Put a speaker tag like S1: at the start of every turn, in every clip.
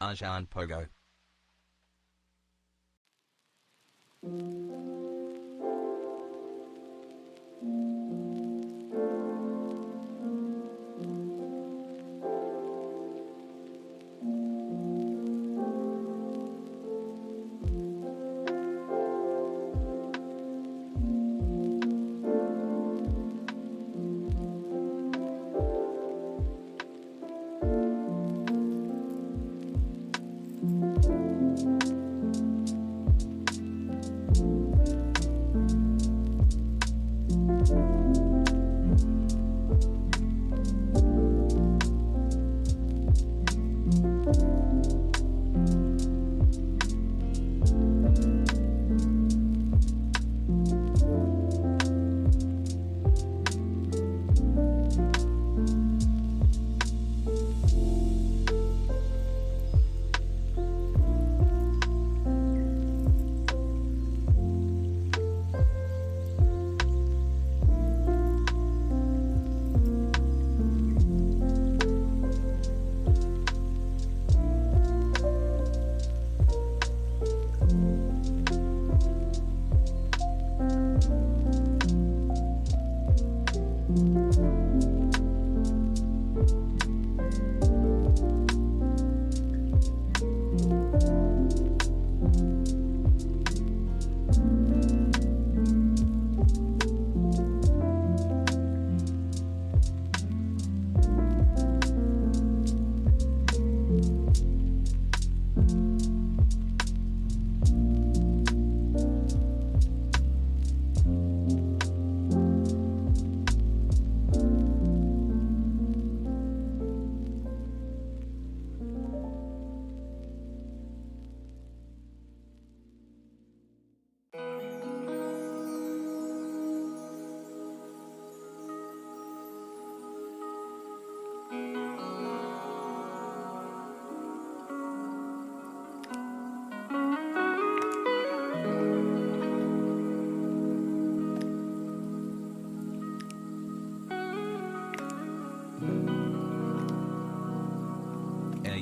S1: Hasan Pogo.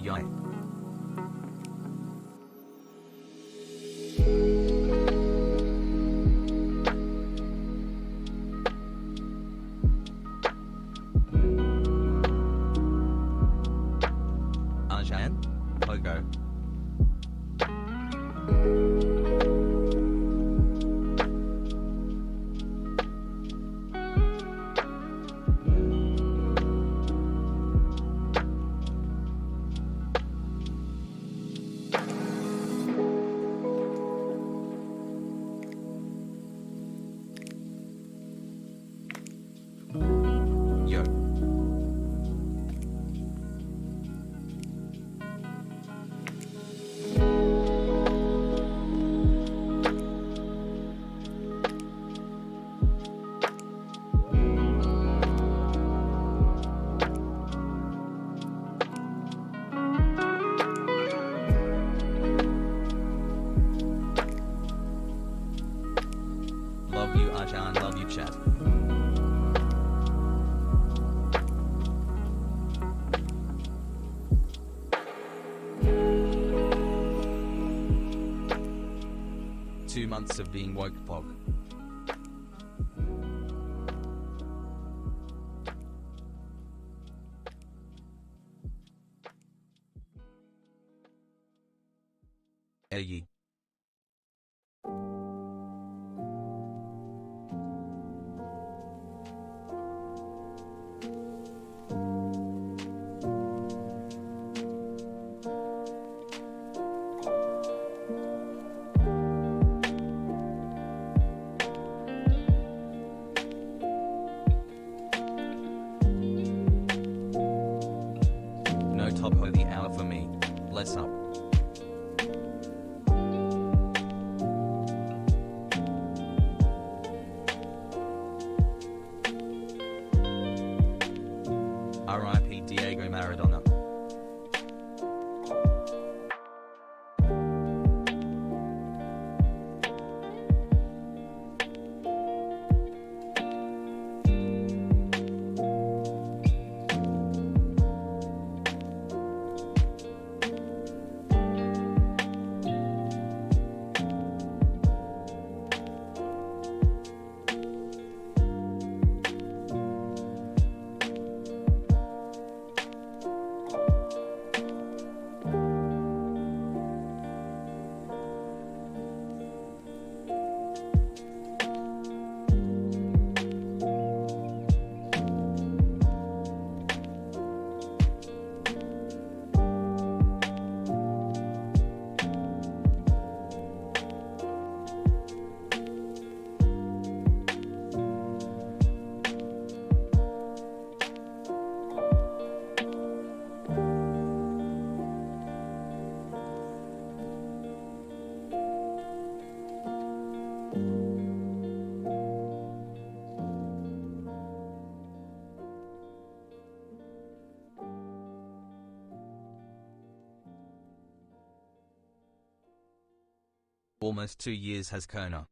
S1: Yai. Hasan Pogo. Yo. Love you, Hasan. Love you, chat. Two months of being woke pog. Eggy. top of the hour for me. Bless up. R.I.P. Diego Maradona. Almost 2 years has Kona.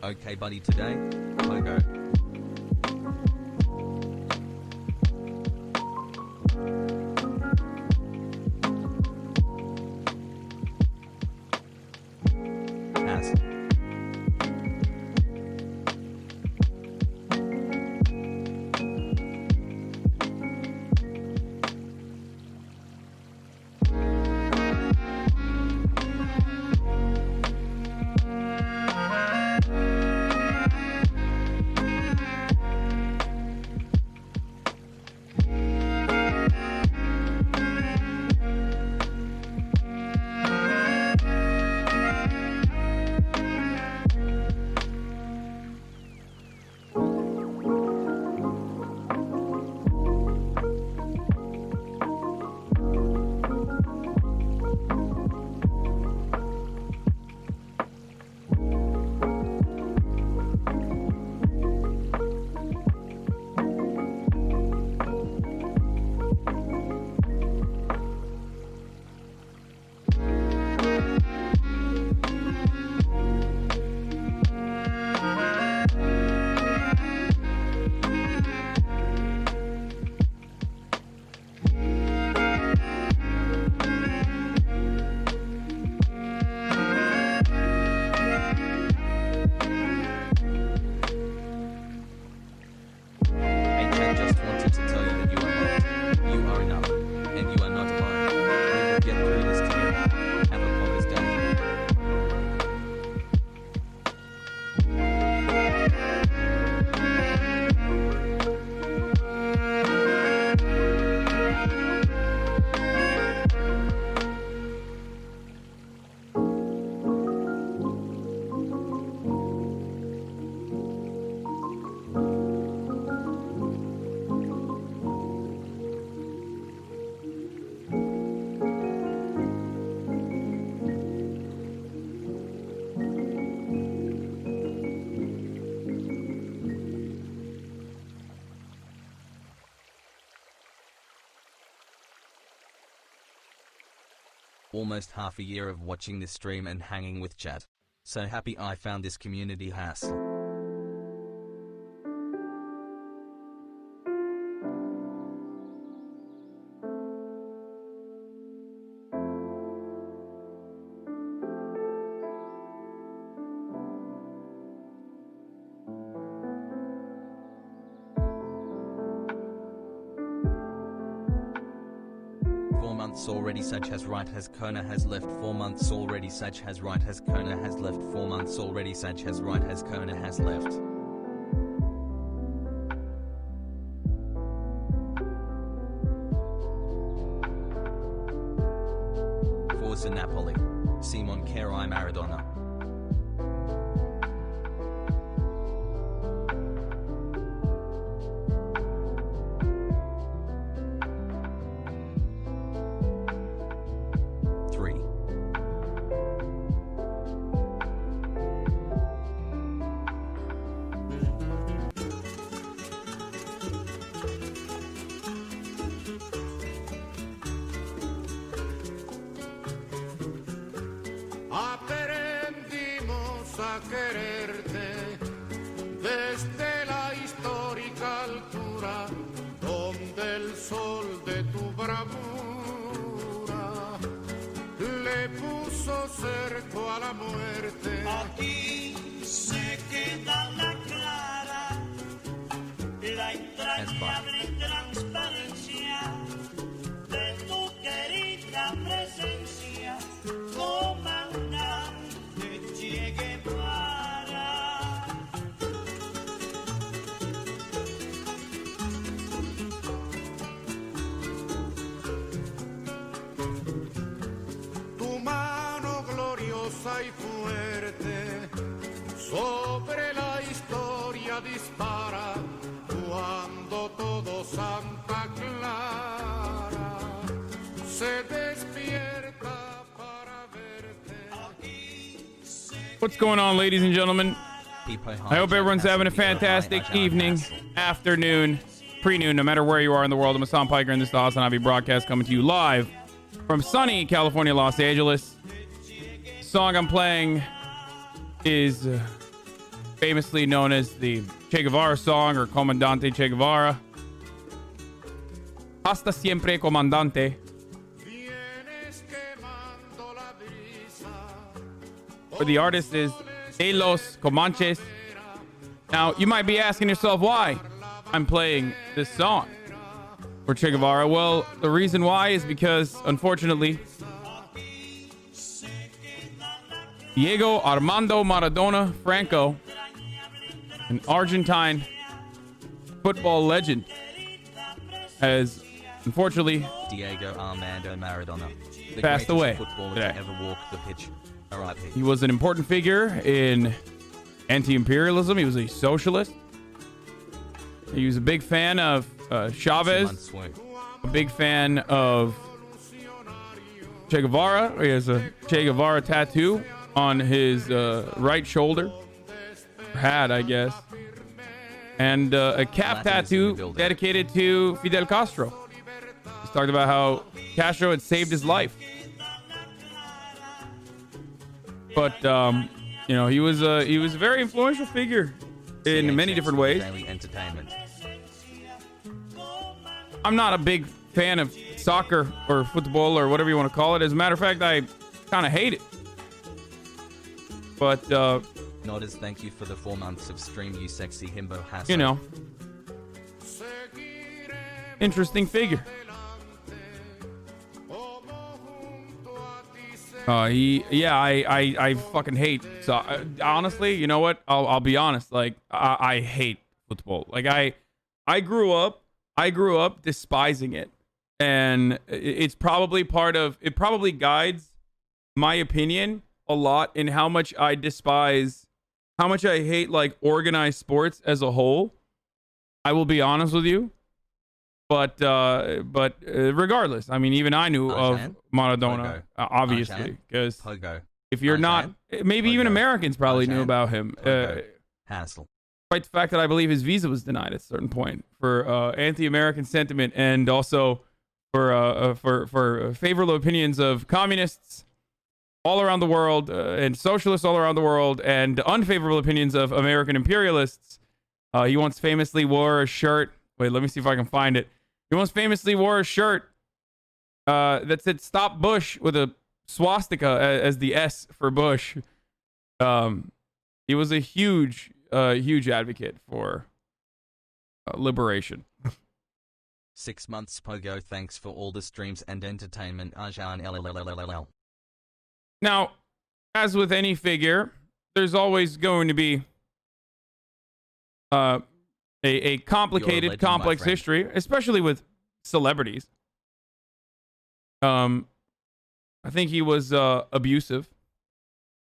S1: Okay buddy, today, Pogo. Almost half a year of watching this stream and hanging with chat. So happy I found this community, Hasan. months already. Saj has right, has Kona has left 4 months already. Saj has right, has Kona has left 4 months already. Saj has right, has Kona has left. Forza Napoli. Simon Kerai Maradona.
S2: Aprendimos a quererte desde la histórica altura donde el sol de tu bravura le puso cerco a la muerte.
S3: Aquí se queda la clara, la entrañable transparencia de tu querida presencia, comandante Che Guevara.
S2: Tu mano gloriosa y fuerte sobre la historia dispara cuando todo Santa Clara se despierta para verte.
S4: What's going on, ladies and gentlemen? I hope everyone's having a fantastic evening, afternoon, pre-noon, no matter where you are in the world. I'm Hasan Piker, and this is the HasanAbi broadcast coming to you live from sunny California, Los Angeles. The song I'm playing is famously known as the Che Guevara song, or Comandante Che Guevara. Hasta siempre, Comandante. Or the artist is De Los Comanches. Now, you might be asking yourself why I'm playing this song for Che Guevara. Well, the reason why is because, unfortunately, Diego Armando Maradona Franco, an Argentine football legend, has unfortunately
S1: Diego Armando Maradona. The
S4: passed
S1: greatest
S4: away
S1: footballer
S4: today.
S1: to ever walk the pitch. R.I.P.
S4: He was an important figure in anti-imperialism. He was a socialist. He was a big fan of Chavez, a big fan of Che Guevara. He has a Che Guevara tattoo on his right shoulder. Had, I guess. And a cap tattoo dedicated to Fidel Castro. He's talked about how Castro had saved his life. But you know, he was a very influential figure in many different ways.
S1: Daily entertainment.
S4: I'm not a big fan of soccer or football or whatever you want to call it. As a matter of fact, I kind of hate it. But
S1: Nodders, thank you for the 4 months of stream, you sexy himbo Hasan.
S4: you know, interesting figure. I fucking hate. So honestly, you know what? I'll be honest. Like I hate football. Like I grew up despising it, and it's probably it probably guides my opinion a lot in how much I despise, how much I hate like organized sports as a whole. I will be honest with you. But regardless, I mean, even I knew of Maradona, obviously, because if you're not, maybe even Americans probably knew about him.
S1: Hassle.
S4: Despite the fact that I believe his visa was denied at a certain point for anti-American sentiment, and also for favorable opinions of communists all around the world, and socialists all around the world, and unfavorable opinions of American imperialists. He once famously wore a shirt. Wait, let me see if I can find it. He once famously wore a shirt that said "Stop Bush" with a swastika as the S for Bush. He was a huge advocate for liberation.
S1: 6 months Pogo, thanks for all the streams and entertainment. Hasan LLLLL.
S4: Now, as with any figure, there's always going to be a complicated,
S1: legend,
S4: complex
S1: my friend.
S4: history, especially with celebrities. I think he was abusive,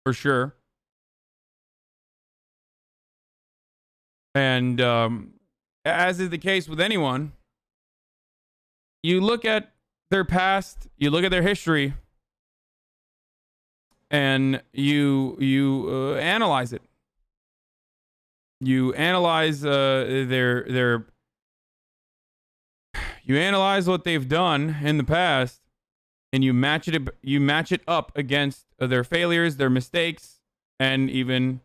S4: for sure. And as is the case with anyone, you look at their past, you look at their history, and you analyze it. You analyze you analyze what they've done in the past, and you match it up against their failures, their mistakes, and even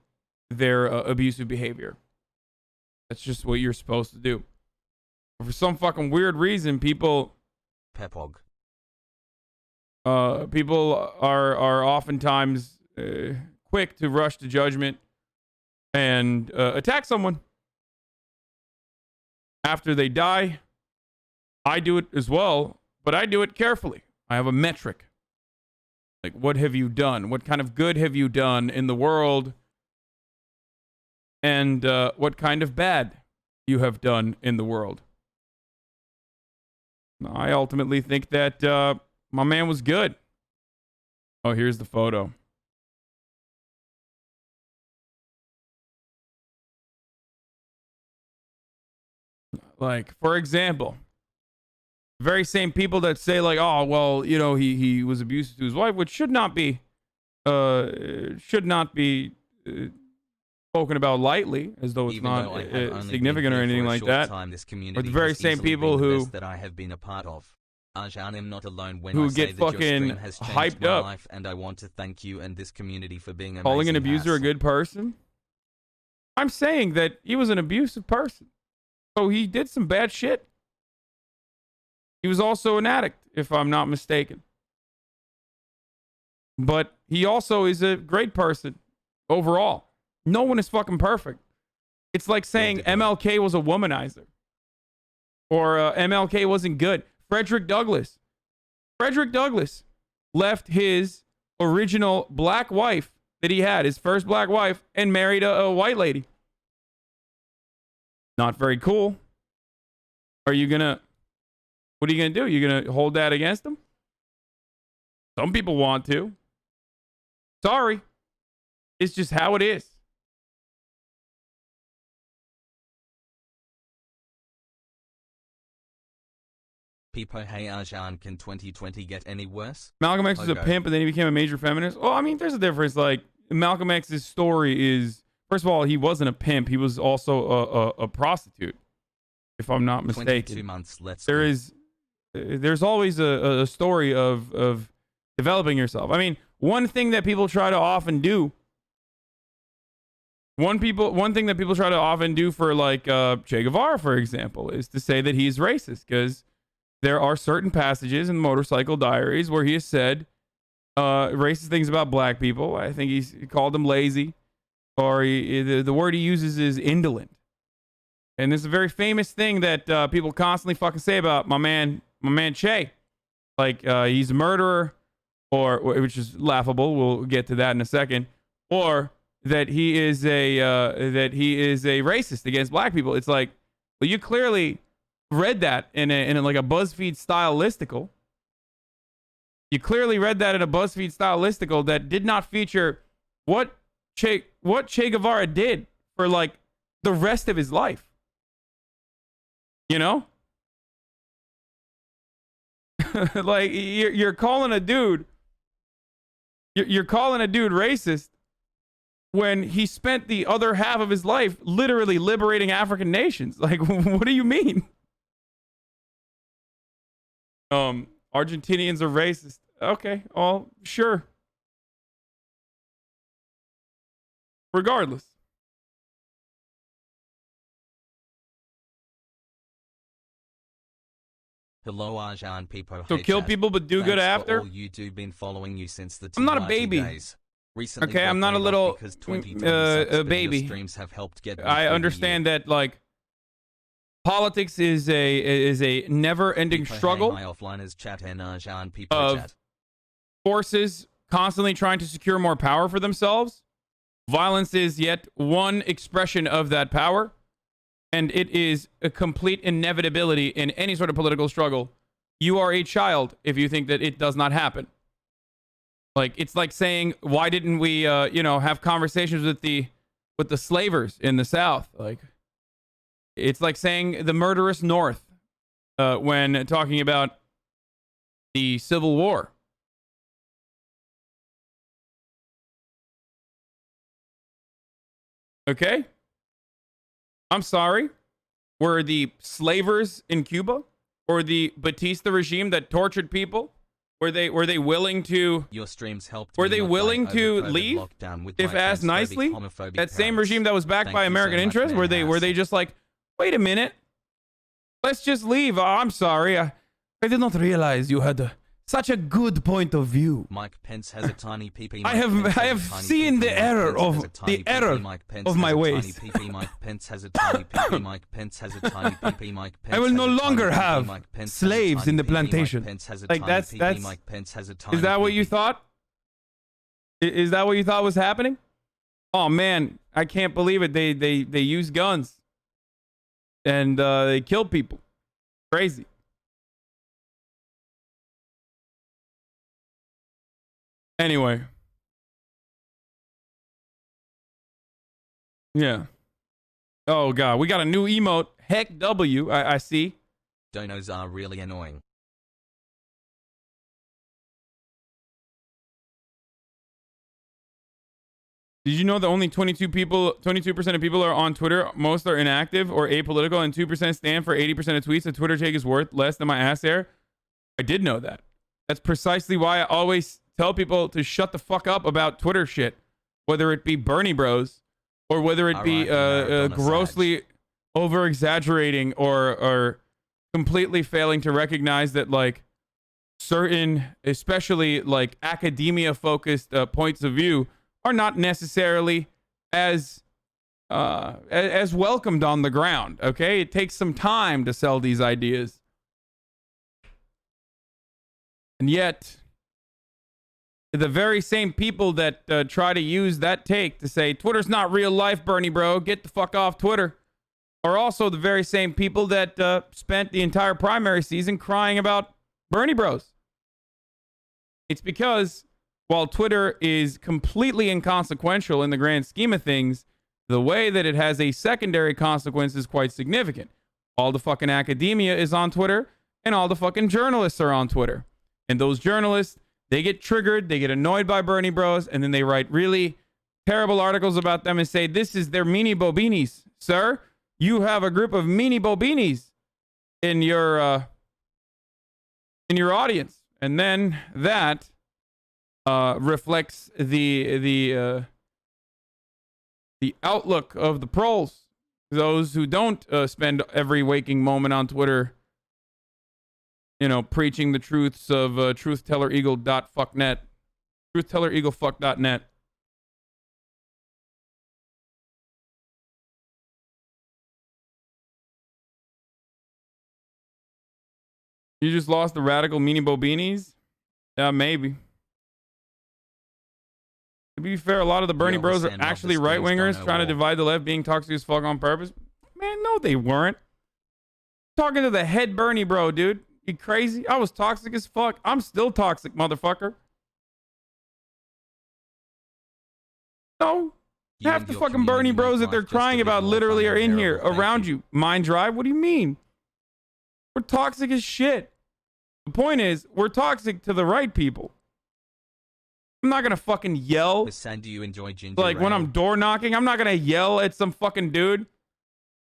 S4: their abusive behavior. That's just what you're supposed to do. But for some fucking weird reason, people
S1: Pepog.
S4: People are oftentimes quick to rush to judgment and attack someone after they die. I do it as well, but I do it carefully. I have a metric. Like, what have you done? What kind of good have you done in the world? And what kind of bad you have done in the world. I ultimately think that my man was good. Oh, here's the photo. Like, for example, very same people that say like, oh, well, you know, he was abusive to his wife, which should not be spoken about lightly, as though it's not significant or anything like that. But the very same people who
S1: that I have been a part of. Hasan, I'm not alone when
S4: who
S1: I say
S4: get
S1: that your
S4: fucking
S1: stream has changed
S4: hyped
S1: my
S4: up.
S1: life, and I want to thank you and this community for being amazing.
S4: Calling an abuser a good person? I'm saying that he was an abusive person. So he did some bad shit. He was also an addict, if I'm not mistaken. But he also is a great person overall. No one is fucking perfect. It's like saying MLK was a womanizer. Or MLK wasn't good. Frederick Douglass left his original black wife that he had, his first black wife, and married a white lady. Not very cool. What are you gonna do? You're gonna hold that against him? Some people want to. Sorry. It's just how it is.
S1: People, hey Hasan, can 2020 get any worse?
S4: Malcolm X was a pimp and then he became a major feminist. Well, I mean, there's a difference. Like, Malcolm X's story is, first of all, he wasn't a pimp. He was also a prostitute, if I'm not mistaken.
S1: 22 months,
S4: There's always a story of developing yourself. I mean, one thing that people try to often do, one thing that people try to often do for like Che Guevara, for example, is to say that he's racist, because there are certain passages in Motorcycle Diaries where he has said racist things about black people. I think he called them lazy, or the word he uses is indolent. And this is a very famous thing that people constantly fucking say about my man Che. Like, he's a murderer, or which is laughable. We'll get to that in a second. Or that he is a racist against black people. It's like, well, you clearly read that in a like a BuzzFeed style listicle. You clearly read that in a BuzzFeed style listicle that did not feature what Che Guevara did for like the rest of his life. You know? Like, you're calling a dude racist when he spent the other half of his life literally liberating African nations. Like, what do you mean? Argentinians are racist. Okay, well, sure. Regardless.
S1: Hello Hasan, people.
S4: So kill people but do good after?
S1: All YouTube been following you since the
S4: I'm not a baby.
S1: Days. Recently,
S4: okay, I'm not a little
S1: a
S4: baby.
S1: streams have helped get
S4: I understand that, like, Politics is a never-ending struggle
S1: My offliners chat and
S4: of
S1: chat.
S4: forces constantly trying to secure more power for themselves. Violence is yet one expression of that power, and it is a complete inevitability in any sort of political struggle. You are a child if you think that it does not happen. Like, it's like saying, why didn't we, have conversations with the slavers in the South? Like, it's like saying the murderous North when talking about the Civil War. Okay? I'm sorry. Were the slavers in Cuba or the Batista regime that tortured people? Were they willing to?
S1: Your streams helped.
S4: Were they willing to leave? If asked nicely, that same regime that was backed by American interests, were they just like, wait a minute, let's just leave? Oh, I'm sorry, I did not realize you had such a good point of view.
S1: Mike Pence has a tiny PP.
S4: I have seen the error of my ways.
S1: Mike Pence has a tiny PP. Mike Pence has a tiny PP. Mike Pence.
S4: I will no longer have slaves in the plantation. Like that's. Is that what you thought? Is that what you thought was happening? Oh man, I can't believe it. They use guns and they kill people. Crazy. Anyway. Yeah. Oh, God. We got a new emote. Heck W. I see.
S1: Donos are really annoying.
S4: Did you know that only 22% of people are on Twitter? Most are inactive or apolitical, and 2% stand for 80% of tweets. A Twitter take is worth less than my ass hair. I did know that. That's precisely why I always tell people to shut the fuck up about Twitter shit, whether it be Bernie Bros or whether it be grossly over exaggerating or completely failing to recognize that like certain, especially like academia focused points of view are not necessarily as welcomed on the ground. Okay, it takes some time to sell these ideas, and yet the very same people that try to use that take to say Twitter's not real life, Bernie bro, get the fuck off Twitter, are also the very same people that spent the entire primary season crying about Bernie bros. It's because while Twitter is completely inconsequential in the grand scheme of things, the way that it has a secondary consequence is quite significant. All the fucking academia is on Twitter, and all the fucking journalists are on Twitter. And those journalists, they get triggered, they get annoyed by Bernie bros, and then they write really terrible articles about them and say, this is their meanie bobinis. Sir, you have a group of meanie bobinis in your audience. And then that reflects the outlook of the proles. Those who don't spend every waking moment on Twitter, preaching the truths of truthtellereagle.fucknet, truthtellereaglefuck.net. You just lost the radical meanie bobinis? Yeah, maybe. To be fair, a lot of the Bernie bros are actually right-wingers trying to divide the left, being toxic as fuck on purpose. Man, no, they weren't. Talking to the head Bernie bro, dude. You crazy? I was toxic as fuck. I'm still toxic, motherfucker. No. Half the fucking Bernie bros that they're crying about literally are in here, around you. Mind Drive? What do you mean? We're toxic as shit. The point is, we're toxic to the right people. I'm not gonna fucking yell.
S1: Hasan, do you enjoy ginger
S4: like when I'm door knocking, I'm not gonna yell at some fucking dude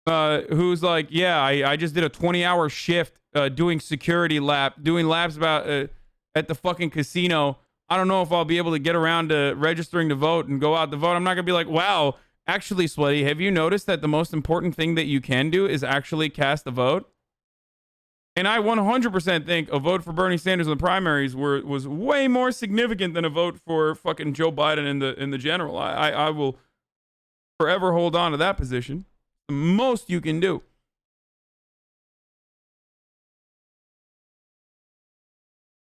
S4: who's like, yeah, I just did a 20-hour shift doing security doing laps about at the fucking casino. I don't know if I'll be able to get around to registering to vote and go out to vote. I'm not gonna be like, wow, actually, Sweaty, have you noticed that the most important thing that you can do is actually cast a vote? And I 100% think a vote for Bernie Sanders in the primaries was way more significant than a vote for fucking Joe Biden in the general. I will forever hold on to that position. The most you can do.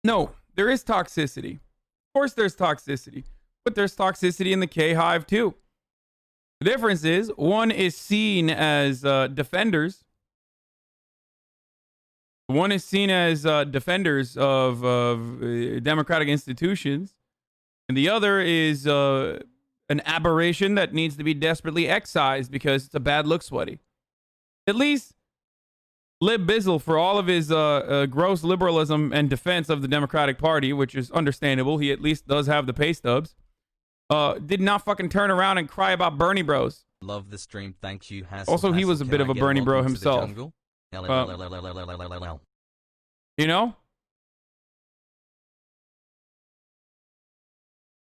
S4: No, there is toxicity. Of course there's toxicity. But there's toxicity in the K-Hive too. The difference is one is seen as defenders. One is seen as defenders of democratic institutions. And the other is an aberration that needs to be desperately excised because it's a bad look, Sweaty. At least Lib Bizzle, for all of his gross liberalism and defense of the Democratic Party, which is understandable, he at least does have the pay stubs, did not fucking turn around and cry about Bernie bros.
S1: Love the stream. Thank you, Hasan.
S4: Also, he was a bit of a Bernie bro himself. You know?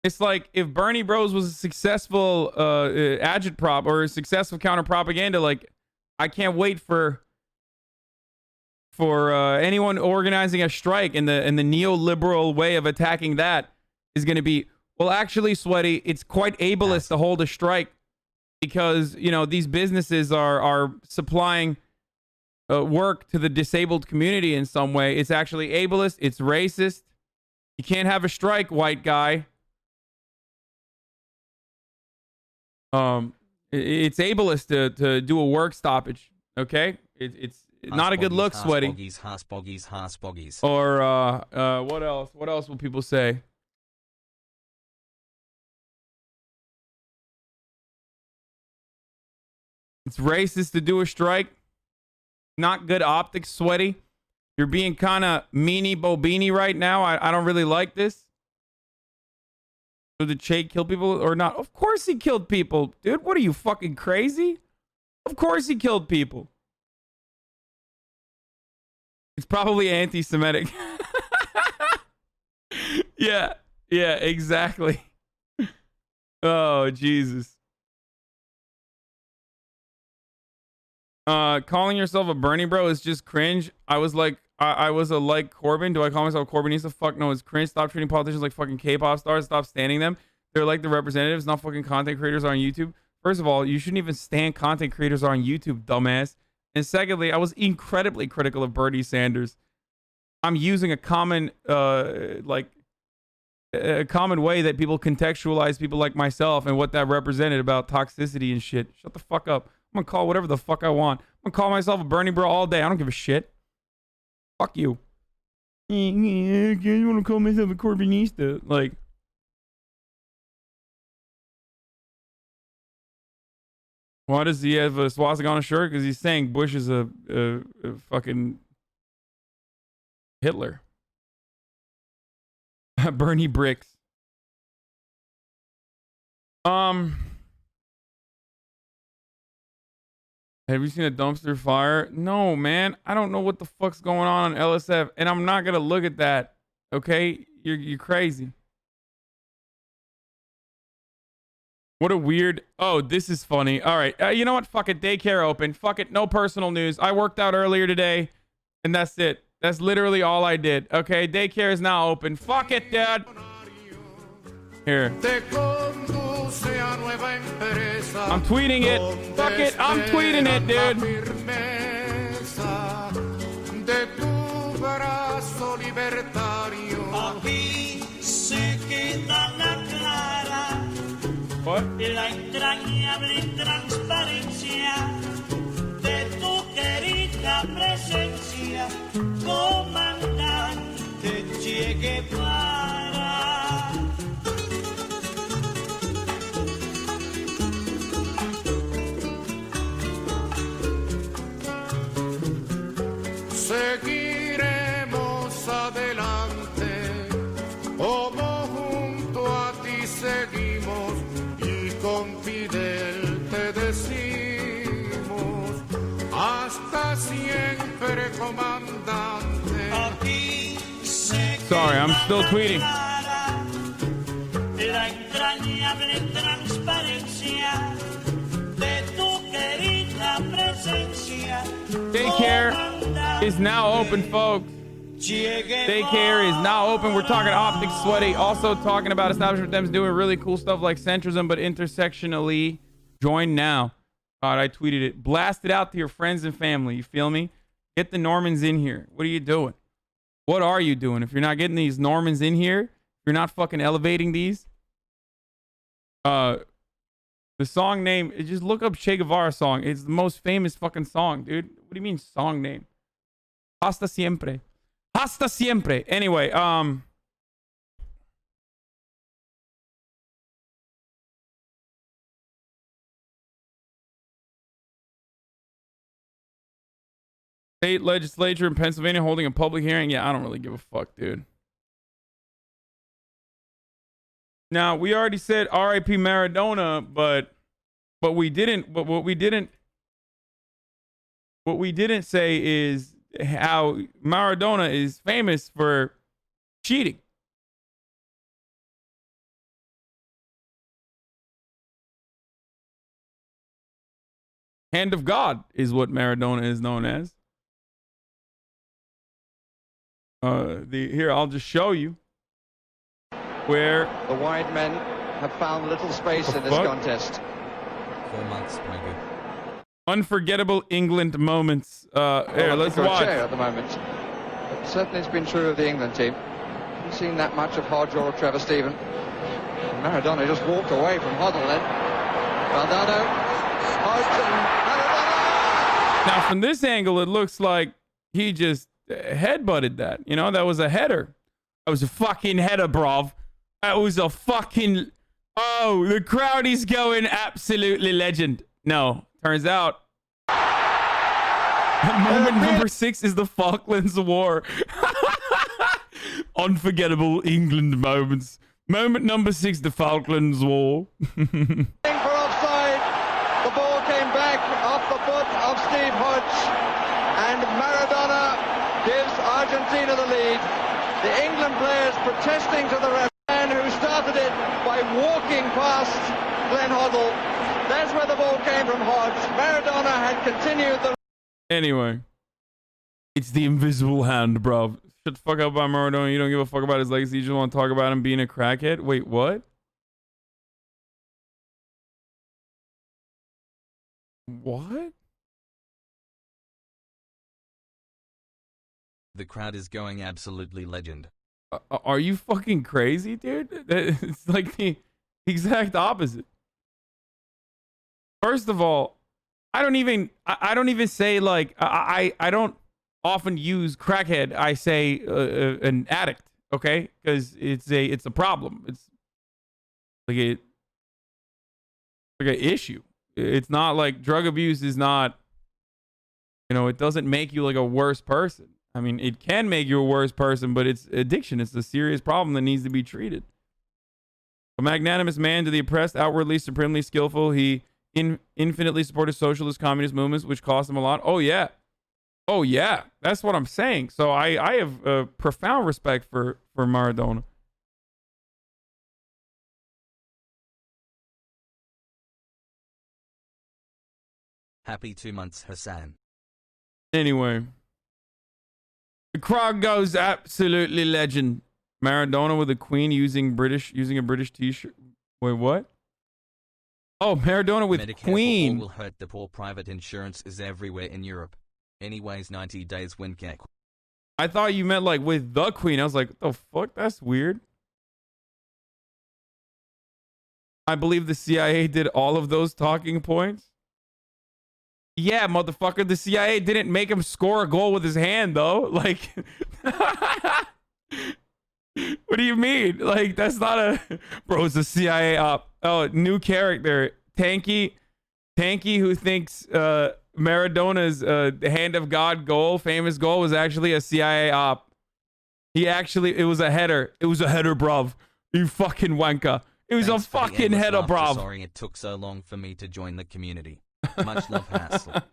S4: It's like if Bernie Bros was a successful agitprop or a successful counter propaganda, like I can't wait for anyone organizing a strike, and the neoliberal way of attacking that is going to be, well, actually, Sweaty, it's quite ableist to hold a strike because, you know, these businesses are supplying work to the disabled community in some way. It's actually ableist. It's racist. You can't have a strike, white guy. It's ableist to do a work stoppage. Okay, it's not a good look, Sweaty. Or what else? What else will people say? It's racist to do a strike. Not good optics, Sweaty. You're being kind of meanie bobini right now. I don't really like this. So did Che kill people or not? Of course he killed people. Dude, what are you, fucking crazy? Of course he killed people. It's probably anti-Semitic. Yeah, exactly. Oh, Jesus. Calling yourself a Bernie bro is just cringe. I was like Corbyn. Do I call myself Corbynista? Fuck no, it's cringe. Stop treating politicians like fucking K-pop stars. Stop standing them. They're like the representatives, not fucking content creators on YouTube. First of all, you shouldn't even stand content creators on YouTube, dumbass. And secondly, I was incredibly critical of Bernie Sanders. I'm using a common way that people contextualize people like myself and what that represented about toxicity and shit. Shut the fuck up. I'm gonna call whatever the fuck I want. I'm gonna call myself a Bernie bro all day. I don't give a shit. Fuck you. You want to call myself a Corbynista? Like, why does he have a swastika on his shirt? Because he's saying Bush is a fucking Hitler. Bernie bricks. Have you seen a dumpster fire? No, man. I don't know what the fuck's going on LSF, and I'm not gonna look at that. Okay, you're crazy. What a weird. Oh, this is funny. All right, you know what? Fuck it. Daycare open. Fuck it. No personal news. I worked out earlier today, and that's it. That's literally all I did. Okay, daycare is now open. Fuck it, Dad. Here. I'm tweeting it. Fuck it. I'm tweeting it, dude. What?
S3: La entrañable transparencia de tu querida presencia, comandante Che Guevara.
S2: Seguiremos adelante, como junto a ti seguimos, y con Fidel te decimos, hasta siempre, comandante.
S4: Sorry, I'm still tweeting.
S3: La entrañable transparencia de tu querida presencia.
S4: Daycare is now open, folks. Daycare is now open. We're talking optics, Sweaty. Also talking about establishment Dems doing really cool stuff like centrism, but intersectionally. Join now. God, I tweeted it. Blast it out to your friends and family. You feel me? Get the Normans in here. What are you doing? What are you doing? If you're not getting these Normans in here, if you're not fucking elevating these, the song name, just look up Che Guevara song. It's the most famous fucking song, dude. What do you mean song name? Hasta siempre. Hasta siempre. Anyway, state legislature in Pennsylvania holding a public hearing. Yeah, I don't really give a fuck, dude. Now, we already said R.I.P. Maradona, but what we didn't say is how Maradona is famous for cheating. Hand of God is what Maradona is known as. Here, I'll just show you where
S5: the wide men have found little space in this contest.
S1: 4 months, my good.
S4: Unforgettable England moments. Here, let's watch.
S5: At the moment. But certainly it's been true of the England team. Haven't seen that much of Hodge or Trevor Steven. And Maradona just walked away from Hoddle then. Valdano, Hodge and Maradona!
S4: Now, from this angle, it looks like he just headbutted that. You know, that was a header. That was a fucking header, bruv. That was a fucking... Oh, the crowd is going absolutely legend. No, turns out... Moment number 6 is the Falklands War. Unforgettable England moments. Moment number 6, the Falklands War.
S5: For offside, the ball came back off the foot of Steve Hodge, and Maradona gives Argentina the lead. The England players protesting to the ref, man who started it by walking past Glenn Hoddle. That's where the ball came from Hodge. Maradona had continued the...
S4: Anyway, it's the invisible hand, bro. Shut the fuck up about Maradona. You don't give a fuck about his legacy. You just want to talk about him being a crackhead. Wait, what? What?
S1: The crowd is going absolutely legend.
S4: Are you fucking crazy, dude? It's like the exact opposite. First of all, I don't even say like I don't often use crackhead. I say an addict, okay? Because it's a problem. It's like an issue. It's not like drug abuse is not, you know, it doesn't make you like a worse person. I mean, it can make you a worse person, but it's addiction. It's a serious problem that needs to be treated. A magnanimous man to the oppressed, outwardly supremely skillful, he infinitely supported socialist communist movements, which cost him a lot. Oh yeah, that's what I'm saying. So I have a profound respect for Maradona.
S1: Happy 2 months, Hasan.
S4: Anyway, the crowd goes absolutely legend. Maradona with a queen using a British t-shirt. Wait, what? Oh, Maradona with
S1: Medicare
S4: queen.
S1: For all will hurt the poor. Private insurance is everywhere in Europe. Anyways, 90 days when get.
S4: I thought you meant like with the queen. I was like, what the fuck? That's weird. I believe the CIA did all of those talking points. Yeah, motherfucker. The CIA didn't make him score a goal with his hand, though. Like, what do you mean? Like, that's not a... Bro, it's a CIA op. Oh, new character. Tanky, who thinks Maradona's hand of God goal, famous goal, was actually a CIA op. It was a header. It was a header, bruv. You fucking wanker. It was
S1: Thanks
S4: a fucking header, bruv.
S1: Sorry it took so long for me to join the community. Much love, Hassel.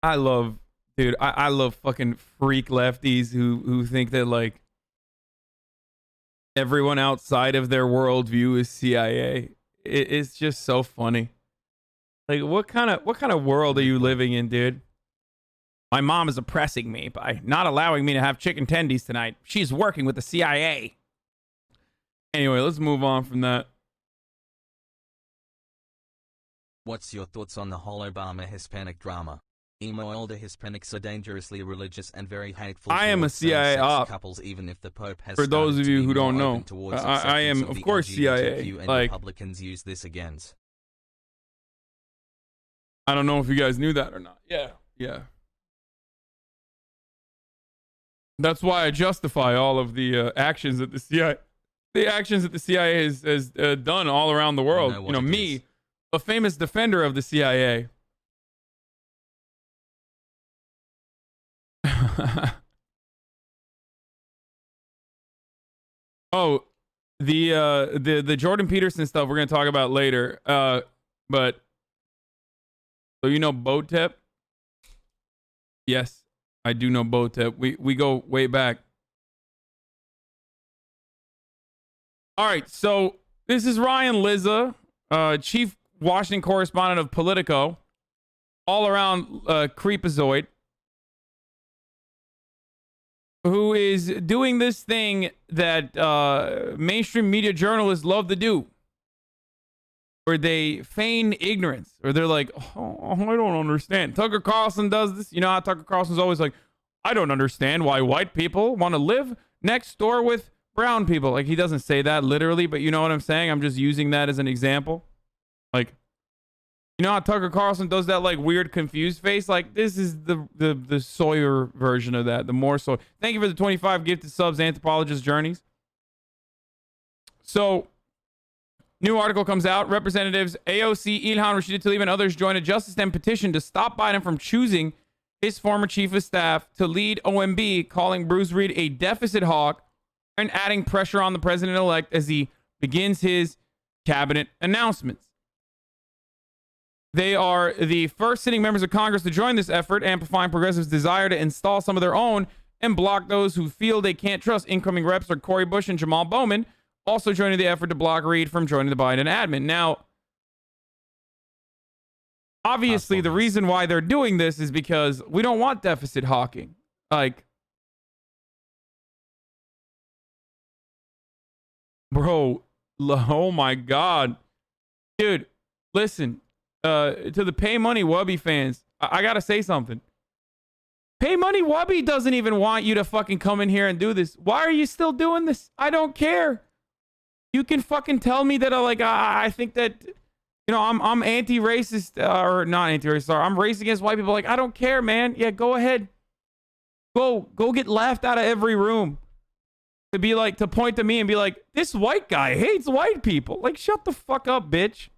S4: I love fucking freak lefties who think that like everyone outside of their worldview is CIA. It's just so funny. Like, what kind of world are you living in, dude? My mom is oppressing me by not allowing me to have chicken tendies tonight. She's working with the CIA. Anyway, let's move on from that.
S1: What's your thoughts on the whole Obama Hispanic drama? Emo older Hispanics are dangerously religious and very hateful.
S4: I am a
S1: towards
S4: CIA
S1: same-sex
S4: op.
S1: couples, even if the Pope has
S4: For those
S1: started
S4: of
S1: to
S4: you
S1: be
S4: who don't
S1: more
S4: know,
S1: open towards
S4: I am,
S1: acceptance
S4: of
S1: the
S4: course, CIA.
S1: LGBTQ, and
S4: Like,
S1: Republicans use this against.
S4: I don't know if you guys knew that or not. Yeah. That's why I justify all of the actions that the CIA has done all around the world. You know, me, a famous defender of the CIA. Oh, the Jordan Peterson stuff we're gonna talk about later. But so you know Botep? Yes, I do know Botep. We go way back. All right, so this is Ryan Lizza, chief Washington correspondent of Politico, all around creepazoid, who is doing this thing that mainstream media journalists love to do, where they feign ignorance, or they're like, oh, I don't understand. Tucker Carlson does this. You know how Tucker Carlson's always like, I don't understand why white people want to live next door with brown people. Like, he doesn't say that literally, but you know what I'm saying? I'm just using that as an example. Like, you know how Tucker Carlson does that like weird confused face? Like, this is the Sawyer version of that, the more so. Thank you for the 25 gifted subs, Anthropologist Journeys. So, new article comes out. Representatives AOC, Ilhan, Rashida Tlaib, and others join a Justice Dem petition to stop Biden from choosing his former chief of staff to lead OMB, calling Bruce Reed a deficit hawk and adding pressure on the president-elect as he begins his cabinet announcements. They are the first sitting members of Congress to join this effort, amplifying progressives' desire to install some of their own and block those who feel they can't trust. Incoming reps are Cory Bush and Jamal Bowman, also joining the effort to block Reed from joining the Biden admin. Now, obviously, the reason why they're doing this is because we don't want deficit hawking. Like, bro, oh my God. Dude, listen, to the Pay Money Wubby fans, I gotta say something. Pay Money Wubby doesn't even want you to fucking come in here and do this. Why are you still doing this? I don't care. You can fucking tell me that I think that, you know, I'm anti-racist, or not anti-racist, sorry, I'm racist against white people. Like, I don't care, man. Yeah, go ahead. Go get laughed out of every room. To be like, to point to me and be like, this white guy hates white people. Like, shut the fuck up, bitch.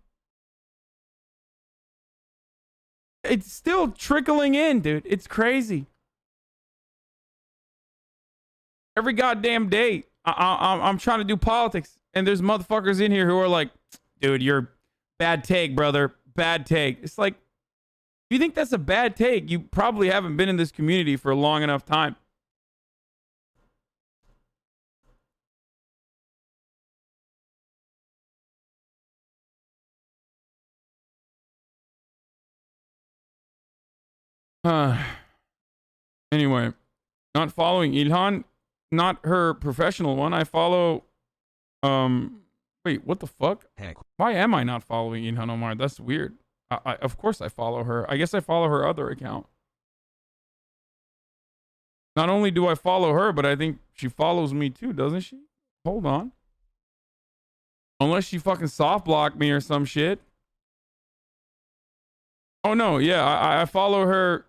S4: It's still trickling in, dude. It's crazy. Every goddamn day, I'm trying to do politics, and there's motherfuckers in here who are like, dude, you're bad take, brother. Bad take. It's like, if you think that's a bad take, you probably haven't been in this community for a long enough time. Anyway, not following Ilhan, not her professional one. I follow, wait, what the fuck?
S1: Heck.
S4: Why am I not following Ilhan Omar? That's weird. Of course I follow her. I guess I follow her other account. Not only do I follow her, but I think she follows me too, doesn't she? Hold on. Unless she fucking soft blocked me or some shit. Oh no, yeah, I follow her.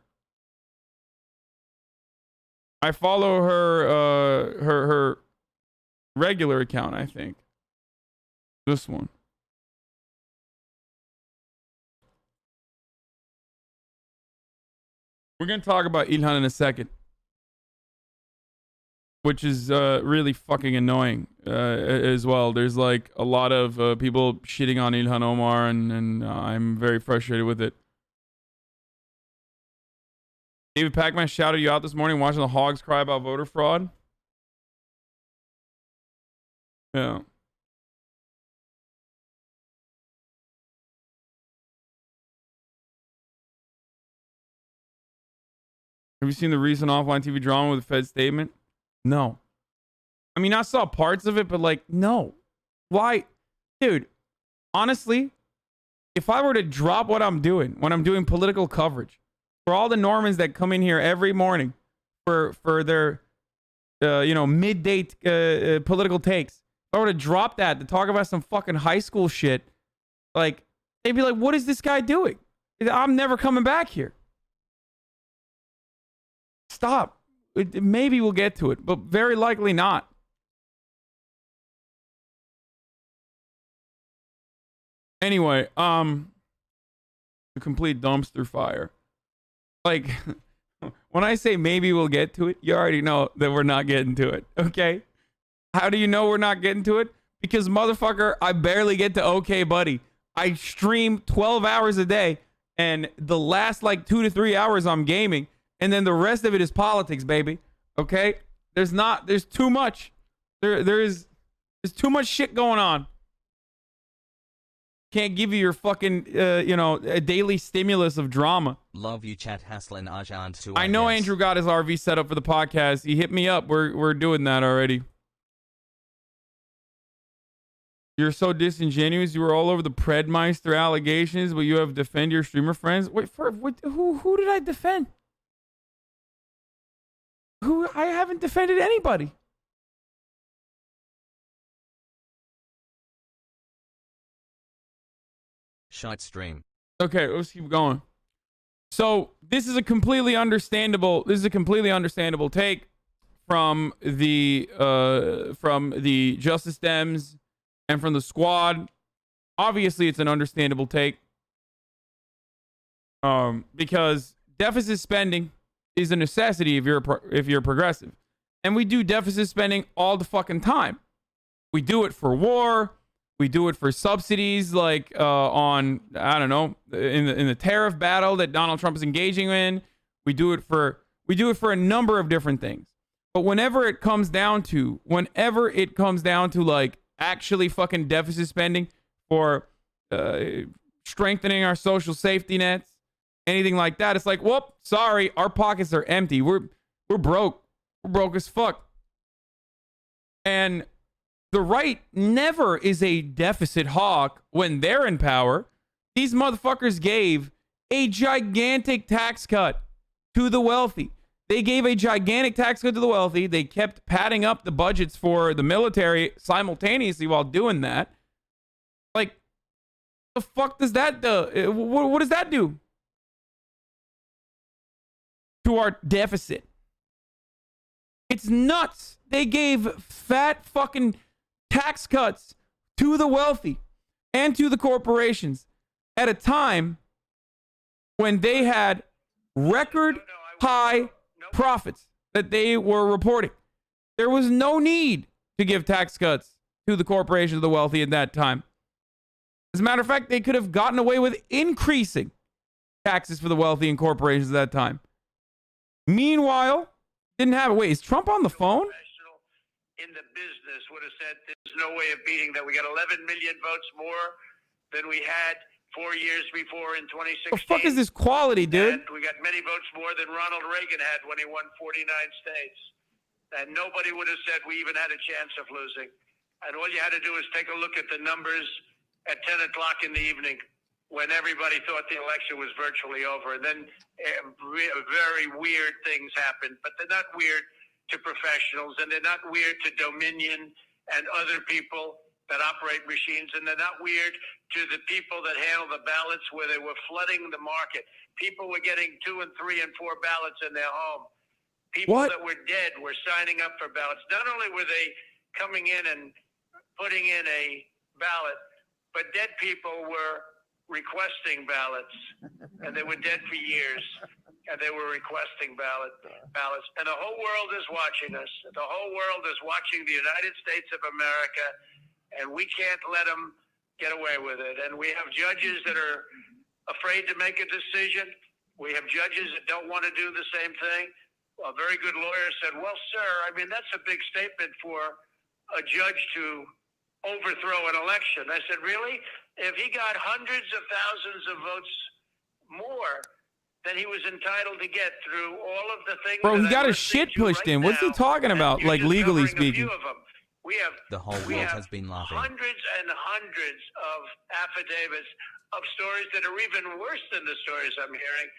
S4: I follow her, her regular account, I think. This one. We're going to talk about Ilhan in a second. Which is really fucking annoying as well. There's like a lot of people shitting on Ilhan Omar, and I'm very frustrated with it. David Pacman shouted you out this morning watching the hogs cry about voter fraud. Yeah. Have you seen the recent offline TV drama with the Fed statement? No. I mean, I saw parts of it, but like, no. Why? Dude, honestly, if I were to drop what I'm doing when I'm doing political coverage, for all the Normans that come in here every morning for their midday political takes, if I were to drop that to talk about some fucking high school shit, like, they'd be like, what is this guy doing? I'm never coming back here. Stop. Maybe we'll get to it, but very likely not. Anyway, a complete dumpster fire. Like, when I say maybe we'll get to it, you already know that we're not getting to it, okay? How do you know we're not getting to it? Because, motherfucker, I barely get to okay, buddy. I stream 12 hours a day, and the last, like, 2 to 3 hours I'm gaming, and then the rest of it is politics, baby, okay? There's too much. There's too much shit going on. Can't give you your fucking, a daily stimulus of drama.
S1: Love you, chat. Hasan Arjan too.
S4: I know Andrew got his RV set up for the podcast. He hit me up. We're doing that already. You're so disingenuous. You were all over the Predmeister allegations, but you have defend your streamer friends. Wait, who did I defend? I haven't defended anybody.
S1: Shite stream.
S4: Okay, let's keep going. So this is a completely understandable take from the Justice Dems and from the squad. Obviously, it's an understandable take. Because deficit spending is a necessity if you're progressive, and we do deficit spending all the fucking time. We do it for war. We do it for subsidies, like on, I don't know, in the tariff battle that Donald Trump is engaging in. We do it for a number of different things. But whenever it comes down to like actually fucking deficit spending for strengthening our social safety nets, anything like that, it's like, whoop, sorry, our pockets are empty. We're broke. We're broke as fuck. And the right never is a deficit hawk when they're in power. These motherfuckers gave a gigantic tax cut to the wealthy. They gave a gigantic tax cut to the wealthy. They kept padding up the budgets for the military simultaneously while doing that. Like, the fuck does that do? What does that do to our deficit? It's nuts. They gave fat fucking tax cuts to the wealthy and to the corporations at a time when they had record high profits that they were reporting. There was no need to give tax cuts to the corporations of the wealthy at that time. As a matter of fact, they could have gotten away with increasing taxes for the wealthy and corporations at that time. Meanwhile, didn't have it. Wait, is Trump on the phone?
S6: In the business would have said there's no way of beating that. We got 11 million votes more than we had 4 years before in 2016.
S4: The fuck is this quality, dude?
S6: And we got many votes more than Ronald Reagan had when he won 49 states. And nobody would have said we even had a chance of losing. And all you had to do is take a look at the numbers at 10 o'clock in the evening when everybody thought the election was virtually over. And then very weird things happened. But they're not weird to professionals, and they're not weird to Dominion and other people that operate machines, and they're not weird to the people that handle the ballots where they were flooding the market. People were getting 2 and 3 and 4 ballots in their home. People that were dead were signing up for ballots. Not only were they coming in and putting in a ballot, but dead people were requesting ballots, and they were dead for years. And they were requesting ballots. And the whole world is watching us. The whole world is watching the United States of America, and we can't let them get away with it. And we have judges that are afraid to make a decision. We have judges that don't want to do the same thing. A very good lawyer said, well, sir, I mean, that's a big statement for a judge to overthrow an election. I said, really? If he got hundreds of thousands of votes more than he was entitled to get through all of the things.
S4: Bro, he got his shit pushed in. What's he talking about? Like, legally speaking.
S6: We have
S1: the whole world has been laughing.
S6: Hundreds and hundreds of affidavits of stories that are even worse than the stories I'm hearing.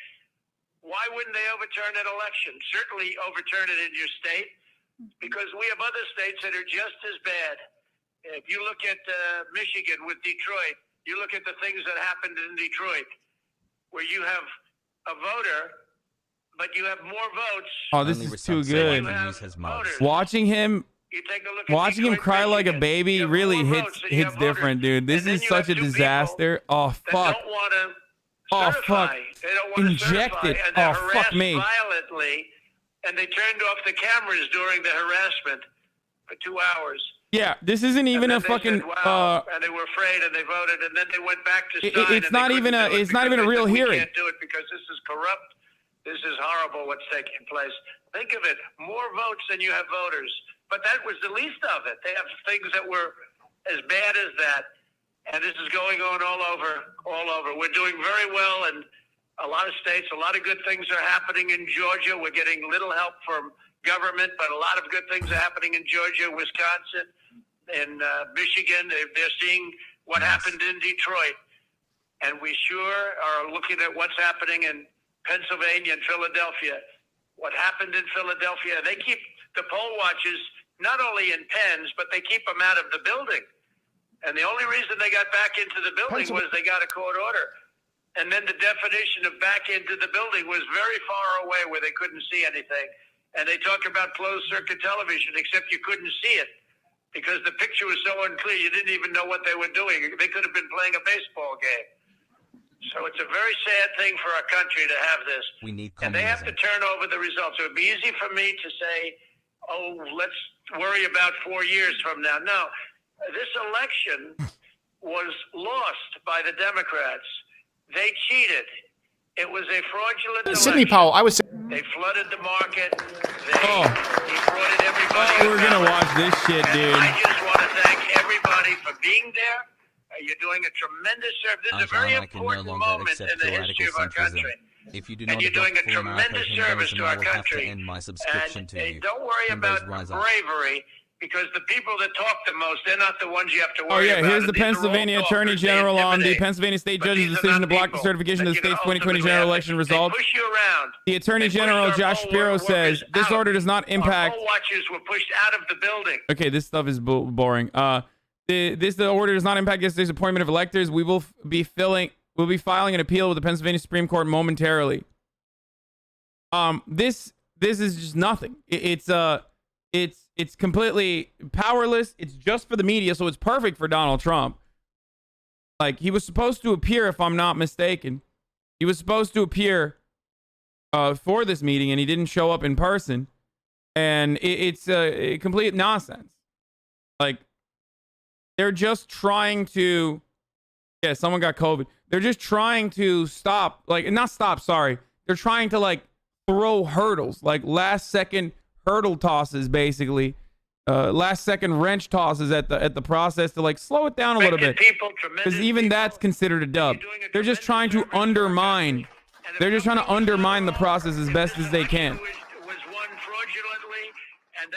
S6: Why wouldn't they overturn an election? Certainly overturn it in your state, because we have other states that are just as bad. If you look at Michigan with Detroit, you look at the things that happened in Detroit, where you have a voter, but you have more votes.
S4: Oh, this is too good. Watching him cry like a baby really hits different, dude. This is such a disaster. Oh fuck. Oh fuck. Inject it. Oh fuck me.
S6: Violently, and they turned off the cameras during the harassment for 2 hours.
S4: Yeah, this isn't even a fucking.
S6: Said, wow, and they were afraid, and they voted, and then they went back to sign.
S4: It's not even a. It's not even a real hearing.
S6: We can't do it because this is corrupt. This is horrible. What's taking place? Think of it: more votes than you have voters. But that was the least of it. They have things that were as bad as that, and this is going on all over. We're doing very well in a lot of states. A lot of good things are happening in Georgia. We're getting little help from government, but a lot of good things are happening in Georgia, Wisconsin, in Michigan. They're seeing what happened in Detroit, and we sure are looking at what's happening in Pennsylvania and Philadelphia. What happened in Philadelphia? They keep the poll watchers not only in pens, but they keep them out of the building. And the only reason they got back into the building was they got a court order. And then the definition of back into the building was very far away where they couldn't see anything. And they talk about closed circuit television, except you couldn't see it because the picture was so unclear you didn't even know what they were doing. They could have been playing a baseball game. So it's a very sad thing for our country to have this.
S1: We need
S6: communism. And they have to turn over the results. It would be easy for me to say, oh, let's worry about 4 years from now. No, this election was lost by the Democrats. They cheated. It was a fraudulent election.
S7: Sidney Powell, I was.
S6: They flooded the market. They defrauded everybody.
S4: We're going to watch this shit, dude.
S6: I just want to thank everybody for being there. You're doing a tremendous service. This is a very important moment in the history of our country.
S1: If you do not
S6: and you're doing a tremendous service to our
S1: I will have
S6: country.
S1: to end my subscription
S6: And
S1: to you.
S6: don't worry about bravery, because the people that talk the most, they're not the ones you have to worry about.
S4: Oh yeah, here's the
S6: These are all
S4: Pennsylvania Attorney
S6: talkers. They
S4: General on the
S6: intimidate.
S4: Pennsylvania State
S6: But
S4: Judge's
S6: these are
S4: decision to
S6: not
S4: block the
S6: people
S4: certification of the
S6: that,
S4: state's 2020
S6: ultimately
S4: general
S6: have to-
S4: election results.
S6: They push you around.
S4: The Attorney
S6: They push
S4: General
S6: our
S4: Josh
S6: poll
S4: Spiro
S6: workers
S4: says this
S6: out.
S4: order does not impact.
S6: Our poll watchers were pushed out of the building.
S4: Okay, this stuff is boring. The order does not impact yesterday's appointment of electors. We'll be filing an appeal with the Pennsylvania Supreme Court momentarily. This is just nothing. It's completely powerless. It's just for the media, so it's perfect for Donald Trump. Like, he was supposed to appear, if I'm not mistaken. He was supposed to appear for this meeting, and he didn't show up in person. And it's a complete nonsense. Like, they're just trying to... Yeah, someone got COVID. They're just trying to stop... Like, not stop, sorry. They're trying to, like, throw hurdles. Like, last-second hurdle tosses, basically. Last-second wrench tosses at the process to, like, slow it down a little bit. Because even that's considered a dub. They're just trying to undermine... They're just trying to undermine the process as best as they can.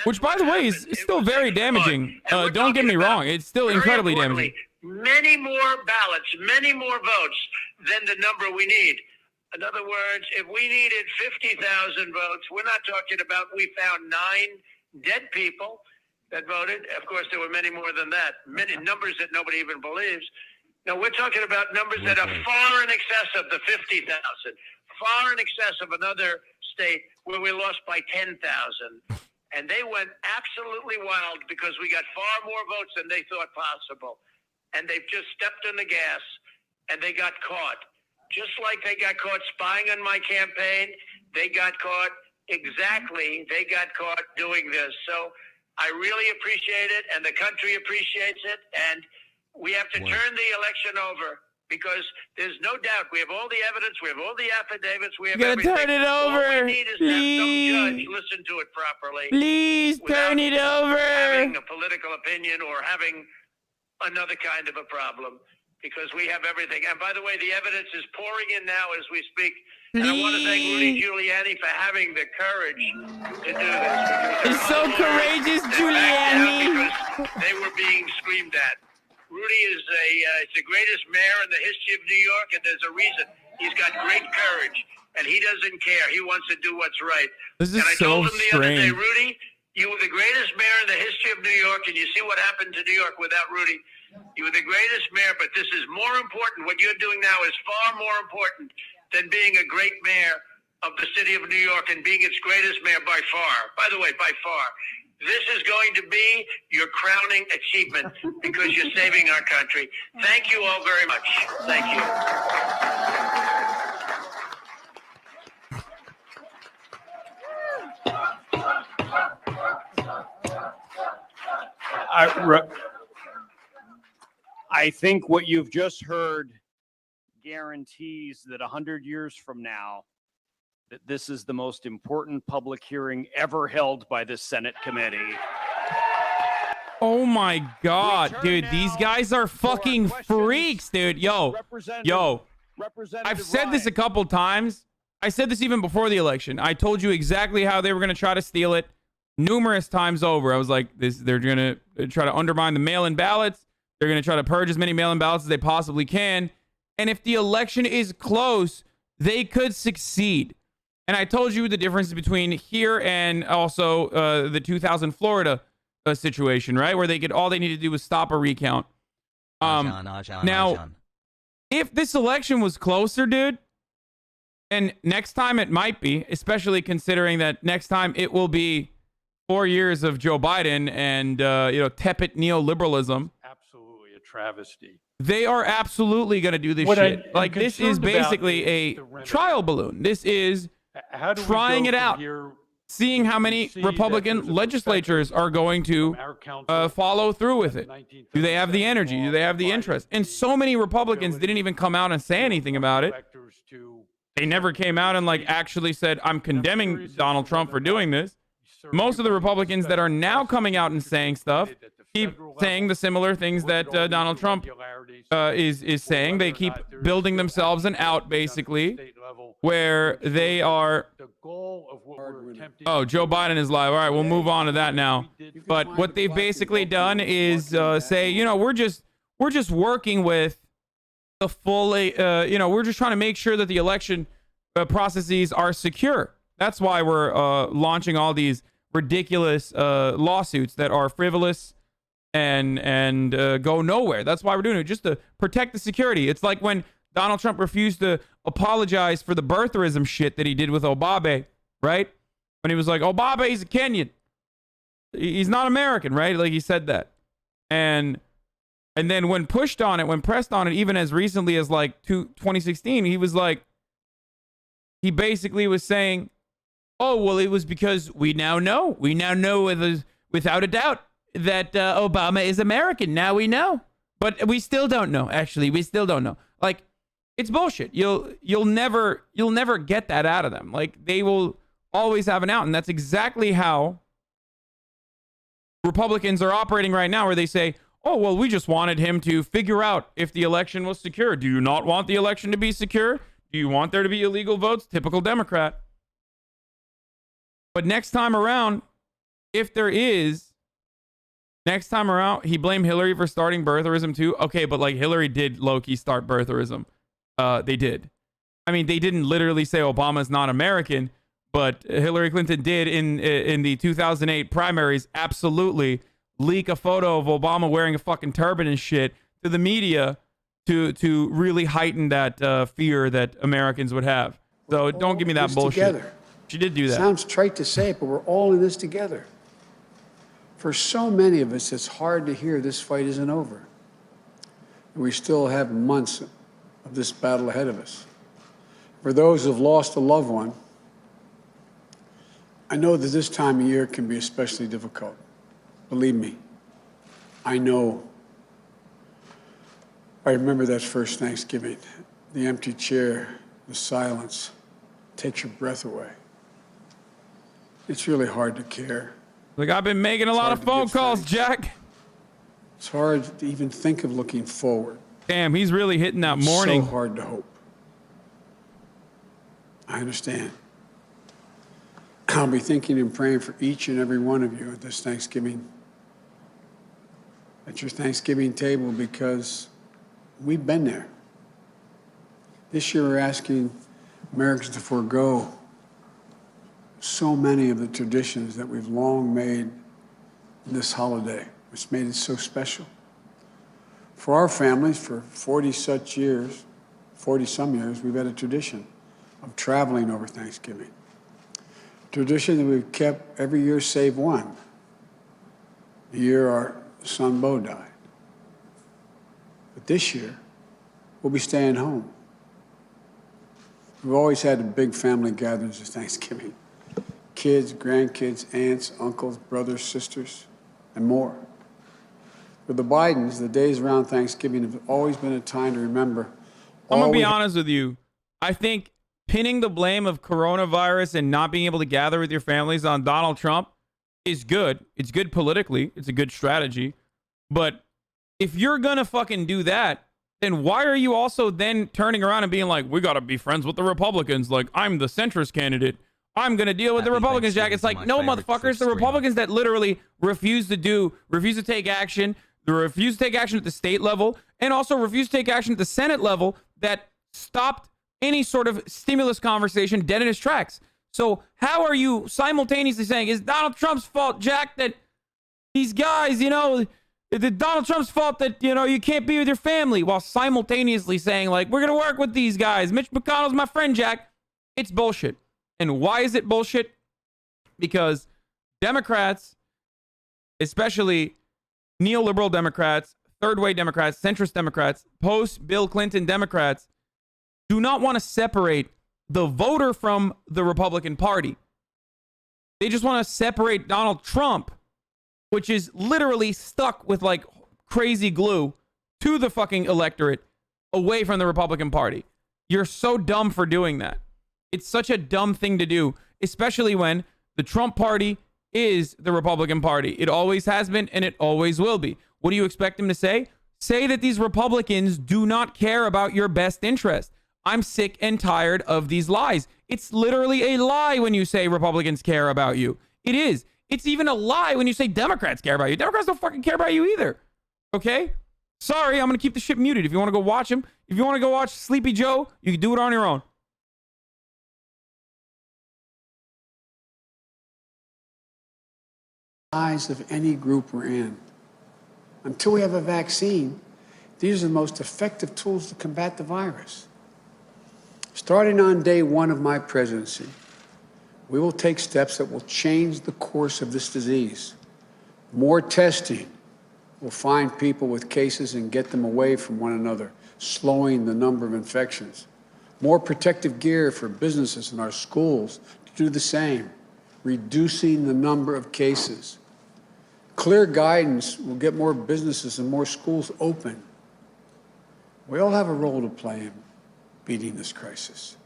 S4: Which, by the way, is still very damaging. Don't get me wrong. It's still incredibly damaging.
S6: Many more ballots, many more votes than the number we need. In other words, if we needed 50,000 votes, we're not talking about we found 9 dead people that voted. Of course, there were many more than that. Many numbers that nobody even believes. Now, we're talking about numbers that are far in excess of the 50,000, far in excess of another state where we lost by 10,000. And they went absolutely wild because we got far more votes than they thought possible. And they've just stepped on the gas, and they got caught. Just like they got caught spying on my campaign, they got caught doing this. So I really appreciate it, and the country appreciates it, and we have to turn the election over because there's no doubt we have all the evidence, we have all the affidavits, we have everything.
S4: Turn it over.
S6: All we need is to have some judge listen to it properly.
S4: Please turn it over.
S6: Having a political opinion or having another kind of a problem. Because we have everything. And by the way, the evidence is pouring in now as we speak. And I want to thank Rudy Giuliani for having the courage to do this.
S4: It's so courageous, Giuliani.
S6: Because they were being screamed at. Rudy Rudy is it's the greatest mayor in the history of New York, and there's a reason. He's got great courage, and he doesn't care. He wants to do what's right.
S4: This is
S6: and I
S4: so
S6: told him the other day,
S4: strange.
S6: Rudy, you were the greatest mayor in the history of New York, and you see what happened to New York without Rudy. You were the greatest mayor, but this is more important. What you're doing now is far more important than being a great mayor of the city of New York and being its greatest mayor by far. By the way, by far. This is going to be your crowning achievement because you're saving our country. Thank you all very much. Thank you.
S7: I think what you've just heard guarantees that 100 years from now, that this is the most important public hearing ever held by this Senate committee.
S4: Oh my God, dude, these guys are fucking freaks, dude. Yo, I've said this a couple times. I said this even before the election. I told you exactly how they were going to try to steal it numerous times over. I was like, they're going to try to undermine the mail-in ballots. They're going to try to purge as many mail-in ballots as they possibly can. And if the election is close, they could succeed. And I told you the difference between here and also the 2000 Florida situation, right? Where all they needed to do was stop a recount. Now, if this election was closer, dude, and next time it might be, especially considering that next time it will be 4 years of Joe Biden and, tepid neoliberalism.
S7: Absolutely a travesty.
S4: They are absolutely going to do this shit. Like, this is basically a trial balloon. This is trying it out, seeing how many Republican legislatures are going to follow through with it. Do they have the energy? Do they have the interest? And so many Republicans didn't even come out and say anything about it. They never came out and actually said, I'm condemning Donald Trump for doing this. Most of the Republicans that are now coming out and saying stuff keep saying the similar things that Donald Trump is saying. They keep building themselves an out, basically, where they are. Oh, Joe Biden is live. All right, we'll move on to that now. But what they've basically done is say, we're just working with the fully, we're just trying to make sure that the election processes are secure. That's why we're launching all these ridiculous lawsuits that are frivolous and go nowhere. That's why we're doing it, just to protect the security. It's like when Donald Trump refused to apologize for the birtherism shit that he did with Obama, right? When he was like, Obama, he's a Kenyan. He's not American, right? Like, he said that. And then when pressed on it, even as recently as 2016, he was like, he basically was saying, oh, well, it was because we now know without a doubt that Obama is American. Now we know, but we still don't know. Actually, we still don't know. Like, it's bullshit. You'll never get that out of them. Like, they will always have an out, and that's exactly how Republicans are operating right now, where they say, oh, well, we just wanted him to figure out if the election was secure. Do you not want the election to be secure? Do you want there to be illegal votes? Typical Democrat. But next time around, if there is, next time around, he blamed Hillary for starting birtherism too. Okay, but Hillary did low-key start birtherism. They did. I mean, they didn't literally say Obama's not American, but Hillary Clinton did in the 2008 primaries absolutely leak a photo of Obama wearing a fucking turban and shit to the media to really heighten that fear that Americans would have. So don't give me that bullshit.
S8: Together.
S4: She did do that.
S8: Sounds trite to say it, but we're all in this together. For so many of us, it's hard to hear this fight isn't over. And we still have months of this battle ahead of us. For those who've lost a loved one, I know that this time of year can be especially difficult. Believe me, I know. I remember that first Thanksgiving, the empty chair, the silence, takes your breath away. It's really hard to care.
S4: I've been making a lot of phone calls, Jack.
S8: It's hard to even think of looking forward.
S4: Damn, he's really hitting that morning.
S8: So hard to hope. I understand. I'll be thinking and praying for each and every one of you at this Thanksgiving. at your Thanksgiving table because we've been there. This year, we're asking Americans to forego so many of the traditions that we've long made in this holiday, which made it so special. For our families, for 40-some years, we've had a tradition of traveling over Thanksgiving. Tradition that we've kept every year save one. The year our son Bo died. But this year, we'll be staying home. We've always had big family gatherings at Thanksgiving. Kids, grandkids, aunts, uncles, brothers, sisters, and more. For the Bidens, the days around Thanksgiving have always been a time to remember.
S4: I'm going to be honest with you. I think pinning the blame of coronavirus and not being able to gather with your families on Donald Trump is good. It's good politically. It's a good strategy. But if you're going to fucking do that, then why are you also then turning around and being like, we got to be friends with the Republicans? Like, I'm the centrist candidate. I'm going to deal with the Republicans, Jack. It's like, no, motherfuckers. The Republicans that literally refuse to take action. They refuse to take action at the state level and also refuse to take action at the Senate level that stopped any sort of stimulus conversation dead in its tracks. So how are you simultaneously saying it's Donald Trump's fault, Jack, that these guys, you know, it's Donald Trump's fault that, you know, you can't be with your family, while simultaneously saying, like, we're going to work with these guys. Mitch McConnell's my friend, Jack. It's bullshit. And why is it bullshit? Because Democrats, especially neoliberal Democrats, third-way Democrats, centrist Democrats, post-Bill Clinton Democrats, do not want to separate the voter from the Republican Party. They just want to separate Donald Trump, which is literally stuck with like crazy glue to the fucking electorate, away from the Republican Party. You're so dumb for doing that. It's such a dumb thing to do, especially when the Trump Party is the Republican Party. It always has been, and it always will be. What do you expect him to say? Say that these Republicans do not care about your best interest. I'm sick and tired of these lies. It's literally a lie when you say Republicans care about you. It is. It's even a lie when you say Democrats care about you. Democrats don't fucking care about you either. Okay? Sorry, I'm going to keep the shit muted. If you want to go watch him, if you want to go watch Sleepy Joe, you can do it on your own.
S8: Eyes of any group we're in. Until we have a vaccine, these are the most effective tools to combat the virus. Starting on day one of my presidency, we will take steps that will change the course of this disease. More testing will find people with cases and get them away from one another, slowing the number of infections. More protective gear for businesses and our schools to do the same, reducing the number of cases. Clear guidance will get more businesses and more schools open. We all have a role to play in beating this crisis.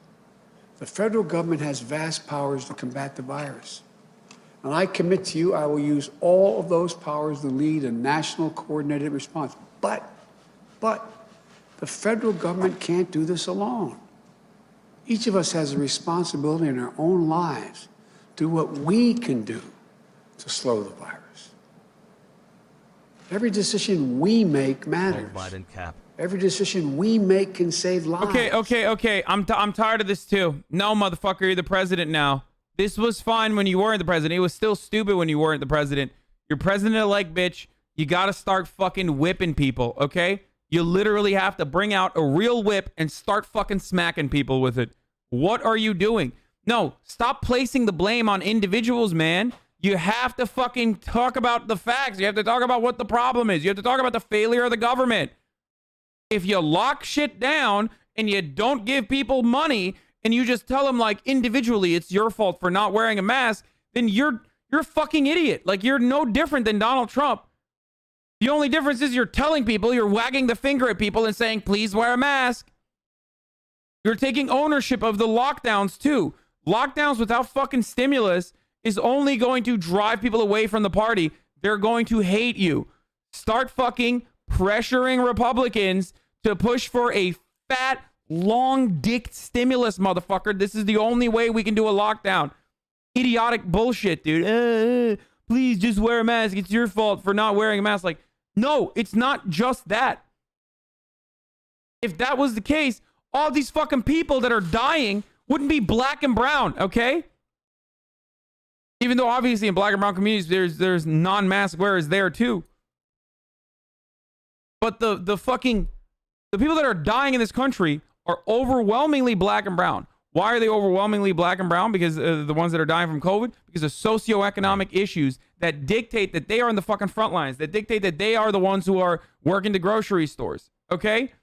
S8: The federal government has vast powers to combat the virus. And I commit to you, I will use all of those powers to lead a national coordinated response. But the federal government can't do this alone. Each of us has a responsibility in our own lives to do what we can do to slow the virus. Every decision we make matters.
S1: Biden cap.
S8: Every decision we make can save lives.
S4: Okay. I'm tired of this too. No, motherfucker, you're the president now. This was fine when you weren't the president. It was still stupid when you weren't the president. You're president-elect, bitch. You gotta start fucking whipping people, okay? You literally have to bring out a real whip and start fucking smacking people with it. What are you doing? No, stop placing the blame on individuals, man. You have to fucking talk about the facts. You have to talk about what the problem is. You have to talk about the failure of the government. If you lock shit down and you don't give people money and you just tell them like individually it's your fault for not wearing a mask, then you're a fucking idiot. Like, you're no different than Donald Trump. The only difference is you're telling people, you're wagging the finger at people and saying, please wear a mask. You're taking ownership of the lockdowns too. Lockdowns without fucking stimulus is only going to drive people away from the party. They're going to hate you. Start fucking pressuring Republicans to push for a fat, long-dicked stimulus, motherfucker. This is the only way we can do a lockdown. Idiotic bullshit, dude. Please just wear a mask. It's your fault for not wearing a mask. Like, No, it's not just that. If that was the case, all these fucking people that are dying wouldn't be black and brown, okay? Even though obviously in black and brown communities there's non-mask wearers there too. But the people that are dying in this country are overwhelmingly black and brown. Why are they overwhelmingly black and brown? Because the ones that are dying from COVID? Because of socioeconomic issues that dictate that they are in the fucking front lines, that dictate that they are the ones who are working the grocery stores, okay?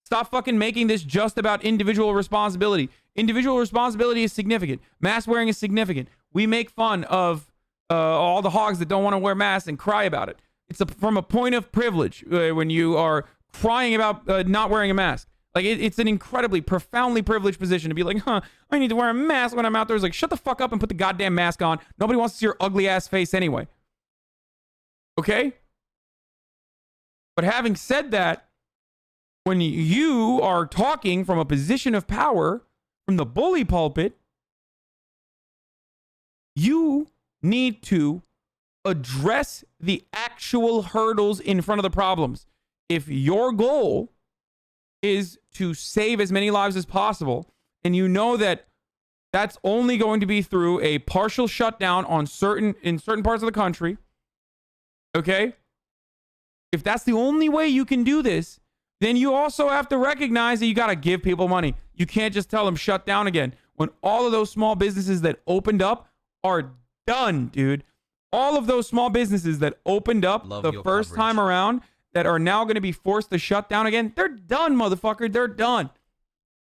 S4: Stop fucking making this just about individual responsibility. Individual responsibility is significant. Mask wearing is significant. We make fun of all the hogs that don't want to wear masks and cry about it. It's from a point of privilege when you are crying about not wearing a mask. Like, it's an incredibly, profoundly privileged position to be like, I need to wear a mask when I'm out there. It's like, shut the fuck up and put the goddamn mask on. Nobody wants to see your ugly ass face anyway. Okay? But having said that, when you are talking from a position of power, from the bully pulpit, you need to address the actual hurdles in front of the problems. If your goal is to save as many lives as possible, and you know that that's only going to be through a partial shutdown in certain parts of the country, okay? If that's the only way you can do this, then you also have to recognize that you got to give people money. You can't just tell them shut down again when all of those small businesses that opened up are done, dude. All of those small businesses that opened up the first time around that are now going to be forced to shut down again, they're done, motherfucker. They're done.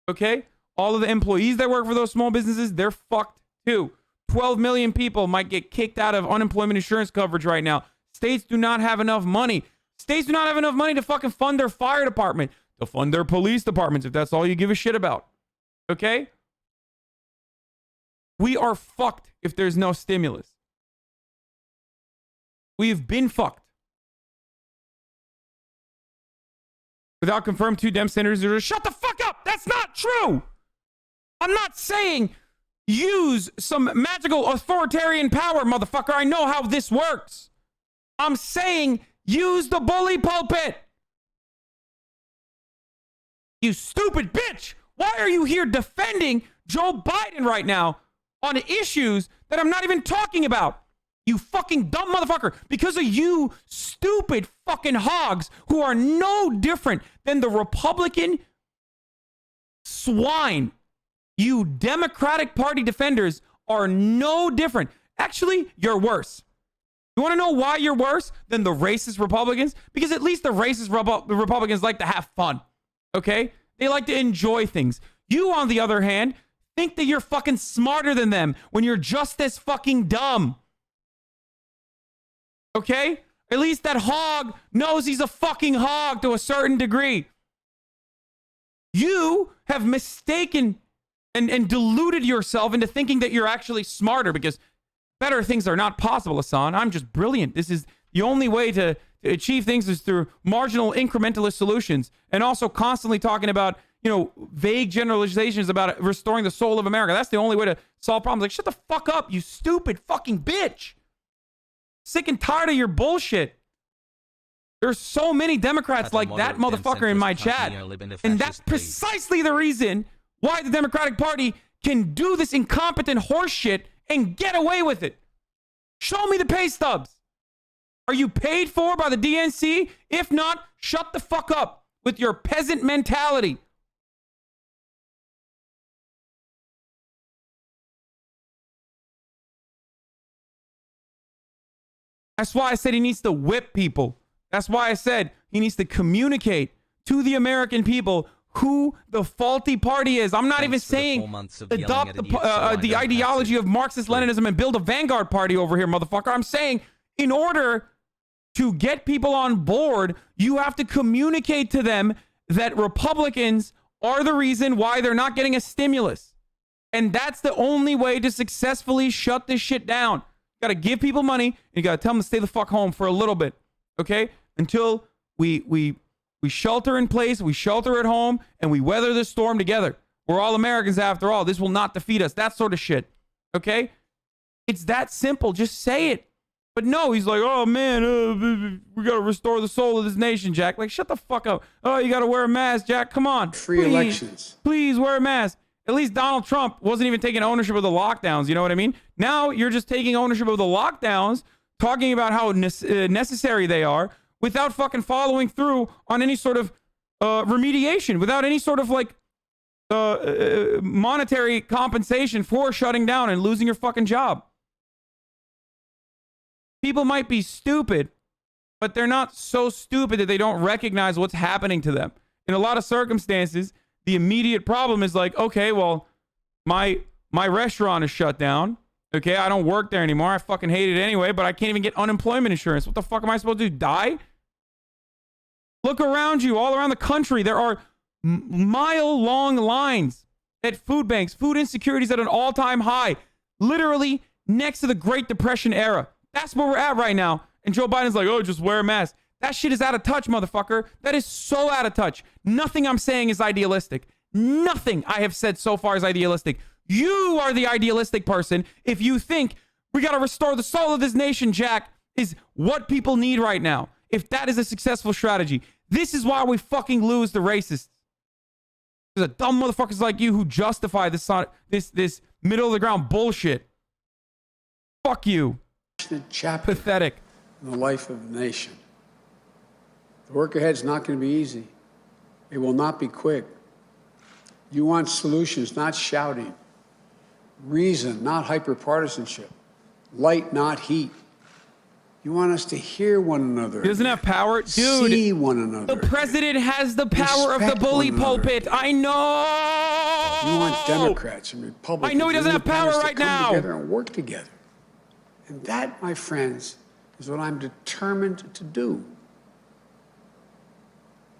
S4: Okay? All of the employees that work for those small businesses, they're fucked too. 12 million people might get kicked out of unemployment insurance coverage right now. States do not have enough money. States do not have enough money to fucking fund their fire department, to fund their police departments, if that's all you give a shit about. Okay? We are fucked if there's no stimulus. We've been fucked. Without confirmed, 2 Dem senators are shut the fuck up. That's not true. I'm not saying use some magical authoritarian power, motherfucker. I know how this works. I'm saying use the bully pulpit. You stupid bitch. Why are you here defending Joe Biden right now on issues that I'm not even talking about? You fucking dumb motherfucker. Because of you stupid fucking hogs who are no different than the Republican swine. You Democratic Party defenders are no different. Actually, you're worse. You want to know why you're worse than the racist Republicans? Because at least the racist Republicans like to have fun. Okay? They like to enjoy things. You, on the other hand, think that you're fucking smarter than them when you're just as fucking dumb. Okay? At least that hog knows he's a fucking hog to a certain degree. You have mistaken and deluded yourself into thinking that you're actually smarter, because better things are not possible, Hasan. I'm just brilliant. This is the only way to achieve things is through marginal incrementalist solutions, and also constantly talking about, vague generalizations about restoring the soul of America. That's the only way to solve problems. Like, shut the fuck up, you stupid fucking bitch. Sick and tired of your bullshit. There's so many Democrats like that motherfucker in my chat. And that's precisely the reason why the Democratic Party can do this incompetent horse shit and get away with it. Show me the pay stubs. Are you paid for by the DNC? If not, shut the fuck up with your peasant mentality. That's why I said he needs to whip people. That's why I said he needs to communicate to the American people who the faulty party is. I'm not even saying adopt the ideology of Marxist-Leninism and build a vanguard party over here, motherfucker. I'm saying in order to get people on board, you have to communicate to them that Republicans are the reason why they're not getting a stimulus. And that's the only way to successfully shut this shit down. You gotta give people money, and you gotta tell them to stay the fuck home for a little bit, okay? Until we shelter in place, we shelter at home, and we weather this storm together. We're all Americans after all. This will not defeat us. That sort of shit, okay? It's that simple. Just say it. But no, he's like, oh man, we gotta restore the soul of this nation, Jack. Like, shut the fuck up. Oh, you gotta wear a mask, Jack. Come on.
S8: Free elections.
S4: Please wear a mask. At least Donald Trump wasn't even taking ownership of the lockdowns. You know what I mean? Now you're just taking ownership of the lockdowns, talking about how necessary they are without fucking following through on any sort of remediation, without any sort of like monetary compensation for shutting down and losing your fucking job. People might be stupid, but they're not so stupid that they don't recognize what's happening to them. In a lot of circumstances, the immediate problem is like, okay, well, my restaurant is shut down. Okay, I don't work there anymore. I fucking hate it anyway, but I can't even get unemployment insurance. What the fuck am I supposed to do? Die? Look around you, all around the country. There are mile-long lines at food banks. Food insecurity is at an all-time high. Literally next to the Great Depression era. That's where we're at right now. And Joe Biden's like, oh, just wear a mask. That shit is out of touch, motherfucker. That is so out of touch. Nothing I'm saying is idealistic. Nothing I have said so far is idealistic. You are the idealistic person if you think we got to restore the soul of this nation, Jack, is what people need right now. If that is a successful strategy. This is why we fucking lose the racists. There's a dumb motherfuckers like you who justify this middle of the ground bullshit. Fuck you.
S8: Chapter
S4: Pathetic.
S8: in the life of the nation. The work ahead is not going to be easy. It will not be quick. You want solutions, not shouting. Reason, not hyperpartisanship. Light, not heat. You want us to hear one another.
S4: He doesn't have power. Dude,
S8: see one another.
S4: The president has the power of the bully pulpit. I know.
S8: You want Democrats and Republicans.
S4: I know he doesn't have power right
S8: to come
S4: now.
S8: together and work together. And that, my friends, is what I'm determined to do.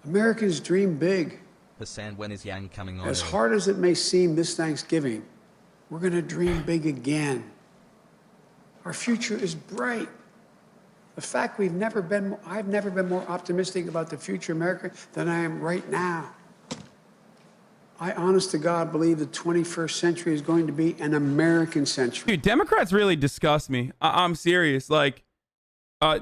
S8: Americans dream big.
S1: Hasan, when is Yang coming on?
S8: As hard as it may seem this Thanksgiving, we're going to dream big again. Our future is bright. The fact I've never been more optimistic about the future of America than I am right now. I, honest to God, believe the 21st century is going to be an American century.
S4: Dude, Democrats really disgust me. I'm serious. Like,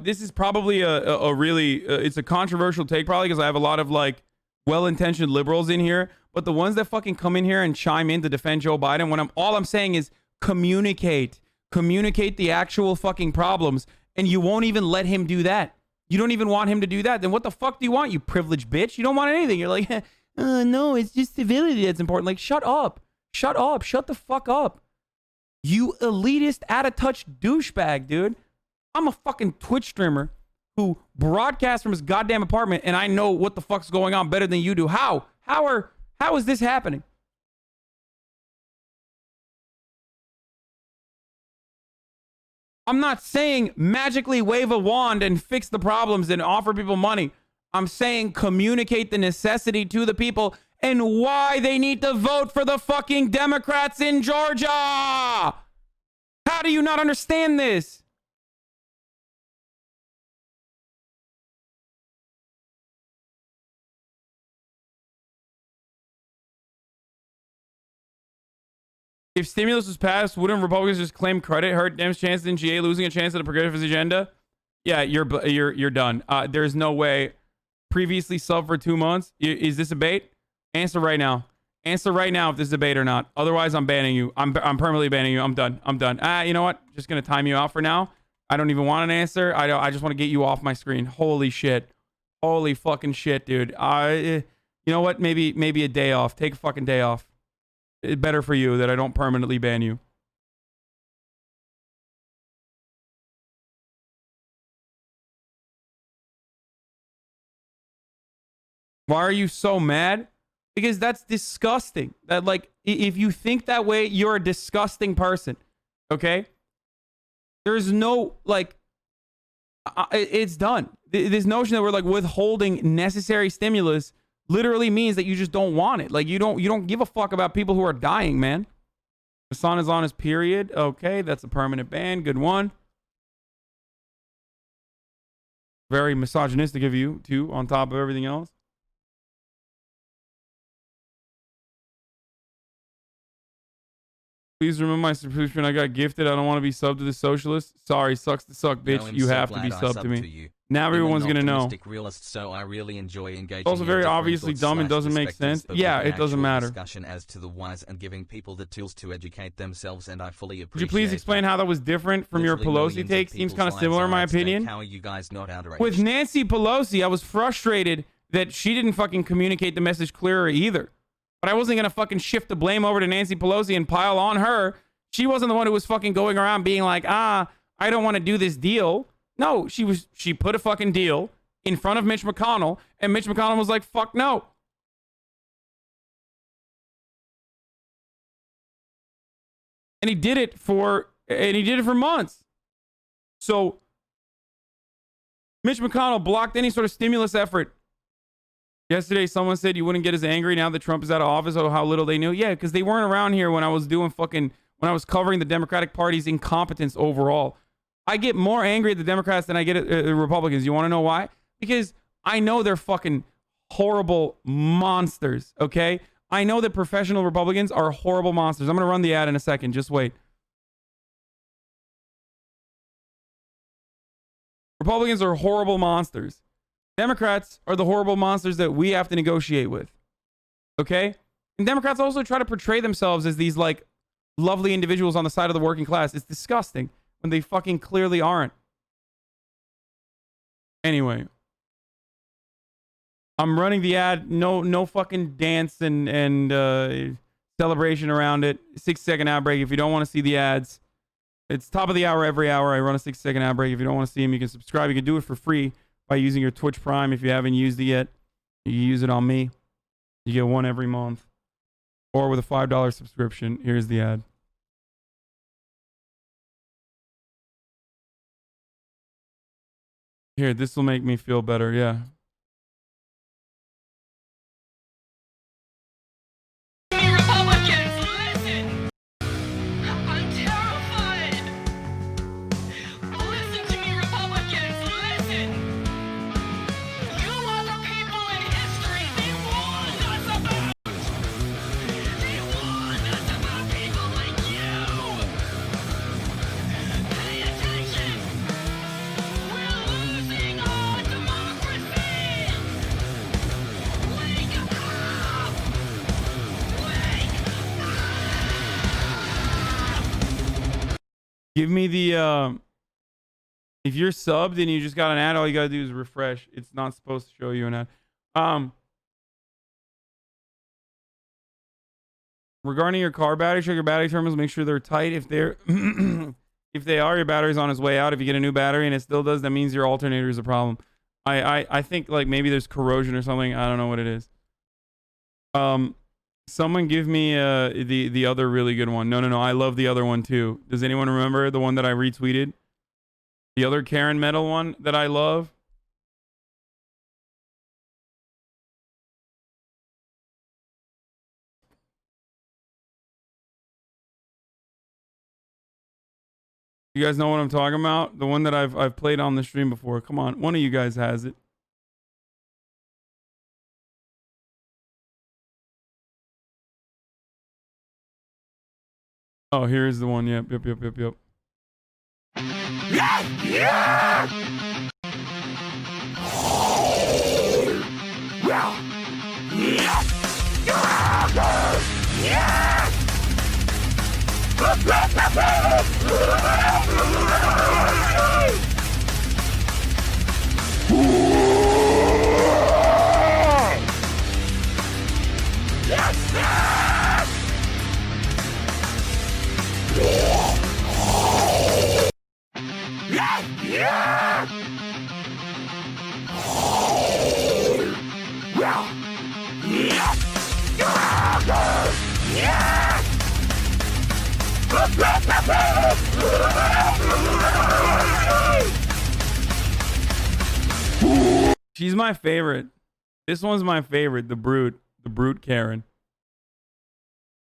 S4: this is probably a really, it's a controversial take probably because I have a lot of like well-intentioned liberals in here, but the ones that fucking come in here and chime in to defend Joe Biden, when all I'm saying is communicate the actual fucking problems, and you won't even let him do that. You don't even want him to do that. Then what the fuck do you want, you privileged bitch? You don't want anything. You're like, no, it's just civility that's important. Like, shut up. Shut the fuck up. You elitist, out-of-touch douchebag, dude. I'm a fucking Twitch streamer who broadcasts from his goddamn apartment, and I know what the fuck's going on better than you do. How is this happening? I'm not saying magically wave a wand and fix the problems and offer people money. I'm saying communicate the necessity to the people and why they need to vote for the fucking Democrats in Georgia. How do you not understand this? If stimulus was passed, wouldn't Republicans just claim credit, hurt Dems' chances in GA, losing a chance at a progressive agenda? Yeah, you're done. There's no way. Previously sub for 2 months. Is this a bait? Answer right now. Answer right now if this is a bait or not. Otherwise, I'm banning you. I'm permanently banning you. I'm done. You know what? Just gonna time you out for now. I don't even want an answer. I just want to get you off my screen. Holy shit. Holy fucking shit, dude. You know what? Maybe a day off. Take a fucking day off. It's better for you that I don't permanently ban you. Why are you so mad? Because that's disgusting. That, like, if you think that way, you're a disgusting person. Okay? There's no, like, it's done. This notion that we're, like, withholding necessary stimulus literally means that you just don't want it. Like, you don't give a fuck about people who are dying, man. Hasan is on his period. Okay, that's a permanent ban. Good one. Very misogynistic of you, too, on top of everything else. Please remove my subscription. I got gifted. I don't want to be subbed to the socialist. Sorry, sucks to suck, bitch.
S1: No, I'm
S4: you
S1: so
S4: have to be
S1: glad I
S4: subbed to me.
S1: you.
S4: Now
S1: I'm
S4: everyone's
S1: an
S4: gonna know.
S1: optimistic realist, so I really enjoy engaging
S4: Also
S1: in
S4: very
S1: different
S4: obviously
S1: thoughts
S4: dumb and
S1: slash
S4: doesn't make
S1: perspectives,
S4: sense.
S1: but
S4: Yeah,
S1: with
S4: it
S1: an
S4: doesn't
S1: actual
S4: matter.
S1: discussion as to the whys and giving people the tools to educate themselves, and I fully appreciate.
S4: Could you please explain how that was different from your
S1: Literally
S4: Pelosi
S1: millions
S4: take?
S1: of
S4: Seems
S1: people's
S4: kind of
S1: lives
S4: similar in
S1: are
S4: my
S1: at stake.
S4: opinion.
S1: How are you guys not outraged?
S4: With Nancy Pelosi, I was frustrated that she didn't fucking communicate the message clearer either. But I wasn't gonna fucking shift the blame over to Nancy Pelosi and pile on her. She wasn't the one who was fucking going around being like, I don't want to do this deal. No, she put a fucking deal in front of Mitch McConnell, and Mitch McConnell was like, fuck no. And he did it for months. So Mitch McConnell blocked any sort of stimulus effort. Yesterday, someone said you wouldn't get as angry now that Trump is out of office. Oh, how little they knew. Yeah, because they weren't around here when I was covering the Democratic Party's incompetence overall. I get more angry at the Democrats than I get at Republicans. You want to know why? Because I know they're fucking horrible monsters, okay? I know that professional Republicans are horrible monsters. I'm going to run the ad in a second. Just wait. Republicans are horrible monsters. Democrats are the horrible monsters that we have to negotiate with. Okay? And Democrats also try to portray themselves as these, like, lovely individuals on the side of the working class. It's disgusting when they fucking clearly aren't. Anyway. I'm running the ad. No fucking dance and celebration around it. 6-second ad break. If you don't want to see the ads, it's top of the hour every hour. I run a 6-second ad break. If you don't want to see them, you can subscribe. You can do it for free by using your Twitch Prime. If you haven't used it yet, you can use it on me. You get one every month. Or with a $5 subscription. Here's the ad. Here, this will make me feel better. Yeah.
S9: Republicans, listen! I'm terrified! Listen to me, Republicans, listen! You are the people in history they warned us about! They warned us about people like you! Pay attention! We're losing our democracy! Wake up!
S4: Give me the if you're subbed and you just got an ad, all you gotta do is refresh. It's not supposed to show you an ad. Regarding your car battery, check your battery terminals, make sure they're tight. If they're if they are, your battery's on its way out. If you get a new battery and it still does, that means your alternator is a problem. I think like maybe there's corrosion or something. I don't know what it is. Someone give me the other really good one. No. I love the other one too. Does anyone remember the one that I retweeted? The other Karen Metal one that I love? You guys know what I'm talking about? The one that I've played on the stream before. Come on. One of you guys has it. Oh, here's the one. Yep. She's my favorite. This one's my favorite. The brute Karen.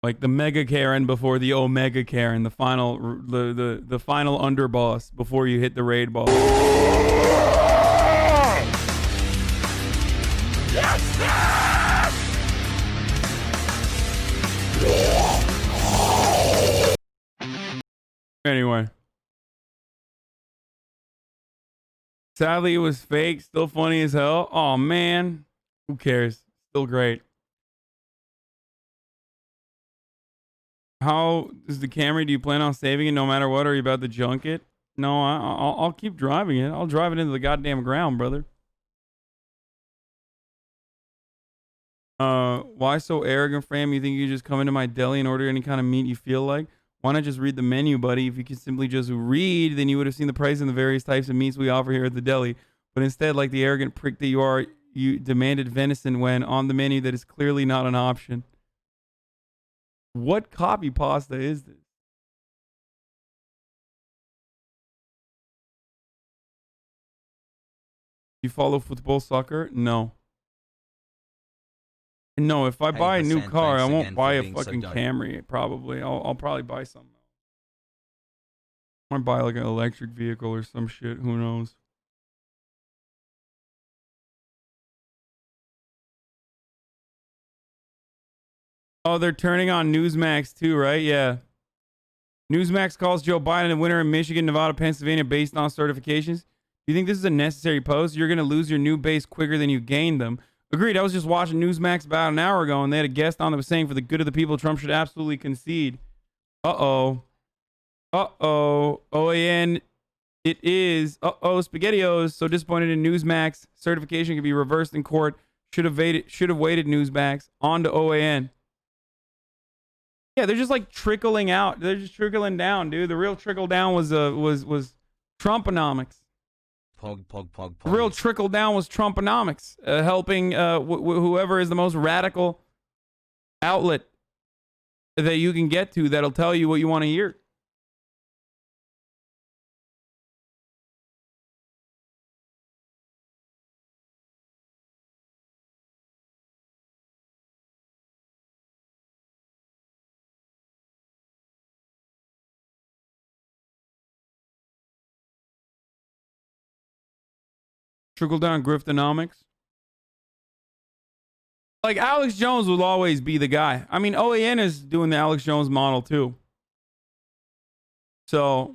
S4: Like the mega Karen before the omega Karen, the final underboss before you hit the raid boss. Anyway. Sadly, it was fake. Still funny as hell. Oh, man. Who cares? Still great. How is the Camry? Do you plan on saving it no matter what? Or are you about to junk it? No, I'll keep driving it. I'll drive it into the goddamn ground, brother. Why so arrogant, fam? You think you just come into my deli and order any kind of meat you feel like? Why not just read the menu, buddy? If you could simply just read, then you would have seen the price and the various types of meats we offer here at the deli. But instead, like the arrogant prick that you are, you demanded venison when on the menu that is clearly not an option. What copy pasta is this? You follow football, soccer? No. No, if I buy a new
S1: Hasan,
S4: car, I
S1: thanks
S4: won't
S1: again
S4: buy
S1: for
S4: a
S1: being so
S4: fucking
S1: dope.
S4: Camry. Probably, I'll probably buy something. I might buy like an electric vehicle or some shit. Who knows? Oh, they're turning on Newsmax too, right? Yeah. Newsmax calls Joe Biden the winner in Michigan, Nevada, Pennsylvania based on certifications. Do you think this is a necessary post? You're going to lose your new base quicker than you gained them. Agreed. I was just watching Newsmax about an hour ago, and they had a guest on that was saying for the good of the people, Trump should absolutely concede. Uh-oh. Uh-oh. OAN. It is. Uh-oh. SpaghettiOs. So disappointed in Newsmax. Certification can be reversed in court. Should have waited Newsmax. On to OAN. Yeah, they're just like trickling out. They're just trickling down, dude. The real trickle down was Trumponomics.
S1: Pog.
S4: The real trickle down was Trumponomics, helping whoever is the most radical outlet that you can get to that'll tell you what you want to hear. Trickle down griftonomics. Like Alex Jones will always be the guy. I mean, OAN is doing the Alex Jones model too. So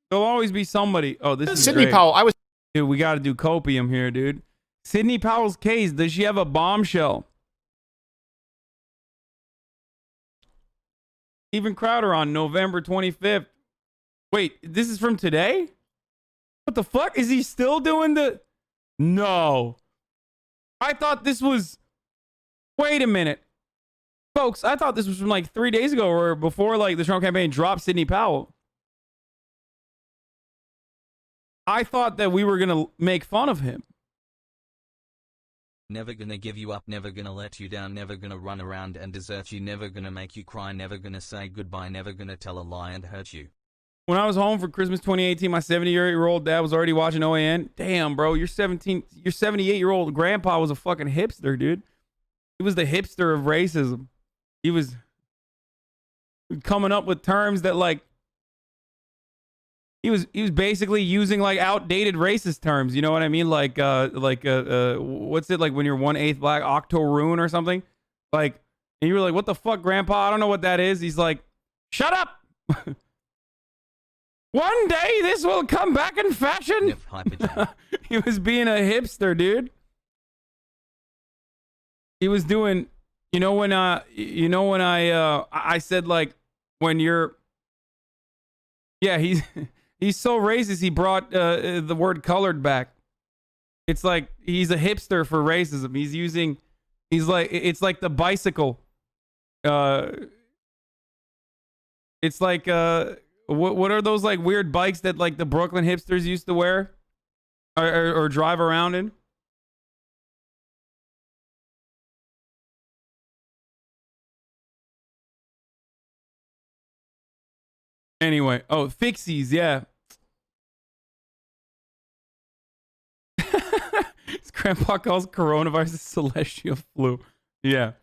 S4: there'll always be somebody. Oh, this is
S10: Sidney
S4: great.
S10: Powell.
S4: Dude, we got to do copium here, dude. Sidney Powell's case. Does she have a bombshell? Steven Crowder on November 25th. Wait, this is from today? What the fuck? Is he still doing the... No. I thought this was... Wait a minute. Folks, I thought this was from like 3 days ago or before like the Trump campaign dropped Sidney Powell. I thought that we were going to make fun of him.
S1: Never gonna give you up, never gonna let you down, never gonna run around and desert you, never gonna make you cry, never gonna say goodbye, never gonna tell a lie and hurt you.
S4: When I was home for Christmas 2018, my 70-year-old dad was already watching OAN. Damn, bro, your 78-year-old grandpa was a fucking hipster, dude. He was the hipster of racism. He was coming up with terms that like he was basically using like outdated racist terms. You know what I mean? Like what's it like when you're 1/8 black, octoroon or something? Like, and you were like, what the fuck, grandpa? I don't know what that is. He's like, shut up. One day this will come back in fashion. He was being a hipster, dude. He was doing, when I said like when you're, yeah, he's so racist. He brought the word colored back. It's like he's a hipster for racism. It's like the bicycle. It's like what are those like weird bikes that like the Brooklyn hipsters used to wear or drive around in? Anyway, fixies, yeah. His grandpa calls coronavirus a celestial flu. Yeah.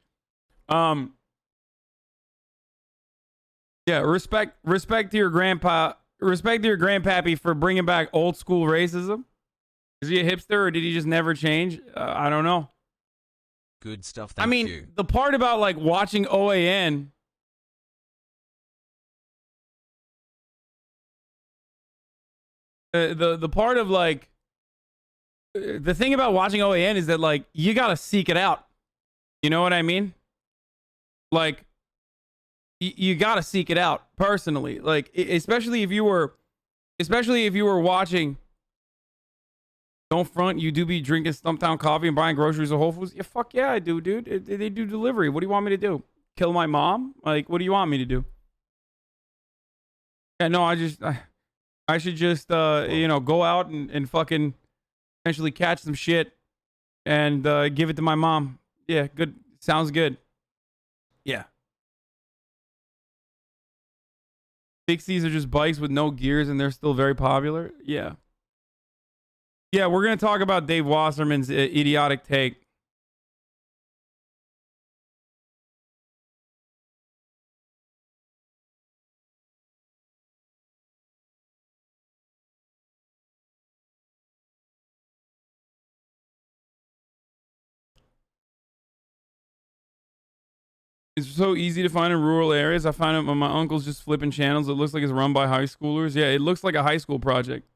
S4: Yeah, respect to your grandpa. Respect to your grandpappy for bringing back old school racism. Is he a hipster or did he just never change? I don't know.
S1: Good stuff.
S4: I mean, the part about like watching OAN. The part of like the thing about watching OAN is that like you gotta seek it out. You know what I mean? Like you gotta seek it out personally. Like especially if you were watching. Don't front. You do be drinking Stumptown coffee and buying groceries at Whole Foods. Yeah, fuck yeah, I do, dude. They do delivery. What do you want me to do? Kill my mom? Like, what do you want me to do? Yeah, no, I should just, go out and fucking potentially catch some shit and give it to my mom. Yeah, good. Sounds good. Yeah. 60s are just bikes with no gears and they're still very popular. Yeah. Yeah, we're going to talk about Dave Wasserman's idiotic take. It's so easy to find in rural areas. I find it when my uncle's just flipping channels. It looks like it's run by high schoolers. Yeah, it looks like a high school project.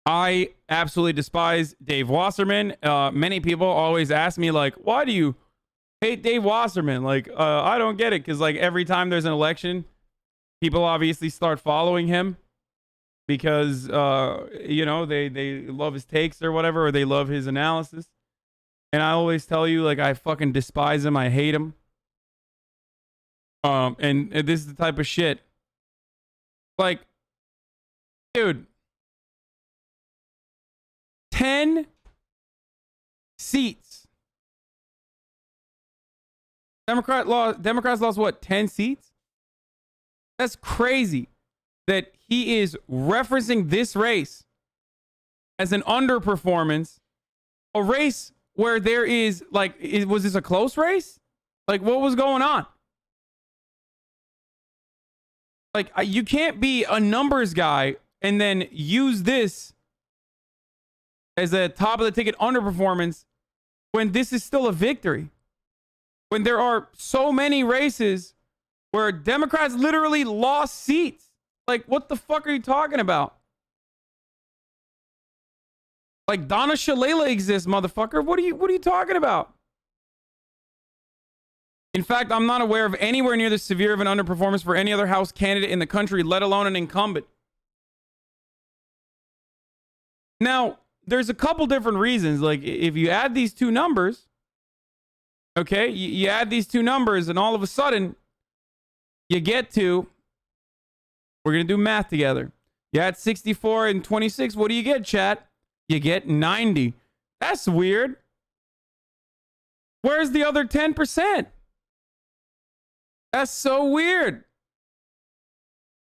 S4: I absolutely despise Dave Wasserman. Many people always ask me, like, why do you hate Dave Wasserman? Like, I don't get it. Because, like, every time there's an election, people obviously start following him because, they love his takes or whatever, or they love his analysis. And I always tell you, like, I fucking despise him. I hate him. And this is the type of shit. Like, dude, 10 seats. Democrats lost what? 10 seats? That's crazy that he is referencing this race as an underperformance. A race where there is, like, was this a close race? Like, what was going on? Like, you can't be a numbers guy and then use this as a top of the ticket underperformance when this is still a victory. When there are so many races where Democrats literally lost seats. Like, what the fuck are you talking about? Like, Donna Shalala exists, motherfucker. What are you talking about? In fact, I'm not aware of anywhere near this severe of an underperformance for any other House candidate in the country, let alone an incumbent. Now, there's a couple different reasons. Like, if you add these two numbers, okay, you add these two numbers, and all of a sudden, you get to, we're going to do math together. You add 64 and 26. What do you get, chat? You get 90. That's weird. Where's the other 10%? That's so weird.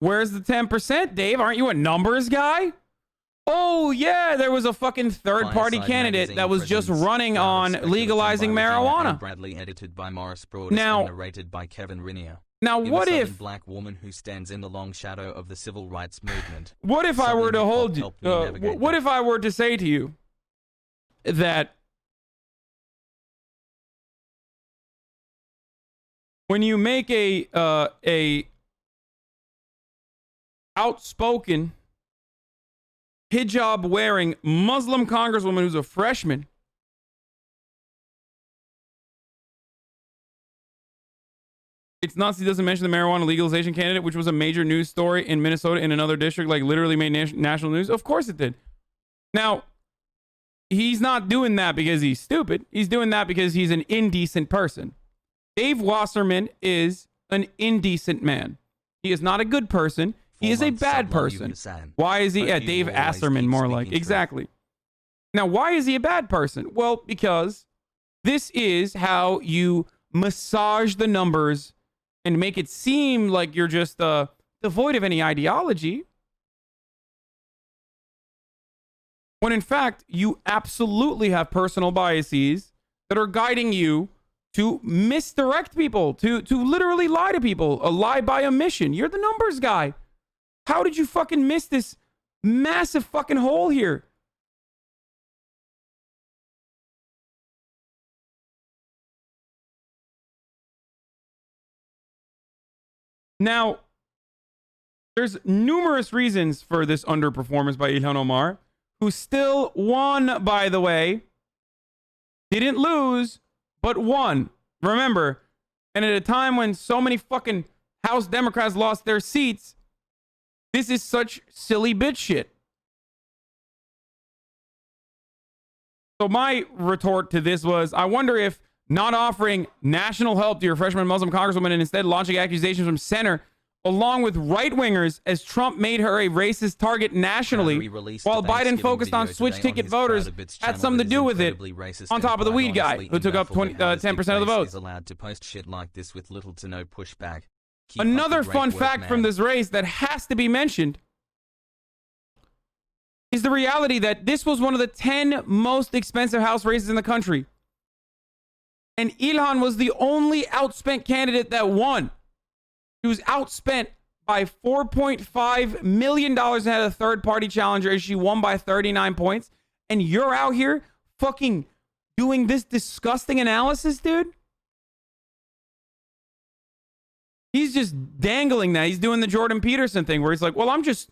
S4: Where's the 10%, Dave? Aren't you a numbers guy? Oh, yeah, there was a fucking third-party candidate that was just running on legalizing marijuana.
S1: Bradley, edited by Morris Broadus,
S4: now,
S1: narrated by Kevin Rinier.
S4: Now, what if
S1: black woman who stands in the long shadow of the civil rights movement?
S4: What if I were to hold you? What if I were to say to you that when you make a outspoken hijab wearing Muslim congresswoman who's a freshman, it's nuts he doesn't mention the marijuana legalization candidate, which was a major news story in Minnesota in another district, like literally made national news. Of course it did. Now, he's not doing that because he's stupid. He's doing that because he's an indecent person. Dave Wasserman is an indecent man. He is not a good person. He is a bad person. Why is he? Yeah, Dave Asserman, more like. Exactly. Now, why is he a bad person? Well, because this is how you massage the numbers and make it seem like you're just devoid of any ideology, when in fact you absolutely have personal biases that are guiding you to misdirect people, to literally lie to people, a lie by omission. You're the numbers guy. How did you fucking miss this massive fucking hole here? Now, There's numerous reasons for this underperformance by Ilhan Omar, who still won, by the way. Didn't lose, but won. Remember, and at a time when so many fucking House Democrats lost their seats, this is such silly bitch shit. So my retort to this was, I wonder if not offering national help to your freshman Muslim congresswoman and instead launching accusations from center along with right-wingers as Trump made her a racist target nationally, while Biden focused on switch ticket voters, had something to do with it, on top of the weed guy, who took up 10% of the votes.
S1: Allowed to post shit like this with little to no pushback.
S4: Another fun fact from this race that has to be mentioned is the reality that this was one of the 10 most expensive House races in the country. And Ilhan was the only outspent candidate that won. He was outspent by $4.5 million and had a third-party challenger, and she won by 39 points. And you're out here fucking doing this disgusting analysis, dude? He's just dangling that. He's doing the Jordan Peterson thing where he's like, well, I'm just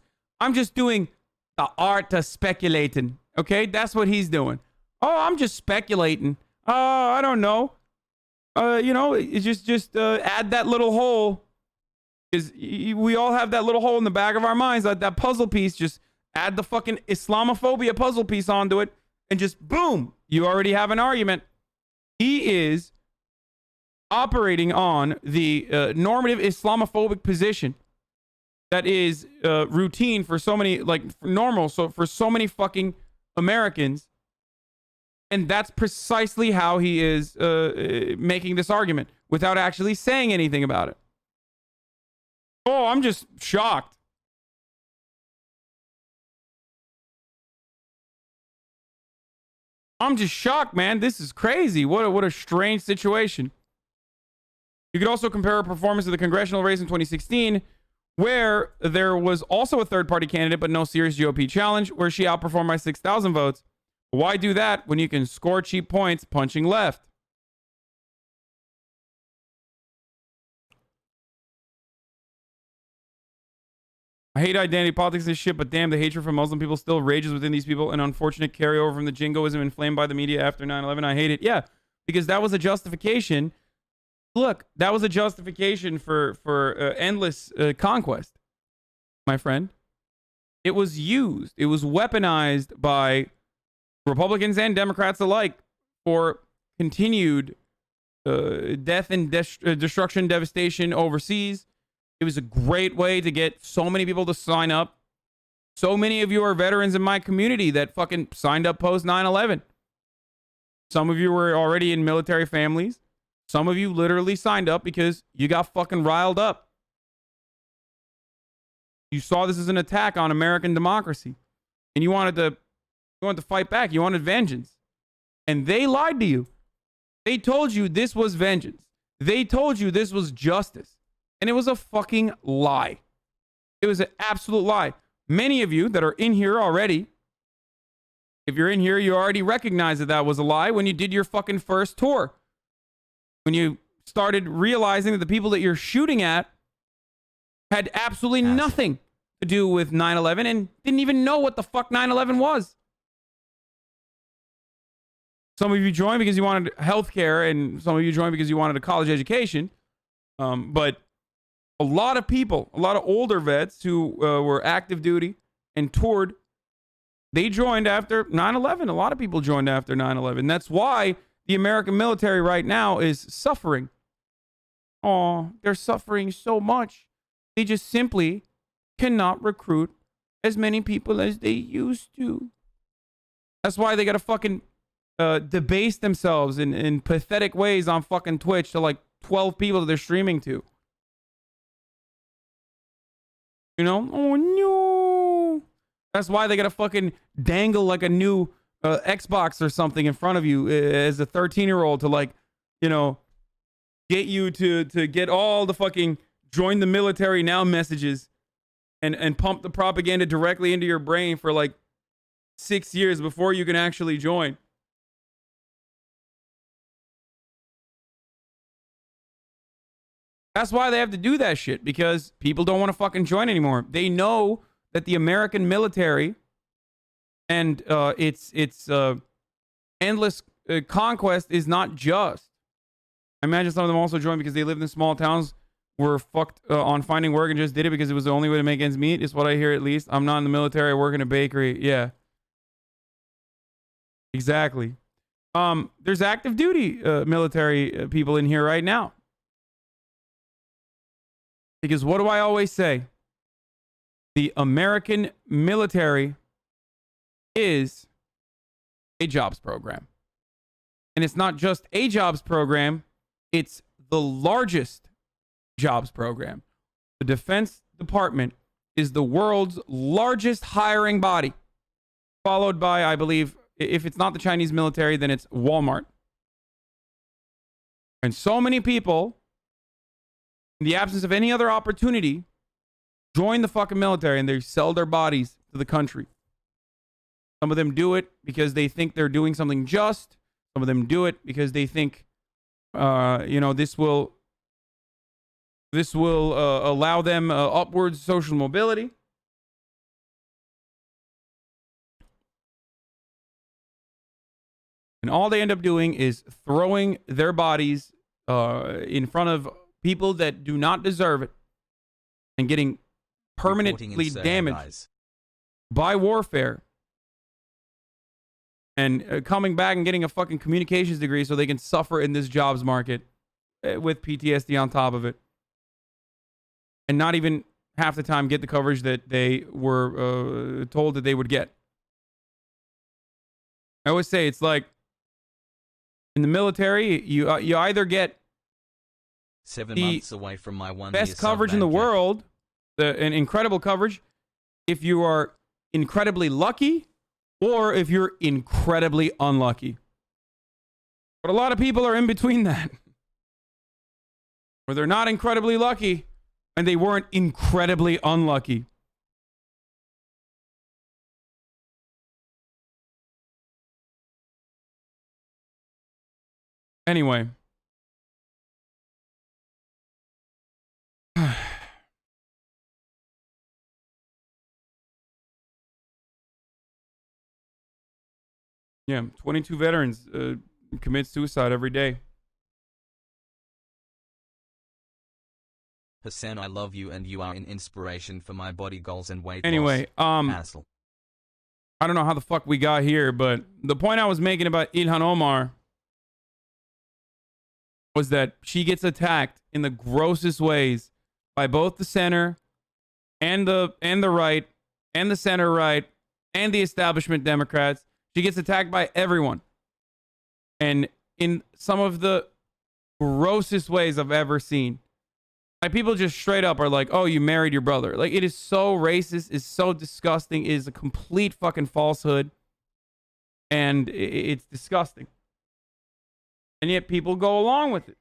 S4: doing the art of speculating. Okay? That's what he's doing. Oh, I'm just speculating. I don't know. It's just add that little hole. Because we all have that little hole in the back of our minds, that puzzle piece. Just add the fucking Islamophobia puzzle piece onto it, and just boom, you already have an argument. He is operating on the normative Islamophobic position that is routine for so many, like normal, so for so many fucking Americans. And that's precisely how he is making this argument without actually saying anything about it. Oh, I'm just shocked. I'm just shocked, man. This is crazy. What a strange situation. You could also compare her performance to the congressional race in 2016, where there was also a third-party candidate, but no serious GOP challenge, where she outperformed by 6,000 votes. Why do that when you can score cheap points punching left? I hate identity politics and shit, but damn, the hatred for Muslim people still rages within these people. An unfortunate carryover from the jingoism inflamed by the media after 9/11. I hate it. Yeah, because that was a justification. Look, that was a justification for endless conquest, my friend. It was used. It was weaponized by Republicans and Democrats alike for continued death and destruction, devastation overseas. It was a great way to get so many people to sign up. So many of you are veterans in my community that fucking signed up post 9/11. Some of you were already in military families. Some of you literally signed up because you got fucking riled up. You saw this as an attack on American democracy. And you wanted to fight back. You wanted vengeance. And they lied to you. They told you this was vengeance. They told you this was justice. And it was a fucking lie. It was an absolute lie. Many of you that are in here already, if you're in here, you already recognize that that was a lie when you did your fucking first tour. When you started realizing that the people that you're shooting at had absolutely nothing to do with 9/11 and didn't even know what the fuck 9/11 was. Some of you joined because you wanted healthcare, and some of you joined because you wanted a college education. But a lot of people, a lot of older vets who were active duty and toured, they joined after 9/11. A lot of people joined after 9/11. That's why the American military right now is suffering. Oh, they're suffering so much. They just simply cannot recruit as many people as they used to. That's why they got to fucking debase themselves in pathetic ways on fucking Twitch to like 12 people that they're streaming to. You know? Oh, no. That's why they got to fucking dangle like a new Xbox or something in front of you as a 13-year-old to like, you know, get you to get all the fucking join the military now messages and pump the propaganda directly into your brain for like 6 years before you can actually join. That's why they have to do that shit, because people don't want to fucking join anymore. They know that the American military and its endless conquest is not just. I imagine some of them also joined because they lived in small towns, were fucked on finding work, and just did it because it was the only way to make ends meet. Is what I hear, at least. I'm not in the military. I work in a bakery. Yeah. Exactly. There's active duty military people in here right now. Because what do I always say? The American military is a jobs program. And it's not just a jobs program, it's the largest jobs program. The Defense Department is the world's largest hiring body, followed by, I believe, if it's not the Chinese military, then it's Walmart. And so many people, in the absence of any other opportunity, join the fucking military and they sell their bodies to the country. Some of them do it because they think they're doing something just. Some of them do it because they think, this will allow them upwards social mobility. And all they end up doing is throwing their bodies in front of people that do not deserve it and getting permanently damaged by warfare. And coming back and getting a fucking communications degree so they can suffer in this jobs market with PTSD on top of it. And not even half the time get the coverage that they were told that they would get. I always say it's like in the military, you either get
S1: 7 months away from my 1 year
S4: best coverage in the world, an incredible coverage, if you are incredibly lucky, or if you're incredibly unlucky. But a lot of people are in between that. Where they're not incredibly lucky, and they weren't incredibly unlucky. Anyway. Yeah, 22 veterans commit suicide every day.
S1: Hasan, I love you and you are an inspiration for my body goals and weight
S4: anyway,
S1: loss.
S4: I don't know how the fuck we got here, but the point I was making about Ilhan Omar was that she gets attacked in the grossest ways by both the center and the right and the center right and the establishment Democrats. She gets attacked by everyone. And in some of the grossest ways I've ever seen. Like, people just straight up are like, oh, you married your brother. Like, it is so racist. It's so disgusting. It is a complete fucking falsehood. And it's disgusting. And yet people go along with it.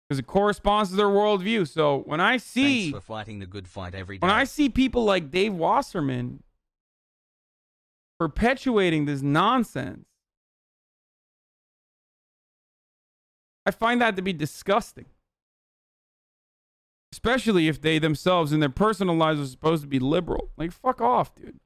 S4: Because it corresponds to their worldview. So when I see...
S1: Thanks for fighting the good fight every day.
S4: When I see people like Dave Wasserman perpetuating this nonsense, I find that to be disgusting. Especially if they themselves in their personal lives are supposed to be liberal. Like, fuck off, dude.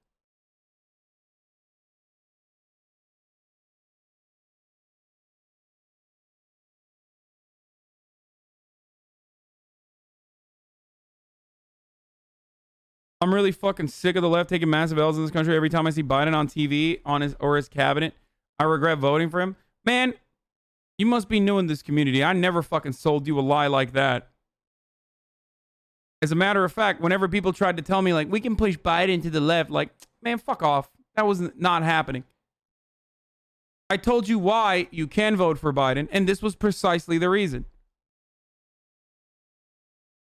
S4: I'm really fucking sick of the left taking massive L's in this country. Every time I see Biden on TV or his cabinet, I regret voting for him. Man, you must be new in this community. I never fucking sold you a lie like that. As a matter of fact, whenever people tried to tell me, like, we can push Biden to the left, like, man, fuck off. That was not happening. I told you why you can vote for Biden, and this was precisely the reason.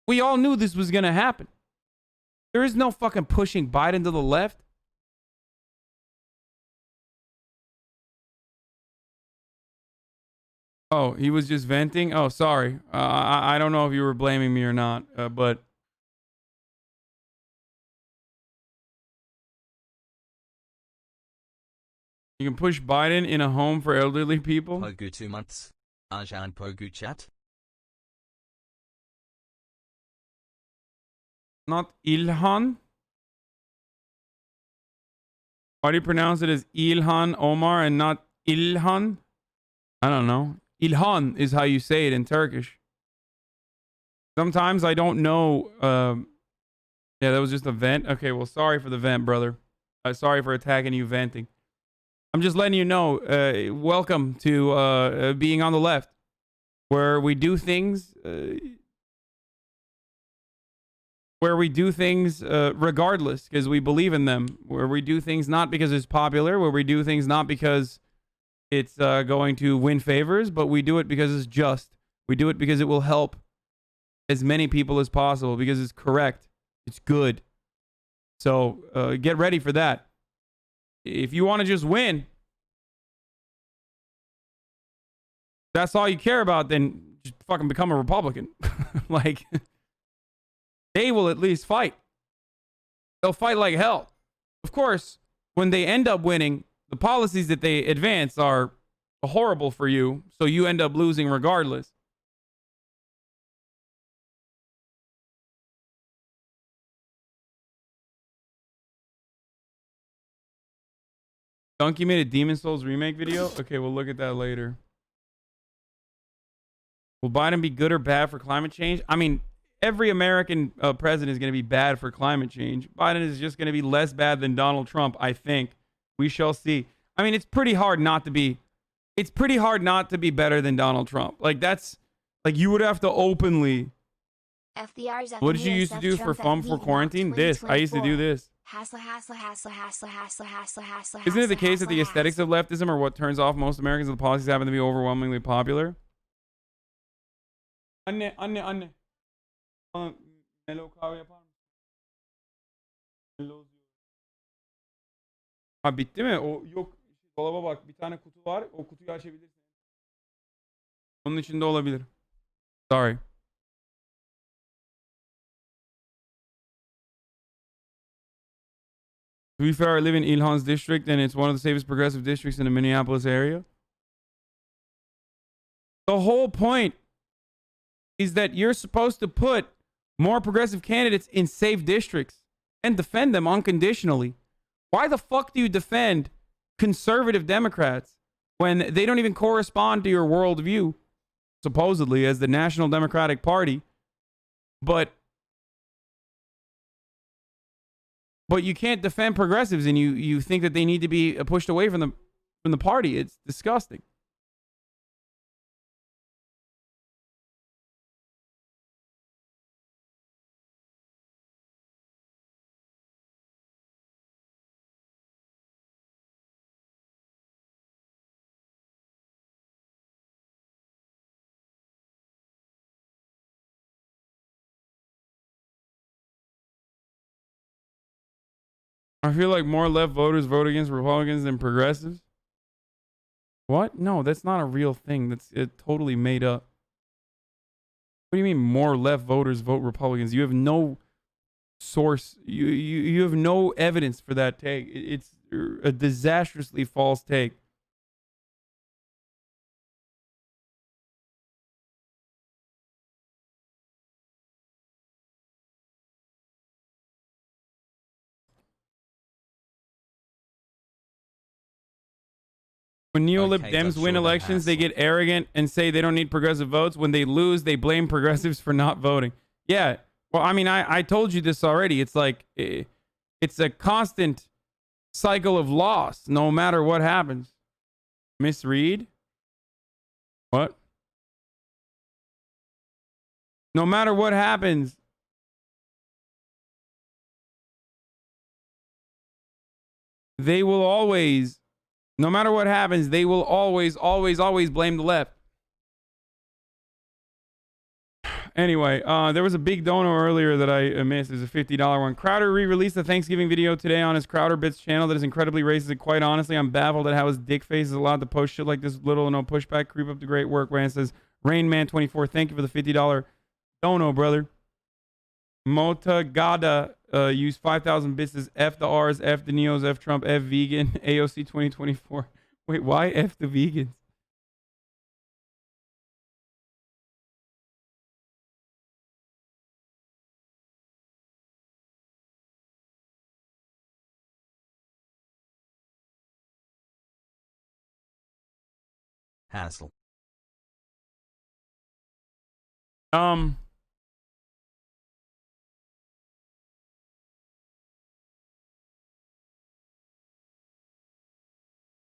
S4: We all knew this was going to happen. There is no fucking pushing Biden to the left. Oh, he was just venting? Oh, sorry. I don't know if you were blaming me or not, but... You can push Biden in a home for elderly people.
S1: Pogu 2 months. Ajan Pogu chat.
S4: Not Ilhan. Why do you pronounce it as Ilhan Omar and not Ilhan? I don't know. Ilhan is how you say it in Turkish. Sometimes I don't know. Yeah, that was just a vent. Okay, well, sorry for the vent, brother. Sorry for attacking you venting. I'm just letting you know. Welcome to being on the left, where we do things. Where we do things regardless because we believe in them. Where we do things not because it's popular. Where we do things not because it's going to win favors, but we do it because it's just. We do it because it will help as many people as possible because it's correct. It's good. So get ready for that. If you want to just win, that's all you care about, then just fucking become a Republican. Like, they will at least fight. They'll fight like hell. Of course, when they end up winning, the policies that they advance are horrible for you, so you end up losing regardless. Donkey made a Demon Souls remake video? Okay, we'll look at that later. Will Biden be good or bad for climate change? I mean, every American president is going to be bad for climate change. Biden is just going to be less bad than Donald Trump, I think. We shall see. I mean, it's pretty hard not to be. It's pretty hard not to be better than Donald Trump. Like, that's like you would have to openly. What did you used to do for fun for quarantine? This. I used to do this. Isn't it the case that the aesthetics of leftism are what turns off most Americans and the policies happen to be overwhelmingly popular? Anne. Mellow kahve yapar mısın? Ha bitti mi? O yok. Dolaba bak. Bir tane kutu var. O kutuyu açabilirsin. Onun içinde olabilir. Sorry. To be fair, I live in Ilhan's district and it's one of the safest progressive districts in the Minneapolis area. The whole point is that you're supposed to put more progressive candidates in safe districts and defend them unconditionally. Why the fuck do you defend conservative Democrats when they don't even correspond to your worldview, supposedly as the National Democratic Party, but you can't defend progressives and you think that they need to be pushed away from the party? It's disgusting. I feel like more left voters vote against Republicans than progressives. What? No, that's not a real thing. That's totally made up. What do you mean more left voters vote Republicans? You have no source. You have no evidence for that take. It's a disastrously false take. When neo-lib Dems win elections, they get arrogant and say they don't need progressive votes. When they lose, they blame progressives for not voting. Yeah. Well, I mean, I told you this already. It's like, it's a constant cycle of loss, no matter what happens. Misread? What? No matter what happens, they will always... No matter what happens, they will always blame the left. Anyway, there was a big dono earlier that I missed. There's a $50 one. Crowder re-released the Thanksgiving video today on his Crowder Bits channel that is incredibly racist. And quite honestly, I'm baffled at how his dick face is allowed to post shit like this. Little or no pushback. Creep up the great work. Rand says, Rainman24, thank you for the $50 dono, brother. Motagada use 5,000 bits as F the R's, F the Neos, F Trump, F vegan, AOC 2024. Wait, why F the vegans?
S1: Hassle.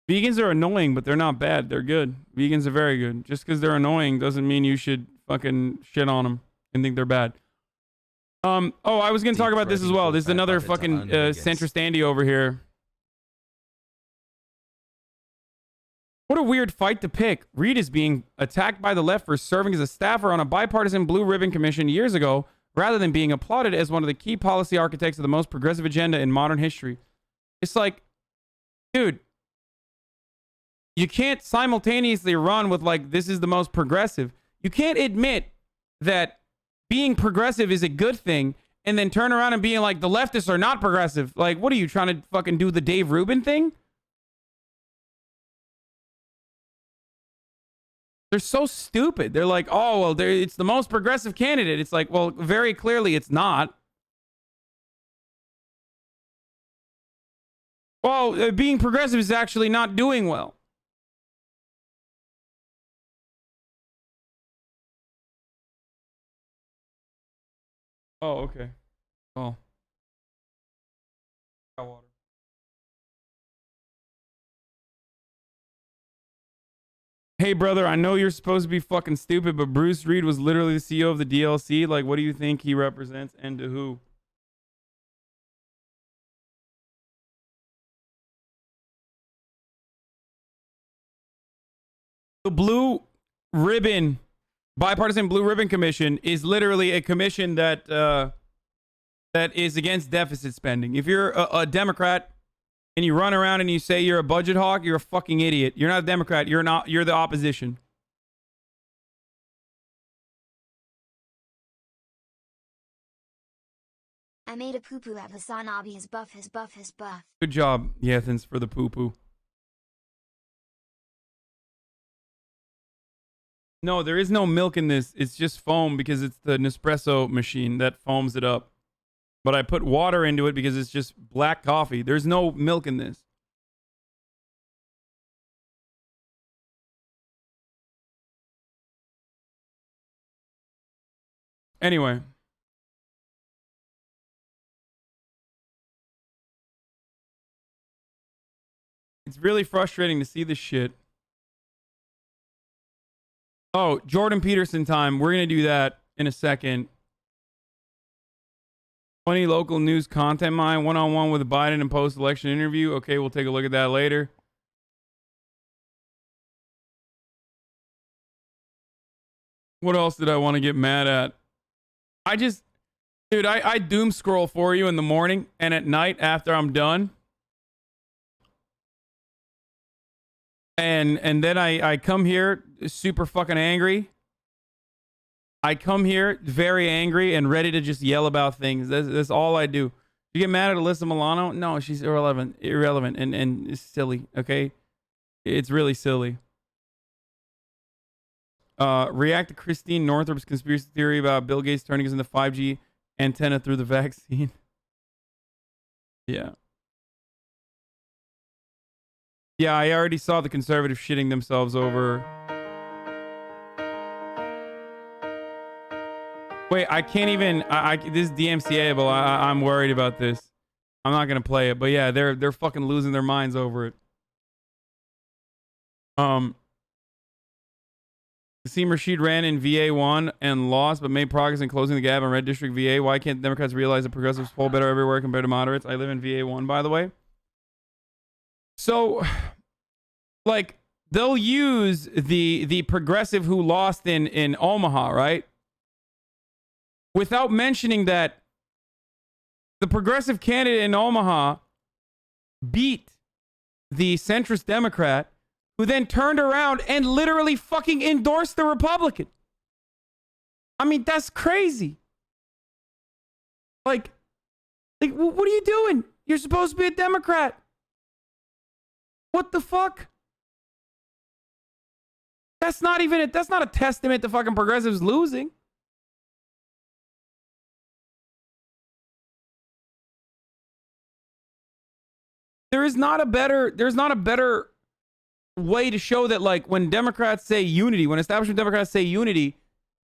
S4: Vegans are annoying, but they're not bad. They're good. Vegans are very good. Just because they're annoying doesn't mean you should fucking shit on them and think they're bad. Oh, I was going to talk about this as well. This is another fucking centrist Andy over here. What a weird fight to pick. Reed is being attacked by the left for serving as a staffer on a bipartisan blue ribbon commission years ago, rather than being applauded as one of the key policy architects of the most progressive agenda in modern history. It's like, dude, you can't simultaneously run with like, this is the most progressive. You can't admit that being progressive is a good thing and then turn around and being like, the leftists are not progressive. Like, what are you trying to fucking do the Dave Rubin thing? They're so stupid. They're like, oh, well, it's the most progressive candidate. It's like, well, very clearly it's not. Well, being progressive is actually not doing well. Oh, okay. Oh. Got water. Hey, brother, I know you're supposed to be fucking stupid, but Bruce Reed was literally the CEO of the DLC. Like, what do you think he represents and to who? The Blue Ribbon, Bipartisan Blue Ribbon Commission is literally a commission that that is against deficit spending. If you're a Democrat and you run around and you say you're a budget hawk, you're a fucking idiot. You're not a Democrat. You're the opposition.
S10: I made a poo-poo at HasanAbi. His buff, his buff, his buff.
S4: Good job, Yathens, for the poo-poo. No, there is no milk in this. It's just foam because it's the Nespresso machine that foams it up. But I put water into it because it's just black coffee. There's no milk in this. Anyway. It's really frustrating to see this shit. Oh, Jordan Peterson time. We're going to do that in a second. 20 local news content mine, one-on-one with Biden and post-election interview. Okay, we'll take a look at that later. What else did I want to get mad at? Dude, I doom scroll for you in the morning and at night after I'm done. And then I come here super fucking angry. I come here very angry and ready to just yell about things. That's all I do. You get mad at Alyssa Milano? No, she's irrelevant and it's silly, okay? It's really silly. React to Christine Northrup's conspiracy theory about Bill Gates turning us into 5G antenna through the vaccine. Yeah. Yeah, I already saw the conservatives shitting themselves over. Wait, I can't even. This is DMCA-able. I'm worried about this. I'm not gonna play it, but yeah, they're fucking losing their minds over it. Nassim Rashid ran in VA1 and lost, but made progress in closing the gap in Red District VA. Why can't Democrats realize that progressives poll better everywhere compared to moderates? I live in VA1, by the way. So, like, they'll use the progressive who lost in Omaha, right? Without mentioning that the progressive candidate in Omaha beat the centrist Democrat, who then turned around and literally fucking endorsed the Republican. I mean, that's crazy. Like, Like, what are you doing? You're supposed to be a Democrat. What the fuck? That's not a testament to fucking progressives losing. There's not a better way to show that, like, when Democrats say unity, when establishment Democrats say unity,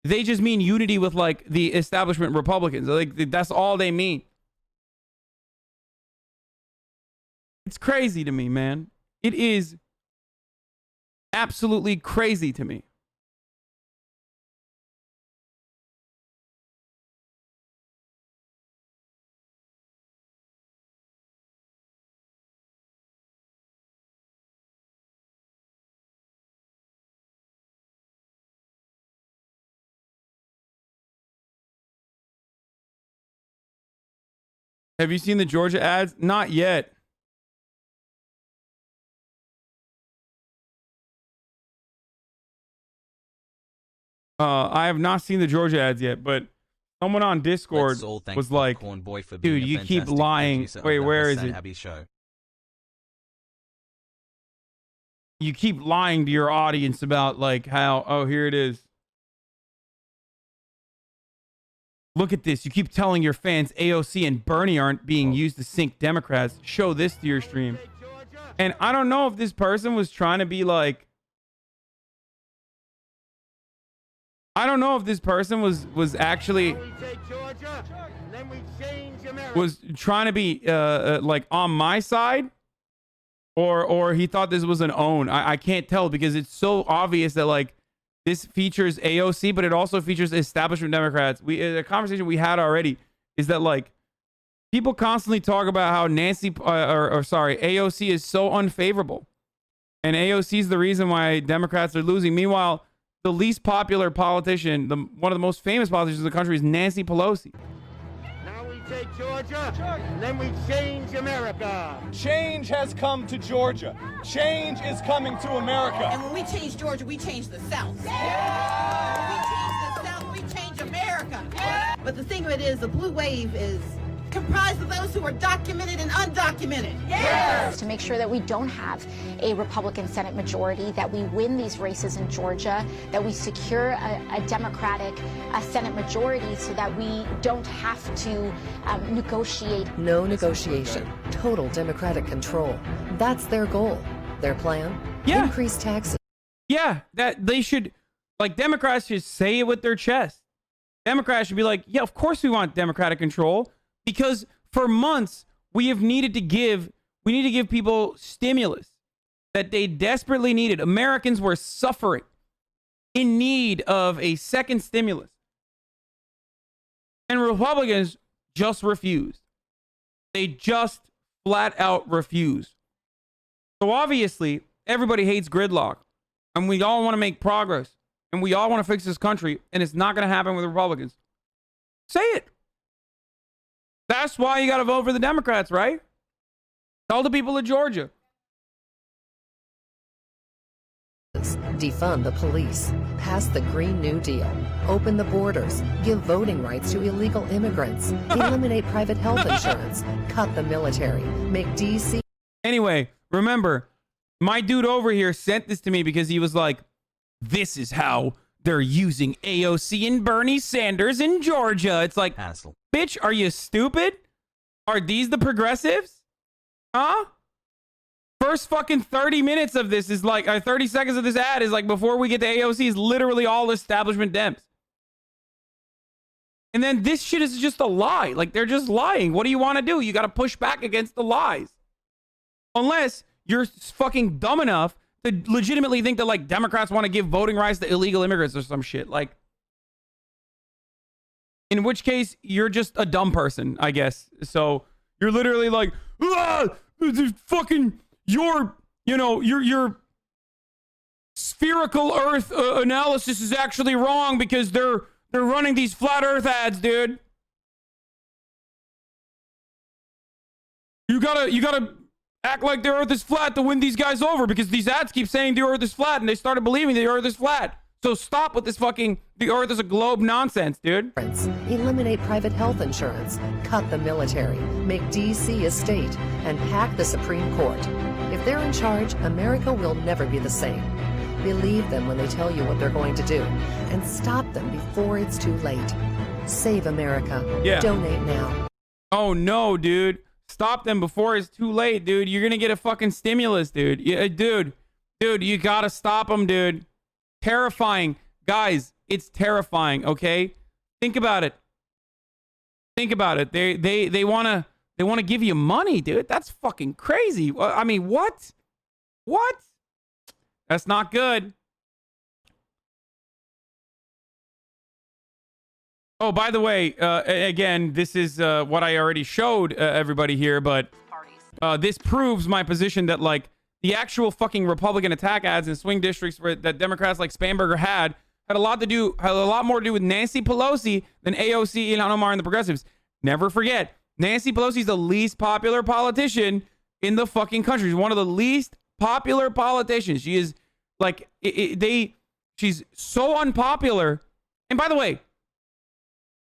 S4: they just mean unity with, like, the establishment Republicans. Like, that's all they mean. It's crazy to me, man. It is absolutely crazy to me. Have you seen the Georgia ads? Not yet. I have not seen the Georgia ads yet, but someone on Discord was like, dude, you keep lying. Wait, where is it?
S1: Show.
S4: You keep lying to your audience about, like, how, oh, here it is. Look at this. You keep telling your fans AOC and Bernie aren't being used to sink Democrats. Show this to your stream. And I don't know if this person was trying to be like, I don't know if this person was actually was trying to be like on my side, or he thought this was an own. I can't tell because it's so obvious that, like, this features AOC, but it also features establishment Democrats. A conversation we had already is that, like, people constantly talk about how AOC is so unfavorable, and AOC is the reason why Democrats are losing. Meanwhile, the least popular politician, one of the most famous politicians in the country, is Nancy Pelosi.
S2: Now we take Georgia, and then we change America.
S11: Change has come to Georgia. Change is coming to America.
S12: And when we change Georgia, we change the South. Yeah! When we change the South, we change America. Yeah! But the thing of it is, the blue wave is comprised of those who are documented and undocumented.
S13: Yes! To make sure that we don't have a Republican Senate majority, that we win these races in Georgia, that we secure a Democratic Senate majority so that we don't have to negotiate.
S14: No negotiation. Total Democratic control. That's their goal. Their plan?
S4: Yeah.
S14: Increase taxes.
S4: Yeah, that they should, like, Democrats should say it with their chest. Democrats should be like, yeah, of course we want Democratic control. Because for months, we need to give people stimulus that they desperately needed. Americans were suffering, in need of a second stimulus. And Republicans just refused. They just flat out refused. So obviously, everybody hates gridlock. And we all want to make progress. And we all want to fix this country. And it's not going to happen with Republicans. Say it. That's why you got to vote for the Democrats, right? Tell the people of Georgia.
S14: Defund the police. Pass the Green New Deal. Open the borders. Give voting rights to illegal immigrants. Eliminate private health insurance. Cut the military. Make D.C.
S4: Anyway, remember, my dude over here sent this to me because he was like, this is how they're using AOC and Bernie Sanders in Georgia. It's like,
S1: Hassle.
S4: Bitch, are you stupid? Are these the progressives? Huh? First fucking 30 minutes of this is like, 30 seconds of this ad is like, before we get to AOC, is literally all establishment Dems. And then this shit is just a lie. Like, they're just lying. What do you want to do? You got to push back against the lies. Unless you're fucking dumb enough to legitimately think that, like, Democrats want to give voting rights to illegal immigrants or some shit. Like, in which case, you're just a dumb person, I guess. So you're literally like, fucking your spherical Earth analysis is actually wrong because they're running these flat Earth ads, dude. You gotta act like the Earth is flat to win these guys over because these ads keep saying the Earth is flat, and they started believing the Earth is flat. So stop with this fucking the earth is a globe nonsense, dude.
S14: Eliminate private health insurance, cut the military, make DC a state, and hack the Supreme Court. If they're in charge, America will never be the same. Believe them when they tell you what they're going to do, and stop them before it's too late. Save America.
S4: Yeah.
S14: Donate now.
S4: Oh no, dude. Stop them before it's too late, dude. You're gonna get a fucking stimulus, dude. Yeah, dude, you gotta stop them, dude. Terrifying. Guys, it's terrifying, okay? Think about it. Think about it. They wanna give you money, dude. That's fucking crazy. I mean, what? What? That's not good. Oh, by the way, again, this is what I already showed everybody here, but this proves my position that, like, the actual fucking Republican attack ads in swing districts that Democrats like Spanberger had a lot more to do with Nancy Pelosi than AOC, Ilhan Omar, and the progressives. Never forget, Nancy Pelosi's the least popular politician in the fucking country. She's one of the least popular politicians. She is like she's so unpopular. And by the way,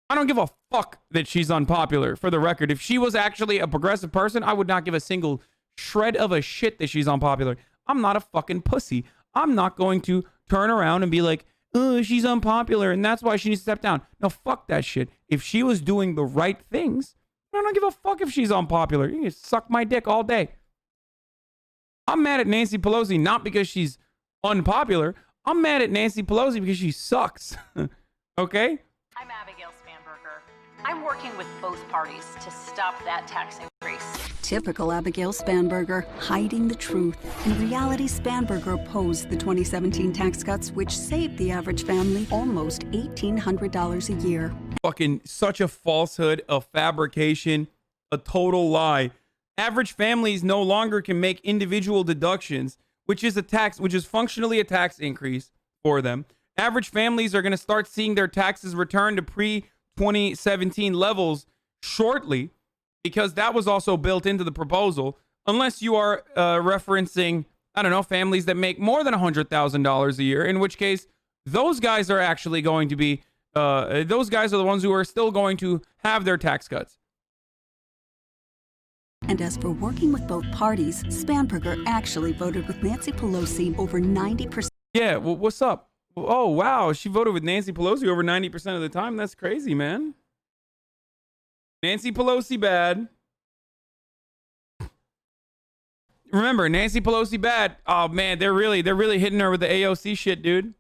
S4: I don't give a fuck that she's unpopular. For the record, if she was actually a progressive person, I would not give a single shred of a shit that she's unpopular. I'm not a fucking pussy. I'm not going to turn around and be like, oh, she's unpopular and that's why she needs to step down. No, fuck that shit. If she was doing the right things, I don't give a fuck if she's unpopular. You can suck my dick all day. I'm mad at Nancy Pelosi not because she's unpopular. I'm mad at Nancy Pelosi because she sucks. Okay?
S15: I'm Abigail Spanberger. I'm working with both parties to stop that tax increase.
S16: Typical Abigail Spanberger, hiding the truth. In reality, Spanberger opposed the 2017 tax cuts, which saved the average family almost $1,800 a year.
S4: Fucking such a falsehood, a fabrication, a total lie. Average families no longer can make individual deductions, which is functionally a tax increase for them. Average families are going to start seeing their taxes return to pre-2017 levels shortly, because that was also built into the proposal, unless you are referencing, I don't know, families that make more than $100,000 a year, in which case those guys are actually going to be, those guys are the ones who are still going to have their tax cuts.
S16: And as for working with both parties, Spanberger actually voted with Nancy Pelosi over 90%.
S4: Yeah, well, what's up? Oh, wow. She voted with Nancy Pelosi over 90% of the time. That's crazy, man. Nancy Pelosi bad. Remember, Nancy Pelosi bad. Oh, man, they're really hitting her with the AOC shit, dude.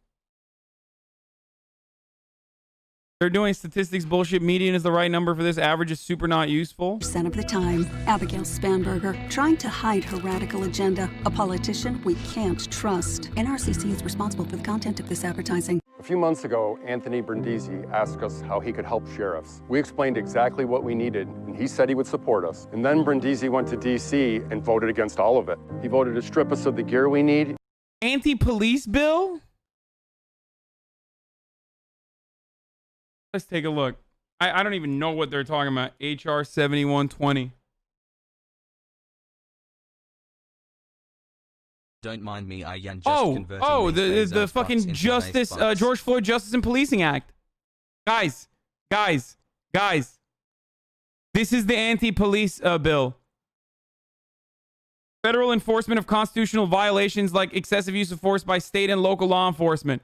S4: They're doing statistics bullshit. Median is the right number for this. Average is super not useful.
S16: % of the time, Abigail Spanberger trying to hide her radical agenda. A politician we can't trust. NRCC is responsible for the content of this advertising.
S17: A few months ago, Anthony Brindisi asked us how he could help sheriffs. We explained exactly what we needed, and he said he would support us. And then Brindisi went to D.C. and voted against all of it. He voted to strip us of the gear we need.
S4: Anti-police bill? Let's take a look. I don't even know what they're talking about. HR 7120.
S1: Don't mind me, I just converting these
S4: the fucking Justice, George Floyd Justice and Policing Act. Guys. This is the anti-police bill. Federal enforcement of constitutional violations like excessive use of force by state and local law enforcement.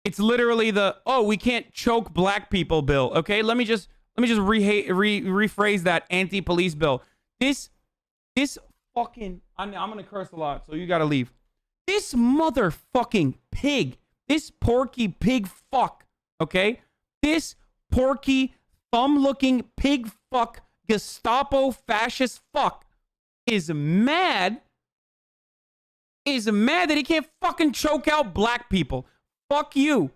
S4: It's literally the, we can't choke black people bill. Okay, let me just rephrase that anti-police bill. This fucking, I'm gonna curse a lot, so you gotta leave. This motherfucking pig, this porky pig fuck, okay? This porky thumb-looking pig fuck, Gestapo fascist fuck is mad that he can't fucking choke out black people. Fuck you.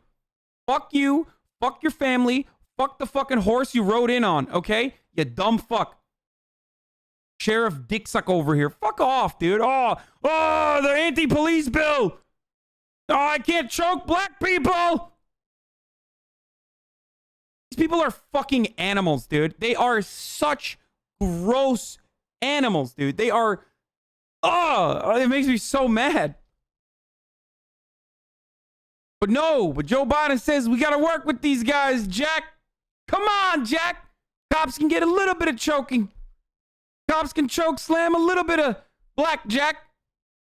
S4: Fuck you. Fuck your family. Fuck the fucking horse you rode in on, okay? You dumb fuck. Sheriff Dicksuck over here. Fuck off, dude. Oh, the anti-police bill. Oh, I can't choke black people. These people are fucking animals, dude. They are such gross animals, dude. They are, it makes me so mad. But no, but Joe Biden says we got to work with these guys, Jack. Come on, Jack. Cops can get a little bit of choking. Cops can choke slam a little bit of black, Jack.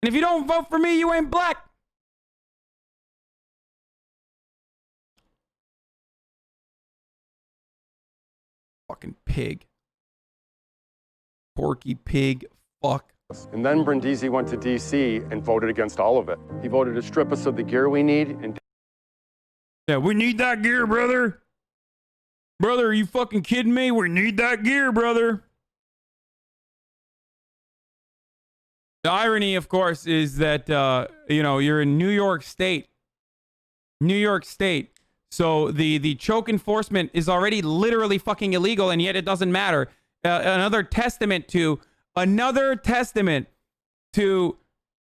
S4: And if you don't vote for me, you ain't black. Fucking pig. Porky pig. Fuck.
S17: And then Brindisi went to D.C. and voted against all of it. He voted to strip us of the gear we need and...
S4: Yeah, we need that gear, brother. Brother, are you fucking kidding me? We need that gear, brother. The irony, of course, is that, you're in New York State. New York State. So the choke enforcement is already literally fucking illegal, and yet it doesn't matter. Another testament to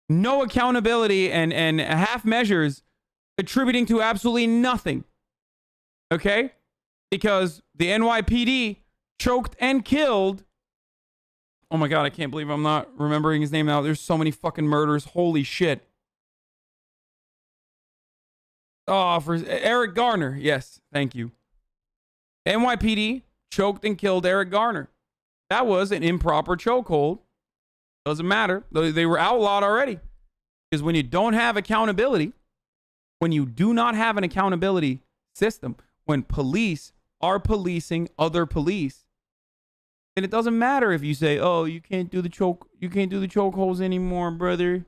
S4: no accountability and half measures attributing to absolutely nothing. Okay? Because the NYPD choked and killed. Oh my God, I can't believe I'm not remembering his name now. There's so many fucking murders. Holy shit. Oh, for Eric Garner. Yes, thank you. NYPD choked and killed Eric Garner. That was an improper chokehold. Doesn't matter. They were outlawed already. Because when you don't have accountability, when you do not have an accountability system, when police are policing other police, then it doesn't matter if you say, "Oh, you can't do the chokeholds anymore, brother."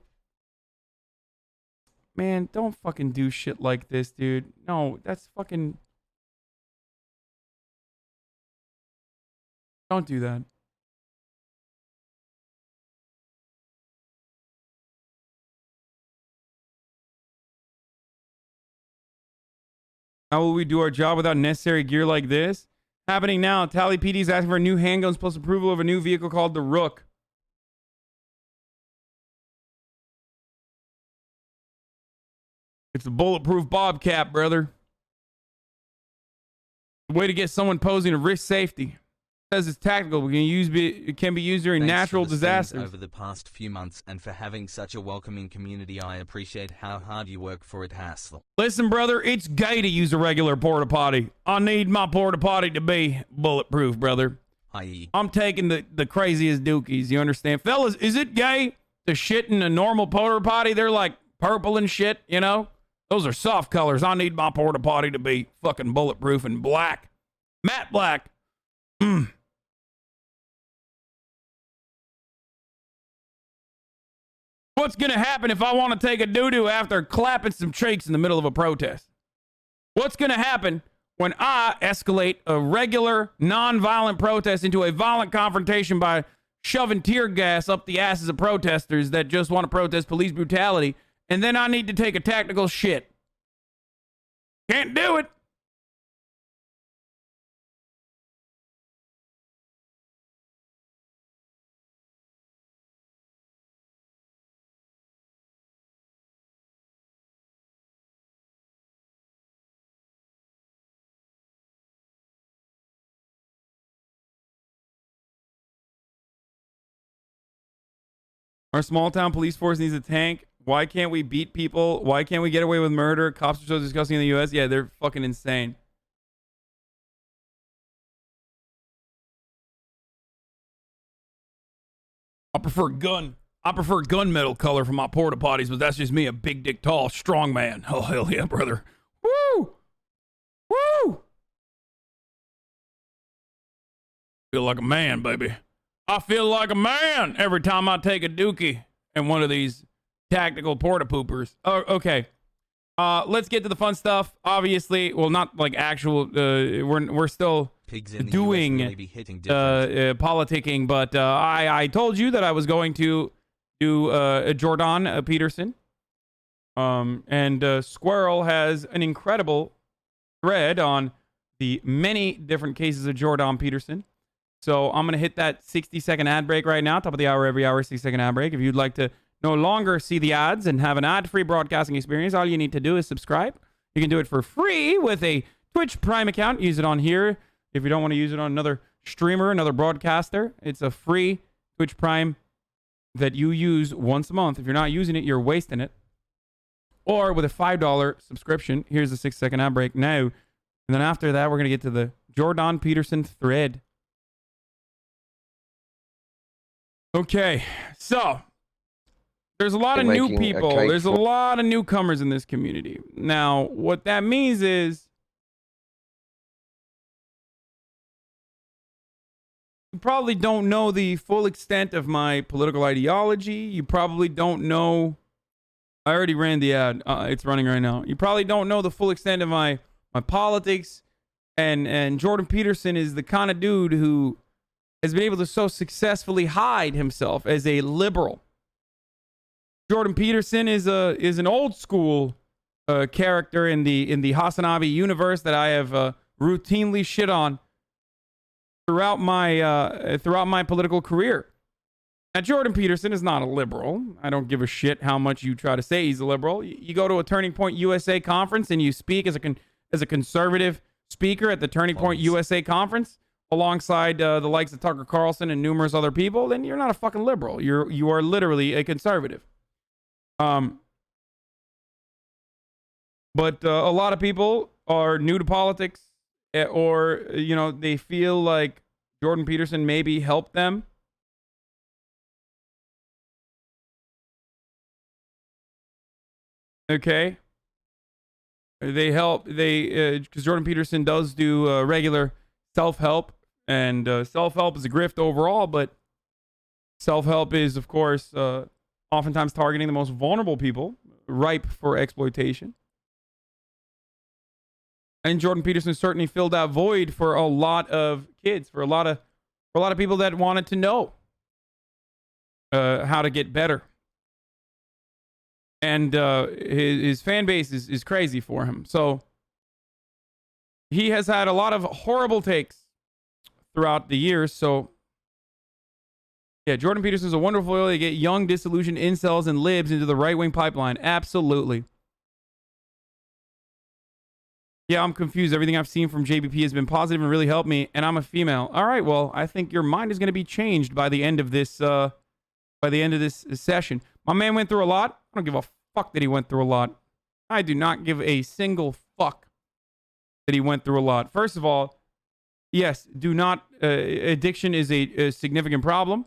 S4: Man, don't fucking do shit like this, dude. No, that's fucking... Don't do that. How will we do our job without necessary gear like this? Happening now. Tally PD is asking for new handguns plus approval of a new vehicle called the Rook. It's a bulletproof Bobcat, brother. The way to get someone posing to risk safety. It says it's tactical. It can be used during natural disasters.
S1: Over the past few months and for having such a welcoming community. I appreciate how hard you work for it, Hassel.
S4: Listen, brother, it's gay to use a regular porta potty. I need my porta potty to be bulletproof, brother. I'm taking the craziest dookies. You understand? Fellas, is it gay to shit in a normal porta potty? They're like purple and shit, you know? Those are soft colors. I need my porta potty to be fucking bulletproof and black. Matte black. What's going to happen if I want to take a doo-doo after clapping some cheeks in the middle of a protest? What's going to happen when I escalate a regular, non-violent protest into a violent confrontation by shoving tear gas up the asses of protesters that just want to protest police brutality, and then I need to take a tactical shit? Can't do it. Our small town police force needs a tank. Why can't we beat people? Why can't we get away with murder? Cops are so disgusting in the U.S. Yeah, they're fucking insane. I prefer gunmetal color for my porta potties, but that's just me, a big dick tall strong man. Oh hell yeah, brother. Woo! Woo! Feel like a man, baby. I feel like a man every time I take a dookie in one of these tactical porta poopers. Oh, okay. Let's get to the fun stuff. Obviously, well, not like actual. We're still doing politicking, but I told you that I was going to do Jordan Peterson. And Squirrel has an incredible thread on the many different cases of Jordan Peterson. So I'm going to hit that 60-second ad break right now. Top of the hour, every hour, 60-second ad break. If you'd like to no longer see the ads and have an ad-free broadcasting experience, all you need to do is subscribe. You can do it for free with a Twitch Prime account. Use it on here. If you don't want to use it on another streamer, another broadcaster, it's a free Twitch Prime that you use once a month. If you're not using it, you're wasting it. or with a $5 subscription. Here's the 6-second ad break now. And then after that, we're going to get to the Jordan Peterson thread. Okay, so there's a lot of new people. There's a lot of newcomers in this community. Now, what that means is you probably don't know the full extent of my political ideology. You probably don't know. I already ran the ad. It's running right now. You probably don't know the full extent of my politics. And Jordan Peterson is the kind of dude who has been able to so successfully hide himself as a liberal. Jordan Peterson is an old school character in the HasanAbi universe that I have routinely shit on throughout my political career. Now, Jordan Peterson is not a liberal. I don't give a shit how much you try to say he's a liberal. You go to a Turning Point USA conference and you speak as a conservative speaker at the Turning Point USA conference alongside the likes of Tucker Carlson and numerous other people, then you're not a fucking liberal. You are literally a conservative. But a lot of people are new to politics, or they feel like Jordan Peterson maybe helped them. Okay. Because Jordan Peterson does do regular self-help, and self-help is a grift overall, but self-help is, of course, oftentimes targeting the most vulnerable people, ripe for exploitation. And Jordan Peterson certainly filled that void for a lot of kids, for a lot of people that wanted to know how to get better. And his fan base is crazy for him. So he has had a lot of horrible takes throughout the years. So yeah, Jordan Peterson is a wonderful way to get young, disillusioned incels and libs into the right-wing pipeline. Absolutely. Yeah, I'm confused. Everything I've seen from JBP has been positive and really helped me, and I'm a female. All right, well, I think your mind is going to be changed by the end of this session. My man went through a lot. I don't give a fuck that he went through a lot. I do not give a single fuck that he went through a lot. First of all, yes, addiction is a significant problem.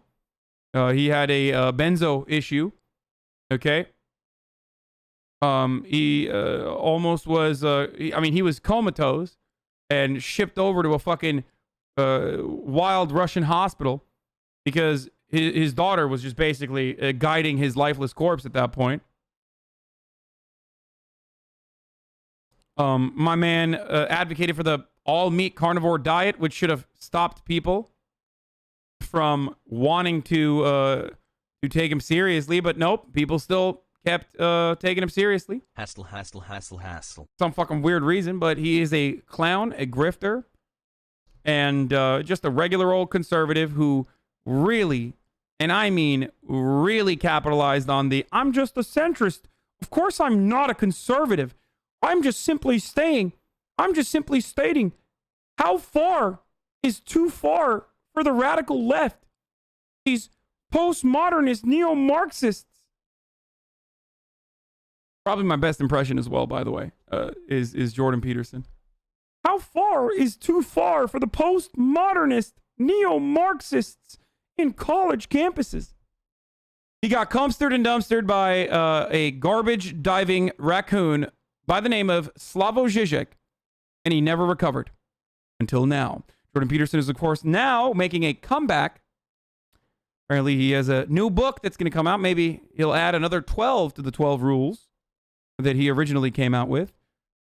S4: He had a benzo issue. Okay. He almost was, he was comatose and shipped over to a fucking wild Russian hospital because his daughter was just basically guiding his lifeless corpse at that point. My man advocated for the all-meat carnivore diet, which should have stopped people from wanting to take him seriously, but nope, people still kept taking him seriously.
S1: Hassle.
S4: Some fucking weird reason, but he is a clown, a grifter, and just a regular old conservative who really, and I mean really, capitalized on the "I'm just a centrist. Of course I'm not a conservative. I'm just simply stating how far is too far for the radical left. These postmodernist neo-Marxists." Probably my best impression as well, by the way, is Jordan Peterson. How far is too far for the postmodernist neo-Marxists in college campuses? He got cumstered and dumpstered by a garbage diving raccoon by the name of Slavoj Žižek, and he never recovered until now. Jordan Peterson is, of course, now making a comeback. Apparently, he has a new book that's going to come out. Maybe he'll add another 12 to the 12 rules that he originally came out with.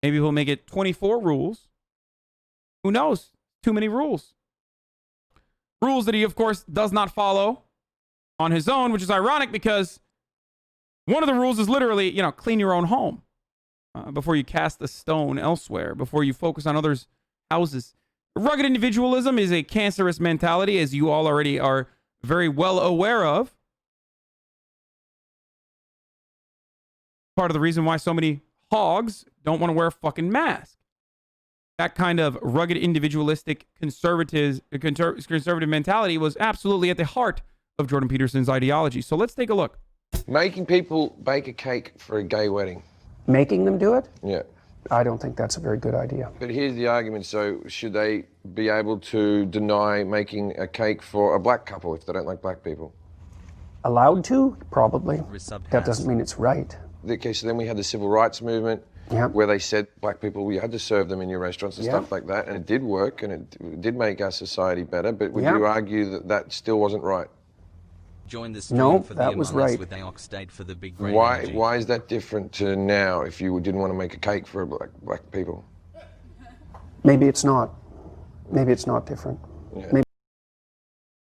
S4: Maybe he'll make it 24 rules. Who knows? Too many rules. Rules that he, of course, does not follow on his own, which is ironic because one of the rules is literally, clean your own home before you cast a stone elsewhere, before you focus on others' houses. Rugged individualism is a cancerous mentality, as you all already are very well aware of. Part of the reason why so many hogs don't want to wear a fucking mask. That kind of rugged, individualistic, conservative mentality was absolutely at the heart of Jordan Peterson's ideology. So let's take a look.
S18: Making people bake a cake for a gay wedding. Making them do it?
S19: Yeah.
S18: I don't think that's a very good idea.
S19: But here's the argument. So should they be able to deny making a cake for a black couple if they don't like black people?
S18: Allowed to? Probably. That doesn't mean it's right.
S19: Okay, so then we had the civil rights movement where they said black people, you had to serve them in your restaurants and stuff like that. And it did work and it did make our society better. But would you argue that that still wasn't right?
S1: Join the stream
S18: No,
S1: for
S18: that
S1: the
S18: was
S1: Among Us
S18: right.
S1: with AOC State for the big green
S19: Why
S1: energy.
S19: is that different to now if you didn't want to make a cake for black people?
S18: Maybe it's not. Maybe it's not different. Maybe.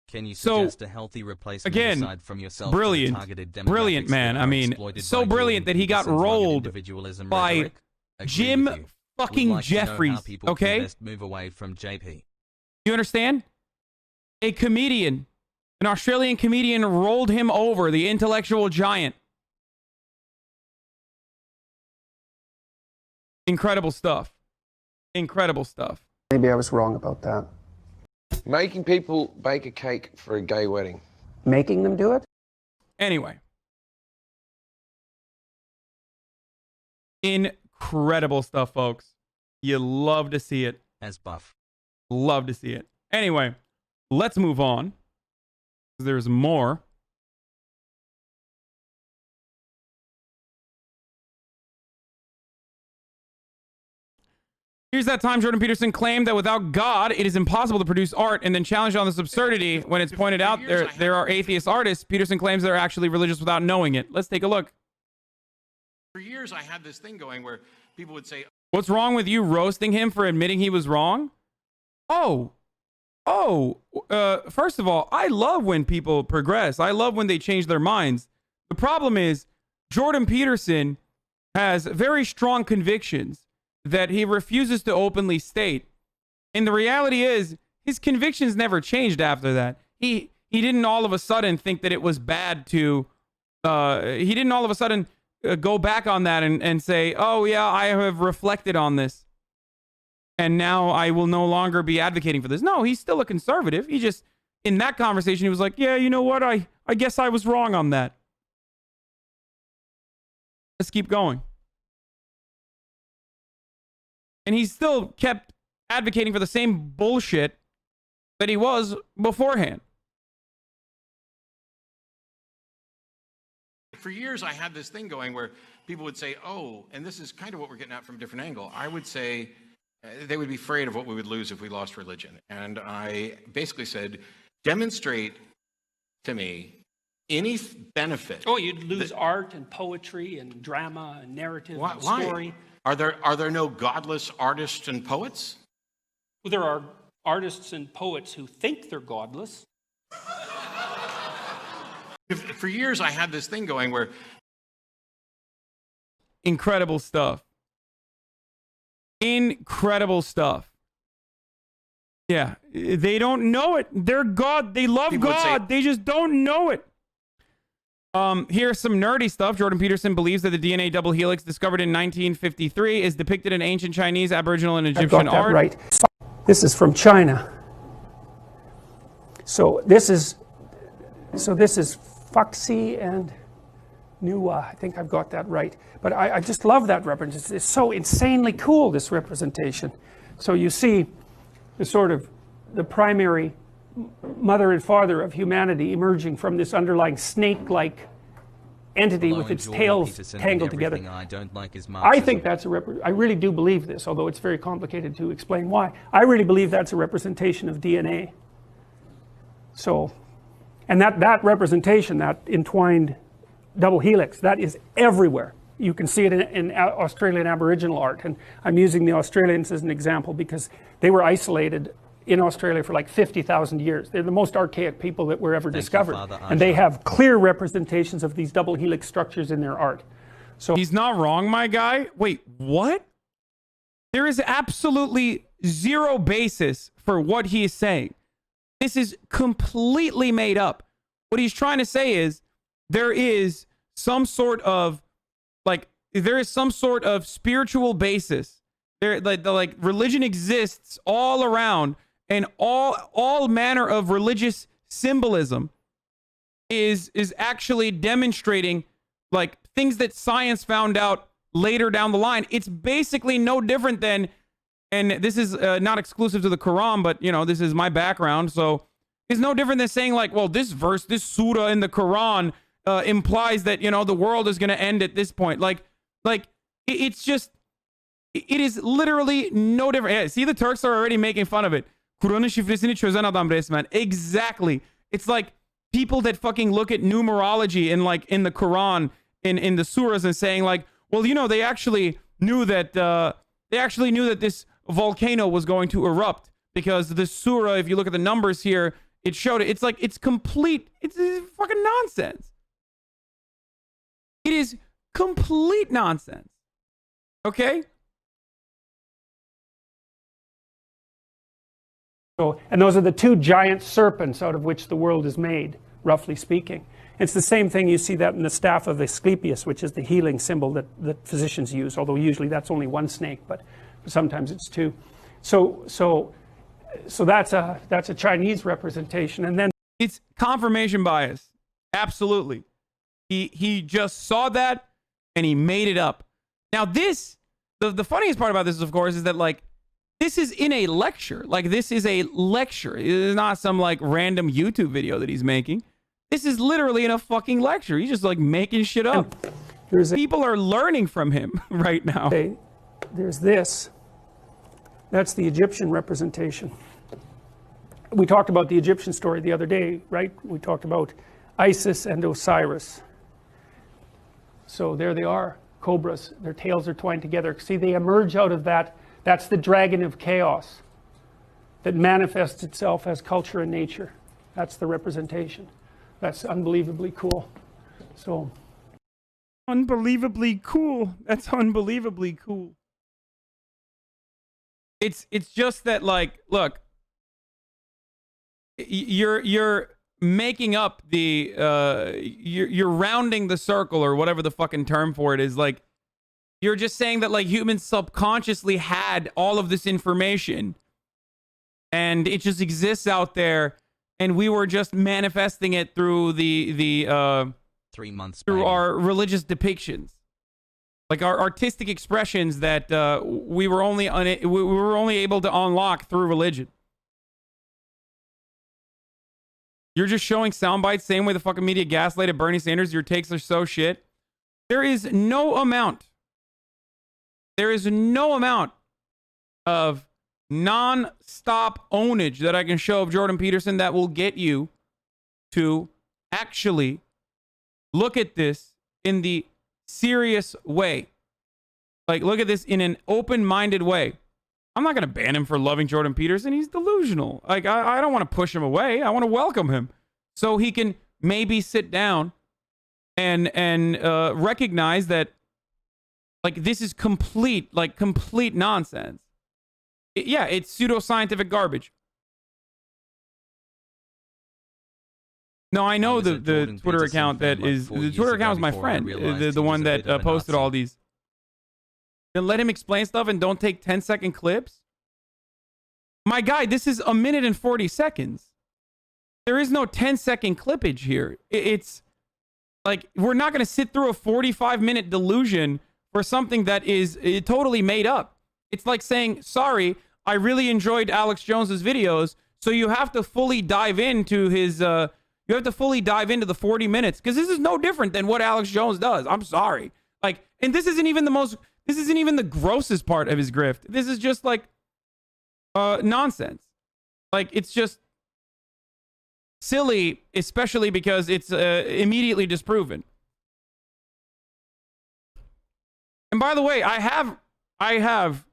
S1: Can you
S4: So,
S1: suggest a healthy replacement
S4: again,
S1: aside from yourself for the
S4: brilliant,
S1: targeted
S4: brilliant
S1: demographics
S4: man.
S1: that
S4: I
S1: are
S4: mean,
S1: exploited
S4: so
S1: by
S4: brilliant that he got
S1: Jordan Peterson's rugged
S4: rolled
S1: individualism
S4: by
S1: rhetoric? Agree
S4: Jim
S1: with you.
S4: fucking
S1: Would like to know how
S4: Jeffries,
S1: people
S4: okay?
S1: can best move away from JP.
S4: You understand? A comedian, an Australian comedian rolled him over, the intellectual giant. Incredible stuff. Incredible stuff.
S18: Maybe I was wrong about that.
S19: Making people bake a cake for a gay wedding.
S18: Making them do it?
S4: Anyway. Incredible stuff, folks. You love to see it.
S1: As buff.
S4: Love to see it. Anyway, let's move on. There's more. Here's that time Jordan Peterson claimed that without God, it is impossible to produce art, and then challenged on this absurdity when it's pointed out there are atheist artists. Peterson claims they're actually religious without knowing it. Let's take a look.
S20: For years, I had this thing going where people would say,
S4: What's wrong with you roasting him for admitting he was wrong? First of all, I love when people progress. I love when they change their minds. The problem is Jordan Peterson has very strong convictions that he refuses to openly state. And the reality is his convictions never changed after that. He didn't all of a sudden think that it was bad to, he didn't all of a sudden go back on that and say, oh yeah, I have reflected on this. And now I will no longer be advocating for this. No, he's still a conservative. He just, in that conversation, he was like, yeah, you know what? I guess I was wrong on that. Let's keep going. And he still kept advocating for the same bullshit that he was beforehand.
S20: for years, I had this thing going where people would say, oh, and this is kind of what we're getting at from a different angle. I would say they would be afraid of what we would lose if we lost religion. And I basically said, demonstrate to me any benefit.
S21: Oh, you'd lose art and poetry and drama and narrative and
S20: Why?
S21: story.
S20: Are there no godless artists and poets?
S21: Well, there are artists and poets who think they're godless.
S20: For years, I had this thing going where...
S4: Incredible stuff. Incredible stuff. Yeah, they don't know it. They're God. They love God. They just don't know it. Here's some nerdy stuff. Jordan Peterson believes that the DNA double helix discovered in 1953 is depicted in ancient Chinese, Aboriginal, and Egyptian
S18: I got that
S4: art.
S18: right. This is from China. So this is Fuxi and Nuwa. I think I've got that right. But I just love that representation. It's so insanely cool, this representation. So you see the sort of the primary mother and father of humanity emerging from this underlying snake-like entity with its tails tangled together.
S1: I don't like his
S18: I think that's I really do believe this, although it's very complicated to explain why. I really believe that's a representation of DNA. So, and that representation, that entwined double helix, that is everywhere. You can see it in Australian Aboriginal art, and I'm using the Australians as an example because they were isolated in Australia for like 50,000 years. They're the most archaic people that were ever discovered, and they have clear representations of these double helix structures in their art. So
S4: he's not wrong, my guy. Wait, what? There is absolutely zero basis for what he is saying. This is completely made up. What he's trying to say is there is some sort of spiritual basis. There, like religion exists all around, and all manner of religious symbolism is actually demonstrating like things that science found out later down the line. It's basically no different than, and this is not exclusive to the Quran, but you know, this is my background, so it's no different than saying like, well, this verse, this surah in the Quran implies that, you know, the world is going to end at this point. Like it's just, it is literally no different. Yeah, see, the Turks are already making fun of it. Kur'an'ın şifresini çözen adam resmen. Exactly. It's like people that fucking look at numerology in like in the Quran, in the surahs, and saying like, well, you know, they actually knew that this volcano was going to erupt because the surah, if you look at the numbers here, it showed it. It's like, it's complete, it's fucking nonsense. It is complete nonsense. Okay?
S18: So, and those are the two giant serpents out of which the world is made, roughly speaking. It's the same thing, you see that in the staff of Asclepius, which is the healing symbol that physicians use, although usually that's only one snake, but sometimes it's two. So that's a Chinese representation. And then
S4: it's confirmation bias. Absolutely. He just saw that and he made it up. Now this, the funniest part about this, of course, is that like, this is in a lecture. Like, this is a lecture. It is not some like random YouTube video that he's making. This is literally in a fucking lecture. He's just like making shit up. People are learning from him right now.
S18: There's this. That's the Egyptian representation. We talked about the Egyptian story the other day, right? We talked about Isis and Osiris. So there they are, cobras. Their tails are twined together. See, they emerge out of that. That's the dragon of chaos that manifests itself as culture and nature. That's the representation. That's unbelievably cool. So,
S4: unbelievably cool. That's unbelievably cool. It's just that, like, look, you're making up the you're rounding the circle, or whatever the fucking term for it is. Like, you're just saying that like humans subconsciously had all of this information and it just exists out there, and we were just manifesting it through the
S1: 3 months
S4: through our religious depictions, like our artistic expressions that we were only able to unlock through religion. You're just showing sound bites, same way the fucking media gaslighted Bernie Sanders. Your takes are so shit. There is no amount of non-stop ownage that I can show of Jordan Peterson that will get you to actually look at this in the serious way. Like, look at this in an open-minded way. I'm not going to ban him for loving Jordan Peterson. He's delusional. Like, I don't want to push him away. I want to welcome him so he can maybe sit down and recognize that, like, this is complete nonsense. Yeah, it's pseudoscientific garbage. No, I know the Twitter account that is... The Twitter account is my friend. The one that posted all these. Then let him explain stuff and don't take 10-second clips. My guy, this is 1 minute and 40 seconds. There is no 10-second clippage here. It's like, we're not going to sit through a 45-minute delusion for something that is totally made up. It's like saying, sorry, I really enjoyed Alex Jones's videos, so you have to fully dive into his... you have to fully dive into the 40 minutes, because this is no different than what Alex Jones does. I'm sorry. Like, and this isn't even the grossest part of his grift. This is just like nonsense. Like, it's just silly, especially because it's immediately disproven. And by the way, I have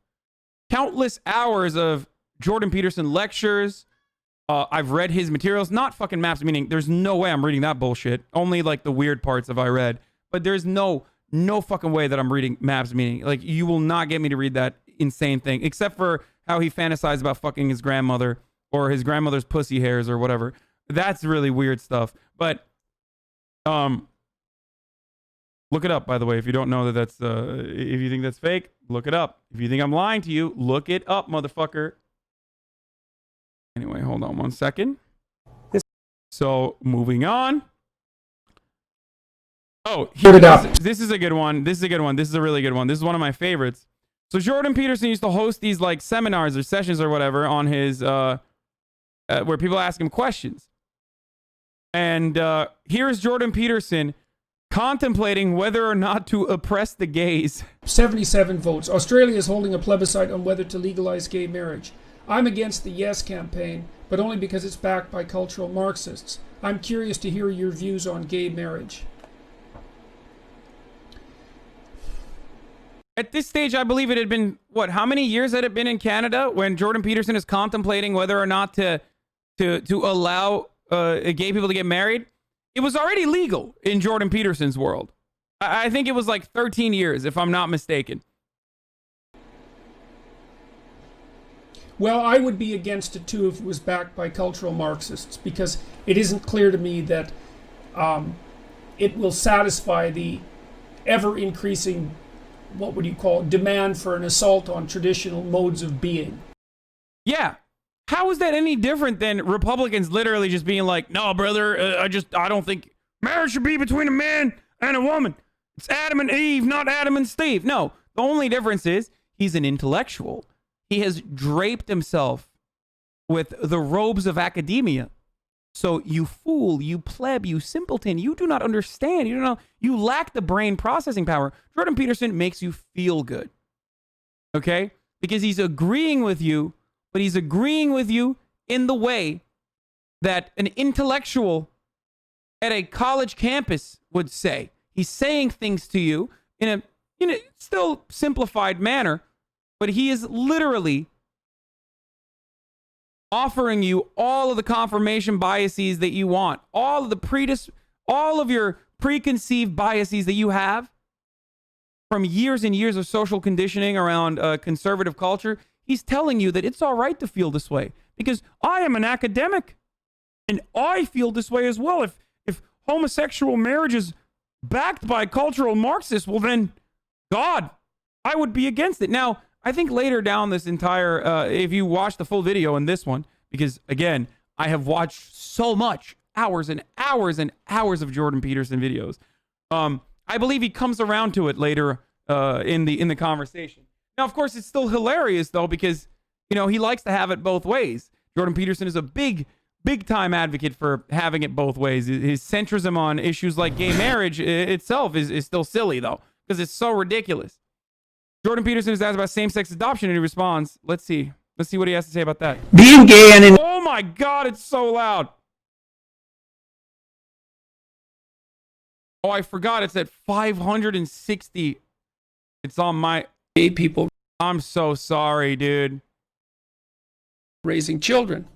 S4: countless hours of Jordan Peterson lectures. I've read his materials, not fucking maps, meaning there's no way I'm reading that bullshit. Only like the weird parts have I read, but there's no fucking way that I'm reading maps, meaning like you will not get me to read that insane thing, except for how he fantasized about fucking his grandmother or his grandmother's pussy hairs or whatever. That's really weird stuff. But look it up, by the way, if you don't know that that's if you think that's fake, look it up. If you think I'm lying to you, look it up, motherfucker. Anyway, hold on 1 second. So, moving on. Oh,
S18: Put it up.
S4: this is a good one. This is a good one. This is a really good one. This is one of my favorites. So Jordan Peterson used to host these like seminars or sessions or whatever on his where people ask him questions. And here's Jordan Peterson contemplating whether or not to oppress the gays.
S18: 77 votes. Australia is holding a plebiscite on whether to legalize gay marriage. I'm against the Yes campaign, but only because it's backed by cultural Marxists. I'm curious to hear your views on gay marriage.
S4: At this stage, I believe it had been, what, how many years had it been in Canada when Jordan Peterson is contemplating whether or not to allow gay people to get married? It was already legal in Jordan Peterson's world. I think it was like 13 years, if I'm not mistaken.
S18: Well, I would be against it too if it was backed by cultural Marxists, because it isn't clear to me that it will satisfy the ever-increasing, what would you call it, demand for an assault on traditional modes of being.
S4: Yeah. How is that any different than Republicans literally just being like, no, brother, I don't think marriage should be between a man and a woman. It's Adam and Eve, not Adam and Steve. No, the only difference is he's an intellectual. He has draped himself with the robes of academia. So you fool, you pleb, you simpleton, you do not understand. You don't know. You lack the brain processing power. Jordan Peterson makes you feel good. Okay? Because he's agreeing with you, but he's agreeing with you in the way that an intellectual at a college campus would say. He's saying things to you in a still simplified manner, but he is literally offering you all of the confirmation biases that you want, all of your preconceived biases that you have from years and years of social conditioning around conservative culture. He's telling you that it's all right to feel this way because I am an academic and I feel this way as well. If homosexual marriage is backed by cultural Marxists, well then, God, I would be against it. Now, I think later down this entire, if you watch the full video in this one, because again, I have watched so much, hours and hours and hours of Jordan Peterson videos. I believe he comes around to it later in the conversation. Now, of course, it's still hilarious though, because he likes to have it both ways. Jordan Peterson is a big time advocate for having it both ways. His centrism on issues like gay marriage itself is still silly though, because it's so ridiculous. Jordan Peterson is asked about same-sex adoption, and he responds. Let's see what he has to say about that.
S18: Being gay and
S4: oh my God, it's so loud. Oh, I forgot. It's at 560. It's on my
S18: gay people.
S4: I'm so sorry, dude.
S18: Raising children.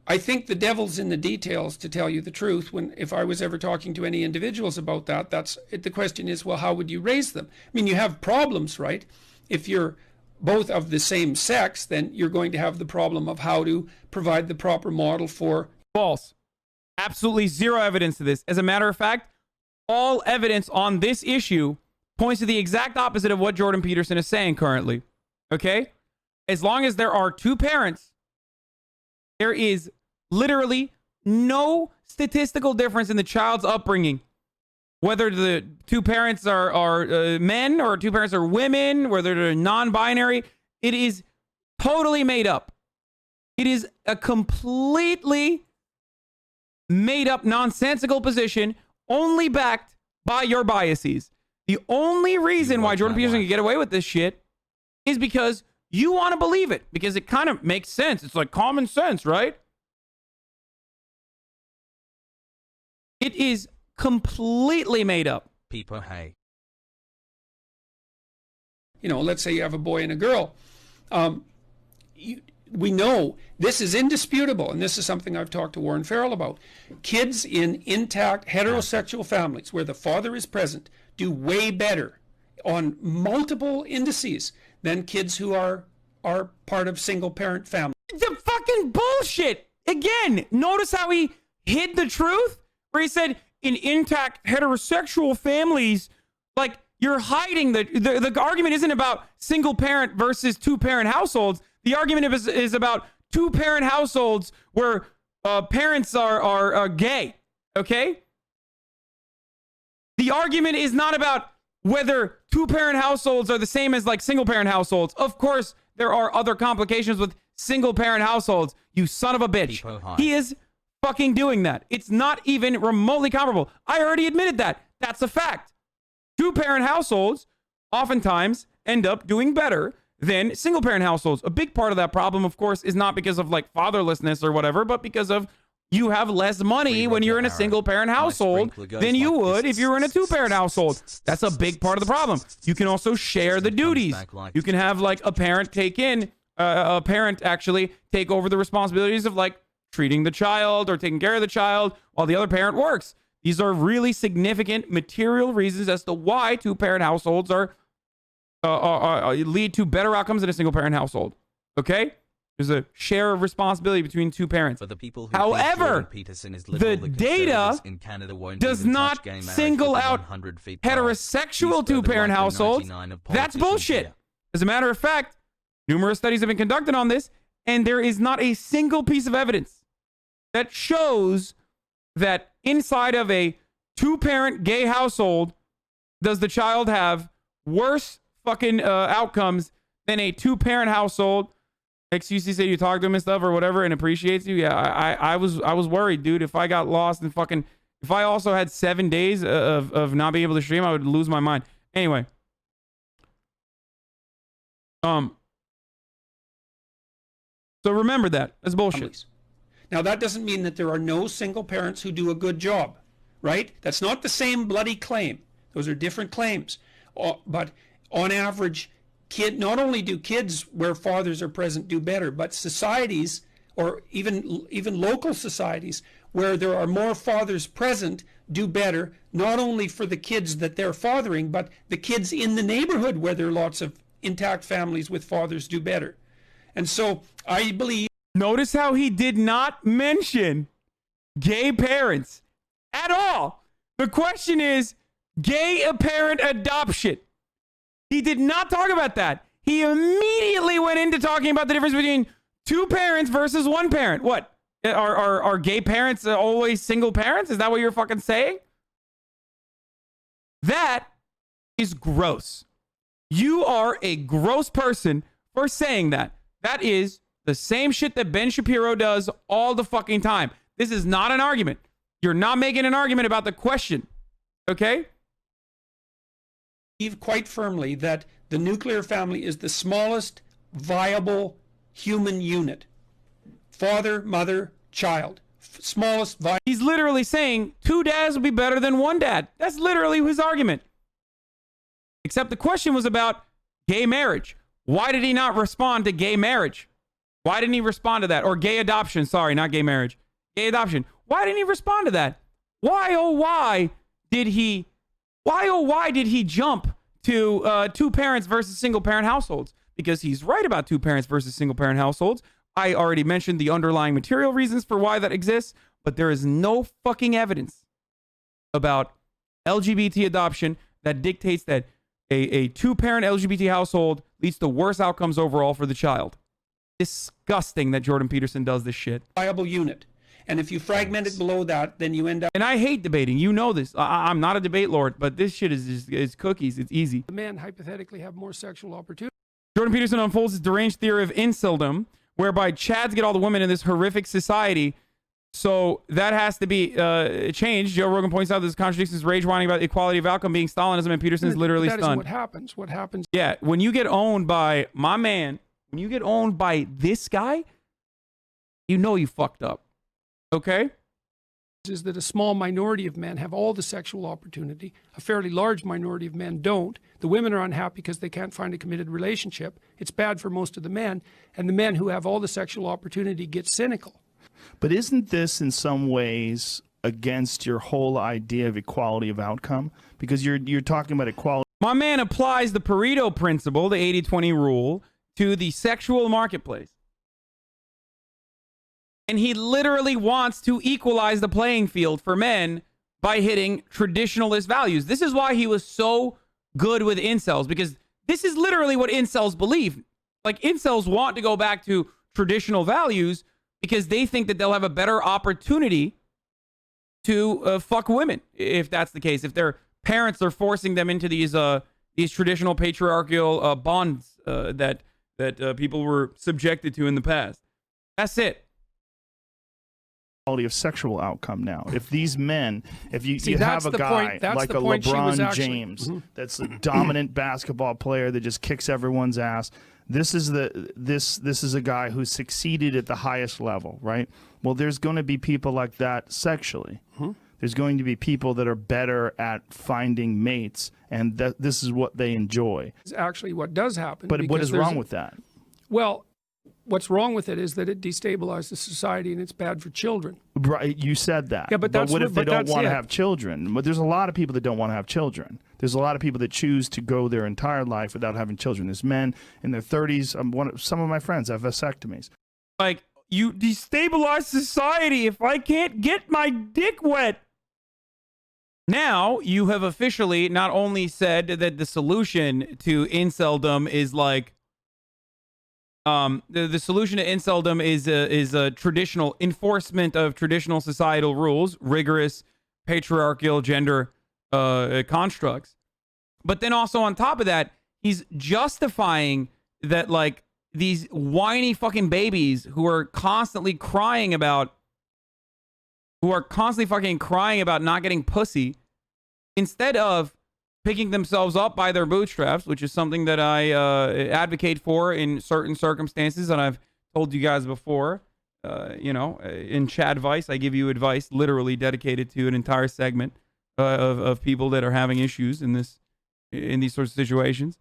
S18: I think the devil's in the details, to tell you the truth. If I was ever talking to any individuals about that, the question is, well, how would you raise them? I mean, you have problems, right? If you're both of the same sex, then you're going to have the problem of how to provide the proper model for...
S4: False. Absolutely zero evidence to this. As a matter of fact, all evidence on this issue points to the exact opposite of what Jordan Peterson is saying currently. Okay? As long as there are two parents, there is literally no statistical difference in the child's upbringing. Whether the two parents are men or two parents are women, whether they're non-binary, it is totally made up. It is a completely made up, nonsensical position, only backed by your biases. The only reason why Jordan Peterson can get away with this shit is because you want to believe it, because it kind of makes sense. It's like common sense, right? It is completely made up.
S1: People, hey.
S18: Let's say you have a boy and a girl. We know this is indisputable, and this is something I've talked to Warren Farrell about. Kids in intact heterosexual families where the father is present do way better on multiple indices than kids who are part of single-parent families.
S4: The fucking bullshit! Again, notice how he hid the truth? Where he said, in intact heterosexual families, like, you're hiding the argument isn't about single-parent versus two-parent households. The argument is about two-parent households where parents are gay. Okay? The argument is not about whether two-parent households are the same as like single-parent households. Of course, there are other complications with single-parent households. You son of a bitch. He is fucking doing that. It's not even remotely comparable. I already admitted that. That's a fact. Two-parent households oftentimes end up doing better than single-parent households. A big part of that problem, of course, is not because of like fatherlessness or whatever, but because of you have less money when you're in a single-parent household than you would if you were in a two-parent household. That's a big part of the problem. You can also share the duties. You can have like a parent actually take over the responsibilities of like treating the child or taking care of the child while the other parent works. These are really significant material reasons as to why two-parent households are lead to better outcomes than a single-parent household. Okay? There's a share of responsibility between two parents.
S1: For the people who
S4: However,
S1: Peterson is
S4: the data
S1: in Canada
S4: does not single out heterosexual two-parent households. That's bullshit. As a matter of fact, numerous studies have been conducted on this, and there is not a single piece of evidence that shows that inside of a two-parent gay household does the child have worse fucking outcomes than a two-parent household. XUC said you talk to him and stuff or whatever and appreciates you. Yeah, I was worried, dude. If I got lost and fucking, if I also had 7 days of not being able to stream, I would lose my mind. Anyway. So remember that. That's bullshit.
S18: Now, that doesn't mean that there are no single parents who do a good job, right? That's not the same bloody claim. Those are different claims. But on average, not only do kids where fathers are present do better, but societies or even local societies where there are more fathers present do better, not only for the kids that they're fathering, but the kids in the neighborhood where there are lots of intact families with fathers do better. And so I believe...
S4: Notice how he did not mention gay parents at all. The question is gay parent adoption. He did not talk about that. He immediately went into talking about the difference between two parents versus one parent. What? Are gay parents always single parents? Is that what you're fucking saying? That is gross. You are a gross person for saying that. That is the same shit that Ben Shapiro does all the fucking time. This is not an argument. You're not making an argument about the question. Okay?
S18: Believe quite firmly that the nuclear family is the smallest viable human unit. Father, mother, child. Smallest viable.
S4: He's literally saying two dads would be better than one dad. That's literally his argument. Except the question was about gay marriage. Why did he not respond to gay marriage? Why didn't he respond to that? Or gay adoption. Sorry, not gay marriage. Gay adoption. Why didn't he respond to that? Why, oh, why did he jump to two parents versus single parent households? Because he's right about two parents versus single parent households. I already mentioned the underlying material reasons for why that exists, but there is no fucking evidence about LGBT adoption that dictates that a two-parent LGBT household leads to worse outcomes overall for the child. Disgusting that Jordan Peterson does this shit.
S18: Viable unit. And if you fragment it below that, then you end up...
S4: And I hate debating. You know this. I'm not a debate lord, but this shit is cookies. It's easy.
S18: The men hypothetically have more sexual opportunity.
S4: Jordan Peterson unfolds his deranged theory of inceldom, whereby Chads get all the women in this horrific society. So that has to be changed. Joe Rogan points out this contradictions rage whining about equality of outcome being Stalinism, and Peterson is literally stunned.
S18: That is what happens. What happens?
S4: Yeah, when you get owned by my man, when you get owned by this guy, you know you fucked up. Okay?
S18: Is that a small minority of men have all the sexual opportunity. A fairly large minority of men don't. The women are unhappy because they can't find a committed relationship. It's bad for most of the men. And the men who have all the sexual opportunity get cynical.
S3: But isn't this in some ways against your whole idea of equality of outcome? Because you're talking about equality.
S4: My man applies the Pareto principle, the 80-20 rule, to the sexual marketplace. And he literally wants to equalize the playing field for men by hitting traditionalist values. This is why he was so good with incels, because this is literally what incels believe. Like, incels want to go back to traditional values, because they think that they'll have a better opportunity to fuck women if that's the case. If their parents are forcing them into these traditional patriarchal bonds that people were subjected to in the past. That's it.
S3: Quality of sexual outcome now. If these men, if you
S18: See,
S3: have a
S18: that's the
S3: guy
S18: point- that's
S3: like
S18: the
S3: a
S18: point she was
S3: LeBron
S18: actually-
S3: James, that's a dominant basketball player that just kicks everyone's ass. This is a guy who succeeded at the highest level, right? Well, there's going to be people like that sexually. There's going to be people that are better at finding mates, and this is what they enjoy.
S18: It's actually what does happen.
S3: But what
S18: because
S3: is
S18: there's
S3: wrong
S18: a-
S3: with that?
S18: Well, what's wrong with it is that it destabilizes society and it's bad for children.
S3: Right, you said that.
S18: Yeah, but that's
S3: what if they
S18: but
S3: don't
S18: that's
S3: want to
S18: it.
S3: have children? But there's a lot of people that don't want to have children. There's a lot of people that choose to go their entire life without having children. There's men in their 30s. Some of my friends have vasectomies.
S4: Like, you destabilize society if I can't get my dick wet. Now, you have officially not only said that the solution to inceldom is like, the solution to inceldom is a traditional enforcement of traditional societal rules, rigorous patriarchal gender constructs. But then also on top of that, he's justifying that, like, these whiny fucking babies who are constantly crying about not getting pussy, instead of picking themselves up by their bootstraps, which is something that I advocate for in certain circumstances, and I've told you guys before. In Chad Vice, I give you advice literally dedicated to an entire segment of people that are having issues in these sorts of situations.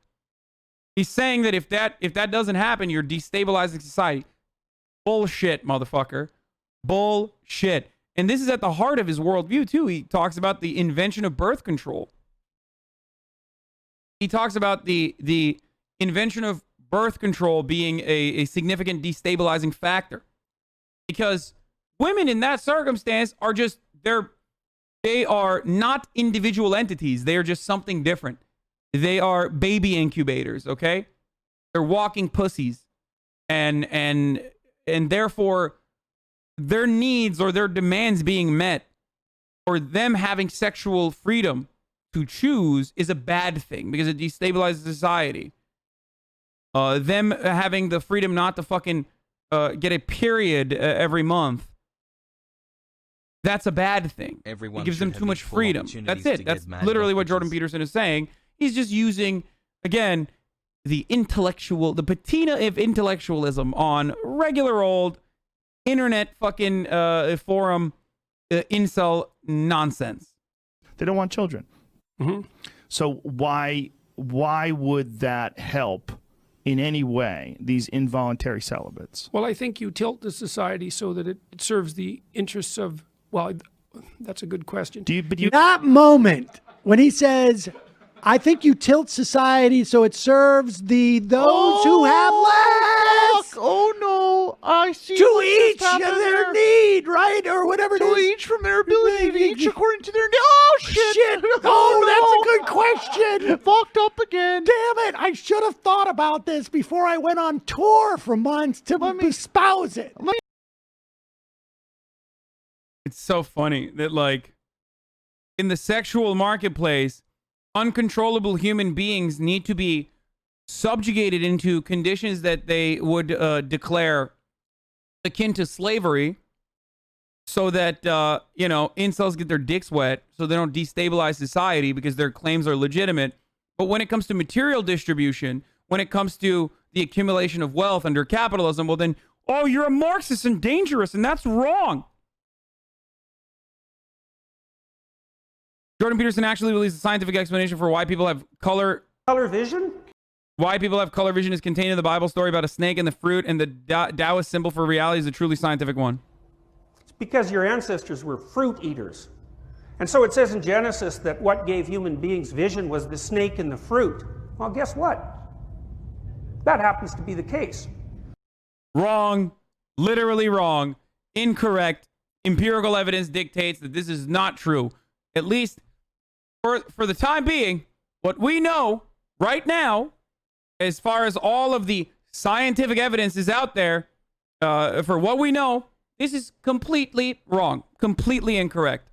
S4: He's saying that if that doesn't happen, you're destabilizing society. Bullshit, motherfucker. Bullshit. And this is at the heart of his worldview, too. He talks about the invention of birth control. He talks about the invention of birth control being a significant destabilizing factor. Because women in that circumstance are just, they are not individual entities. They are just something different. They are baby incubators, okay? They're walking pussies. And therefore, their needs or their demands being met, or them having sexual freedom to choose, is a bad thing because it destabilizes society. Them having the freedom not to fucking get a period every month, that's a bad thing.
S1: Everyone
S4: it gives
S1: should
S4: them
S1: have
S4: too much
S1: equal
S4: freedom.
S1: opportunities
S4: That's
S1: to
S4: it. That's
S1: get mad
S4: literally what
S1: bitches.
S4: Jordan Peterson is saying. He's just using, again, the patina of intellectualism on regular old internet fucking forum incel nonsense.
S3: They don't want children. So why would that help in any way, these involuntary celibates?
S18: Well, I think you tilt the society so that it serves the interests of, well, that's a good question.
S5: That moment when he says, I think you tilt society so it serves those who have less.
S22: Oh no, I see.
S5: To
S22: what just
S5: each
S22: happened
S5: their
S22: there.
S5: need, right? Or whatever it
S22: To
S5: is.
S22: each from their ability, each according to their need. Oh shit!
S5: Oh, that's a good question.
S22: Fucked up again.
S5: Damn it! I should have thought about this before I went on tour for months to espouse it.
S4: It's so funny that, like, in the sexual marketplace, uncontrollable human beings need to be subjugated into conditions that they would declare akin to slavery, so that incels get their dicks wet, so they don't destabilize society because their claims are legitimate. But when it comes to material distribution, when it comes to the accumulation of wealth under capitalism, well then, oh, you're a Marxist and dangerous, and that's wrong. Jordan Peterson actually released a scientific explanation for why people have color
S21: vision.
S4: Why people have color vision is contained in the Bible story about a snake and the fruit, and the Taoist symbol for reality is a truly scientific one.
S21: It's because your ancestors were fruit eaters. And so it says in Genesis that what gave human beings vision was the snake and the fruit. Well, guess what? That happens to be the case.
S4: Wrong. Literally wrong. Incorrect. Empirical evidence dictates that this is not true. At least for the time being, what we know right now, as far as all of the scientific evidence is out there, For what we know, this is completely wrong, completely incorrect.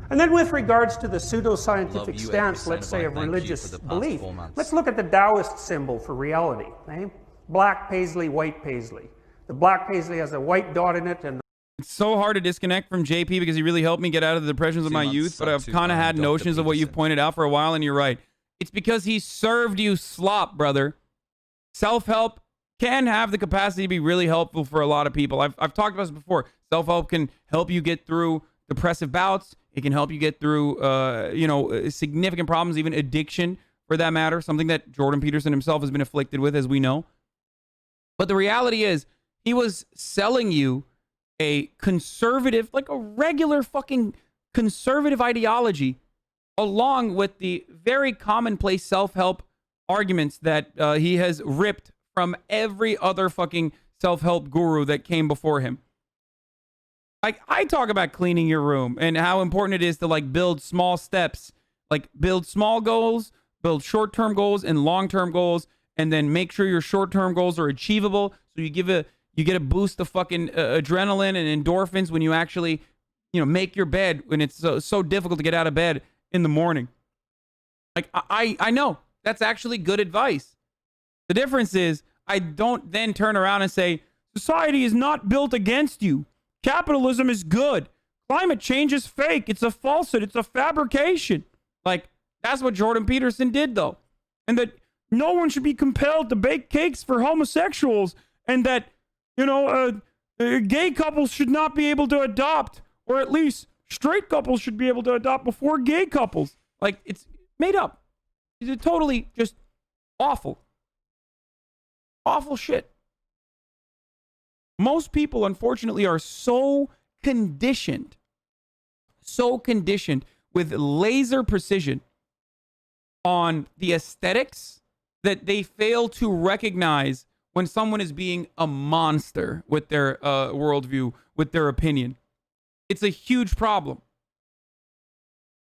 S21: And then with regards to the pseudoscientific stance, let's say, of religious belief, let's look at the Taoist symbol for reality. Eh? Black paisley, white paisley. The black paisley has a white dot in it, and
S4: It's so hard to disconnect from JP because he really helped me get out of the depressions of my youth, but I've kind of had notions of what you've pointed out for a while, and you're right. It's because he served you slop, brother. Self-help can have the capacity to be really helpful for a lot of people. I've talked about this before. Self-help can help you get through depressive bouts. It can help you get through, significant problems, even addiction, for that matter, something that Jordan Peterson himself has been afflicted with, as we know. But the reality is, he was selling you a conservative, like a regular fucking conservative ideology, along with the very commonplace self-help arguments that he has ripped from every other fucking self-help guru that came before him. Like, I talk about cleaning your room and how important it is to like build small steps, like build small goals, build short-term goals and long-term goals, and then make sure your short-term goals are achievable. So you get a boost of fucking adrenaline and endorphins when you actually, make your bed when it's so difficult to get out of bed in the morning. Like, I know that's actually good advice. The difference is I don't then turn around and say, society is not built against you. Capitalism is good. Climate change is fake. It's a falsehood. It's a fabrication. Like, that's what Jordan Peterson did, though. And that no one should be compelled to bake cakes for homosexuals, and that, gay couples should not be able to adopt, or at least straight couples should be able to adopt before gay couples. Like, it's made up. It's totally just awful. Awful shit. Most people, unfortunately, are so conditioned with laser precision on the aesthetics that they fail to recognize when someone is being a monster with their worldview, with their opinion. It's a huge problem.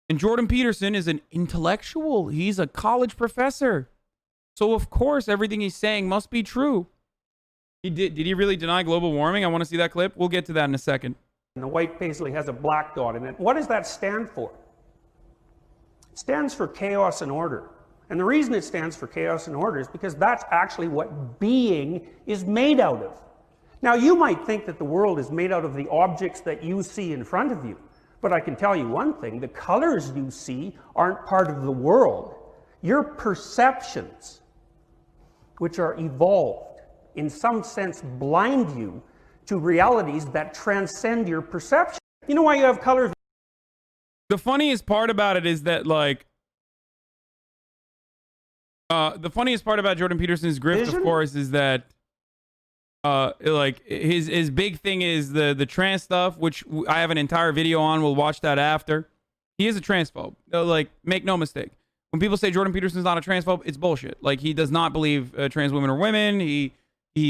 S4: And Jordan Peterson is an intellectual. He's a college professor. So, of course, everything he's saying must be true. Did he really deny global warming? I want to see that clip. We'll get to that in a second.
S21: the white paisley has a black dot in it. What does that stand for? It stands for chaos and order. And the reason it stands for chaos and order is because that's actually what being is made out of. Now, you might think that the world is made out of the objects that you see in front of you. But I can tell you one thing, the colors you see aren't part of the world. Your perceptions, which are evolved, in some sense blind you to realities that transcend your perception. You know why you have color?
S4: The funniest part about it is that, like, the funniest part about Jordan Peterson's grift, of course, is that like his big thing is the trans stuff, which I have an entire video on. We'll watch that after. He is a transphobe. Like, make no mistake. When people say Jordan Peterson's not a transphobe, it's bullshit. Like, he does not believe trans women are women. He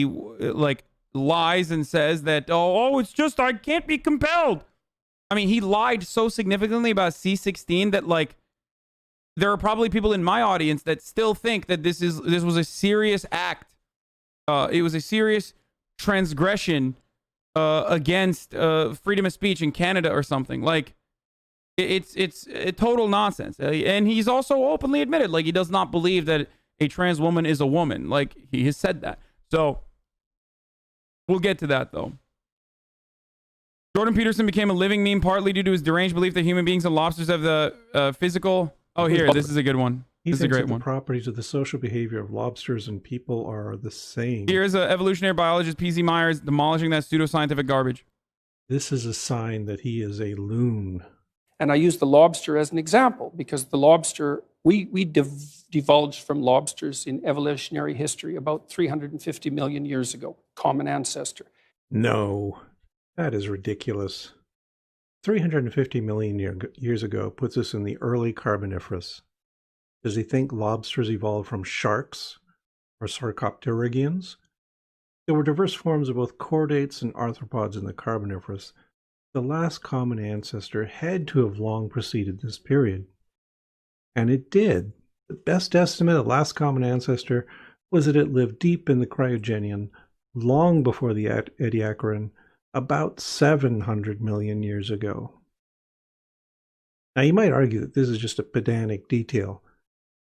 S4: like lies and says that it's just I can't be compelled. I mean, he lied so significantly about C16 that, like, there are probably people in my audience that still think that this was a serious act. It was a serious transgression against freedom of speech in Canada or something. Like, it's a total nonsense. And he's also openly admitted, like, he does not believe that a trans woman is a woman. Like, he has said that. So we'll get to that, though. Jordan Peterson became a living meme partly due to his deranged belief that human beings and lobsters have the physical... Oh, here, this is a good one. This is a great one.
S6: The properties of the social behavior of lobsters and people are the same.
S4: Here's evolutionary biologist P.Z. Myers demolishing that pseudoscientific garbage.
S6: This is a sign that he is a loon.
S7: And I use the lobster as an example because the lobster, we divulged from lobsters in evolutionary history about 350 million years ago, common ancestor.
S6: No, that is ridiculous. 350 million years ago puts us in the early Carboniferous. Does he think lobsters evolved from sharks or sarcopterygians? There were diverse forms of both chordates and arthropods in the Carboniferous. The last common ancestor had to have long preceded this period. And it did. The best estimate of the last common ancestor was that it lived deep in the Cryogenian, long before the Ediacaran, about 700 million years ago. Now, you might argue that this is just a pedantic detail,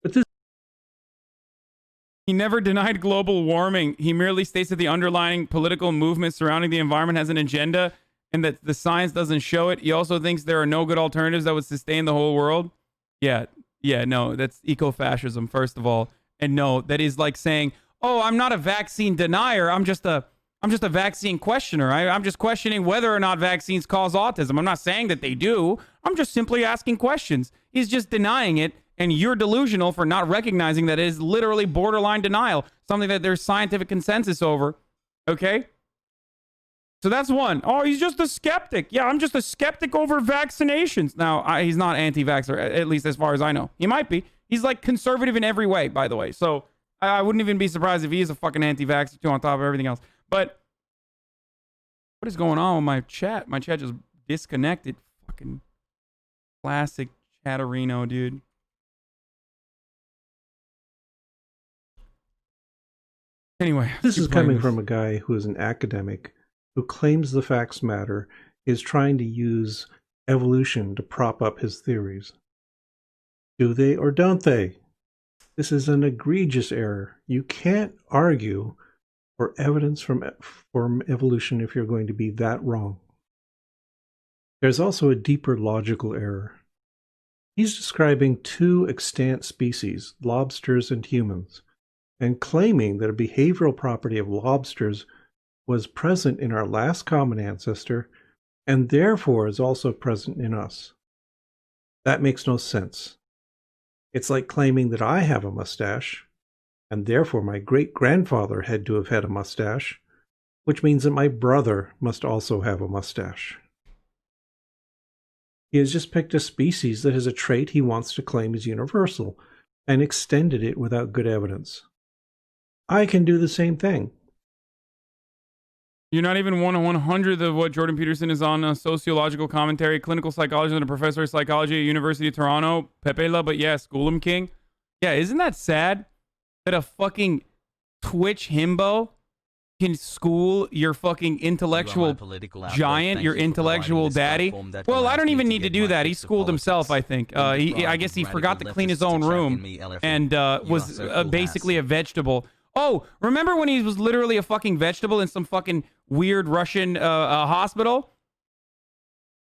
S6: but this.
S4: He never denied global warming. He merely states that the underlying political movement surrounding the environment has an agenda and that the science doesn't show it. He also thinks there are no good alternatives that would sustain the whole world. Yeah, no, that's eco-fascism, first of all. And no, that is like saying, oh, I'm not a vaccine denier. I'm just a vaccine questioner. I'm just questioning whether or not vaccines cause autism. I'm not saying that they do. I'm just simply asking questions. He's just denying it, and you're delusional for not recognizing that it is literally borderline denial, something that there's scientific consensus over. Okay? So that's one. Oh, he's just a skeptic. Yeah, I'm just a skeptic over vaccinations. Now, he's not anti-vaxxer, at least as far as I know. He might be. He's like conservative in every way, by the way. So I wouldn't even be surprised if he is a fucking anti-vaxxer too on top of everything else. But what is going on with my chat? My chat just disconnected. Fucking classic chatterino, dude. Anyway.
S6: This is coming from a guy who is an academic who claims the facts matter, is trying to use evolution to prop up his theories. Do they or don't they? This is an egregious error. You can't argue for evidence from evolution if you're going to be that wrong. There's also a deeper logical error. He's describing two extant species, lobsters and humans, and claiming that a behavioral property of lobsters was present in our last common ancestor and therefore is also present in us. That makes no sense. It's like claiming that I have a mustache, and therefore my great-grandfather had to have had a mustache, which means that my brother must also have a mustache. He has just picked a species that has a trait he wants to claim is universal, and extended it without good evidence. I can do the same thing.
S4: You're not even 1/100th of what Jordan Peterson is on a sociological commentary, clinical psychologist, and a professor of psychology at University of Toronto. Pepela, but yeah, school him, King. Yeah, isn't that sad that a fucking Twitch himbo can school your fucking intellectual giant, your intellectual daddy? Well, I don't even need to do that. He schooled himself, I think. I guess he forgot to clean his own room and was basically a vegetable. Oh, remember when he was literally a fucking vegetable in some fucking weird Russian hospital?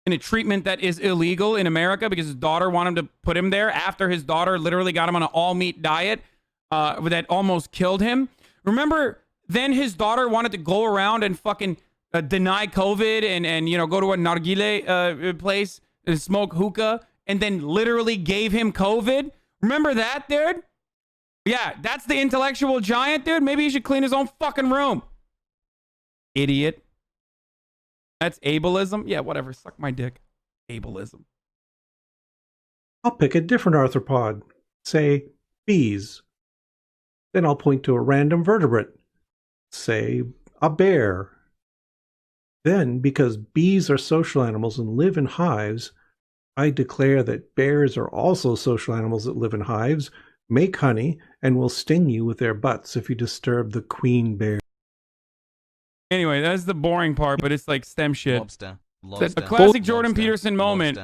S4: In a treatment that is illegal in America because his daughter wanted to put him there after his daughter literally got him on an all-meat diet that almost killed him. Remember, then his daughter wanted to go around and fucking deny COVID and you know, go to a nargile place and smoke hookah and then literally gave him COVID? Remember that, dude? Yeah, that's the intellectual giant, dude. Maybe he should clean his own fucking room. Idiot. That's ableism? Yeah, whatever. Suck my dick. Ableism.
S6: I'll pick a different arthropod. Say, bees. Then I'll point to a random vertebrate. Say, a bear. Then, because bees are social animals and live in hives, I declare that bears are also social animals that live in hives, make honey, and will sting you with their butts if you disturb the queen bear.
S4: Anyway, that's the boring part, but it's like STEM shit.
S1: Lobster.
S4: A classic Jordan Peterson moment.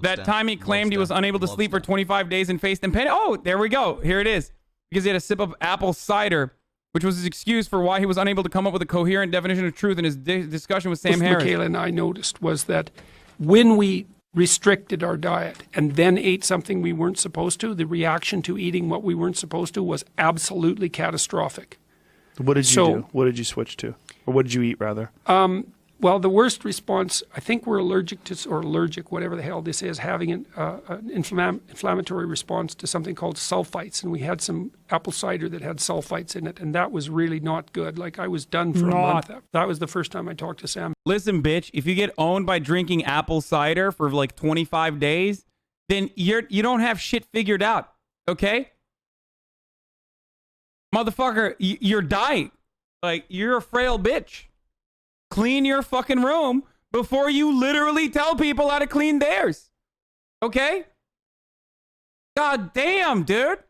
S4: That time he claimed he was unable to sleep for 25 days and faced impending. Oh, there we go. Here it is. Because he had a sip of apple cider, which was his excuse for why he was unable to come up with a coherent definition of truth in his discussion with Sam Harris.
S7: Michaela and I noticed was that when we restricted our diet and then ate something we weren't supposed to, the reaction to eating what we weren't supposed to was absolutely catastrophic.
S3: What did you do? What did you switch to? Or what did you eat, rather?
S7: Well, the worst response, I think we're allergic to, or allergic, whatever the hell this is, having an inflammatory response to something called sulfites. And we had some apple cider that had sulfites in it, and that was really not good. Like, I was done for a month. That was the first time I talked to Sam.
S4: Listen, bitch, if you get owned by drinking apple cider for like 25 days, then you don't have shit figured out, okay? Motherfucker, you're dying. Like, you're a frail bitch. Clean your fucking room before you literally tell people how to clean theirs. Okay? God damn, dude.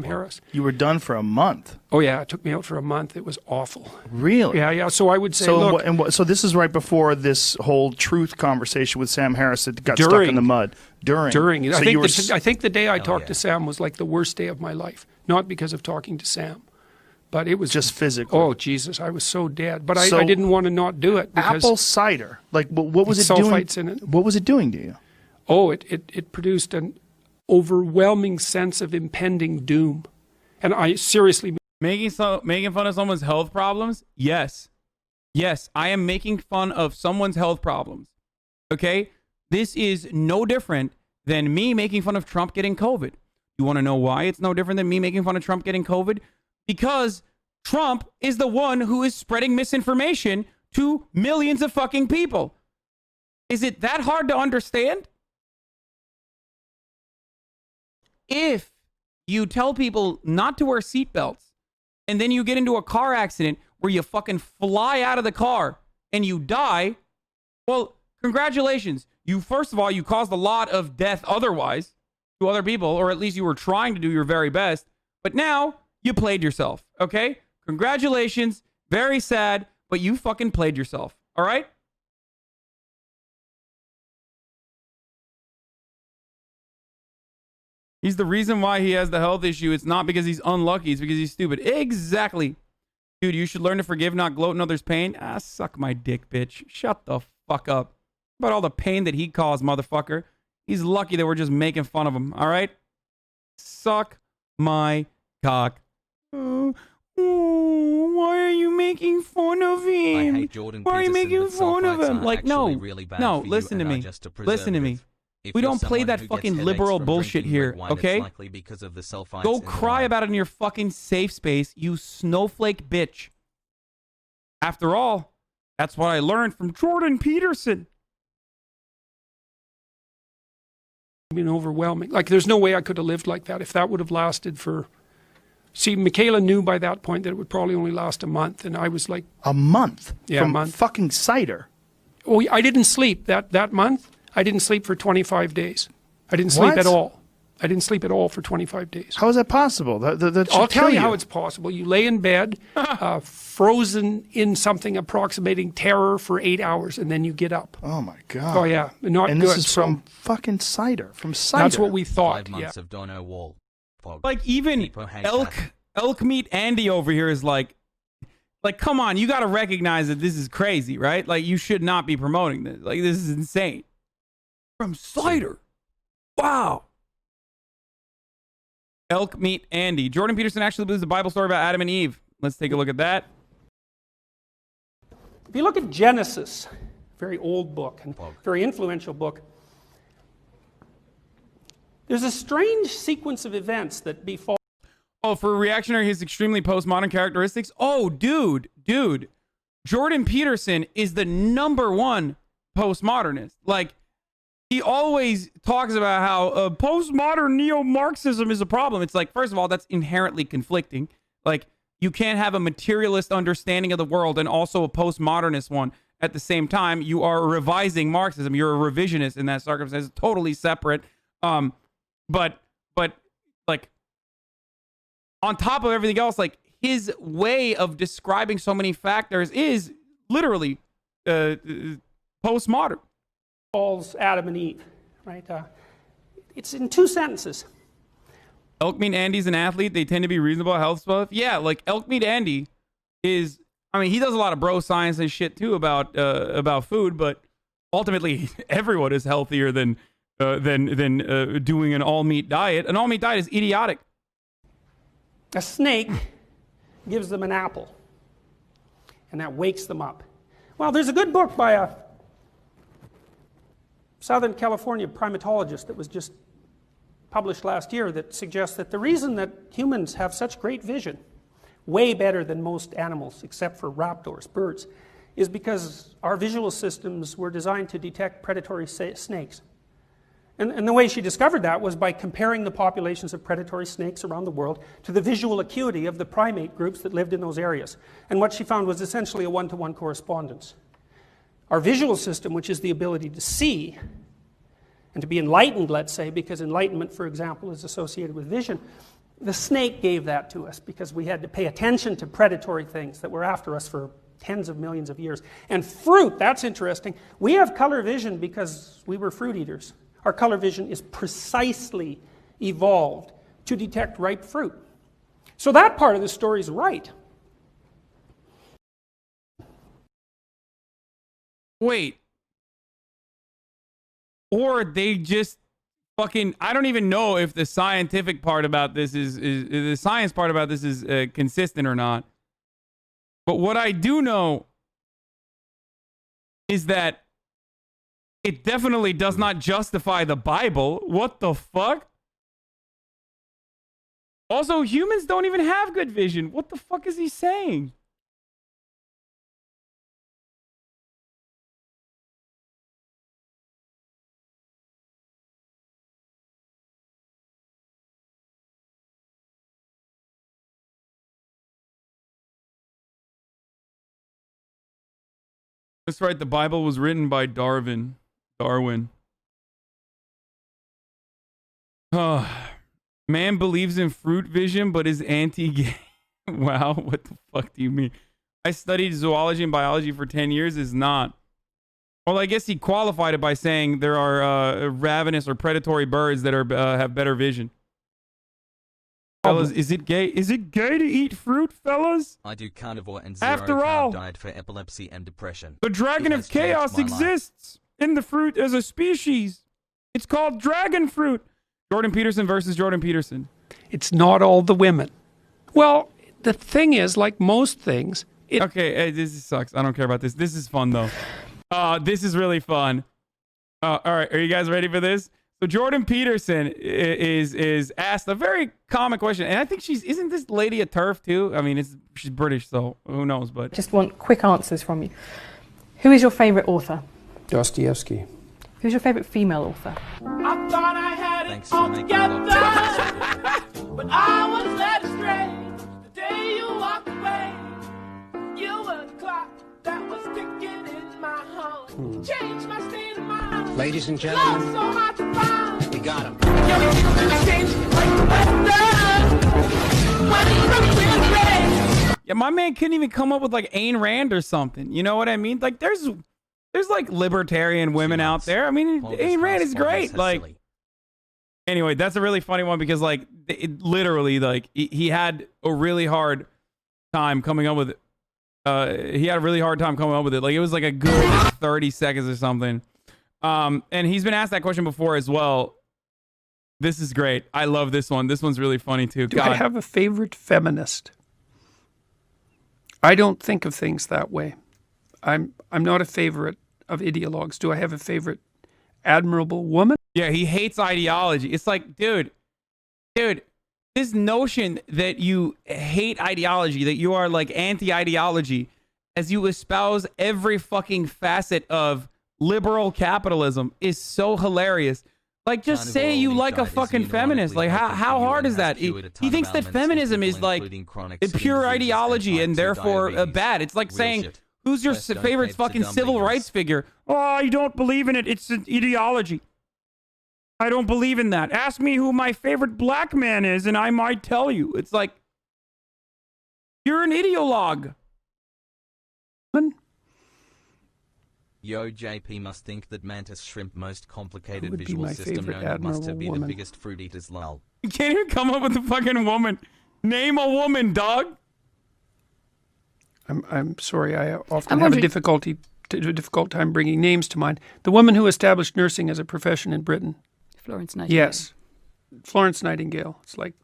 S7: Harris.
S3: You were done for a month.
S7: Oh yeah, it took me out for a month. It was awful.
S3: Really?
S7: Yeah. So I would say,
S3: so
S7: look,
S3: so this is right before this whole truth conversation with Sam Harris that got stuck in the mud. During.
S7: So I think the day I talked
S3: yeah.
S7: to Sam was like the worst day of my life. Not because of talking to Sam, but it was
S3: just physically.
S7: Oh Jesus, I was so dead. But I didn't want to not do it because
S3: apple cider. Like what was it
S7: sulfites
S3: doing?
S7: in it.
S3: What was it doing to you?
S7: Oh, it produced an overwhelming sense of impending doom. And I seriously...
S4: Making fun of someone's health problems? Yes. Yes, I am making fun of someone's health problems. Okay? This is no different than me making fun of Trump getting COVID. You want to know why it's no different than me making fun of Trump getting COVID? Because Trump is the one who is spreading misinformation to millions of fucking people. Is it that hard to understand? If you tell people not to wear seatbelts and then you get into a car accident where you fucking fly out of the car and you die, well, congratulations. First of all, you caused a lot of death otherwise to other people, or at least you were trying to do your very best. But now you played yourself, okay? Congratulations. Very sad, but you fucking played yourself, all right? He's the reason why he has the health issue. It's not because he's unlucky. It's because he's stupid. Exactly. Dude, you should learn to forgive, not gloat in others' pain. Ah, suck my dick, bitch. Shut the fuck up. About all the pain that he caused, motherfucker. He's lucky that we're just making fun of him, all right? Suck my cock. Why are you making fun of him?
S1: I hate Jordan
S4: Why are you
S1: Peterson,
S4: making
S1: but
S4: fun of
S1: sulfites
S4: him?
S1: are
S4: Like, no.
S1: actually really bad
S4: No,
S1: for you
S4: listen to
S1: and are
S4: me.
S1: just a
S4: Listen to me.
S1: preservative. If
S4: We
S1: you're
S4: don't play
S1: someone
S4: that
S1: who gets
S4: fucking
S1: headaches
S4: liberal
S1: from
S4: bullshit
S1: drinking
S4: here,
S1: red wine,
S4: okay?
S1: It's likely because of the sulfites
S4: Go
S1: in the
S4: cry
S1: wine.
S4: about it in your fucking safe space, you snowflake bitch. After all, that's what I learned from Jordan Peterson.
S7: been overwhelming. Like, there's no way I could have lived like that if that would have lasted for... See, Michaela knew by that point that it would probably only last a month, and I was like...
S3: A month?
S7: Yeah,
S3: from
S7: a month.
S3: Fucking cider?
S7: Oh, I didn't sleep that month. I didn't sleep for 25 days. I didn't sleep
S3: What?
S7: at all. I didn't sleep at all for 25 days.
S3: How is that possible? That should
S7: I'll tell
S3: kill
S7: you how it's possible. You lay in bed, frozen in something approximating terror for 8 hours, and then you get up.
S3: Oh my God.
S7: Oh yeah, not
S3: and
S7: good.
S3: this is from fucking cider. From cider.
S7: That's what we thought.
S1: 5 months of Dono Wall. Fog.
S4: Like, even elk meat Andy over here is like, come on, you got to recognize that this is crazy, right? Like, you should not be promoting this. Like, this is insane. From cider. Wow. Elk meat Andy. Jordan Peterson actually believes the Bible story about Adam and Eve. Let's take a look at that.
S21: If you look at Genesis, very old book and very influential book, there's a strange sequence of events that befall.
S4: Oh, for a reactionary, his extremely postmodern characteristics. Oh, dude. Jordan Peterson is the #1 postmodernist. Like, he always talks about how postmodern neo-Marxism is a problem. It's like, first of all, that's inherently conflicting. Like, you can't have a materialist understanding of the world and also a postmodernist one at the same time. You are revising Marxism. You're a revisionist in that circumstance. It's totally separate. But like, on top of everything else, like, his way of describing so many factors is literally postmodern.
S21: Falls Adam and Eve, right? It's in 2 sentences.
S4: Elk Meat Andy's an athlete. They tend to be reasonable health stuff. Yeah, like, Elk Meat Andy is, I mean, he does a lot of bro science and shit too about food, but ultimately everyone is healthier than doing an all meat diet. An all meat diet is idiotic.
S21: A snake gives them an apple, and that wakes them up. Well, there's a good book by a Southern California primatologist that was just published last year that suggests that the reason that humans have such great vision, way better than most animals except for raptors, birds, is because our visual systems were designed to detect predatory snakes. And the way she discovered that was by comparing the populations of predatory snakes around the world to the visual acuity of the primate groups that lived in those areas. And what she found was essentially a one-to-one correspondence. Our visual system, which is the ability to see and to be enlightened, let's say, because enlightenment, for example, is associated with vision, The snake gave that to us because we had to pay attention to predatory things that were after us for tens of millions of years. And fruit, that's interesting. We have color vision because we were fruit eaters. Our color vision is precisely evolved to detect ripe fruit. So that part of the story is right.
S4: Wait. Or they just fucking, I don't even know if the scientific part about this is the science part about this is consistent or not. But what I do know is that it definitely does not justify the Bible. What the fuck? Also, humans don't even have good vision. What the fuck is he saying? That's right, the Bible was written by Darwin. Man believes in fruit vision, but is anti-gay. Wow, what the fuck do you mean? I studied zoology and biology for 10 years, is not. Well, I guess he qualified it by saying there are ravenous or predatory birds that are have better vision. Fellas, is it gay? Is it gay to eat fruit, fellas?
S1: I do carnivore and zero
S4: After
S1: carb
S4: all,
S1: diet for epilepsy and depression.
S4: The dragon of chaos exists in the fruit as a species. It's called dragon fruit. Jordan Peterson versus Jordan Peterson.
S7: It's not all the women. Well, the thing is, like most things...
S4: Okay, this sucks. I don't care about this. This is fun, though. This is really fun. All right, are you guys ready for this? So Jordan Peterson is asked a very common question, and I think isn't this lady a TERF too? I mean, she's British, so who knows? But
S8: just want quick answers from you. Who is your favorite author?
S21: Dostoevsky.
S8: Who's your favorite female author?
S2: I thought I had it all together, but I was led astray. The day you walked away, you were the clock that was ticking in my heart. Changed my state of mind.
S9: Ladies and gentlemen,
S2: so hard to find.
S9: we got him.
S4: yeah, my man couldn't even come up with like Ayn Rand or something. You know what I mean? Like there's like libertarian women out there. I mean, Ayn Rand is great. Like, anyway, that's a really funny one because like it literally like he had a really hard time coming up with it. He had a really hard time coming up with it. Like it was like a good 30 seconds or something. And he's been asked that question before as well. This is great. I love this one. This one's really funny too.
S7: Do I have a favorite feminist? I don't think of things that way. I'm not a favorite of ideologues. Do I have a favorite admirable woman?
S4: Yeah, he hates ideology. It's like, dude, this notion that you hate ideology, that you are like anti-ideology, as you espouse every fucking facet of liberal capitalism is so hilarious. Like, just say you like a fucking feminist. Like, how hard is that? He thinks that feminism is like a pure ideology and therefore bad. It's like saying, who's your favorite fucking civil rights figure? Oh, I don't believe in it. It's an ideology. I don't believe in that. Ask me who my favorite black man is and I might tell you. It's like, you're an ideologue.
S1: Yo, JP must think that mantis shrimp most complicated visual system known must have been the biggest fruit eaters lol.
S4: You can't even come up with a fucking woman. Name a woman, dog.
S7: I'm sorry. I often have a difficult time bringing names to mind. The woman who established nursing as a profession in Britain.
S8: Florence Nightingale.
S7: Yes, Florence Nightingale. It's like.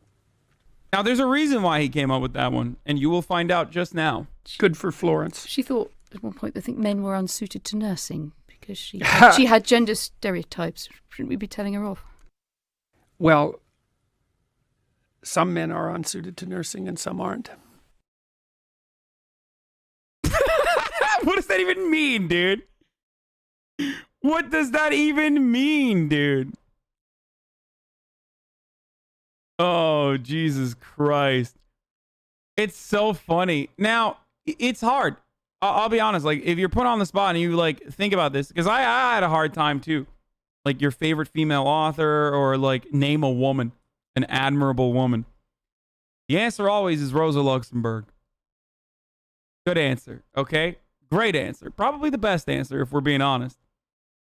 S4: Now, there's a reason why he came up with that one, and you will find out just now.
S7: Good for Florence.
S8: She thought at one point, I think men were unsuited to nursing because she had gender stereotypes. Shouldn't we be telling her off?
S7: Well, some men are unsuited to nursing and some aren't.
S4: What does that even mean, dude? What does that even mean, dude? Oh, Jesus Christ. It's so funny. Now, it's hard. I'll be honest. Like, if you're put on the spot and you, like, think about this, because I had a hard time, too. Like, your favorite female author or, like, name a woman. An admirable woman. The answer always is Rosa Luxemburg. Good answer. Okay. Great answer. Probably the best answer if we're being honest.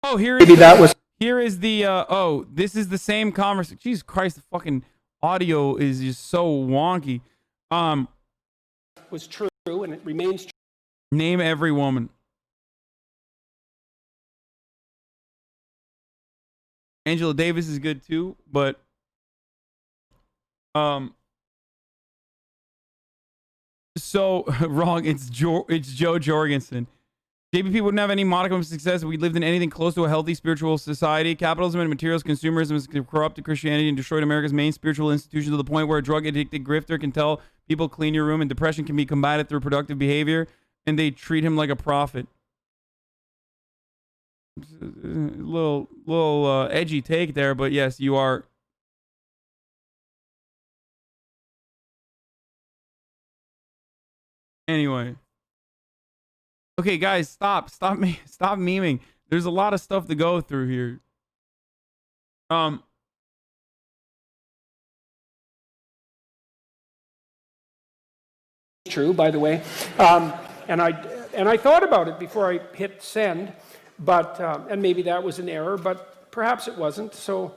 S4: Oh, here is here is the oh, this is the same conversation. Jesus Christ, the fucking audio is just so wonky.
S18: Was true and it remains true.
S4: Name every woman. Angela Davis is good too, but so wrong. It's Joe Jorgensen. JPP wouldn't have any modicum of success if we lived in anything close to a healthy spiritual society. Capitalism and materials consumerism has corrupted Christianity and destroyed America's main spiritual institution to the point where a drug-addicted grifter can tell people clean your room, and depression can be combated through productive behavior, and they treat him like a prophet. Little edgy take there, but yes, you are. Anyway. Okay, guys, stop memeing. There's a lot of stuff to go through here.
S18: True, by the way, and I thought about it before I hit send, but and maybe that was an error, but perhaps it wasn't. So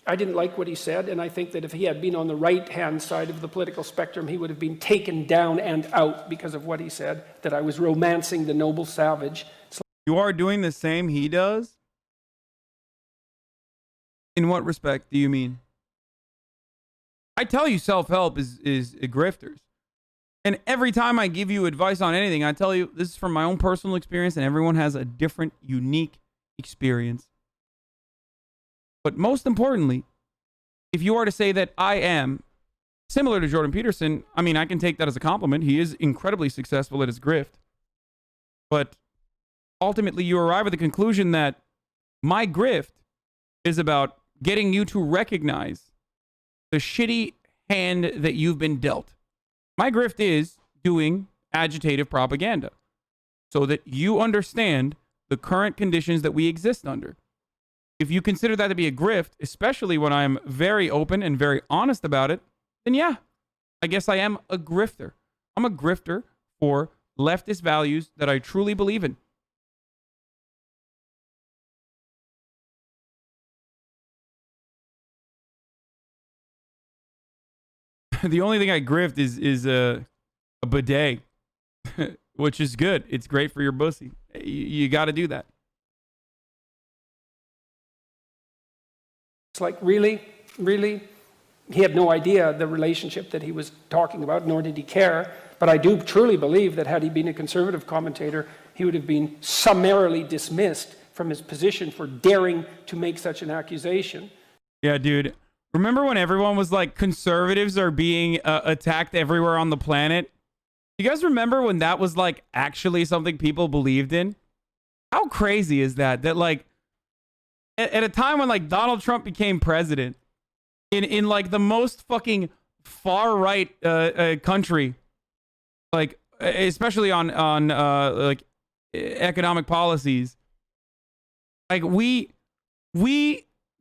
S18: I didn't like what he said, and I think that if he had been on the right-hand side of the political spectrum, he would have been taken down and out because of what he said, that I was romancing the noble savage.
S4: You are doing the same he does? In what respect do you mean? I tell you self-help is grifters. And every time I give you advice on anything, I tell you this is from my own personal experience, and everyone has a different, unique experience. But most importantly, if you are to say that I am similar to Jordan Peterson, I mean, I can take that as a compliment. He is incredibly successful at his grift. But ultimately, you arrive at the conclusion that my grift is about getting you to recognize the shitty hand that you've been dealt. My grift is doing agitative propaganda so that you understand the current conditions that we exist under. If you consider that to be a grift, especially when I'm very open and very honest about it, then yeah, I guess I am a grifter. I'm a grifter for leftist values that I truly believe in. The only thing I grift is a bidet, which is good. It's great for your pussy. You got to do that.
S18: It's like, really? He had no idea the relationship that he was talking about, nor did he care. But I do truly believe that had he been a conservative commentator, he would have been summarily dismissed from his position for daring to make such an accusation.
S4: Yeah, dude. Remember when everyone was like, conservatives are being attacked everywhere on the planet? You guys remember when that was like actually something people believed in? How crazy is that? That like, at a time when like Donald Trump became president, in like the most fucking far right country, like especially on like economic policies, like we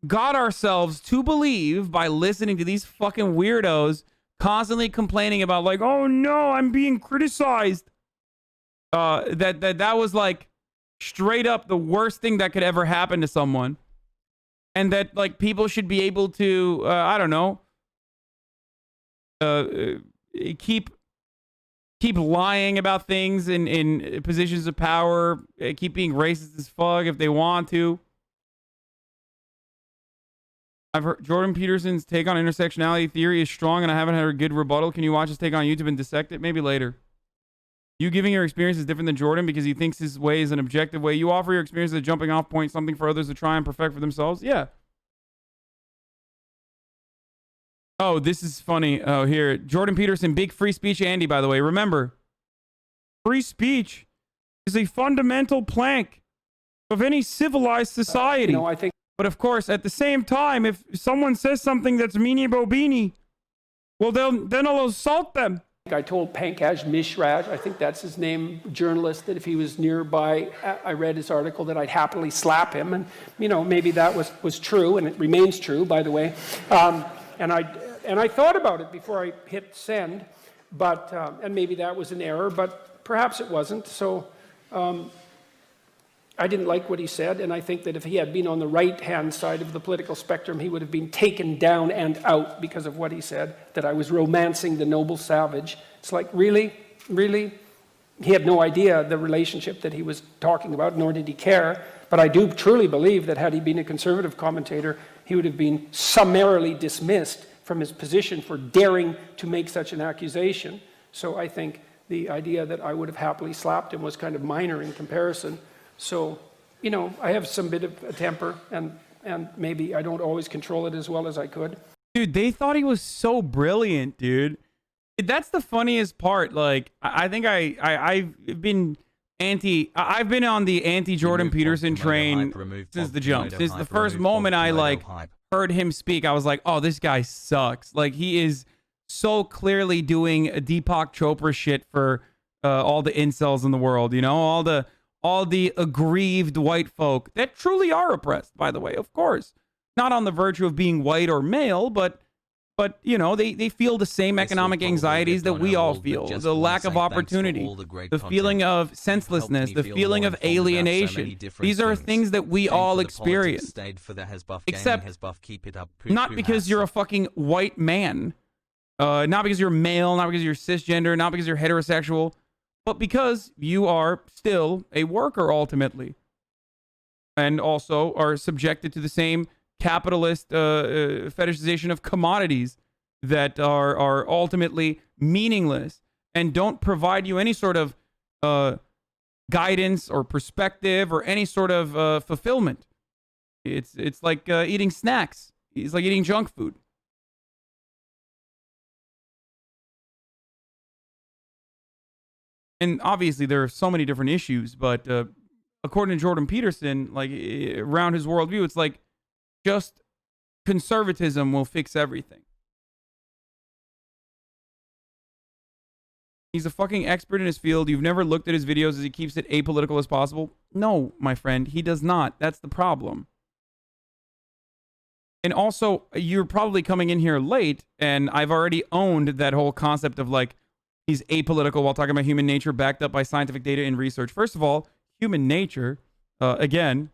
S4: got ourselves to believe by listening to these fucking weirdos constantly complaining about like, oh no, I'm being criticized. That was like straight up the worst thing that could ever happen to someone. And that like people should be able to, I don't know, keep lying about things in positions of power, keep being racist as fuck if they want to. I've heard Jordan Peterson's take on intersectionality theory is strong, and I haven't had a good rebuttal. Can you watch his take on YouTube and dissect it? Maybe later. You giving your experience is different than Jordan because he thinks his way is an objective way. You offer your experience as a jumping off point, something for others to try and perfect for themselves. Yeah. Oh, this is funny. Oh, here. Jordan Peterson, big free speech Andy, by the way. Remember, free speech is a fundamental plank of any civilized society.
S18: I think.
S4: But of course, at the same time, if someone says something that's meanie bobini, well, then I'll assault them.
S18: I told Pankaj Mishraj, I think that's his name, journalist, that if he was nearby, I read his article, that I'd happily slap him. And, maybe that was true, and it remains true, by the way. And and I thought about it before I hit send, but and maybe that was an error, but perhaps it wasn't. So I didn't like what he said, and I think that if he had been on the right-hand side of the political spectrum, he would have been taken down and out because of what he said, that I was romancing the noble savage. It's like, really? Really? He had no idea the relationship that he was talking about, nor did he care. But I do truly believe that had he been a conservative commentator, he would have been summarily dismissed from his position for daring to make such an accusation. So I think the idea that I would have happily slapped him was kind of minor in comparison. So, you know, I have some bit of a temper, and maybe I don't always control it as well as I could.
S4: Dude, they thought he was so brilliant, dude. That's the funniest part. Like, I think I've been on the anti-Jordan Peterson train since the jump. Since the first moment I, like, heard him speak, I was like, oh, this guy sucks. Like, he is so clearly doing a Deepak Chopra shit for all the incels in the world, you know? All the aggrieved white folk that truly are oppressed, by the way, of course. Not on the virtue of being white or male, but you know, they feel the same economic anxieties that we all feel. The lack of opportunity, the feeling of senselessness, the feeling of alienation. These are things that we all experience. Except not because you're a fucking white man, not because you're male, not because you're cisgender, not because you're heterosexual, but because you are still a worker ultimately, and also are subjected to the same capitalist fetishization of commodities that are ultimately meaningless and don't provide you any sort of guidance or perspective or any sort of fulfillment. It's like eating snacks. It's like eating junk food. And obviously there are so many different issues, but according to Jordan Peterson, like around his worldview, it's like just conservatism will fix everything. He's a fucking expert in his field. You've never looked at his videos as he keeps it apolitical as possible. No, my friend, he does not. That's the problem. And also, you're probably coming in here late, and I've already owned that whole concept of like, he's apolitical while talking about human nature backed up by scientific data and research. First of all, human nature, again,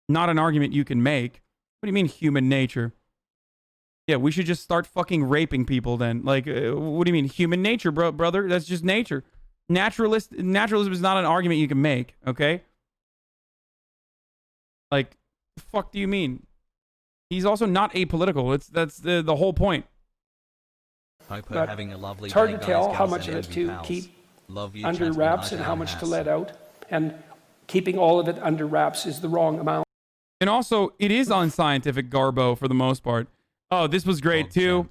S4: not an argument you can make. What do you mean human nature? Yeah, we should just start fucking raping people then. Like, what do you mean human nature, brother? That's just nature. Naturalism is not an argument you can make, okay? Like, the fuck do you mean? He's also not apolitical. That's the whole point.
S1: Hope her having a lovely
S18: it's hard
S1: day,
S18: to tell
S1: guys,
S18: how
S1: girls,
S18: much of
S1: and
S18: it to
S1: pals.
S18: keep
S1: Love you,
S18: under
S1: Jasmine,
S18: wraps and how much to let out. And keeping all of it under wraps is the wrong amount.
S4: And also, it is unscientific garbo for the most part. Oh, this was great too.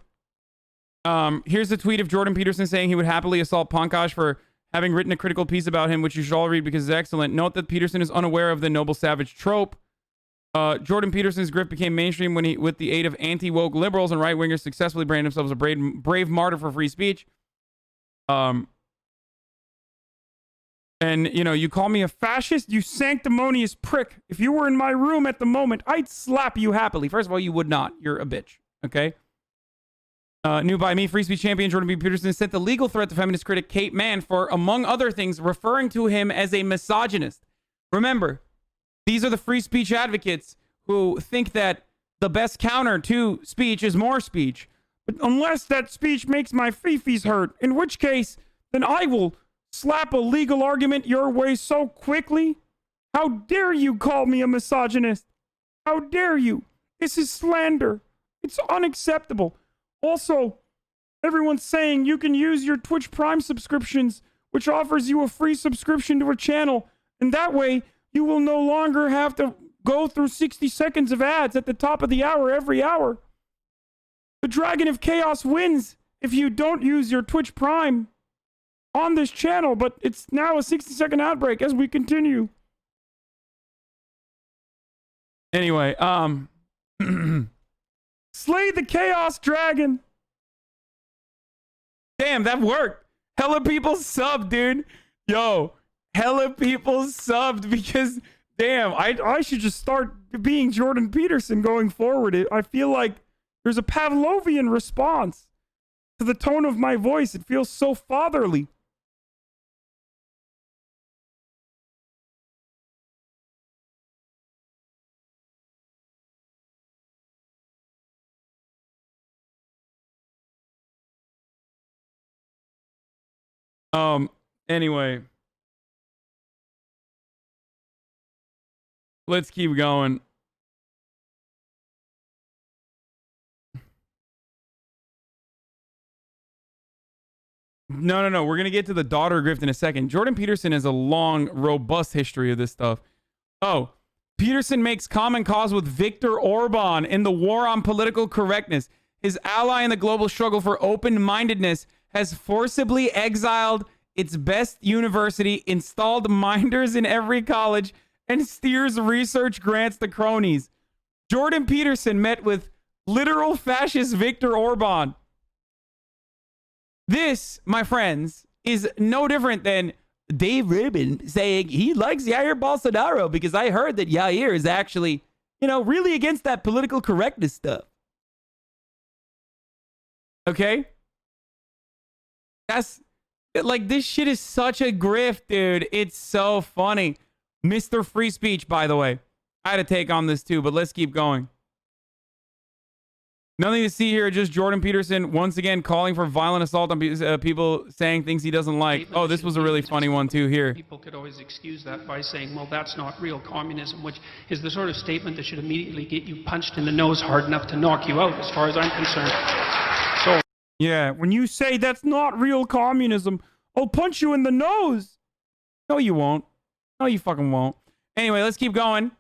S4: Here's a tweet of Jordan Peterson saying he would happily assault Pankaj for having written a critical piece about him, which you should all read because it's excellent. Note that Peterson is unaware of the noble savage trope. Jordan Peterson's grift became mainstream when he, with the aid of anti-woke liberals and right-wingers, successfully branded himself as a brave martyr for free speech. And, you know, you call me a fascist, you sanctimonious prick. If you were in my room at the moment, I'd slap you happily. First of all, you would not. You're a bitch, okay? New by me, free speech champion Jordan B. Peterson sent the legal threat to feminist critic Kate Mann for, among other things, referring to him as a misogynist. Remember, these are the free speech advocates who think that the best counter to speech is more speech. But unless that speech makes my fifis hurt, in which case, then I will slap a legal argument your way so quickly. How dare you call me a misogynist? How dare you? This is slander. It's unacceptable. Also, everyone's saying you can use your Twitch Prime subscriptions, which offers you a free subscription to a channel, and that way you will no longer have to go through 60 seconds of ads at the top of the hour every hour. The Dragon of Chaos wins if you don't use your Twitch Prime on this channel, but it's now a 60-second outbreak as we continue. Anyway, slay the Chaos Dragon. Damn, that worked. Hella people subbed, dude. Yo, hella people subbed because, damn, I should just start being Jordan Peterson going forward. I feel like There's a Pavlovian response to the tone of my voice. It feels so fatherly. Anyway. Let's keep going. No. We're going to get to the daughter grift in a second. Jordan Peterson has a long, robust history of this stuff. Oh, Peterson makes common cause with Viktor Orban in the war on political correctness. His ally in the global struggle for open-mindedness has forcibly exiled its best university, installed minders in every college, and steers research grants to cronies. Jordan Peterson met with literal fascist Viktor Orban. This, my friends, is no different than Dave Rubin saying he likes Jair Bolsonaro because I heard that Jair is actually, really against that political correctness stuff. Okay? That's, like, this shit is such a grift, dude. It's so funny. Mr. Free Speech, by the way. I had to take on this too, but let's keep going. Nothing to see here, just Jordan Peterson once again calling for violent assault on people saying things he doesn't like. Oh, this was a really funny one too here.
S18: People could always excuse that by saying, well, that's not real communism, which is the sort of statement that should immediately get you punched in the nose hard enough to knock you out, as far as I'm concerned. So,
S4: yeah, when you say that's not real communism, I'll punch you in the nose. No, you won't. No, you fucking won't. Anyway, let's keep going.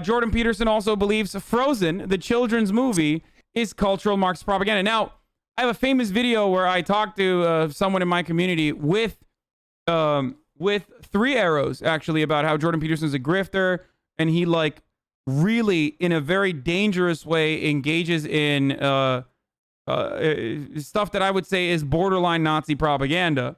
S4: Jordan Peterson also believes Frozen, the children's movie, is cultural Marxist propaganda. Now, I have a famous video where I talked to someone in my community with 3 arrows, actually, about how Jordan Peterson's a grifter, and he, like, really, in a very dangerous way, engages in stuff that I would say is borderline Nazi propaganda.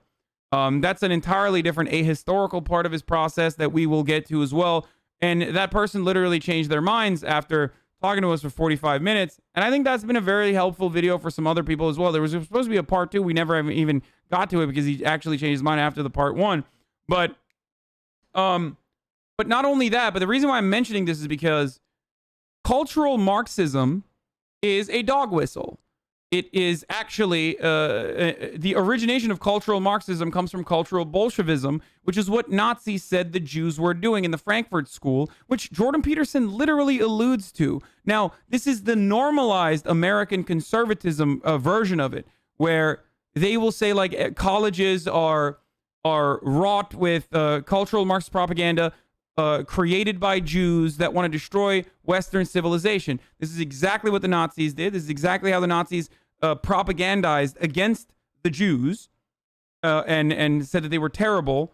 S4: That's an entirely different ahistorical part of his process that we will get to as well. And that person literally changed their minds after talking to us for 45 minutes. And I think that's been a very helpful video for some other people as well. There was supposed to be a part 2. We never even got to it because he actually changed his mind after the part 1. But not only that, but the reason why I'm mentioning this is because cultural Marxism is a dog whistle. It is actually, the origination of cultural Marxism comes from cultural Bolshevism, which is what Nazis said the Jews were doing in the Frankfurt School, which Jordan Peterson literally alludes to. Now, this is the normalized American conservatism version of it, where they will say, like, colleges are wrought with cultural Marxist propaganda created by Jews that want to destroy Western civilization. This is exactly what the Nazis did. This is exactly how the Nazis propagandized against the Jews and said that they were terrible.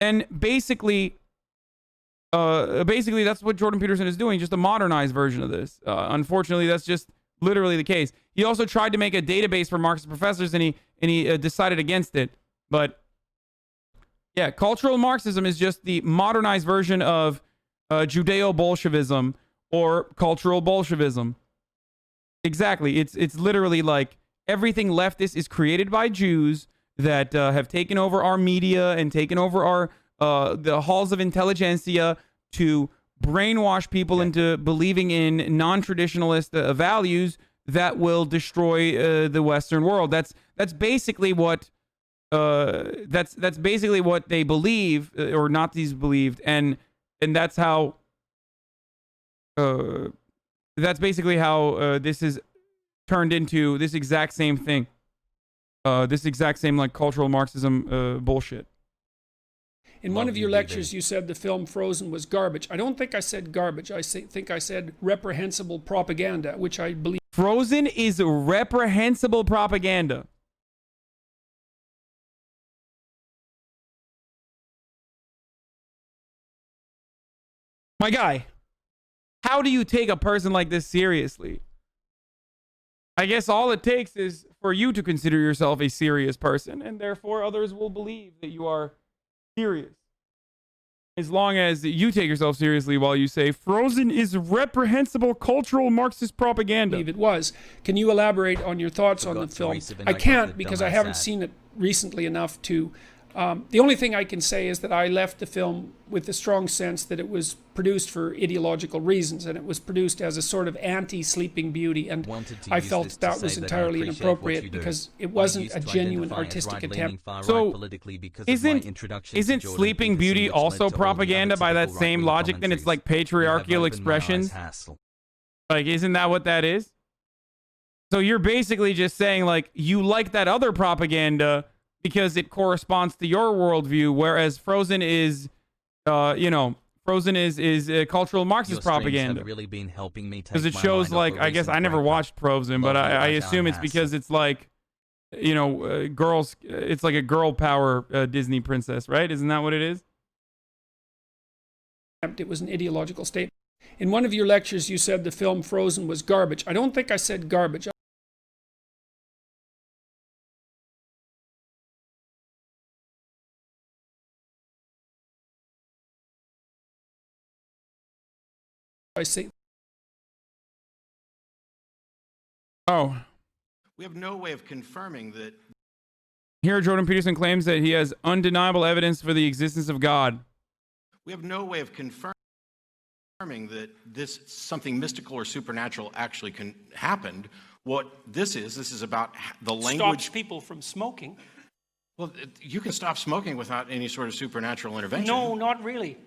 S4: And basically that's what Jordan Peterson is doing, just a modernized version of this. Unfortunately, that's just literally the case. He also tried to make a database for Marxist professors, and he decided against it. But yeah, cultural Marxism is just the modernized version of Judeo-Bolshevism or cultural Bolshevism. Exactly. It's literally like everything leftist is created by Jews that have taken over our media and taken over our the halls of intelligentsia to brainwash people into believing in non-traditionalist values that will destroy the Western world. That's basically what that's basically what they believe, or Nazis believed, and that's how that's basically how this is turned into this exact same thing. This exact same, like, cultural Marxism bullshit.
S18: In one of your lectures, you said the film Frozen was garbage. I don't think I said garbage. I think I said reprehensible propaganda, which I believe.
S4: Frozen is reprehensible propaganda. My guy, how do you take a person like this seriously? I guess all it takes is for you to consider yourself a serious person, and therefore others will believe that you are serious. as long as you take yourself seriously while you say Frozen is reprehensible cultural Marxist propaganda.
S7: It was. Can you elaborate on your thoughts on the film? I can't because I haven't seen it recently enough to. The only thing I can say is that I left the film with a strong sense that it was produced for ideological reasons, and it was produced as a sort of anti-Sleeping Beauty, and I felt that was entirely inappropriate because it wasn't a genuine artistic attempt.
S4: So, isn't Sleeping Beauty also propaganda by that same logic? Then it's like patriarchal expressions. Like, isn't that what that is? So you're basically just saying like you like that other propaganda because it corresponds to your worldview, whereas Frozen is, Frozen is a cultural Marxist propaganda.
S1: Really been helping me
S4: because it shows like I guess I never watched Frozen, but I assume it's because it's like, girls. It's like a girl power Disney princess, right? Isn't that what it is?
S7: It was an ideological statement. In one of your lectures, you said the film Frozen was garbage. I don't think I said garbage. I say.
S4: Oh.
S20: We have no way of confirming that.
S4: Here, Jordan Peterson claims that he has undeniable evidence for the existence of God.
S20: We have no way of confirming that this something mystical or supernatural actually happened. What this is about the language.
S18: Stops people from smoking.
S20: Well, you can stop smoking without any sort of supernatural intervention.
S18: No, not really.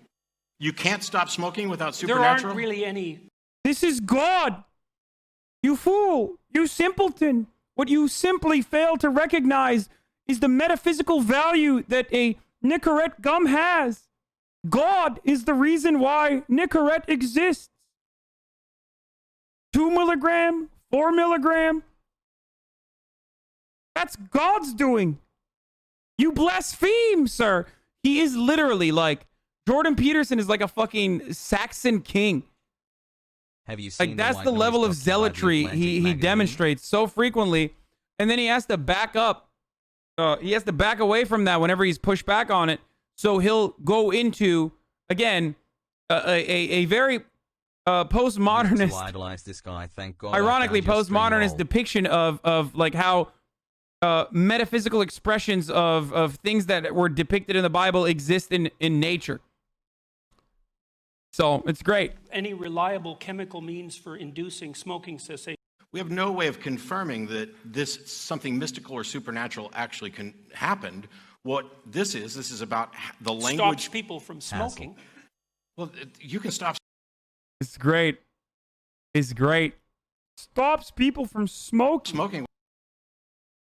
S20: You can't stop smoking without supernatural?
S18: There aren't really any.
S4: This is God! You fool! You simpleton! What you simply fail to recognize is the metaphysical value that a Nicorette gum has. God is the reason why Nicorette exists. 2 milligram, 4 milligram. That's God's doing. You blaspheme, sir. He is literally like, Jordan Peterson is like a fucking Saxon king.
S1: Have you seen
S4: like that's the level of zealotry he demonstrates so frequently, and then he has to back up. He has to back away from that whenever he's pushed back on it. So he'll go into again a very postmodernist,
S1: idolize this guy. Thank God.
S4: Ironically, postmodernist depiction of like how metaphysical expressions of things that were depicted in the Bible exist in nature. So it's great.
S18: Any reliable chemical means for inducing smoking cessation.
S20: We have no way of confirming that this something mystical or supernatural actually happened. What this is about the language.
S18: Stops people from smoking.
S20: Well, you can stop.
S4: It's great. It's great. Stops people from smoking.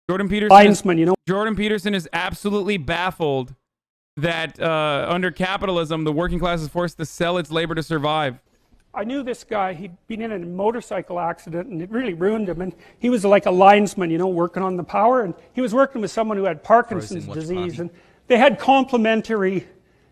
S4: Jordan Peterson. Jordan Peterson is absolutely baffled that under capitalism, the working class is forced to sell its labor to survive.
S18: I knew this guy. He'd been in a motorcycle accident, and it really ruined him. And he was like a linesman, working on the power. And he was working with someone who had Parkinson's disease, and they had complementary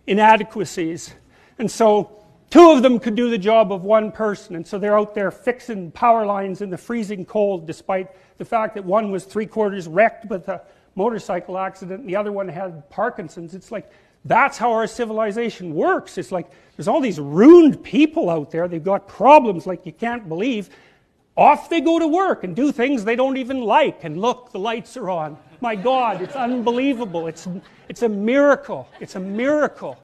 S18: inadequacies. And so 2 of them could do the job of 1 person. And so they're out there fixing power lines in the freezing cold, despite the fact that one was 3/4 wrecked with a motorcycle accident and the other one had Parkinson's. It's like, that's how our civilization works. It's like, there's all these ruined people out there. They've got problems like you can't believe. Off they go to work and do things they don't even like. And look, the lights are on. My God, it's unbelievable. It's a miracle. It's a miracle.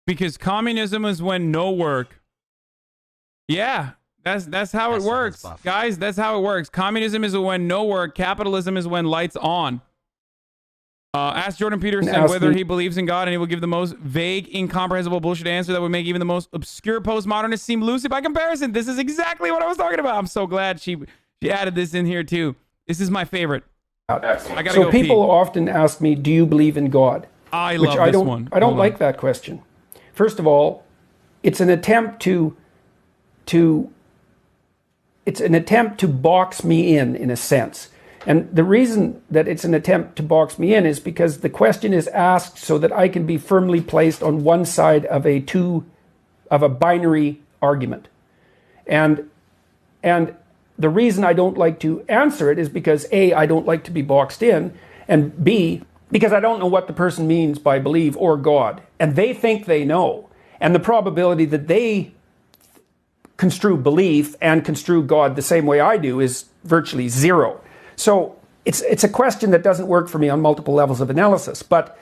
S4: Because communism is when no work. Yeah, that's how it works. Guys, that's how it works. Communism is when no work. Capitalism is when lights on. Ask Jordan Peterson whether he believes in God, and he will give the most vague, incomprehensible bullshit answer that would make even the most obscure postmodernists seem lucid by comparison. This is exactly what I was talking about. I'm so glad she added this in here too. This is my favorite. I gotta
S9: so
S4: go
S9: people
S4: pee.
S9: often ask me, "Do you believe in God?"
S4: I love this one.
S9: I don't like that question. First of all, it's an attempt to box me in a sense. And the reason that it's an attempt to box me in is because the question is asked so that I can be firmly placed on one side of a binary argument. And the reason I don't like to answer it is because A, I don't like to be boxed in, and B, because I don't know what the person means by believe or God, and they think they know, and the probability that they construe belief and construe God the same way I do is virtually zero. So it's a question that doesn't work for me on multiple levels of analysis. But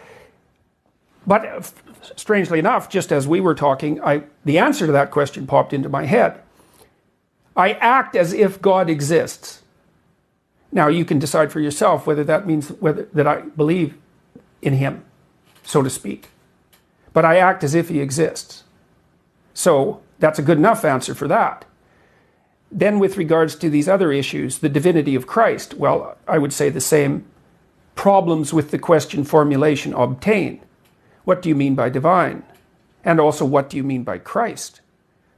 S9: strangely enough, just as we were talking, the answer to that question popped into my head. I act as if God exists. Now you can decide for yourself whether that means that I believe in him, so to speak. But I act as if he exists. So that's a good enough answer for that. Then with regards to these other issues, the divinity of Christ, well, I would say the same problems with the question formulation obtain. What do you mean by divine? And also, what do you mean by Christ?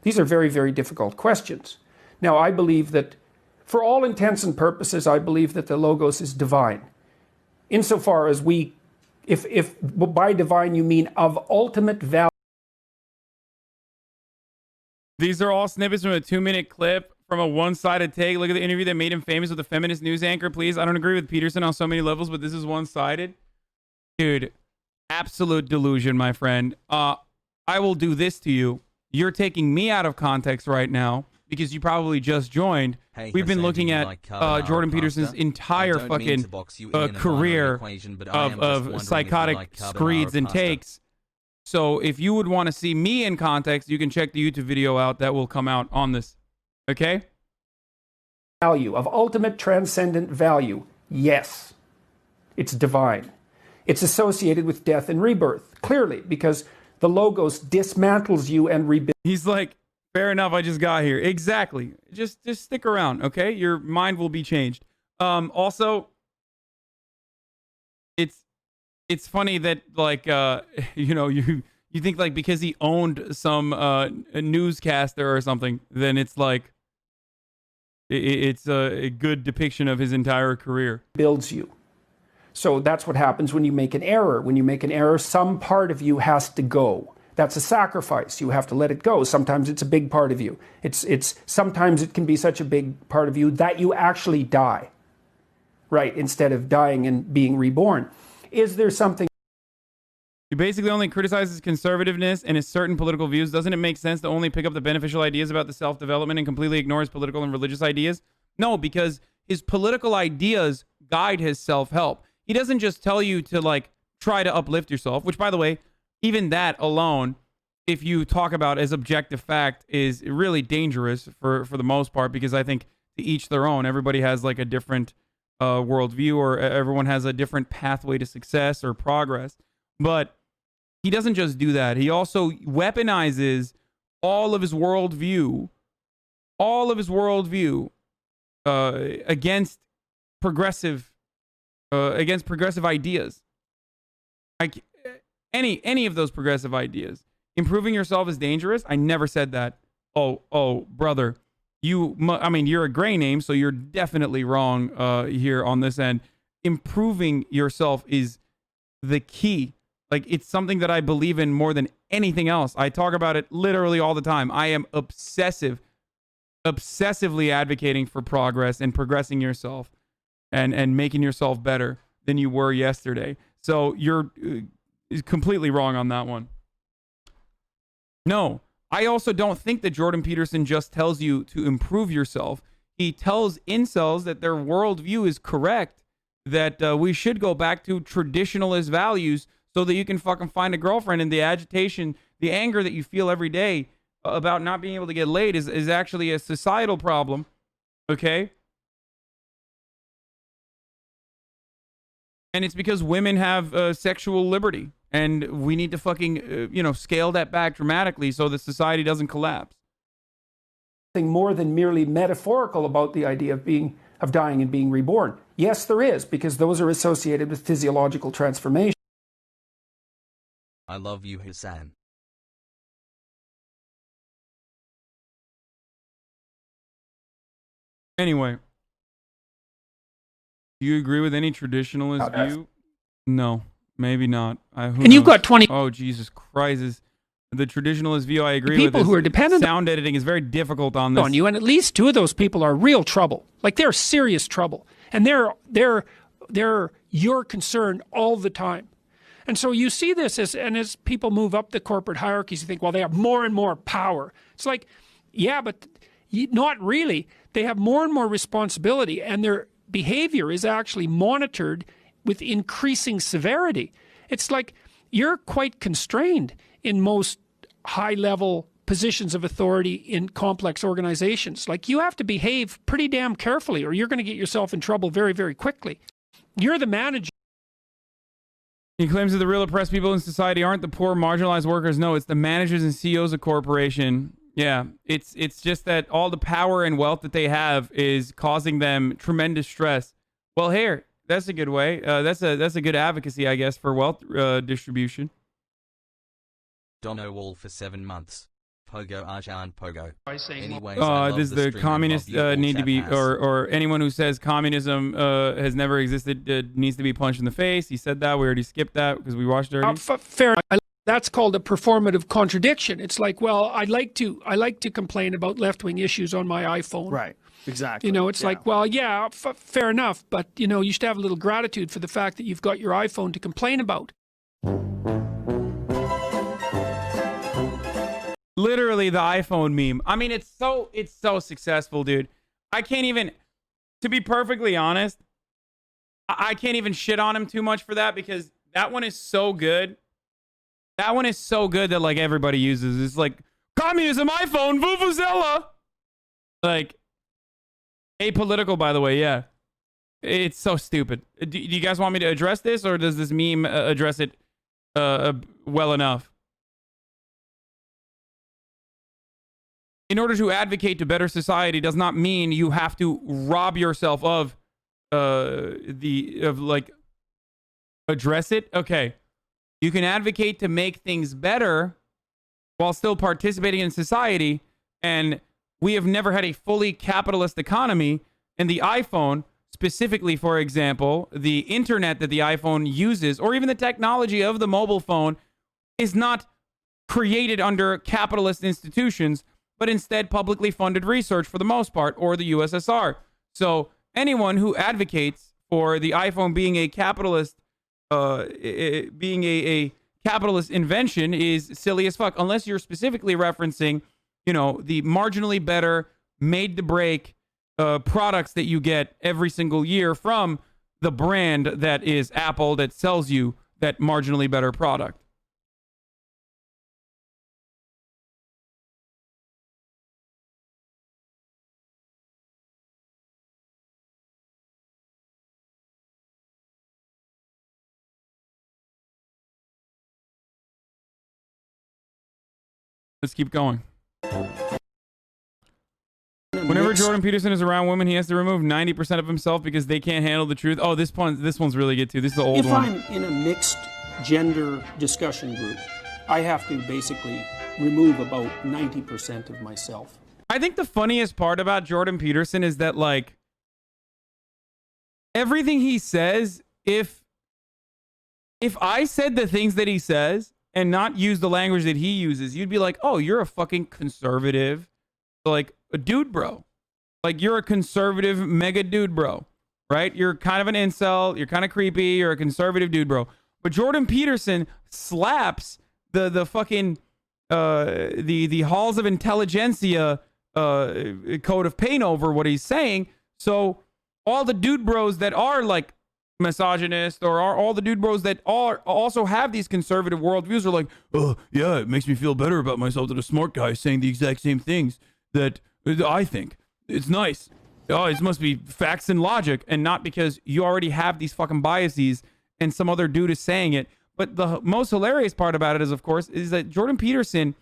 S9: These are very, very difficult questions. Now, I believe that, for all intents and purposes, I believe that the Logos is divine. Insofar as if by divine you mean of ultimate value.
S4: These are all snippets from a 2-minute clip from a one-sided take. Look at the interview that made him famous with a feminist news anchor, please. I don't agree with Peterson on so many levels, but this is one-sided. Dude, absolute delusion, my friend. I will do this to you. You're taking me out of context right now because you probably just joined.
S1: Hey,
S4: We've been
S1: Hasan,
S4: looking at Jordan Peterson's entire fucking career of psychotic screeds and takes. So if you would want to see me in context, you can check the YouTube video out that will come out on this. Okay?
S9: Value, of ultimate transcendent value, yes. It's divine. It's associated with death and rebirth, clearly, because the Logos dismantles you and rebuilds.
S4: He's like, fair enough, I just got here. Exactly. Just stick around, okay? Your mind will be changed. Also, it's funny that, like, you think, like, because he owned some a newscaster or something, then it's like, it's a good depiction of his entire career.
S9: Builds you. So that's what happens when you make an error. When you make an error, some part of you has to go. That's a sacrifice. You have to let it go. Sometimes it's a big part of you. Sometimes it can be such a big part of you that you actually die, right? Instead of dying and being reborn. Is there something?
S4: He basically only criticizes conservativeness and his certain political views. Doesn't it make sense to only pick up the beneficial ideas about the self-development and completely ignore his political and religious ideas? No, because his political ideas guide his self-help. He doesn't just tell you to, like, try to uplift yourself, which, by the way, even that alone, if you talk about as objective fact, is really dangerous for the most part, because I think to each their own. Everybody has, like, a different worldview, or everyone has a different pathway to success or progress. But he doesn't just do that. He also weaponizes all of his worldview against progressive ideas. Like any of those progressive ideas. Improving yourself is dangerous. I never said that. Oh, brother, you're a gray name, so you're definitely wrong here on this end. Improving yourself is the key. Like, it's something that I believe in more than anything else. I talk about it literally all the time. I am obsessively advocating for progress and progressing yourself and making yourself better than you were yesterday. So you're completely wrong on that one. No, I also don't think that Jordan Peterson just tells you to improve yourself. He tells incels that their worldview is correct, that we should go back to traditionalist values so that you can fucking find a girlfriend, and the agitation, the anger that you feel every day about not being able to get laid is actually a societal problem, okay? And it's because women have sexual liberty, and we need to fucking, scale that back dramatically so that society doesn't collapse.
S9: More than merely metaphorical about the idea of dying and being reborn. Yes, there is, because those are associated with physiological transformation.
S1: I love you, Hasan.
S4: Anyway, do you agree with any traditionalist view? No, maybe not.
S18: And you've got 20.
S4: Oh, Jesus Christ. The traditionalist view I agree with.
S18: People who are dependent
S4: sound editing is very difficult on this.
S18: On you, and at least two of those people are real trouble. Like, they're serious trouble. And they're
S7: your concern all the time. And so you see this as people move up the corporate hierarchies, you think, well, they have more and more power. It's like, yeah, but not really. They have more and more responsibility, and their behavior is actually monitored with increasing severity. It's like you're quite constrained in most high-level positions of authority in complex organizations. Like, you have to behave pretty damn carefully, or you're going to get yourself in trouble very, very quickly. You're the manager.
S4: He claims that the real oppressed people in society aren't the poor, marginalized workers. No, it's the managers and CEOs of corporation. Yeah, it's just that all the power and wealth that they have is causing them tremendous stress. Well, here, that's a good way. That's a good advocacy, I guess, for wealth distribution.
S1: Dono wall for 7 months. Pogo Arjan Pogo. Anyways,
S4: Does the communist need to be, or anyone who says communism has never existed needs to be punched in the face? He said that. We already skipped that because we watched it already.
S7: Fair. That's called a performative contradiction. It's like, well, I like to complain about left-wing issues on my iPhone.
S3: Right. Exactly.
S7: You know, it's like, well, yeah, fair enough, but you know, you should have a little gratitude for the fact that you've got your iPhone to complain about.
S4: Literally the iPhone meme. I mean, it's so successful, dude. I can't even, to be perfectly honest, I can't even shit on him too much for that, because that one is so good. That one is so good that like everybody uses. It's like communism iPhone vuvuzela. Like apolitical, by the way. Yeah, it's so stupid. Do you guys want me to address this, or does this meme address it well enough? In order to advocate to better society does not mean you have to rob yourself of address it. Okay. You can advocate to make things better while still participating in society, and we have never had a fully capitalist economy, and the iPhone, specifically, for example, the internet that the iPhone uses, or even the technology of the mobile phone, is not created under capitalist institutions, but instead publicly funded research for the most part, or the USSR. So anyone who advocates for the iPhone being a capitalist, being a capitalist invention is silly as fuck, unless you're specifically referencing, you know, the marginally better, made to break products that you get every single year from the brand that is Apple that sells you that marginally better product. Let's keep going. Whenever Jordan Peterson is around women, he has to remove 90% of himself because they can't handle the truth. Oh, this one's really good too. This is the old one.
S18: If I'm in a mixed gender discussion group, I have to basically remove about 90% of myself.
S4: I think the funniest part about Jordan Peterson is that, like, everything he says, if I said the things that he says and not use the language that he uses, you'd be like, oh, you're a fucking conservative, like a dude bro. Like, you're a conservative mega dude bro, right? You're kind of an incel, you're kind of creepy, you're a conservative dude bro. But Jordan Peterson slaps the fucking the halls of intelligentsia code of pain over what he's saying. So all the dude bros that are like misogynist, or are all the dude bros that are also have these conservative worldviews, are like, oh yeah, it makes me feel better about myself that a smart guy is saying the exact same things that I think. It's nice. Oh, it must be facts and logic, and not because you already have these fucking biases and some other dude is saying it. But the most hilarious part about it is, of course, is that Jordan Peterson,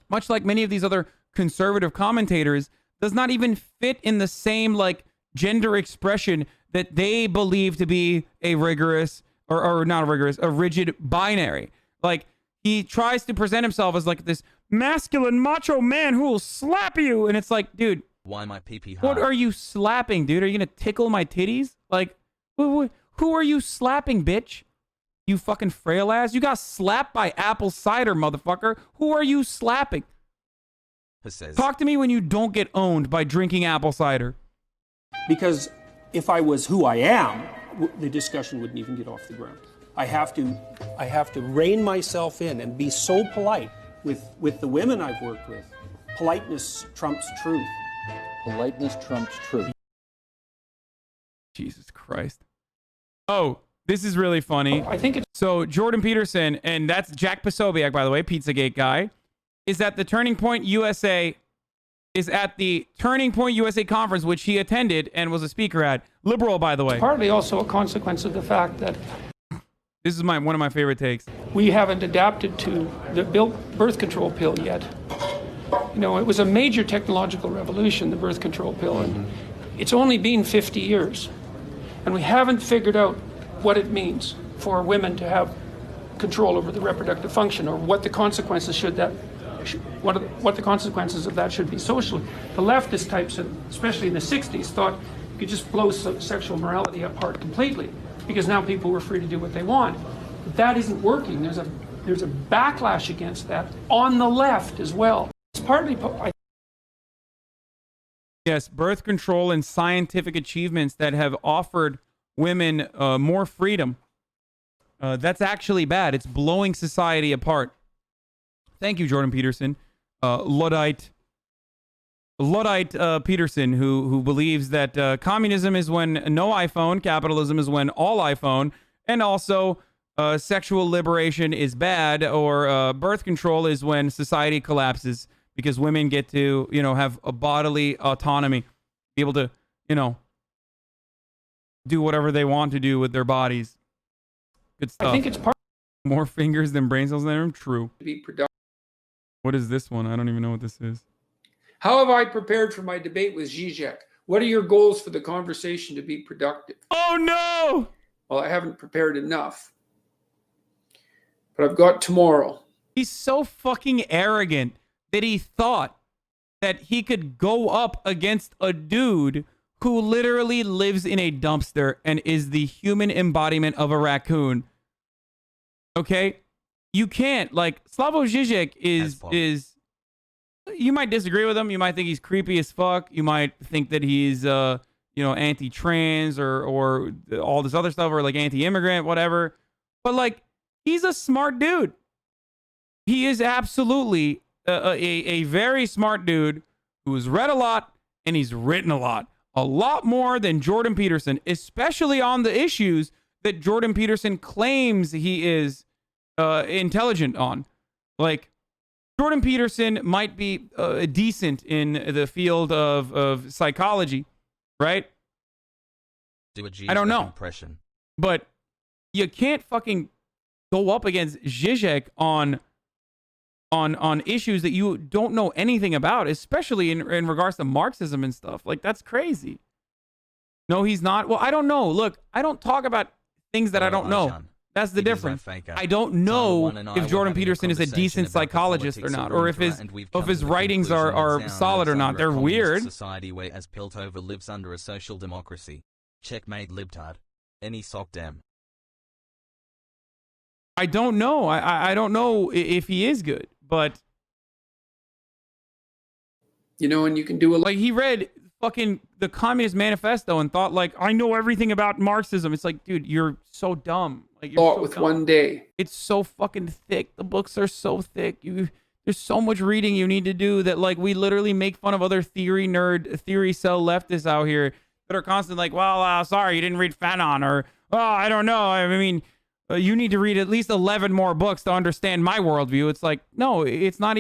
S4: much like many of these other conservative commentators, does not even fit in the same like gender expression that they believe to be a rigorous, or not a rigorous, a rigid binary. Like, he tries to present himself as like this masculine macho man who will slap you, and it's like, dude,
S1: why my pee-pee hard?
S4: What are you slapping, dude? Are you gonna tickle my titties? Like, who are you slapping, bitch? You fucking frail ass. You got slapped by apple cider, motherfucker. Who are you slapping? Talk to me when you don't get owned by drinking apple cider.
S21: Because if I was who I am, the discussion wouldn't even get off the ground. I have to rein myself in and be so polite with the women I've worked with. Politeness trumps truth.
S10: Politeness trumps truth.
S4: Jesus Christ. Oh, this is really funny.
S21: I think it's
S4: so Jordan Peterson, and that's Jack Posobiec, by the way, Pizzagate guy, is at the Turning Point USA conference, which he attended and was a speaker at. Liberal, by the way.
S7: It's partly also a consequence of the fact that
S4: this is one of my favorite takes.
S7: we haven't adapted to the birth control pill yet. You know, it was a major technological revolution, the birth control pill, and it's only been 50 years. And we haven't figured out what it means for women to have control over the reproductive function, or what the consequences what the consequences of that should be socially. The leftist types, especially in the 60s, thought you could just blow sexual morality apart completely, because now people were free to do what they want. But that isn't working. There's a backlash against that on the left as well. It's partly,
S4: Yes, birth control and scientific achievements that have offered women more freedom. That's actually bad. It's blowing society apart. Thank you, Jordan Peterson. Luddite Peterson, who believes that communism is when no iPhone, capitalism is when all iPhone, and also sexual liberation is bad, or birth control is when society collapses because women get to, have a bodily autonomy, be able to, do whatever they want to do with their bodies. Good stuff.
S7: I think it's part
S4: more fingers than brain cells in the room. True.
S7: to be productive.
S4: What is this one? I don't even know what this is.
S7: How have I prepared for my debate with Zizek? What are your goals for the conversation to be productive?
S4: Oh no!
S7: Well, I haven't prepared enough. But I've got tomorrow.
S4: He's so fucking arrogant that he thought that he could go up against a dude who literally lives in a dumpster and is the human embodiment of a raccoon. Okay? You can't. Like, Slavoj Žižek is you might disagree with him. You might think he's creepy as fuck. You might think that he's anti-trans or all this other stuff, or like anti-immigrant, whatever. But like, he's a smart dude. He is absolutely a very smart dude who has read a lot and he's written a lot more than Jordan Peterson, especially on the issues that Jordan Peterson claims he is intelligent on. Like, Jordan Peterson might be decent in the field of psychology, right?
S1: Do a
S4: I don't know.
S1: impression.
S4: But you can't fucking go up against Zizek on issues that you don't know anything about, especially in regards to Marxism and stuff. Like, that's crazy. No, he's not. Well, I don't know. Look, I don't talk about things that I don't know. That's the difference. I don't know if Jordan Peterson is a decent psychologist or not, or if his writings are solid or not. They're weird.
S1: Society where as Piltover lives under a social democracy. Checkmate libtard. Any sock dem.
S4: I don't know. I don't know if he is good, but
S7: and you can do
S4: like, he read fucking the Communist Manifesto and thought, like, I know everything about Marxism. It's like, dude, you're so dumb. Like, you're so
S7: with
S4: dumb.
S7: one day.
S4: It's so fucking thick. The books are so thick. There's so much reading you need to do that, like, we literally make fun of other theory cell leftists out here that are constantly like, well, sorry, you didn't read Fanon, or, oh, I don't know. I mean, you need to read at least 11 more books to understand my worldview. It's like, no, it's not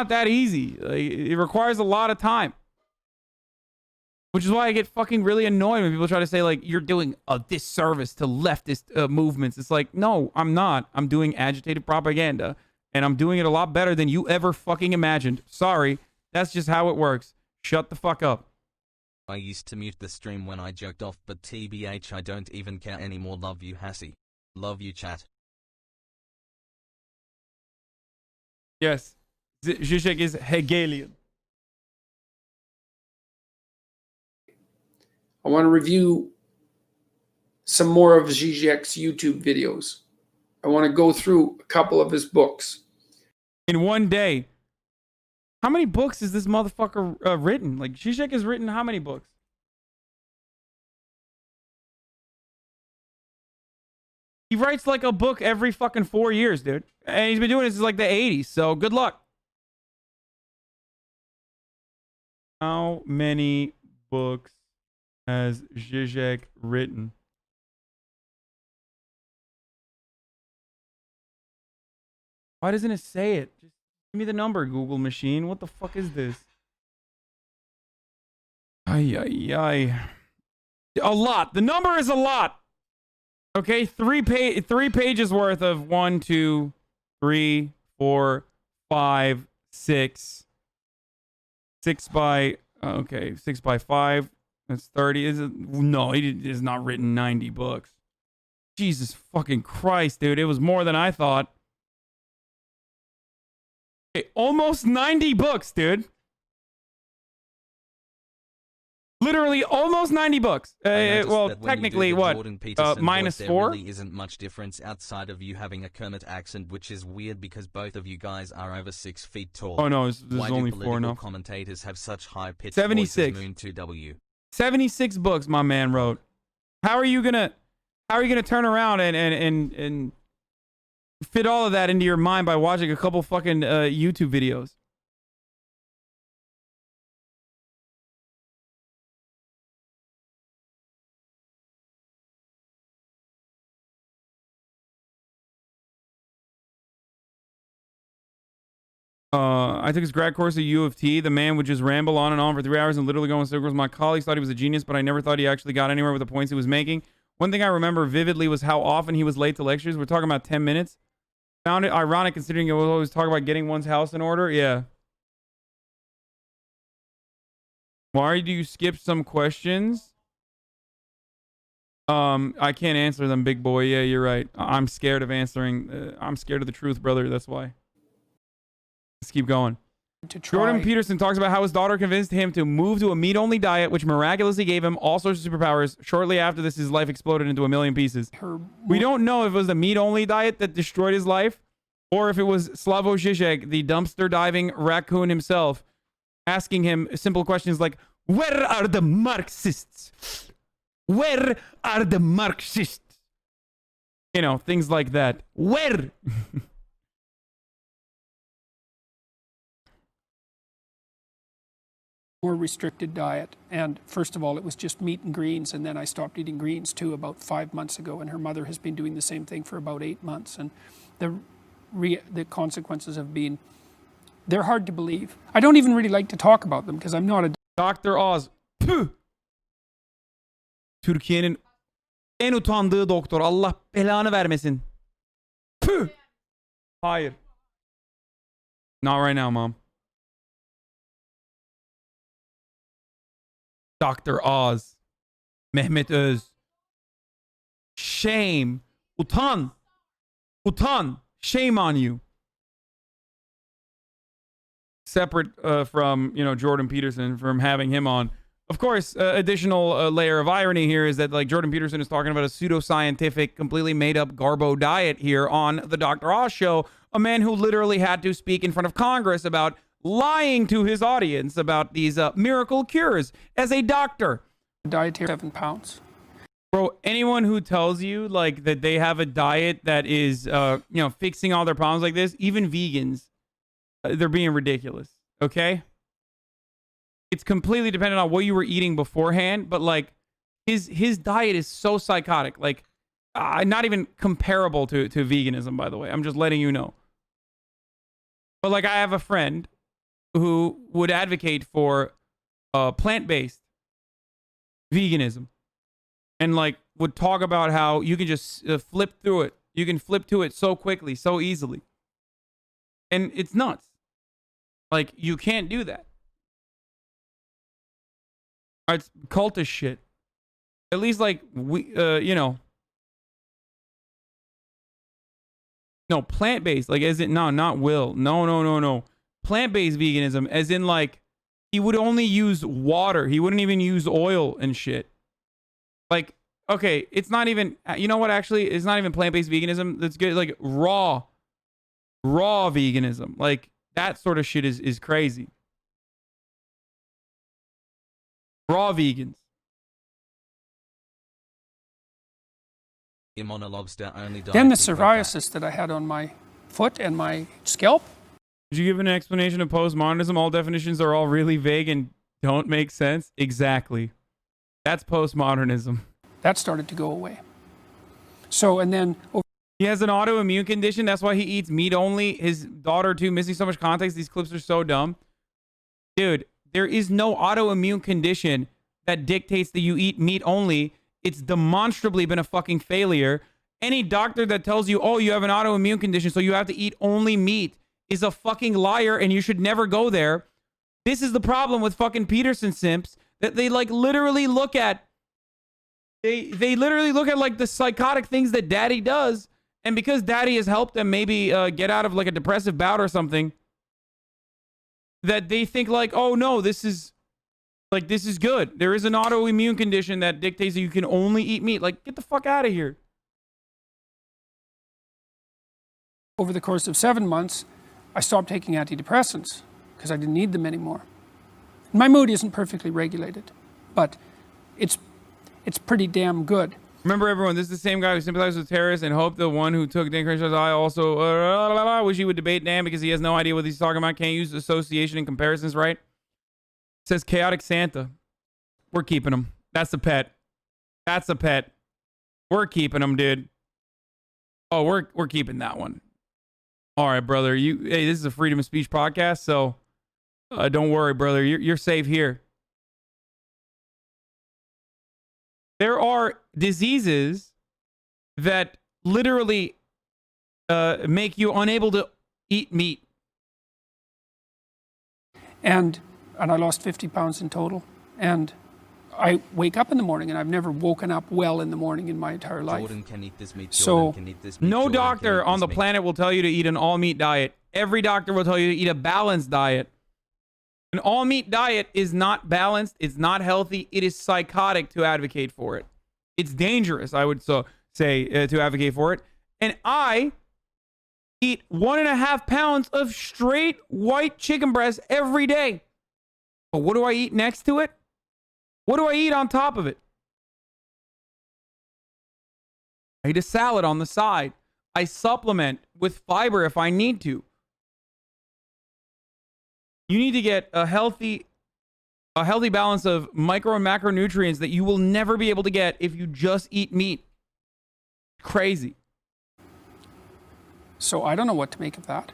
S4: that easy. Like, it requires a lot of time. Which is why I get fucking really annoyed when people try to say, like, you're doing a disservice to leftist movements. It's like, no, I'm not. I'm doing agitated propaganda, and I'm doing it a lot better than you ever fucking imagined. Sorry. That's just how it works. Shut the fuck up.
S1: I used to mute the stream when I joked off, but TBH, I don't even care anymore. Love you, Hassie. Love you, chat.
S4: Yes. Zizek is Hegelian.
S7: I want to review some more of Zizek's YouTube videos. I want to go through a couple of his books.
S4: In one day. How many books has this motherfucker written? Like, Zizek has written how many books? He writes like a book every fucking 4 years, dude. And he's been doing this since like the 80s, so good luck. How many books has Zizek written? Why doesn't it say it? Just give me the number, Google machine. What the fuck is this? Ay, ay, ay. A lot. The number is a lot. Okay, three pages worth of 1, 2, 3, 4, 5, 6. 6 by, okay, 6 by 5. That's 30. Is it? No, he has not written 90 books. Jesus fucking Christ, dude. It was more than I thought. Okay, almost 90 books, dude. Literally almost 90 books. Well, technically, what? Minus 4?
S1: There really isn't much difference outside of you having a Kermit accent, which is weird because both of you guys are over 6 feet tall.
S4: Oh, no, there's
S1: Why
S4: only
S1: do
S4: 4 now.
S1: commentators have such high-pitched
S4: 76.
S1: voices? Moon 2W.
S4: 76 books my man wrote. How are you gonna turn around and fit all of that into your mind by watching a couple fucking YouTube videos? I took his grad course at U of T. The man would just ramble on and on for 3 hours and literally go in circles. My colleagues thought he was a genius, but I never thought he actually got anywhere with the points he was making. One thing I remember vividly was how often he was late to lectures. We're talking about 10 minutes. Found it ironic considering it was always talking about getting one's house in order. Yeah. Why do you skip some questions? I can't answer them, big boy. Yeah, you're right. I'm scared of answering. I'm scared of the truth, brother. That's why. Let's keep going. Jordan Peterson talks about how his daughter convinced him to move to a meat-only diet, which miraculously gave him all sorts of superpowers. Shortly after this, his life exploded into a million pieces. We don't know if it was the meat-only diet that destroyed his life, or if it was Slavoj Žižek, the dumpster-diving raccoon himself, asking him simple questions like, "Where are the Marxists? Where are the Marxists?" You know, things like that. Where?
S7: More restricted diet, and first of all it was just meat and greens, and then I stopped eating greens too about 5 months ago, and her mother has been doing the same thing for about 8 months, and the consequences have been, they're hard to believe. I don't even really like to talk about them because I'm not a
S4: Dr. Oz. Püh! Türkiye'nin en utandığı doktor. Allah belanı vermesin. Püh! Hayır. Not right now, Mom. Dr. Oz. Mehmet Öz. Shame. Utan. Utan. Shame on you. Separate from, you know, Jordan Peterson, from having him on. Of course, additional layer of irony here is that, like, Jordan Peterson is talking about a pseudoscientific, completely made-up garbo diet here on the Dr. Oz show. A man who literally had to speak in front of Congress about lying to his audience about these miracle cures as a doctor.
S7: Dietary 7 pounds.
S4: Bro, anyone who tells you like that they have a diet that is, you know, fixing all their problems like this, even vegans, they're being ridiculous. Okay, it's completely dependent on what you were eating beforehand, but like his diet is so psychotic, like not even comparable to veganism. By the way, I'm just letting you know. But like, I have a friend who would advocate for plant-based veganism, and like would talk about how you can just flip through it. You can flip to it so quickly, so easily, and it's nuts. Like, you can't do that. It's cultish shit. At least, like, we, you know. No, plant-based, like, as in, no, not Will. No. Plant-based veganism, as in, like, he would only use water. He wouldn't even use oil and shit. Like, okay, it's not even, you know what, actually? It's not even plant-based veganism. That's good. Like, raw veganism. Like, that sort of shit is crazy. Raw vegans.
S1: him on a lobster only diet.
S18: Then the
S1: things like that.
S18: psoriasis that I had on my foot and my scalp.
S4: Did you give an explanation of postmodernism? All definitions are all really vague and don't make sense. Exactly. That's postmodernism.
S18: That started to go away. So, and then...
S4: He has an autoimmune condition. That's why he eats meat only. His daughter, too, missing so much context. These clips are so dumb. Dude, there is no autoimmune condition that dictates that you eat meat only. It's demonstrably been a fucking failure. Any doctor that tells you, oh, you have an autoimmune condition, so you have to eat only meat, is a fucking liar, and you should never go there. This is the problem with fucking Peterson simps, that they like literally look at, they literally look at like the psychotic things that daddy does, and because daddy has helped them maybe get out of like a depressive bout or something, that they think like, oh no, this is good. There is an autoimmune condition that dictates that you can only eat meat. Like, get the fuck out of here.
S18: Over the course of 7 months, I stopped taking antidepressants because I didn't need them anymore. My mood isn't perfectly regulated, but it's pretty damn good.
S4: Remember, everyone, this is the same guy who sympathizes with terrorists and hoped the one who took Dan Crenshaw's eye also wish he would debate Dan because he has no idea what he's talking about. Can't use association and comparisons, right? It says Chaotic Santa. We're keeping him. That's a pet. That's a pet. We're keeping him, dude. Oh, we're keeping that one. All right, brother. Hey, this is a freedom of speech podcast, so don't worry, brother. You're safe here. There are diseases that literally make you unable to eat meat.
S18: And I lost 50 pounds in total. And I wake up in the morning, and I've never woken up well in the morning in my entire life.
S1: Jordan can eat this meat.
S18: So,
S1: Jordan can eat this meat.
S4: No
S1: Jordan can
S4: doctor
S1: eat
S4: on
S1: this
S4: the
S1: meat.
S4: planet will tell you to eat an all-meat diet. Every doctor will tell you to eat a balanced diet. An all-meat diet is not balanced. It's not healthy. It is psychotic to advocate for it. It's dangerous, I would say, to advocate for it. And I eat 1.5 pounds of straight white chicken breast every day. But what do I eat next to it? What do I eat on top of it? I eat a salad on the side. I supplement with fiber if I need to. You need to get a healthy balance of micro and macronutrients that you will never be able to get if you just eat meat. Crazy.
S18: So I don't know what to make of that.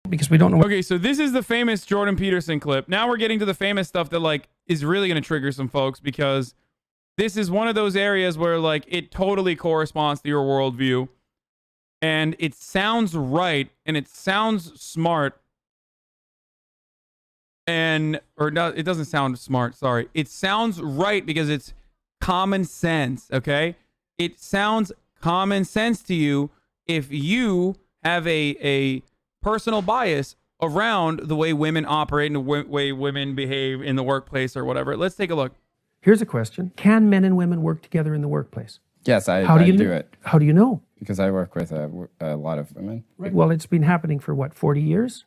S18: Because we don't know.
S4: Okay, so this is the famous Jordan Peterson clip. Now we're getting to the famous stuff that like is really going to trigger some folks, because this is one of those areas where like it totally corresponds to your worldview. And it sounds right, and it sounds smart, it doesn't sound smart, sorry. It sounds right because it's common sense, okay? It sounds common sense to you if you have a personal bias around the way women operate and the way women behave in the workplace or whatever. Let's take a look.
S5: Here's a question. Can men and women work together in the workplace?
S11: Yes, I do it.
S5: How do you know?
S11: Because I work with a lot of women.
S5: Right. Well, it's been happening for what, 40 years?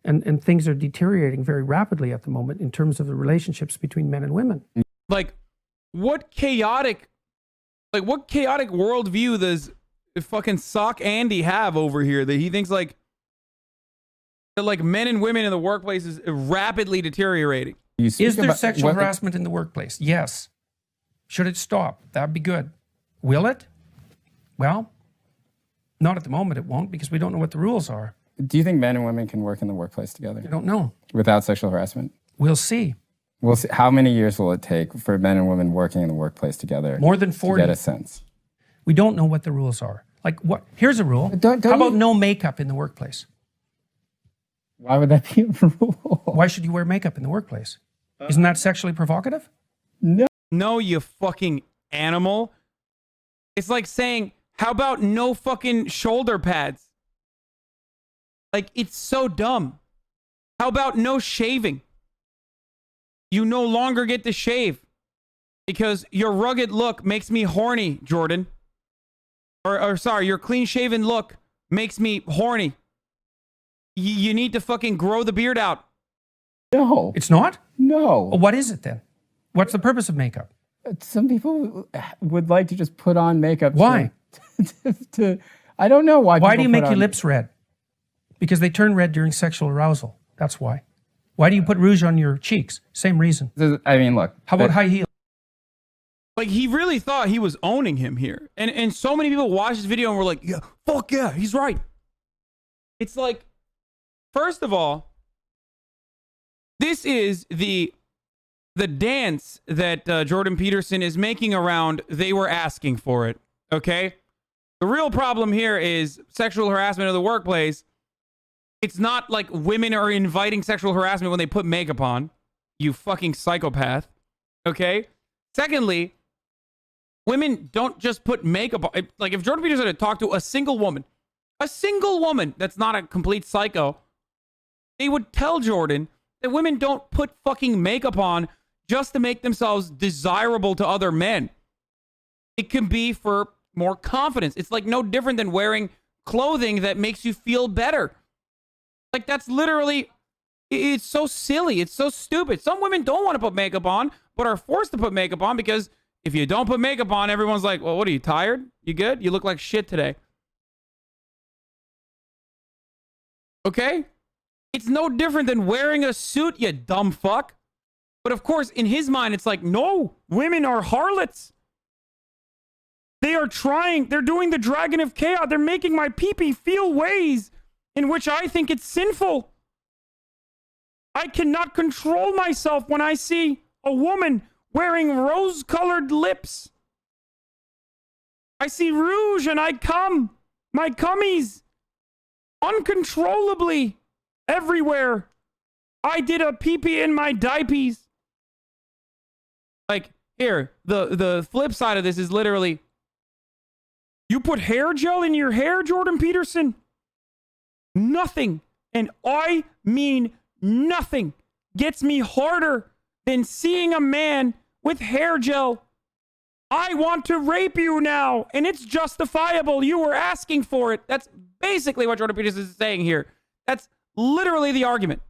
S5: And things are deteriorating very rapidly at the moment in terms of the relationships between men and women.
S4: Like, what chaotic worldview does fucking Sock Andy have over here that he thinks like that like men and women in the workplace is rapidly deteriorating?
S5: Is there sexual harassment in the workplace? Yes. Should it stop? That'd be good. Will it? Well, not at the moment it won't, because we don't know what the rules are.
S11: Do you think men and women can work in the workplace together?
S5: I don't know.
S11: Without sexual harassment?
S5: We'll see.
S11: We'll see. How many years will it take for men and women working in the workplace together?
S5: More than 40.
S11: To get a sense.
S5: We don't know what the rules are. Like what? Here's a rule. How about no makeup in the workplace?
S11: Why would that be a rule?
S5: Why should you wear makeup in the workplace? Isn't that sexually provocative?
S11: No.
S4: No, you fucking animal. It's like saying, how about no fucking shoulder pads? Like, it's so dumb. How about no shaving? You no longer get to shave because your rugged look makes me horny, Jordan. Or sorry, your clean-shaven look makes me horny. You need to fucking grow the beard out.
S11: No.
S5: It's not?
S11: No.
S5: Well, what is it then? What's the purpose of makeup?
S11: Some people would like to just put on makeup.
S5: Why?
S11: I don't know why.
S5: Why do you make your lips red? Because they turn red during sexual arousal. That's why. Why do you put rouge on your cheeks? Same reason.
S11: I mean, look.
S5: How about high heels?
S4: Like, he really thought he was owning him here. And so many people watched this video and were like, yeah, fuck yeah, he's right. It's like, first of all, this is the dance that Jordan Peterson is making around they were asking for it, okay? The real problem here is sexual harassment in the workplace. It's not like women are inviting sexual harassment when they put makeup on. You fucking psychopath, okay? Secondly, women don't just put makeup on. Like, if Jordan Peterson had talked to a single woman that's not a complete psycho, they would tell Jordan that women don't put fucking makeup on just to make themselves desirable to other men. It can be for more confidence. It's like no different than wearing clothing that makes you feel better. Like, that's literally, it's so silly. It's so stupid. Some women don't want to put makeup on, but are forced to put makeup on because if you don't put makeup on, everyone's like, well, what are you, tired? You good? You look like shit today. Okay? It's no different than wearing a suit, you dumb fuck. But of course, in his mind, it's like, no, women are harlots. They are trying, they're doing the dragon of chaos. They're making my pee-pee feel ways in which I think it's sinful. I cannot control myself when I see a woman wearing rose-colored lips. I see rouge and I come. My cummies. Uncontrollably. Everywhere. I did a pee-pee in my diapers. Like, here, the flip side of this is literally, you put hair gel in your hair, Jordan Peterson? Nothing, and I mean nothing, gets me harder than seeing a man with hair gel. I want to rape you now, and it's justifiable. You were asking for it. That's basically what Jordan Peterson is saying here. That's literally the argument.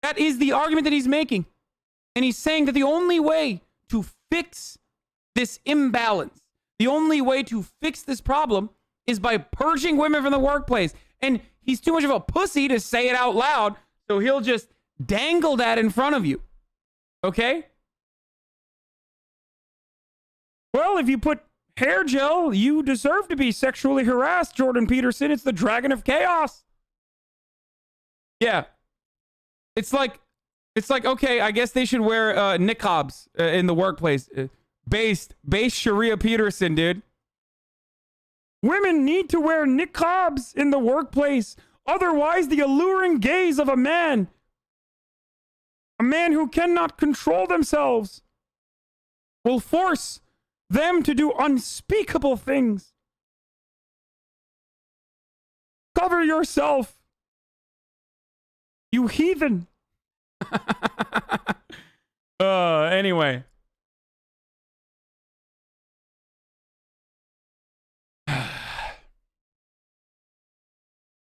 S4: That is the argument that he's making. And he's saying that the only way to fix this imbalance, the only way to fix this problem is by purging women from the workplace. And he's too much of a pussy to say it out loud, so he'll just dangle that in front of you. Okay? Well, if you put hair gel, you deserve to be sexually harassed, Jordan Peterson. It's the dragon of chaos. Yeah. It's like, okay, I guess they should wear niqabs in the workplace. Based Sharia Peterson, dude. Women need to wear niqabs in the workplace. Otherwise, the alluring gaze of a man who cannot control themselves, will force them to do unspeakable things. Cover yourself, you heathen. Anyway.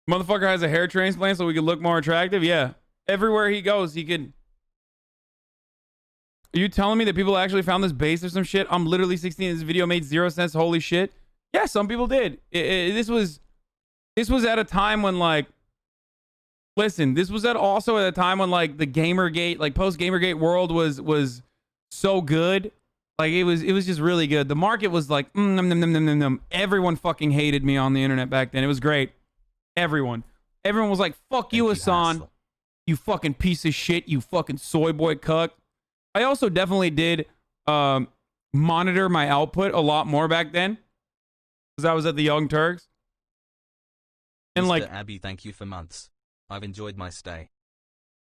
S4: Motherfucker has a hair transplant so we can look more attractive? Yeah. Everywhere he goes, he can. Are you telling me that people actually found this base or some shit? I'm literally 16. This video made 0 cents. Holy shit. Yeah, some people did. This was at a time when, like, listen, this was also at a time when, like, the Gamergate, like, post-Gamergate world was so good. Like, it was just really good. The market was like, everyone fucking hated me on the internet back then. It was great. Everyone was like, fuck you, Hasan. You fucking piece of shit. You fucking soy boy cuck. I also definitely did monitor my output a lot more back then, because I was at the Young Turks. And like,
S1: Abby, thank you for months. I've enjoyed my stay.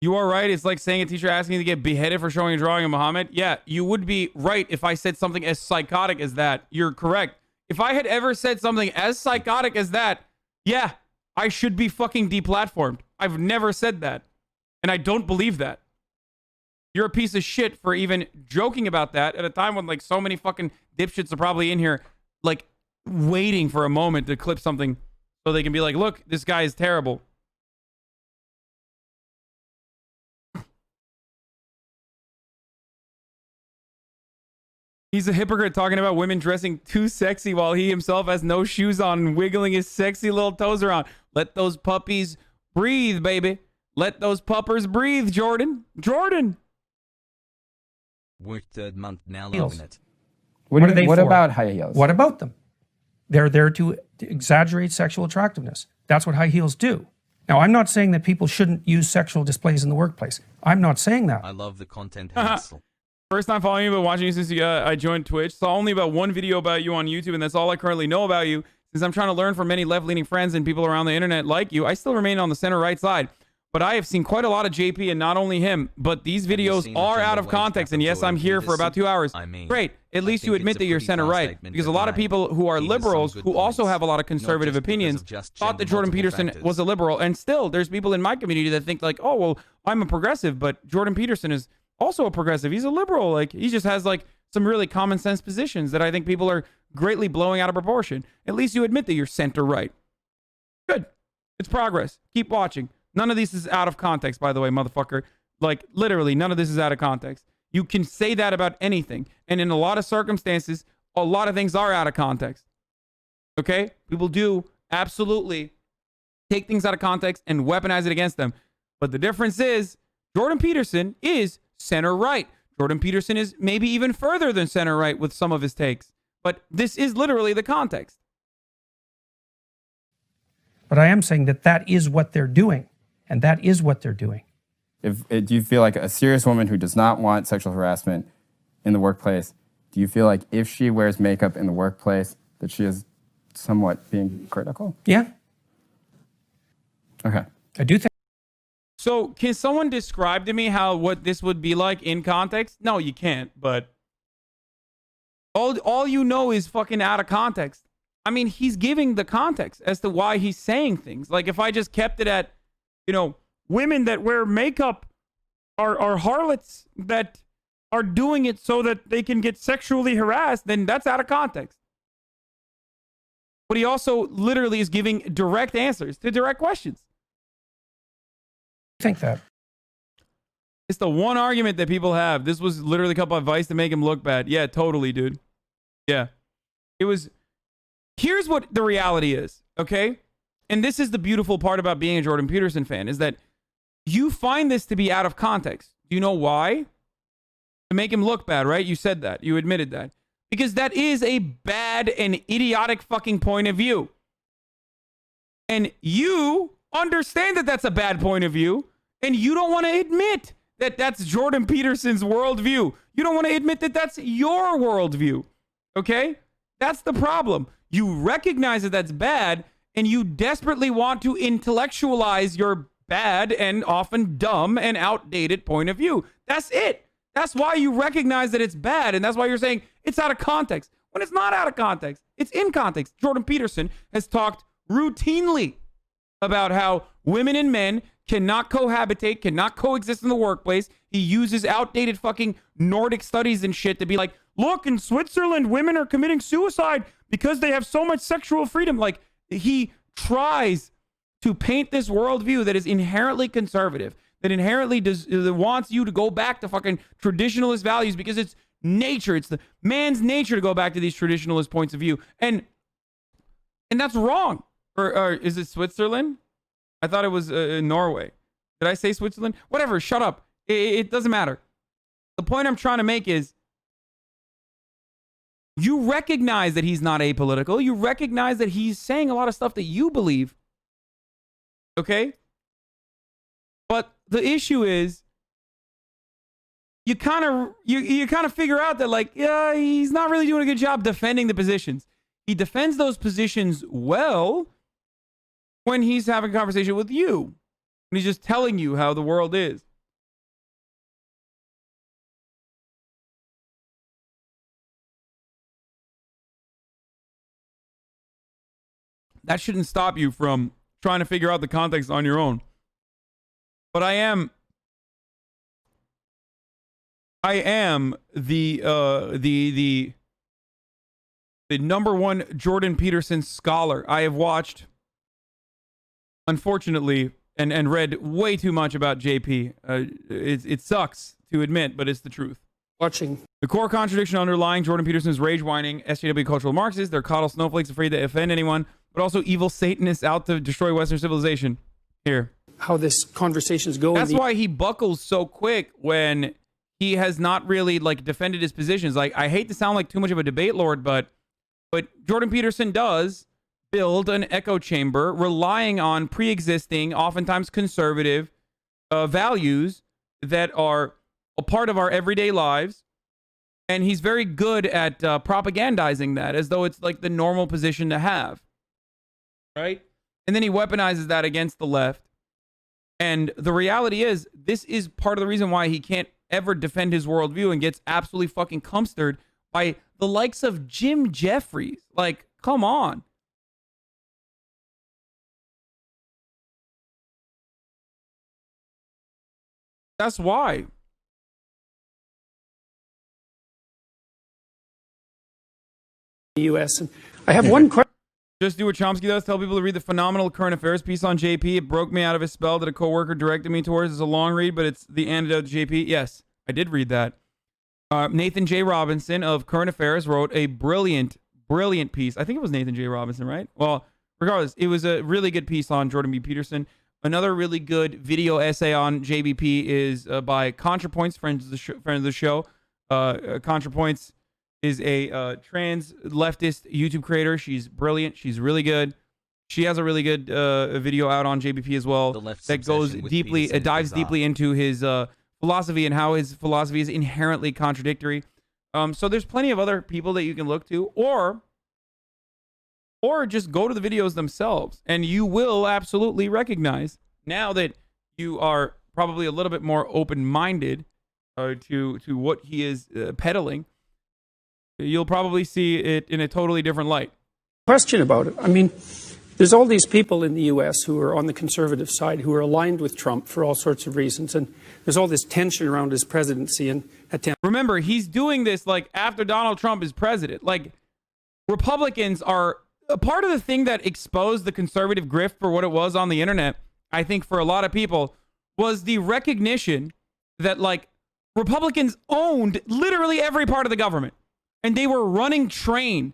S4: You are right. It's like saying a teacher asking you to get beheaded for showing a drawing of Muhammad. Yeah, you would be right if I said something as psychotic as that. You're correct. If I had ever said something as psychotic as that, yeah, I should be fucking deplatformed. I've never said that. And I don't believe that. You're a piece of shit for even joking about that at a time when, like, so many fucking dipshits are probably in here, like, waiting for a moment to clip something so they can be like, look, this guy is terrible. He's a hypocrite talking about women dressing too sexy while he himself has no shoes on and wiggling his sexy little toes around. Let those puppies breathe, baby. Let those puppers breathe, Jordan. Jordan.
S1: Worked third month now,
S5: Heels.
S1: loving it.
S5: What are they
S11: What
S5: for?
S11: about high heels?
S5: What about them? They're there to exaggerate sexual attractiveness. That's what high heels do. Now, I'm not saying that people shouldn't use sexual displays in the workplace. I'm not saying that.
S1: I love the content hassle.
S4: First time following you, but watching you since I joined Twitch. Saw only about one video about you on YouTube, and that's all I currently know about you. Since I'm trying to learn from many left-leaning friends and people around the internet like you, I still remain on the center-right side. But I have seen quite a lot of JP, and not only him, but these videos are out of context. And yes, I'm here for about 2 hours. Great. At least you admit that you're center-right. Because a lot of people who are liberals, who also have a lot of conservative opinions, thought that Jordan Peterson was a liberal. And still, there's people in my community that think like, oh, well, I'm a progressive, but Jordan Peterson is also a progressive. He's a liberal. Like, he just has like some really common sense positions that I think people are greatly blowing out of proportion. At least you admit that you're center-right. Good. It's progress. Keep watching. None of this is out of context, by the way, motherfucker. Like, literally, none of this is out of context. You can say that about anything. And in a lot of circumstances, a lot of things are out of context. Okay? People do absolutely take things out of context and weaponize it against them. But the difference is, Jordan Peterson is center-right. Jordan Peterson is maybe even further than center-right with some of his takes. But this is literally the context.
S5: But I am saying that that is what they're doing. And that is what they're doing.
S11: Do you feel like a serious woman who does not want sexual harassment in the workplace, do you feel like if she wears makeup in the workplace that she is somewhat being critical?
S5: Yeah.
S11: Okay.
S5: I do think.
S4: So can someone describe to me what this would be like in context? No, you can't, but all you know is fucking out of context. I mean, he's giving the context as to why he's saying things. Like if I just kept it at, you know, women that wear makeup are harlots that are doing it so that they can get sexually harassed, then that's out of context. But he also literally is giving direct answers to direct questions.
S5: I think that.
S4: It's the one argument that people have. This was literally a couple of advice to make him look bad. Yeah, totally, dude. Yeah. It was. Here's what the reality is, okay? And this is the beautiful part about being a Jordan Peterson fan, is that you find this to be out of context. Do you know why? To make him look bad, right? You said that. You admitted that. Because that is a bad and idiotic fucking point of view. And you understand that that's a bad point of view, and you don't want to admit that that's Jordan Peterson's worldview. You don't want to admit that that's your worldview, okay? That's the problem. You recognize that that's bad, and you desperately want to intellectualize your bad and often dumb and outdated point of view. That's it. That's why you recognize that it's bad, and that's why you're saying it's out of context. When it's not out of context, it's in context. Jordan Peterson has talked routinely about how women and men cannot cohabitate, cannot coexist in the workplace. He uses outdated fucking Nordic studies and shit to be like, look, in Switzerland, women are committing suicide because they have so much sexual freedom. Like, he tries to paint this worldview that is inherently conservative, that inherently wants you to go back to fucking traditionalist values because it's nature. It's the man's nature to go back to these traditionalist points of view. And that's wrong. Or is it Switzerland? I thought it was Norway. Did I say Switzerland? Whatever, shut up. It doesn't matter. The point I'm trying to make is you recognize that he's not apolitical. You recognize that he's saying a lot of stuff that you believe. Okay? But the issue is you kind of figure out that, like, yeah, he's not really doing a good job defending the positions. He defends those positions well when he's having a conversation with you. When he's just telling you how the world is. That shouldn't stop you from trying to figure out the context on your own. But I am the number one Jordan Peterson scholar. I have watched, unfortunately, and read way too much about JP. It sucks to admit, but it's the truth.
S7: watching.
S4: The core contradiction underlying Jordan Peterson's rage whining SJW cultural Marxists, they're coddle snowflakes afraid to offend anyone, but also evil Satanists out to destroy Western civilization. Here.
S7: How this conversation's going.
S4: That's why he buckles so quick when he has not really like defended his positions. Like, I hate to sound like too much of a debate lord, but Jordan Peterson does build an echo chamber relying on pre-existing, oftentimes conservative values that are a part of our everyday lives. And he's very good at propagandizing that as though it's like the normal position to have. Right? And then he weaponizes that against the left. And the reality is, this is part of the reason why he can't ever defend his worldview and gets absolutely fucking cumstered by the likes of Jim Jeffries. Like, come on. That's why.
S7: The U.S. And I have one question.
S4: Just do what Chomsky does. Tell people to read the phenomenal current affairs piece on JP. It broke me out of a spell that a coworker directed me towards. It's a long read, but it's the antidote to JP. Yes, I did read that. Nathan J. Robinson of Current Affairs wrote a brilliant piece. I think it was Nathan J. Robinson, right? Well, regardless, it was a really good piece on Jordan B. Peterson. Another really good video essay on JBP is by ContraPoints, friend of the show. ContraPoints is a trans leftist YouTube creator. She's brilliant. She's really good. She has a really good video out on JBP as well that goes deeply, it dives deeply into his philosophy and how his philosophy is inherently contradictory. So there's plenty of other people that you can look to, or just go to the videos themselves, and you will absolutely recognize, now that you are probably a little bit more open-minded to what he is peddling, you'll probably see it in a totally different light.
S7: Question about it. I mean, there's all these people in the U.S. who are on the conservative side who are aligned with Trump for all sorts of reasons, and there's all this tension around his presidency and attempt.
S4: Remember, he's doing this like after Donald Trump is president. Like, Republicans are a part of the thing that exposed the conservative grift for what it was on the internet. I think for a lot of people was the recognition that like Republicans owned literally every part of the government, and they were running train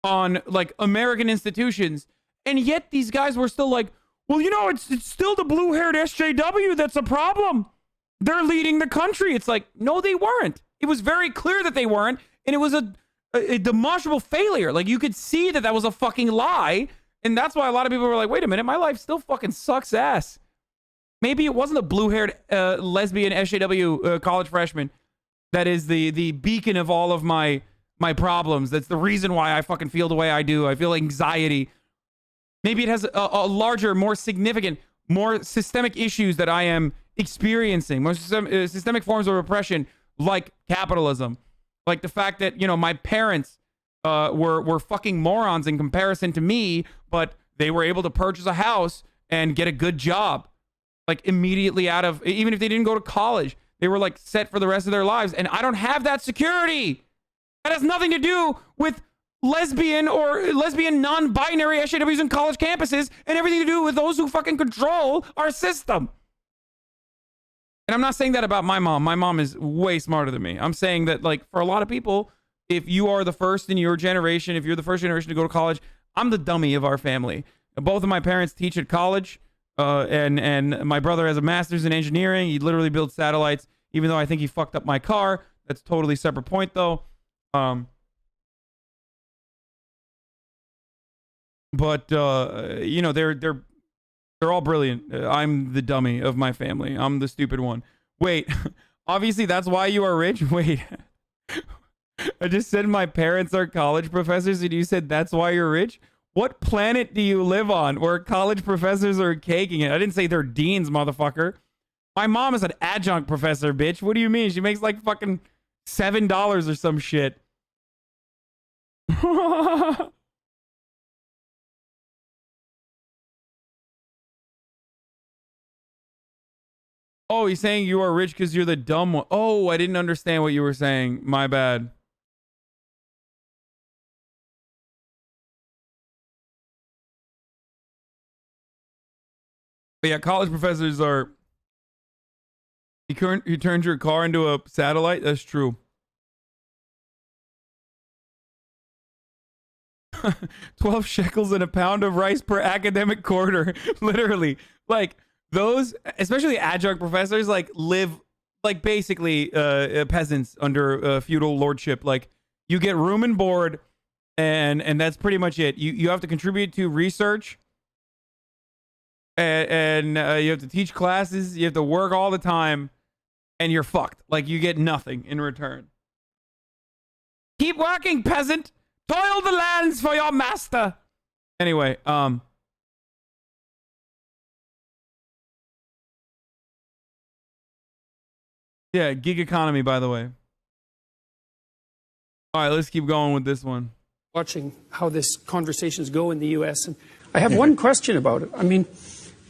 S4: on like American institutions. And yet these guys were still like, well, you know, it's still the blue-haired SJW that's a problem. They're leading the country. It's like, no, they weren't. It was very clear that they weren't. And it was a demonstrable failure. Like, you could see that that was a fucking lie. And that's why a lot of people were like, wait a minute, my life still fucking sucks ass. Maybe it wasn't a blue-haired lesbian SJW college freshman that is the beacon of all of my problems. That's the reason why I fucking feel the way I do. I feel anxiety. Maybe it has a larger, more significant, more systemic issues that I am experiencing, more systemic forms of repression, like capitalism, like the fact that, you know, my parents were fucking morons in comparison to me, but they were able to purchase a house and get a good job, like immediately out of, even if they didn't go to college, they were like set for the rest of their lives. And I don't have that security. That has nothing to do with lesbian or lesbian non-binary SJWs in college campuses, and everything to do with those who fucking control our system. And I'm not saying that about my mom. My mom is way smarter than me. I'm saying that, like, for a lot of people, if you are the first in your generation, if you're the first generation to go to college, I'm the dummy of our family. Both of my parents teach at college, and my brother has a master's in engineering. He literally builds satellites, even though I think he fucked up my car. That's a totally separate point, though. But you know, they're all brilliant. I'm the dummy of my family. I'm the stupid one. Wait, obviously that's why you are rich? Wait, I just said my parents are college professors and you said that's why you're rich? What planet do you live on where college professors are caking it? I didn't say they're deans, motherfucker. My mom is an adjunct professor, bitch. What do you mean? She makes like fucking $7 or some shit. Oh, he's saying you are rich because you're the dumb one. Oh, I didn't understand what you were saying. My bad. But yeah, college professors are You turned your car into a satellite? That's true. 12 shekels and a pound of rice per academic quarter. Literally. Like, those, especially adjunct professors, like, live like basically peasants under feudal lordship. Like, you get room and board, and that's pretty much it. You have to contribute to research, and you have to teach classes. You have to work all the time, and you're fucked. Like, you get nothing in return. Keep working, peasant. Toil the lands for your master. Anyway, yeah, gig economy, by the way. All right, let's keep going with this one.
S5: Watching how this conversations go in the U.S. And I have one question about it. I mean,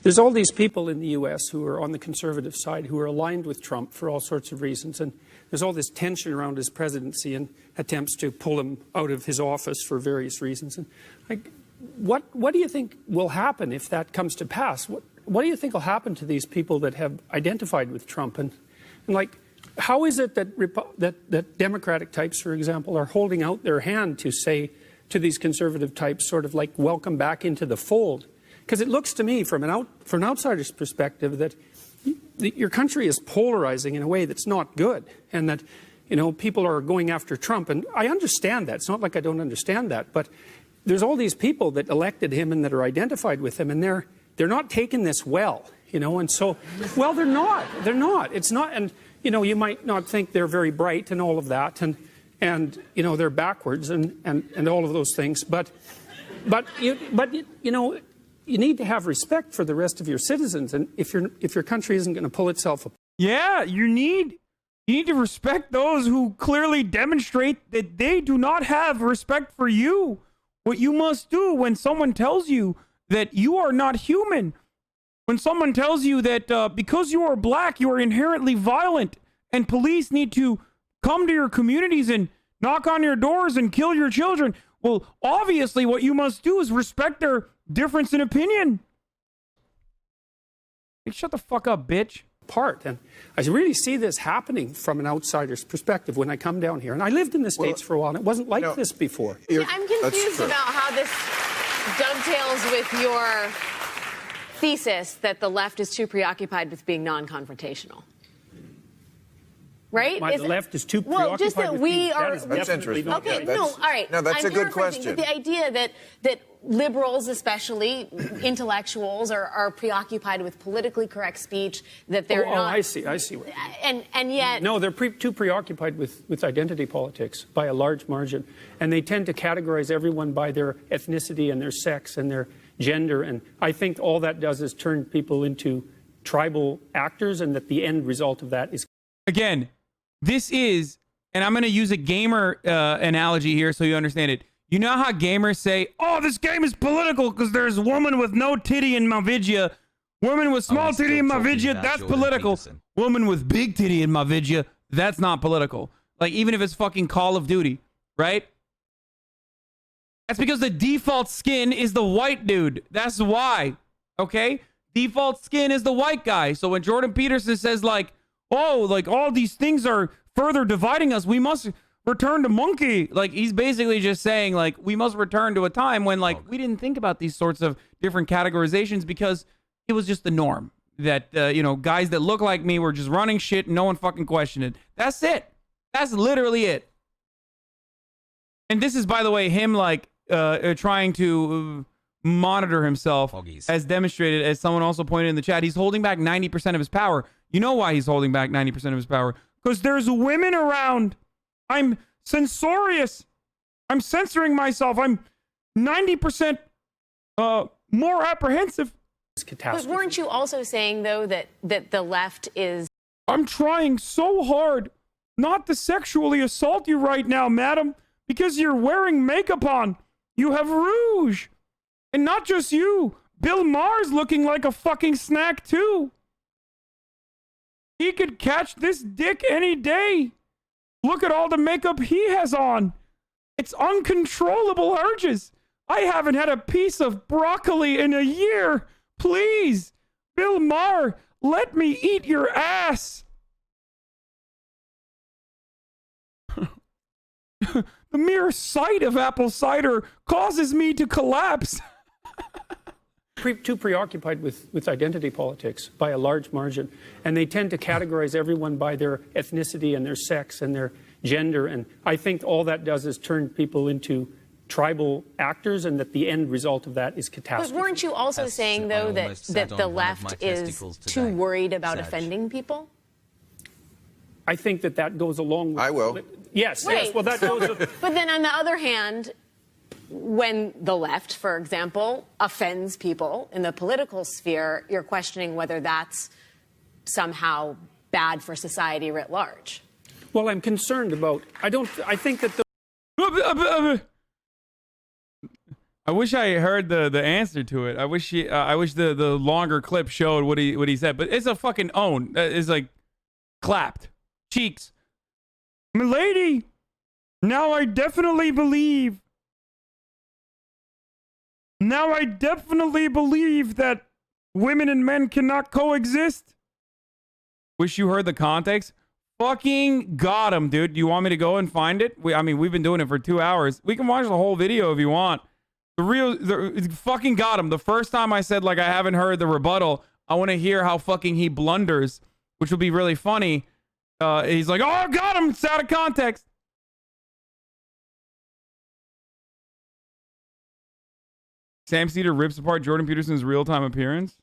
S5: there's all these people in the U.S. who are on the conservative side who are aligned with Trump for all sorts of reasons. And there's all this tension around his presidency and attempts to pull him out of his office for various reasons. And like, what do you think will happen if that comes to pass? What do you think will happen to these people that have identified with Trump? And like, how is it that Democratic types, for example, are holding out their hand to say to these conservative types, sort of like, welcome back into the fold? Because it looks to me, from an outsider's perspective, that your country is polarizing in a way that's not good, and that, you know, people are going after Trump. And I understand that. It's not like I don't understand that. But there's all these people that elected him and that are identified with him, and they're not taking this well, you know. And so, well, they're not. They're not. It's not. And you know, you might not think they're very bright and all of that, and you know, they're backwards and all of those things. But you know, you need to have respect for the rest of your citizens, and if your country isn't going to pull itself apart.
S4: Yeah, you need to respect those who clearly demonstrate that they do not have respect for you. What you must do when someone tells you that you are not human, when someone tells you that because you are black, you are inherently violent, and police need to come to your communities and knock on your doors and kill your children. Well, obviously, what you must do is respect their difference in opinion. Hey, shut the fuck up, bitch.
S5: And I really see this happening from an outsider's perspective when I come down here. And I lived in the States for a while, and it wasn't like this before.
S12: Yeah, I'm confused about how this dovetails with your thesis that the left is too preoccupied with being non-confrontational. Right?
S5: The left is too preoccupied
S12: well, just that
S5: with
S12: we are.
S5: That's interesting.
S12: Okay,
S5: Yeah,
S12: no, all right.
S19: No, that's
S12: I'm
S19: a good
S12: paraphrasing,
S19: question.
S12: But the idea that liberals, especially intellectuals, are preoccupied with politically correct speech, that they're not.
S5: Oh, I see.
S12: And yet.
S5: No, they're too preoccupied with identity politics by a large margin, and they tend to categorize everyone by their ethnicity and their sex and their gender, and I think all that does is turn people into tribal actors, and that the end result of that is.
S4: Again, this is, and I'm going to use a gamer analogy here so you understand it. You know how gamers say, oh, this game is political because there's a woman with no titty in my vidya, woman with small titty in my vidya, that's political. Woman with big titty in my vidya, that's not political. Like, even if it's fucking Call of Duty, right? That's because the default skin is the white dude. That's why, okay? Default skin is the white guy. So when Jordan Peterson says, like, oh, like, all these things are further dividing us, we must return to monkey. Like, he's basically just saying, like, we must return to a time when, like, we didn't think about these sorts of different categorizations because it was just the norm. That, you know, guys that look like me were just running shit and no one fucking questioned it. That's it. That's literally it. And this is, by the way, him, like, trying to monitor himself, as demonstrated, as someone also pointed in the chat. He's holding back 90% of his power. You know why he's holding back 90% of his power? Because there's women around. I'm censorious. I'm censoring myself. I'm 90% more apprehensive.
S12: But weren't you also saying, though, that the left is...
S4: I'm trying so hard not to sexually assault you right now, madam, because you're wearing makeup on. You have rouge. And not just you. Bill Maher's looking like a fucking snack, too. He could catch this dick any day. Look at all the makeup he has on. It's uncontrollable urges. I haven't had a piece of broccoli in a year. Please, Bill Maher, let me eat your ass. The mere sight of apple cider causes me to collapse.
S5: Too preoccupied with identity politics by a large margin. And they tend to categorize everyone by their ethnicity and their sex and their gender. And I think all that does is turn people into tribal actors, and that the end result of that is catastrophe.
S12: But weren't you also saying, though, that the left is too worried about offending people?
S5: I think that goes along with...
S13: I will.
S5: Yes,
S12: Wait,
S5: yes. Well, that goes...
S12: But then on the other hand, when the left, for example, offends people in the political sphere, you're questioning whether that's somehow bad for society writ large.
S5: Well, I'm concerned about... I think that the...
S4: I wish I heard the answer to it. I wish the longer clip showed what he said. But it's a fucking own. It's like clapped cheeks. Milady, now I definitely believe. Now I definitely believe that women and men cannot coexist. Wish you heard the context. Fucking got him, dude. Do you want me to go and find it? I mean, we've been doing it for 2 hours. We can watch the whole video if you want. Fucking got him. The first time I said, like, I haven't heard the rebuttal, I want to hear how fucking he blunders, which will be really funny. He's like, oh, got him. It's out of context. Sam Cedar rips apart Jordan Peterson's real-time appearance.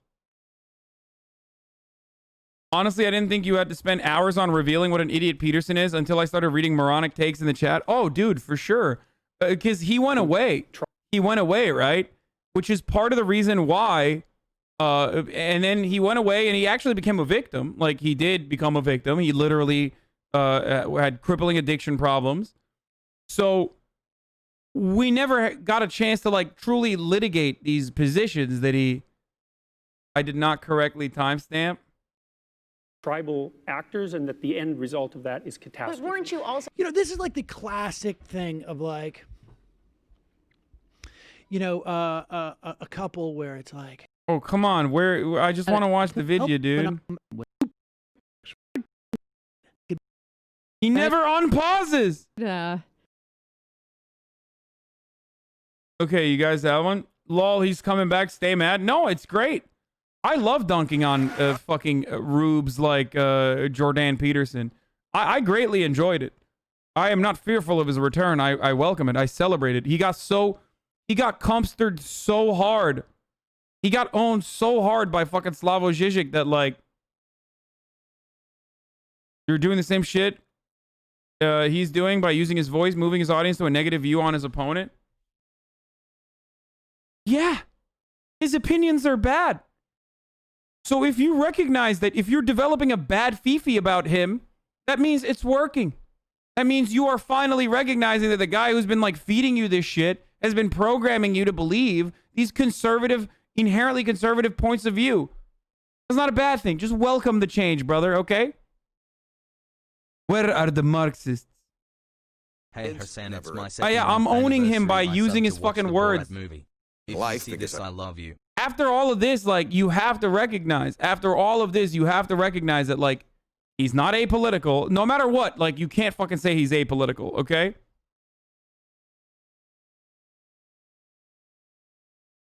S4: Honestly, I didn't think you had to spend hours on revealing what an idiot Peterson is until I started reading moronic takes in the chat. Oh, dude, for sure. Because he went away. He went away, right? Which is part of the reason why. And then he went away and he actually became a victim. Like, he did become a victim. He literally had crippling addiction problems. So we never got a chance to, like, truly litigate these positions that I did not correctly timestamp.
S5: Tribal actors, and that the end result of that is catastrophe.
S12: But weren't you also...
S22: You know, this is like the classic thing of, like, you know, a couple where it's like,
S4: oh, come on. I just want to watch the video, dude. He never unpauses.
S14: Yeah.
S4: Okay, you guys have one? Lol, he's coming back. Stay mad. No, it's great. I love dunking on fucking rubes like Jordan Peterson. I greatly enjoyed it. I am not fearful of his return. I welcome it. I celebrate it. He got comstered so hard. He got owned so hard by fucking Slavoj Žižek that, like, you're doing the same shit he's doing by using his voice, moving his audience to a negative view on his opponent. Yeah, his opinions are bad. So if you recognize that if you're developing a bad fifi about him, that means it's working. That means you are finally recognizing that the guy who's been, like, feeding you this shit has been programming you to believe these conservative, inherently conservative points of view. That's not a bad thing. Just welcome the change, brother, okay? Where are the Marxists?
S1: Hey, Hasan, it's my
S4: Oh, yeah, I'm owning him by
S1: anniversary,
S4: using
S1: my
S4: his
S1: son to watch
S4: fucking
S1: the
S4: words.
S1: Borat movie. If
S13: Life,
S1: you see
S13: because
S1: this, I love you.
S4: After all of this, like, you have to recognize, that, like, he's not apolitical. No matter what, like, you can't fucking say he's apolitical, okay?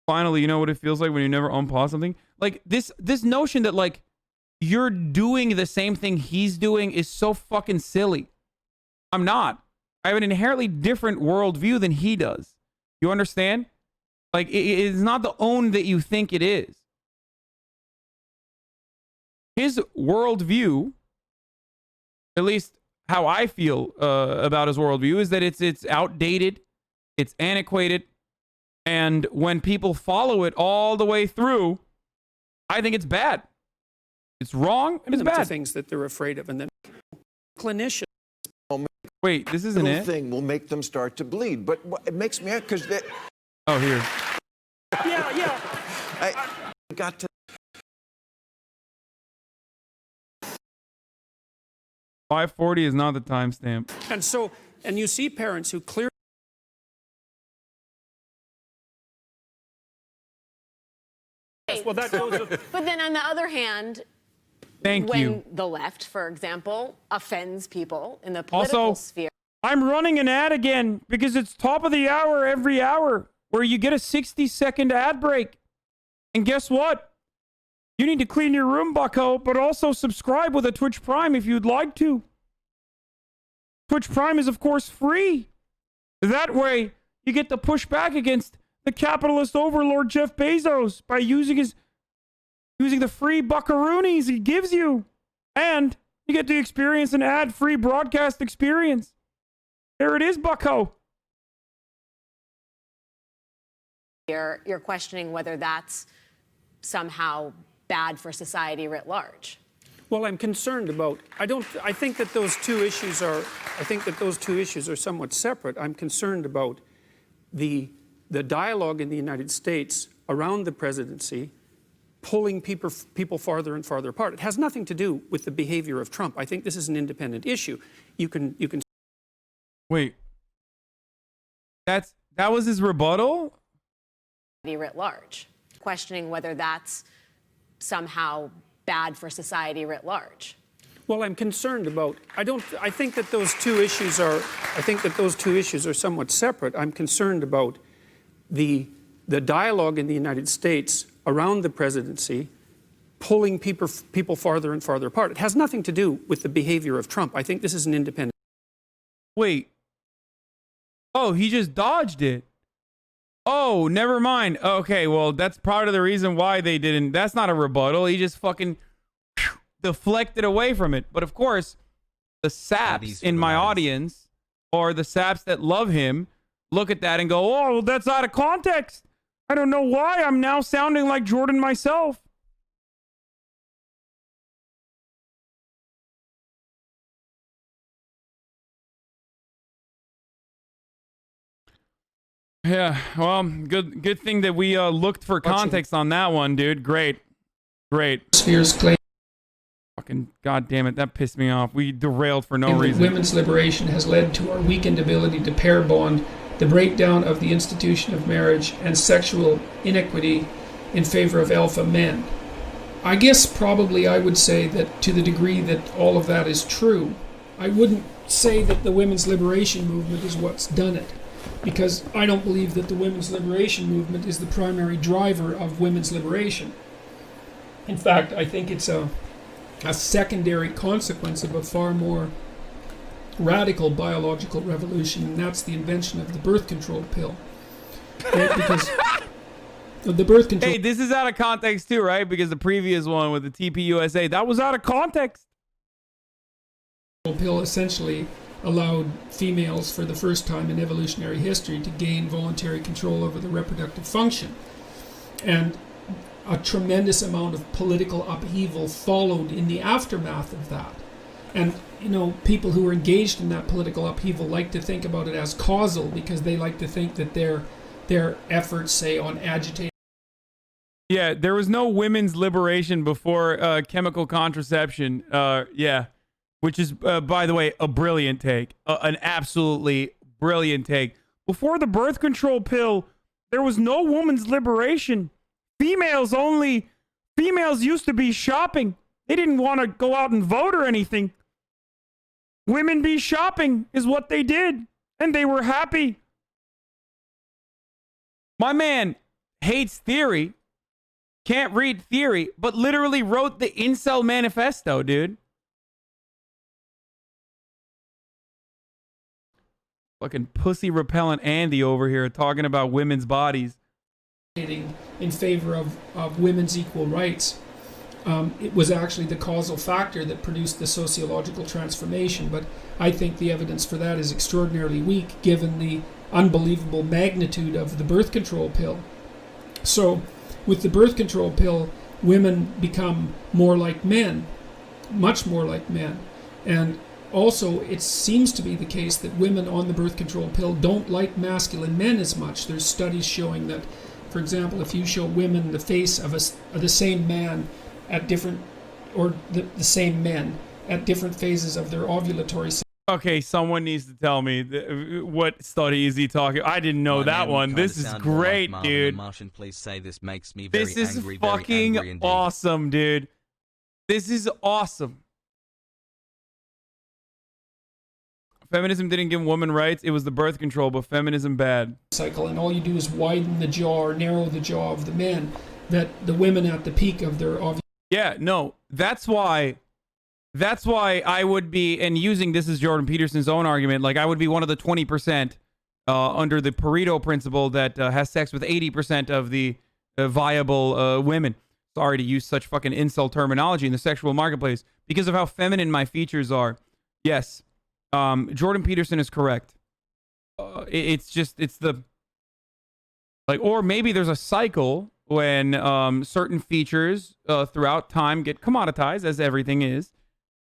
S4: Finally, you know what it feels like when you never unpause something? Like, this notion that, like, you're doing the same thing he's doing is so fucking silly. I'm not. I have an inherently different worldview than he does. You understand? Like, it is not the own that you think it is. His worldview, at least how I feel about his worldview, is that it's outdated, it's antiquated, and when people follow it all the way through, I think it's bad. It's wrong and it's bad.
S5: Things that they're afraid of, and then clinicians.
S4: Wait, this isn't
S13: little
S4: it?
S13: thing will make them start to bleed, but it makes me because they.
S4: Oh, here.
S5: Yeah.
S13: I got to.
S4: $5.40 is not the timestamp.
S5: And you see parents who clearly. Well, that goes.
S12: But then on the other hand,
S4: when
S12: the left, for example, offends people in the political sphere.
S4: I'm running an ad again because it's top of the hour every hour where you get a 60-second ad break. And guess what? You need to clean your room, bucko, but also subscribe with a Twitch Prime if you'd like to. Twitch Prime is, of course, free. That way, you get to push back against the capitalist overlord Jeff Bezos by using the free buckaroonies he gives you. And you get to experience an ad-free broadcast experience. There it is, bucko.
S12: You're questioning whether that's somehow bad for society writ large.
S5: Well, I'm concerned about. I think that those two issues are. I think that those two issues are somewhat separate. I'm concerned about the dialogue in the United States around the presidency, pulling people farther and farther apart. It has nothing to do with the behavior of Trump. I think this is an independent issue. You can.
S4: Wait. That was his rebuttal?
S12: Writ large, questioning whether that's somehow bad for society writ large.
S5: Well, I'm concerned about. I think that those two issues are. I think that those two issues are somewhat separate. I'm concerned about the dialogue in the United States around the presidency, pulling people farther and farther apart. It has nothing to do with the behavior of Trump. I think this is an independent.
S4: Wait. Oh, he just dodged it. Oh, never mind. Okay, well, that's part of the reason why they didn't. That's not a rebuttal. He just fucking deflected away from it. But of course, the saps in my audience, or the saps that love him, look at that and go, oh, well, that's out of context. I don't know why I'm now sounding like Jordan myself. Yeah, well, good thing that we looked for context on that one, dude. Great.
S7: Spheres claim
S4: fucking goddamn it, that pissed me off. We derailed for no reason.
S7: Women's liberation has led to our weakened ability to pair bond, the breakdown of the institution of marriage, and sexual inequity in favor of alpha men. I guess probably I would say that to the degree that all of that is true, I wouldn't say that the women's liberation movement is what's done it. Because I don't believe that the women's liberation movement is the primary driver of women's liberation. In fact, I think it's a secondary consequence of a far more radical biological revolution, and that's the invention of the birth control pill. Right? Because the birth control...
S4: Hey, this is out of context too, right? Because the previous one with the TPUSA, that was out of context.
S7: Pill essentially allowed females for the first time in evolutionary history to gain voluntary control over the reproductive function. And a tremendous amount of political upheaval followed in the aftermath of that. And, you know, people who are engaged in that political upheaval like to think about it as causal because they like to think that their efforts, say, on agitating...
S4: Yeah, there was no women's liberation before chemical contraception. Yeah. Which is, by the way, a brilliant take. An absolutely brilliant take. Before the birth control pill, there was no woman's liberation. Females only. Females used to be shopping. They didn't want to go out and vote or anything. Women be shopping is what they did. And they were happy. My man hates theory. Can't read theory, but literally wrote the Incel Manifesto, dude. Fucking pussy repellent Andy over here talking about women's bodies.
S7: In favor of women's equal rights. It was actually the causal factor that produced the sociological transformation, but I think the evidence for that is extraordinarily weak given the unbelievable magnitude of the birth control pill. So, with the birth control pill, women become more like men, much more like men. And also, it seems to be the case that women on the birth control pill don't like masculine men as much. There's studies showing that, for example, if you show women the face of the same man at different, or the same men at different phases of their ovulatory cycle.
S4: Okay, someone needs to tell me what study is he talking. I didn't know that one. This is great, dude.
S1: Martian, please say this makes me very
S4: this is
S1: angry,
S4: fucking
S1: very angry
S4: awesome, dude. This is awesome. Feminism didn't give women rights. It was the birth control, but feminism bad.
S5: Cycle, and all you do is widen the jaw or narrow the jaw of the men, that the women at the peak of their ovulation.
S4: Yeah, no, that's why I would be, and using this as Jordan Peterson's own argument, like I would be one of the 20% under the Pareto principle that has sex with 80% of the viable women. Sorry to use such fucking insult terminology in the sexual marketplace because of how feminine my features are. Yes, Jordan Peterson is correct. It's the, like, or maybe there's a cycle when certain features throughout time get commoditized, as everything is,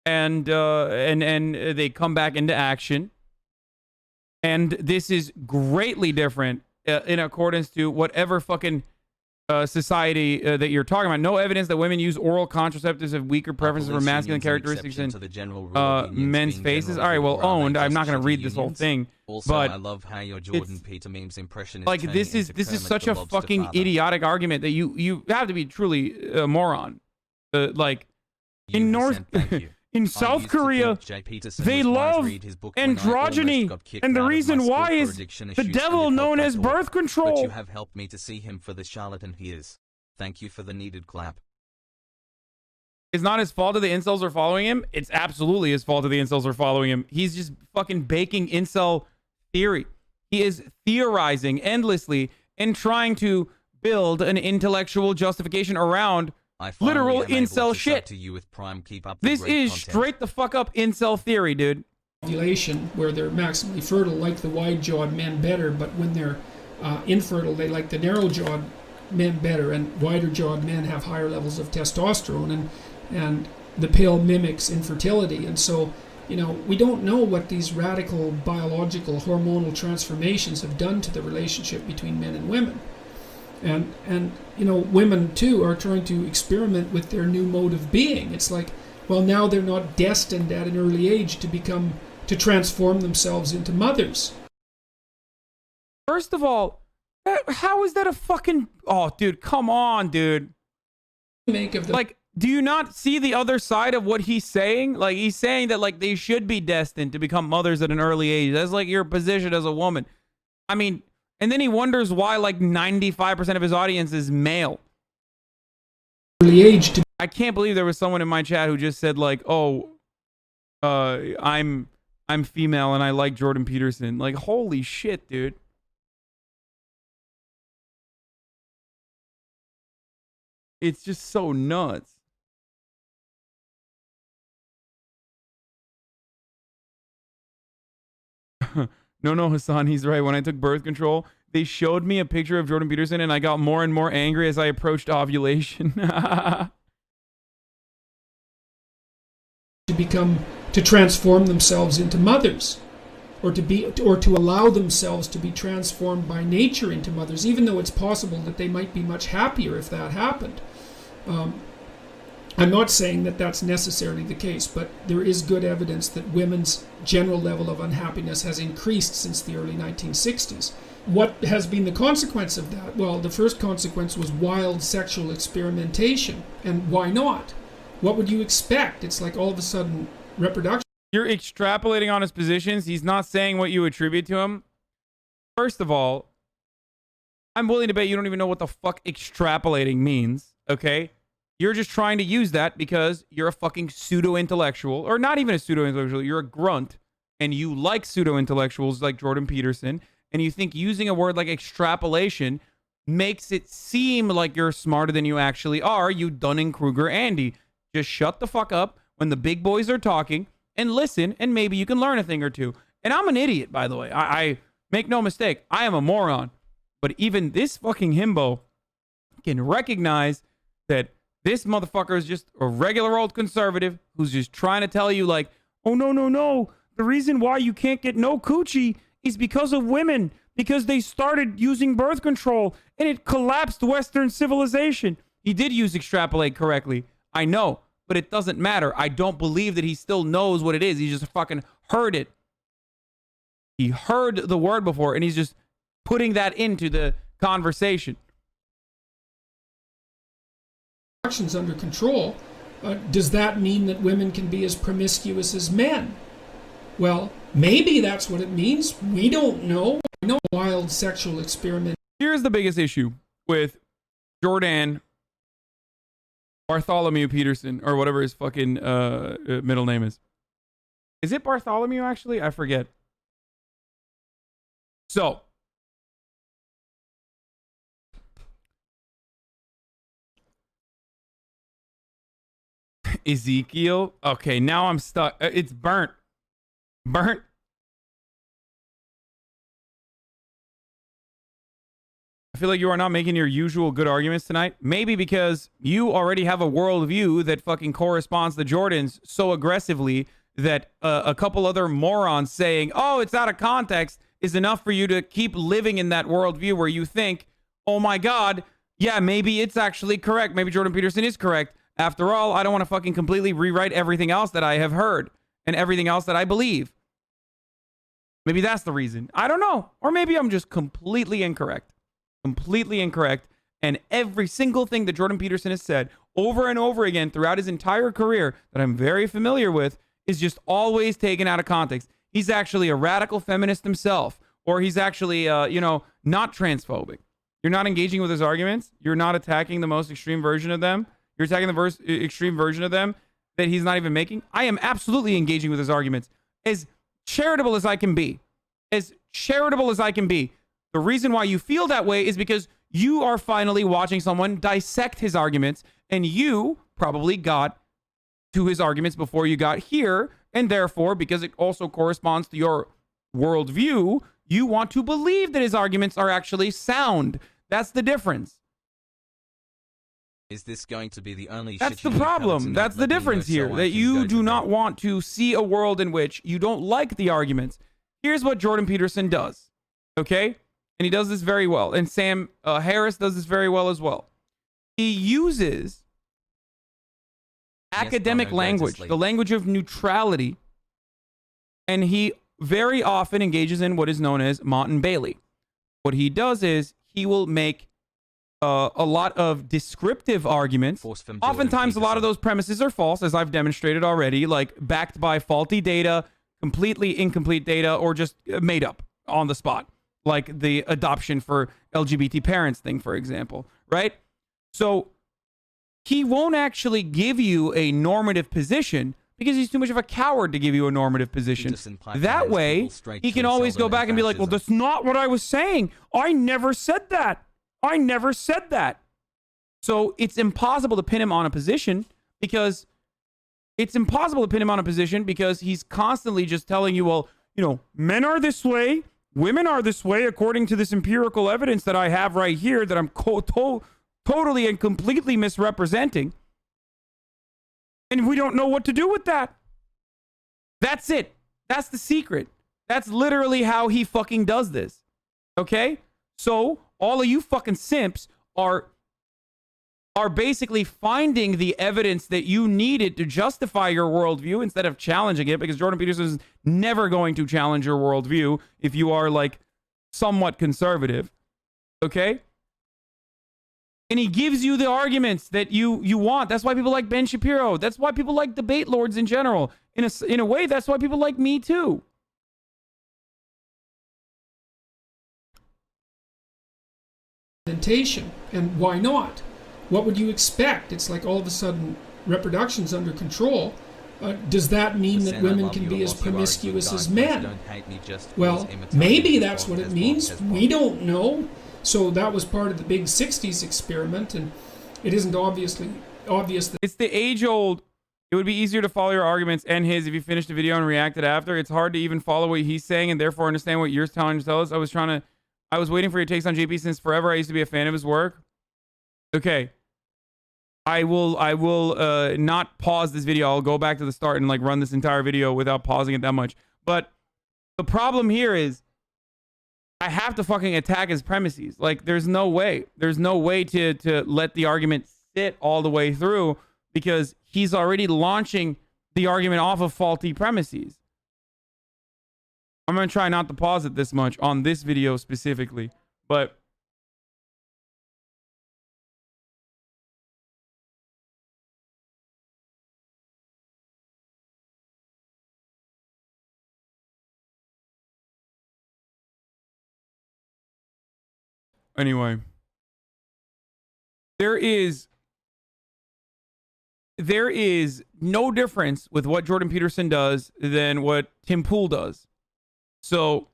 S4: and they come back into action. And this is greatly different in accordance to whatever fucking society that you're talking about. No evidence that women use oral contraceptives have weaker preferences for masculine characteristics in men's faces. All right, well, owned. I'm not going to read this whole thing.
S1: Also,
S4: but
S1: I love how your Jordan Peter memes impression is
S4: like
S1: turning
S4: this is
S1: into Kermit
S4: such
S1: the
S4: a
S1: Lobster
S4: fucking
S1: Father.
S4: idiotic argument that you have to be truly a moron. Like in North. In South Korea, they love androgyny, and the reason why is the devil known as birth control.
S1: But you have helped me to see him for the charlatan he is. Thank you for the needed clap.
S4: It's not his fault that the incels are following him. It's absolutely his fault that the incels are following him. He's just fucking baking incel theory. He is theorizing endlessly and trying to build an intellectual justification around literal incel shit. This is straight the fuck up incel theory, dude.
S5: Ovulation, where they're maximally fertile, like the wide-jawed men better, but when they're infertile, they like the narrow-jawed men better, and wider-jawed men have higher levels of testosterone, and the pill mimics infertility. And so, you know, we don't know what these radical biological hormonal transformations have done to the relationship between men and women. And you know, women too are trying to experiment with their new mode of being. It's like, well, now they're not destined at an early age to transform themselves into mothers.
S4: First of all, how is that a fucking... Oh, dude, come on, dude. Like, do you not see the other side of what he's saying? Like, he's saying that, like, they should be destined to become mothers at an early age. That's, like, your position as a woman. I mean... And then he wonders why like 95% of his audience is male. I can't believe there was someone in my chat who just said like, "Oh, I'm female and I like Jordan Peterson." Like, holy shit, dude. It's just so nuts. No, Hasan, he's right. When I took birth control, they showed me a picture of Jordan Peterson, and I got more and more angry as I approached ovulation.
S5: to transform themselves into mothers, or to allow themselves to be transformed by nature into mothers, even though it's possible that they might be much happier if that happened. I'm not saying that that's necessarily the case, but there is good evidence that women's general level of unhappiness has increased since the early 1960s. What has been the consequence of that? Well, the first consequence was wild sexual experimentation. And why not? What would you expect? It's like all of a sudden reproduction.
S4: You're extrapolating on his positions. He's not saying what you attribute to him. First of all, I'm willing to bet you don't even know what the fuck extrapolating means, okay? You're just trying to use that because you're a fucking pseudo-intellectual, or not even a pseudo-intellectual, you're a grunt, and you like pseudo-intellectuals like Jordan Peterson, and you think using a word like extrapolation makes it seem like you're smarter than you actually are, you Dunning-Kruger Andy. Just shut the fuck up when the big boys are talking, and listen, and maybe you can learn a thing or two. And I'm an idiot, by the way. I make no mistake, I am a moron. But even this fucking himbo can recognize that this motherfucker is just a regular old conservative who's just trying to tell you like, oh, no. The reason why you can't get no coochie is because of women, because they started using birth control and it collapsed Western civilization. He did use extrapolate correctly. I know, but it doesn't matter. I don't believe that he still knows what it is. He just fucking heard it. He heard the word before and he's just putting that into the conversation.
S5: Under control, does that mean that women can be as promiscuous as men? Well, maybe that's what it means. We don't know. I know wild sexual experiment.
S4: Here's the biggest issue with Jordan Bartholomew Peterson, or whatever his fucking middle name is. Is it Bartholomew, actually? I forget. So, Ezekiel. Okay, now I'm stuck. It's burnt. Burnt. I feel like you are not making your usual good arguments tonight. Maybe because you already have a worldview that fucking corresponds to Jordan's so aggressively that a couple other morons saying, oh, it's out of context, is enough for you to keep living in that worldview where you think, oh my God, yeah, maybe it's actually correct. Maybe Jordan Peterson is correct. After all, I don't want to fucking completely rewrite everything else that I have heard and everything else that I believe. Maybe that's the reason. I don't know. Or maybe I'm just completely incorrect. Completely incorrect. And every single thing that Jordan Peterson has said over and over again throughout his entire career that I'm very familiar with is just always taken out of context. He's actually a radical feminist himself, or he's actually, not transphobic. You're not engaging with his arguments. You're not attacking the most extreme version of them. You're attacking the extreme version of them that he's not even making. I am absolutely engaging with his arguments. As charitable as I can be. As charitable as I can be. The reason why you feel that way is because you are finally watching someone dissect his arguments, and you probably got to his arguments before you got here, and therefore, because it also corresponds to your worldview, you want to believe that his arguments are actually sound. That's the difference.
S1: Is this going to be the only
S4: That's
S1: shit
S4: the
S1: you
S4: problem. That's the difference here. That you do not want to see a world in which you don't like the arguments. Here's what Jordan Peterson does. Okay? And he does this very well. And Sam Harris does this very well as well. He uses academic language, the language of neutrality, and he very often engages in what is known as Mott and Bailey. What he does is he will make a lot of descriptive arguments. Oftentimes, a lot of those premises are false, as I've demonstrated already, like backed by faulty data, completely incomplete data, or just made up on the spot, like the adoption for LGBT parents thing, for example, right? So he won't actually give you a normative position because he's too much of a coward to give you a normative position. That way, he can always go back and be like, well, that's not what I was saying. I never said that. I never said that. So it's impossible to pin him on a position because he's constantly just telling you, well, men are this way, women are this way, according to this empirical evidence that I have right here that I'm totally and completely misrepresenting. And we don't know what to do with that. That's it. That's the secret. That's literally how he fucking does this. Okay? So all of you fucking simps are basically finding the evidence that you needed to justify your worldview instead of challenging it, because Jordan Peterson is never going to challenge your worldview if you are like somewhat conservative. Okay? And he gives you the arguments that you want. That's why people like Ben Shapiro. That's why people like debate lords in general. In a way, that's why people like me too.
S5: And why not? What would you expect? It's like all of a sudden reproduction's under control. Does that mean that women can be as promiscuous as men? Well, maybe that's what it means. We don't know. So that was part of the big 60s experiment, and it isn't obvious that
S4: it's the age-old. It would be easier to follow your arguments and his if you finished the video and reacted after. It's hard to even follow what he's saying and therefore understand what you're trying to tell us. I was waiting for your takes on JP since forever. I used to be a fan of his work. Okay. I will not pause this video. I'll go back to the start and like run this entire video without pausing it that much. But the problem here is I have to fucking attack his premises. Like, there's no way. There's no way to let the argument sit all the way through because he's already launching the argument off of faulty premises. I'm going to try not to pause it this much on this video specifically, but anyway, there is no difference with what Jordan Peterson does than what Tim Pool does. So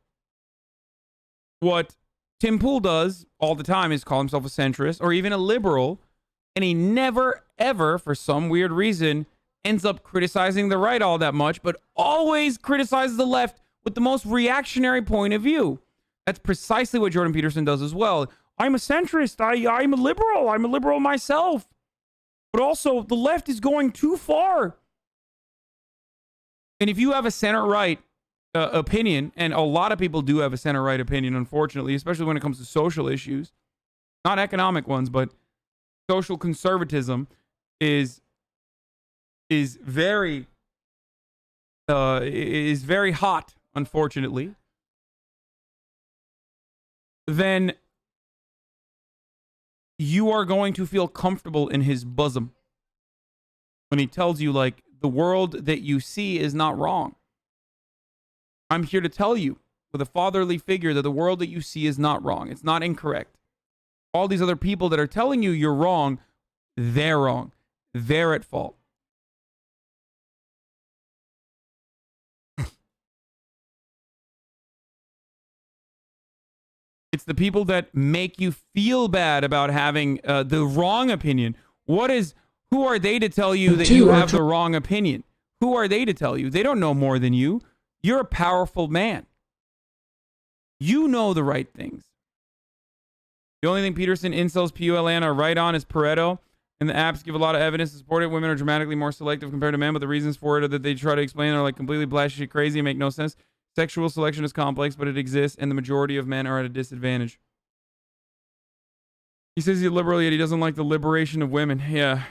S4: what Tim Pool does all the time is call himself a centrist or even a liberal, and he never, ever, for some weird reason, ends up criticizing the right all that much, but always criticizes the left with the most reactionary point of view. That's precisely what Jordan Peterson does as well. I'm a centrist. I'm a liberal. I'm a liberal myself. But also, the left is going too far. And if you have a center-right opinion, and a lot of people do have a center-right opinion, unfortunately, especially when it comes to social issues, not economic ones, but social conservatism is very hot, unfortunately, then you are going to feel comfortable in his bosom when he tells you, like, the world that you see is not wrong. I'm here to tell you, with a fatherly figure, that the world that you see is not wrong. It's not incorrect. All these other people that are telling you you're wrong, they're wrong. They're at fault. It's the people that make you feel bad about having the wrong opinion. Who are they to tell you that you have the wrong opinion? Who are they to tell you? They don't know more than you. You're a powerful man. You know the right things. The only thing Peterson, incels, PULN are right on is Pareto, and the apps give a lot of evidence to support it. Women are dramatically more selective compared to men, but the reasons for it are that they try to explain are like completely blasted crazy and make no sense. Sexual selection is complex, but it exists, and the majority of men are at a disadvantage. He says he's a liberal, yet he doesn't like the liberation of women. Yeah.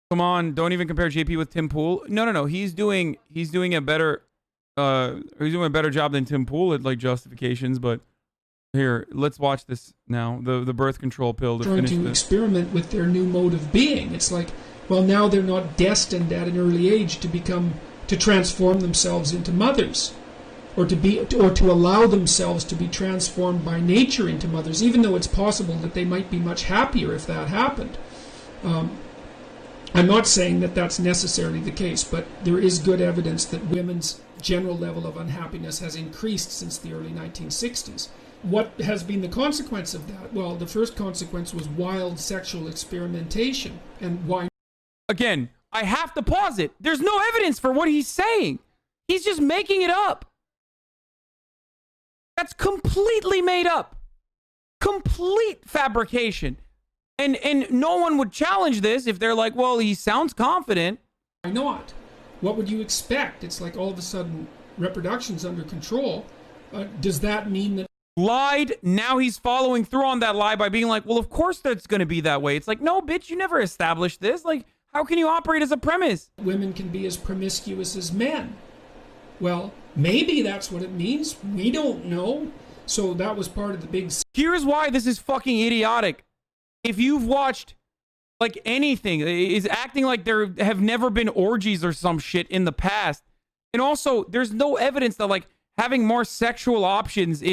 S4: Come on, don't even compare JP with Tim Pool. No. He's doing a better job than Tim Pool at like justifications, but here, let's watch this now. The birth control pill to finish this.
S14: Experiment with their new mode of being. It's like, well, now they're not destined at an early age to transform themselves into mothers, or to allow themselves to be transformed by nature into mothers, even though it's possible that they might be much happier if that happened. I'm not saying that that's necessarily the case, but there is good evidence that women's general level of unhappiness has increased since the early 1960s. What has been the consequence of that? Well, the first consequence was wild sexual experimentation. And why?
S4: Again, I have to pause it. There's no evidence for what he's saying. He's just making it up. That's completely made up. Complete fabrication. And no one would challenge this if they're like, well, he sounds confident.
S14: Why not? What would you expect? It's like all of a sudden reproduction's under control. Does that mean that...
S4: Lied. Now he's following through on that lie by being like, well, of course that's going to be that way. It's like, no, bitch, you never established this. Like, how can you operate as a premise?
S14: Women can be as promiscuous as men. Well, maybe that's what it means. We don't know. So that was part of the big...
S4: Here's why this is fucking idiotic. If you've watched, like, anything, is acting like there have never been orgies or some shit in the past. And also, there's no evidence that, like, having more sexual options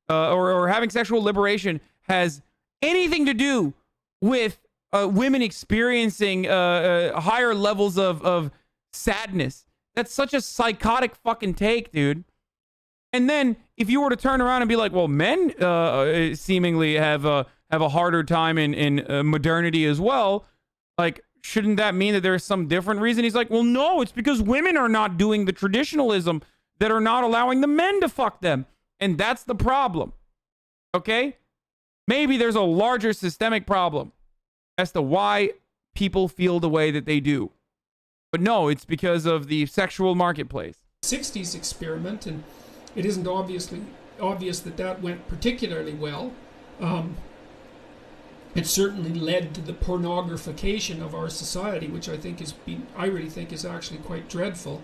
S4: or having sexual liberation has anything to do with women experiencing higher levels of sadness. That's such a psychotic fucking take, dude. And then, if you were to turn around and be like, well, men seemingly have a harder time in modernity as well, like, shouldn't that mean that there's some different reason? He's like, well, no, it's because women are not doing the traditionalism that are not allowing the men to fuck them. And that's the problem. Okay? Maybe there's a larger systemic problem as to why people feel the way that they do. But no, it's because of the sexual marketplace.
S14: 60s experiment, and it isn't obvious that went particularly well. It certainly led to the pornographication of our society, which I really think is actually quite dreadful.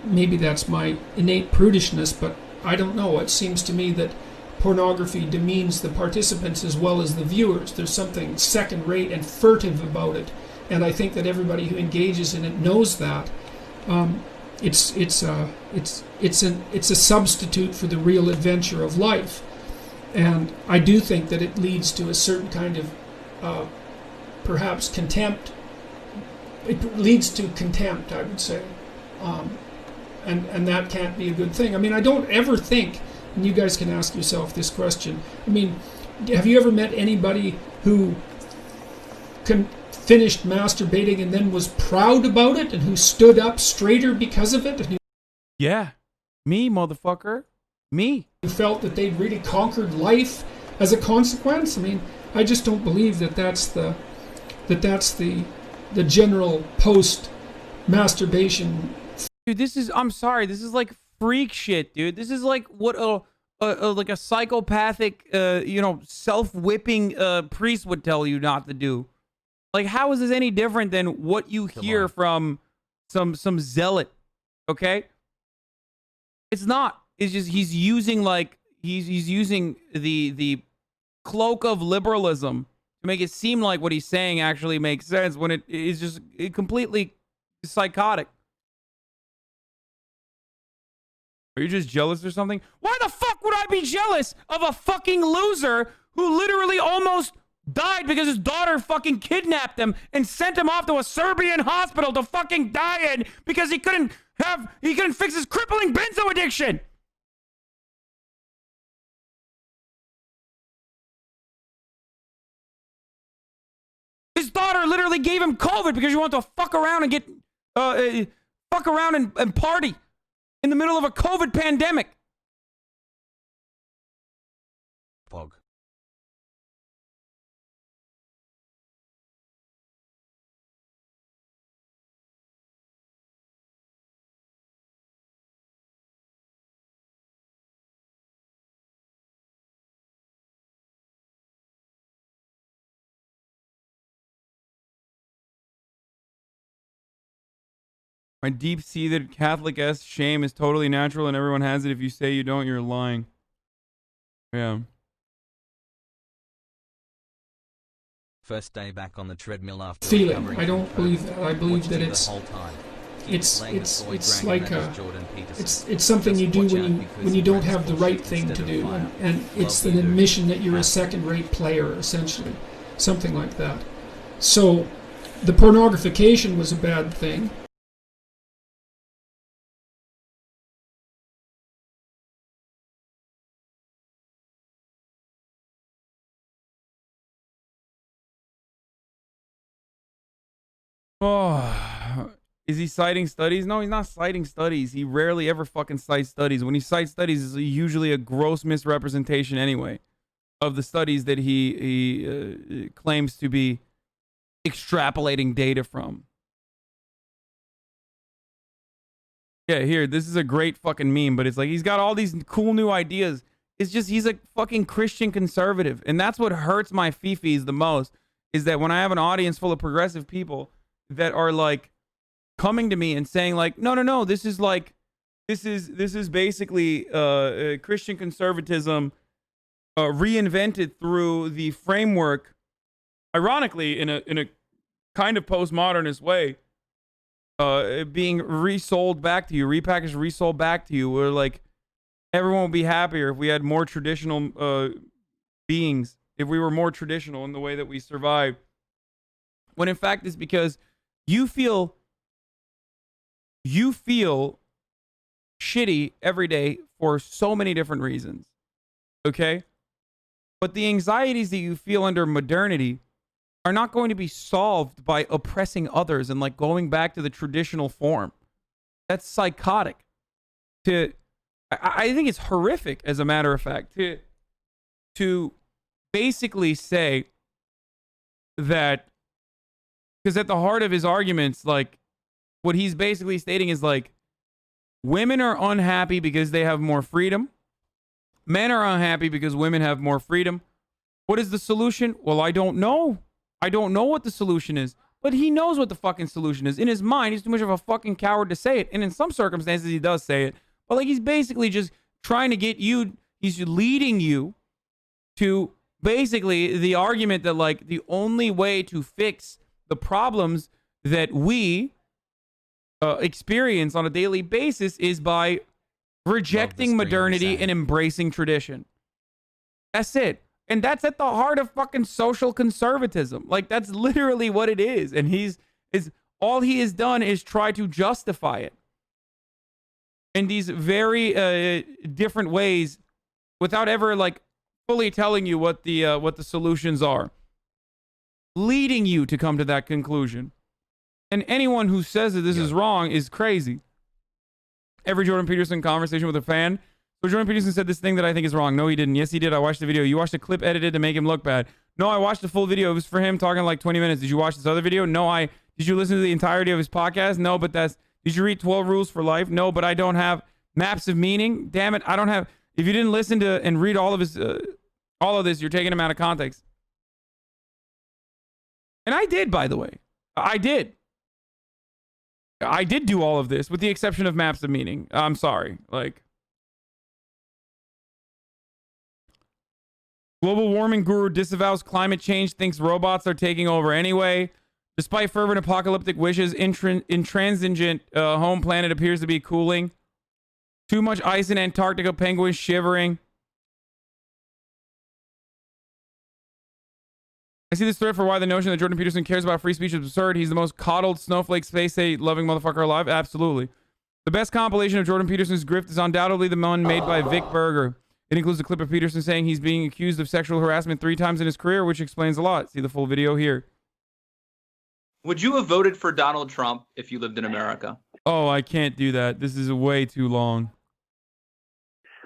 S14: Maybe that's my innate prudishness, but I don't know. It seems to me that pornography demeans the participants as well as the viewers. There's something second-rate and furtive about it, and I think that everybody who engages in it knows that. it's a substitute for the real adventure of life. And I do think that it leads to a certain kind of perhaps contempt. It leads to contempt, I would say. And that can't be a good thing. I mean, I don't ever think, and you guys can ask yourself this question, I mean, have you ever met anybody who finished masturbating and then was proud about it and who stood up straighter because of it? And
S4: Yeah. Me, motherfucker. Me.
S14: who felt that they'd really conquered life as a consequence? I mean, I just don't believe that that's the general post-masturbation.
S4: Dude, this is, I'm sorry, this is like freak shit, dude. This is like what like a psychopathic, self-whipping priest would tell you not to do. Like, how is this any different than what you hear from some zealot? Okay? It's not. It's just he's using he's using the cloak of liberalism to make it seem like what he's saying actually makes sense when it is just completely psychotic. Are you just jealous or something? Why the fuck would I be jealous of a fucking loser who literally almost died because his daughter fucking kidnapped him and sent him off to a Serbian hospital to fucking die in because he couldn't fix his crippling benzo addiction? His daughter literally gave him COVID because you want to fuck around and get fuck around and party in the middle of a COVID pandemic.
S1: Fog.
S4: My deep-seated Catholic-esque shame is totally natural and everyone has it. If you say you don't, you're lying. Yeah.
S1: First day back on the treadmill after
S14: Feeling.
S1: recovering
S14: I don't
S1: from
S14: believe
S1: COVID.
S14: that. I believe
S1: Watches
S14: that
S1: you the
S14: it's
S1: whole time.
S14: it's
S1: Playing
S14: it's
S1: the Floyd
S14: it's
S1: Dragon
S14: like
S1: that
S14: a
S1: is Jordan Peterson.
S14: it's something you do
S1: Just
S14: when
S1: watch
S14: you
S1: out because
S14: when you
S1: he
S14: don't
S1: breaks
S14: have the
S1: bullshit
S14: right thing
S1: instead
S14: to
S1: of
S14: do,
S1: fire.
S14: and it's
S1: Well,
S14: an
S1: we do.
S14: admission that you're a second-rate player, essentially, something like that. So, the pornographication was a bad thing.
S4: Oh, is he citing studies? No, he's not citing studies. He rarely ever fucking cites studies. When he cites studies, it's usually a gross misrepresentation anyway of the studies that he claims to be extrapolating data from. Yeah, here, this is a great fucking meme, but it's like he's got all these cool new ideas. It's just he's a fucking Christian conservative. And that's what hurts my fifis the most, is that when I have an audience full of progressive people that are like coming to me and saying like, no, this is basically Christian conservatism reinvented through the framework, ironically in a kind of postmodernist way, being resold back to you, repackaged, resold back to you, where like everyone would be happier if we had more traditional beings, if we were more traditional in the way that we survive. When in fact it's because you feel shitty every day for so many different reasons. Okay? But the anxieties that you feel under modernity are not going to be solved by oppressing others and like going back to the traditional form. That's psychotic. I think it's horrific, as a matter of fact, to basically say that, because at the heart of his arguments, like what he's basically stating is like, women are unhappy because they have more freedom. Men are unhappy because women have more freedom. What is the solution? Well, I don't know. I don't know what the solution is. But he knows what the fucking solution is. In his mind, he's too much of a fucking coward to say it. And in some circumstances, he does say it. But like he's basically just trying to get you, he's leading you to basically the argument that like the only way to fix the problems that we experience on a daily basis is by rejecting modernity and embracing tradition. That's it. And that's at the heart of fucking social conservatism. Like, that's literally what it is. And all he has done is try to justify it in these very different ways without ever like fully telling you what the solutions are, leading you to come to that conclusion. And anyone who says that this is wrong is crazy. Every Jordan Peterson conversation with a fan. So Jordan Peterson said this thing that I think is wrong. No, he didn't. Yes, he did. I watched the video. You watched a clip edited to make him look bad. No, I watched the full video. It was for him talking like 20 minutes. Did you watch this other video? No, did you listen to the entirety of his podcast? No, but did you read 12 Rules for Life? No, but I don't have Maps of Meaning. Damn it. I don't have, if you didn't listen to and read all of his, all of this, you're taking him out of context. And I did, by the way. I did do all of this with the exception of Maps of Meaning. I'm sorry. Like, global warming guru disavows climate change, thinks robots are taking over anyway. Despite fervent apocalyptic wishes, intransigent home planet appears to be cooling. Too much ice in Antarctica, penguins shivering. I see this thread for why the notion that Jordan Peterson cares about free speech is absurd. He's the most coddled snowflake space-loving motherfucker alive. Absolutely. The best compilation of Jordan Peterson's grift is undoubtedly the one made by Vic Berger. It includes a clip of Peterson saying he's being accused of sexual harassment 3 times in his career, which explains a lot. See the full video here.
S15: Would you have voted for Donald Trump if you lived in America?
S4: Oh, I can't do that. This is way too long.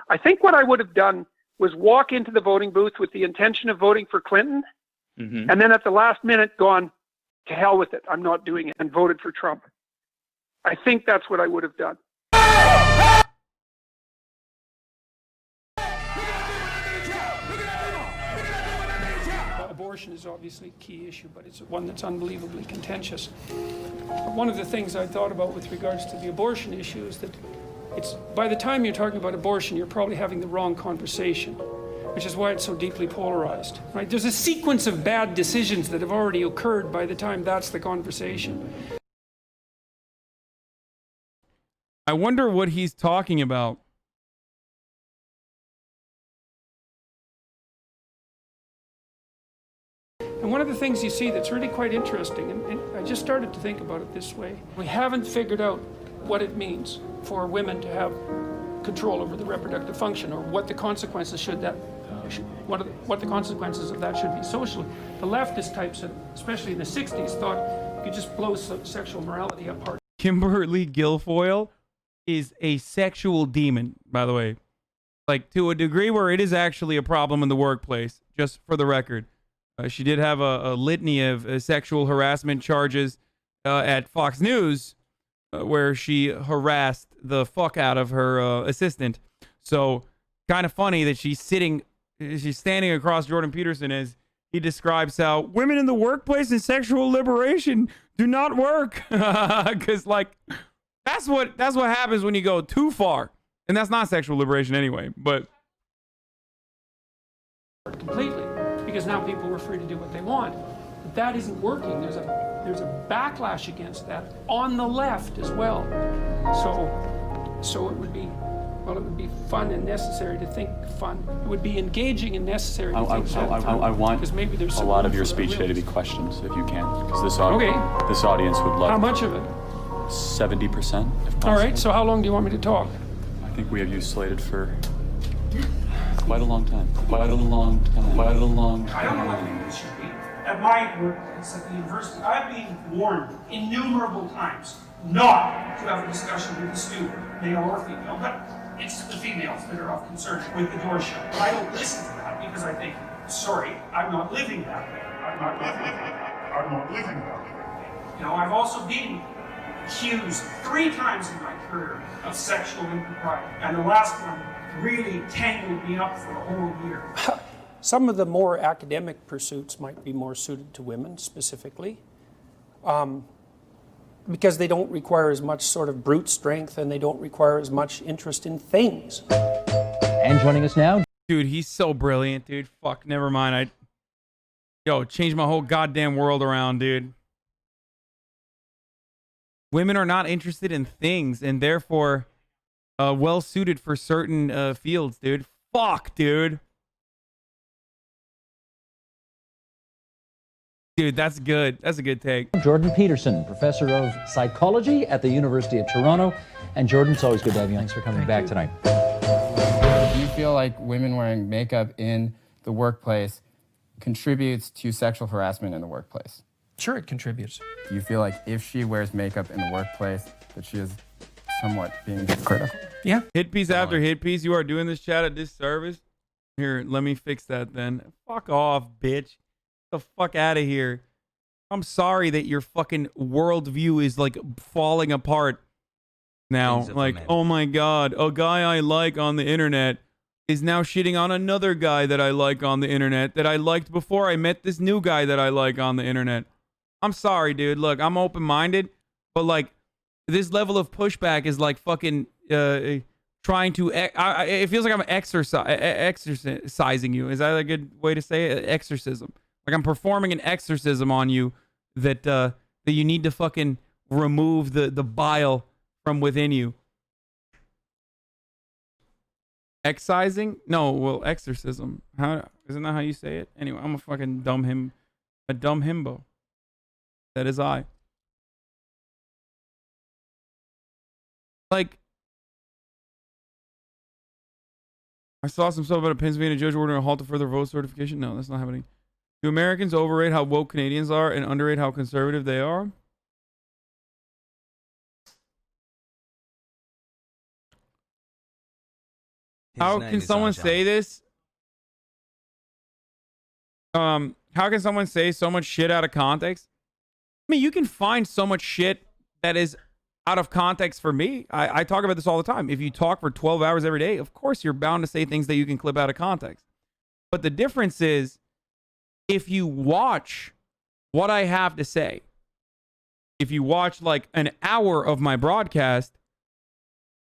S18: I think what I would have done was walk into the voting booth with the intention of voting for Clinton, and then at the last minute gone, to hell with it, I'm not doing it, and voted for Trump. I think that's what I would have done. Abortion is obviously a key issue, but it's one that's unbelievably contentious. One of the things I thought about with regards to the abortion issue is that by the time you're talking about abortion, you're probably having the wrong conversation, which is why it's so deeply polarized. Right? There's a sequence of bad decisions that have already occurred by the time that's the conversation.
S4: I wonder what he's talking about.
S7: And one of the things you see that's really quite interesting, and I just started to think about it this way, we haven't figured out what it means for women to have control over the reproductive function, or what the consequences what the consequences of that should be socially. The leftist types, especially in the 60s, thought you could just blow sexual morality apart.
S4: Kimberly Guilfoyle is a sexual demon, by the way. Like, to a degree where it is actually a problem in the workplace, just for the record. She did have a litany of sexual harassment charges at Fox News, where she harassed the fuck out of her assistant. So, kind of funny that she's standing across Jordan Peterson as he describes how women in the workplace and sexual liberation do not work. Because, like, that's what happens when you go too far. And that's not sexual liberation anyway, but...
S7: completely, because now people were free to do what they want. But that isn't working. There's a backlash against that on the left as well. So it would be, well, it would be fun and necessary to think fun. It would be engaging and necessary to think
S16: I want
S7: because maybe there's
S16: a lot of your speech today to be questions, if you can, because this audience would love.
S7: How much of it?
S16: 70%, if possible.
S7: All right. So how long do you want me to talk?
S16: I think we have you slated for quite a long time. Quite a long time. Quite a long time.
S18: I don't know what you think this should be. At my workplace at the university, I've been warned innumerable times not to have a discussion with a student, male or female, but it's the females that are of concern with the door shut. But I don't listen to that because I think, sorry, I'm not living that way. I'm not living that way. You know, I've also been accused 3 times in my career of sexual impropriety, and the last one really tangled me up for a whole year. Some of the more academic pursuits might be more suited to women specifically, because they don't require as much sort of brute strength and they don't require as much interest in things.
S23: And joining us now,
S4: dude, he's so brilliant, dude. Fuck, never mind. Changed my whole goddamn world around, dude. women are not interested in things and therefore well suited for certain fields, dude. Fuck, dude. Dude, that's good. That's a good take.
S23: Jordan Peterson, professor of psychology at the University of Toronto. And Jordan, it's always good to have you. Thanks for coming back tonight.
S11: Do you feel like women wearing makeup in the workplace contributes to sexual harassment in the workplace?
S2: Sure, it contributes.
S11: Do you feel like if she wears makeup in the workplace that she is somewhat being critical?
S2: Yeah.
S4: Hit piece after hit piece. You are doing this chat a disservice. Here, let me fix that then. Fuck off, bitch. Get the fuck out of here. I'm sorry that your fucking worldview is like falling apart now. Like, oh my God, a guy I like on the internet is now shitting on another guy that I like on the internet that I liked before I met this new guy that I like on the internet. I'm sorry, dude. Look, I'm open-minded, but like this level of pushback is like fucking trying to. It feels like I'm exercising you. Is that a good way to say it? Exorcism. Like I'm performing an exorcism on you that that you need to fucking remove the bile from within you. Excising? No, well, exorcism. How isn't that how you say it? Anyway, I'm a fucking dumb himbo. That is I. Like, I saw some stuff about a Pennsylvania judge ordering a halt to further vote certification. No, that's not happening. Do Americans overrate how woke Canadians are and underrate how conservative they are? How can someone say this? How can someone say so much shit out of context? I mean, you can find so much shit that is out of context for me. I talk about this all the time. If you talk for 12 hours every day, of course you're bound to say things that you can clip out of context. But the difference is, if you watch what I have to say, if you watch like an hour of my broadcast,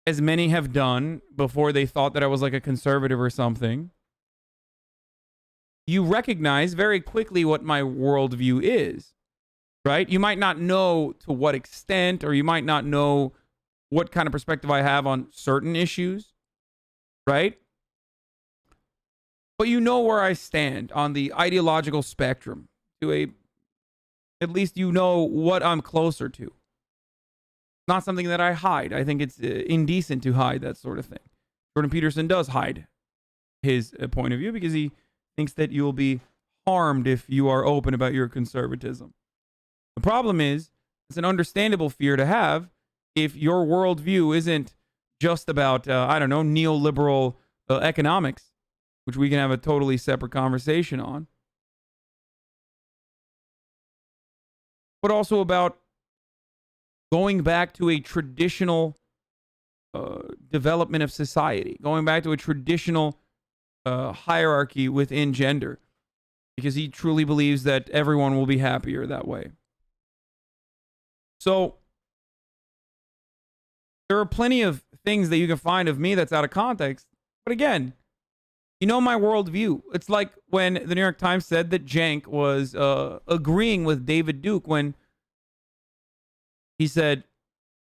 S4: as many have done before they thought that I was like a conservative or something, you recognize very quickly what my worldview is, right? You might not know to what extent, or you might not know what kind of perspective I have on certain issues, right? But you know where I stand on the ideological spectrum. At least you know what I'm closer to. Not something that I hide. I think it's indecent to hide that sort of thing. Jordan Peterson does hide his point of view because he thinks that you'll be harmed if you are open about your conservatism. The problem is, it's an understandable fear to have if your worldview isn't just about, I don't know, neoliberal economics, which we can have a totally separate conversation on, but also about going back to a traditional development of society, going back to a traditional hierarchy within gender, because he truly believes that everyone will be happier that way. So there are plenty of things that you can find of me that's out of context. But again, you know my worldview. It's like when the New York Times said that Cenk was agreeing with David Duke when he said,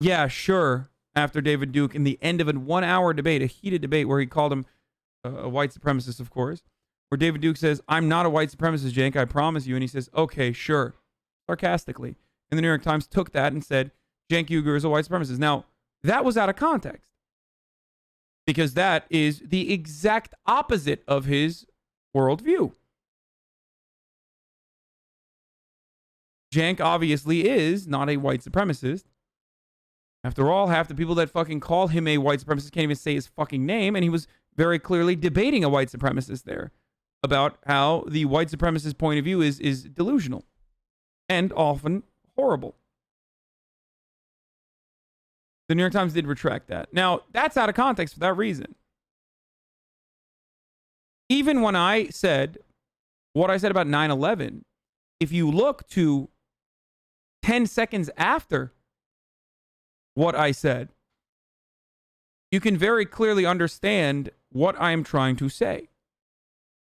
S4: yeah, sure, after David Duke, in the end of a 1-hour debate, a heated debate where he called him a white supremacist, of course, where David Duke says, I'm not a white supremacist, Cenk, I promise you. And he says, okay, sure, sarcastically. And the New York Times took that and said, Cenk Uygur is a white supremacist. Now, that was out of context, because that is the exact opposite of his worldview. Cenk obviously is not a white supremacist. After all, half the people that fucking call him a white supremacist can't even say his fucking name, and he was very clearly debating a white supremacist there about how the white supremacist point of view is delusional and often horrible. The New York Times did retract that. Now, that's out of context for that reason. Even when I said what I said about 9/11, if you look to 10 seconds after what I said, you can very clearly understand what I am trying to say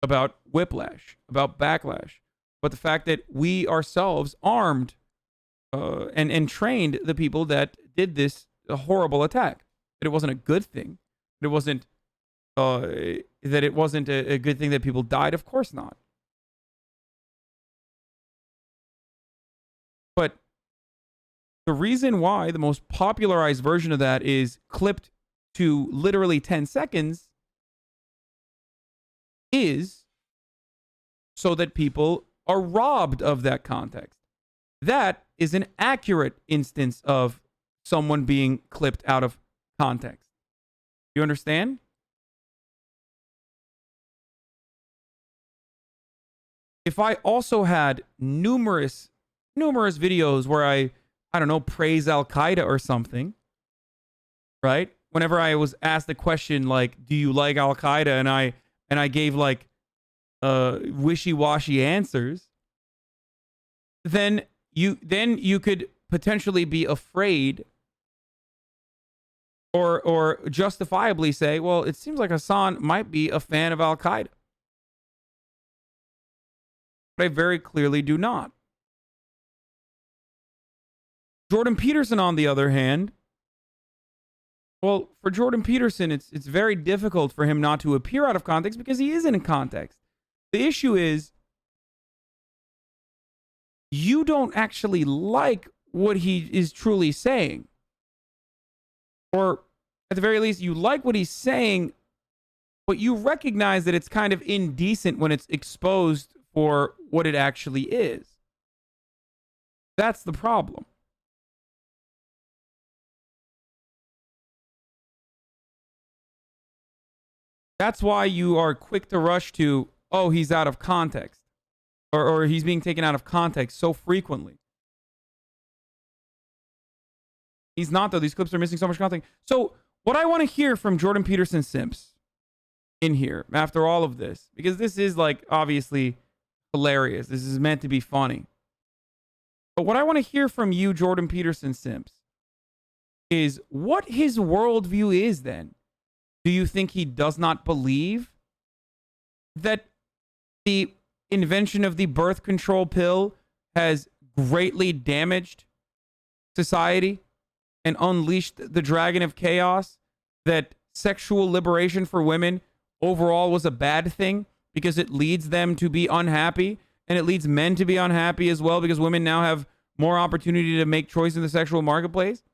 S4: about whiplash, about backlash, but the fact that we ourselves armed and trained the people that did this horrible attack. That it wasn't a good thing. That it wasn't a good thing that people died. Of course not. But the reason why the most popularized version of that is clipped to literally 10 seconds is so that people are robbed of that context. That is an accurate instance of someone being clipped out of context. You understand? If I also had numerous videos where I don't know, praise Al-Qaeda or something, right? Whenever I was asked the question like, do you like Al-Qaeda? And I gave like wishy-washy answers, then you could potentially be afraid or justifiably say, well, it seems like Hasan might be a fan of Al-Qaeda. But I very clearly do not. Jordan Peterson, on the other hand, well, for Jordan Peterson, it's very difficult for him not to appear out of context because he is in context. The issue is you don't actually like what he is truly saying. Or at the very least, you like what he's saying, but you recognize that it's kind of indecent when it's exposed for what it actually is. That's the problem. That's why you are quick to rush to, oh, he's out of context. Or he's being taken out of context so frequently. He's not, though. These clips are missing so much context. So what I want to hear from Jordan Peterson Simps in here after all of this, because this is like obviously hilarious. This is meant to be funny. But what I want to hear from you, Jordan Peterson Simps, is what his worldview is then. Do you think he does not believe that the invention of the birth control pill has greatly damaged society and unleashed the dragon of chaos? That sexual liberation for women overall was a bad thing because it leads them to be unhappy, and it leads men to be unhappy as well because women now have more opportunity to make choice in the sexual marketplace?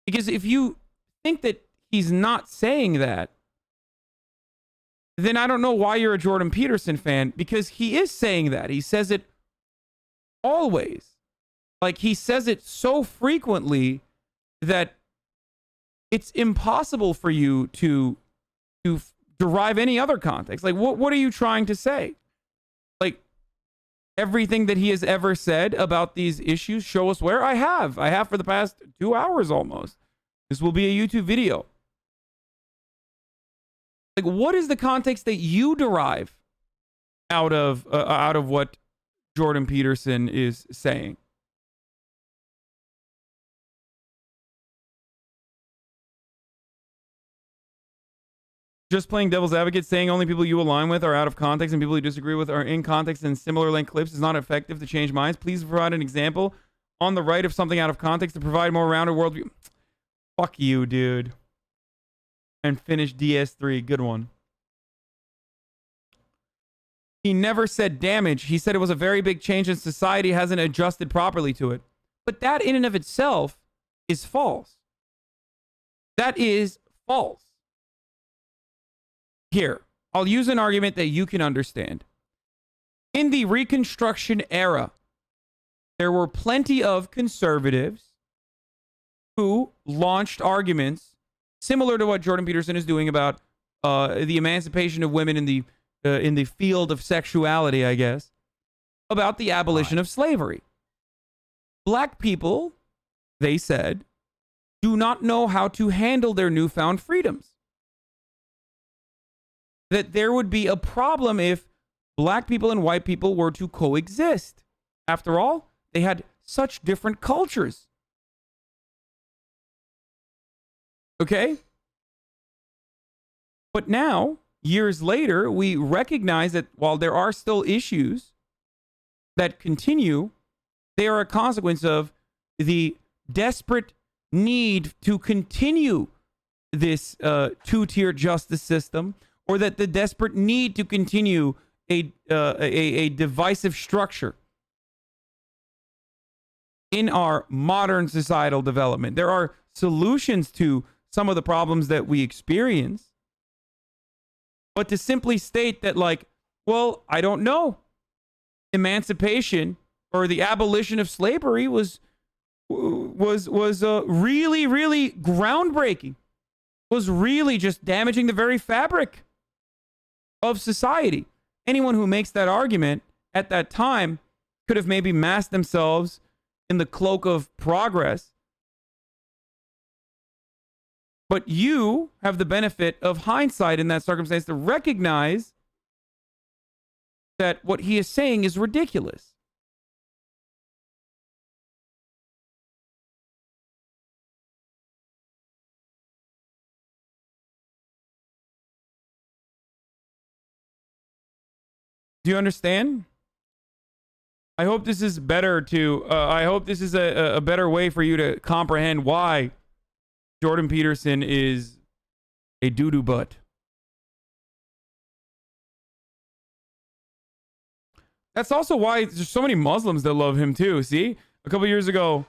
S4: Because if you think that he's not saying that, then I don't know why you're a Jordan Peterson fan, because he is saying that. He says it always. Like, he says it so frequently that it's impossible for you to derive any other context. Like, what are you trying to say? Like, everything that he has ever said about these issues, show us where. I have for the past 2 hours almost. This will be a YouTube video. Like, what is the context that you derive out of what Jordan Peterson is saying? Just playing devil's advocate, saying only people you align with are out of context and people you disagree with are in context and similar length clips is not effective to change minds. Please provide an example on the right of something out of context to provide more rounded worldview. Fuck you, dude. And finish DS3. Good one. He never said damage. He said it was a very big change and society hasn't adjusted properly to it. But that in and of itself is false. That is false. Here, I'll use an argument that you can understand. In the Reconstruction era, there were plenty of conservatives who launched arguments similar to what Jordan Peterson is doing about the emancipation of women in the field of sexuality, I guess, about the abolition of slavery. Black people, they said, do not know how to handle their newfound freedoms. That there would be a problem if black people and white people were to coexist. After all, they had such different cultures. Okay? But now, years later, we recognize that while there are still issues that continue They are a consequence of the desperate need to continue this two-tier justice system, or that the desperate need to continue a divisive structure in our modern societal development. There are solutions to some of the problems that we experience, but to simply state that, like, well, I don't know, emancipation or the abolition of slavery was really, really groundbreaking, was really just damaging the very fabric of society. Anyone who makes that argument at that time could have maybe masked themselves in the cloak of progress. But you have the benefit of hindsight in that circumstance to recognize that what he is saying is ridiculous. Do you understand? I hope this is better to, I hope this is a better way for you to comprehend why Jordan Peterson is a doo-doo butt. That's also why there's so many Muslims that love him too. See, a couple years ago,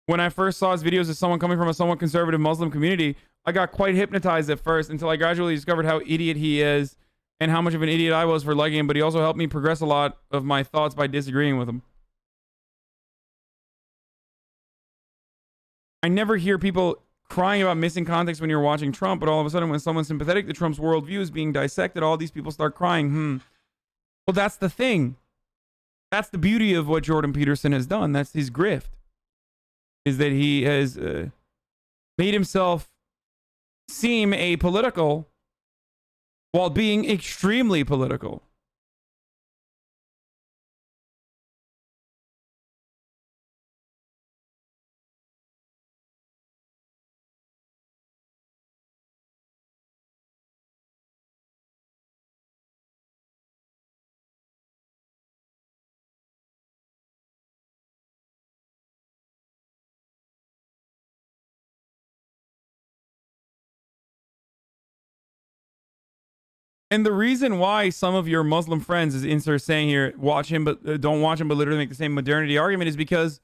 S4: when I first saw his videos as someone coming from a somewhat conservative Muslim community, I got quite hypnotized at first until I gradually discovered how idiot he is and how much of an idiot I was for liking him, but he also helped me progress a lot of my thoughts by disagreeing with him. I never hear people crying about missing context when you're watching Trump, but all of a sudden when someone's sympathetic to Trump's worldview is being dissected, all these people start crying. Well, that's the thing. That's the beauty of what Jordan Peterson has done. That's his grift, is that he has made himself seem apolitical while being extremely political. And the reason why some of your Muslim friends, as Insert saying here, watch him but don't watch him but literally make the same modernity argument, is because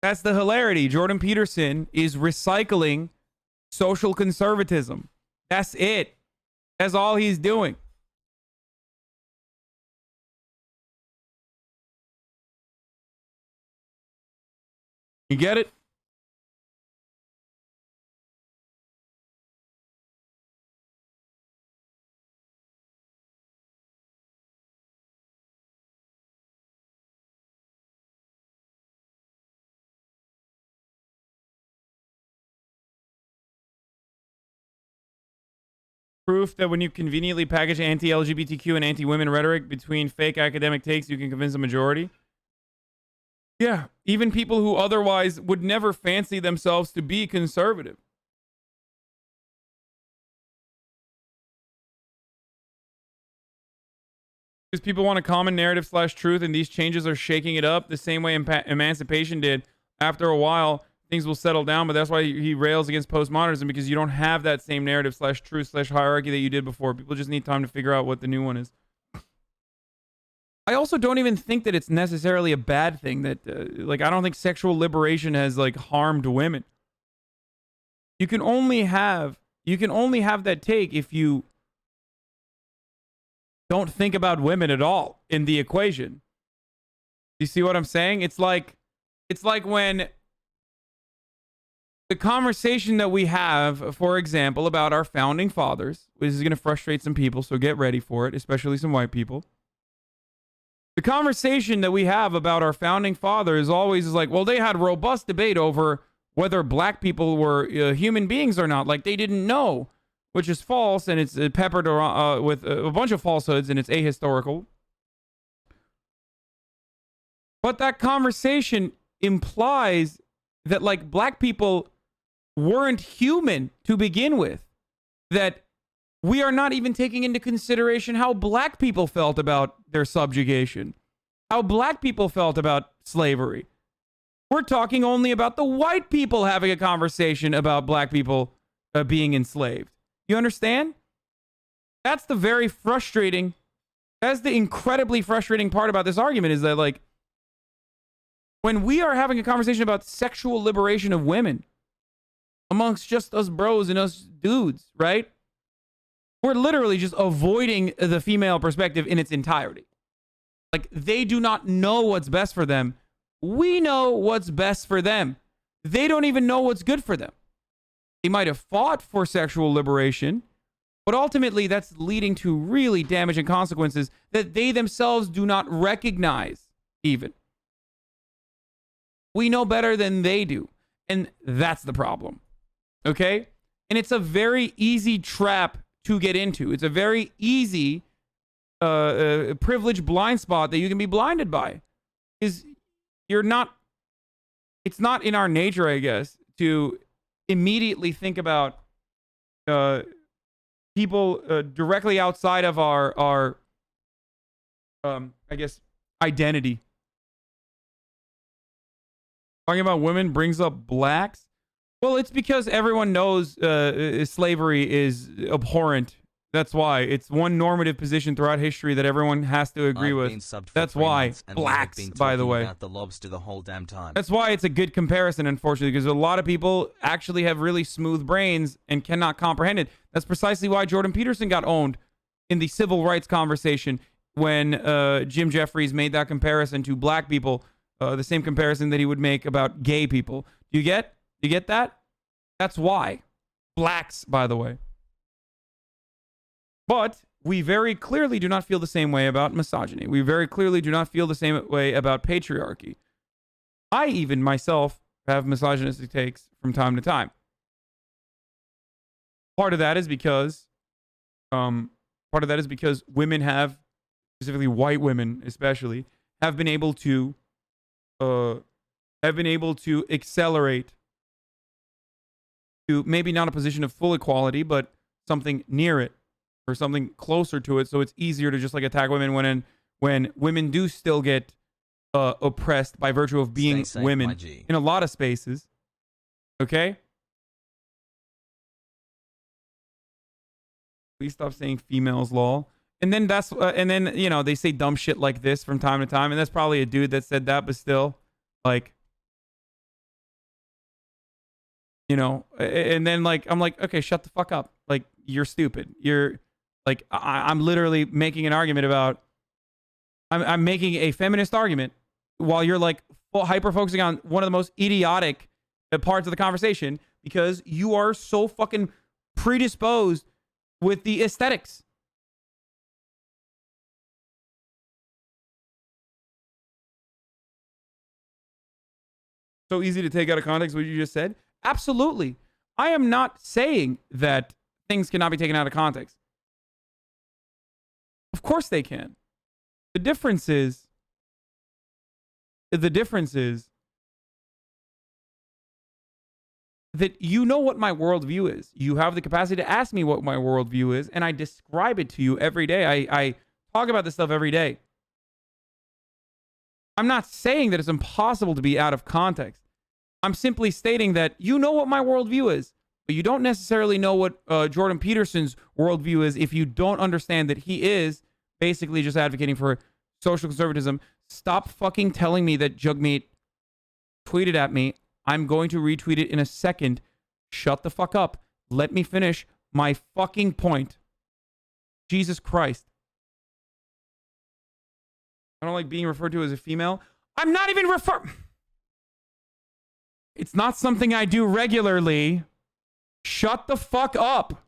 S4: that's the hilarity. Jordan Peterson is recycling social conservatism. That's it. That's all he's doing. You get it? Proof that when you conveniently package anti-LGBTQ and anti-women rhetoric between fake academic takes, you can convince a majority. Yeah, even people who otherwise would never fancy themselves to be conservative. Because people want a common narrative / truth, and these changes are shaking it up the same way emancipation did. After a while, things will settle down, but that's why he rails against postmodernism, because you don't have that same narrative / truth / hierarchy that you did before. People just need time to figure out what the new one is. I also don't even think that it's necessarily a bad thing that, like, I don't think sexual liberation has, like, harmed women. You can only have that take if you don't think about women at all in the equation. You see what I'm saying? It's like when the conversation that we have, for example, about our founding fathers, which is going to frustrate some people, so get ready for it, especially some white people. The conversation that we have about our founding fathers always is like, well, they had robust debate over whether black people were human beings or not. Like, they didn't know, which is false, and it's peppered with a bunch of falsehoods, and it's ahistorical. But that conversation implies that, like, black people weren't human to begin with. That we are not even taking into consideration how black people felt about their subjugation, how black people felt about slavery. We're talking only about the white people having a conversation about black people being enslaved. You understand? That's the very frustrating, that's the incredibly frustrating part about this argument, is that, like, when we are having a conversation about sexual liberation of women amongst just us bros and us dudes, right? We're literally just avoiding the female perspective in its entirety. Like, they do not know what's best for them. We know what's best for them. They don't even know what's good for them. They might have fought for sexual liberation, but ultimately that's leading to really damaging consequences that they themselves do not recognize even. We know better than they do. And that's the problem. Okay? And it's a very easy trap to get into. It's a very easy privileged blind spot that you can be blinded by. Is you're not, it's not in our nature, I guess, to immediately think about people directly outside of our I guess, identity. Talking about women brings up blacks. Well, it's because everyone knows slavery is abhorrent. That's why. It's one normative position throughout history that everyone has to agree with. That's why. Blacks, by the way.
S1: About the lobster the whole damn time.
S4: That's why it's a good comparison, unfortunately, because a lot of people actually have really smooth brains and cannot comprehend it. That's precisely why Jordan Peterson got owned in the civil rights conversation when Jim Jeffries made that comparison to black people, the same comparison that he would make about gay people. Do you get that? That's why. Blacks, by the way. But we very clearly do not feel the same way about misogyny. We very clearly do not feel the same way about patriarchy. I even myself have misogynistic takes from time to time. Part of that is because women have, specifically white women especially, have been able to accelerate to maybe not a position of full equality, but something near it or something closer to it. So it's easier to just like attack women when women do still get oppressed by virtue of being women in a lot of spaces. Okay? Please stop saying females law. And then you know, they say dumb shit like this from time to time, and that's probably a dude that said that, but still, like, you know, and then like I'm like, okay, shut the fuck up. Like, you're stupid. You're like, I'm literally making an argument about, I'm making a feminist argument while you're like hyper focusing on one of the most idiotic parts of the conversation because you are so fucking predisposed with the aesthetics. So easy to take out of context what you just said. Absolutely. I am not saying that things cannot be taken out of context. Of course they can. The difference is that you know what my worldview is. You have the capacity to ask me what my worldview is, and I describe it to you every day. I talk about this stuff every day. I'm not saying that it's impossible to be out of context. I'm simply stating that you know what my worldview is, but you don't necessarily know what Jordan Peterson's worldview is if you don't understand that he is basically just advocating for social conservatism. Stop fucking telling me that Jugmeat tweeted at me. I'm going to retweet it in a second. Shut the fuck up. Let me finish my fucking point. Jesus Christ. I don't like being referred to as a female. I'm not even It's not something I do regularly. Shut the fuck up.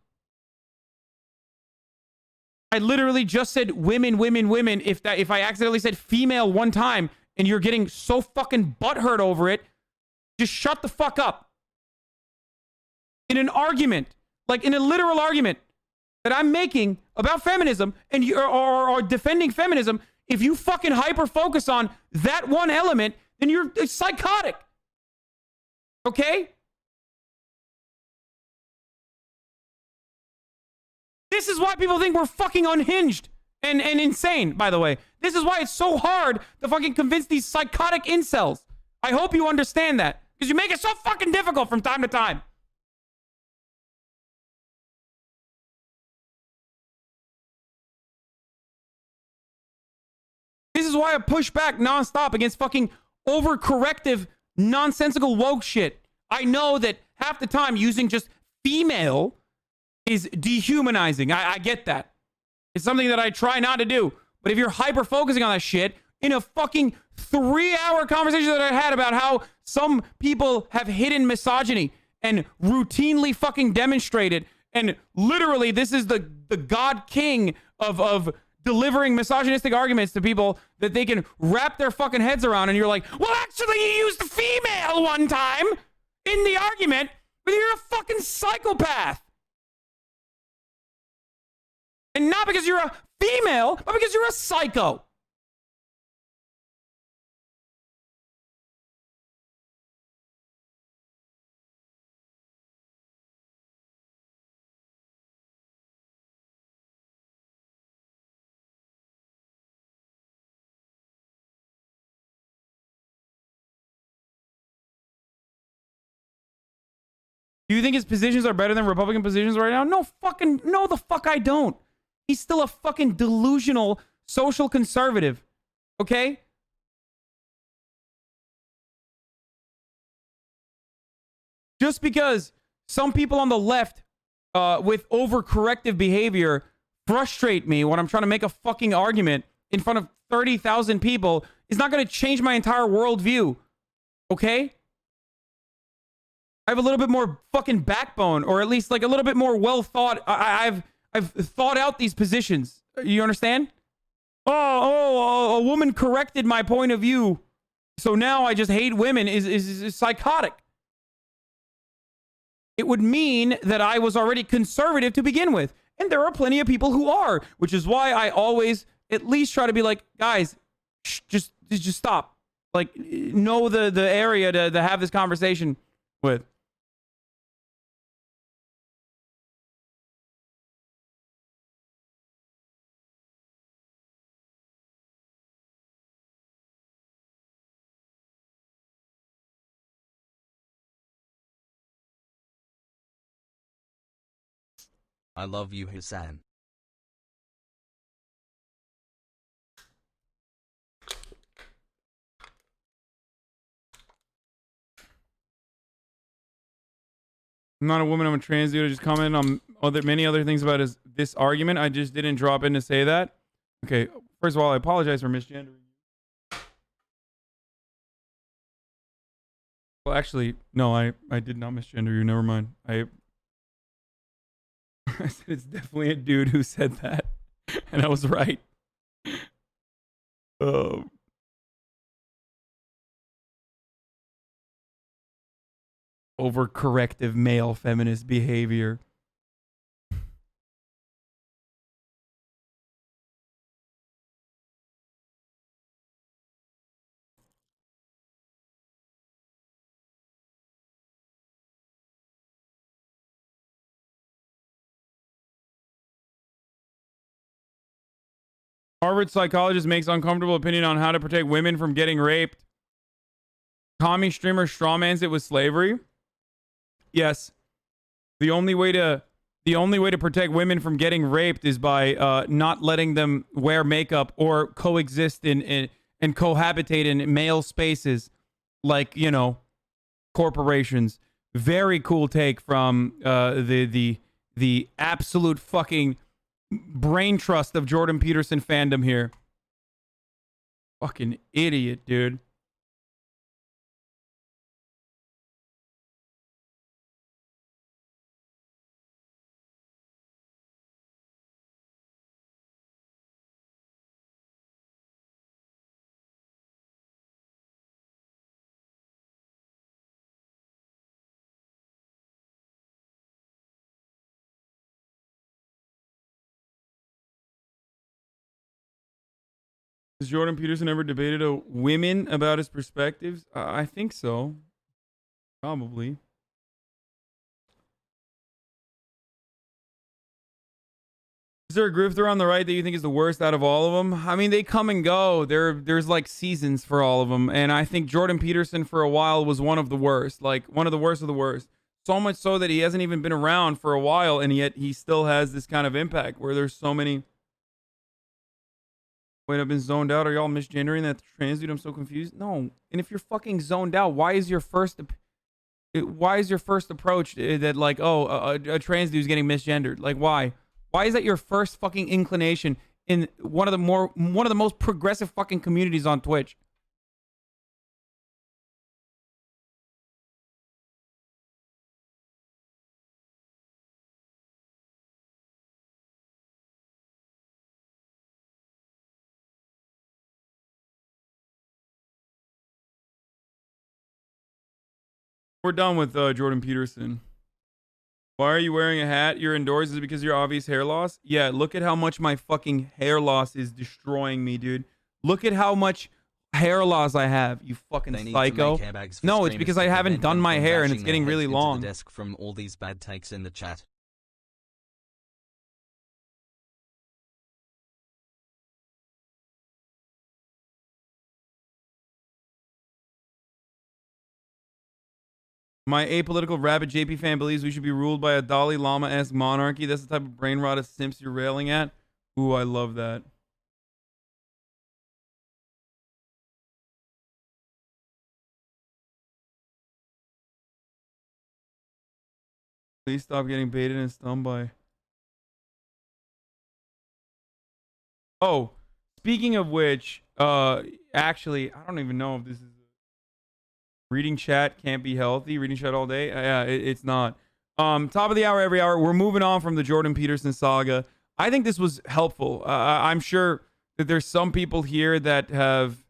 S4: I literally just said women, women, women. If I accidentally said female one time and you're getting so fucking butthurt over it, just shut the fuck up. In an argument, like in a literal argument that I'm making about feminism and you are defending feminism, if you fucking hyper focus on that one element, then you're psychotic. Okay? This is why people think we're fucking unhinged. and insane, by the way. This is why it's so hard to fucking convince these psychotic incels. I hope you understand that, because you make it so fucking difficult from time to time. This is why I push back nonstop against fucking overcorrective, nonsensical woke shit. I know that half the time using just female is dehumanizing. I get that. It's something that I try not to do. But if you're hyper focusing on that shit in a fucking 3-hour conversation that I had about how some people have hidden misogyny and routinely fucking demonstrated, and literally this is the God King of delivering misogynistic arguments to people that they can wrap their fucking heads around, and you're like, well, actually, you used female one time in the argument, but you're a fucking psychopath. And not because you're a female, but because you're a psycho. Do you think his positions are better than Republican positions right now? No the fuck I don't. He's still a fucking delusional social conservative. Okay? Just because some people on the left with overcorrective behavior frustrate me when I'm trying to make a fucking argument in front of 30,000 people is not going to change my entire worldview. Okay? I have a little bit more fucking backbone, or at least like a little bit more well thought. I've thought out these positions. You understand? A woman corrected my point of view, so now I just hate women is psychotic. It would mean that I was already conservative to begin with. And there are plenty of people who are, which is why I always at least try to be like, guys, just stop. Like, know the area to have this conversation with.
S1: I love you, Hasan.
S4: I'm not a woman, I'm a trans dude. I just commented on many other things about this argument. I just didn't drop in to say that. Okay, first of all, I apologize for misgendering. Well, actually, no, I did not misgender you. Never mind. I said it's definitely a dude who said that. And I was right. Overcorrective male feminist behavior. Harvard psychologist makes uncomfortable opinion on how to protect women from getting raped. Commie streamer strawmans it with slavery. Yes. The only way to protect women from getting raped is by not letting them wear makeup or coexist and cohabitate in male spaces like, you know, corporations. Very cool take from the absolute fucking brain trust of Jordan Peterson fandom here. Fucking idiot, dude. Has Jordan Peterson ever debated women about his perspectives? I think so. Probably. Is there a grifter on the right that you think is the worst out of all of them? I mean, they come and go. There's like seasons for all of them. And I think Jordan Peterson for a while was one of the worst. Like one of the worst of the worst. So much so that he hasn't even been around for a while, and yet he still has this kind of impact where there's so many. Wait, I've been zoned out. Are y'all misgendering that trans dude? I'm so confused. No. And if you're fucking zoned out, why is your first approach that like, oh, a trans dude's getting misgendered? Like, why? Why is that your first fucking inclination in one of the most progressive fucking communities on Twitch? We're done with Jordan Peterson. Why are you wearing a hat? You're indoors. Is it because of your obvious hair loss? Yeah, look at how much my fucking hair loss is destroying me, dude. Look at how much hair loss I have, you fucking psycho. No, it's because I haven't done my hair and it's getting really long.
S1: The desk from all these bad takes in the chat.
S4: My apolitical rabid JP fan believes we should be ruled by a Dalai Lama-esque monarchy. That's the type of brain rot of simps you're railing at. Ooh, I love that. Please stop getting baited and stung by. Oh, speaking of which, actually, I don't even know if this is reading chat can't be healthy. Reading chat all day. Yeah, it's not. Top of the hour, every hour. We're moving on from the Jordan Peterson saga. I think this was helpful. I'm sure that there's some people here that have,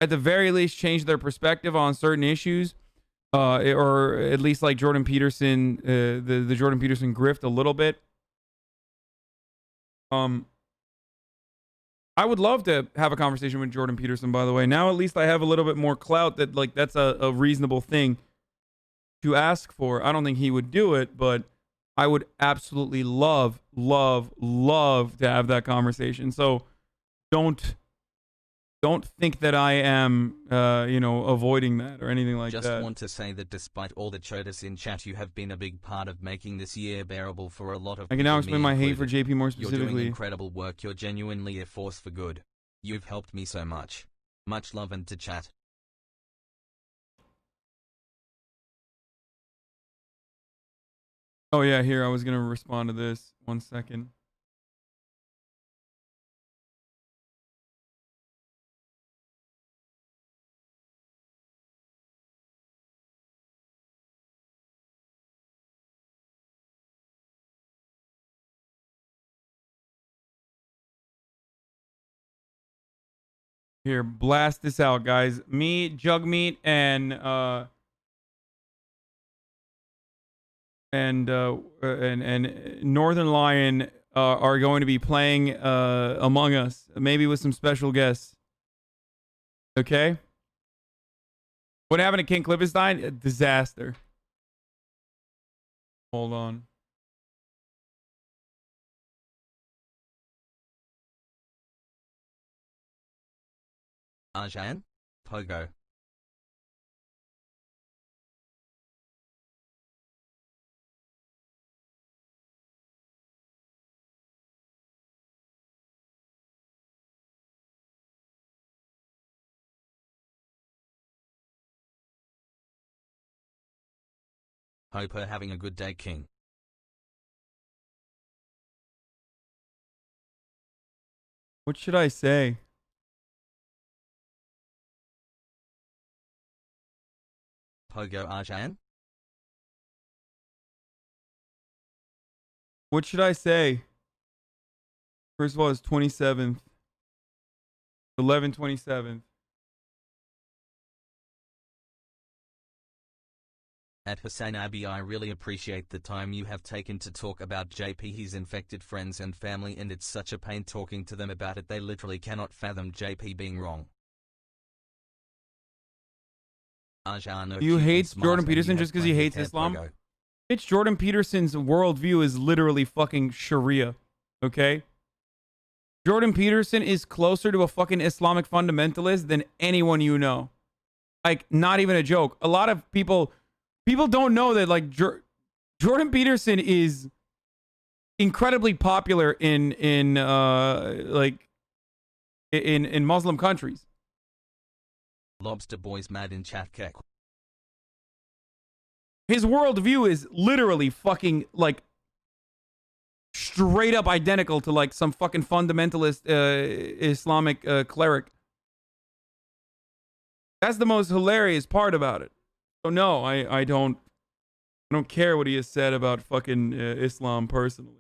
S4: at the very least, changed their perspective on certain issues. Or at least like Jordan Peterson, the Jordan Peterson grift a little bit. I would love to have a conversation with Jordan Peterson, by the way. Now at least I have a little bit more clout that like that's a reasonable thing to ask for. I don't think he would do it, but I would absolutely love to have that conversation. So don't think that I am, avoiding that or anything like that.
S1: Just want to say that despite all the chodas in chat, you have been a big part of making this year bearable for a lot of people.
S4: I can now explain my hate for JP more specifically.
S1: You're doing incredible work. You're genuinely a force for good. You've helped me so much. Much love and to chat.
S4: Oh yeah, here, I was going to respond to this. 1 second. Here, blast this out, guys. Me, Jugmeat, and Northern Lion are going to be playing Among Us, maybe with some special guests. Okay? What happened to King Klippenstein? A disaster. Hold on.
S1: Arjan? Pogo. Hope you're having a good day, King.
S4: What should I say?
S1: Pogo Arjan?
S4: What should I say? First of all, it's 27th. 11/27th.
S1: At HasanAbi, I really appreciate the time you have taken to talk about JP, his infected friends and family, and it's such a pain talking to them about it. They literally cannot fathom JP being wrong.
S4: You hate Jordan Peterson just because he hates Islam? It's Jordan Peterson's worldview is literally fucking Sharia. Okay? Jordan Peterson is closer to a fucking Islamic fundamentalist than anyone you know. Like, not even a joke. A lot of people don't know that, like, Jordan Peterson is incredibly popular in Muslim countries.
S1: Lobster Boys mad in chat kek.
S4: His worldview is literally fucking, like, straight up identical to, like, some fucking fundamentalist Islamic cleric. That's the most hilarious part about it. So no, I don't care what he has said about fucking Islam personally.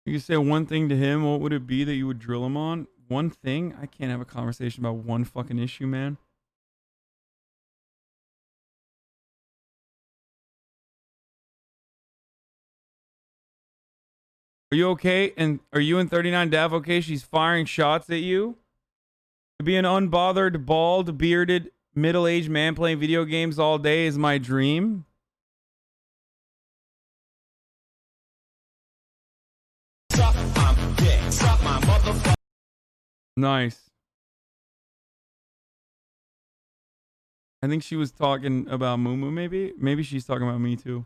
S4: You could say one thing to him, what would it be that you would drill him on? One thing? I can't have a conversation about one fucking issue, man. Are you okay? And are you and 39 Dav okay? She's firing shots at you? To be an unbothered, bald, bearded, middle-aged man playing video games all day is my dream. Nice. I think she was talking about Mumu, maybe? Maybe she's talking about me too.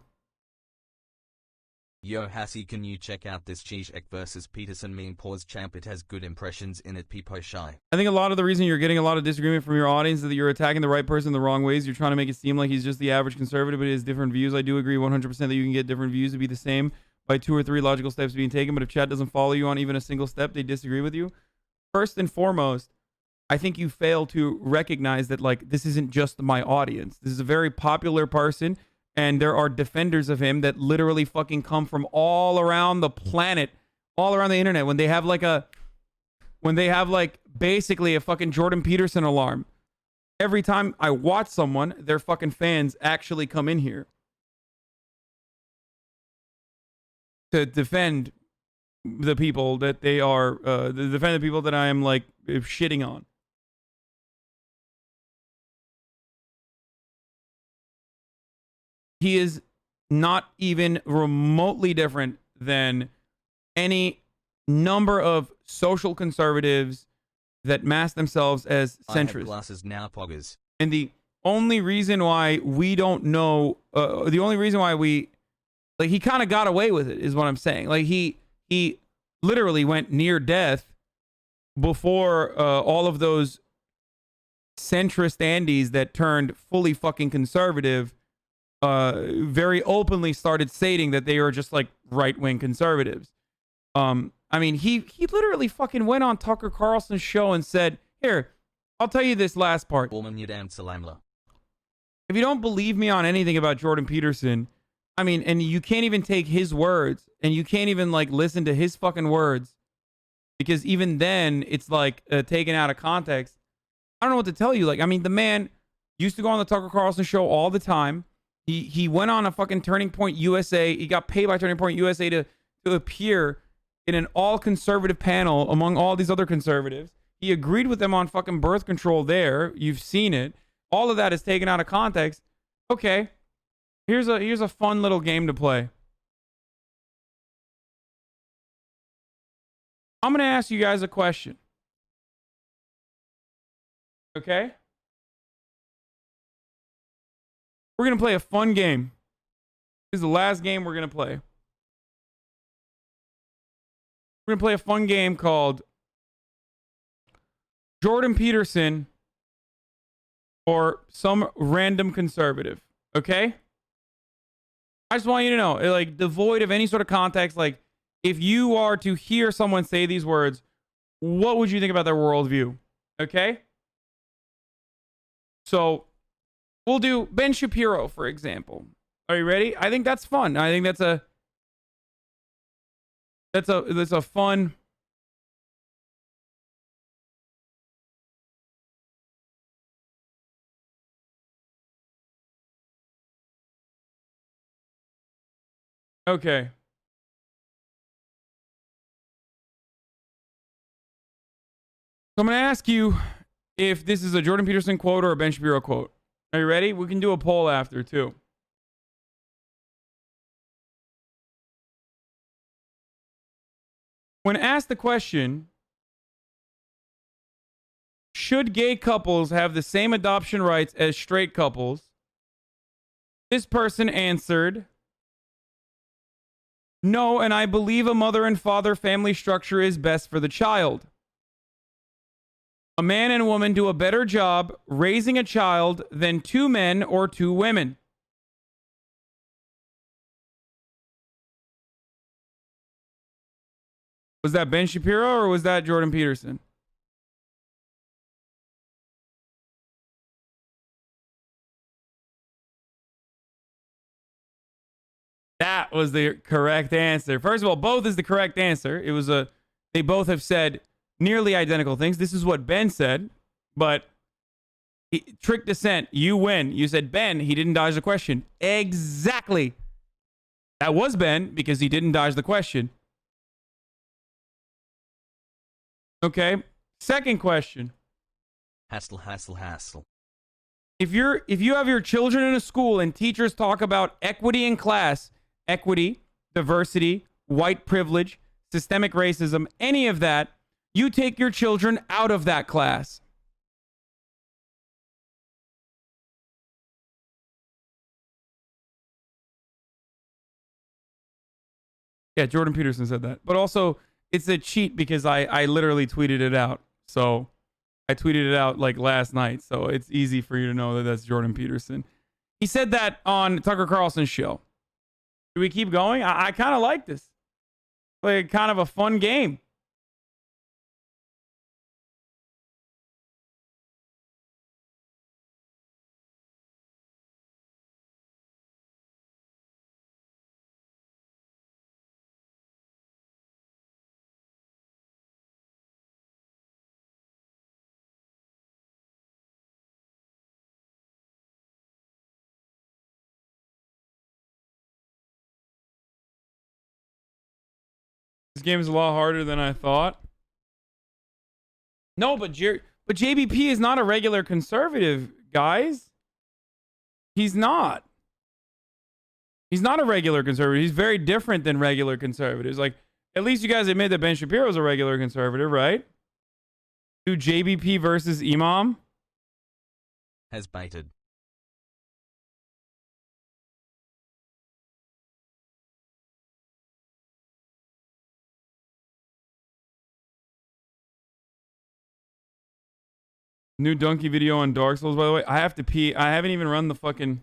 S1: Yo Hassie, can you check out this Zizek versus Peterson meme? Pause champ, it has good impressions in it, peepo shy.
S4: I think a lot of the reason you're getting a lot of disagreement from your audience is that you're attacking the right person the wrong ways. You're trying to make it seem like he's just the average conservative, but he has different views. I do agree 100% that you can get different views to be the same by 2 or 3 logical steps being taken, but if chat doesn't follow you on even a single step, they disagree with you. First and foremost, I think you fail to recognize that, like, this isn't just my audience. This is a very popular person, and there are defenders of him that literally fucking come from all around the planet, all around the internet. When they have basically a fucking Jordan Peterson alarm, every time I watch someone, their fucking fans actually come in here to defend the people that they are, defend the people that I am, like, shitting on. He is not even remotely different than any number of social conservatives that mask themselves as centrists.
S1: I have glasses now, poggers.
S4: And the only reason why we don't know, the only reason why we, like, he kind of got away with it is what I'm saying. Like, he literally went near death before all of those centrist Andes that turned fully fucking conservative very openly started stating that they were just, like, right-wing conservatives. I mean, he literally fucking went on Tucker Carlson's show and said, here, I'll tell you this last part. If you don't believe me on anything about Jordan Peterson, I mean, and you can't even take his words, and you can't even, like, listen to his fucking words, because even then, it's, like, taken out of context. I don't know what to tell you. Like, I mean, the man used to go on the Tucker Carlson show all the time. He went on a fucking Turning Point USA. He got paid by Turning Point USA to appear in an all-conservative panel among all these other conservatives. He agreed with them on fucking birth control there. You've seen it. All of that is taken out of context. Okay. Here's a fun little game to play. I'm going to ask you guys a question. Okay? We're going to play a fun game. This is the last game we're going to play. We're going to play a fun game called Jordan Peterson or some random conservative. Okay? I just want you to know, like, devoid of any sort of context, like, if you are to hear someone say these words, what would you think about their worldview? Okay? So, we'll do Ben Shapiro, for example. Are you ready? I think that's fun. I think that's a fun. Okay. I'm going to ask you if this is a Jordan Peterson quote or a Ben Shapiro quote. Are you ready? We can do a poll after, too. When asked the question, should gay couples have the same adoption rights as straight couples? This person answered, no, and I believe a mother and father family structure is best for the child. A man and woman do a better job raising a child than two men or two women. Was that Ben Shapiro or was that Jordan Peterson? That was the correct answer. First of all, both is the correct answer. It was they both have said nearly identical things. This is what Ben said, but trick dissent. You win. You said Ben. He didn't dodge the question. Exactly. That was Ben because he didn't dodge the question. Okay. Second question.
S1: Hassle.
S4: If you have your children in a school and teachers talk about equity in class, equity, diversity, white privilege, systemic racism, any of that, you take your children out of that class. Yeah, Jordan Peterson said that. But also, it's a cheat because I literally tweeted it out. So I tweeted it out like last night. So it's easy for you to know that that's Jordan Peterson. He said that on Tucker Carlson's show. Do we keep going? I kind of like this. Like kind of a fun game. This game is a lot harder than I thought. No, but JBP is not a regular conservative, guys. He's not. He's not a regular conservative. He's very different than regular conservatives. Like, at least you guys admit that Ben Shapiro is a regular conservative, right? Do JBP versus Imam?
S1: Has baited.
S4: New donkey video on Dark Souls, by the way. I have to pee. I haven't even run the fucking...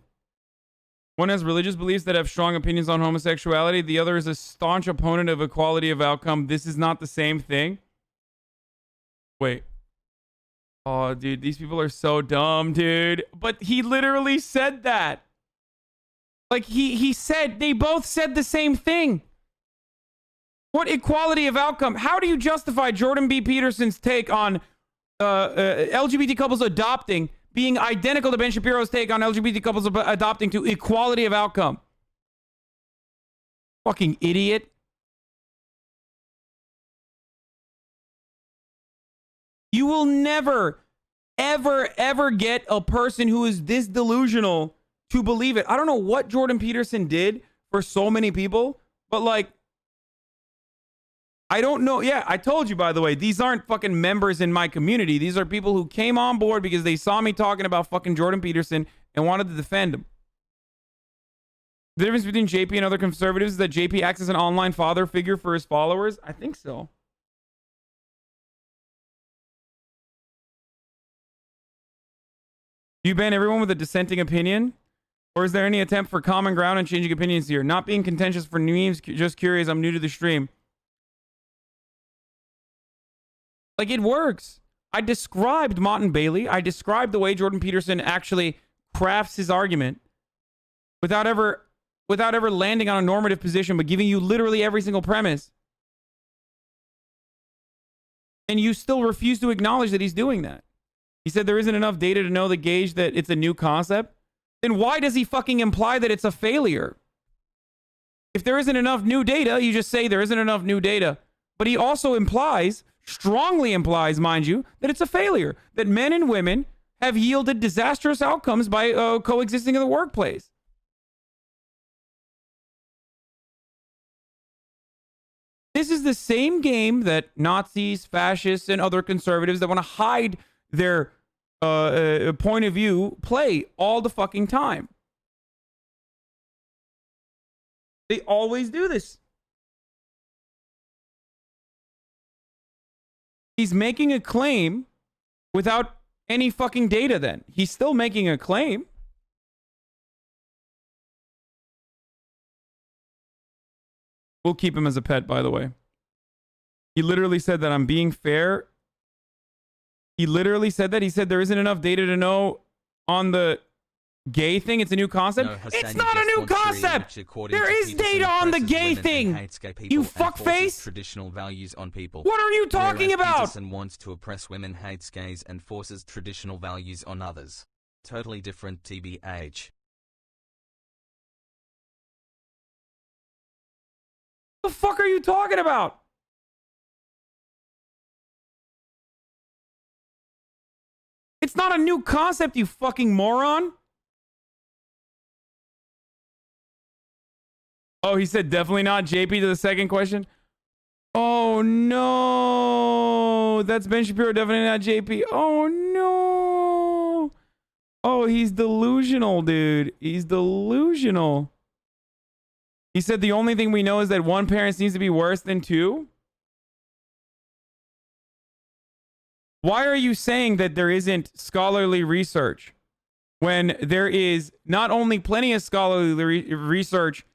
S4: One has religious beliefs that have strong opinions on homosexuality. The other is a staunch opponent of equality of outcome. This is not the same thing. Wait. Oh, dude, these people are so dumb, dude. But he literally said that. Like, he said, they both said the same thing. What equality of outcome? How do you justify Jordan B. Peterson's take on LGBT couples adopting being identical to Ben Shapiro's take on LGBT couples adopting to equality of outcome? Fucking idiot. You will never, ever get a person who is this delusional to believe it. I don't know what Jordan Peterson did for so many people, but like, I don't know. Yeah, I told you, by the way, these aren't fucking members in my community. These are people who came on board because they saw me talking about fucking Jordan Peterson and wanted to defend him. The difference between JP and other conservatives is that JP acts as an online father figure for his followers. I think so. Do you ban everyone with a dissenting opinion? Or is there any attempt for common ground and changing opinions here? Not being contentious for memes, just curious. I'm new to the stream. Like, it works. I described Mott and Bailey. I described the way Jordan Peterson actually crafts his argument without ever landing on a normative position, but giving you literally every single premise. And you still refuse to acknowledge that he's doing that. He said there isn't enough data to know the gauge that it's a new concept. Then why does he fucking imply that it's a failure? If there isn't enough new data, you just say there isn't enough new data. But he also implies strongly implies, mind you, that it's a failure, that men and women have yielded disastrous outcomes by coexisting in the workplace. This is the same game that Nazis, fascists, and other conservatives that want to hide their point of view play all the fucking time. They always do this. He's making a claim without any fucking data then. He's still making a claim. We'll keep him as a pet, by the way. He literally said that I'm being fair. He literally said that. He said there isn't enough data to know on the gay thing. It's a new concept.
S1: No,
S4: it's not a new concept. There is data on the gay thing. You fuckface.
S1: Traditional values on people.
S4: What are you talking about?
S1: Peterson wants to oppress women, hates gays, and forces traditional values on others. Totally different, TBH.
S4: What the fuck are you talking about? It's not a new concept, you fucking moron. Oh, he said definitely not JP to the second question. Oh, no. That's Ben Shapiro, definitely not JP. Oh, no. Oh, he's delusional, dude. He's delusional. He said the only thing we know is that one parent needs to be worse than two. Why are you saying that there isn't scholarly research when there is not only plenty of scholarly research,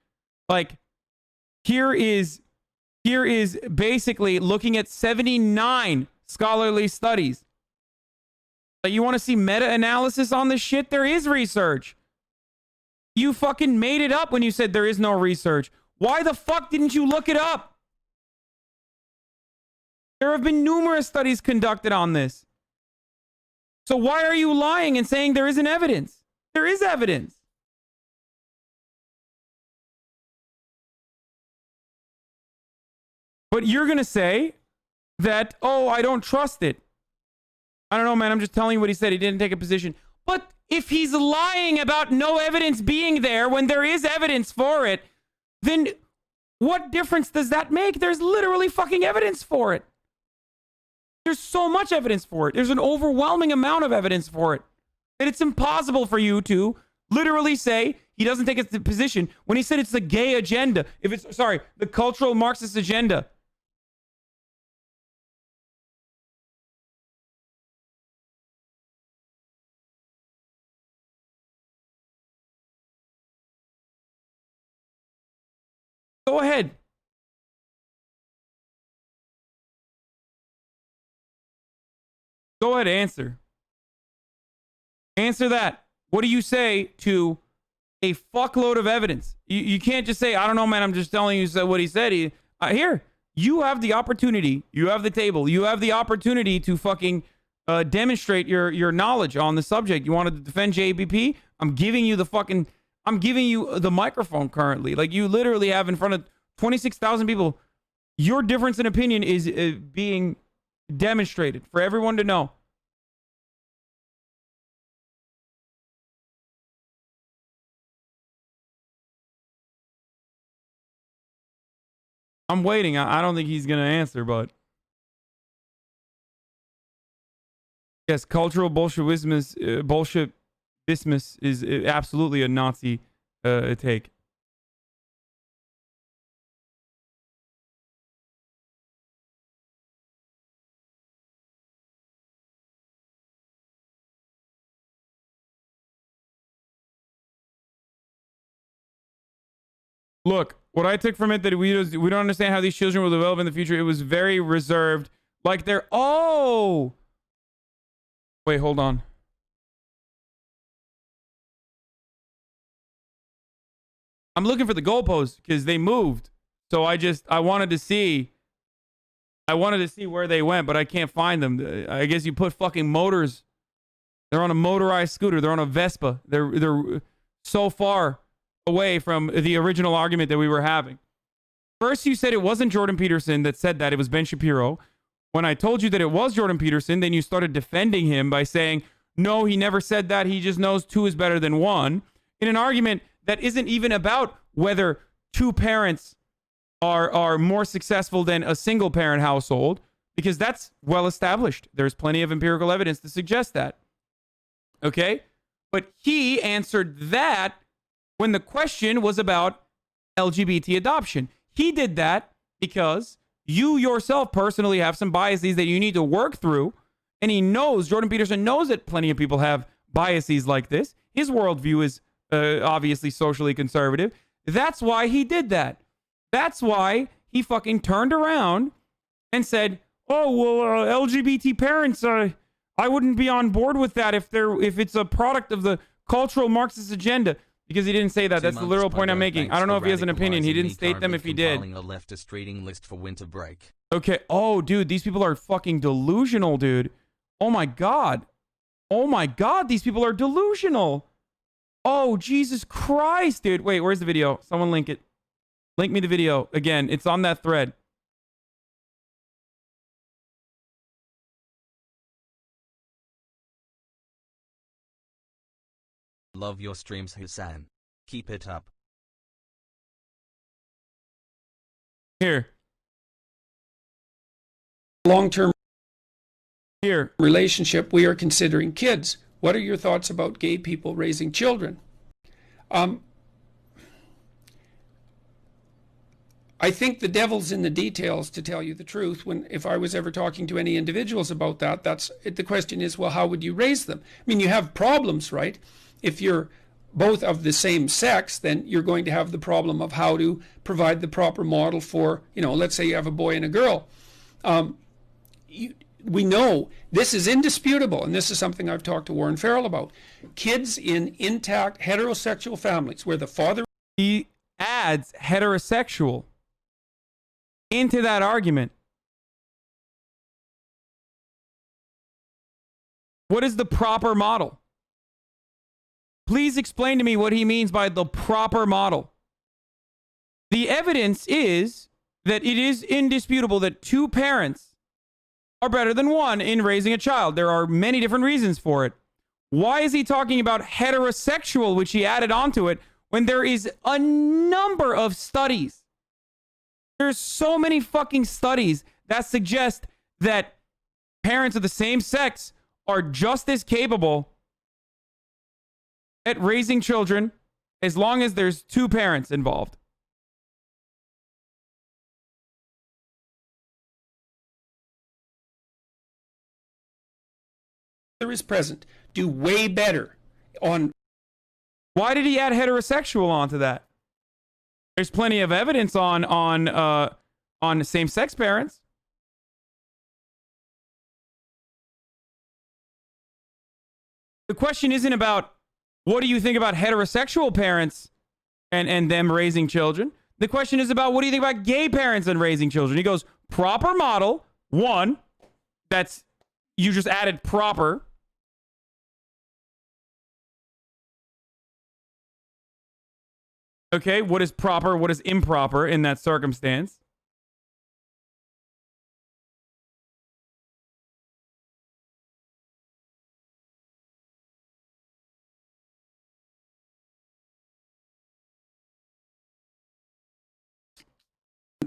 S4: like here is basically looking at 79 scholarly studies. Like, you want to see meta-analysis on this shit? There is research. You fucking made it up when you said there is no research. Why the fuck didn't you look it up? There have been numerous studies conducted on this. So why are you lying and saying there isn't evidence? There is evidence. But you're going to say that, oh, I don't trust it. I don't know, man. I'm just telling you what he said. He didn't take a position. But if he's lying about no evidence being there when there is evidence for it, then what difference does that make? There's literally fucking evidence for it. There's so much evidence for it. There's an overwhelming amount of evidence for it. That it's impossible for you to literally say he doesn't take a position when he said it's the gay agenda. If it's, sorry, the cultural Marxist agenda. Go ahead. Go ahead, answer. Answer that. What do you say to a fuckload of evidence? You can't just say, I don't know, man, I'm just telling you what he said. Here, you have the opportunity. You have the table. You have the opportunity to fucking demonstrate your knowledge on the subject. You wanted to defend JBP? I'm giving you the microphone currently. Like, you literally have in front of 26,000 people. Your difference in opinion is being demonstrated for everyone to know. I'm waiting. I don't think he's going to answer, but yes, cultural Bolshevism is absolutely a Nazi take. Look, what I took from it that we don't understand how these children will develop in the future. It was very reserved. Like they're, oh, wait, hold on. I'm looking for the goalposts because they moved. So I wanted to see where they went, but I can't find them. I guess you put fucking motors. They're on a motorized scooter. They're on a Vespa. They're so far away from the original argument that we were having. First, you said it wasn't Jordan Peterson that said that. It was Ben Shapiro. When I told you that it was Jordan Peterson, then you started defending him by saying, no, he never said that. He just knows 2 is better than 1, in an argument that isn't even about whether 2 parents are more successful than a single parent household, because that's well established. There's plenty of empirical evidence to suggest that. Okay? But he answered that when the question was about LGBT adoption. He did that because you yourself personally have some biases that you need to work through. And he knows, Jordan Peterson knows that plenty of people have biases like this. His worldview is obviously socially conservative. That's why he did that. That's why he fucking turned around and said, oh, well, LGBT parents, I wouldn't be on board with that if it's a product of the cultural Marxist agenda. Because he didn't say that. That's the literal point I'm making. I don't know if he has an opinion. He didn't state them if he did.
S1: A leftist reading list for winter break.
S4: Okay. Oh, dude, these people are fucking delusional, dude. Oh my God. Oh my God, these people are delusional. Oh, Jesus Christ, dude. Wait, where's the video? Someone link it. Link me the video. Again, it's on that thread.
S1: Love your streams, Hasan. Keep it up.
S4: Here.
S5: Long-term
S4: here
S5: relationship, we are considering kids. What are your thoughts about gay people raising children? I think the devil's in the details, to tell you the truth. If I was ever talking to any individuals about that, the question is, well, how would you raise them? I mean, you have problems, right? If you're both of the same sex, then you're going to have the problem of how to provide the proper model for, let's say you have a boy and a girl. We know this is indisputable, and this is something I've talked to Warren Farrell about. Kids in intact heterosexual families where the father...
S4: He adds heterosexual into that argument. What is the proper model? Please explain to me what he means by the proper model. The evidence is that it is indisputable that 2 parents are better than 1 in raising a child. There are many different reasons for it. Why is he talking about heterosexual, which he added onto it, when there is a number of studies? There's so many fucking studies that suggest that parents of the same sex are just as capable at raising children as long as there's 2 parents involved.
S5: is present do way better on...
S4: Why did he add heterosexual onto that? There's plenty of evidence on same-sex parents. The question isn't about what do you think about heterosexual parents and them raising children. The question is about what do you think about gay parents and raising children. He goes, proper model, 1, that's, you just added proper. Okay, what is proper, what is improper in that circumstance?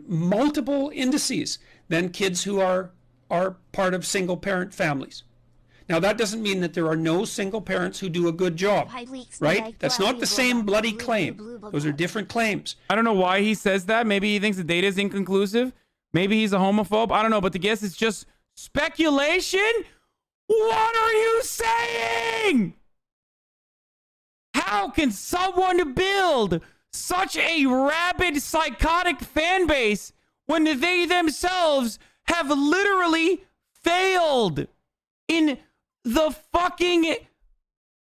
S5: Multiple indices than kids who are part of single parent families. Now, that doesn't mean that there are no single parents who do a good job, right? That's not the same bloody claim. Those are different claims.
S4: I don't know why he says that. Maybe he thinks the data is inconclusive. Maybe he's a homophobe. I don't know, but the guess is just speculation. What are you saying? How can someone build such a rabid, psychotic fan base when they themselves have literally failed in the fucking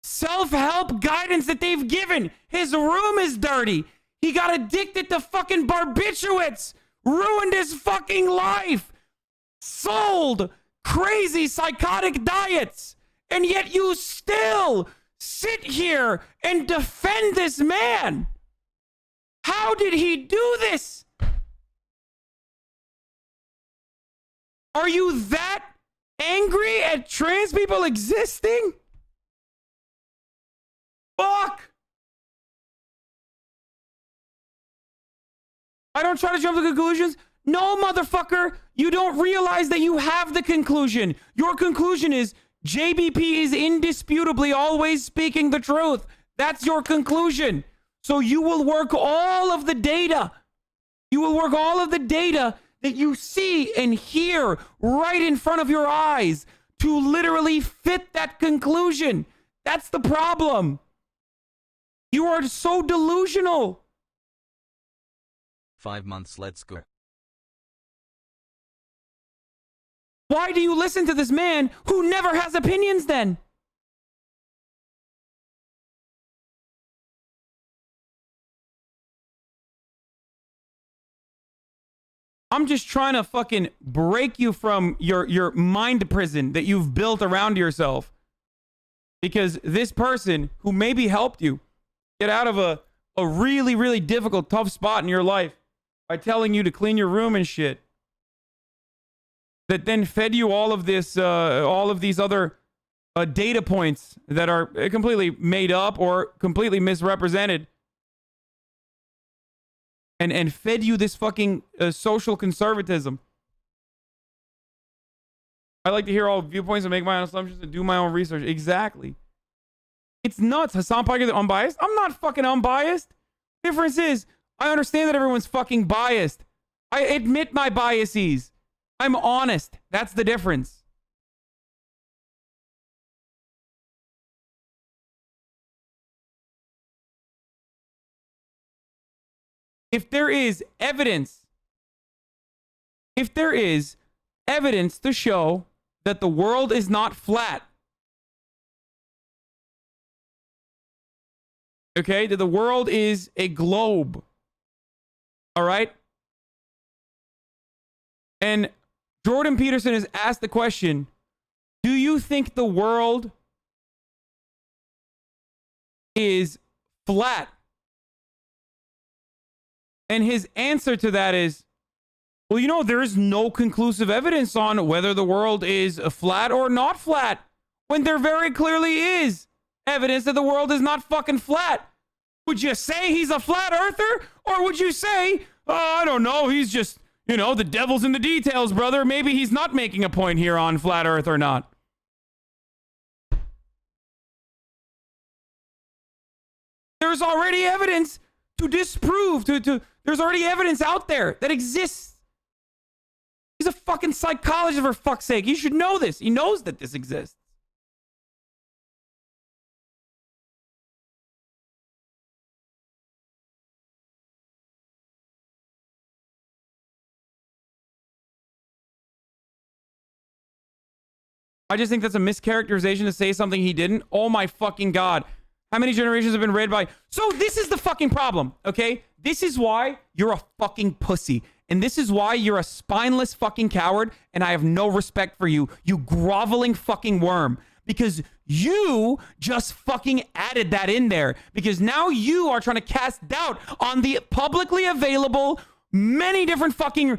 S4: self-help guidance that they've given? His room is dirty. He got addicted to fucking barbiturates. Ruined his fucking life. Sold crazy psychotic diets. And yet you still sit here and defend this man. How did he do this? Are you that angry at trans people existing? Fuck! I don't try to jump to conclusions. No, motherfucker, you don't realize that you have the conclusion. Your conclusion is JBP is indisputably always speaking the truth. That's your conclusion. So you will work all of the data. You will work all of the data that you see and hear right in front of your eyes to literally fit that conclusion. That's the problem. You are so delusional.
S1: 5 months, let's go.
S4: Why do you listen to this man who never has opinions then? I'm just trying to fucking break you from your mind prison that you've built around yourself. Because this person who maybe helped you get out of a really, really difficult, tough spot in your life by telling you to clean your room and shit, that then fed you all of this, all of these other data points that are completely made up or completely misrepresented, and fed you this fucking social conservatism. I like to hear all viewpoints and make my own assumptions and do my own research. Exactly. It's nuts. Hasan Piker, the unbiased. I'm not fucking unbiased. Difference is, I understand that everyone's fucking biased. I admit my biases. I'm honest. That's the difference. If there is evidence to show that the world is not flat, okay, that the world is a globe, all right? And Jordan Peterson has asked the question, do you think the world is flat? And his answer to that is, well, you know, there is no conclusive evidence on whether the world is flat or not flat, when there very clearly is evidence that the world is not fucking flat. Would you say he's a flat earther? Or would you say, oh, I don't know, he's just, you know, the devil's in the details, brother. Maybe he's not making a point here on flat earth or not. There's already evidence to disprove, there's already evidence out there that exists. He's a fucking psychologist, for fuck's sake. You should know this. He knows that this exists. I just think that's a mischaracterization to say something he didn't. Oh my fucking God. How many generations have been read by? So this is the fucking problem, okay? This is why you're a fucking pussy. And this is why you're a spineless fucking coward, and I have no respect for you, you groveling fucking worm. Because you just fucking added that in there. Because now you are trying to cast doubt on the publicly available many different fucking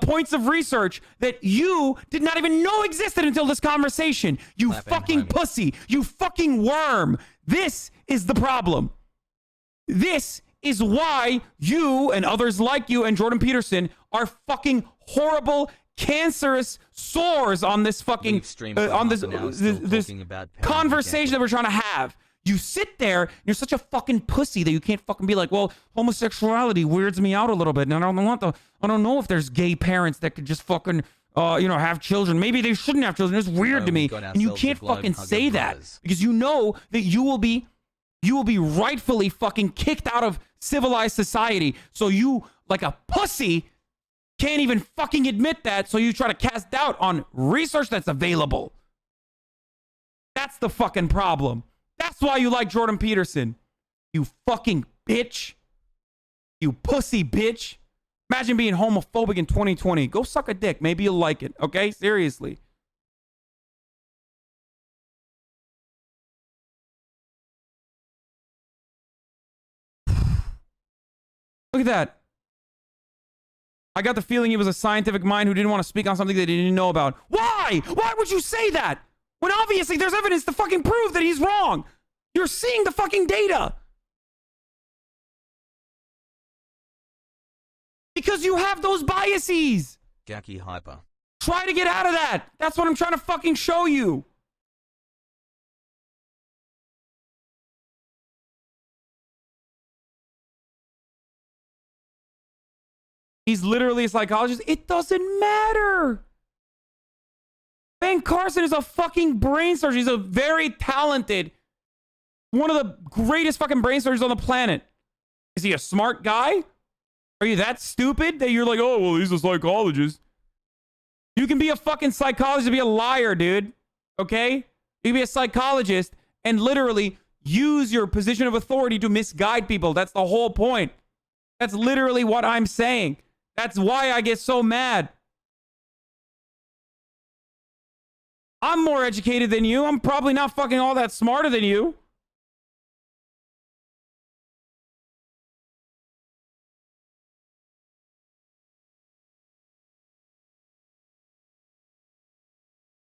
S4: points of research that you did not even know existed until this conversation. You fucking pussy. You fucking worm. This is the problem. This is why you and others like you and Jordan Peterson are fucking horrible, cancerous sores on this fucking on this conversation that we're trying to have. You sit there and you're such a fucking pussy that you can't fucking be like, well, homosexuality weirds me out a little bit, and I don't know if there's gay parents that could just fucking have children. Maybe they shouldn't have children. It's weird to me, and you can't fucking say that because you know that you will be rightfully fucking kicked out of civilized society. So you, like a pussy, can't even fucking admit that. So you try to cast doubt on research that's available. That's the fucking problem. That's why you like Jordan Peterson. You fucking bitch. You pussy bitch. Imagine being homophobic in 2020. Go suck a dick. Maybe you'll like it. Okay? Seriously. Look at that. I got the feeling he was a scientific mind who didn't want to speak on something that he didn't know about. Why? Why would you say that? When obviously there's evidence to fucking prove that he's wrong. You're seeing the fucking data. Because you have those biases.
S1: Gaki hyper.
S4: Try to get out of that. That's what I'm trying to fucking show you. He's literally a psychologist. It doesn't matter. Ben Carson is a fucking brain surgeon. He's a very talented, one of the greatest fucking brain surgeons on the planet. Is he a smart guy? Are you that stupid that you're like, oh, well, he's a psychologist? You can be a fucking psychologist and be a liar, dude. Okay? You can be a psychologist and literally use your position of authority to misguide people. That's the whole point. That's literally what I'm saying. That's why I get so mad. I'm more educated than you. I'm probably not fucking all that smarter than you.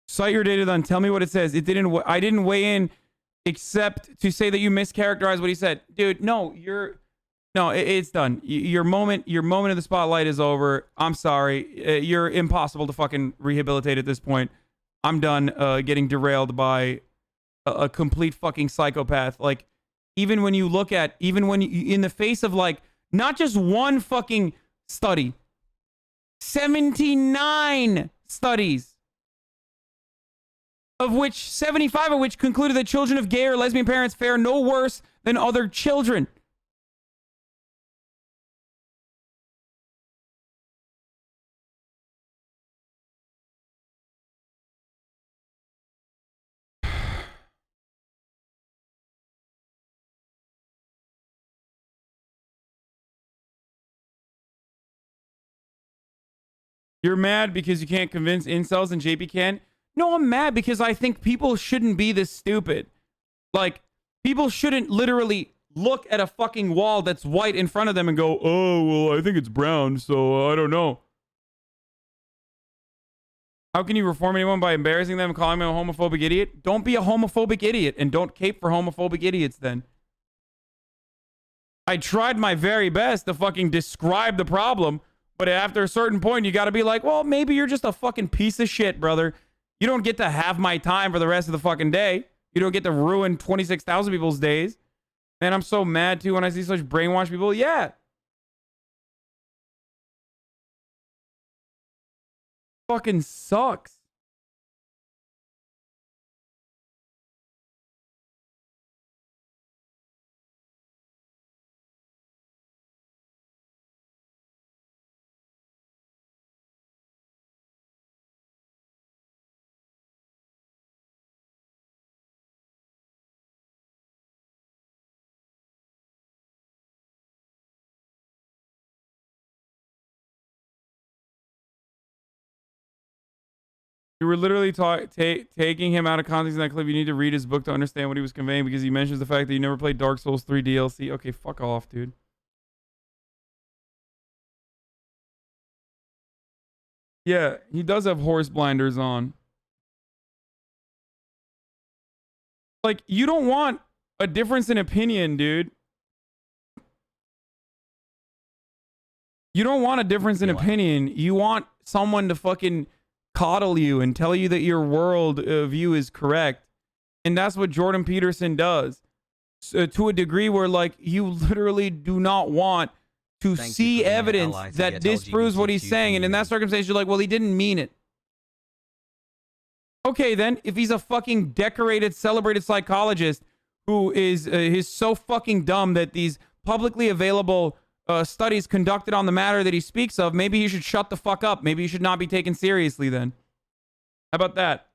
S4: Cite your data then. Tell me what it says. It didn't. I didn't weigh in except to say that you mischaracterized what he said. Dude, no, it's done. Your moment of the spotlight is over. I'm sorry. You're impossible to fucking rehabilitate at this point. I'm done getting derailed by a complete fucking psychopath. Like, even when you, in the face of, like, not just one fucking study, 79 studies, of which 75 of which concluded that children of gay or lesbian parents fare no worse than other children. You're mad because you can't convince incels and JP can? No, I'm mad because I think people shouldn't be this stupid. Like, people shouldn't literally look at a fucking wall that's white in front of them and go, oh, well, I think it's brown, so I don't know. How can you reform anyone by embarrassing them and calling them a homophobic idiot? Don't be a homophobic idiot and don't cape for homophobic idiots then. I tried my very best to fucking describe the problem, but after a certain point, you got to be like, well, maybe you're just a fucking piece of shit, brother. You don't get to have my time for the rest of the fucking day. You don't get to ruin 26,000 people's days. Man, I'm so mad, too, when I see such brainwashed people. Yeah. Fucking sucks. You were literally taking him out of context in that clip. You need to read his book to understand what he was conveying because he mentions the fact that you never played Dark Souls 3 DLC. Okay, fuck off, dude. Yeah, he does have horse blinders on. Like, you don't want a difference in opinion, dude. You don't want a difference in opinion. You want someone to fucking coddle you and tell you that your world view is correct. And that's what Jordan Peterson does. So, to a degree where, like, you literally do not want to see evidence that disproves what he's saying. And in that circumstance, you're like, well, he didn't mean it. Okay, then, if he's a fucking decorated, celebrated psychologist who is so fucking dumb that these publicly available studies conducted on the matter that he speaks of, maybe he should shut the fuck up. Maybe he should not be taken seriously then. How about that?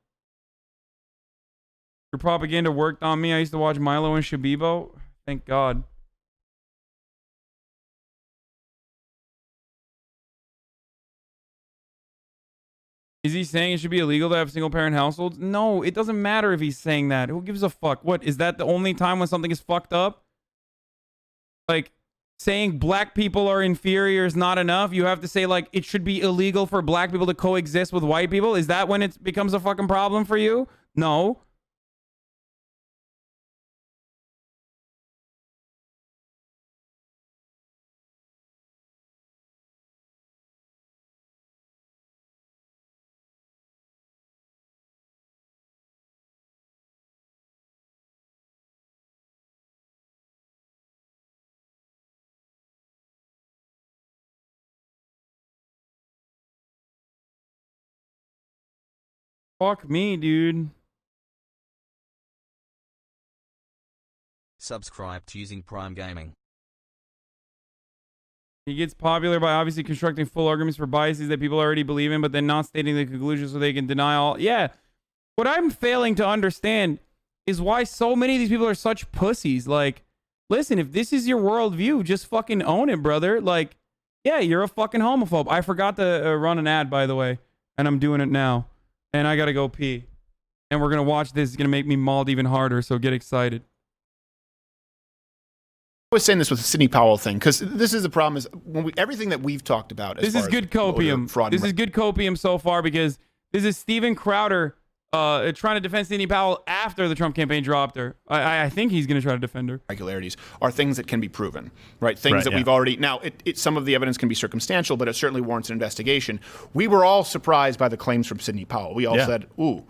S4: Your propaganda worked on me. I used to watch Milo and Shabibo. Thank God. Is he saying it should be illegal to have single parent households? No, it doesn't matter if he's saying that. Who gives a fuck? What, is that the only time when something is fucked up? Like, saying black people are inferior is not enough. You have to say, like, it should be illegal for black people to coexist with white people. Is that when it becomes a fucking problem for you? No. Fuck me, dude.
S1: Subscribed using Prime Gaming.
S4: He gets popular by obviously constructing full arguments for biases that people already believe in, but then not stating the conclusion so they can deny all. Yeah. What I'm failing to understand is why so many of these people are such pussies. Like, listen, if this is your worldview, just fucking own it, brother. Like, yeah, you're a fucking homophobe. I forgot to run an ad, by the way, and I'm doing it now. And I gotta go pee. And we're gonna watch this. It's gonna make me mauled even harder, so get excited.
S2: I was saying this with the Sidney Powell thing because this is the problem is when everything that we've talked about.
S4: This is good copium. This is good copium so far because this is Steven Crowder trying to defend Sidney Powell after the Trump campaign dropped her. I think he's going to try to defend her.
S2: Regularities are things that can be proven, right? Things that we've already now. Some of the evidence can be circumstantial, but it certainly warrants an investigation. We were all surprised by the claims from Sidney Powell. We all said, "Ooh."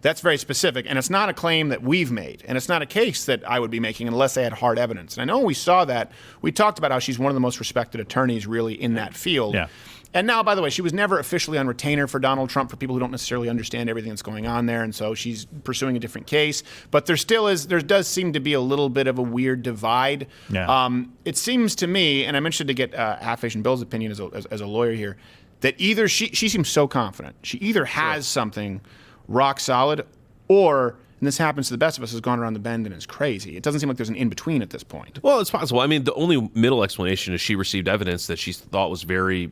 S2: That's very specific, and it's not a claim that we've made, and it's not a case that I would be making unless they had hard evidence. And I know we saw that. We talked about how she's one of the most respected attorneys really in that field. Yeah. And now, by the way, she was never officially on retainer for Donald Trump for people who don't necessarily understand everything that's going on there, and so she's pursuing a different case. But there does seem to be a little bit of a weird divide. Yeah. It seems to me, and I'm interested to get Half-Asian Bill's opinion as a lawyer here, that either she seems so confident. She either has something rock solid, or, and this happens to the best of us, has gone around the bend and is crazy. It doesn't seem like there's an in-between at this point.
S6: Well, it's possible. I mean, the only middle explanation is she received evidence that she thought was very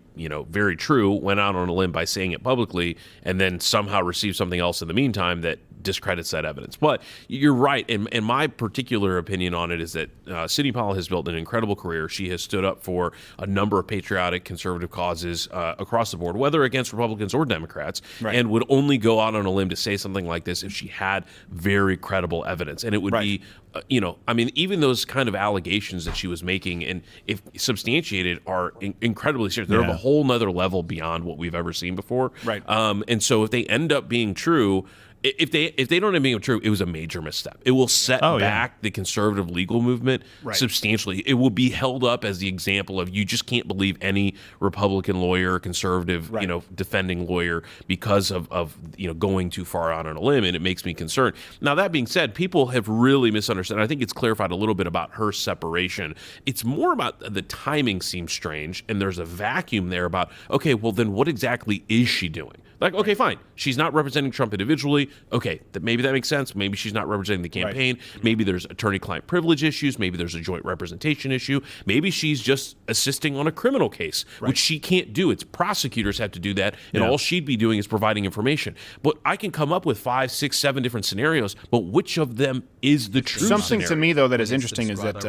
S6: true, went out on a limb by saying it publicly, and then somehow received something else in the meantime that discredits that evidence. But you're right, and my particular opinion on it is that Sidney Powell has built an incredible career. She has stood up for a number of patriotic conservative causes across the board, whether against Republicans or Democrats, and would only go out on a limb to say something like this if she had very credible evidence. And it would be, I mean, even those kind of allegations that she was making, and if substantiated, are incredibly serious. They're of a whole nother level beyond what we've ever seen before. Right. And so if they end up being true, if they don't end up being true, it was a major misstep. It will set back the conservative legal movement substantially. It will be held up as the example of you just can't believe any Republican lawyer, conservative, defending lawyer because of going too far out on a limb, and it makes me concerned. Now, that being said, people have really misunderstood. I think it's clarified a little bit about her separation. It's more about the timing seems strange, and there's a vacuum there about, okay, well, then what exactly is she doing? Like, okay, fine. She's not representing Trump individually. Okay, maybe that makes sense. Maybe she's not representing the campaign. Maybe there's attorney-client privilege issues. Maybe there's a joint representation issue. Maybe she's just assisting on a criminal case, which she can't do. It's prosecutors have to do that, and all she'd be doing is providing information. But I can come up with 5, 6, 7 different scenarios, but which of them is the true scenario?
S2: To me, though, that is interesting is that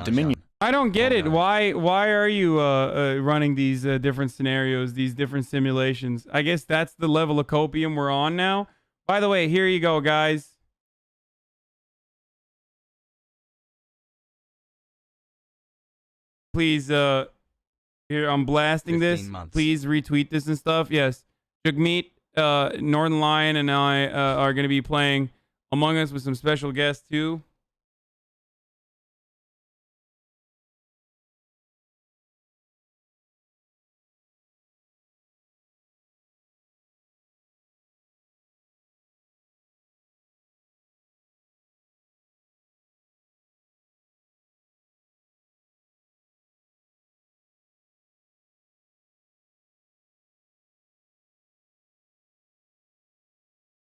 S2: Dominion...
S4: I don't get it. Why are you running these different scenarios, these different simulations? I guess that's the level of copium we're on now. By the way, here you go, guys. Please, here, I'm blasting this. Please retweet this and stuff. Yes. Jagmeet, Northern Lion, and I are going to be playing Among Us with some special guests, too.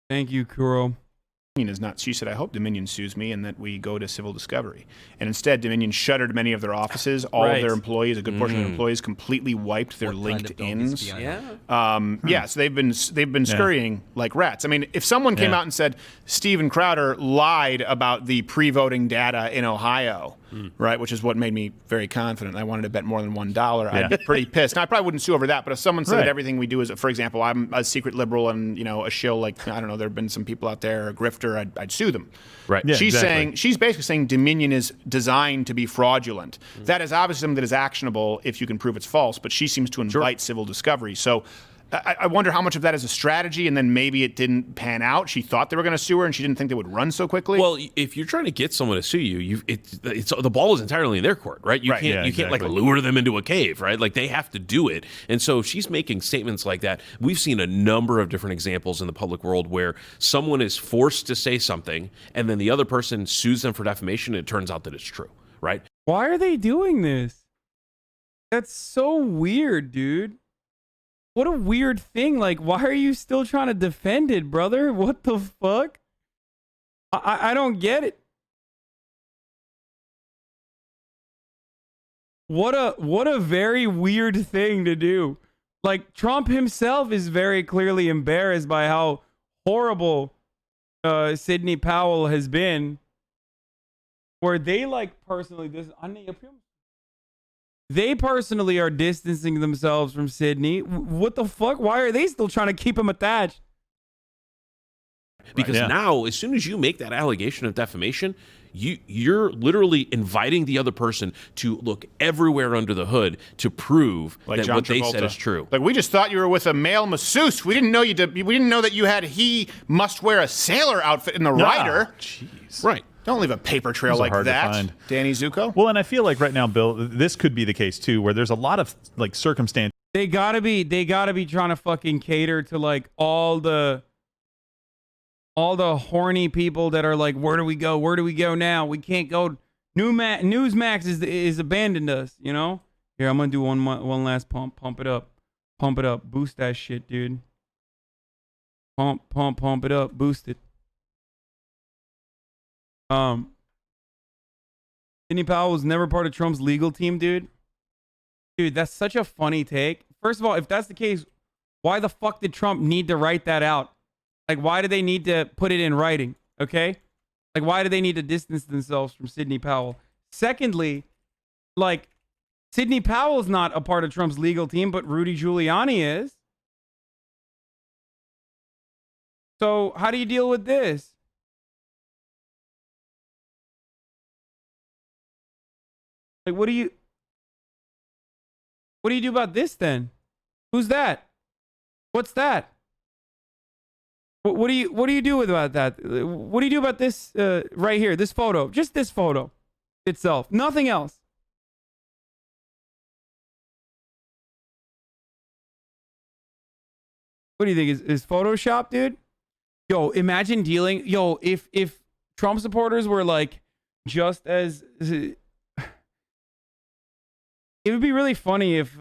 S4: Thank you, Kuro.
S2: is not. She said, "I hope Dominion sues me and that we go to civil discovery." And instead, Dominion shuttered many of their offices. All of their employees, a good portion of their employees, completely wiped their LinkedIn's. So they've been scurrying like rats. I mean, if someone came out and said Steven Crowder lied about the pre-voting data in Ohio, right, which is what made me very confident. I wanted to bet more than $1. I'd be pretty pissed. Now, I probably wouldn't sue over that, but if someone said that everything we do is, for example, I'm a secret liberal and a shill, like, I don't know, there have been some people out there, a grifter, I'd sue them.
S6: Right.
S2: Yeah, she's basically saying Dominion is designed to be fraudulent. That is obviously something that is actionable if you can prove it's false, but she seems to invite civil discovery. So I wonder how much of that is a strategy, and then maybe it didn't pan out. She thought they were going to sue her, and she didn't think they would run so quickly.
S6: Well, if you're trying to get someone to sue you, it's the ball is entirely in their court, right? You can't like lure them into a cave, right? Like they have to do it. And so she's making statements like that. We've seen a number of different examples in the public world where someone is forced to say something, and then the other person sues them for defamation, and it turns out that it's true, right?
S4: Why are they doing this? That's so weird, dude. What a weird thing. Like, why are you still trying to defend it, brother? What the fuck? I don't get it. What a very weird thing to do. Like, Trump himself is very clearly embarrassed by how horrible Sidney Powell has been. Where they, like, personally, they personally are distancing themselves from Sidney. What the fuck? Why are they still trying to keep him attached?
S6: Because now, as soon as you make that allegation of defamation, you're literally inviting the other person to look everywhere under the hood to prove that what they said is true.
S2: Like, we just thought you were with a male masseuse. We didn't know we didn't know that you had he must wear a sailor outfit in the rider.
S8: Jeez.
S2: Right. Don't leave a paper trail like that, Danny Zuko.
S8: Well, and I feel like right now, Bill, this could be the case too, where there's a lot of like circumstance.
S4: They gotta be trying to fucking cater to like all the horny people that are like, where do we go? Where do we go now? We can't go. Newsmax is abandoned us. You know. Here, I'm gonna do one last pump. Pump it up. Boost that shit, dude. Pump it up. Boost it. Sidney Powell was never part of Trump's legal team, dude. Dude, that's such a funny take. First of all, if that's the case, why the fuck did Trump need to write that out? Like, why do they need to put it in writing? Okay? Like, why do they need to distance themselves from Sidney Powell? Secondly, like, Sidney Powell's not a part of Trump's legal team, but Rudy Giuliani is. So, how do you deal with this? Like, what do you do about this then? Who's that? What's that? What do you do about that? What do you do about this right here? This photo, just this photo itself, nothing else. What do you think is Photoshop, dude? Yo, imagine dealing. Yo, if Trump supporters were like just as. It would be really funny if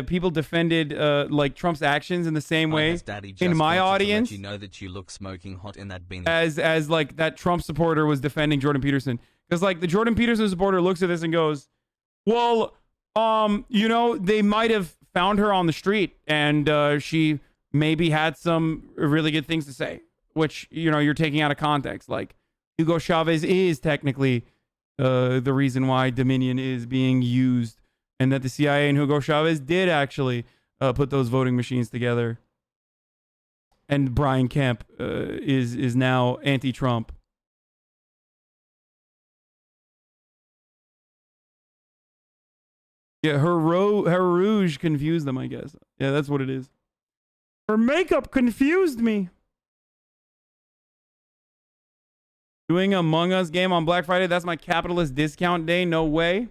S4: people defended like Trump's actions in the same way in my audience.
S1: You know that you look smoking hot in that beanie.
S4: As like that Trump supporter was defending Jordan Peterson, because like the Jordan Peterson supporter looks at this and goes, "Well, they might have found her on the street and she maybe had some really good things to say, which you're taking out of context. Like Hugo Chavez is technically the reason why Dominion is being used." And that the CIA and Hugo Chavez did actually put those voting machines together. And Brian Kemp is now anti-Trump. Yeah, her rouge confused them, I guess. Yeah, that's what it is. Her makeup confused me. Doing a Among Us game on Black Friday, that's my capitalist discount day? No way.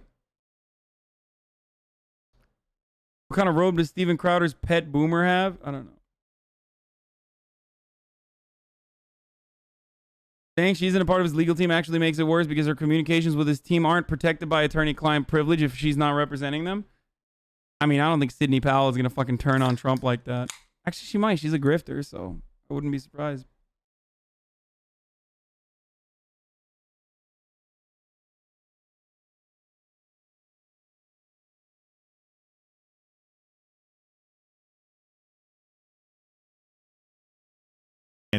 S4: What kind of robe does Steven Crowder's pet boomer have? I don't know. Saying she isn't a part of his legal team actually makes it worse because her communications with his team aren't protected by attorney-client privilege if she's not representing them. I mean, I don't think Sidney Powell is going to fucking turn on Trump like that. Actually, she might. She's a grifter, so I wouldn't be surprised.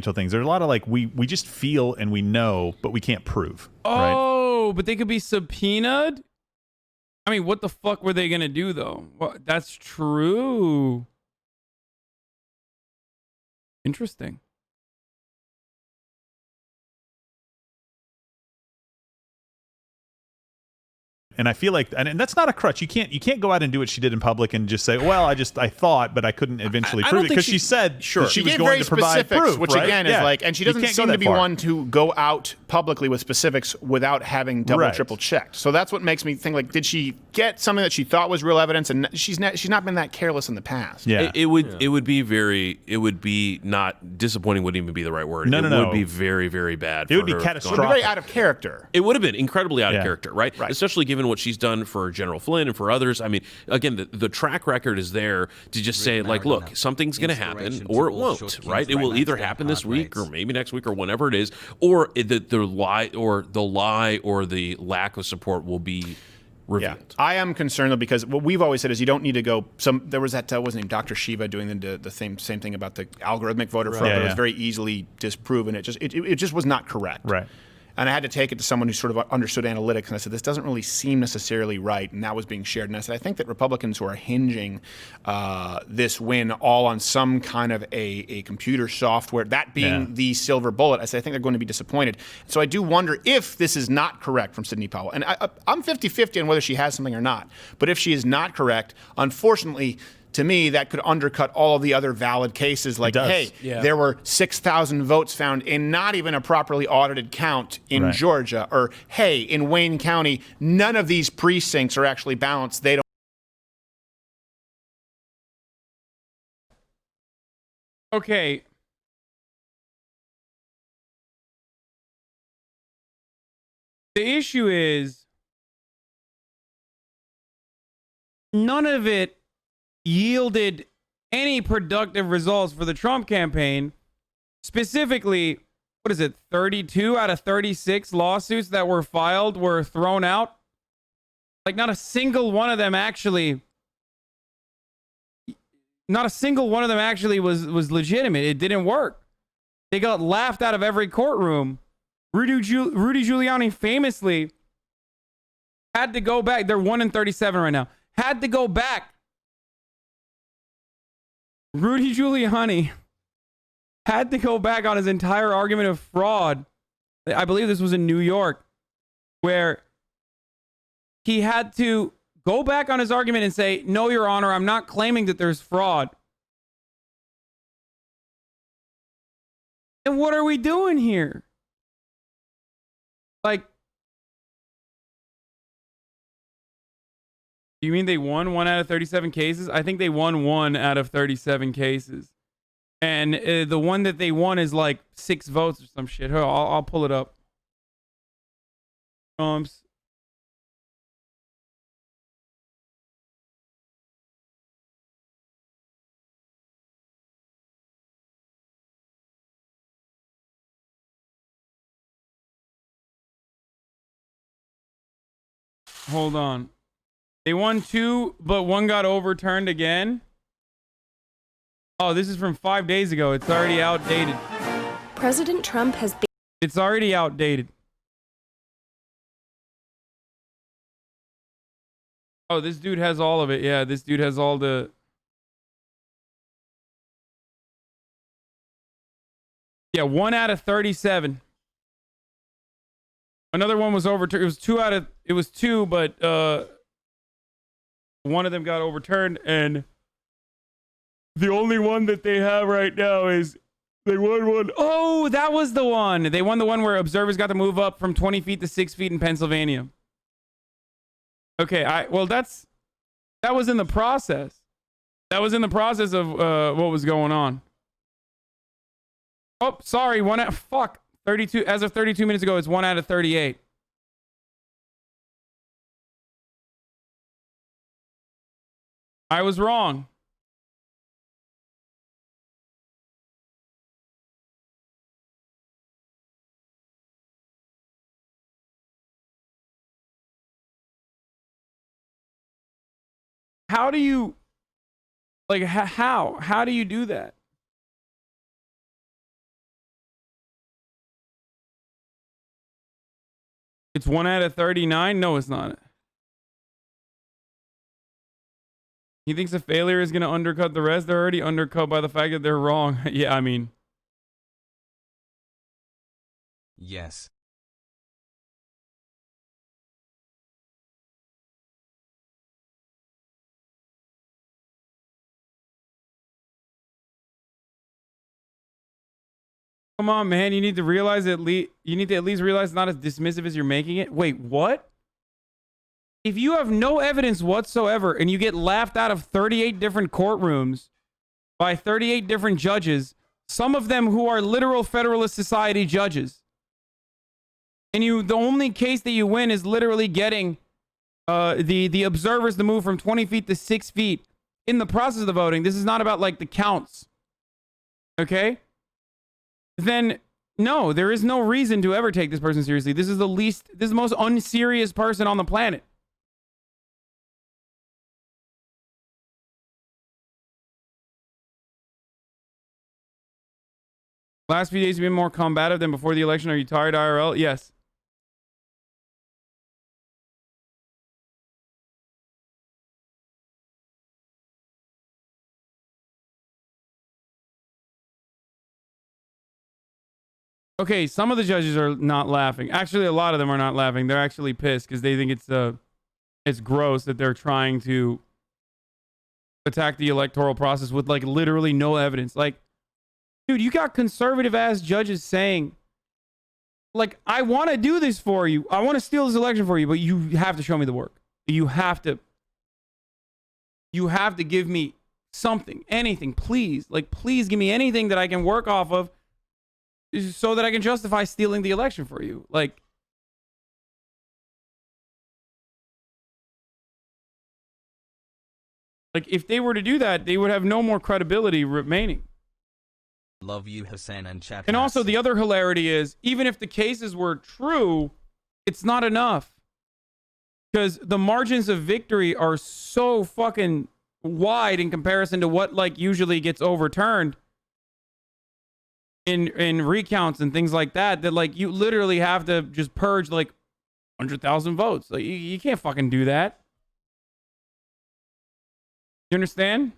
S8: things. There's a lot of like we just feel and we know, but we can't prove. Right?
S4: Oh, but they could be subpoenaed? I mean, what the fuck were they going to do, though? Well, that's true. Interesting.
S8: And I feel like, and that's not a crutch. You can't go out and do what she did in public and just say, well, I thought, but I couldn't eventually prove it, because she said that she was going to provide proof,
S2: which
S8: right?
S2: again is like, and she doesn't seem to be one to go out publicly with specifics without having double, triple checked. So that's what makes me think, like, did she get something that she thought was real evidence, and she's not been that careless in the past?
S6: Yeah, it would be not disappointing. Wouldn't even be the right word.
S8: No.
S6: It would be very, very bad.
S2: It would be catastrophic. It would be very out of character.
S6: It would have been incredibly out of character, right? Especially given what she's done for General Flynn and for others. I mean, again, the track record is there to just say, like, look, something's going to happen, or it won't, right? It will either happen this week, or maybe next week, or whenever it is, or the lie or the lack of support will be revealed.
S2: Yeah. I am concerned, though, because what we've always said is you don't need to go. There was that was named Dr. Shiva doing the same thing about the algorithmic voter fraud, but it was very easily disproven. It just was not correct.
S8: Right.
S2: And I had to take it to someone who sort of understood analytics, and I said, this doesn't really seem necessarily right, and that was being shared. And I said, I think that Republicans who are hinging this win all on some kind of a computer software, that being the silver bullet, I said, I think they're going to be disappointed. So I do wonder if this is not correct from Sidney Powell. And I'm 50-50 on whether she has something or not. But if she is not correct, unfortunately, to me, that could undercut all of the other valid cases. Like, hey, there were 6,000 votes found in not even a properly audited count in Georgia. Or, hey, in Wayne County, none of these precincts are actually balanced. They don't.
S4: Okay. The issue is none of it yielded any productive results for the Trump campaign. Specifically, what is it, 32 out of 36 lawsuits that were filed were thrown out? Like, not a single one of them actually was legitimate. It didn't work. They got laughed out of every courtroom. Rudy Giuliani famously had to go back. They're 1 in 37 right now. Had to go back. Rudy Giuliani had to go back on his entire argument of fraud. I believe this was in New York, where he had to go back on his argument and say, no, Your Honor, I'm not claiming that there's fraud. And what are we doing here? Like, do you mean they won 1 out of 37 cases? I think they won 1 out of 37 cases. And the one that they won is like 6 votes or some shit. I'll pull it up. Hold on. They won 2, but 1 got overturned again. Oh, this is from 5 days ago. It's already outdated.
S9: President Trump has been...
S4: It's already outdated. Oh, this dude has all of it. Yeah, this dude has all the... Yeah, 1 out of 37. Another one was overturned. It was 2 out of... It was 2, but one of them got overturned, and the only one that they have right now is they won one. Oh, that was the one. They won the one where observers got to move up from 20 feet to 6 feet in Pennsylvania. Okay, that was in the process. That was in the process of what was going on. Oh, sorry, 32 as of 32 minutes ago, it's 1 out of 38. I was wrong. How do you, like, how do you do that? It's 1 out of 39? No, it's not. He thinks a failure is going to undercut the rest. They're already undercut by the fact that they're wrong. Yeah, I mean.
S1: Yes.
S4: Come on, man. You need to realize at least realize it's not as dismissive as you're making it. Wait, what? If you have no evidence whatsoever and you get laughed out of 38 different courtrooms by 38 different judges, some of them who are literal Federalist Society judges, and the only case that you win is literally getting the observers to move from 20 feet to 6 feet in the process of the voting. This is not about like the counts. Okay? Then no, there is no reason to ever take this person seriously. This is the most unserious person on the planet. Last few days have been more combative than before the election. Are you tired, IRL? Yes. Okay, some of the judges are not laughing. Actually, a lot of them are not laughing. They're actually pissed because they think it's gross that they're trying to attack the electoral process with like literally no evidence. Like, dude, you got conservative ass judges saying, like, I want to do this for you. I want to steal this election for you, but you have to show me the work. You have to give me something, anything, please. Like, please give me anything that I can work off of so that I can justify stealing the election for you. Like, if they were to do that, they would have no more credibility remaining.
S1: Love you, Hasan and chat.
S4: And also, the other hilarity is, even if the cases were true, it's not enough. Because the margins of victory are so fucking wide in comparison to what, like, usually gets overturned in recounts and things like that, that, like, you literally have to just purge, like, 100,000 votes. Like, you can't fucking do that. You understand?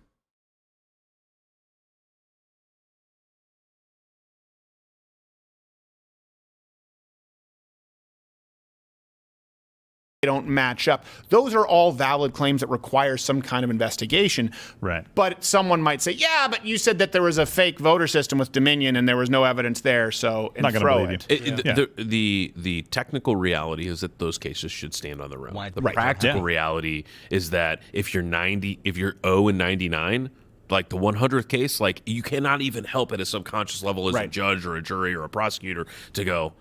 S2: They don't match up. Those are all valid claims that require some kind of investigation.
S8: Right.
S2: But someone might say, yeah, but you said that there was a fake voter system with Dominion and there was no evidence there, so
S8: I'm not going to believe
S6: you. The technical reality is that those cases should stand on their own. The
S2: Right.
S6: practical reality is that if you're 0 and 99, like the 100th case, like you cannot even help at a subconscious level as a judge or a jury or a prosecutor to go,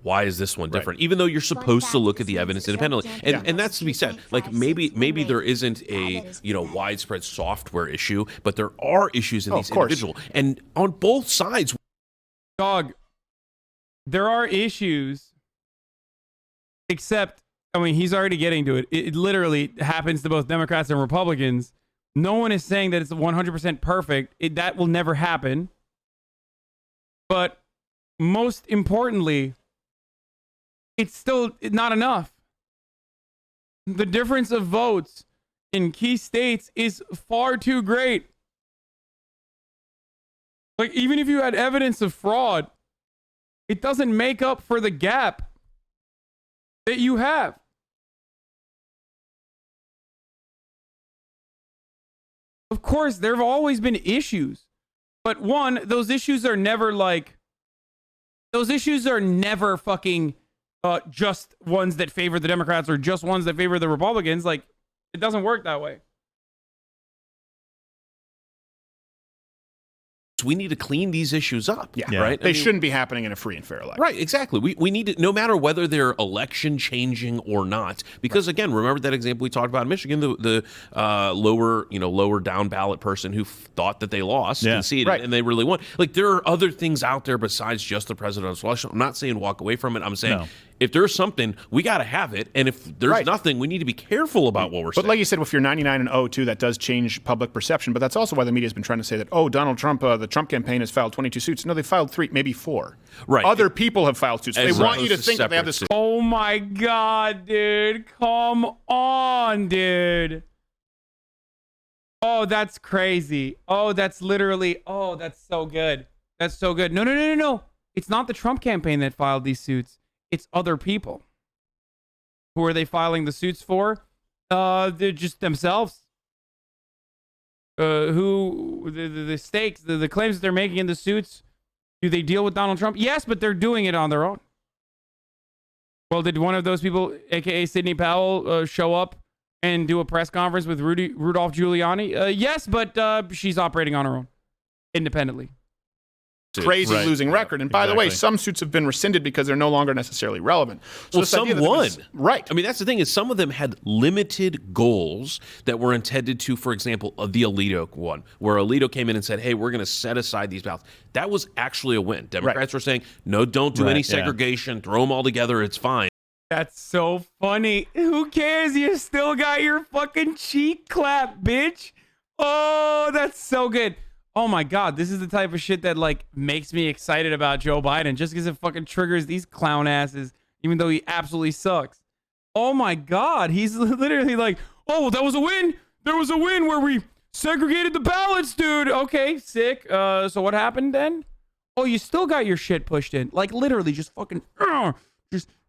S6: why is this one different? Even though you're supposed to look at the evidence independently. And that's to be said. Like maybe there isn't a widespread software issue, but there are issues in these individual. And on both sides.
S4: Dog, there are issues, except, I mean, he's already getting to it. It literally happens to both Democrats and Republicans. No one is saying that it's 100% perfect. That will never happen. But most importantly, it's still not enough. The difference of votes in key states is far too great. Like, even if you had evidence of fraud, it doesn't make up for the gap that you have. Of course, there have always been issues. But one, those issues are never fucking just ones that favor the Democrats or just ones that favor the Republicans. Like, it doesn't work that way.
S6: We need to clean these issues up, right?
S2: They shouldn't be happening in a free and fair election.
S6: Right, exactly. We need it, no matter whether they're election changing or not. Because again, remember that example we talked about in Michigan, the lower down ballot person who thought that they lost conceded and they really won. Like, there are other things out there besides just the presidential election. I'm not saying walk away from it. I'm saying if there's something, we got to have it. And if there's nothing, we need to be careful about what we're saying.
S2: But like you said, if you're 99-0 that does change public perception. But that's also why the media has been trying to say that, oh, Donald Trump, the Trump campaign has filed 22 suits. No, they filed 3, maybe 4.
S6: Right.
S2: Other people have filed suits. They want you to think that they have this.
S4: Oh my God, dude. Come on, dude. Oh, that's crazy. Oh, that's literally, oh, that's so good. That's so good. No. It's not the Trump campaign that filed these suits. It's other people. Who are they filing the suits for? They're just themselves. Who the stakes, the claims that they're making in the suits, do they deal with Donald Trump? Yes, but they're doing it on their own. Well, did one of those people, aka Sidney Powell, show up and do a press conference with Rudolph Giuliani? Yes, but she's operating on her own, independently.
S2: Crazy losing record. And by the way, some suits have been rescinded because they're no longer necessarily relevant. So
S6: well, some won. Right. I mean, that's the thing is some of them had limited goals that were intended to, for example, the Alito one, where Alito came in and said, hey, we're going to set aside these ballots. That was actually a win. Democrats were saying, no, don't do any segregation. Throw them all together. It's fine.
S4: That's so funny. Who cares? You still got your fucking cheek clap, bitch. Oh, that's so good. Oh my God, this is the type of shit that like makes me excited about Joe Biden just because it fucking triggers these clown asses, even though he absolutely sucks. Oh my God, he's literally like, oh, that was a win. There was a win where we segregated the ballots, dude. Okay, sick. So what happened then? Oh, you still got your shit pushed in. Like literally just fucking,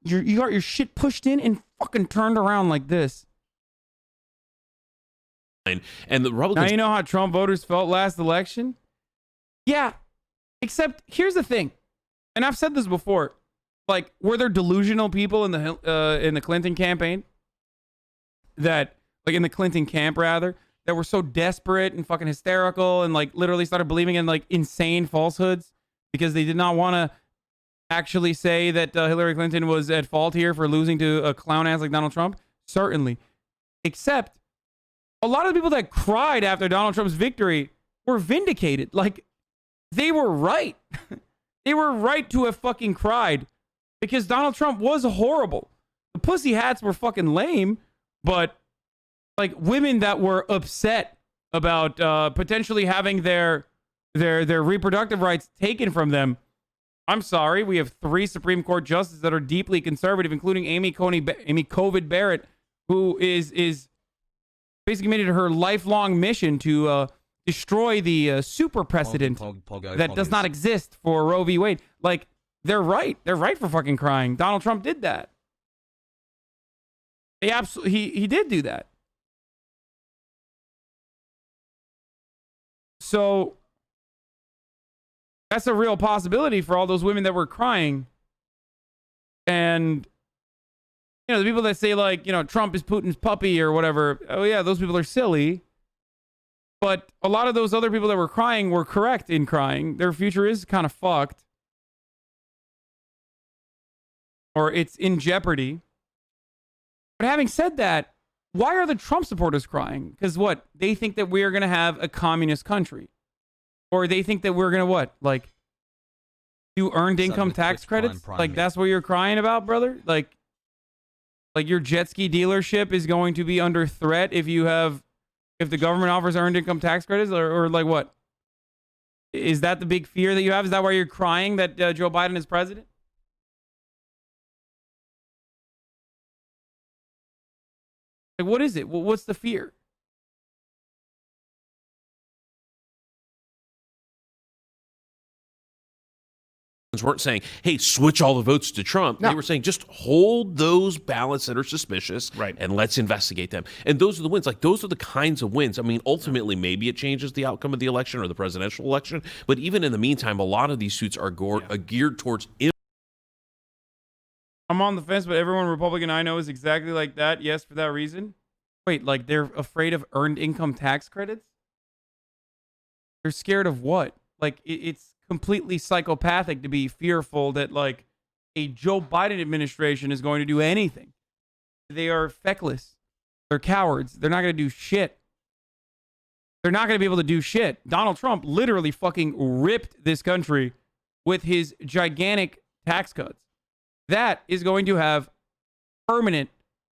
S4: you got your shit pushed in and fucking turned around like this.
S6: And the Republicans.
S4: Now you know how Trump voters felt last election? Yeah. Except here's the thing. And I've said this before. Like, were there delusional people in the Clinton campaign? That, like in the Clinton camp rather, that were so desperate and fucking hysterical and like literally started believing in like insane falsehoods because they did not want to actually say that Hillary Clinton was at fault here for losing to a clown ass like Donald Trump? Certainly. Except a lot of the people that cried after Donald Trump's victory were vindicated. Like, they were right. They were right to have fucking cried because Donald Trump was horrible. The pussy hats were fucking lame, but like women that were upset about potentially having their reproductive rights taken from them. I'm sorry, we have 3 Supreme Court justices that are deeply conservative, including Amy Covid Barrett, who is basically made it her lifelong mission to destroy the super precedent that does not exist for Roe v. Wade. Like, they're right. They're right for fucking crying. Donald Trump did that. He did do that. So that's a real possibility for all those women that were crying. And you know, the people that say, like, you know, Trump is Putin's puppy or whatever. Oh, yeah, those people are silly. But a lot of those other people that were crying were correct in crying. Their future is kind of fucked. Or it's in jeopardy. But having said that, why are the Trump supporters crying? Because what? They think that we are going to have a communist country. Or they think that we're going to what? Like, do earned income tax credits? Like, that's what you're crying about, brother? Like your jet ski dealership is going to be under threat if the government offers earned income tax credits or like what? Is that the big fear that you have? Is that why you're crying that Joe Biden is president? Like, what is it? What's the fear?
S6: Weren't saying, hey, switch all the votes to Trump. No. They were saying, just hold those ballots that are suspicious and let's investigate them. And those are the wins. Like, those are the kinds of wins. I mean, ultimately, maybe it changes the outcome of the election or the presidential election. But even in the meantime, a lot of these suits are geared towards...
S4: I'm on the fence, but everyone Republican I know is exactly like that. Yes, for that reason. Wait, like they're afraid of earned income tax credits? They're scared of what? Like, it's completely psychopathic to be fearful that like a Joe Biden administration is going to do anything. They are feckless. They're cowards. They're not going to do shit. They're not going to be able to do shit. Donald Trump literally fucking ripped this country with his gigantic tax cuts. that is going to have permanent,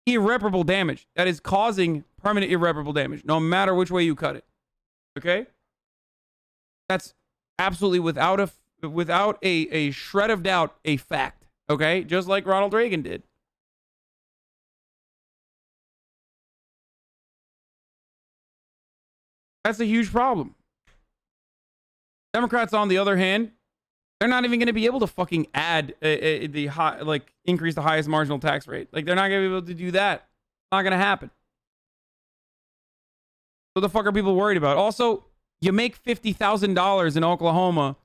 S4: irreparable damage. That is causing permanent, irreparable damage, no matter which way you cut it. Okay? That's absolutely without a shred of doubt a fact. Okay? Just like Ronald Reagan did. That's a huge problem. Democrats, on the other hand, they're not even going to be able to fucking add increase the highest marginal tax rate. Like, they're not going to be able to do that. It's not going to happen. What the fuck are people worried about? Also, you make $50,000 in Oklahoma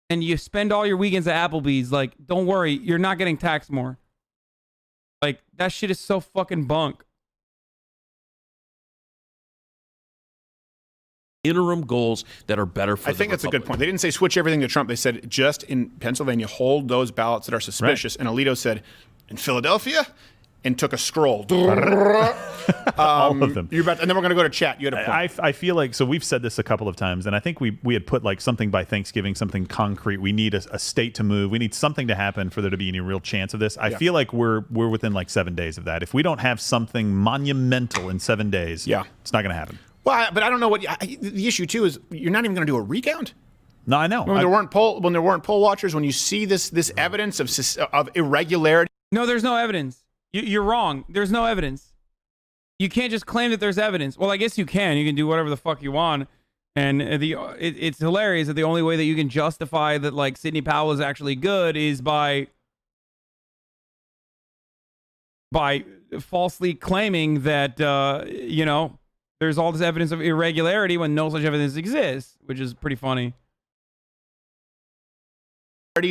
S4: and you spend all your weekends at Applebee's. Like, don't worry, you're not getting taxed more. Like, that shit is so fucking bunk.
S6: Interim goals that are better for
S2: I think that's a good point. They didn't say switch everything to Trump. They said just in Pennsylvania, hold those ballots that are suspicious. Right. And Alito said, in Philadelphia, and took a scroll.
S8: All of them.
S2: And then we're going to go to chat. You had a point.
S8: I feel like, so we've said this a couple of times, and I think we had put like something by Thanksgiving, something concrete. We need a state to move. We need something to happen for there to be any real chance of this. I feel like we're within like 7 days of that. If we don't have something monumental in 7 days, it's not going to happen.
S2: Well, but I don't know what the issue too is. You're not even going to do a recount.
S8: No, I know.
S2: When there weren't poll watchers, when you see this evidence of irregularity.
S4: No, there's no evidence. You're wrong. There's no evidence. You can't just claim that there's evidence. Well, I guess you can. You can do whatever the fuck you want. And it's hilarious that the only way that you can justify that like Sidney Powell is actually good is by falsely claiming that there's all this evidence of irregularity when no such evidence exists, which is pretty funny.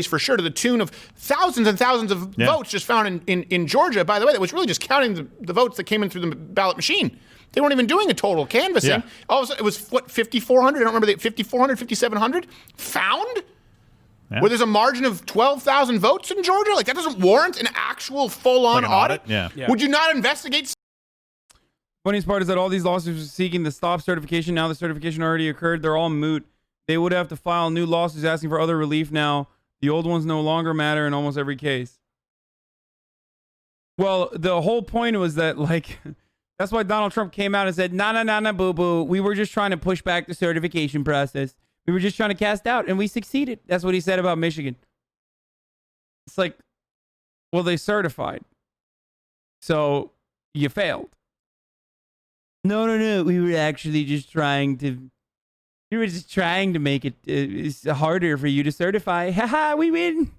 S2: For sure, to the tune of thousands and thousands of votes just found in Georgia. By the way, that was really just counting the votes that came in through the ballot machine. They weren't even doing a total canvassing.
S8: Yeah.
S2: All of a sudden, it was, what, 5,400? I don't remember, 5,400, 5,700 found? Yeah. Where there's a margin of 12,000 votes in Georgia? Like, that doesn't warrant an actual full-on audit?
S8: Yeah.
S2: Would you not investigate?
S4: Funniest part is that all these lawsuits are seeking the stop certification. Now the certification already occurred. They're all moot. They would have to file new lawsuits asking for other relief now. The old ones no longer matter in almost every case. Well, the whole point was that, like, that's why Donald Trump came out and said, nah, boo-boo. We were just trying to push back the certification process. We were just trying to cast doubt, and we succeeded. That's what he said about Michigan. It's like, well, they certified. So, you failed. No. We were actually just trying to... We were just trying to make it harder for you to certify. Haha, we win.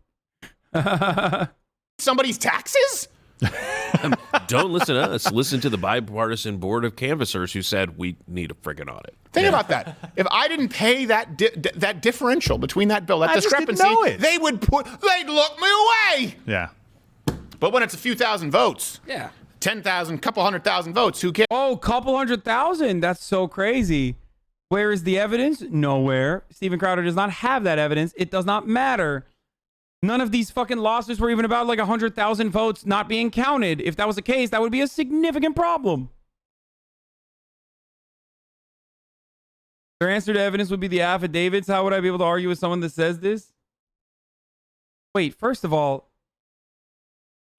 S2: Somebody's taxes?
S6: Don't listen to us. Listen to the bipartisan board of canvassers who said we need a friggin' audit.
S2: Think about that. If I didn't pay that differential between that bill, that discrepancy, they'd look me away.
S8: Yeah.
S2: But when it's a few thousand votes, 10,000, couple 100,000 votes, who cares?
S4: Oh, couple 100,000. That's so crazy. Where is the evidence? Nowhere. Steven Crowder does not have that evidence. It does not matter. None of these fucking lawsuits were even about like 100,000 votes not being counted. If that was the case, that would be a significant problem. Their answer to evidence would be the affidavits. How would I be able to argue with someone that says this? Wait, first of all,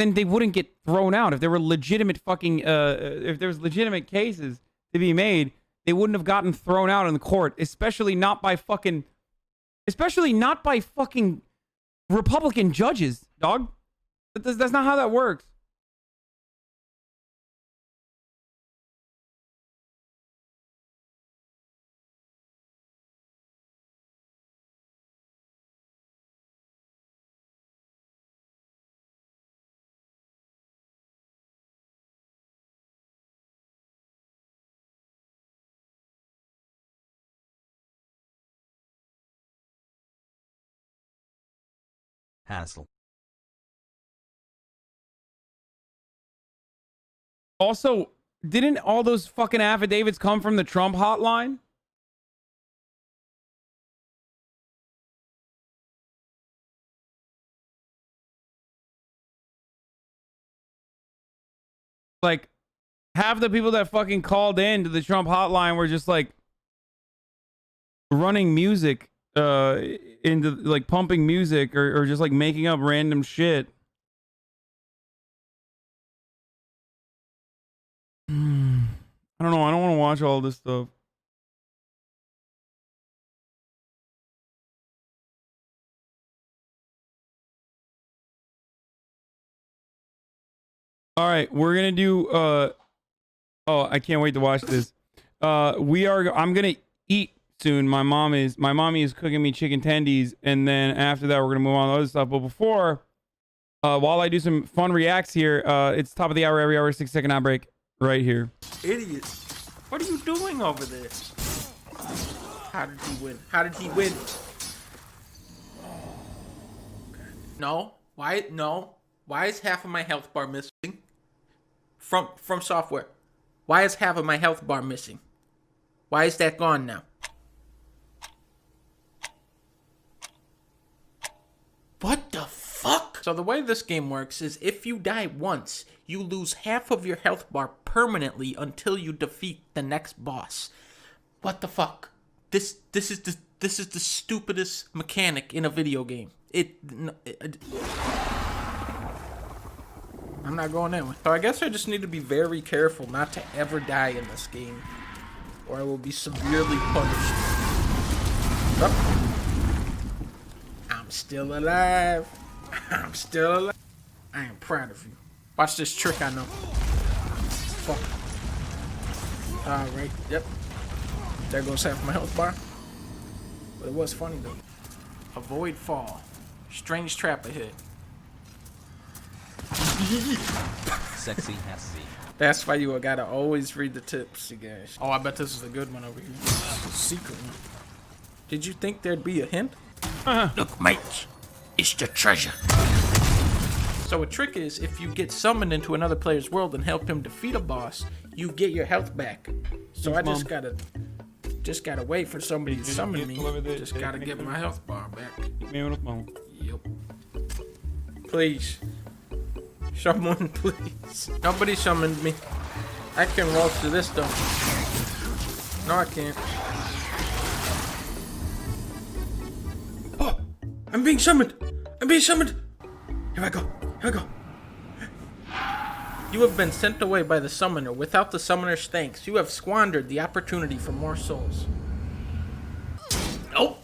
S4: then they wouldn't get thrown out. If there were legitimate fucking, if there was legitimate cases to be made, they wouldn't have gotten thrown out in the court, especially not by fucking Republican judges, dog. That's not how that works.
S1: Hassle.
S4: Also, didn't all those fucking affidavits come from the Trump hotline? Like, half the people that fucking called in to the Trump hotline were just like running music into like pumping music or just like making up random shit. I don't know. I don't want to watch all this stuff. All right, we're gonna do. Oh, I can't wait to watch this. I'm gonna eat soon. My mommy is cooking me chicken tendies, and then after that, we're gonna move on to other stuff. But before, while I do some fun reacts here, it's top of the hour, every hour, 6-second ad break right here.
S3: Idiot! What are you doing over there? How did he win? How did he win? No. Why? No. Why is half of my health bar missing? From software. Why is half of my health bar missing? Why is that gone now? What the fuck? So the way this game works is if you die once, you lose half of your health bar permanently until you defeat the next boss. What the fuck? This is the stupidest mechanic in a video game. I'm not going that way. So I guess I just need to be very careful not to ever die in this game, or I will be severely punished. Oh. I'm still alive. I'm still alive. I am proud of you. Watch this trick I know. Fuck. Alright, yep. There goes half my health bar. But it was funny though. Avoid fall. Strange trap ahead.
S1: Sexy Hassy.
S3: That's why you gotta always read the tips, you guys. Oh, I bet this is a good one over here. Secret one. Did you think there'd be a hint? Look, mate. It's the treasure. So a trick is, if you get summoned into another player's world and help him defeat a boss, you get your health back. So
S4: Thanks,
S3: I just gotta wait for somebody to summon me. Just gotta get my health bar back. Yep. Please. Someone, please. Nobody summoned me. I can roll through this though. No, I can't. Oh! I'm being summoned! I'm being summoned! Here I go. Here I go. You have been sent away by the summoner. Without the summoner's thanks, you have squandered the opportunity for more souls. Oh!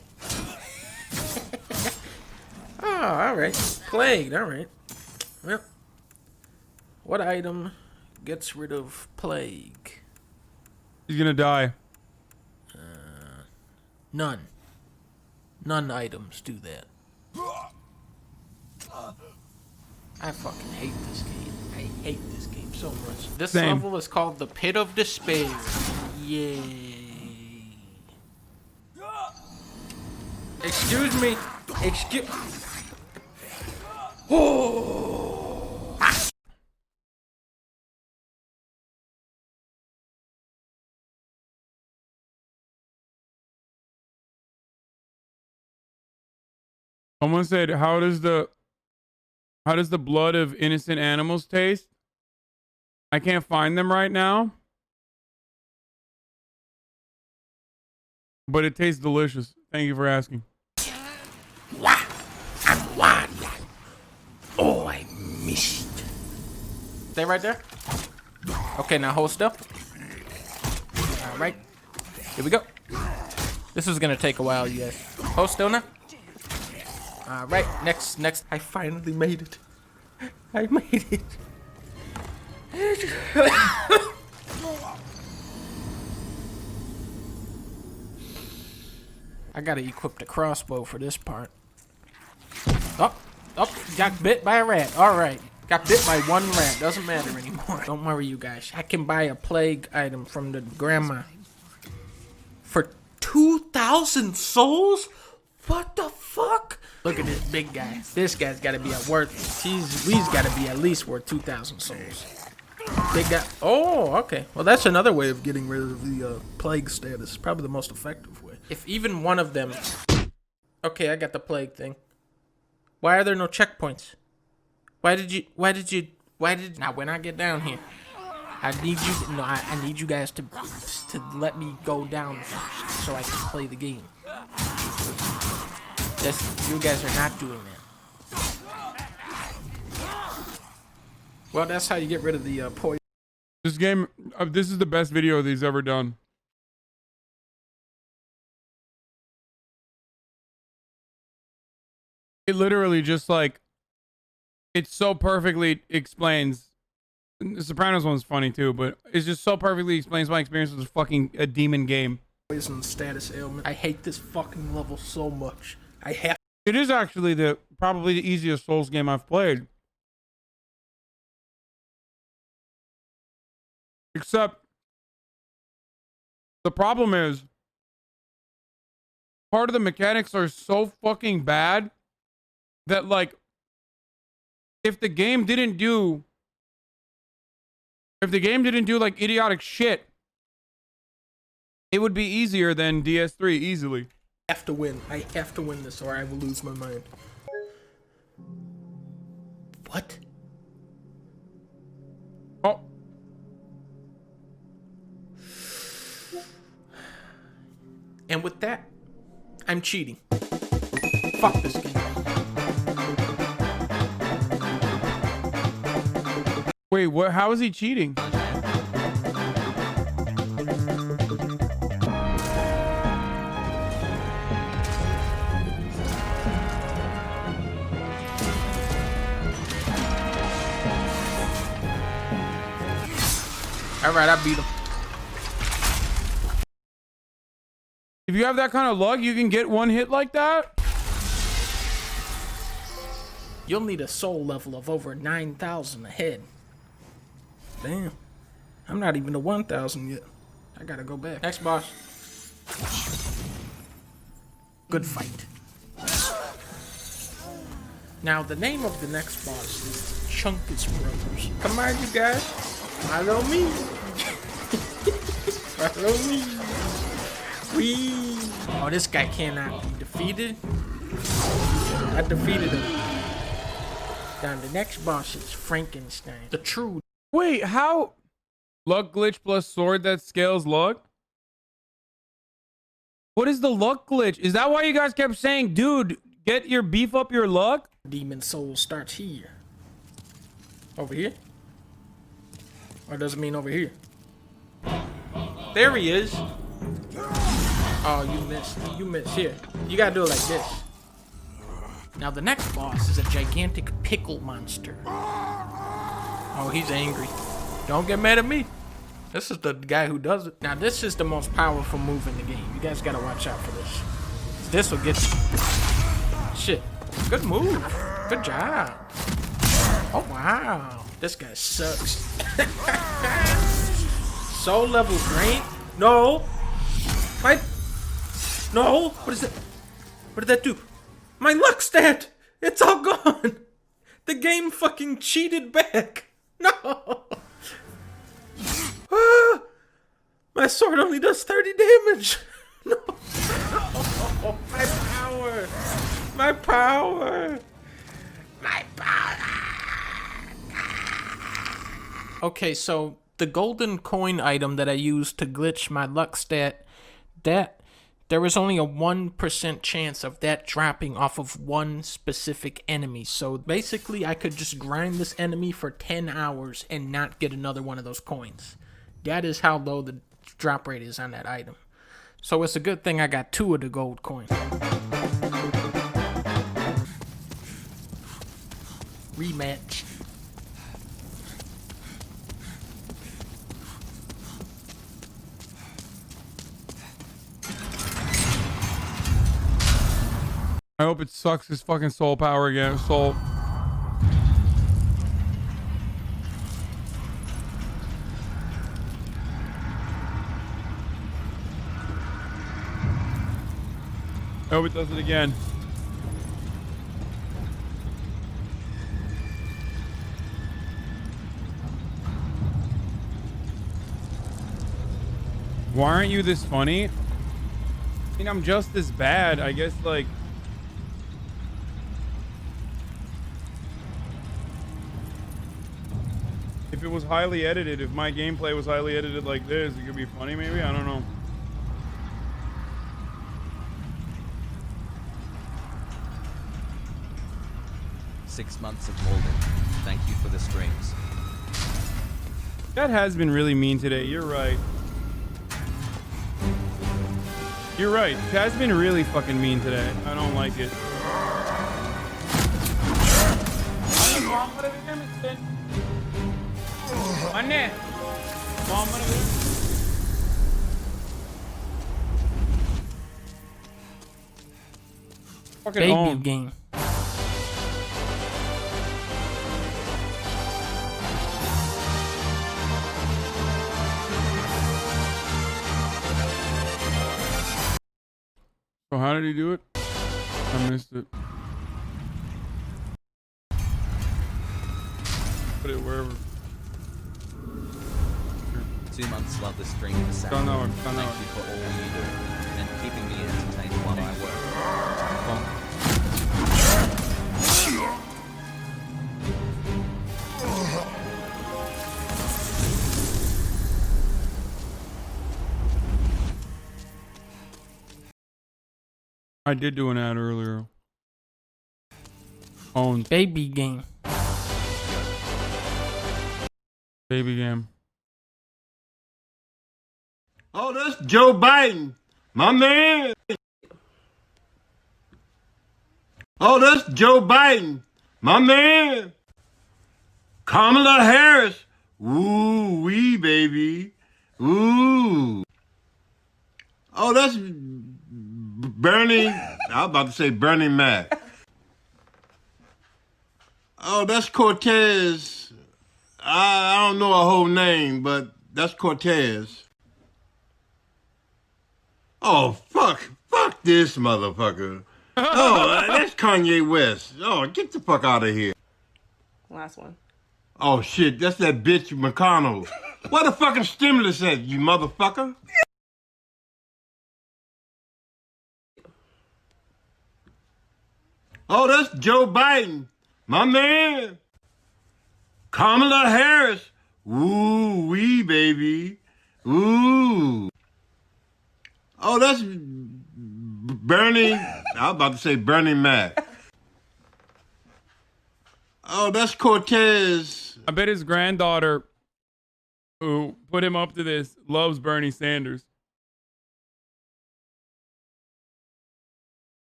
S3: Oh, alright. Plagued, alright. Well. What item gets rid of plague?
S4: He's gonna die.
S3: None. None items do that. I fucking hate this game. I hate this game so much. This level is called the Pit of Despair. Yay. Excuse me. Excuse... Oh! Ah.
S4: Someone said, how does the blood of innocent animals taste? I can't find them right now, but it tastes delicious. Thank you for asking.
S3: Oh, I missed. Stay right there. Okay, now hold still. All right, here we go. This is gonna take a while, you guys. Hold still now. All right, next. I finally made it. I made it. I gotta equip the crossbow for this part. Oh, got bit by a rat. All right, got bit by one rat. Doesn't matter anymore. Don't worry, you guys. I can buy a plague item from the grandma for 2,000 souls. What the fuck? Look at this big guy. This guy's got to be he's got to be at least worth 2,000 souls. Big guy. Oh, okay. Well, that's another way of getting rid of the plague status. Probably the most effective way. If even one of them... Okay, I got the plague thing. Why are there no checkpoints? Why did... Now, when I get down here, I need you guys to let me go down first so I can play the game. You guys are not doing that. Well, that's how you get rid of the poison.
S4: This game, this is the best video he's ever done. It literally just like, it so perfectly explains. The Sopranos one's funny too, but it just so perfectly explains my experience with a demon game.
S3: Poison status ailment. I hate this fucking level so much.
S4: It is actually probably the easiest Souls game I've played. Except the problem is part of the mechanics are so fucking bad that like if the game didn't do like idiotic shit, it would be easier than DS3 easily.
S3: I have to win. I have to win this or I will lose my mind. What?
S4: Oh.
S3: And with that, I'm cheating. Fuck this game.
S4: Wait, what? How is he cheating?
S3: All right, I beat him.
S4: If you have that kind of luck, you can get one hit like that?
S3: You'll need a soul level of over 9,000 ahead. Damn. I'm not even to 1,000 yet. I gotta go back. Next boss. Good fight. Now, the name of the next boss is Chunkus Brothers. Come on, you guys. Follow me. Follow me. Whee! Oh, this guy cannot be defeated. I defeated him. Now the next boss is Frankenstein. The true.
S4: Wait, how? Luck glitch plus sword that scales luck? What is the luck glitch? Is that why you guys kept saying, dude, beef up your luck?
S3: Demon soul starts here. Over here? Or does it mean over here? There he is. Oh, you missed. You missed. Here. You gotta do it like this. Now, the next boss is a gigantic pickle monster. Oh, he's angry. Don't get mad at me. This is the guy who does it. Now, this is the most powerful move in the game. You guys gotta watch out for this. This will get you. Shit. Good move. Good job. Oh, wow. This guy sucks. Soul level drain? No. No. What is it? What did that do? My luck stat. It's all gone. The game fucking cheated back. No. My sword only does 30 damage. No. No. My power. My power. My power. Okay, so the golden coin item that I used to glitch my luck stat, there was only a 1% chance of that dropping off of one specific enemy. So basically, I could just grind this enemy for 10 hours and not get another one of those coins. That is how low the drop rate is on that item. So it's a good thing I got 2 of the gold coins. Rematch.
S4: I hope it sucks his fucking soul power again. Soul. I hope it does it again. Why aren't you this funny? I mean, I'm just as bad. I guess, like... If it was highly edited, if my gameplay was highly edited like this, it could be funny maybe? I don't know.
S1: "6 months of molding. Thank you for the streams."
S4: That has been really mean today. You're right. You're right. That's been really fucking mean today. I don't like it. Fucking
S3: Baby
S4: on.
S3: game.
S4: So how did he do it? I missed it. Put it wherever.
S1: 2 months, love the stream. Thank you for all you do and keeping me entertained while I work.
S4: I did do an ad earlier. On
S3: Baby game.
S4: Baby game.
S10: Oh, that's Joe Biden, my man. Oh, that's Joe Biden, my man. Kamala Harris. Ooh, wee, baby. Ooh. Oh, that's Bernie. I was about to say Bernie Mac. Oh, that's Cortez. I don't know a whole name, but that's Cortez. Oh, fuck this motherfucker. Oh, that's Kanye West. Oh, get the fuck out of here.
S17: Last one.
S10: Oh, shit, that's that bitch McConnell. What the fucking stimulus at, you motherfucker? Oh, that's Joe Biden, my man. Kamala Harris. Ooh, wee, baby. Ooh. Oh, that's Bernie. I was about to say Bernie Mac. Oh, that's Cortez.
S4: I bet his granddaughter, who put him up to this, loves Bernie Sanders.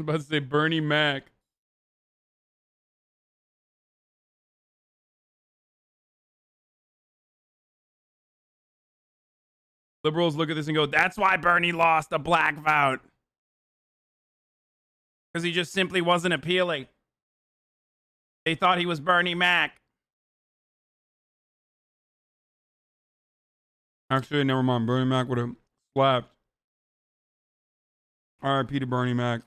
S4: I was about to say Bernie Mac. Liberals look at this and go, that's why Bernie lost a black vote. Because he just simply wasn't appealing. They thought he was Bernie Mac. Actually, never mind. Bernie Mac would have slapped. R.I.P. to Bernie Mac.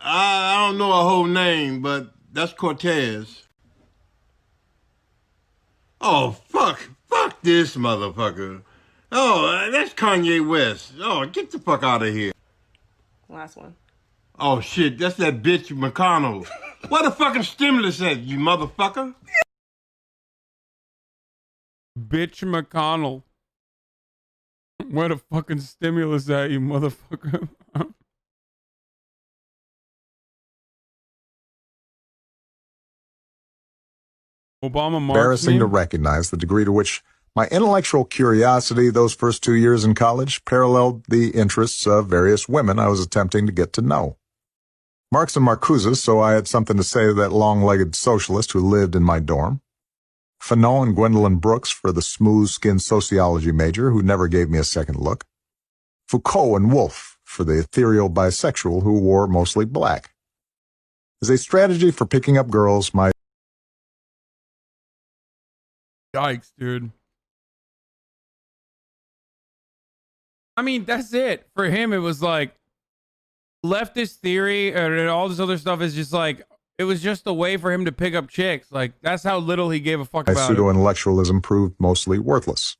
S10: I don't know a whole name, but that's Cortez. Oh, fuck this motherfucker. Oh, that's Kanye West. Oh, get the fuck out of here.
S17: Last one.
S10: Oh, shit, that's that bitch McConnell. What the fucking stimulus at, you motherfucker?
S4: Bitch McConnell. Where the fucking stimulus at, you motherfucker? Obama
S20: embarrassing to recognize the degree to which my intellectual curiosity those first 2 years in college paralleled the interests of various women I was attempting to get to know. Marx and Marcuse, so I had something to say to that long-legged socialist who lived in my dorm. Fanon and Gwendolyn Brooks for the smooth-skinned sociology major who never gave me a second look. Foucault and Woolf for the ethereal bisexual who wore mostly black. As a strategy for picking up girls, my
S4: Yikes, dude. I mean, that's it. For him, it was like leftist theory and all this other stuff is just like, it was just a way for him to pick up chicks. Like, that's how little he gave a fuck about it.
S20: pseudo-intellectualism proved mostly worthless.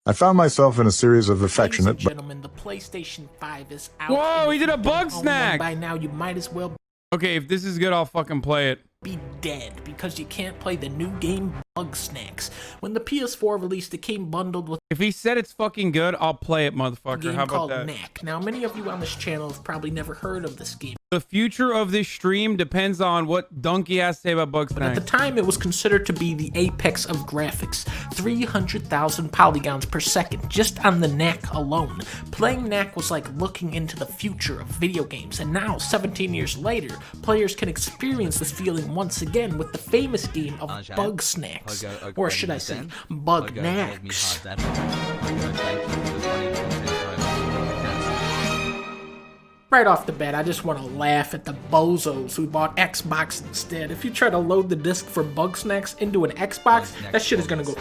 S20: I found myself in a series of affectionate but
S3: Gentlemen, the PlayStation 5 is out.
S4: Whoa, he did a bug snack.
S3: By now, you might as well
S4: Okay, if this is good, I'll fucking play it.
S3: be dead because you can't play the new game Bug Snacks. When the PS4 released, it came bundled with
S4: If he said it's fucking good, I'll play it, motherfucker.
S3: a game
S4: How about
S3: called
S4: that?
S3: Knack. Now, many of you on this channel have probably never heard of this game.
S4: The future of this stream depends on what Donkey has to say about Bug
S3: But at
S4: Snacks.
S3: the time, it was considered to be the apex of graphics. 300,000 polygons per second, just on the Knack alone. Playing Knack was like looking into the future of video games, and now, 17 years later, players can experience this feeling once again with the famous game of Bug Snacks. Or should I say, Bug Knacks. Right off the bat, I just want to laugh at the bozos who bought Xbox instead. If you try to load the disc for Bug Snacks into an Xbox, that shit is gonna go...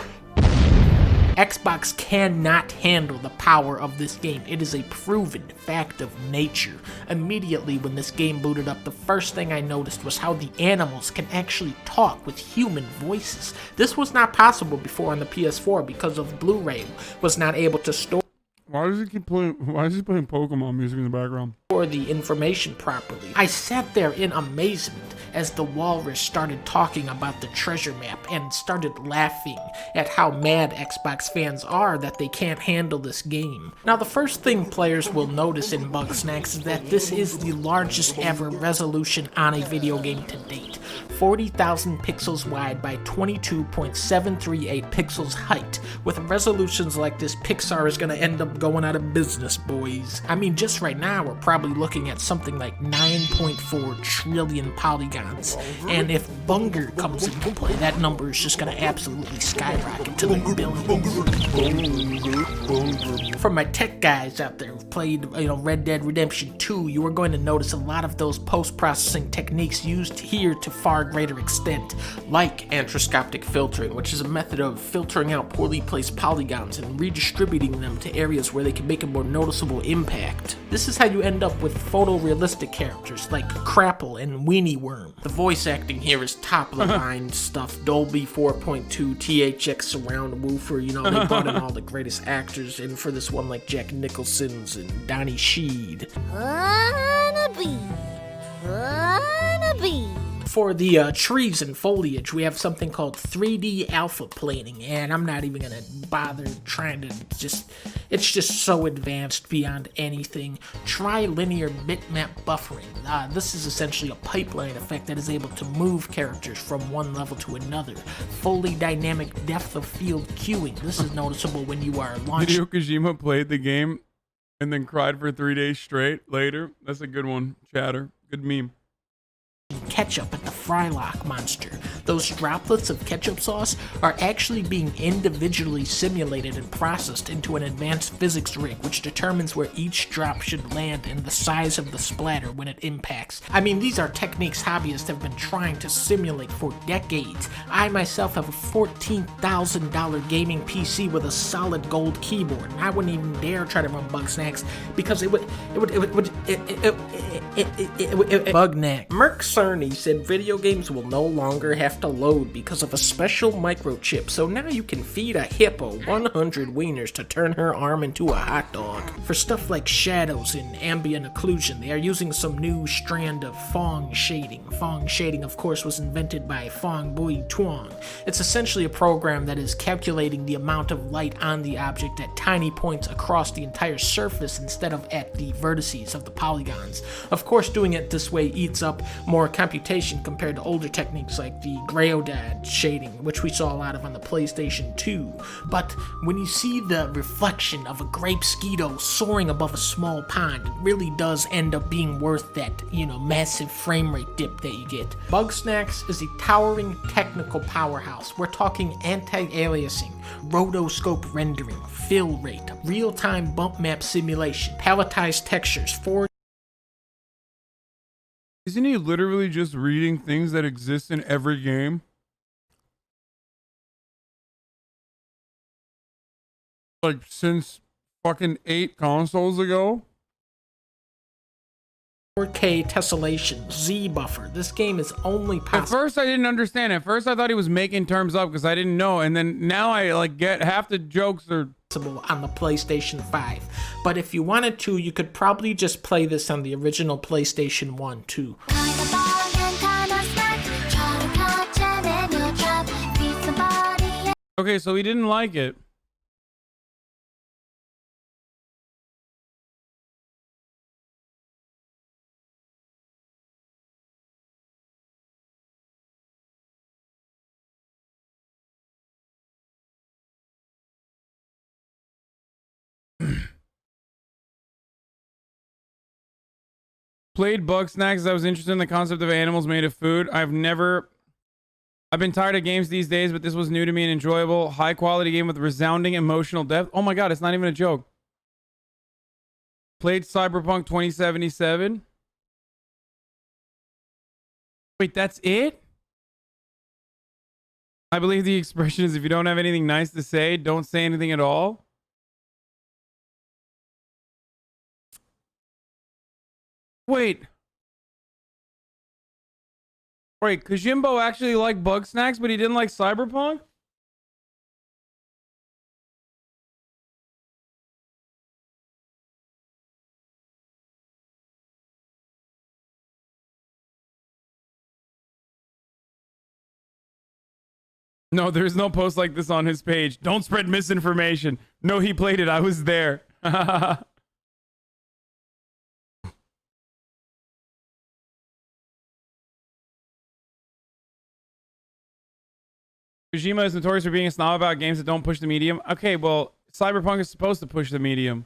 S3: Xbox cannot handle the power of this game. It is a proven fact of nature. Immediately when this game booted up, the first thing I noticed was how the animals can actually talk with human voices. This was not possible before on the PS4 because of Blu-ray was not able to store
S4: Why does he keep playing? Why is he playing Pokemon music in the background?
S3: the information properly. I sat there in amazement as the walrus started talking about the treasure map and started laughing at how mad Xbox fans are that they can't handle this game. Now, the first thing players will notice in Bug Snacks is that this is the largest ever resolution on a video game to date. 40,000 pixels wide by 22.738 pixels height. With resolutions like this, Pixar is gonna end up going out of business, boys. I mean, just right now, we're probably looking at something like 9.4 trillion polygons. And if Bunger comes into play, that number is just gonna absolutely skyrocket to the billions. For my tech guys out there who played, Red Dead Redemption 2, you are going to notice a lot of those post-processing techniques used here to far greater extent, like antroscopic filtering, which is a method of filtering out poorly placed polygons and redistributing them to areas where they can make a more noticeable impact. This is how you end up with photorealistic characters like Crapple and Weenie Worm. The voice acting here is top of the line stuff. Dolby 4.2, THX surround woofer, they brought in all the greatest actors in for this one, like Jack Nicholson's and Donnie Sheed. HasanAbi. For the trees and foliage, we have something called 3D alpha planing, and I'm not even gonna bother trying to it's just so advanced beyond anything. Trilinear bitmap buffering. This is essentially a pipeline effect that is able to move characters from one level to another. Fully dynamic depth of field queuing. This is noticeable when you are launching.
S4: Hideo Kojima played the game and then cried for 3 days straight later. That's a good one, chatter. Good meme.
S3: Ketchup at the Frylock monster. Those droplets of ketchup sauce are actually being individually simulated and processed into an advanced physics rig, which determines where each drop should land and the size of the splatter when it impacts. I mean, these are techniques hobbyists have been trying to simulate for decades. I myself have a $14,000 gaming PC with a solid gold keyboard, and I wouldn't even dare try to run Bug Snacks because it would Bug Knack. Merc Cerny said video games will no longer have to load because of a special microchip, so now you can feed a hippo 100 wieners to turn her arm into a hot dog. For stuff like shadows and ambient occlusion, they are using some new strand of Phong shading. Phong shading, of course, was invented by Phong Bui Tuong. It's essentially a program that is calculating the amount of light on the object at tiny points across the entire surface instead of at the vertices of the polygons. Of course, doing it this way eats up more computation compared to older techniques like the Graodad shading, which we saw a lot of on the PlayStation 2. But when you see the reflection of a grape skeeto soaring above a small pond, it really does end up being worth that, massive frame rate dip that you get. Bug Snacks is a towering technical powerhouse. We're talking anti-aliasing, rotoscope rendering, fill rate, real-time bump map simulation, palletized textures,
S4: Isn't he literally just reading things that exist in every game? Like, since fucking 8 consoles ago?
S3: 4K tessellation, Z buffer. This game is only possible.
S4: At first I didn't understand. At first I thought he was making terms up because I didn't know. And then now I get half the jokes are
S3: on the PlayStation 5. But if you wanted to, you could probably just play this on the original PlayStation 1 too.
S4: Okay, so he didn't like it. Played Bug Snacks. I was interested in the concept of animals made of food. I've been tired of games these days, but this was new to me and enjoyable. High quality game with resounding emotional depth. Oh my god, it's not even a joke. Played Cyberpunk 2077. Wait, that's it? I believe the expression is if you don't have anything nice to say, don't say anything at all. Wait, Kojimbo actually liked Bug Snacks, but he didn't like Cyberpunk? No, there's no post like this on his page. Don't spread misinformation. No, he played it. I was there. Kojima is notorious for being a snob about games that don't push the medium. Okay, well, Cyberpunk is supposed to push the medium.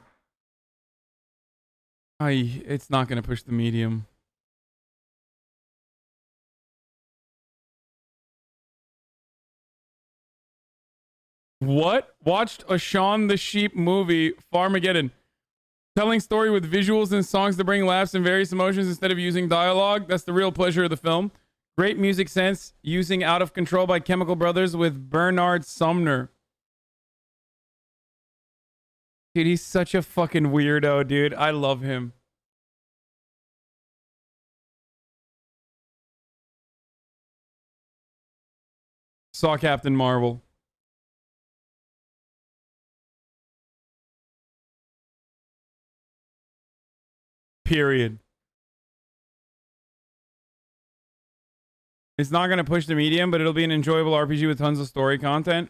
S4: It's not going to push the medium. What? Watched a Shaun the Sheep movie, Farmageddon. Telling story with visuals and songs to bring laughs and various emotions instead of using dialogue. That's the real pleasure of the film. Great music sense, using Out of Control by Chemical Brothers with Bernard Sumner. Dude, he's such a fucking weirdo, dude. I love him. Saw Captain Marvel. Period. It's not going to push the medium, but it'll be an enjoyable RPG with tons of story content.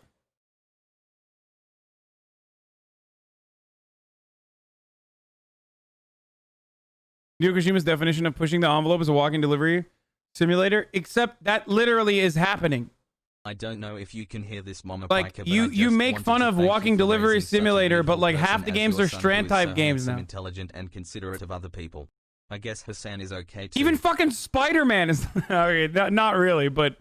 S4: Hideo Koshima's definition of pushing the envelope is a walking delivery simulator, except that literally is happening.
S1: I don't know if you can hear this, Mama
S4: like
S1: Piker,
S4: you make fun of walking delivery simulator, but like half the games are Strand type games now.
S1: Intelligent and considerate of other people. I guess Hasan is okay too.
S4: Even fucking Spider-Man is okay, not really, but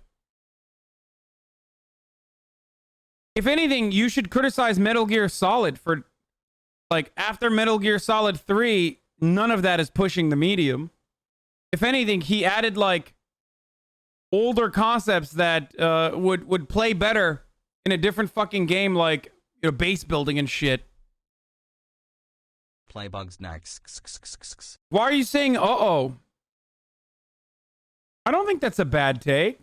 S4: if anything, you should criticize Metal Gear Solid for like after Metal Gear Solid 3, none of that is pushing the medium. If anything, he added like older concepts that would play better in a different fucking game, like base building and shit.
S1: Play Bugs next.
S4: Why are you saying uh-oh? I don't think that's a bad take.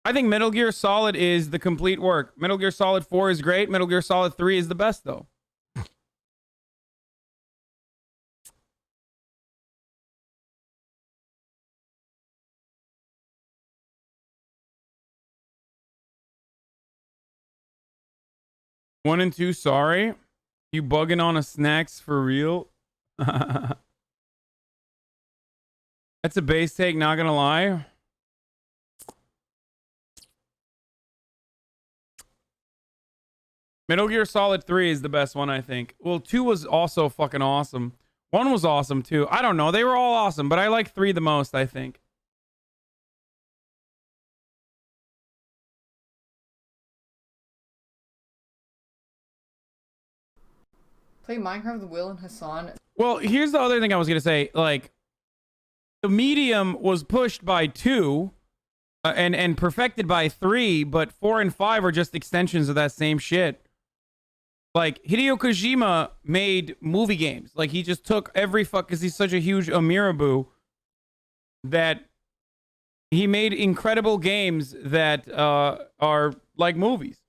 S4: I think Metal Gear Solid is the complete work. Metal Gear Solid 4 is great. Metal Gear Solid 3 is the best, though. One and two, sorry. You bugging on a snacks for real? That's a base take, not gonna lie. Metal Gear Solid 3 is the best one, I think. Well, 2 was also fucking awesome. 1 was awesome, too. I don't know. They were all awesome, but I like 3 the most, I think.
S19: Play Minecraft with Will and Hasan.
S4: Well, here's the other thing I was going to say. Like, the medium was pushed by 2 and perfected by 3, but 4 and 5 are just extensions of that same shit. Like, Hideo Kojima made movie games. Like, he just took every because he's such a huge Amiraboo that he made incredible games that are like movies.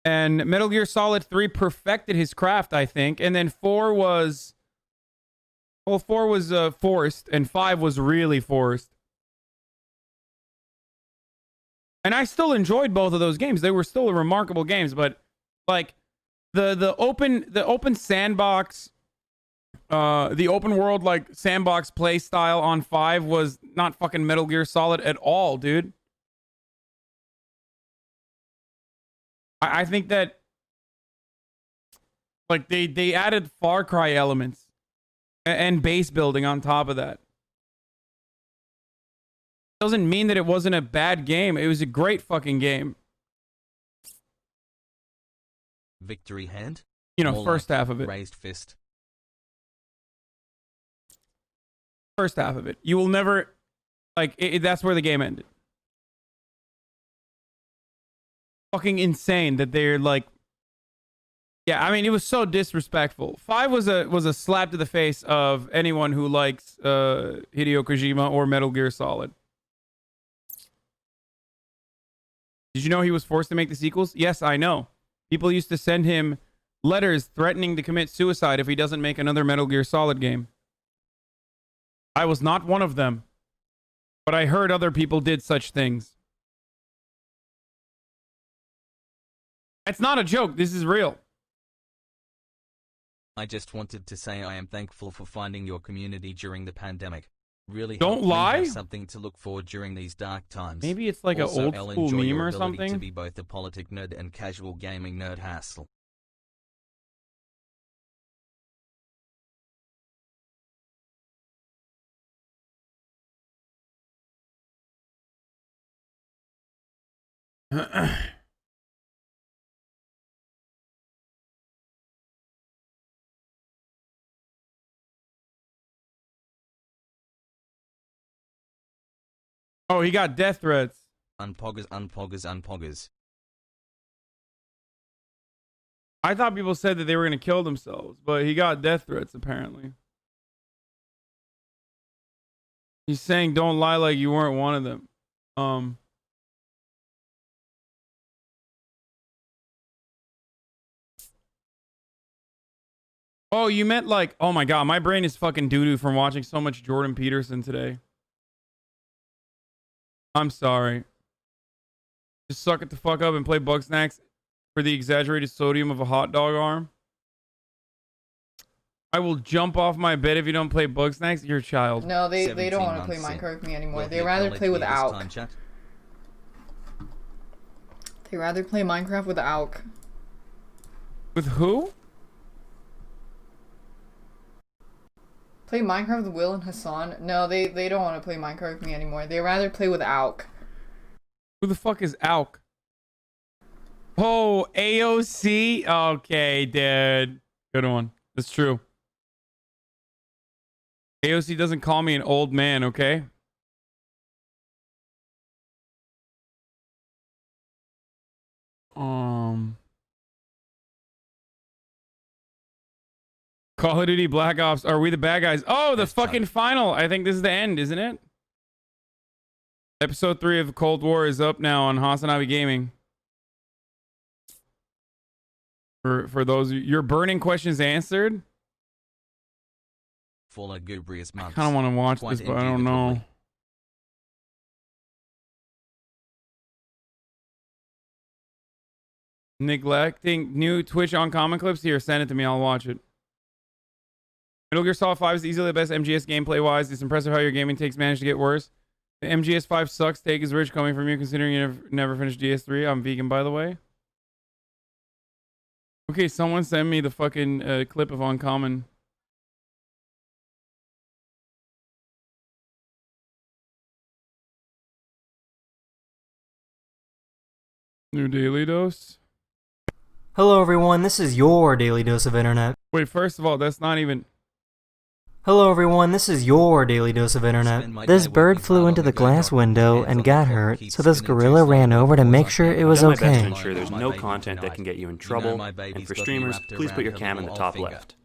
S4: And Metal Gear Solid 3 perfected his craft, I think. And then 4 was... Well, 4 was forced, and 5 was really forced. And I still enjoyed both of those games. They were still remarkable games, but like the open sandbox, the open world like sandbox play style on 5 was not fucking Metal Gear Solid at all, dude. I think that like they added Far Cry elements and base building on top of that. Doesn't mean that it wasn't a bad game. It was a great fucking game.
S1: Victory hand?
S4: You know,
S1: More
S4: first
S1: like
S4: half of it.
S1: Raised fist.
S4: First half of it. You will never... Like, that's where the game ended. Fucking insane that they're like... Yeah, I mean, it was so disrespectful. 5 was a slap to the face of anyone who likes Hideo Kojima or Metal Gear Solid. Did you know he was forced to make the sequels? Yes, I know. People used to send him letters threatening to commit suicide if he doesn't make another Metal Gear Solid game. I was not one of them, but I heard other people did such things. It's not a joke. This is real.
S1: I just wanted to say I am thankful for finding your community during the pandemic. Really
S4: Don't
S1: helped me
S4: lie.
S1: have something to look for during these dark times.
S4: Maybe it's like
S1: also,
S4: an old
S1: I'll
S4: school
S1: enjoy
S4: meme
S1: your
S4: or
S1: ability
S4: something.
S1: to be both a politic nerd and casual gaming nerd hassle.
S4: Oh, he got death threats.
S1: Unpoggers, unpoggers, unpoggers.
S4: I thought people said that they were going to kill themselves, but he got death threats apparently. He's saying don't lie like you weren't one of them. Oh, you meant like, oh my god, my brain is fucking doo-doo from watching so much Jordan Peterson today. I'm sorry. Just suck it the fuck up and play Bugsnax for the exaggerated sodium of a hot dog arm. I will jump off my bed if you don't play Bugsnax. You're a child.
S19: No, they don't want to play Minecraft with me anymore. They rather play with Alk. They rather play Minecraft with Alk.
S4: With who?
S19: Play Minecraft with Will and Hasan. No, they don't want to play Minecraft with me anymore. They rather play with Alk.
S4: Who the fuck is Alk? Oh, AOC? Okay, dude. Good one. That's true. AOC doesn't call me an old man, okay? Call of Duty Black Ops. Are we the bad guys? Oh, the fucking final. I think this is the end, isn't it? Episode 3 of Cold War is up now on HasanAbi Gaming. For those, your burning questions answered.
S1: For lugubrious months.
S4: I kind of want to watch
S1: Quite
S4: this, but I don't know. Neglecting new Twitch uncommon clips? Here, send it to me. I'll watch it. Metal Gear Solid 5 is easily the best MGS gameplay wise. It's impressive how your gaming takes managed to get worse. The MGS 5 sucks. Take is rich coming from you considering you never finished DS3. I'm vegan, by the way. Okay, someone send me the fucking clip of Uncommon. New daily dose.
S13: Hello everyone, this is your daily dose of internet.
S4: Wait, first of all, that's not even...
S13: Hello everyone, this is your daily dose of internet. This bird flew into the glass window and got hurt, so this gorilla ran over to make sure it was
S21: I've done my best
S13: okay.
S21: to ensure there's no content that can get you in trouble, and for streamers, please put your cam in the top left.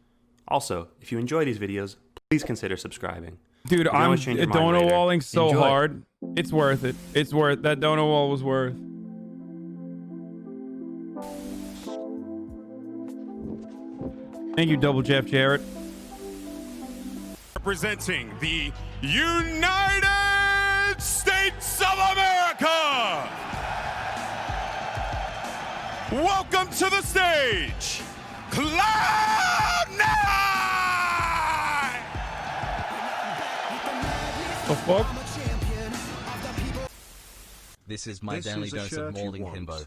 S21: Also, if you enjoy these videos, please consider subscribing.
S4: Dude, I'm dono walling so
S21: Enjoy.
S4: hard. It's worth it. It's worth that dono wall was worth. Thank you, Double Jeff Jarrett.
S22: Representing the United States of America,
S12: welcome to the stage, Cloud9!
S4: The fuck?
S1: This is my daily dose of mauling himbo.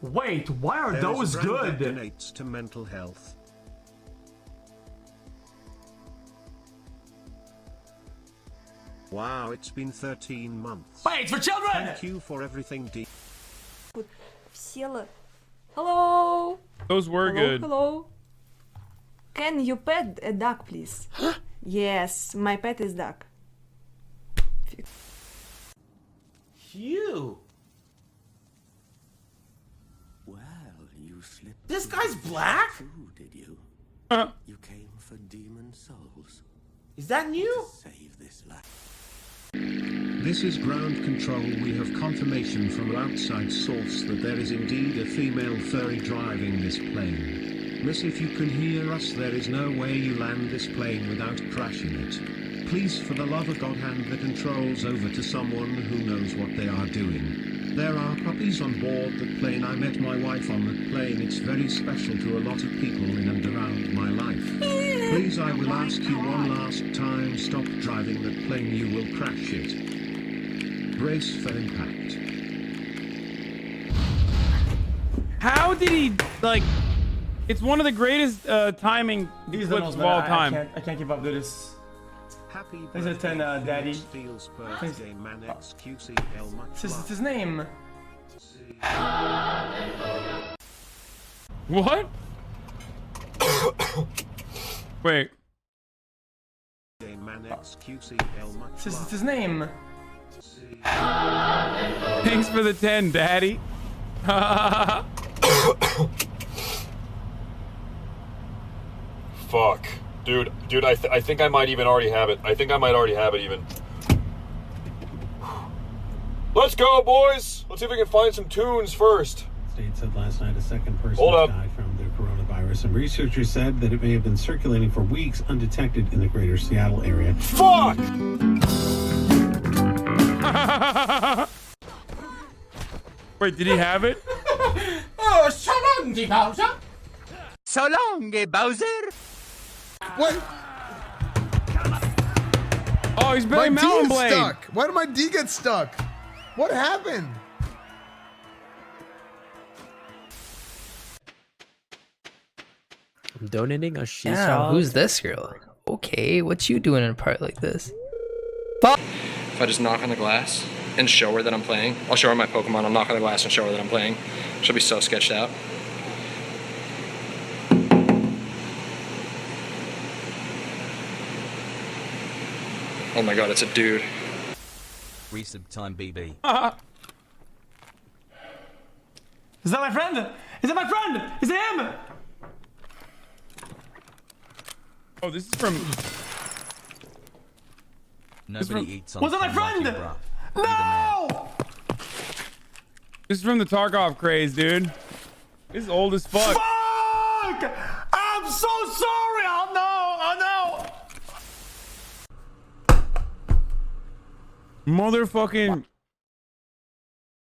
S14: Wait, why are those good?
S22: Donates to mental health. Wow, it's been 13 months.
S14: Wait, for children!
S22: Thank you for everything, D.
S24: Hello.
S4: Those were good.
S24: Hello. Can you pet a duck, please? Yes, my pet is duck.
S14: You.
S22: Well, you slipped.
S14: This guy's black?
S22: Ooh, did you? You came for demon souls.
S14: Is that new?
S22: Save this life. This is ground control. We have confirmation from outside source that there is indeed a female furry driving this plane. Miss, if you can hear us, there is no way you land this plane without crashing it. Please, for the love of God, hand the controls over to someone who knows what they are doing. There are puppies on board the plane. I met my wife on the plane. It's very special to a lot of people in and around my life. Please, I will ask you one last time, stop driving that plane. You will crash it. Brace for impact.
S4: How did he, like, it's one of the greatest timing clips of all time.
S14: I can't keep up with this.
S22: Happy
S14: Thanks for 10, Daddy.
S22: Feels birthday, man. XQCL much
S14: It's his name.
S4: What? Wait.
S22: Man, XQCL much
S14: It's his name.
S4: Thanks for the 10, Daddy.
S25: Fuck. Dude, I think I might even already have it. I think I might already have it even. Let's go, boys! Let's see if we can find some tunes first.
S26: State said last night a second person
S25: Hold up.
S26: died from the coronavirus, and researchers said that it may have been circulating for weeks undetected in the greater Seattle area.
S25: Fuck!
S4: Wait, did he have it?
S14: Oh, so long, Bowser.
S12: So long, Bowser. What?
S4: Oh, he's Barry Mountain Blade.
S27: Stuck. Why did my D get stuck? What happened?
S28: I'm donating a she
S29: Yeah, who's this girl? Okay, what you doing in a part like this?
S30: If I just knock on the glass and show her that I'm playing, I'll show her my Pokemon, I'll knock on the glass and show her that I'm playing. She'll be so sketched out. Oh my god, it's a dude.
S1: Resub time, BB.
S14: Is that my friend? Is that my friend? Is it him?
S4: Oh, this is from...
S1: Nobody eats on
S14: Was that my friend? No!
S4: This is from the Tarkov craze, dude. This is old as fuck.
S14: Fuck! I'm so sorry! Oh no!
S4: Motherfucking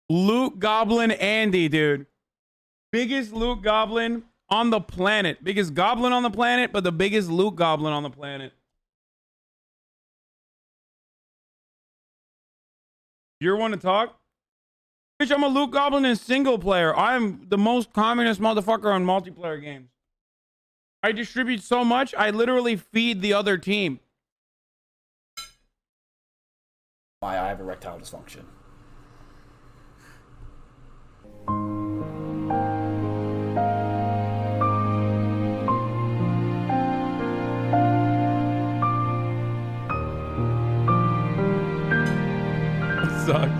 S4: Loot Goblin Andy, dude. Biggest loot goblin on the planet. Biggest goblin on the planet, but the biggest loot goblin on the planet. You're one to talk? Bitch, I'm a loot goblin in single player. I'm the most communist motherfucker on multiplayer games. I distribute so much, I literally feed the other team.
S31: I have erectile dysfunction.
S4: That sucks.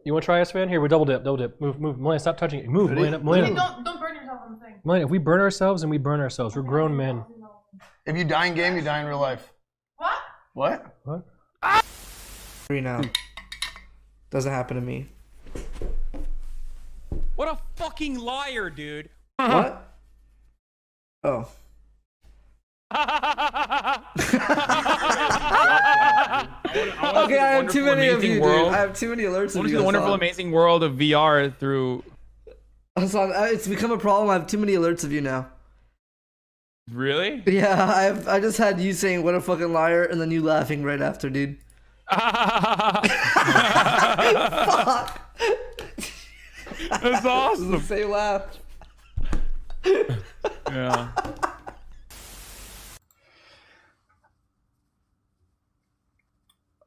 S23: You want to try us, man? Here, we double dip. Move. Melania, stop touching it. Move, Melania.
S24: Don't burn yourself on the thing.
S23: Melania, if we burn ourselves, and we burn ourselves. We're grown men.
S27: If you die in game, you die in real life.
S24: What?
S27: What?
S32: Free now. Doesn't happen to me.
S4: What a fucking liar, dude.
S32: What? Oh.
S2: Okay, I have too many of you, dude. I have too many alerts of you.
S4: The wonderful, amazing world of VR through.
S2: Hasan, it's become a problem. I have too many alerts of you now.
S4: Really?
S2: Yeah, I just had you saying what a fucking liar and then you laughing right after, dude. Fuck.
S4: That's awesome.
S2: The same laugh.
S4: Yeah.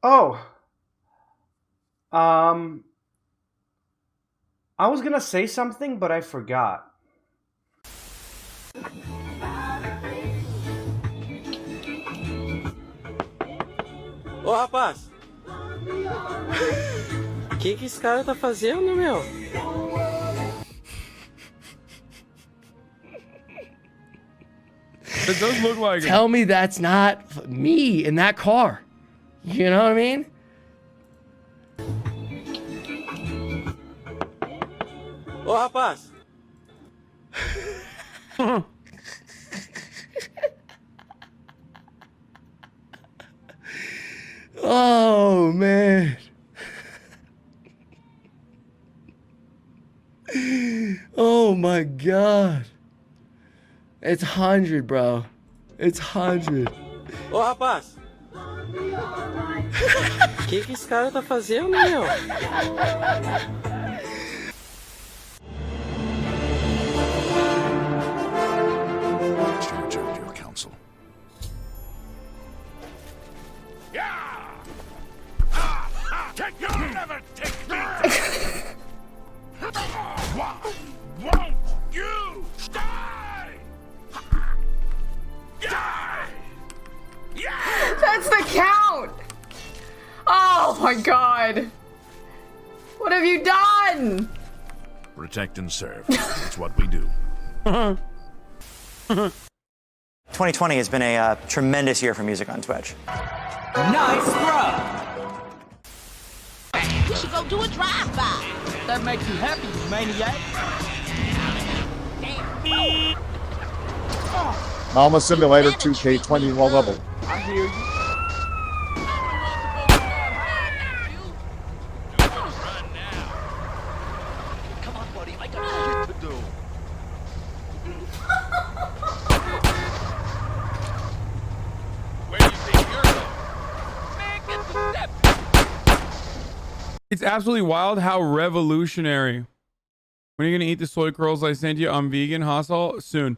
S5: Oh. I was gonna say something, but I forgot.
S6: Ô, rapaz! O que esse cara tá fazendo, meu?
S4: It does look like
S7: Tell me that's not me in that car. You know what I mean?
S6: Ô, rapaz!
S7: Oh, man. Oh, my God. It's 100, bro. It's 100.
S6: Ô, rapaz! O que esse cara tá fazendo, meu?
S8: Your counsel.
S12: You'll never take me down! Won't you die? Die!
S19: That's the count! Oh my god! What have you done?
S8: Protect and serve. That's what we do.
S9: 2020 has been a tremendous year for music on Twitch.
S11: Nice, bro!
S15: You should go do a drive-by.
S11: That makes you happy, you maniac.
S20: Mama Simulator 2K21 level.
S11: I hear you.
S15: Come on, buddy. I got shit to do.
S12: Where do you think you're going? Man, get the step.
S4: It's absolutely wild how revolutionary. When are you gonna eat the soy curls I sent you? I'm vegan, Hassel. Soon.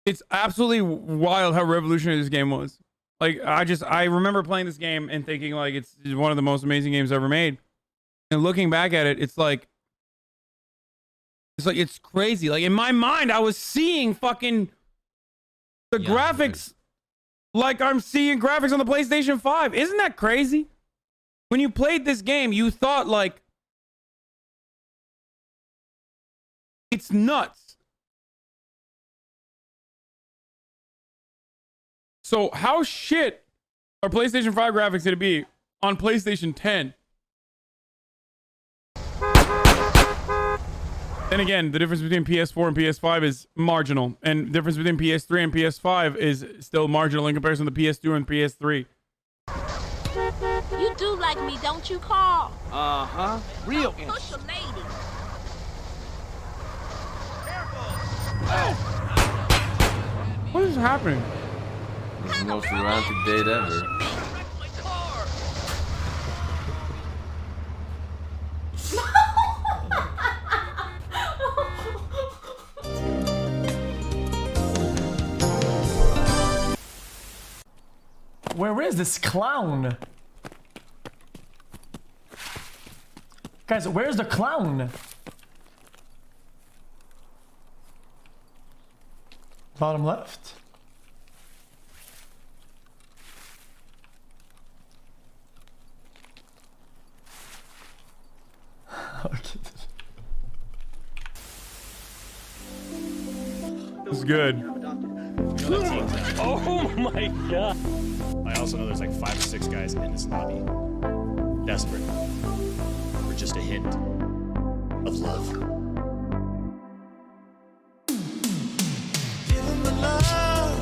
S4: It's absolutely wild how revolutionary this game was. Like, I remember playing this game and thinking like it's one of the most amazing games ever made. And looking back at it, it's crazy. Like in my mind, I was seeing fucking the graphics like I'm seeing graphics on the PlayStation 5. Isn't that crazy? When you played this game, you thought like it's nuts. So how shit are PlayStation 5 graphics gonna be on PlayStation 10? Then again, the difference between PS4 and PS5 is marginal, and the difference between PS3 and PS5 is still marginal in comparison to PS2 and PS3.
S15: You do like me, don't you, Carl?
S11: Uh-huh. Real
S15: Push a lady.
S4: What is happening?
S16: It's the most romantic date ever.
S14: Where is this clown? Guys, where's the clown? Bottom left.
S4: This is good.
S17: Oh my god. I also know there's like 5 or 6 guys in this lobby. Desperate. For just a hint of love. Give him the love.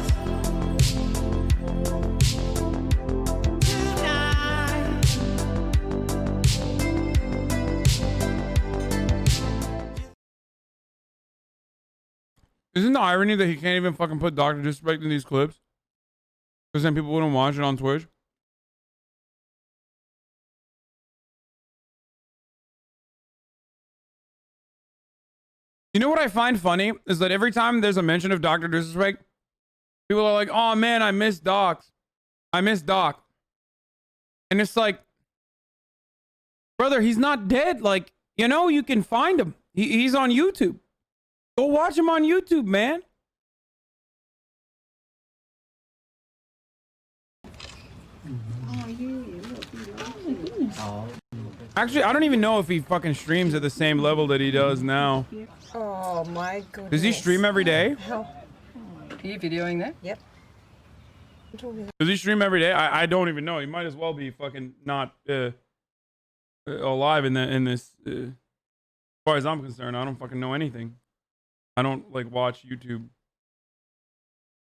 S4: Isn't the irony that he can't even fucking put Dr. Disrespect in these clips? Because then people wouldn't watch it on Twitch. You know what I find funny is that every time there's a mention of Dr. Disrespect, people are like, oh man, I miss Doc. I miss Doc. And it's like, brother, he's not dead. Like, you know, you can find him. He's on YouTube. Go watch him on YouTube, man. Actually, I don't even know if he fucking streams at the same level that he does now.
S1: Oh my goodness.
S4: Does he stream every day?
S1: Are you videoing that? Yep.
S4: Does he stream every day? I don't even know. He might as well be fucking not alive in this. As far as I'm concerned, I don't fucking know anything. I don't like watch YouTube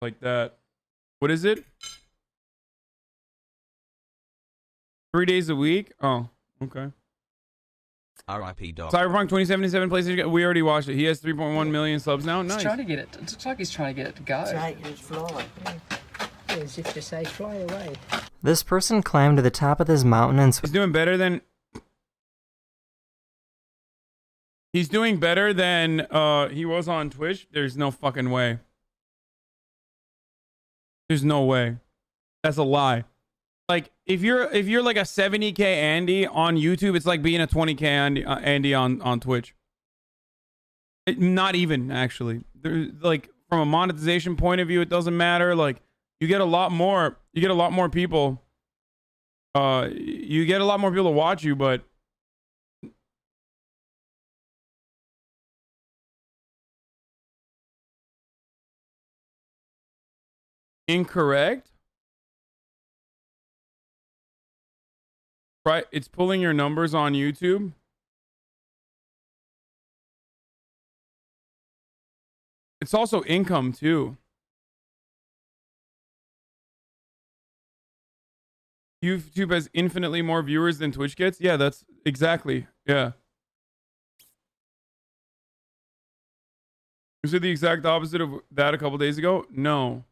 S4: like that. What is it? 3 days a week? Oh, okay.
S3: R.I.P. Dog.
S4: Cyberpunk 2077 PlayStation. We already watched it. He has 3.1 million subs now. Nice.
S1: He's trying to get it. It looks like he's trying to get it to go.
S10: Fly. As if to say, fly away.
S13: This person climbed to the top of this mountain and...
S4: He's doing better than... He's doing better than he was on Twitch. There's no fucking way. There's no way. That's a lie. Like if you're like a 70K Andy on YouTube, it's like being a 20K Andy on Twitch. Not even actually. Like from a monetization point of view, it doesn't matter. Like you get a lot more. You get a lot more people. You get a lot more people to watch you, but. Incorrect. Right, it's pulling your numbers on YouTube. It's also income too. YouTube has infinitely more viewers than Twitch gets. Yeah, that's exactly. Yeah. You said the exact opposite of that a couple days ago? No.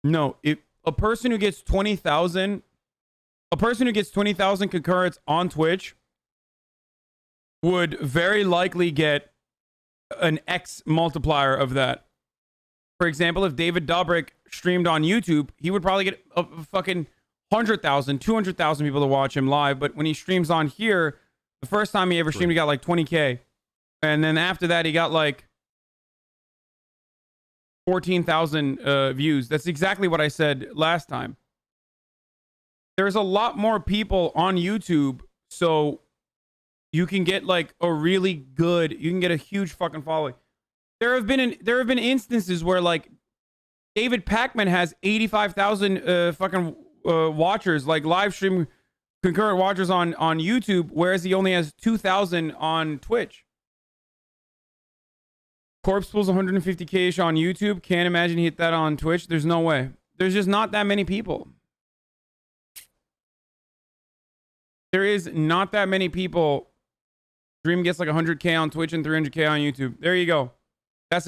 S4: No, if a person who gets 20,000 concurrents on Twitch would very likely get an X multiplier of that. For example, if David Dobrik streamed on YouTube, he would probably get a fucking 100,000, 200,000 people to watch him live. But when he streams on here, the first time he ever streamed, he got like 20K. And then after that, he got like 14,000 views. That's exactly what I said last time. There's a lot more people on YouTube, so you can get like a really good, you can get a huge fucking following. There have been instances where like David Pacman has 85,000 fucking watchers, like live stream concurrent watchers on YouTube, whereas he only has 2,000 on Twitch. Corpse Pool's 150K-ish on YouTube. Can't imagine he hit that on Twitch. There's no way. There's just not that many people. There is not that many people. Dream gets like 100K on Twitch and 300K on YouTube. There you go. That's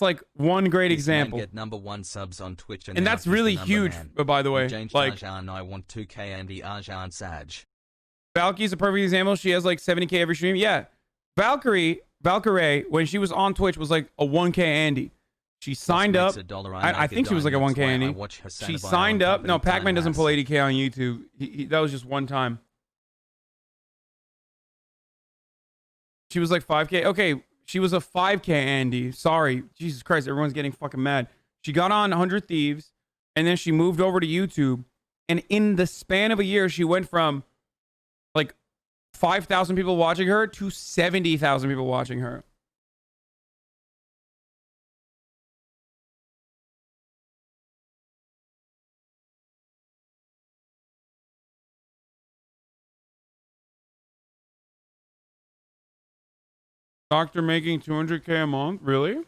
S4: like one great example.
S3: Get #1 subs on Twitch
S4: and that's really huge, by the way.
S3: James
S4: like,
S3: Arjan, I want 2K Andy Arjan Saj.
S4: Valkyrie's a perfect example. She has like 70K every stream. Yeah. Valkyrie, when she was on Twitch, was like a 1K Andy. She signed up. I think she was like a 1K Andy. She signed up. No, Pac-Man doesn't pull 80K on YouTube. That was just one time. She was like 5K. Okay, she was a 5K Andy. Sorry. Jesus Christ, everyone's getting fucking mad. She got on 100 Thieves, and then she moved over to YouTube. And in the span of a year, she went from like 5,000 people watching her to 70,000 people watching her. Doctor making 200K a month? Really?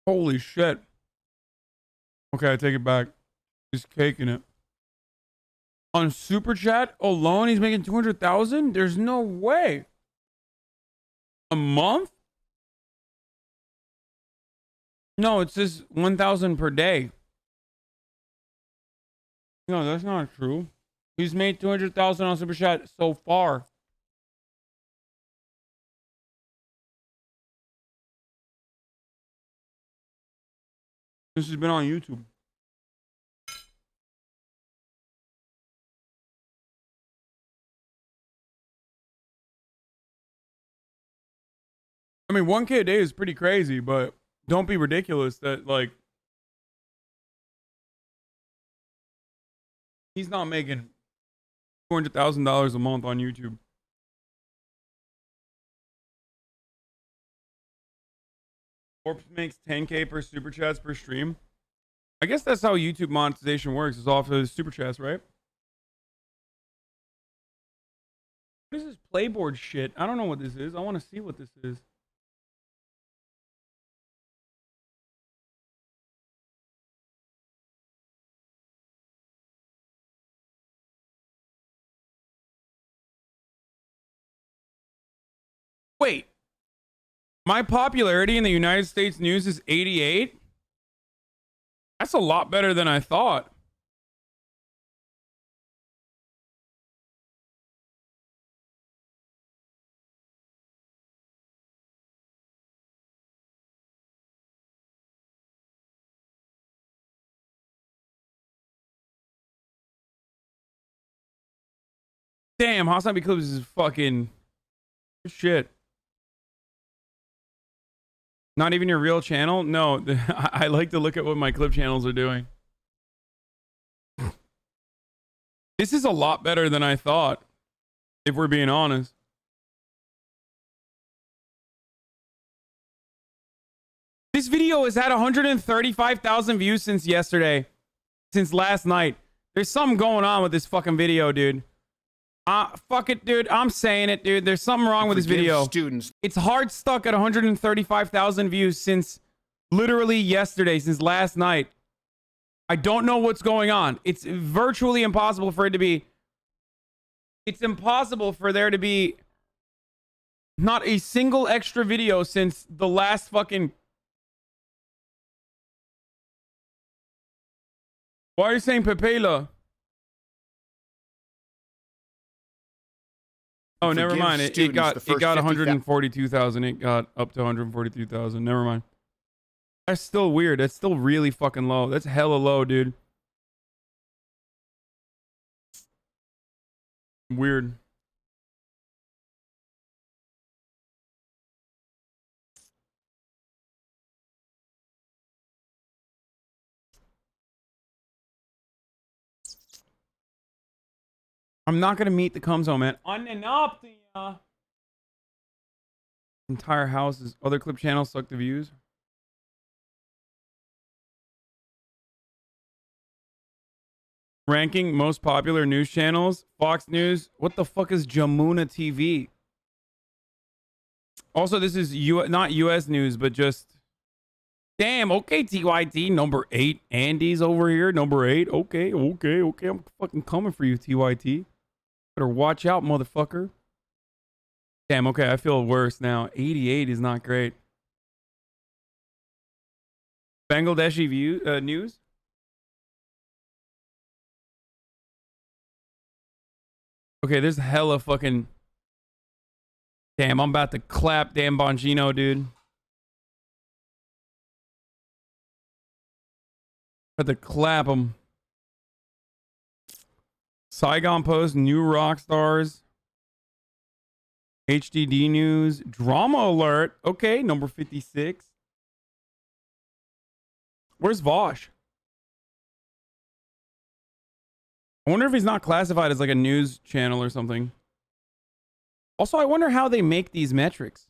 S4: Holy shit. Okay, I take it back. He's caking it. On Super Chat alone, he's making 200,000? There's no way. A month? No, it says 1,000 per day. No, that's not true. He's made 200,000 on Super Chat so far. This has been on YouTube. I mean, 1K a day is pretty crazy, but don't be ridiculous that, like, he's not making $200,000 a month on YouTube. Corpse makes 10K per super chats per stream. I guess that's how YouTube monetization works. It's off of super chats, right? What is this playboard shit? I don't know what this is. I want to see what this is. Wait. My popularity in the United States news is 88? That's a lot better than I thought. Damn, HasanAbi Clips is fucking shit. Not even your real channel? No, I like to look at what my clip channels are doing. This is a lot better than I thought, if we're being honest. This video has had 135,000 views since yesterday. Since last night. There's something going on with this fucking video, dude. Fuck it, dude. I'm saying it, dude. There's something wrong with this video.
S8: Students.
S4: It's hard stuck at 135,000 views since literally yesterday, since last night. I don't know what's going on. It's virtually impossible for it to be. It's impossible for there to be not a single extra video since the last fucking. Why are you saying Pepela? Oh, never mind. It got 142,000. It got up to 142,000. Never mind. That's still weird. That's still really fucking low. That's hella low, dude. Weird. I'm not gonna meet the Cumzo, man. Unenoptia. Entire house is other clip channels suck the views. Ranking most popular news channels. Fox News. What the fuck is Jamuna TV? Also, this is not US news, but just. Damn, okay, TYT. Number 8. Andy's over here. Number 8. Okay. I'm fucking coming for you, TYT. Better watch out, motherfucker. Damn, okay, I feel worse now. 88 is not great. Bangladeshi news. Okay, there's hella fucking. Damn, I'm about to clap Dan Bongino, dude. About to clap him. Saigon Post, new rock stars. HDD news, drama alert. Okay, number 56. Where's Vosh? I wonder if he's not classified as like a news channel or something. Also, I wonder how they make these metrics.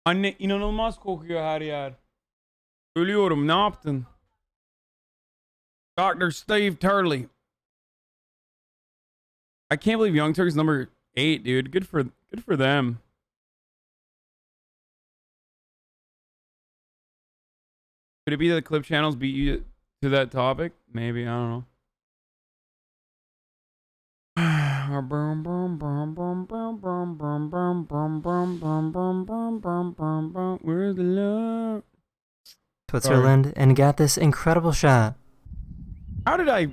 S4: Anne inanılmaz kokuyor her yer. Ölüyorum, ne yaptın? Dr. Steve Turley. I can't believe Young Turk's number 8, dude. Good for them. Could it be that the clip channels beat you to that topic? Maybe, I don't know. Where's the love?
S13: Switzerland and got this incredible shot.
S4: How did I?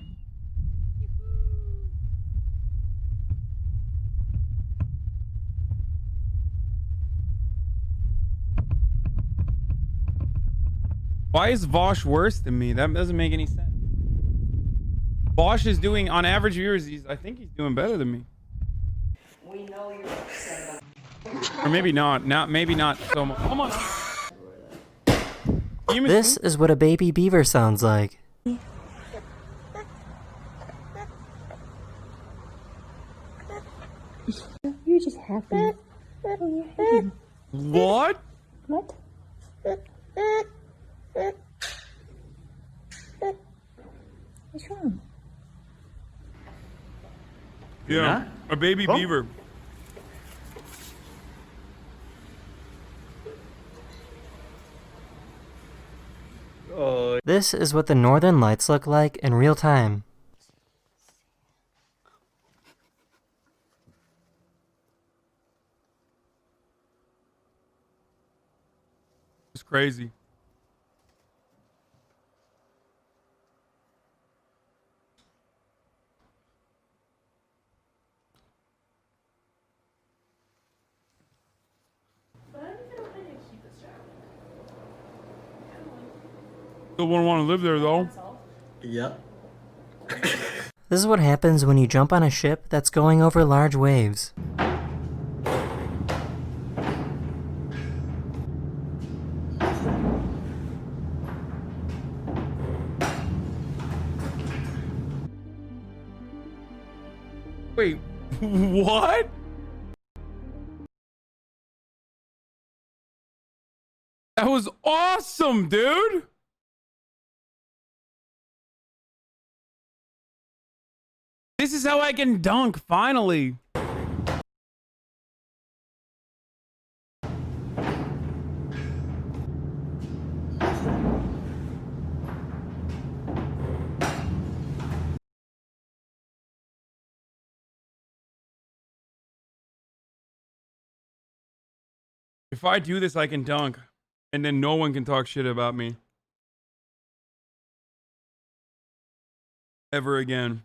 S4: Why is Vosh worse than me? That doesn't make any sense. Vosh is doing, on average viewers, I think he's doing better than me.
S10: We know you're upset about
S4: Or maybe not. Maybe not so much. Come on.
S13: This is what a baby beaver sounds like.
S15: You're just happy.
S4: What?
S15: What? What's wrong?
S4: Yeah, a baby beaver.
S13: This is what the northern lights look like in real time.
S4: It's crazy. Still wouldn't want to live there though.
S2: Yep.
S13: This is what happens when you jump on a ship that's going over large waves.
S4: Wait, what? That was awesome, dude. This is how I can dunk, finally. If I do this, I can dunk. And then no one can talk shit about me. Ever again.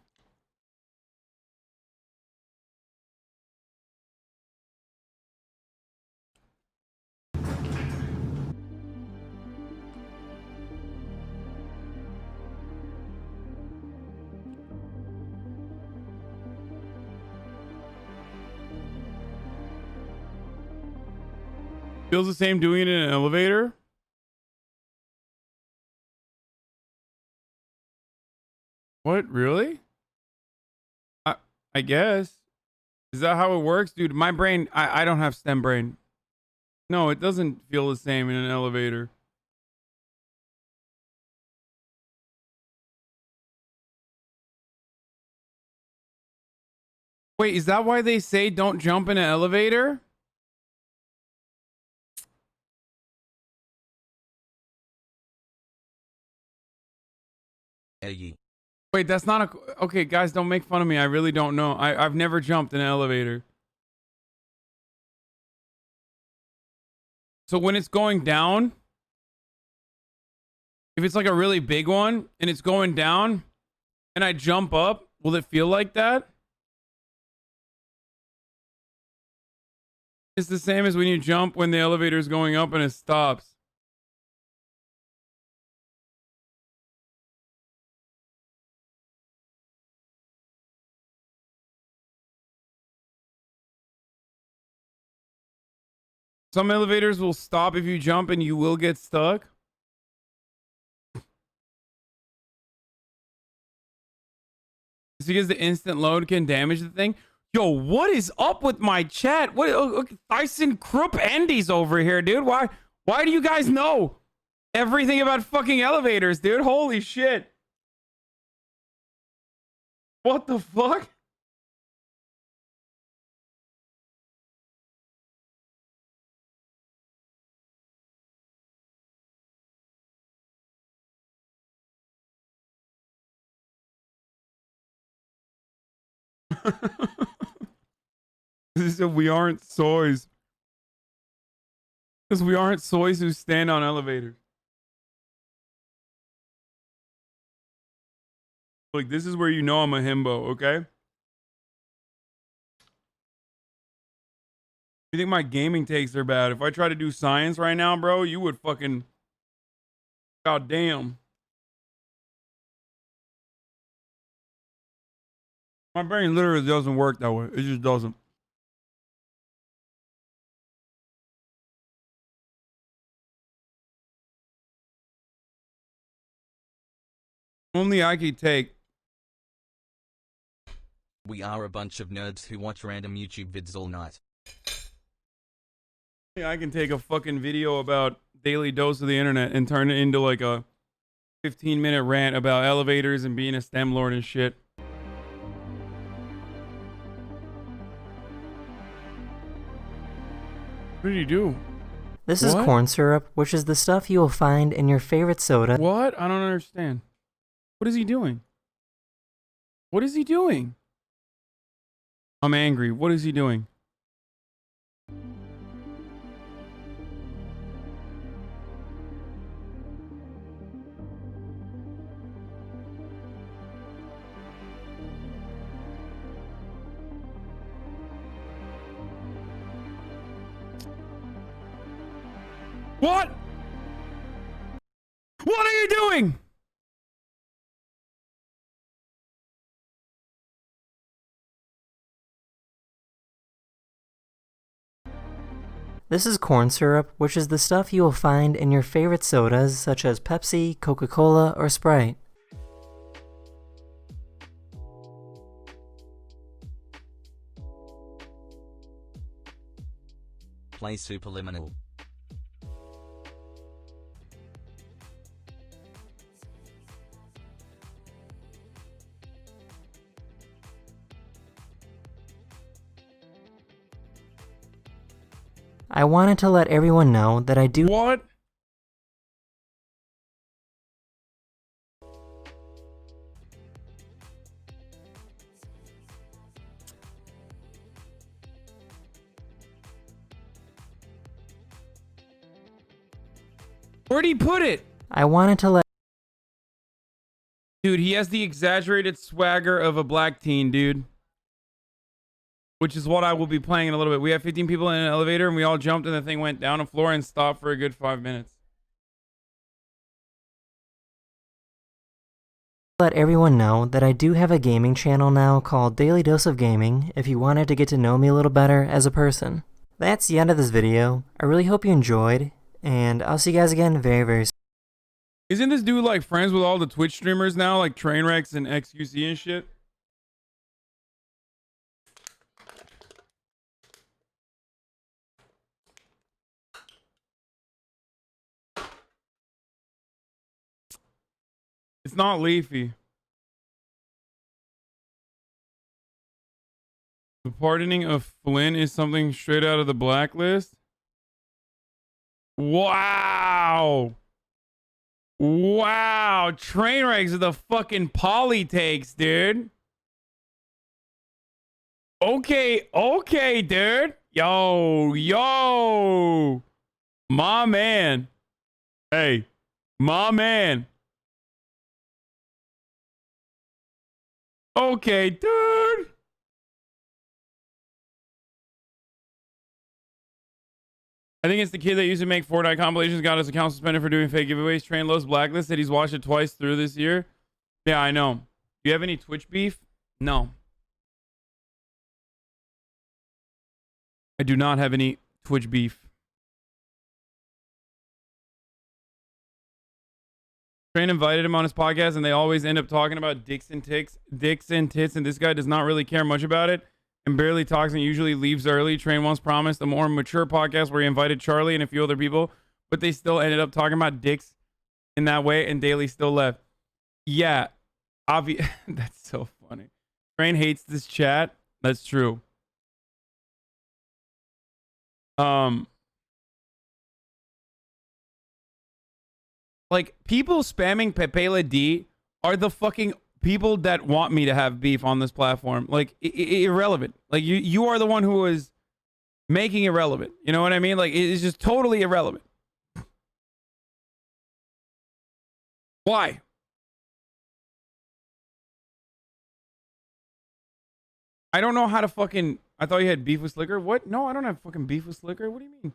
S4: Feels the same doing it in an elevator? What? Really? I guess. Is that how it works? Dude, my brain, I don't have STEM brain. No, it doesn't feel the same in an elevator. Wait, is that why they say don't jump in an elevator? Wait, that's not a... Okay, guys, don't make fun of me. I really don't know. I've never jumped in an elevator. So when it's going down, if it's like a really big one and it's going down and I jump up, will it feel like that? It's the same as when you jump when the elevator is going up and it stops. Some elevators will stop if you jump and you will get stuck. It's because the instant load can damage the thing. Yo, what is up with my chat? What? Oh, Tyson Krupp Andy's over here, dude. Why do you guys know everything about fucking elevators, dude? Holy shit. What the fuck? This is we aren't soys. Because we aren't soys who stand on elevators. Like, this is where you know I'm a himbo, okay? You think my gaming takes are bad? If I try to do science right now, bro, you would fucking... God damn. My brain literally doesn't work that way. It just doesn't. Only I can take.
S3: We are a bunch of nerds who watch random YouTube vids all night.
S4: I can take a fucking video about daily dose of the internet and turn it into like a 15-minute rant about elevators and being a STEM lord and shit. What did he do?
S13: This is corn syrup, which is the stuff you will find in your favorite soda.
S4: What? I don't understand. What is he doing? What is he doing? I'm angry. What is he doing? What? What are you doing?
S13: This is corn syrup, which is the stuff you will find in your favorite sodas such as Pepsi, Coca-Cola, or Sprite.
S3: Play Superliminal.
S13: I wanted to let everyone know that I do—
S4: What? Where'd he put it?
S13: I wanted to let—
S4: Dude, he has the exaggerated swagger of a black teen, dude. Which is what I will be playing in a little bit. We have 15 people in an elevator and we all jumped and the thing went down a floor and stopped for a good 5 minutes.
S13: Let everyone know that I do have a gaming channel now called Daily Dose of Gaming if you wanted to get to know me a little better as a person. That's the end of this video. I really hope you enjoyed, and I'll see you guys again very, very soon.
S4: Isn't this dude like friends with all the Twitch streamers now, like Trainwrecks and XQC and shit? It's not Leafy. The pardoning of Flynn is something straight out of the Blacklist. Wow. Wow. Trainwrecks are the fucking poly takes, dude. Okay. Okay, dude. Yo. My man. Hey. My man. Okay, dude. I think it's the kid that used to make Fortnite compilations, got his account suspended for doing fake giveaways. Train Lowe's Blacklist said he's watched it twice through this year. Yeah, I know. Do you have any Twitch beef? No. I do not have any Twitch beef. Train invited him on his podcast and they always end up talking about dicks and tits, and this guy does not really care much about it and barely talks and usually leaves early. Train once promised a more mature podcast where he invited Charlie and a few other people, but they still ended up talking about dicks in that way and Daily still left. Yeah, that's so funny. Train hates this chat. That's true. Like, people spamming Pepe Le D are the fucking people that want me to have beef on this platform, like irrelevant. Like you are the one who is making it relevant. You know what I mean? Like it's just totally irrelevant. Why? I don't know how to fucking... I thought you had beef with Slicker. What? No, I don't have fucking beef with Slicker. What do you mean?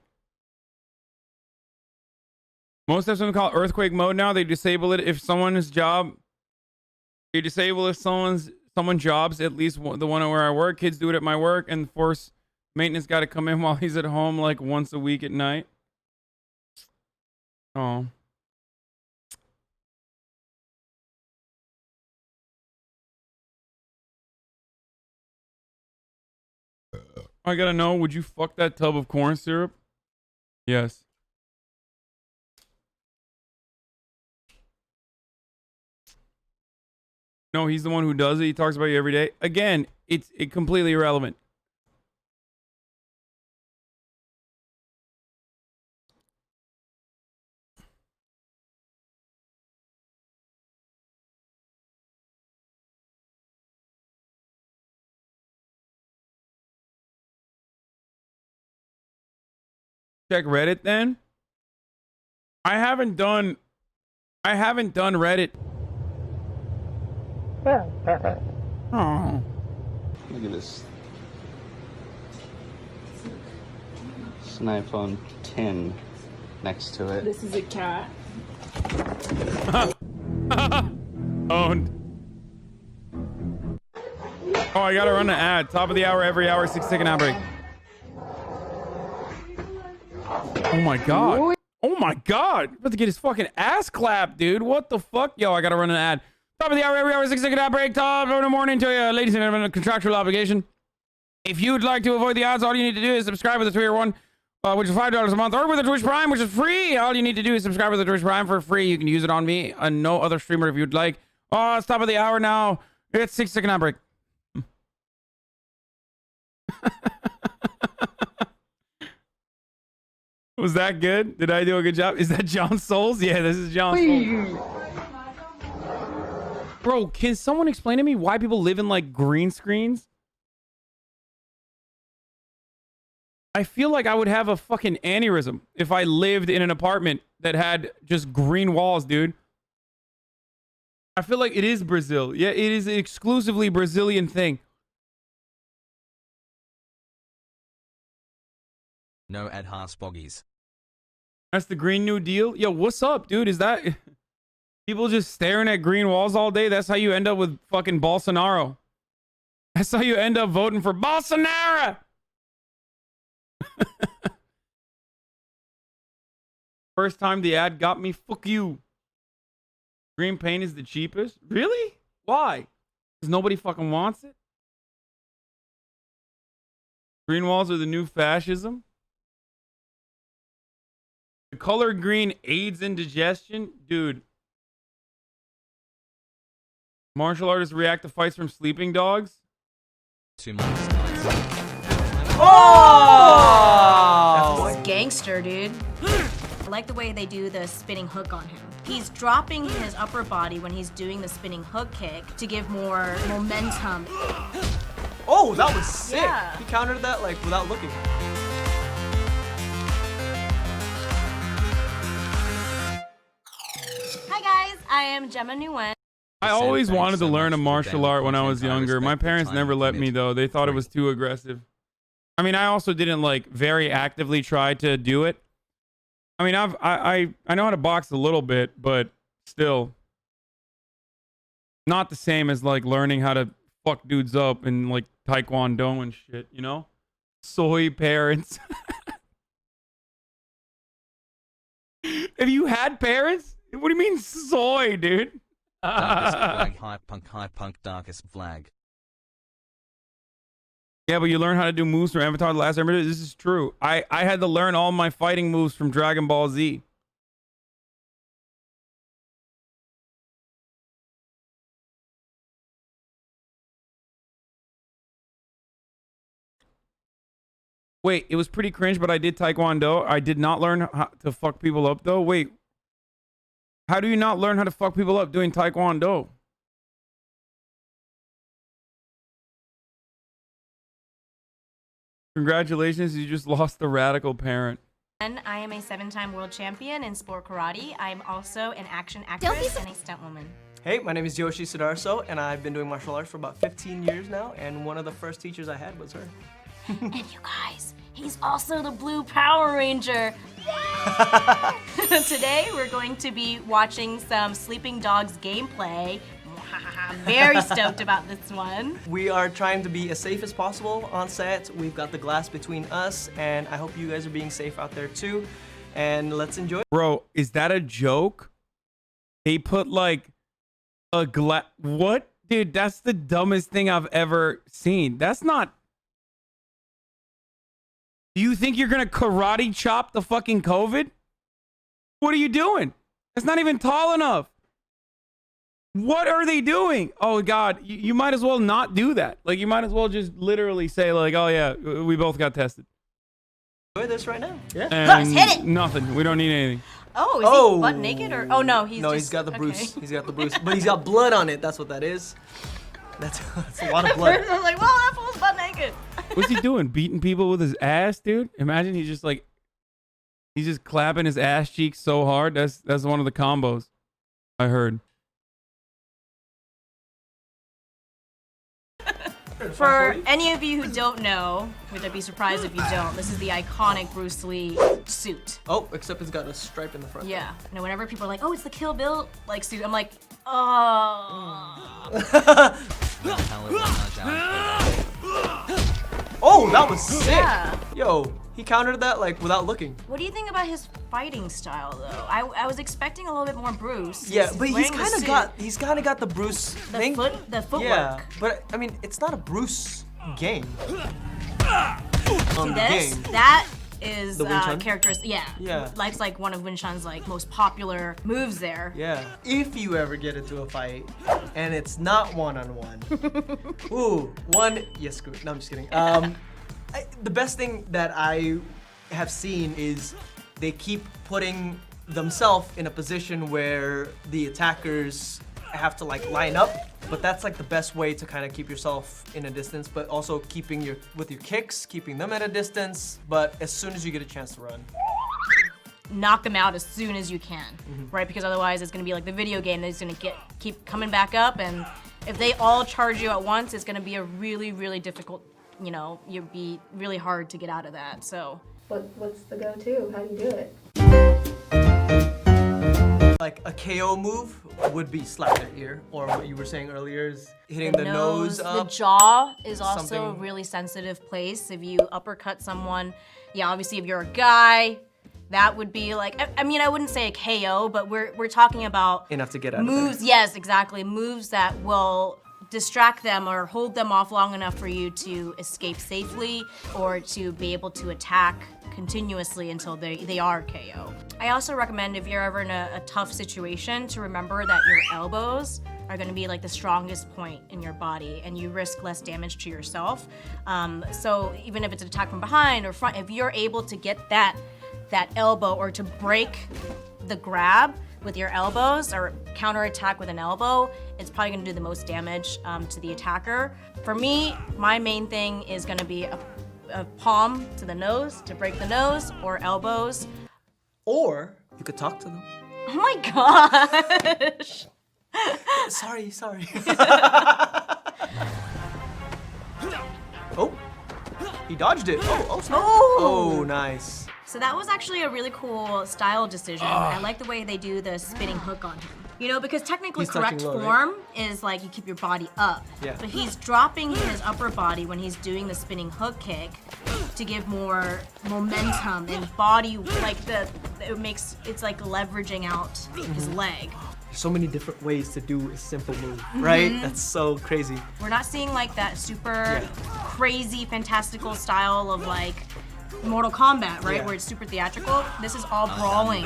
S4: Most have something called earthquake mode now. They disable it if someone's job... They disable if someone's jobs, at least the one where I work. Kids do it at my work, and force maintenance got to come in while he's at home like once a week at night. Oh. I gotta know, would you fuck that tub of corn syrup? Yes. No, he's the one who does it. He talks about you every day. Again, it's completely irrelevant. Check Reddit then. I haven't done Reddit. Oh.
S2: Look at this. It's an iPhone 10 next to it.
S19: This is a cat.
S4: Owned. Oh, I gotta run an ad. Top of the hour, every hour, 6-second ad break. Oh my god. Oh my god. About to get his fucking ass clapped, dude. What the fuck? Yo, I gotta run an ad. Top of the hour, every hour, 6-second ad break. Top of the morning to you, ladies and gentlemen, a contractual obligation. If you'd like to avoid the odds, all you need to do is subscribe with the Twitter one, which is $5 a month, or with the Twitch Prime, which is free. All you need to do is subscribe with the Twitch Prime for free. You can use it on me and no other streamer if you'd like. Oh, it's top of the hour now. It's 6-second ad break. Was that good? Did I do a good job? Is that John Souls? Yeah, this is John Souls. Bro, can someone explain to me why people live in like green screens? I feel like I would have a fucking aneurysm if I lived in an apartment that had just green walls, dude. I feel like it is Brazil. Yeah, it is an exclusively Brazilian thing.
S3: No ad has boggies.
S4: That's the Green New Deal? Yo, what's up, dude? Is that... People just staring at green walls all day? That's how you end up with fucking Bolsonaro. That's how you end up voting for Bolsonaro! First time the ad got me, fuck you. Green paint is the cheapest? Really? Why? Because nobody fucking wants it? Green walls are the new fascism? The color green aids indigestion? Dude. Martial artists react to fights from sleeping dogs?
S3: 2 months.
S15: Oh! That's gangster, dude. I like the way they do the spinning hook on him. He's dropping his upper body when he's doing the spinning hook kick to give more momentum.
S2: Oh, that was sick.
S15: Yeah.
S2: He countered that like without looking.
S15: Hi guys, I am Gemma Nguyen.
S4: I always wanted to learn a martial art when I was younger. My parents never let me though. They thought it was too aggressive. I mean, I also didn't like very actively try to do it. I mean, I know how to box a little bit, but still not the same as like learning how to fuck dudes up in like Taekwondo and shit, you know? Soy parents. Have you had parents? What do you mean soy, dude?
S3: Darkest flag, high punk, darkest flag.
S4: Yeah, but you learn how to do moves from Avatar: The Last Airbender. This is true. I had to learn all my fighting moves from Dragon Ball Z. Wait, it was pretty cringe, but I did Taekwondo. I did not learn how to fuck people up, though. Wait. How do you not learn how to fuck people up doing Taekwondo? Congratulations, you just lost a radical parent.
S15: And I am a 7-time world champion in sport karate. I'm also an action actress and a stunt woman.
S18: Hey, my name is Yoshi Sudarso, and I've been doing martial arts for about 15 years now, and one of the first teachers I had was her.
S15: And you guys, he's also the Blue Power Ranger. Today, we're going to be watching some Sleeping Dogs gameplay. Very stoked about this one.
S18: We are trying to be as safe as possible on set. We've got the glass between us, and I hope you guys are being safe out there too. And let's enjoy.
S4: Bro, is that a joke? They put like a glass. What? Dude, that's the dumbest thing I've ever seen. That's not. Do you think you're gonna karate chop the fucking COVID? What are you doing? It's not even tall enough. What are they doing? Oh God, you might as well not do that. Like, you might as well just literally say like, oh yeah, we both got tested.
S18: Enjoy this right now. Yeah.
S4: And
S15: hit it.
S4: Nothing. We don't need anything.
S15: Oh, is he butt naked or? Oh no, he's
S18: no,
S15: just,
S18: he's got the bruise.
S15: okay.
S18: He's got the bruise, but he's got blood on it. That's what that is. That's a lot of blood.
S15: I was like, well, that fool's butt naked.
S4: What's he doing? Beating people with his ass, dude? Imagine he's just like, he's just clapping his ass cheeks so hard. That's one of the combos I heard.
S15: For any of you who don't know, which I'd be surprised if you don't, this is the iconic Bruce Lee suit.
S18: Oh, except it's got a stripe in the front.
S15: Yeah. And whenever people are like, oh, it's the Kill Bill like suit, I'm like, oh.
S18: Oh, that was sick.
S15: Yeah.
S18: Yo, he countered that like without looking.
S15: What do you think about his fighting style though? I was expecting a little bit more Bruce.
S18: Yeah, but he's kind of got the Bruce thing.
S15: The footwork.
S18: Yeah, but I mean, it's not a Bruce game.
S15: See this? That is
S18: The Wing Chun?
S15: characteristic. Yeah.
S18: Yeah.
S15: That's like one of Wing Chun's like most popular moves there.
S18: Yeah. If you ever get into a fight and it's not one-on-one, ooh, yes, screw it. No, I'm just kidding. The best thing that I have seen is they keep putting themselves in a position where the attackers have to like line up, but that's like the best way to kind of keep yourself in a distance, but also keeping with your kicks, keeping them at a distance, but as soon as you get a chance to run.
S15: Knock them out as soon as you can, right? Because otherwise it's gonna be like the video game that's gonna keep coming back up, and if they all charge you at once, it's gonna be a really, really difficult, you know, you'd be really hard to get out of that, so.
S19: What's the go-to? How do you do it?
S18: Like a KO move would be slap their ear, or what you were saying earlier is hitting the nose up.
S15: The jaw is also a
S18: something.
S15: really sensitive place. If you uppercut someone, yeah, obviously if you're a guy, that would be like, I mean, I wouldn't say a KO, but we're talking about
S18: Enough to get out
S15: moves,
S18: of there.
S15: yes, exactly, moves that will distract them or hold them off long enough for you to escape safely or to be able to attack continuously until they are KO. I also recommend if you're ever in a tough situation to remember that your elbows are gonna be like the strongest point in your body and you risk less damage to yourself. So even if it's an attack from behind or front, if you're able to get that elbow or to break the grab with your elbows or counterattack with an elbow, it's probably gonna do the most damage to the attacker. For me, my main thing is gonna be a palm to the nose to break the nose, or elbows.
S18: Or you could talk to them.
S15: Oh my gosh.
S18: Sorry. Oh, he dodged it. Oh, nice.
S15: So that was actually a really cool style decision. I like the way they do the spinning hook on him. You know, because technically
S18: He's
S15: correct
S18: touching low,
S15: form is like you keep your body up.
S18: Yeah.
S15: But he's dropping his upper body when he's doing the spinning hook kick to give more momentum and body, like it's like leveraging out his leg.
S18: There's so many different ways to do a simple move, right? That's so crazy.
S15: We're not seeing like that super crazy, fantastical style of like Mortal Kombat, right?
S18: Yeah.
S15: Where it's super theatrical. This is all brawling.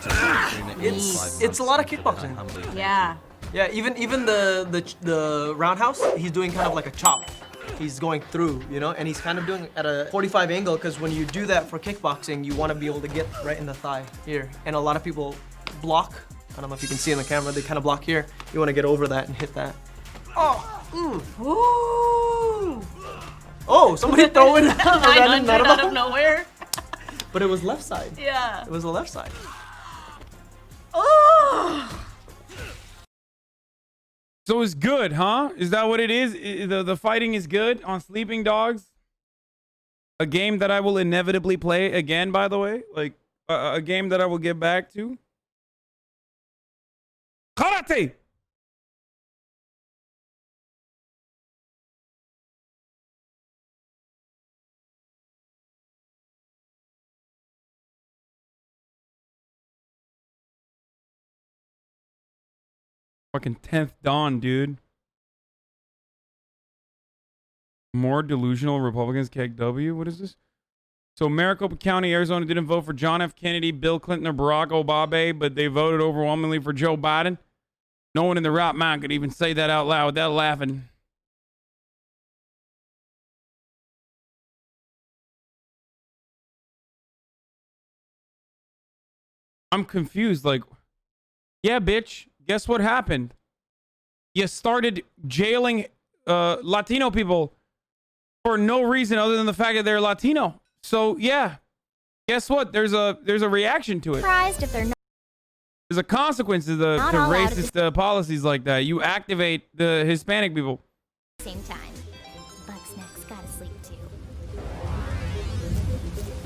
S18: It's a lot of kickboxing.
S15: Yeah.
S18: Yeah, even the roundhouse, he's doing kind of like a chop. He's going through, you know, and he's kind of doing it at a 45 angle, because when you do that for kickboxing, you want to be able to get right in the thigh here. And a lot of people block. I don't know if you can see in the camera, they kind of block here. You want to get over that and hit that. Oh,
S15: Ooh.
S18: Oh, somebody throwing a random meta
S15: out of
S18: ball?
S15: nowhere.
S18: But it was left side.
S15: Yeah.
S18: It was the left side.
S15: Oh.
S4: So it's good, huh? Is that what it is? The fighting is good on Sleeping Dogs? A game that I will inevitably play again, by the way. Like, a game that I will get back to. Karate! Fucking 10th Dawn, dude. More delusional Republicans KW? What is this? So Maricopa County, Arizona didn't vote for John F. Kennedy, Bill Clinton, or Barack Obama, but they voted overwhelmingly for Joe Biden. No one in their right mind could even say that out loud without laughing. I'm confused. Like, yeah, bitch. Guess what happened? You started jailing Latino people for no reason other than the fact that they're Latino. So yeah, guess what? There's a reaction to it.
S21: Surprised if they're not.
S4: There's a consequence to racist policies like that. You activate the Hispanic people.
S21: Same time. Bugsnax gotta sleep too.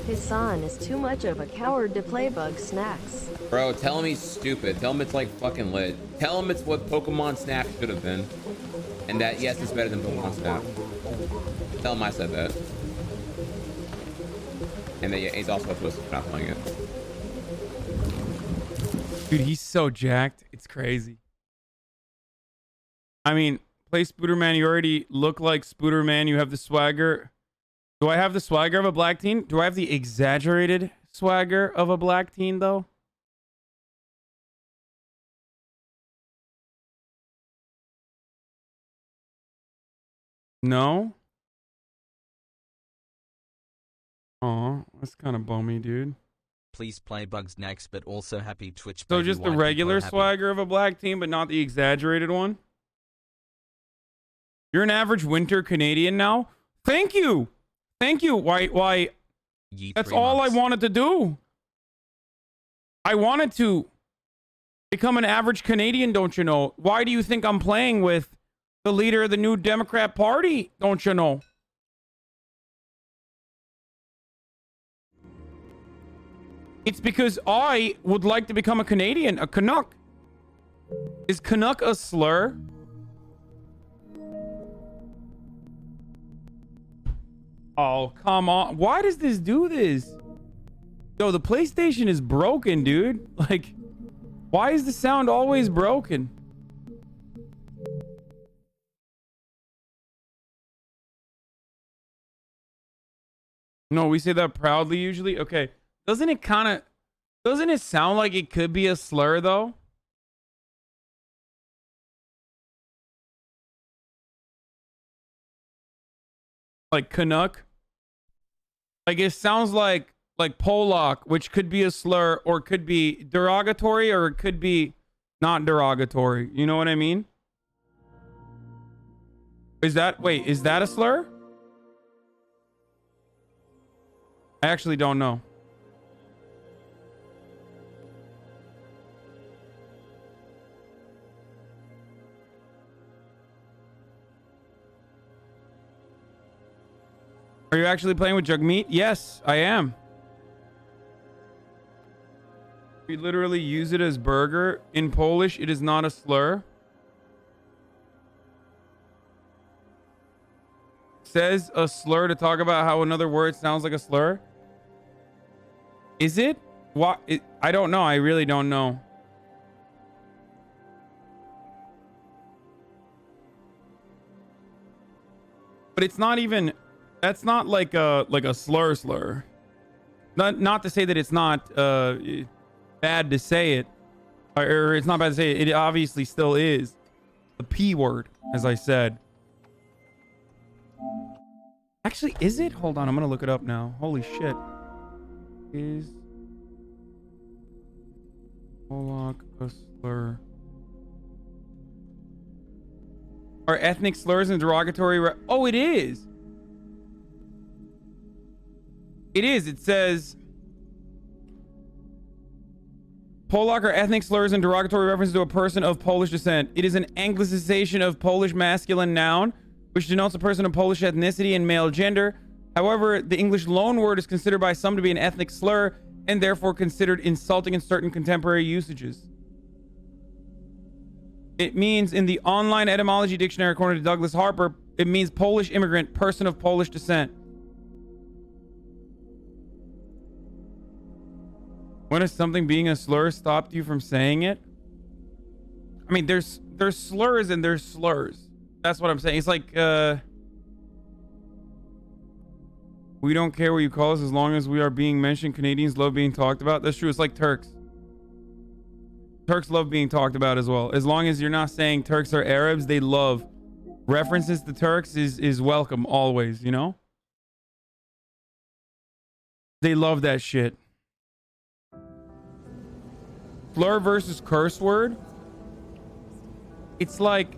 S22: Hasan is too much of a coward to play Bugsnax.
S23: Bro, tell him he's stupid. Tell him it's like fucking lit. Tell him it's what Pokemon Snap should have been. And that, yes, it's better than Pokemon Snap. Tell him I said that. And that, yeah, he's also supposed to stop playing it.
S4: Dude, he's so jacked. It's crazy. I mean, play Spooderman. You already look like Spooderman. You have the swagger. Do I have the swagger of a black teen? Do I have the exaggerated swagger of a black teen, though? No? Aw, that's kind of bummy, dude.
S3: Please play Bugs next, but also happy Twitch.
S4: So
S3: baby,
S4: just the
S3: why
S4: regular
S3: people happy?
S4: swagger of a black team, but not the exaggerated one? You're an average winter Canadian now? Thank you! Thank you! Why? That's all I wanted to do. I wanted to become an average Canadian, don't you know? Why do you think I'm playing with the leader of the New Democrat Party, don't you know? It's because I would like to become a Canadian, a Canuck. Is Canuck a slur? Oh, come on. Why does this do this? Yo, the PlayStation is broken, dude. Like, why is the sound always broken? No, we say that proudly usually. Okay. Doesn't it sound like it could be a slur though? Like Canuck? Like it sounds like Polak, which could be a slur or could be derogatory or it could be not derogatory. You know what I mean? Is that a slur? I actually don't know. Are you actually playing with Jugmeat? Yes, I am. We literally use it as burger. In Polish, it is not a slur. Says a slur to talk about how another word sounds like a slur. Is it? What? I don't know. I really don't know. But it's not even... That's not like a slur. Not to say that it's not bad to say it. Or it's not bad to say it. It obviously still is. The P word, as I said. Actually, is it? Hold on, I'm gonna look it up now. Holy shit. Is Polak a slur? Are ethnic slurs and derogatory? Oh, it is. It is. It says Polak are ethnic slurs and derogatory reference to a person of Polish descent. It is an anglicization of Polish masculine noun, which denotes a person of Polish ethnicity and male gender. However, the English loanword is considered by some to be an ethnic slur and therefore considered insulting in certain contemporary usages. It means, in the online etymology dictionary, according to Douglas Harper, it means Polish immigrant, person of Polish descent. When has something being a slur stopped you from saying it? I mean, there's slurs and there's slurs. That's what I'm saying. It's like, we don't care what you call us as long as we are being mentioned. Canadians love being talked about. That's true. It's like Turks. Turks love being talked about as well. As long as you're not saying Turks are Arabs, they love. References to Turks is welcome always, you know? They love that shit. Slur versus curse word? It's like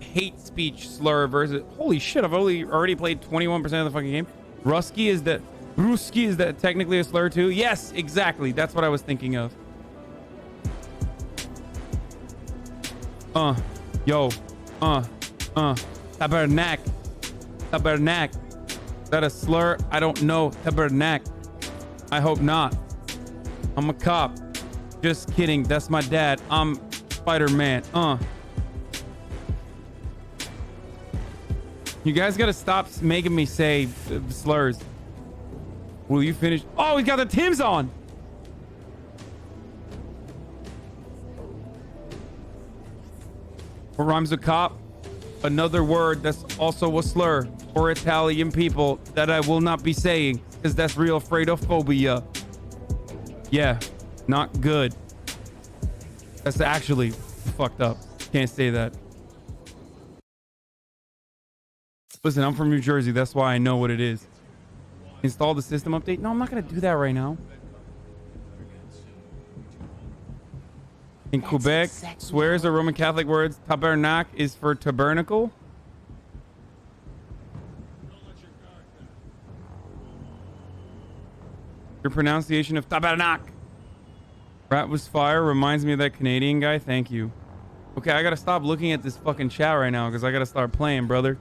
S4: hate speech slur versus... Holy shit, I've already played 21% of the fucking game. Ruski is that technically a slur too? Yes, exactly. That's what I was thinking of. Tabernac. Tabernac. Is that a slur? I don't know. Tabernac. I hope not. I'm a cop. Just kidding. That's my dad. I'm Spider-Man. You guys gotta stop making me say slurs. Will you finish? Oh, he's got the Timbs on. What rhymes with cop? Another word that's also a slur for Italian people that I will not be saying because that's real Fredophobia. Yeah, not good. That's actually fucked up. Can't say that. Listen, I'm from New Jersey. That's why I know what it is. Install the system update. No, I'm not going to do that right now. In Quebec, swears are Roman Catholic words. Tabernac is for tabernacle. Your pronunciation of tabernac. Rat was fire. Reminds me of that Canadian guy. Thank you. Okay, I got to stop looking at this fucking chat right now because I got to start playing, brother.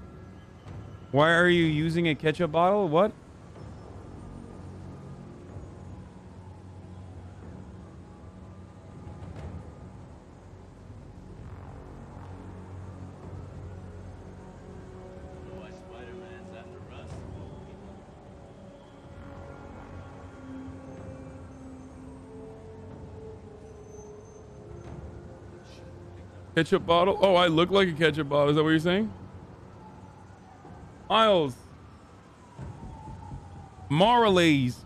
S4: Why are you using a ketchup bottle? What? Ketchup bottle? Oh, I look like a ketchup bottle. Is that what you're saying? Miles. Morales.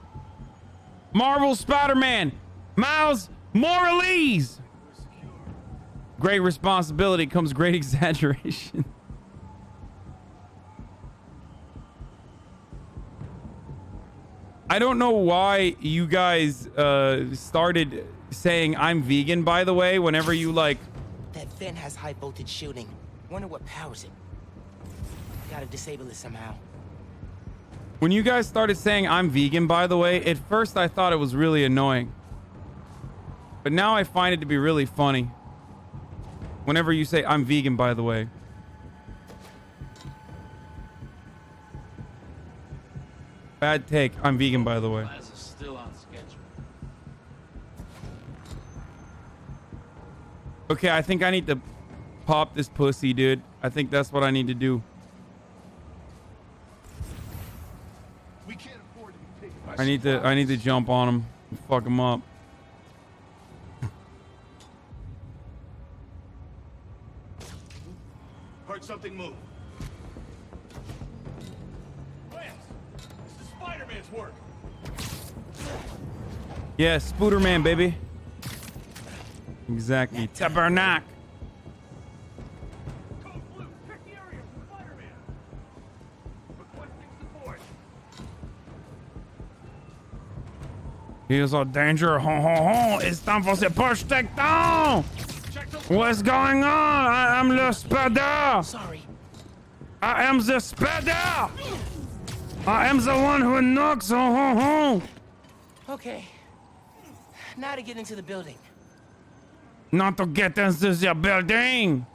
S4: Marvel Spider-Man. Miles Morales. Great responsibility comes great exaggeration. I don't know why you guys started saying I'm vegan, by the way, whenever you like...
S5: That vent has high voltage shooting. Wonder what powers it. Gotta disable it somehow.
S4: When you guys started saying I'm vegan, by the way, at first I thought it was really annoying. But now I find it to be really funny. Whenever you say I'm vegan, by the way. Bad take. I'm vegan, by the way.
S12: Still on schedule.
S4: Okay, I think I need to pop this pussy, dude. I think that's what I need to do. I need to jump on him and fuck him up.
S12: Heard something move. Lance, this is Spider-Man's work.
S4: Yeah, Spooderman, baby. Exactly. Tabernac. Here's our danger. Ho ho ho. It's time for the push takedown. What's going on? I am the spider.
S5: Sorry.
S4: I am the spider. I am the one who knocks.
S5: Okay. Now to get into the building.
S4: Not to get into the building.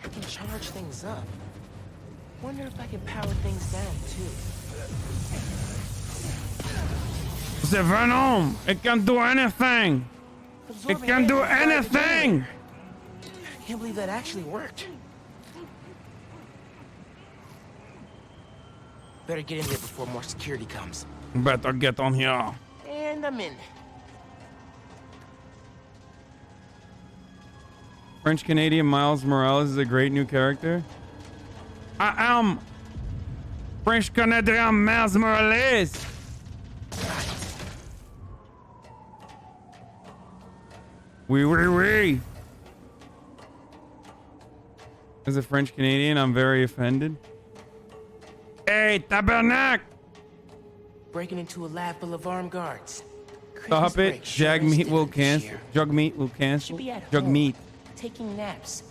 S5: I can charge things up. Wonder if I can power things down too.
S4: The Venom. It can do anything. It can do anything.
S5: I can't believe that actually worked. Better get in there before more security comes.
S4: Better get on here.
S5: And I'm in.
S4: French Canadian Miles Morales is a great new character. I am French Canadian Miles Morales. Oui. As a French Canadian, I'm very offended. Hey, tabernacle!
S5: Breaking into a lab full of armed guards.
S4: Stop it. Jugmeat will cancel. Jugmeat will cancel. Jugmeat.
S5: Taking naps,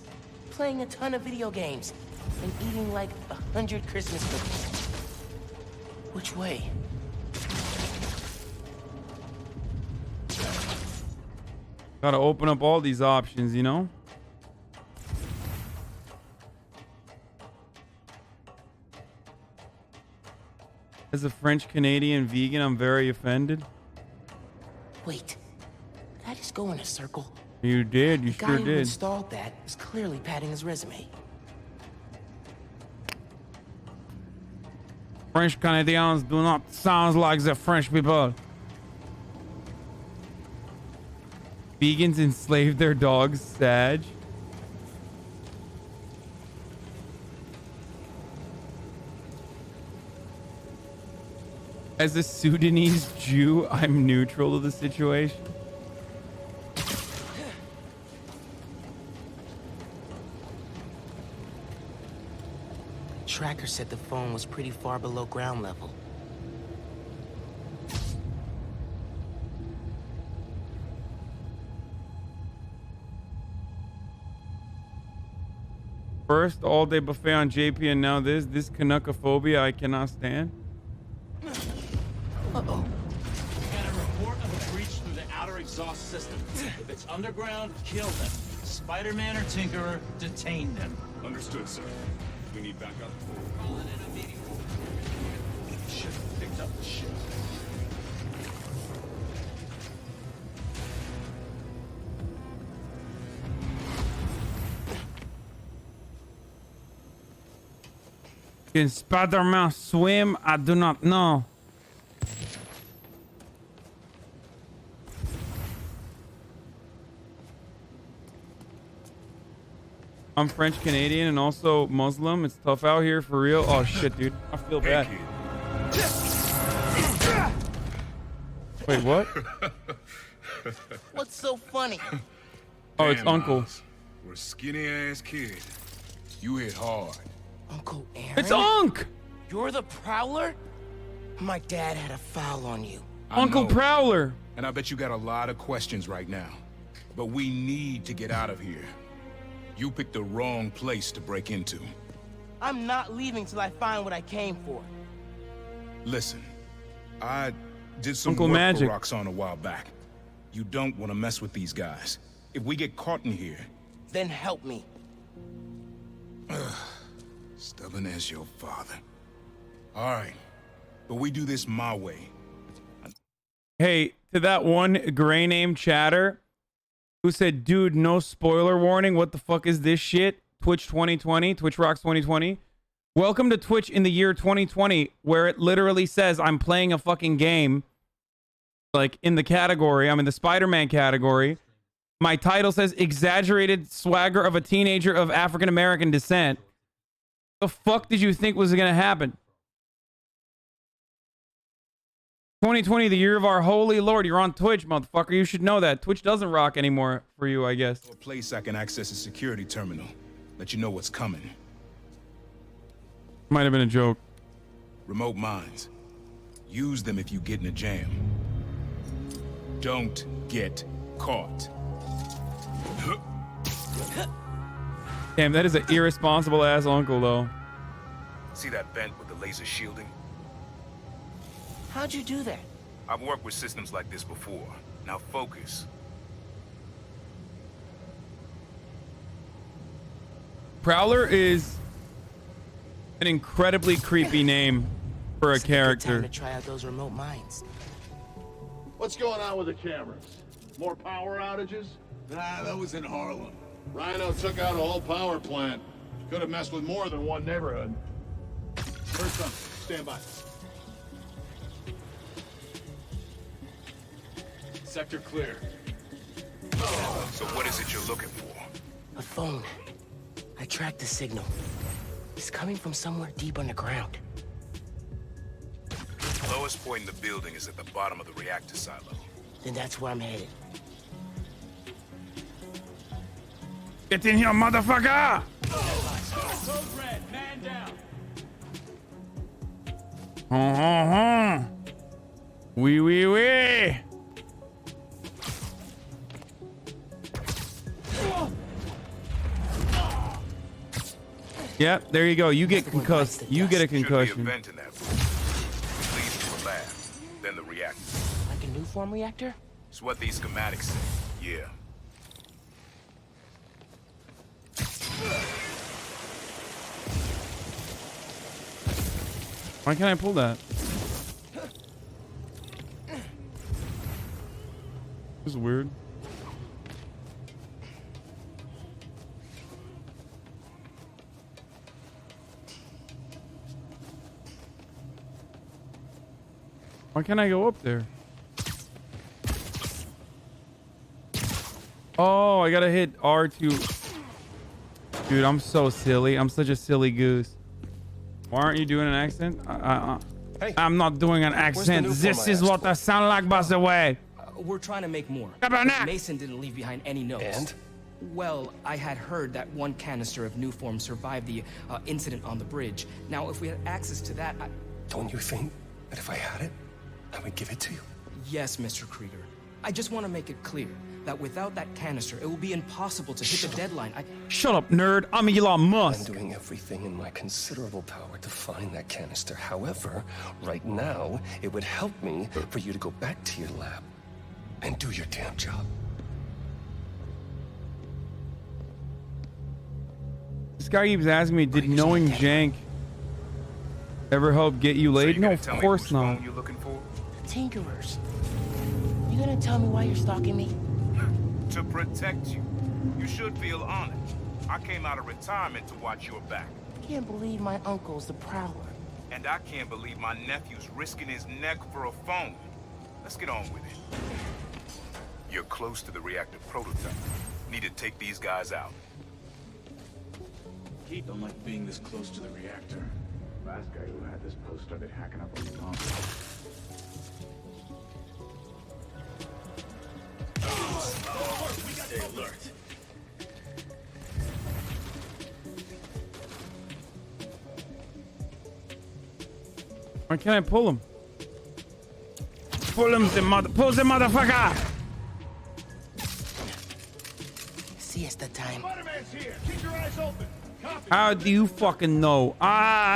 S5: playing a ton of video games, and eating like 100 Christmas cookies. Which way?
S4: Gotta open up all these options, you know? As a French Canadian vegan, I'm very offended.
S5: Wait, did I just go in a circle?
S4: You did, you
S5: The
S4: sure
S5: guy who
S4: did.
S5: installed that is clearly padding his resume.
S4: French Canadians do not sound like the French people. Vegans enslaved their dogs, Sag. As a Sudanese Jew, I'm neutral to the situation.
S5: Tracker said the phone was pretty far below ground level.
S4: First, all day buffet on JP, and now this Canuckophobia I cannot stand.
S5: Uh-oh.
S6: Got a report of a breach through the outer exhaust system. If it's underground, kill them. Spider-Man or Tinkerer, detain them.
S8: Understood, sir. We need backup.
S6: Rolling in a meeting. Should have picked up the shit.
S4: Can Spider-Man swim? I do not know. I'm French Canadian and also Muslim. It's tough out here for real. Oh shit, dude. I feel bad. Wait, what?
S5: What's so funny?
S4: Oh, it's
S8: Damn,
S4: Uncle.
S8: Miles. We're a skinny ass kid. You hit hard.
S5: Uncle Aaron?
S4: It's Unc!
S5: You're the Prowler? My dad had a foul on you.
S4: Uncle Prowler.
S8: And I bet you got a lot of questions right now. But we need to get out of here. You picked the wrong place to break into.
S5: I'm not leaving till I find what I came for.
S8: Listen, I did some
S4: Uncle
S8: work
S4: Magic.
S8: for Roxxon a while back. You don't want to mess with these guys. If we get caught in here...
S5: Then help me.
S8: Stubborn as your father. All right, but we do this my way.
S4: Hey, to that one gray name chatter who said, dude, no spoiler warning. What the fuck is this shit? Twitch 2020, Twitch Rocks 2020. Welcome to Twitch in the year 2020, where it literally says I'm playing a fucking game. Like in the category, I'm in the Spider-Man category. My title says exaggerated swagger of a teenager of African-American descent. The fuck did you think was gonna happen? 2020, the year of our holy Lord. You're on Twitch, motherfucker. You should know that. Twitch doesn't rock anymore for you, I guess.
S8: A place I can access a security terminal. Let you know what's coming.
S4: Might have been a joke.
S8: Remote mines. Use them if you get in a jam. Don't get caught.
S4: Damn, that is an irresponsible ass uncle, though.
S8: See that vent with the laser shielding?
S5: How'd you do that?
S8: I've worked with systems like this before. Now focus.
S4: Prowler is an incredibly creepy name for a character.
S5: Time to try out those remote mines.
S7: What's going on with the cameras? More power outages?
S8: Nah, that was in Harlem.
S7: Rhino took out a whole power plant. Could have messed with more than one neighborhood. First up, stand by.
S6: Sector clear.
S8: So what is it you're looking for?
S5: A phone. I tracked the signal. It's coming from somewhere deep underground.
S8: The lowest point in the building is at the bottom of the reactor silo.
S5: Then that's where I'm headed.
S4: Get in here, motherfucker!
S6: Code red, man down.
S4: Wee. Yep, there you go. You get concussed. You get a concussion.
S8: Should be a vent in that room. It leads to a lab, then the reactor.
S5: Like a new form reactor?
S8: It's what these schematics say. Yeah.
S4: Why can't I pull that? This is weird. Why can't I go up there? Oh, I gotta hit R2. Dude, I'm so silly. I'm such a silly goose. Why aren't you doing an accent? I'm not doing an accent. This is what I sound like, by the way.
S9: We're trying to make more. Mason didn't leave behind any notes.
S5: And?
S9: Well, I had heard that one canister of new form survived the incident on the bridge. Now, if we had access to that,
S5: Don't you think that if I had it, I would give it to you?
S9: Yes, Mr. Krieger. I just want to make it clear that without that canister, it will be impossible to hit the deadline.
S4: Shut up, nerd. I'm Elon Musk.
S5: I'm doing everything in my considerable power to find that canister. However, right now, it would help me for you to go back to your lab and do your damn job.
S4: This guy keeps asking me, did knowing Jank ever help get you laid? No, of course not.
S8: You're looking for?
S5: Tinkerers. You gonna tell me why you're stalking me?
S8: To protect you. You should feel honored. I came out of retirement to watch your back.
S5: Can't believe my uncle's the Prowler.
S8: And I can't believe my nephew's risking his neck for a phone. Let's get on with it. You're close to the reactor prototype. Need to take these guys out.
S6: Keith don't like being this close to the reactor.
S7: Last guy who had this post started hacking up on the bomb.
S6: We got the alert.
S4: Why can't I pull him? Pull him, pull the motherfucker!
S5: Siesta time.
S7: Spider-Man's here. Keep your eyes open. Copy.
S4: How do you fucking know?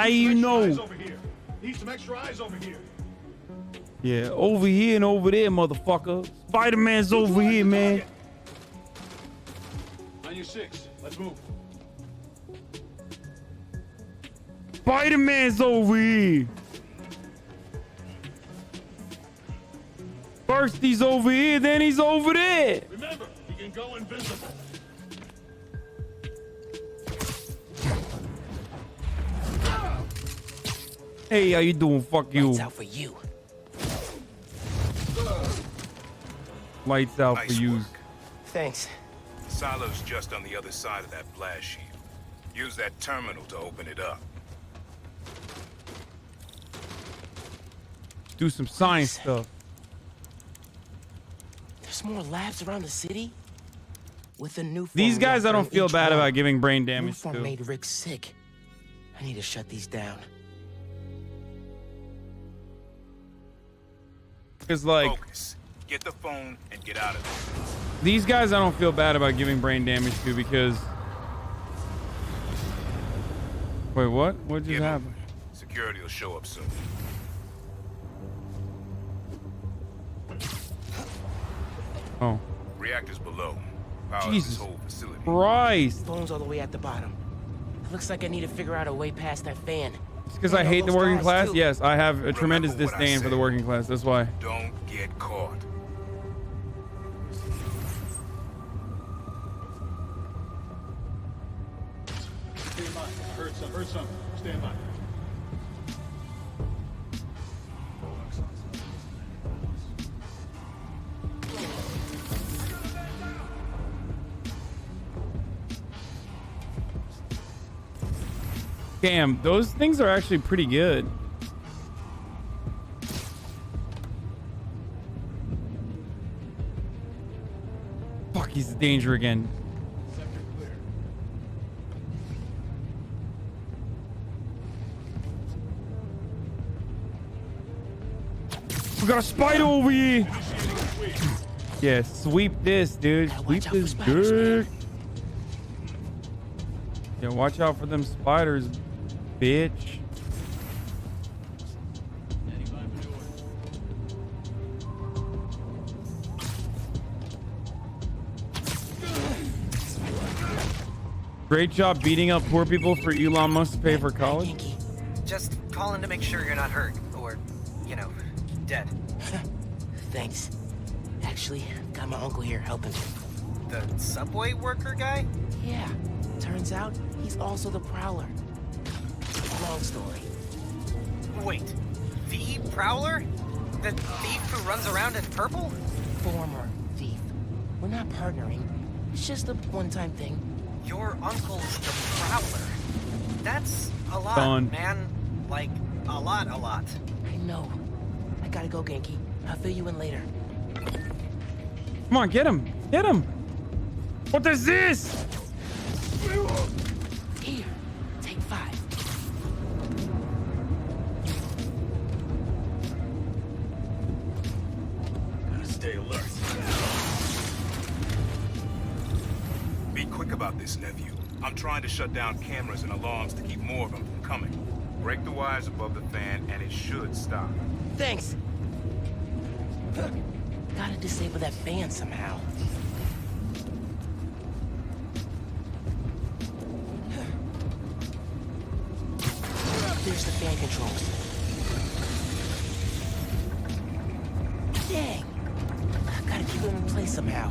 S4: You know.
S7: Over here. Need some extra eyes over here.
S4: Yeah, over here and over there, motherfucker. Spider-Man's over here, man.
S7: On your 6. Let's move.
S4: Spider-Man's over here. First he's over here, then he's over there.
S7: Remember, you can go invisible.
S4: Hey, how you doing? Fuck you.
S5: Lights out for you.
S4: Lights out
S8: Nice
S4: for you.
S8: work.
S5: Thanks.
S8: Silo's just on the other side of that blast shield. Use that terminal to open it up.
S4: Do some science stuff.
S5: There's more labs around the city. With the new
S4: These guys I don't feel bad about giving brain damage
S5: Nuform
S4: to.
S5: made Rick sick. I need to shut these down.
S4: Because like
S8: Focus. Get the phone and get out of there.
S4: these guys I don't feel bad about giving brain damage to because. Wait, what? What just happened?
S8: Security will show up soon.
S4: Oh.
S8: Reactors below. Powers
S4: Jesus
S8: this whole facility.
S4: Christ.
S11: Phone's all the way at the bottom. It looks like I need to figure out a way past that fan.
S4: It's because I hate the working class? Yes, I have a tremendous
S8: Remember what I
S4: disdain for the
S8: said.
S4: working class. That's why.
S8: Don't get caught.
S7: Stand by. I heard something. Stand by.
S4: Damn, those things are actually pretty good. Fuck, he's in danger again. We got a spider over here. Yeah, sweep this, dude. Sweep this dick. Yeah, watch out for them spiders, bitch. Great job beating up poor people for Elon Musk to pay for college.
S16: Just calling to make sure you're not hurt, or, you know, dead.
S11: Thanks. Actually, got my uncle here helping.
S16: The subway worker guy?
S11: Yeah. Turns out, he's also the Prowler. Long story.
S16: Wait, the Prowler? The thief who runs around in purple?
S11: Former thief. We're not partnering. It's just a one-time thing.
S16: Your uncle's the Prowler. That's a lot,
S4: Done.
S16: man. Like, a lot.
S11: I know. I gotta go, Genki. I'll fill you in later.
S4: Come on, get him. Get him. What is this?
S11: Here, take 5.
S8: Gotta stay alert. Be quick about this, nephew. I'm trying to shut down cameras and alarms to keep more of them from coming. Break the wires above the fan and it should stop.
S11: Thanks. Gotta disable that fan somehow. There's the fan controls. Dang. Gotta keep them in place somehow.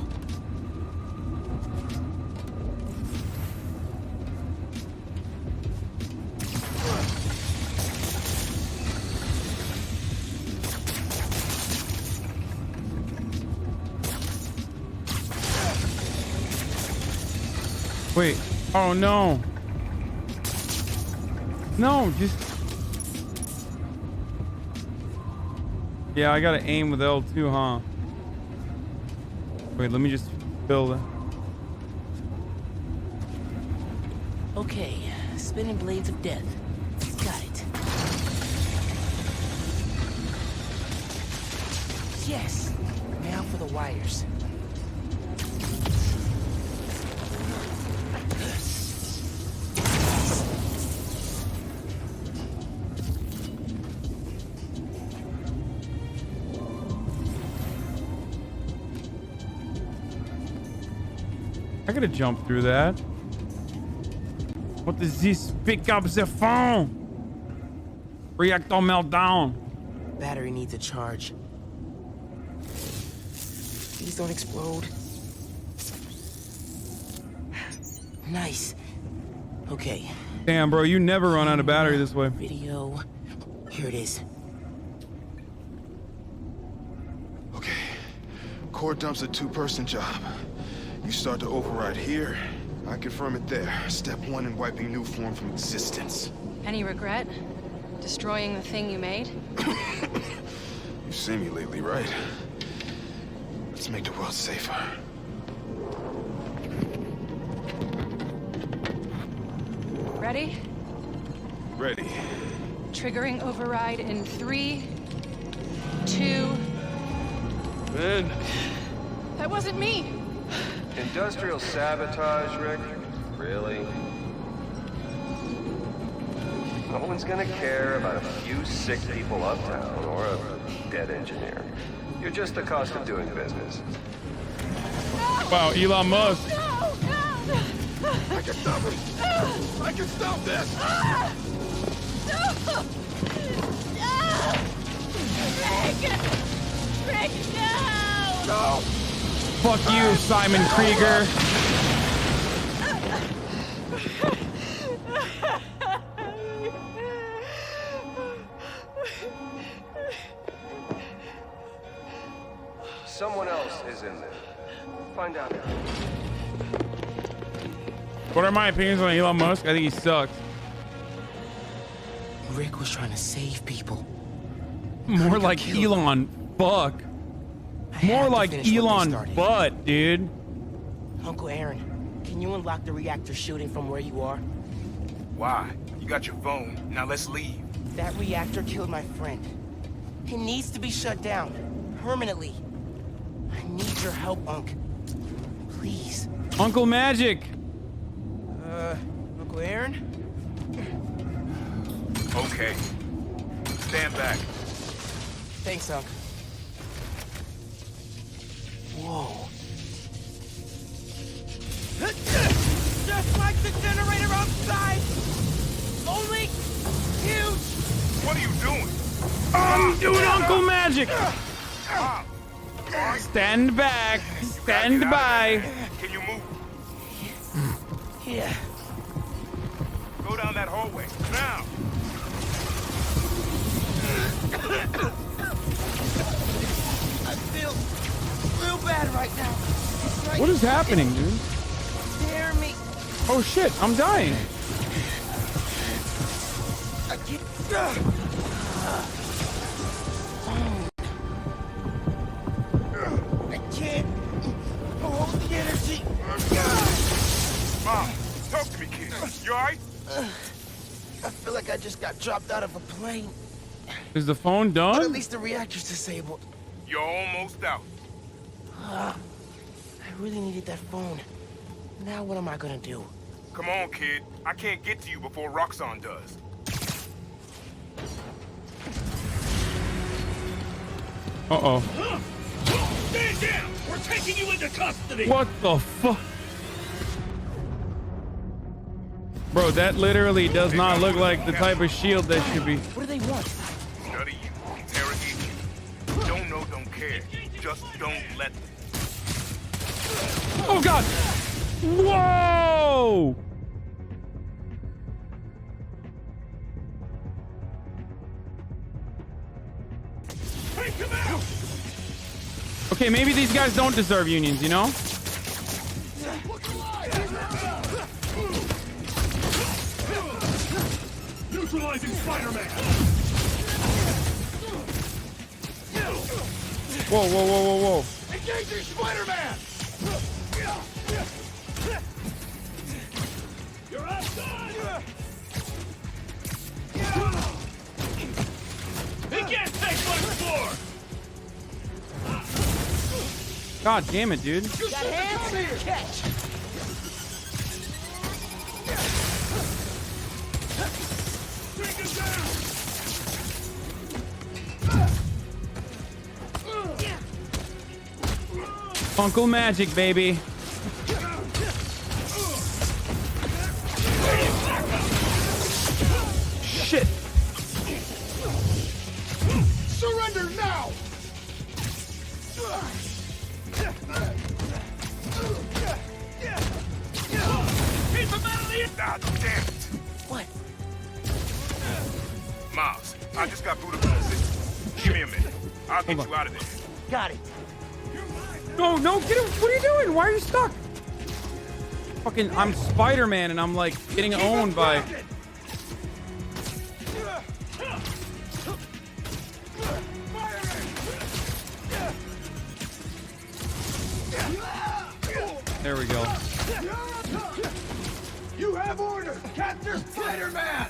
S4: Wait. Oh, no. No, just... Yeah, I gotta aim with L2, huh? Wait, let me just build it.
S11: Okay, spinning blades of death. Got it. Yes. Now for the wires.
S4: I gotta jump through that. What is this? Pick up the phone. Reactor meltdown.
S11: Battery needs a charge. Please don't explode. Nice. Okay.
S4: Damn, bro, you never run out of battery this way.
S11: Video. Here it is.
S20: Okay. Core dump's a 2-person job. You start to override here, I confirm it there. Step 1 in wiping new form from existence.
S24: Any regret? Destroying the thing you made?
S20: You've seen me lately, right? Let's make the world safer.
S24: Ready?
S20: Ready.
S24: Triggering override in 3, 2...
S5: Ben.
S24: That wasn't me!
S5: Industrial sabotage, Rick? Really? No one's gonna care about a few sick people uptown or a dead engineer. You're just the cost of doing business.
S4: Wow, Elon Musk.
S7: I can stop it! I can stop this!
S1: Rick, no!
S7: No!
S4: Fuck you, Simon Krieger.
S5: Someone else is in there. Find out.
S4: What are my opinions on Elon Musk? I think he sucks.
S11: Rick was trying to save people.
S4: More like Elon fuck. More like Elon butt, dude.
S11: Uncle Aaron, can you unlock the reactor shooting from where you are?
S8: Why? You got your phone. Now let's leave.
S11: That reactor killed my friend. It needs to be shut down. Permanently. I need your help, Unc. Please.
S4: Uncle Magic.
S11: Uncle Aaron?
S8: Okay. Stand back.
S11: Thanks, Unc. Whoa. Just like the generator outside! Only huge!
S8: What are you doing?
S4: I'm doing Uncle Magic! Stand back. Stand by.
S8: Can you move?
S11: Yeah.
S8: Go down that hallway. Now!
S11: I feel real bad right now. It's like
S4: What is happening, dude?
S11: Dare me.
S4: Oh shit, I'm dying.
S11: I can't. I can't hold the energy.
S8: Mom, talk to me, kid. You alright?
S11: I feel like I just got dropped out of a plane.
S4: Is the phone
S11: But at
S4: done?
S11: least the reactor's disabled.
S8: You're almost out.
S11: I really needed that phone. Now what am I gonna do?
S8: Come on, kid. I can't get to you before Roxxon does.
S4: Uh-oh.
S6: Stand down! We're taking you into custody!
S4: What the fuck? Bro, that literally does not look like the type of shield that should be.
S11: What do they want?
S8: Study you, interrogate you. Don't know, don't care. Just don't let them.
S4: Oh god! Whoa!
S6: Take him out!
S4: Okay, maybe these guys don't deserve unions, you know?
S6: Neutralizing Spider-Man!
S4: Whoa, whoa, whoa, whoa, whoa.
S6: Engaging Spider-Man! You're outside! He can't take much more!
S4: God damn it, dude.
S11: Got hands for your catch!
S6: Take him down!
S4: Uncle Magic, baby. Shit.
S7: Surrender now!
S6: Keep him out of the...
S8: Ah, damn it.
S11: What?
S8: Miles, I just got booted from the system. Give me a minute. I'll get you out of there.
S11: Got it.
S4: No, no, get him. What are you doing? Why are you stuck? Fucking, I'm Spider-Man and I'm like getting owned by... There we go.
S7: You have orders! Capture Spider-Man!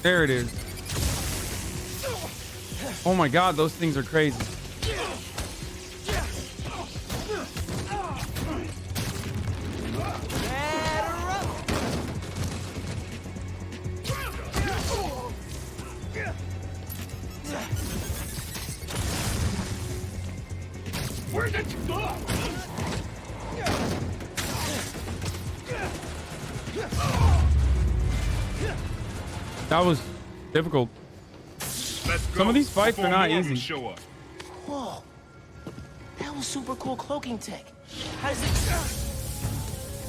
S4: There it is. Oh my god, those things are crazy.
S7: Where did you go?
S4: That was difficult. Some of these fights are not easy.
S11: Whoa. That was super cool cloaking tech. How does it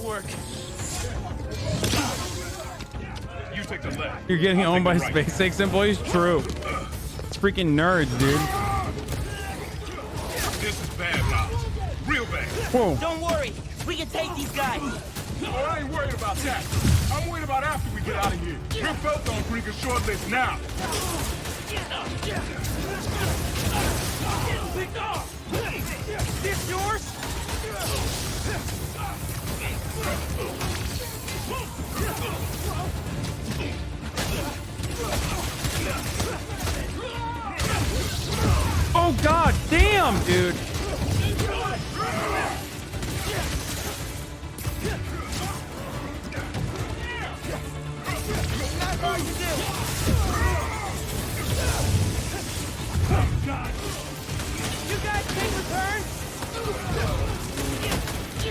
S11: work?
S7: You take the left.
S4: You're getting owned by SpaceX employees? True. It's freaking nerds, dude.
S7: This is bad, Miles. Real bad.
S4: Whoa.
S11: Don't worry. We can take these guys.
S7: Oh, I ain't worried about that. I'm worried about after we get out of here. Your boat don't bring a short list now.
S11: This yours?
S4: Oh god damn, dude.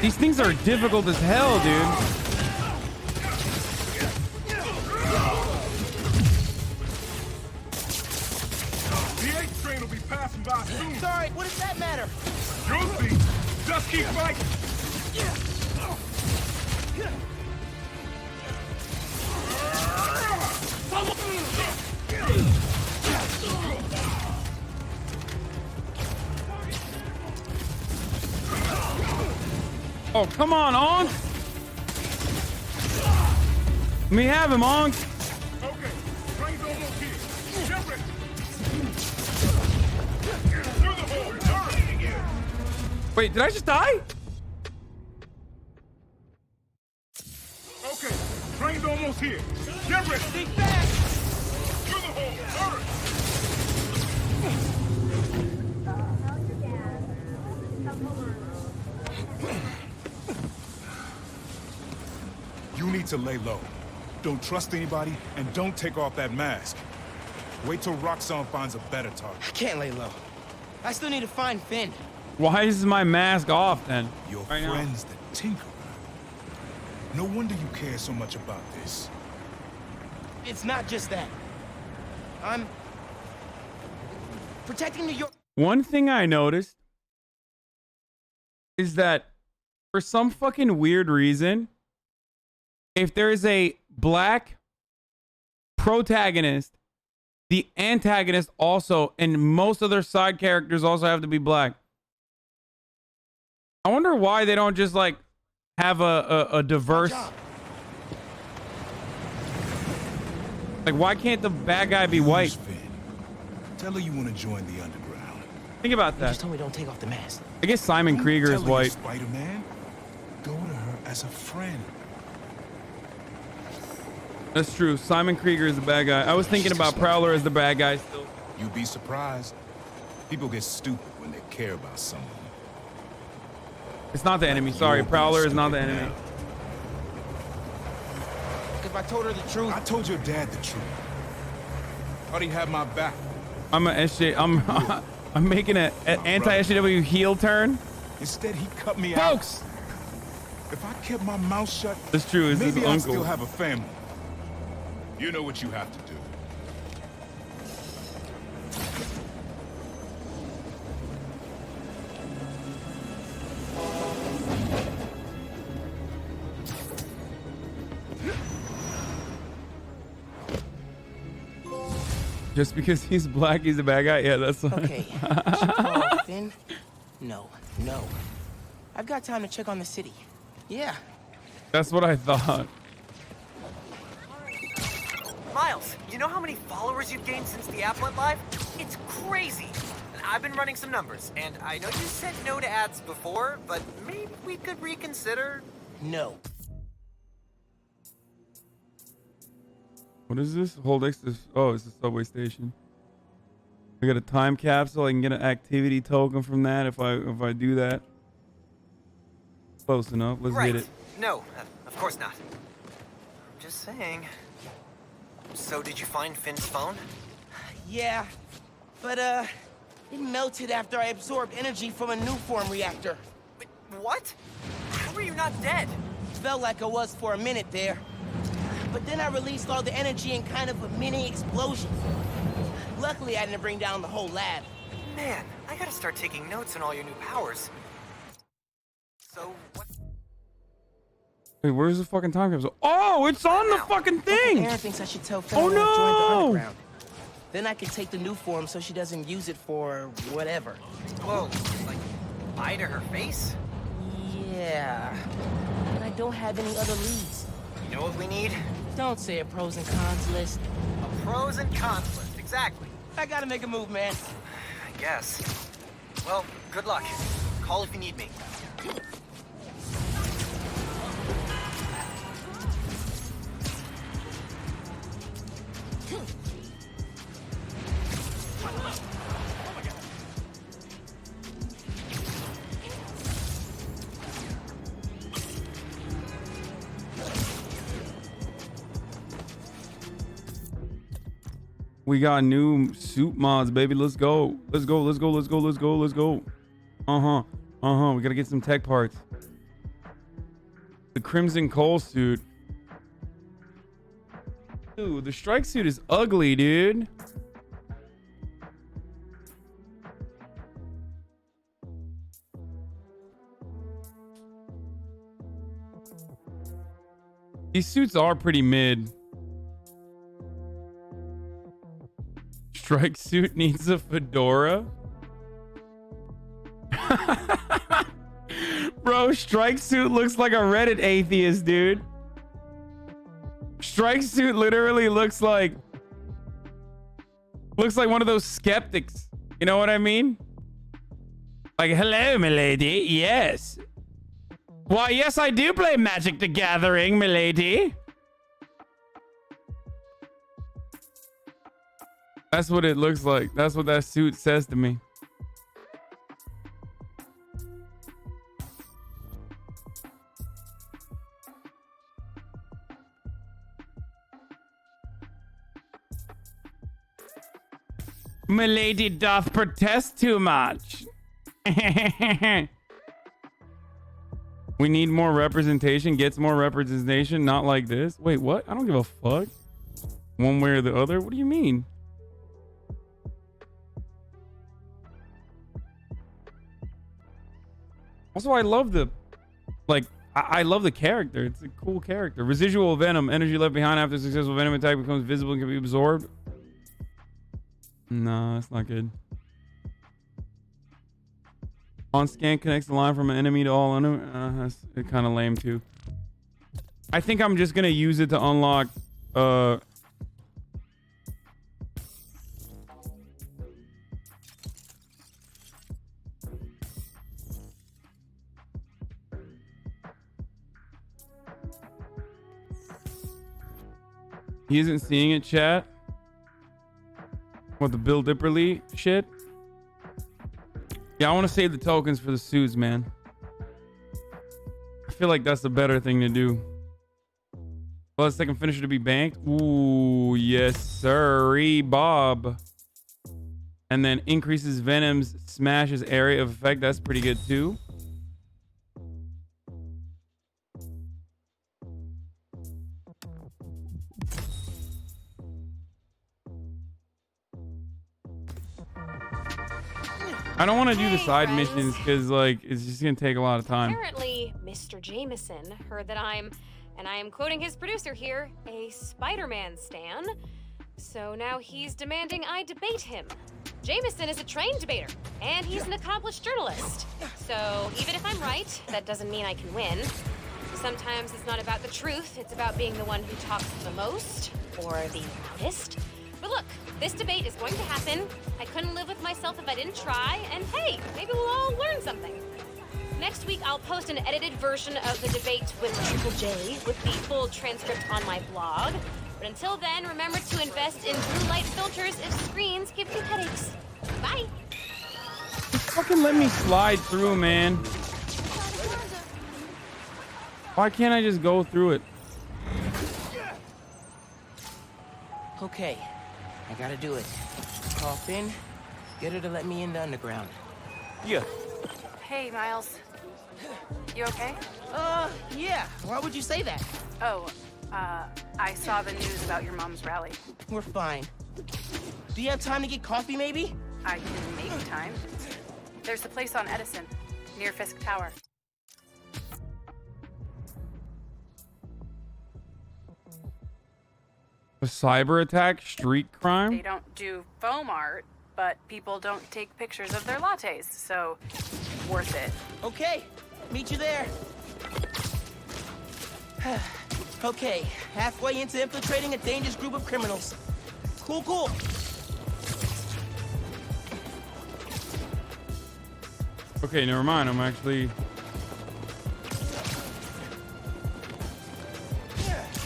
S4: These things are difficult as hell, dude.
S7: The 8th train will be passing by soon.
S11: Sorry, what does that matter?
S7: You'll see. Just keep fighting.
S4: Oh, come on, Onk. Let me have him, Onk.
S7: Okay, train's almost here. Get ready. Through the hole. Hurry.
S4: Wait, did I just die?
S7: Okay, train's almost here. Get ready.
S11: Think back.
S7: Through the hole. Hurry.
S10: You need to lay low. Don't trust anybody, and don't take off that mask. Wait till Roxanne finds a better target.
S11: I can't lay low. I still need to find Finn.
S4: Why is my mask off then?
S10: Your
S4: Right now.
S10: friend's the Tinkerer. No wonder you care so much about this.
S11: It's not just that. I'm protecting New York.
S4: One thing I noticed is that for some fucking weird reason, if there's a black protagonist, the antagonist also, and most other side characters also have to be black. I wonder why they don't just like have a diverse. Like, why can't the bad guy be white?
S10: Tell her you want to join the underground.
S4: Think about
S11: You
S4: that.
S11: just told me don't take off the mask.
S4: I guess Simon Krieger is
S10: Tell her
S4: white.
S10: you're Spider-Man. Go to her as a friend.
S4: That's true. Simon Krieger is the bad guy. I was thinking about Prowler as the bad guy still.
S10: You'd be surprised. People get stupid when they care about someone.
S4: It's not the enemy. Sorry, Prowler is not the enemy.
S11: If I told her the truth.
S10: I told your dad the truth. Thought he had my back.
S4: I'm a SJ. I'm making an anti-SJW heel turn.
S10: Instead, he cut me
S4: Folks!
S10: out. If I kept my mouth shut,
S4: That's true. It's his
S10: maybe I'd
S4: uncle.
S10: still have a family. You know what you have to do.
S4: Just because he's black, he's a bad guy? Yeah, that's fine.
S11: Okay. Should call Finn? No. I've got time to check on the city. Yeah.
S4: That's what I thought.
S16: Miles, you know how many followers you've gained since the app went live? It's crazy. And I've been running some numbers, and I know you said no to ads before, but maybe we could reconsider.
S11: No.
S4: What is this? Hold X to... Oh, it's a subway station. I got a time capsule. I can get an activity token from that if I do that. Close enough. Let's
S16: Right.
S4: get it.
S16: No, of course not. I'm just saying. So did you find Finn's phone?
S11: Yeah, but it melted after I absorbed energy from a new form reactor.
S16: Wait, what? How were you not dead?
S11: Felt like I was for a minute there. But then I released all the energy in kind of a mini explosion. Luckily, I didn't bring down the whole lab.
S16: Man, I gotta start taking notes on all your new powers. So, what?
S4: Wait, where's the fucking time capsule? Oh, it's on the fucking thing!
S11: Aaron thinks I should tell Finn
S4: Oh
S11: I joined the
S4: no!
S11: underground. Then I can take the new form so she doesn't use it for whatever.
S16: Whoa, like, lie to her face?
S11: Yeah. And I don't have any other leads.
S16: You know what we need?
S11: Don't say a pros and cons list.
S16: A pros and cons list, exactly.
S11: I gotta make a move, man.
S16: I guess. Well, good luck. Call if you need me.
S4: We got new suit mods, baby. Let's go. Let's go. Let's go. Let's go. Let's go. Let's go. Uh-huh. Uh-huh. We gotta get some tech parts. The Crimson Coal suit. Dude, the strike suit is ugly, dude. These suits are pretty mid. Strike suit needs a fedora. Bro, strike suit looks like a Reddit atheist, dude. Strike suit literally looks like one of those skeptics. You know what I mean? Like, hello, milady. Yes. Why, yes, I do play Magic the Gathering, milady. That's what it looks like. That's what that suit says to me. Milady doth protest too much. We need more representation. Gets more representation. Not like this. Wait, what? I don't give a fuck. One way or the other? What do you mean? Also, I love the, like, I love the character. It's a cool character. Residual venom. Energy left behind after a successful venom attack becomes visible and can be absorbed. No, that's not good. On scan connects the line from an enemy to all enemy. That's kind of lame too. I think I'm just gonna use it to unlock. He isn't seeing it, chat. What, the Bill Dipperly shit? Yeah, I want to save the tokens for the suits, man. I feel like that's the better thing to do. Plus, second finisher to be banked. Ooh, yes, sirree, Bob. And then increases Venom's smashes area of effect. That's pretty good, too. I don't want to do the side missions because, like, it's just going to take a lot of time.
S24: Apparently, Mr. Jameson heard that I'm, and I am quoting his producer here, a Spider-Man stan. So now he's demanding I debate him. Jameson is a trained debater, and he's an accomplished journalist. So even if I'm right, that doesn't mean I can win. Sometimes it's not about the truth, it's about being the one who talks the most, or the loudest. But look, this debate is going to happen. I couldn't live with myself if I didn't try, and hey, maybe we'll all learn something. Next week, I'll post an edited version of the debate with Triple J with the full transcript on my blog. But until then, remember to invest in blue light filters if screens give you headaches. Bye.
S4: Just fucking let me slide through, man. Why can't I just go through it?
S11: Okay, I gotta do it. Cough in, get her to let me in the underground.
S4: Yeah.
S2: Hey, Miles. You okay?
S11: Yeah. Why would you say that?
S2: Oh, I saw the news about your mom's rally.
S11: We're fine. Do you have time to get coffee, maybe?
S2: I can make time. There's a place on Edison, near Fisk Tower.
S4: A cyber attack, street crime?
S2: They don't do foam art, but people don't take pictures of their lattes, so worth it.
S11: Okay, meet you there. Okay, halfway into infiltrating a dangerous group of criminals. Cool, cool.
S4: Okay, never mind. I'm actually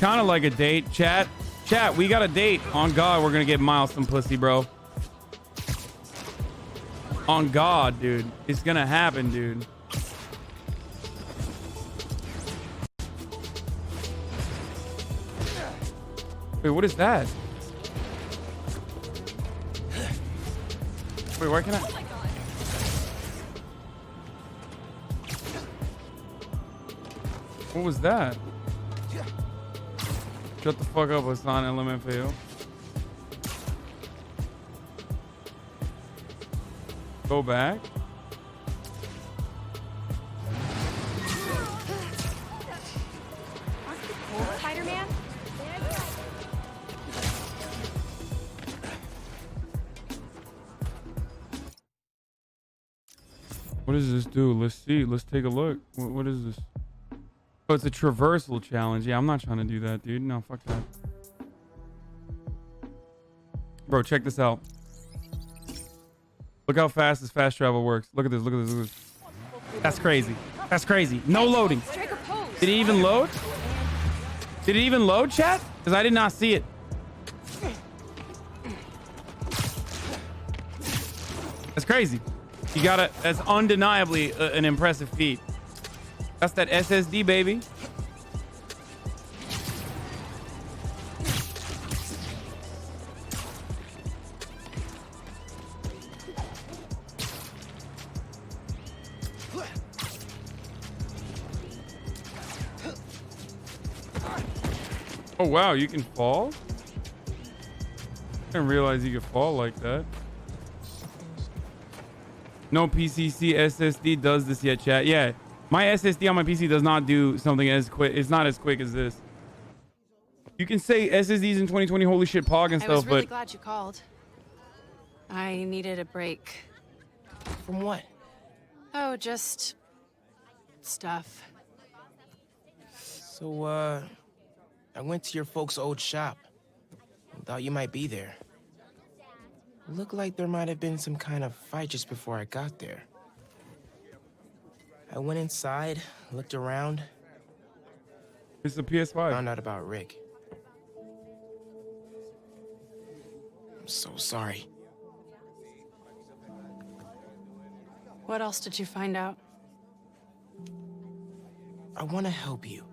S4: kind of like a date. Chat, we got a date. On God, we're gonna get Miles some pussy, bro. On God, dude. It's gonna happen, dude. Wait, what is that? Wait, why can I? What was that? Shut the fuck up, Hasan. LMFAO. Go back.
S2: Spider-Man?
S4: What does this do? Let's see. Let's take a look. What is this? Oh, it's a traversal challenge. Yeah, I'm not trying to do that, dude. No, fuck that. Bro, check this out. Look how fast this fast travel works. Look at this. Look at this. Look at this. That's crazy. That's crazy. No loading. Did it even load? Did it even load, chat? Because I did not see it. That's crazy. You gotta, that's undeniably an impressive feat. That's that SSD, baby. Oh, wow, you can fall? I didn't realize you could fall like that. No PCC SSD does this yet, chat. Yeah, my SSD on my PC does not do something as quick. It's not as quick as this. You can say SSDs in 2020, holy shit, pog and stuff,
S2: I was really
S4: but
S2: glad you called. I needed a break.
S11: From what?
S2: Oh, just stuff.
S11: So, I went to your folks' old shop. Thought you might be there. Looked like there might have been some kind of fight just before I got there. I went inside, looked around.
S4: It's a PS5.
S11: Found out about Rick. I'm so sorry.
S2: What else did you find out?
S11: I want to help you.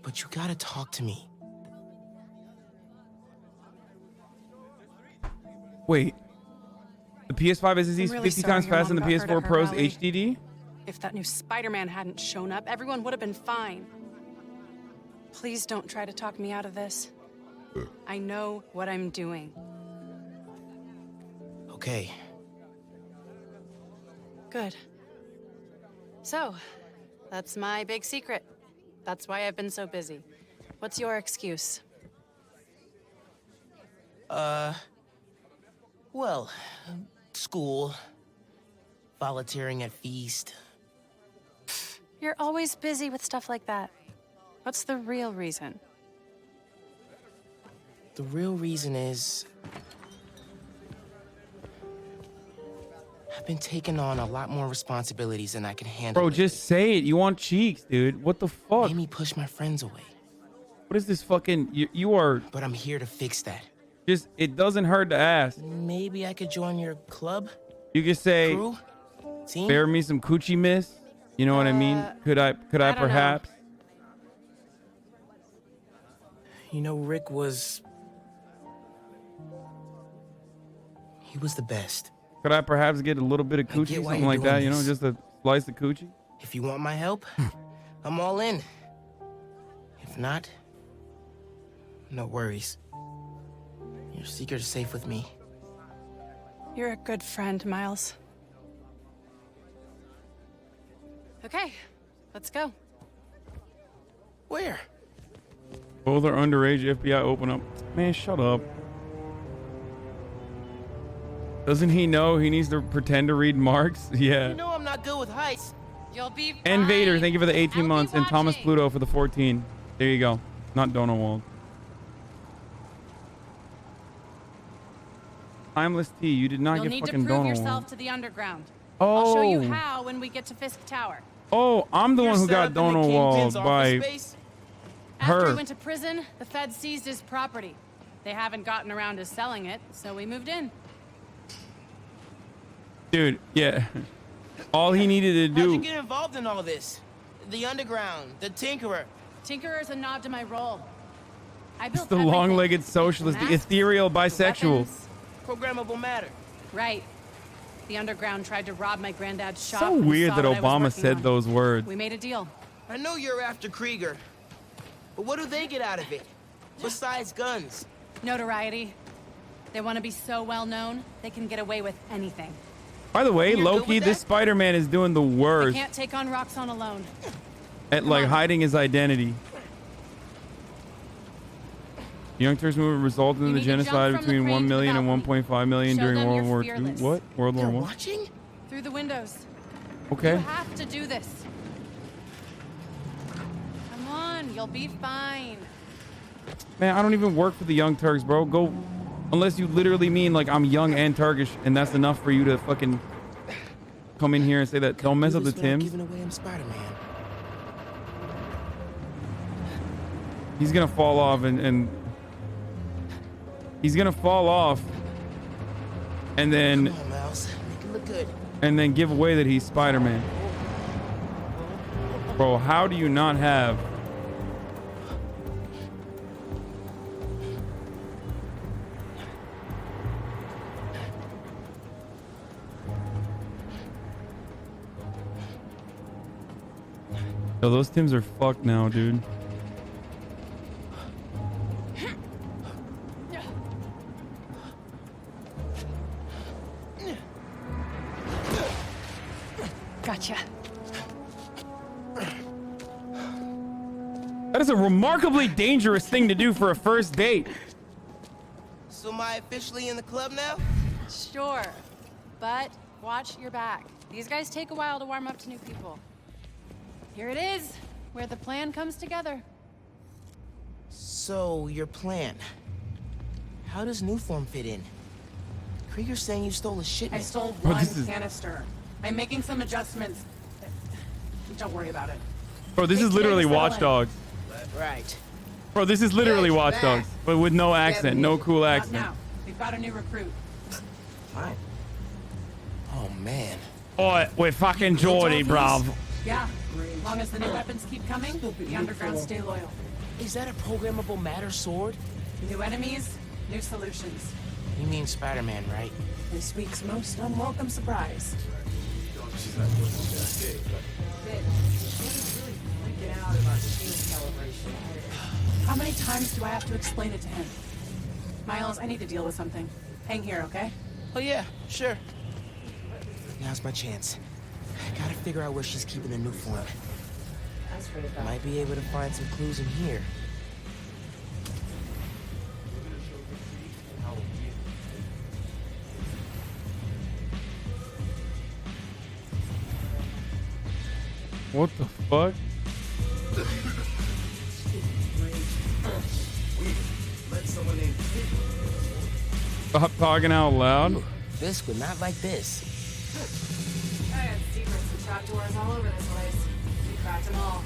S11: But you gotta talk to me.
S4: wait. The PS5 SSD is
S2: really
S4: 50 times
S2: sorry your
S4: faster than the
S2: mom got hurt
S4: PS4
S2: at her
S4: Pro's
S2: rally.
S4: HDD?
S2: If that new Spider-Man hadn't shown up, everyone would have been fine. Please don't try to talk me out of this. I know what I'm doing.
S11: Okay.
S2: Good. So, that's my big secret. That's why I've been so busy. What's your excuse?
S11: Well, school, volunteering at Feast.
S2: You're always busy with stuff like that. What's the real reason?
S11: The real reason is I've been taking on a lot more responsibilities than I can handle.
S4: Bro, just say it. You want cheeks, dude. What the fuck?
S11: Made me push my friends away.
S4: What is this fucking? You are.
S11: But I'm here to fix that.
S4: Just, it doesn't hurt to ask.
S11: Maybe I could join your club?
S4: You could say,
S11: Crew? Team?
S4: spare me some coochie, miss. You know what I mean? Could I
S2: don't
S4: perhaps?
S11: You know, Rick was... He was the best.
S4: Could I perhaps get a little bit of coochie,
S11: why
S4: something
S11: you're
S4: like that?
S11: doing
S4: You know,
S11: this.
S4: just a slice of coochie.
S11: If you want my help, I'm all in. If not, no worries. Your secret is safe with me.
S2: You're a good friend, Miles. Okay, let's go.
S11: Where?
S4: Both are underage. FBI open up. Man, shut up. Doesn't he know he needs to pretend to read marks? Yeah.
S11: You know I'm not good with heights.
S2: You'll be fine.
S4: And Vader, thank you for the 18 months. And Thomas Pluto for the 14. There you go. Not Donald. Timeless T, you did not
S2: You'll
S4: get
S2: need to
S4: fucking
S2: prove
S4: Donald.
S2: yourself to the underground.
S4: Oh.
S2: I'll show you how when we get to Fisk Tower.
S4: Oh, I'm the one who got Donald walled by
S2: After he
S4: her.
S2: went to prison, the feds seized his property. They haven't gotten around to selling it, so we moved in.
S4: Dude, yeah. All he needed to
S11: How'd you
S4: do.
S11: get involved in all this? The underground, the Tinkerer.
S2: Tinkerer's a nod to my role. I
S4: It's
S2: built
S4: the
S2: everything.
S4: long-legged socialist, the
S2: Masks,
S4: ethereal
S2: the
S4: bisexual.
S2: weapons.
S11: Programmable matter.
S2: Right. The underground tried to rob my granddad's shop.
S4: So
S2: and
S4: weird
S2: saw
S4: that
S2: what I was
S4: Obama
S2: working
S4: said
S2: on.
S4: those words.
S2: We made a deal.
S11: I know you're after Krieger, but what do they get out of it? Besides guns?
S2: Notoriety. They want to be so well known, they can get away with anything.
S4: By the way,
S2: You're good
S4: Loki,
S2: with
S4: this
S2: that?
S4: Spider-Man is doing the
S2: They
S4: worst
S2: can't take on Roxxon alone.
S4: at like hiding his identity. Young Turks movement resulted in
S2: You
S4: the
S2: need to jump
S4: genocide
S2: from the
S4: between
S2: crane
S4: 1
S2: to the
S4: million and
S2: balcony.
S4: 1.5 million
S2: Show
S4: during
S2: them
S4: World
S2: you're
S4: War II.
S2: fearless.
S4: What? World War
S11: They're
S4: One?
S11: watching?
S2: Through the windows.
S4: Okay.
S2: You have to do this. Come on, you'll be fine.
S4: Man, I don't even work for the Young Turks, bro. Go, unless you literally mean like I'm young and Turkish, and that's enough for you to fucking come in here and say that. Don't mess up the Tims.
S11: Giving away I'm Spider-Man.
S4: He's gonna fall off and he's gonna fall off, and then
S11: Come on, Miles. Make it look good.
S4: and then give away that he's Spider-Man. Bro, how do you not have? Yo, those Tims are fucked now, dude.
S2: Gotcha.
S4: That is a remarkably dangerous thing to do for a first date.
S11: So am I officially in the club now?
S2: Sure. But watch your back. These guys take a while to warm up to new people. Here it is, where the plan comes together.
S11: So, your plan. How does Newform fit in? Krieger's saying you stole a shipment.
S2: I stole
S4: Bro,
S2: one
S4: this is-
S2: canister. I'm making some adjustments. Don't worry about it.
S4: Bro, this is literally Watch Dogs.
S11: Right.
S4: Bro, this is literally Watch Dogs, but with no accent, no cool
S2: Not
S4: accent.
S2: now. We've got a new recruit.
S11: Fine. Oh, man.
S4: Oi, we're fucking Geordie, bruv.
S2: Yeah. As long as the new weapons keep coming, the underground stay loyal.
S11: Is that a programmable matter sword?
S2: New enemies, new solutions.
S11: You mean Spider-Man, right?
S2: This week's most unwelcome surprise. How many times do I have to explain it to him? Miles, I need to deal with something. Hang here, okay?
S11: Oh, yeah, sure. Now's my chance. Gotta figure out where she's keeping the new form. Might be able to find some clues in here.
S4: What the fuck? Stop talking out loud.
S11: Fisk would not like this.
S2: I had secrets and trapdoors all over this place. We cracked them all.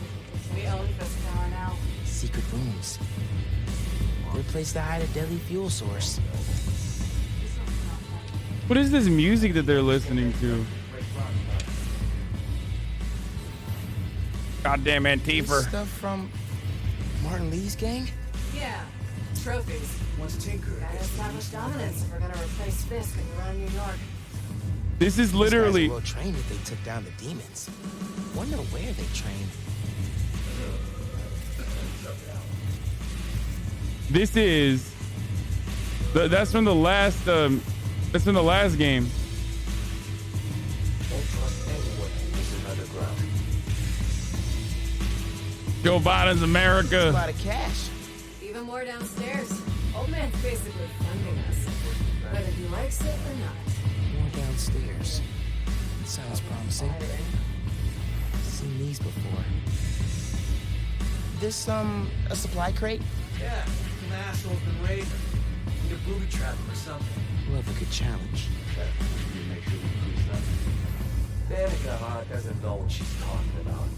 S2: We own Fisk Tower now.
S11: secret rooms. Good place to hide a deadly fuel source.
S4: What is this music that they're listening to? Goddamn Antifa.
S11: This stuff from Martin Lee's gang?
S2: Yeah, trophies.
S11: What's Tinker?
S2: Gotta establish dominance if we're gonna replace Fisk and run New York.
S4: This is literally.
S11: These guys are well trained if they took down the demons. Wonder where they trained.
S4: This is. That's from the last. That's from the last game.
S5: Don't trust anyone who isn't underground.
S4: Joe Biden's America.
S11: A lot of cash.
S2: Even more downstairs. Old man's basically funding us, whether he likes it or not.
S11: More downstairs. Sounds promising. Seen these before. This, a supply crate?
S18: Yeah, an asshole's been raiding. Need a booby trap or something.
S11: Love a good challenge.
S5: Make sure we increase that. Danica doesn't know what she's talking about.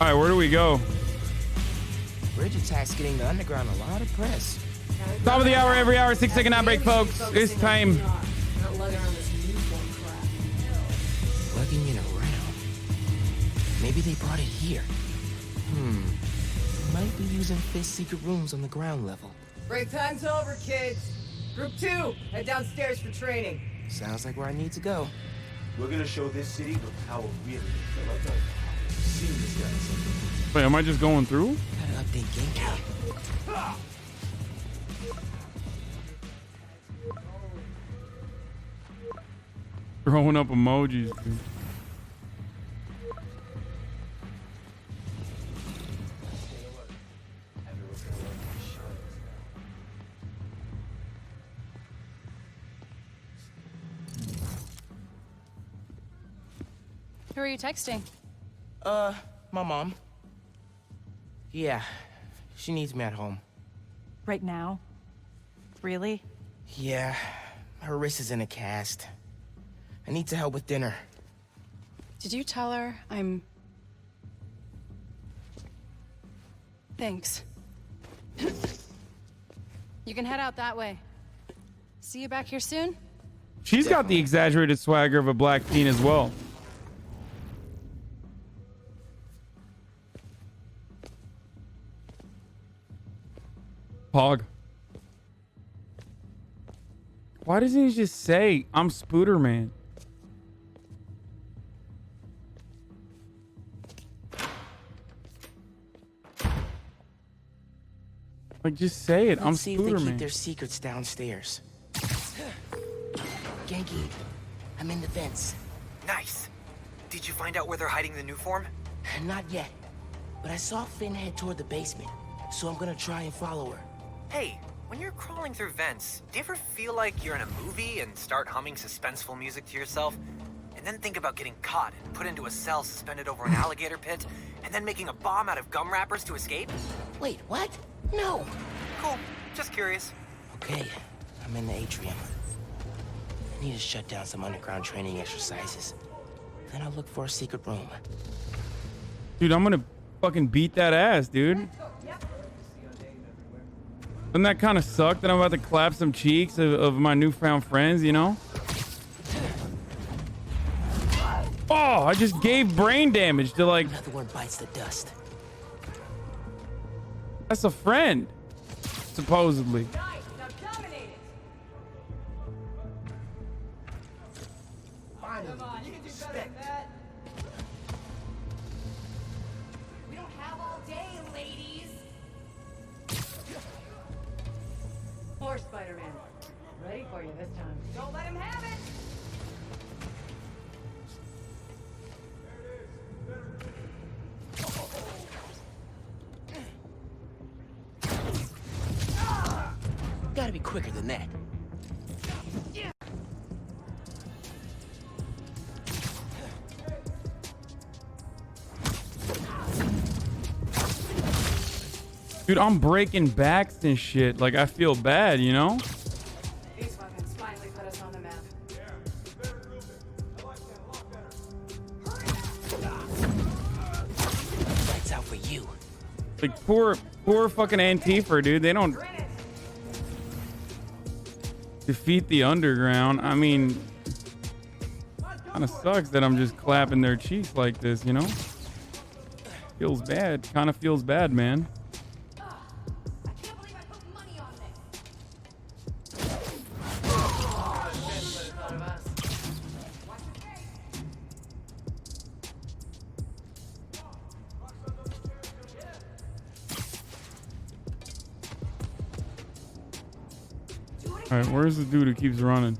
S4: All right, where do we go?
S11: Bridge attack's getting the underground a lot of press.
S4: Top of the hour, every hour, 6-second ad break, folks. It's time.
S2: Not lugging around this uniform crap.
S11: Lugging it around. Maybe they brought it here. Might be using Fisk's secret rooms on the ground level.
S13: Break time's over, kids. Group 2, head downstairs for training.
S11: Sounds like where I need to go.
S5: We're gonna show this city the power really is. See this guys.
S4: Wait, am I just going through?
S11: Gotta update Genki.
S4: Throwing up emojis, dude.
S2: Who are you texting?
S11: My mom. Yeah, she needs me at home.
S2: Right now? Really?
S11: Yeah, her wrist is in a cast. I need to help with dinner.
S2: Did you tell her I'm... Thanks. You can head out that way. See you back here soon?
S4: She's got the exaggerated swagger of a black teen as well. Pog. Why doesn't he just say, I'm Spooderman? Like, just say it. I'm
S11: Let's see if they keep
S4: Spooderman.
S11: their secrets downstairs. Genki, I'm in the vents.
S16: Nice. Did you find out where they're hiding the new form?
S11: Not yet, but I saw Finn head toward the basement, so I'm gonna try and follow her.
S16: Hey, when you're crawling through vents, do you ever feel like you're in a movie and start humming suspenseful music to yourself? And then think about getting caught and put into a cell suspended over an alligator pit, and then making a bomb out of gum wrappers to escape?
S11: Wait, what? No.
S16: Cool. Just curious.
S11: Okay, I'm in the atrium. I need to shut down some underground training exercises. Then I'll look for a secret room.
S4: Dude, I'm gonna fucking beat that ass, dude. Doesn't that kind of suck that I'm about to clap some cheeks of my newfound friends, you know? Oh, I just gave brain damage to like...
S11: Another one bites the dust.
S4: That's a friend, supposedly.
S13: We don't have all day, ladies.
S2: More Spider-Man. Ready for you this time.
S13: Don't let him have it.
S11: Gotta be quicker than that.
S4: Dude, I'm breaking backs and shit. Like, I feel bad, you know?
S2: These fuckers finally put us on the map.
S4: Like, poor fucking Antifa, dude. They don't defeat the underground. I mean, kind of sucks that I'm just clapping their cheeks like this, you know? Feels bad. Kind of feels bad, man. All right, where's the dude who keeps running?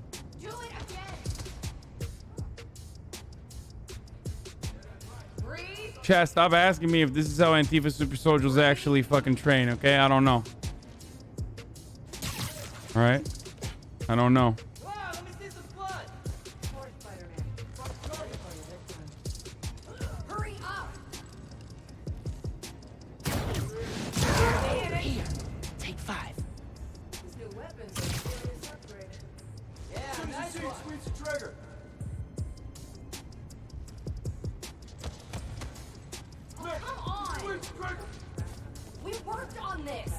S4: Chat, stop asking me if this is how Antifa super soldiers actually fucking train, okay? I don't know. All right? I don't know.
S13: Hurry up!
S11: Here, take 5.
S13: These new weapons are serious upgraded. Yeah, nice one.
S14: Squeeze the trigger.
S13: Come on! We worked on this!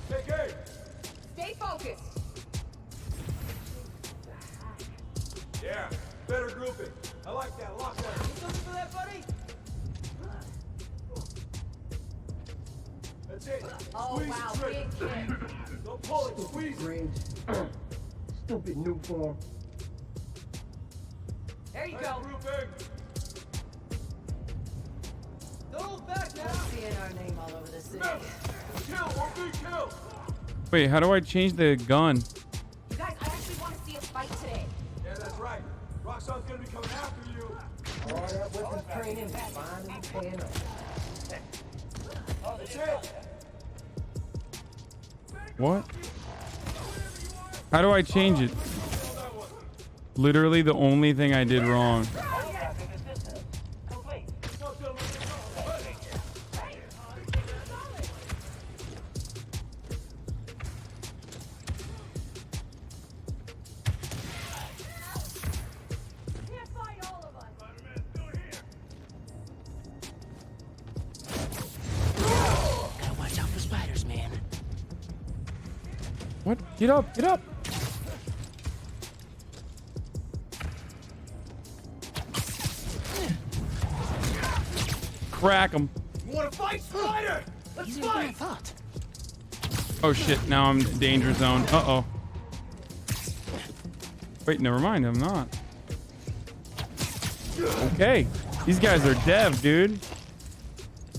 S14: Take aim.
S13: Stay focused!
S14: Yeah, better grouping. I like that. Lock that. You looking for that, buddy? That's it.
S13: Oh,
S14: Squeeze
S13: wow,
S14: the trigger.
S13: big kid.
S14: Don't pull it. Squeeze it.
S11: Stupid new form.
S13: There you
S14: Nice
S13: go.
S14: grouping.
S13: Don't hold back now. Seeing our name all over the city.
S14: Kill or be killed.
S4: Wait, how do I change the gun?
S13: You guys, I actually want to see a fight today.
S14: Yeah, that's right. Roxxon's gonna be coming after you.
S11: All that weapons training is finally paying off.
S14: That's it.
S4: What? How do I change it? Literally the only thing I did wrong.
S11: Gotta watch out for spiders, man.
S4: What? Get up, get up. Crack him.
S14: You wanna fight, Spider? Let's fight.
S4: Oh shit, now I'm in danger zone. Uh-oh. Wait, never mind, I'm not. Okay. These guys are dev, dude.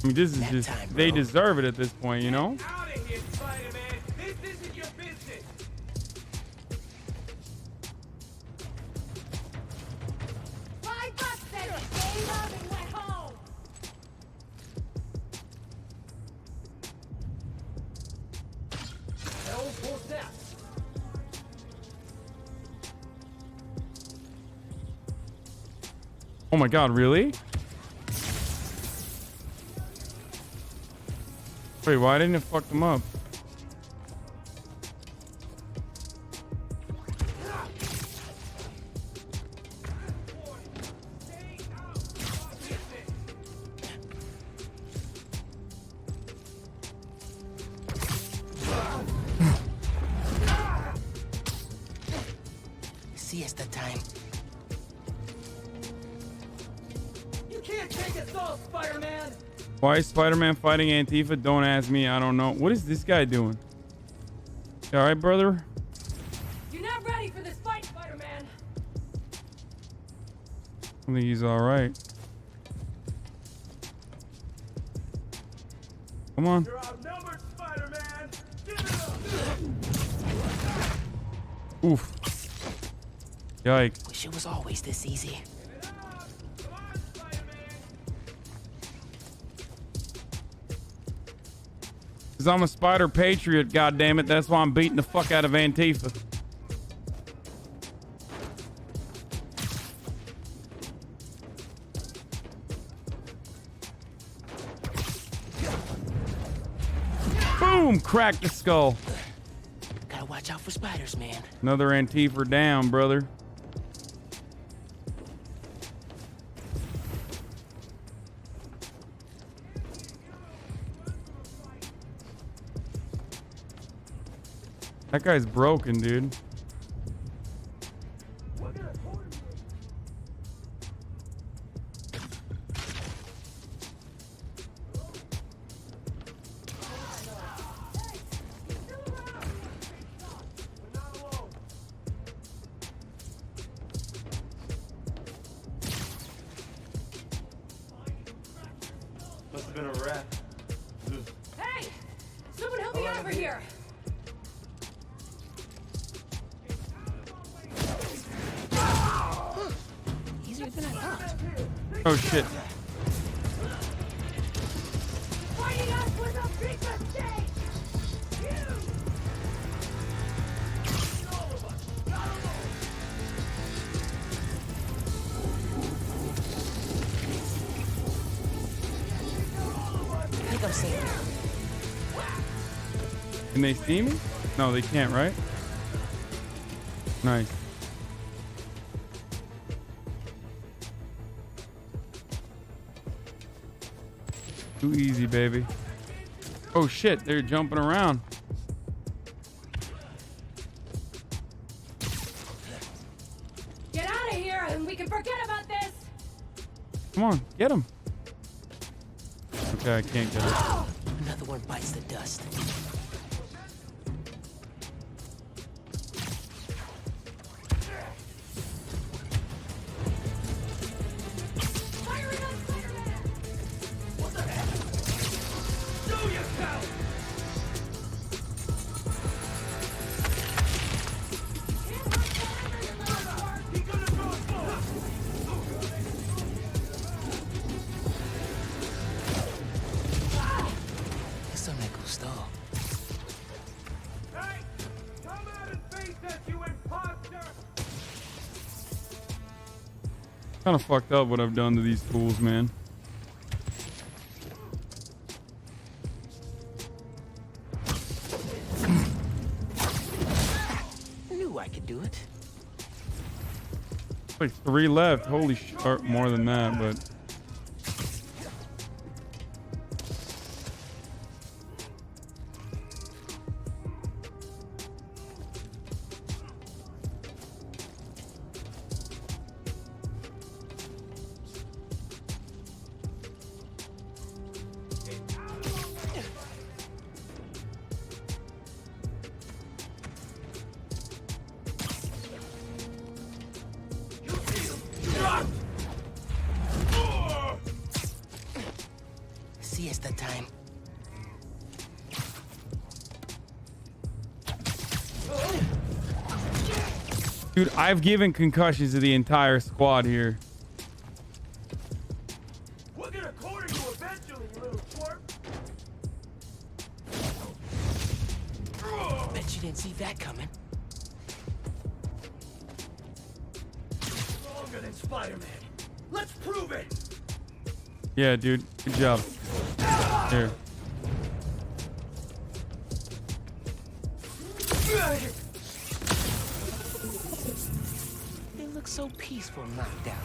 S4: I mean, this is just, they deserve it at this point, you know?
S14: Out of here, Spider-Man. This isn't your business.
S13: $5 said game up and went home.
S4: Oh my god, really? Wait, why didn't it fuck them up?
S11: Siesta time.
S13: You can't take us all, Spider-Man.
S4: Why is Spider-Man fighting Antifa? Don't ask me, I don't know. What is this guy doing? You alright, brother?
S13: You're not ready for this fight, Spider-Man.
S4: I think he's alright. Come on.
S14: You're outnumbered, Spider-Man. Give it up.
S4: Oof. Yikes.
S11: Wish it was always this easy.
S4: Cause I'm a spider patriot, goddammit. That's why I'm beating the fuck out of Antifa. Boom! Crack the skull.
S11: Gotta watch out for spiders, man.
S4: Another Antifa down, brother. That guy's broken, dude.
S14: Must have been a rat.
S1: Hey! Someone help me over here!
S11: Easier than I thought.
S4: Oh shit.
S1: Fighting us was a big mistake!
S11: I think I'm safe.
S4: Can they see me? No, they can't, right? Nice. Too easy, baby. Oh shit, they're jumping around.
S1: Get out of here and we can forget about this!
S4: Come on, get him. Okay, I can't get her.
S11: Another one bites the dust. Eso me gustó.
S14: Hey! Come out and face us, you imposter!
S4: Kind of fucked up what I've done to these tools, man.
S11: Knew I could do it.
S4: Like 3 left. Holy shit. Or more than that, but.
S11: Siesta time.
S4: Dude, I've given concussions to the entire squad here.
S14: We're gonna corner you eventually, you little twerp!
S11: Bet you didn't see that coming.
S14: Stronger than Spider-Man. Let's prove it!
S4: Yeah, dude. Good job. Here.
S11: They look so peaceful knocked out.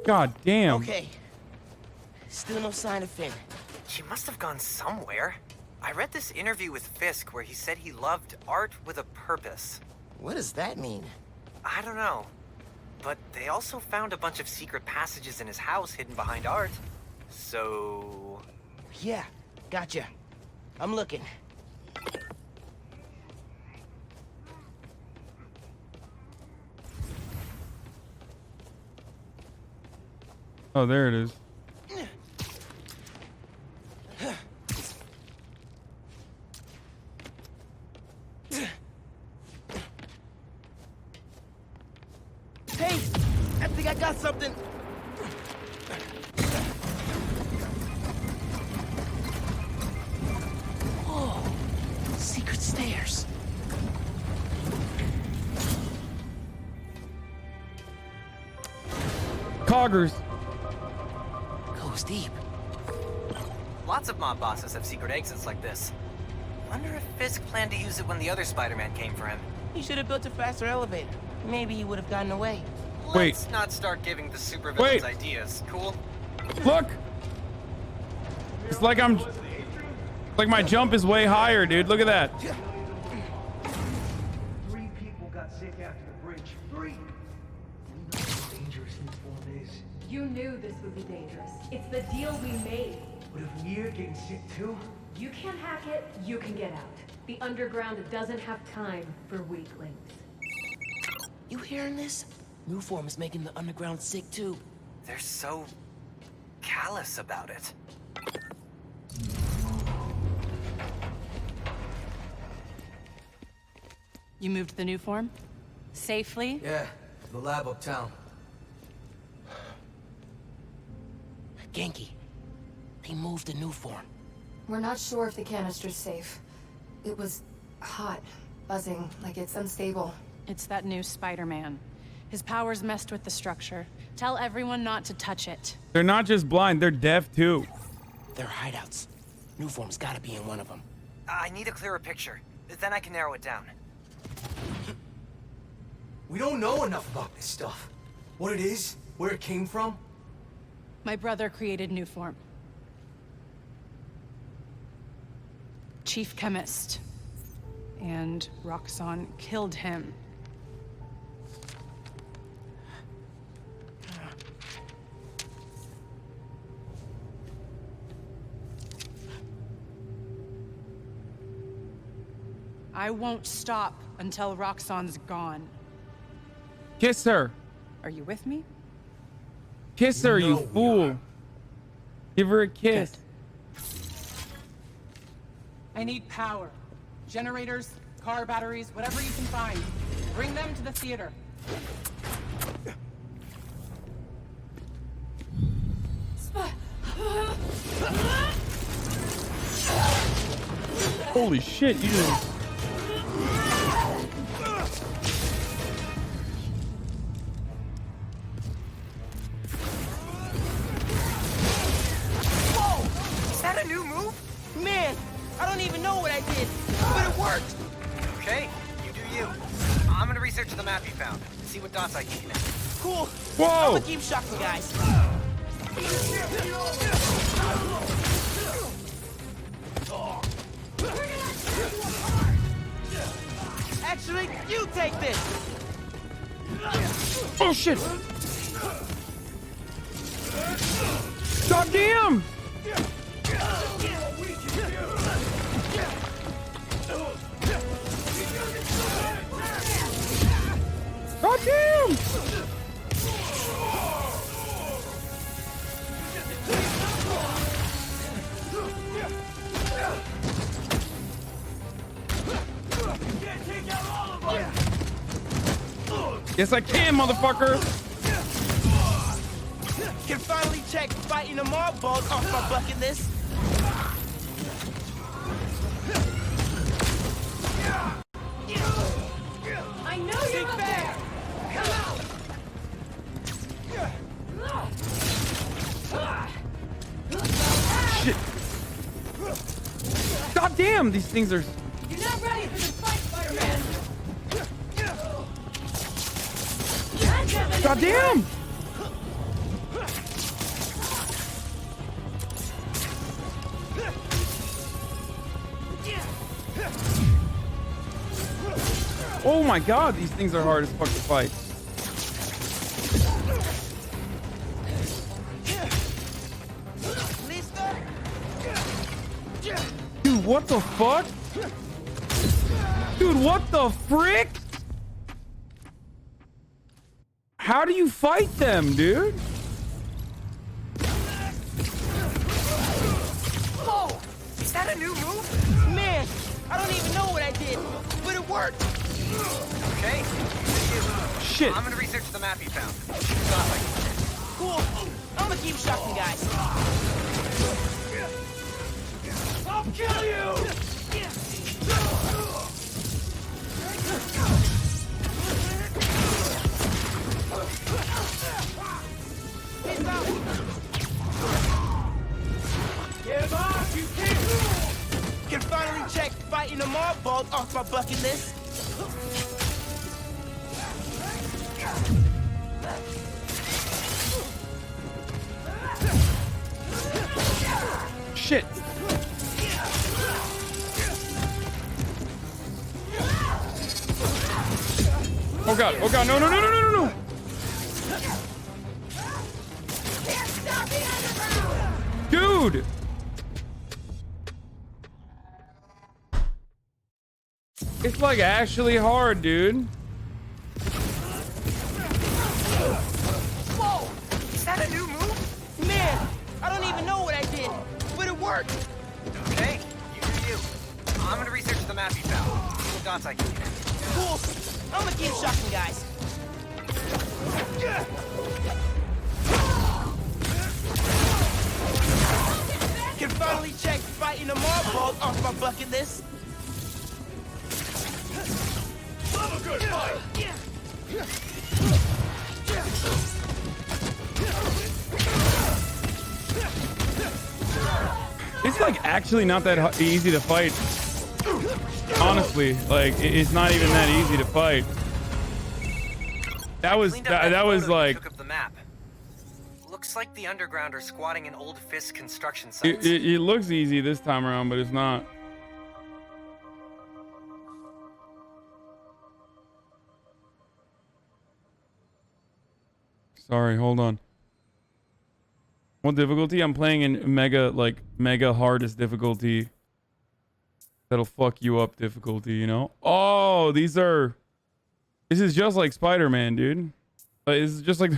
S4: God damn.
S11: Okay. Still no sign of Finn.
S16: She must have gone somewhere. I read this interview with Fisk where he said he loved art with a purpose.
S11: What does that mean?
S16: I don't know. But they also found a bunch of secret passages in his house hidden behind art. So...
S11: Yeah, gotcha. I'm looking.
S4: Oh, there it is.
S11: Hey, I think I got something. Oh, secret stairs.
S4: Coggers.
S11: Goes deep.
S16: Lots of mob bosses have secret exits like this. Wonder if Fisk planned to use it when the other Spider-Man came for him.
S11: He should have built a faster elevator. Maybe he would have gotten away.
S4: Wait.
S16: Let's not start giving the supervillains ideas, cool?
S4: Look. It's like I'm... Like my jump is way higher, dude. Look at that.
S14: sick after the bridge. 3. We know how dangerous new form is.
S1: You knew this would be dangerous. It's the deal we made.
S14: But if we're getting sick too?
S1: You can't hack it, you can get out. The underground doesn't have time for weaklings.
S11: You hearing this? New form is making the underground sick too.
S16: They're so callous about it.
S2: You moved the new form? Safely?
S11: Yeah, the lab uptown. Genki, they moved the new form.
S15: We're not sure if the canister's safe. It was hot, buzzing, like it's unstable.
S2: It's that new Spider-Man. His powers messed with the structure. Tell everyone not to touch it.
S4: They're not just blind, they're deaf too.
S11: They're hideouts. New form's gotta be in one of them.
S16: I need a clearer picture. Then I can narrow it down.
S14: We don't know enough about this stuff. What it is, where it came from.
S2: My brother created new form. Chief chemist. And Roxxon killed him. I won't stop until Roxxon's gone.
S4: Kiss her.
S2: Are you with me?
S4: Kiss her, you fool. Give her a kiss.
S2: I need power. Generators, car batteries, whatever you can find. Bring them to the theater.
S4: Holy shit, you just...
S16: Whoa! Is that a new move?
S13: Man, I don't even know what I did, but it worked!
S16: Okay, you do you. I'm gonna research the map you found, see what dots I can connect.
S13: Cool.
S4: Whoa!
S13: I'm gonna keep shocking guys. Actually, you take this.
S4: Oh shit! God damn! God damn! Yes, I can, motherfucker!
S13: Can finally check fighting a mob bug off my bucket list.
S1: I know you're up there! Come out!
S4: Shit! God damn, these things are...
S1: You're not ready for this fight, Spider-Man!
S4: God damn! Oh my god, these things are hard as fuck to fight. Dude, what the fuck? Dude, what the frick? How do you fight them, dude?
S16: Whoa! Is that a new move?
S13: Man, I don't even know what I did, but it worked.
S16: Okay,
S4: shit.
S16: I'm gonna research the map you found. See what dots I can connect.
S13: Cool. I'm gonna keep shocking guys.
S14: I'll kill you!
S13: Get off, you can't! Can finally check fighting a mob bug off my bucket list.
S4: Shit. Oh god, oh god, no, no, no, no, no, no, no. Dude! It's like actually hard, dude.
S13: Whoa! Is that a new move? Man, I don't even know what I did, but it worked.
S16: Hey, you do you. I'm gonna research the map you found. See what dots I can connect.
S13: Cool. I'm gonna keep shocking guys. Can finally check fighting a marble off my bucket list.
S14: Love a good fight.
S4: It's like actually not that easy to fight. Honestly, like it's not even that easy to fight. That was like.
S16: Took up the map. Looks like the underground are squatting in old Fisk construction sites.
S4: It looks easy this time around, but it's not. Sorry, hold on. What difficulty? I'm playing in mega hardest difficulty. That'll fuck you up difficulty, you know? Oh, this is just like Spider-Man, dude. This is just like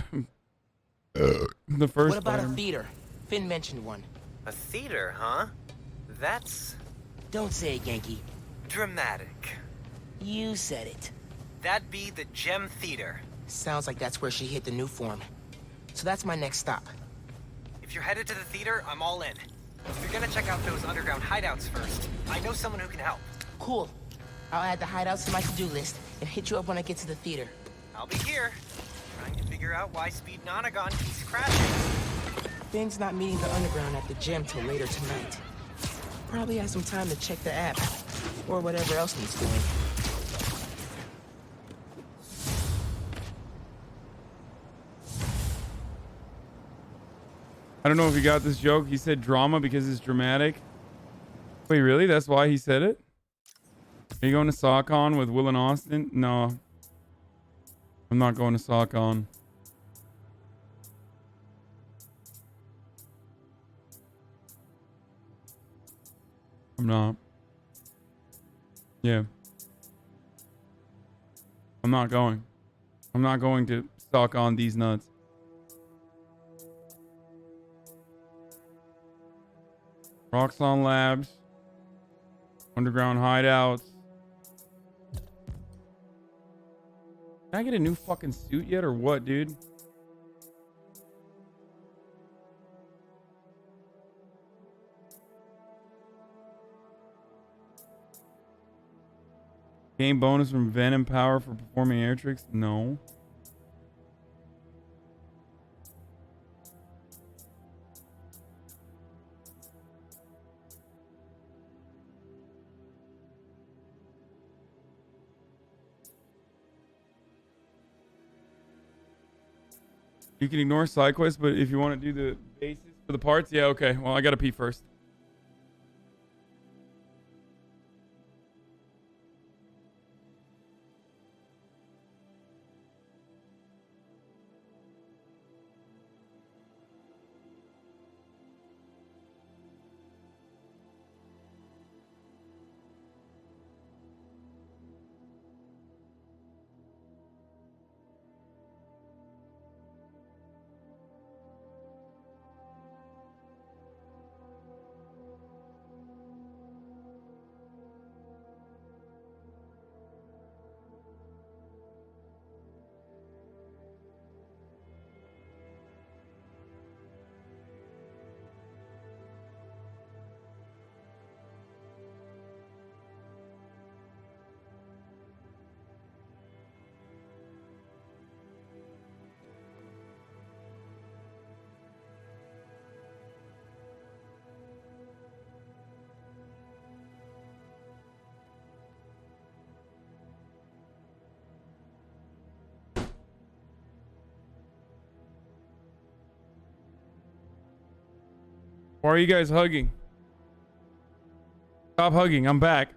S4: the first
S11: What about
S4: Spider-Man.
S11: a theater? Finn mentioned one.
S16: A theater, huh? That's...
S11: Don't say it, Genki.
S16: dramatic.
S11: You said it.
S16: That'd be the Gem Theater.
S11: Sounds like that's where she hit the new form. So that's my next stop.
S16: If you're headed to the theater, I'm all in. If you're gonna check out those underground hideouts first, I know someone who can help.
S11: Cool. I'll add the hideouts to my to-do list and hit you up when I get to the theater.
S16: I'll be here, trying to figure out why Speed Nonagon keeps crashing.
S11: Finn's not meeting the underground at the gym till later tonight. Probably has some time to check the app, or whatever else needs doing.
S4: I don't know if you got this joke. He said drama because it's dramatic. Wait, really? That's why he said it? Are you going to SockCon with Will and Austin? No. I'm not going to SockCon. I'm not. Yeah. I'm not going. I'm not going to stock on these nuts. Roxxon Labs. Underground hideouts. Can I get a new fucking suit yet or what, dude? Game bonus from Venom Power for performing air tricks? No. You can ignore side quests, but if you want to do the bases for the parts, yeah, okay. Well, I gotta pee first. Why are you guys hugging? Stop hugging. I'm back.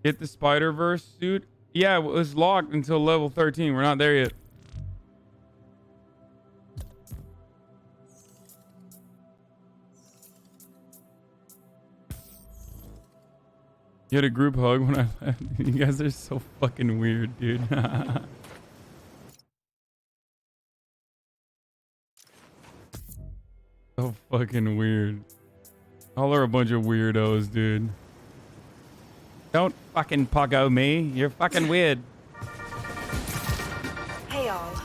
S4: Get the Spider-Verse suit. Yeah, it was locked until level 13. We're not there yet. You had a group hug when I left. You guys are so fucking weird, dude. So fucking weird. All are a bunch of weirdos, dude. Don't fucking puggo me. You're fucking weird.
S24: Hey y'all,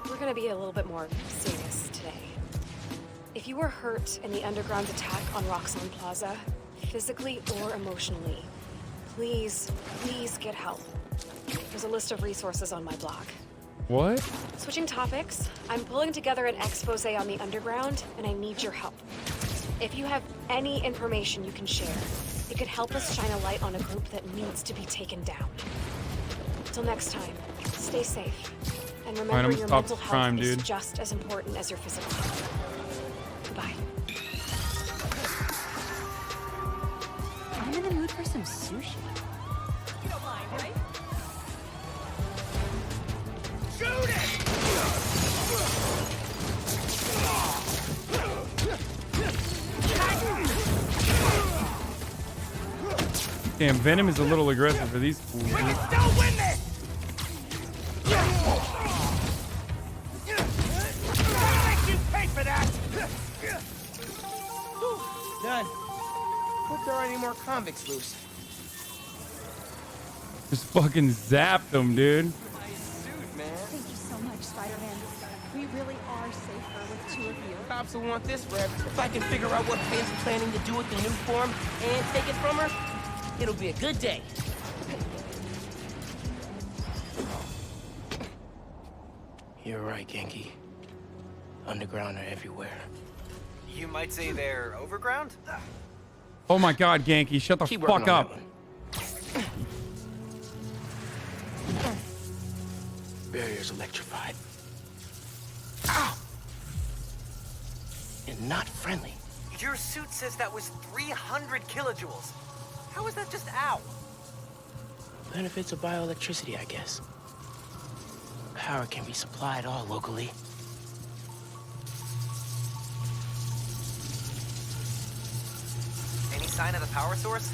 S24: we're gonna be a little bit more serious today. If you were hurt in the Underground's attack on Roxxon Plaza, physically or emotionally, please get help. There's a list of resources on my blog.
S4: What?
S24: Switching topics, I'm pulling together an expose on the Underground, and I need your help. If you have any information you can share, it could help us shine a light on a group that needs to be taken down. Till next time, stay safe. And remember your mental health is just as important as your physical health. Goodbye.
S17: I'm in the mood for some sushi. You don't mind, right?
S13: Shoot it!
S4: Damn, Venom is a little aggressive for these fools.
S13: We can still win this! I'll make you pay for that!
S11: Done. Hope there aren't any more convicts loose.
S4: Just fucking zapped them, dude.
S17: Thank you so much, Spider-Man. We really are safer with two of you.
S11: Cops will want this, Rev. If I can figure out what Pam's planning to do with the new form and take it from her, it'll be a good day. You're right, Genki. Underground are everywhere.
S16: You might say they're overground?
S4: Oh my god, Genki, shut the
S11: Keep
S4: fuck
S11: working on
S4: up.
S11: Barrier's electrified. Ow! And not friendly.
S16: Your suit says that was 300 kilojoules. How is that just ow?
S11: Benefits of bioelectricity, I guess. Power can be supplied all locally.
S16: Any sign of the power source?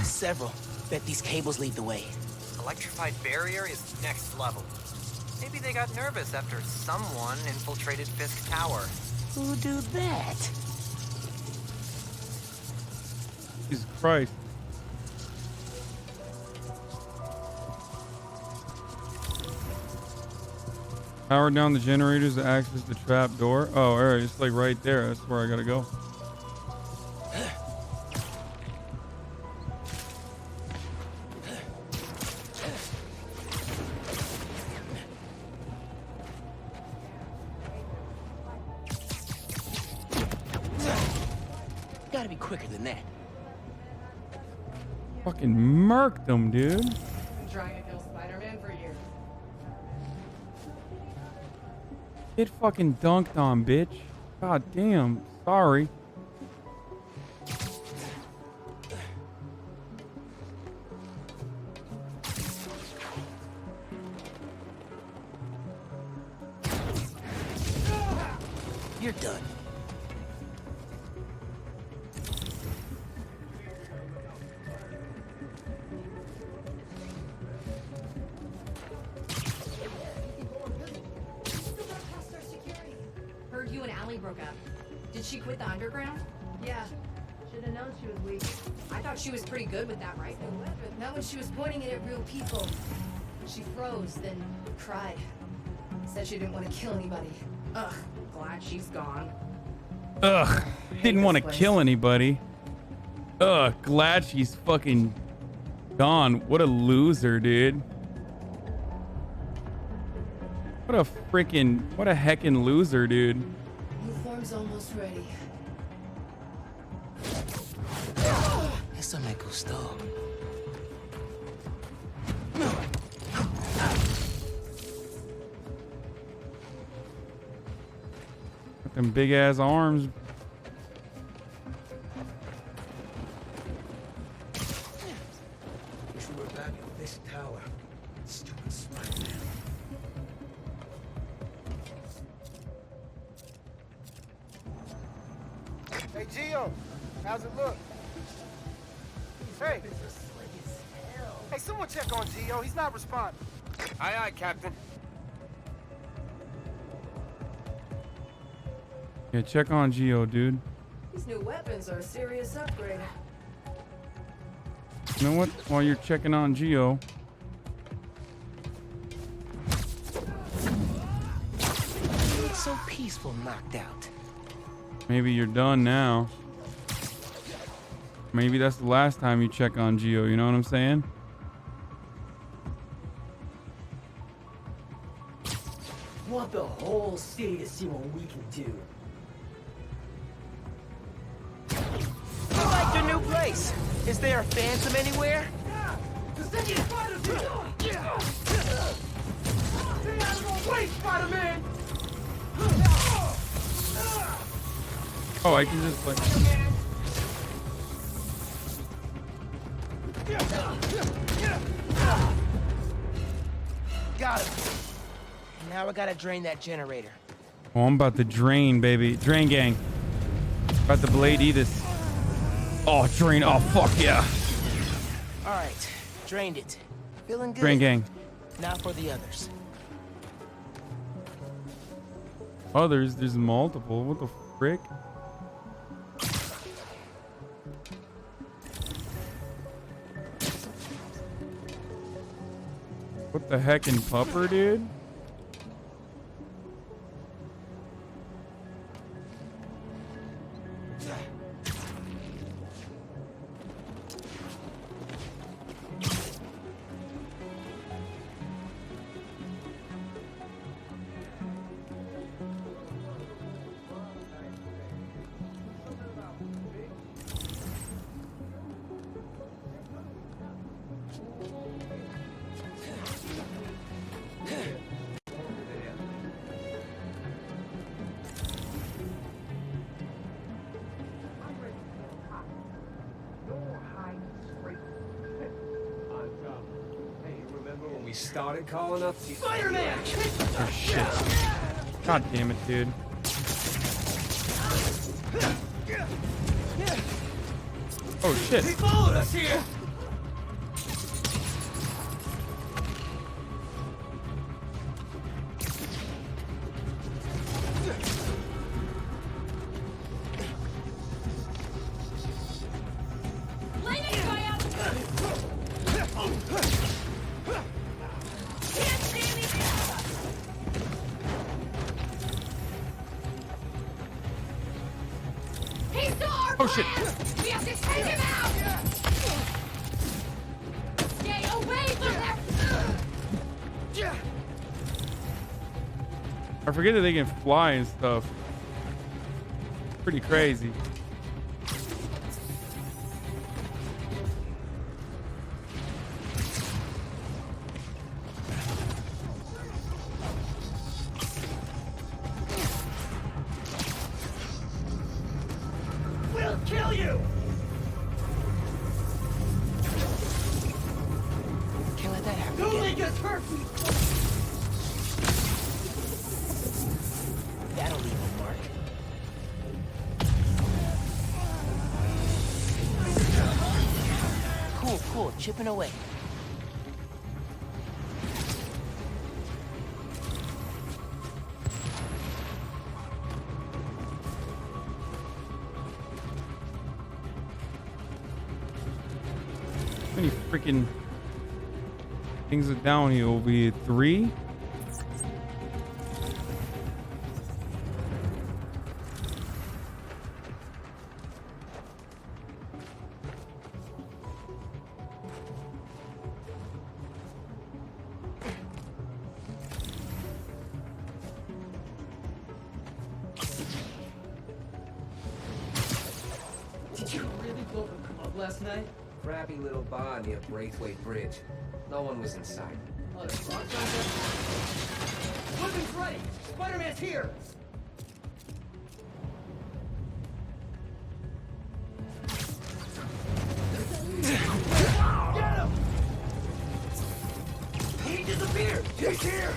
S11: Several. Bet these cables lead the way.
S16: Electrified barrier is next level. Maybe they got nervous after someone infiltrated Fisk Tower.
S11: Who'll do that?
S4: Jesus Christ. Power down the generators to access the trap door. Oh, alright, it's like right there. That's where I gotta go.
S11: Gotta be quicker than that.
S4: Fucking murked them, dude.
S1: Been trying to kill Spider-Man for years.
S4: Get fucking dunked on, bitch. God damn. Sorry.
S11: You're done.
S1: Heard you and Allie broke up. Did she quit the Underground? Yeah. Should have known she was weak. I thought she was pretty good with that rifle. Not when she was pointing it at real people. She froze, then cried. Said she didn't want to kill anybody. Ugh, glad she's gone.
S4: Ugh. Didn't want to kill anybody. Ugh. Glad she's fucking gone. What a loser, dude. What a heckin' loser, dude.
S15: Uniform's almost ready.
S11: Eso me gustó.
S4: Got them big ass arms.
S11: True or bad
S13: this tower. Stupid Spider-Man.
S19: Hey, Gio, how's it look? Hey. Hey, someone check on Gio. He's not responding.
S13: Aye, aye, Captain.
S4: Yeah, check on Geo, dude.
S1: These new weapons are a serious upgrade.
S4: You know what? While you're checking on Geo,
S11: It's so peaceful, knocked out.
S4: maybe you're done now. Maybe that's the last time you check on Geo, you know what I'm saying?
S13: Want the whole city to see what we can do.
S11: I like your new place. Is there a phantom anywhere?
S13: Stay out of my way, Spider-Man!
S4: Oh, I can just like...
S11: Got him. Now I gotta drain that generator.
S4: Oh, I'm about to drain, baby. Drain gang. About to blade eat this. Oh, drain. Oh, fuck yeah.
S11: All right, drained it. Feeling good.
S4: Drain gang.
S11: Now for the others.
S4: Others, there's multiple. What the frick? What the heck in pupper, dude?
S13: Started calling up
S11: Spider-Man!
S4: Oh shit. God damn it, dude. Oh shit.
S13: He followed us here!
S4: Oh shit.
S1: We have to take him out! Stay away from them!
S4: I forget that they can fly and stuff. Pretty crazy.
S13: We'll kill you!
S11: Can't let that happen
S13: Don't
S11: again.
S13: make us hurt!
S11: That'll leave a mark. Cool, cool. Chipping away.
S4: How many freaking things are down here? Will be 3.
S13: Did you really blow the club last night?
S21: Crappy little bar near Braithwaite Bridge. No one was inside.
S13: Oh, the box Weapons ready! Spider-Man's here! Get him!
S14: He disappeared! He's here!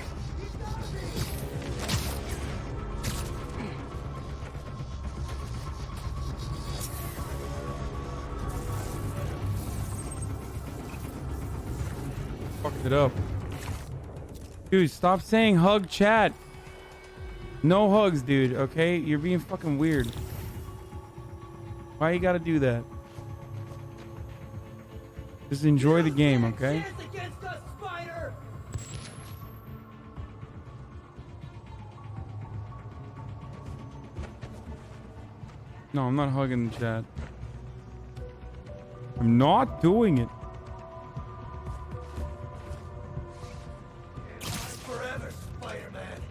S4: Fucked it up. Dude, stop saying hug chat. No hugs, dude, okay? You're being fucking weird. Why you gotta do that? Just enjoy the game, okay?
S14: Against us, Spider!
S4: No, I'm not hugging the chat. I'm not doing it.
S14: Forever, Spider-Man.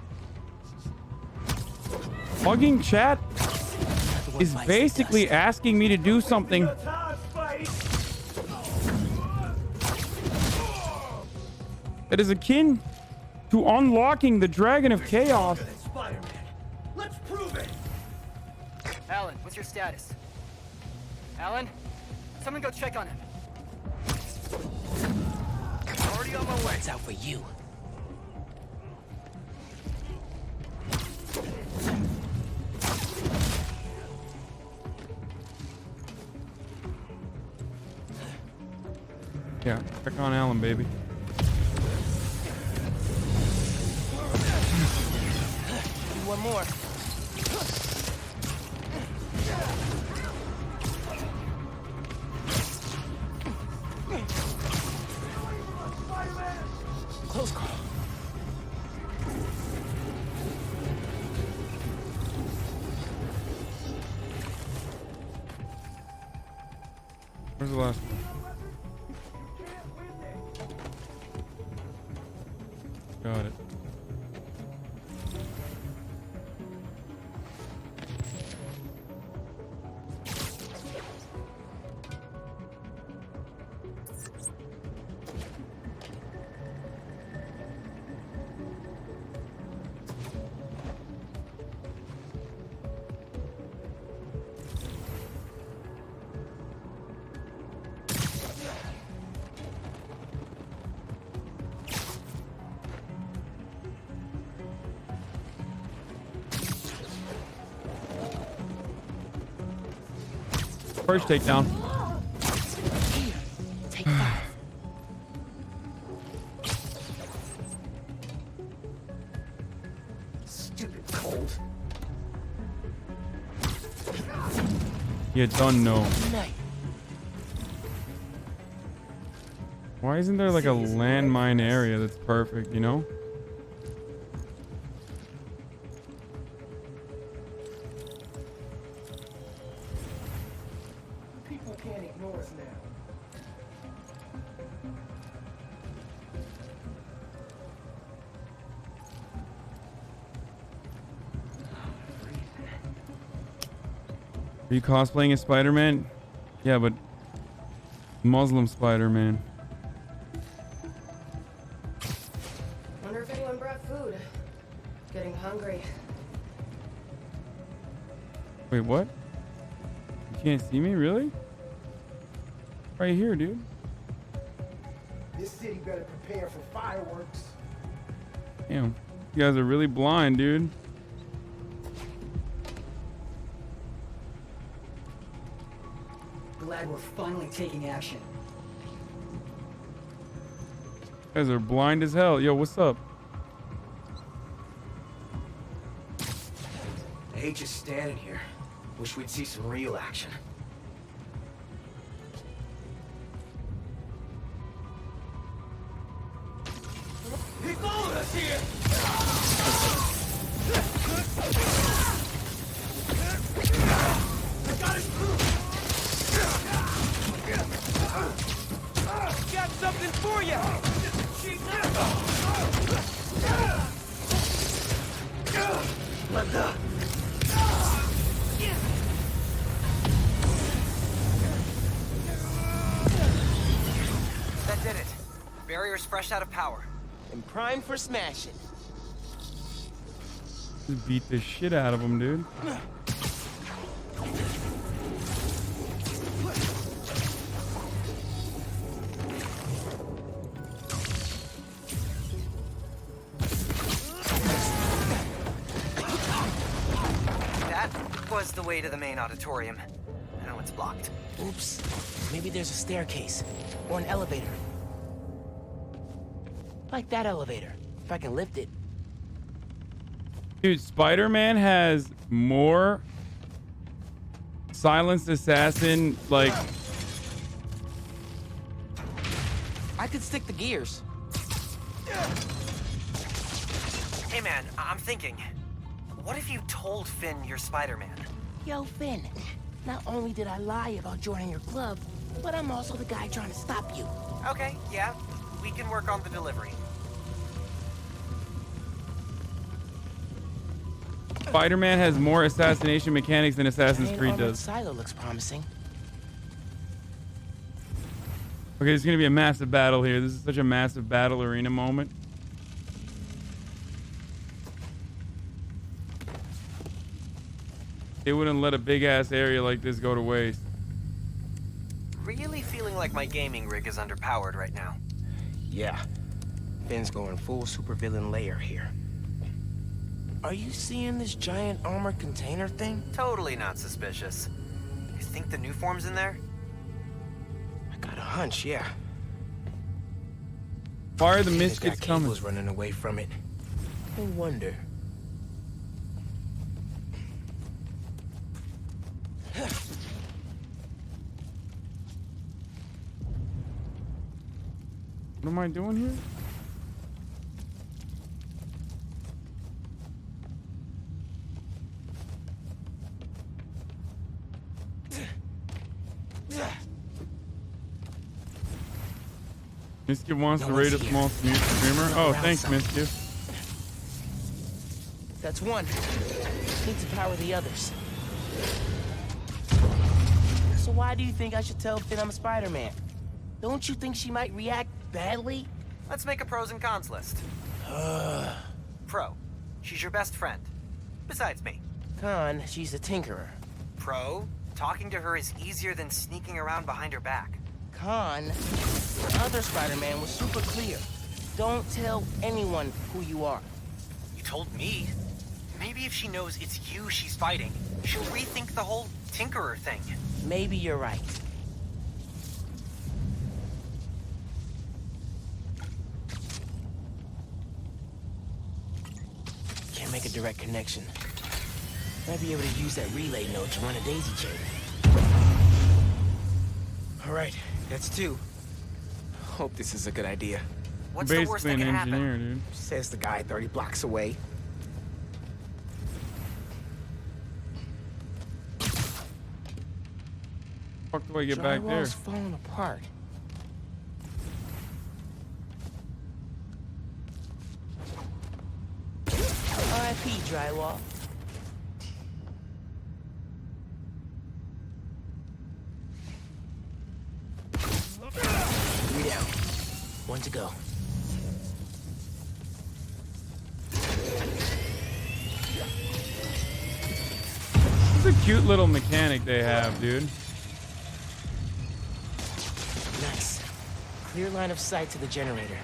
S4: Hugging chat is basically asking me to do something that is akin to unlocking the Dragon of Chaos.
S14: Spider-Man. Let's prove it.
S3: Alan, what's your status? Alan? Someone go check on him. Already on my way.
S11: It's out for you.
S4: Yeah, check on Alan, baby.
S11: One more. Close call.
S4: Where's the last one? Got it. First takedown.
S11: Take 5.
S14: Stupid cold.
S4: You done no. Why isn't there like a landmine area that's perfect, you know?
S14: People can't ignore us now.
S4: Are you cosplaying as Spider-Man? Yeah, but Muslim Spider-Man.
S15: Wonder if anyone brought food. Getting hungry.
S4: Wait, what? You can't see me, really? Right here, dude.
S19: This city better prepare for fireworks.
S4: Damn, you guys are really blind, dude.
S12: Glad we're finally taking action.
S4: You guys are blind as hell. Yo, what's up?
S11: I hate just standing here. Wish we'd see some real action.
S14: He followed us here! I got his
S13: Got something for you!
S16: That did it. Barrier's fresh out of power.
S11: And prime for smashing.
S4: Just beat the shit out of him, dude.
S16: was the way to the main auditorium. Now it's blocked.
S11: Oops. Maybe there's a staircase. Or an elevator. Like that elevator. If I can lift it.
S4: Dude, Spider-Man has more silenced assassin, like...
S11: I could stick the gears.
S16: Hey man, I'm thinking. What if you told Finn you're Spider-Man?
S11: Yo, Finn. Not only did I lie about joining your club, but I'm also the guy trying to stop you.
S16: Okay, yeah. We can work on the delivery.
S4: Spider-Man has more assassination mechanics than Assassin's Creed does.
S11: Silo looks promising.
S4: Okay, there's gonna be a massive battle here. This is such a massive battle arena moment. They wouldn't let a big ass area like this go to waste.
S16: Really feeling like my gaming rig is underpowered right now.
S11: Yeah. Finn's going full supervillain layer here. Are you seeing this giant armored container thing?
S16: Totally not suspicious. You think the new form's in there?
S11: I got a hunch, yeah.
S4: Why are the misfits coming?
S11: Cables running away from it. No wonder.
S4: What am I doing here? Miskip wants to raid a small streamer. Oh, thanks, Miskip.
S11: That's one. Need to power the others. So why do you think I should tell Finn I'm a Spider-Man? Don't you think she might react badly?
S16: Let's make a pros and cons list. Pro. She's your best friend. Besides me.
S11: Con, she's a tinkerer.
S16: Pro. Talking to her is easier than sneaking around behind her back.
S11: Con, the other Spider-Man was super clear. Don't tell anyone who you are.
S16: You told me. Maybe if she knows it's you she's fighting, she'll rethink the whole tinkerer thing.
S11: Maybe you're right. Can't make a direct connection. Might be able to use that relay node to run a daisy chain. All right, that's two. Hope this is a good idea.
S16: What's the worst that can happen?
S4: Dude.
S11: Says the guy 30 blocks away.
S4: Fuck do I get back there?
S11: Drywall's falling apart. R.I.P. drywall. 3 down. 1 to go.
S4: This is a cute little mechanic they have, dude.
S11: Nice. Clear line of sight to the generator.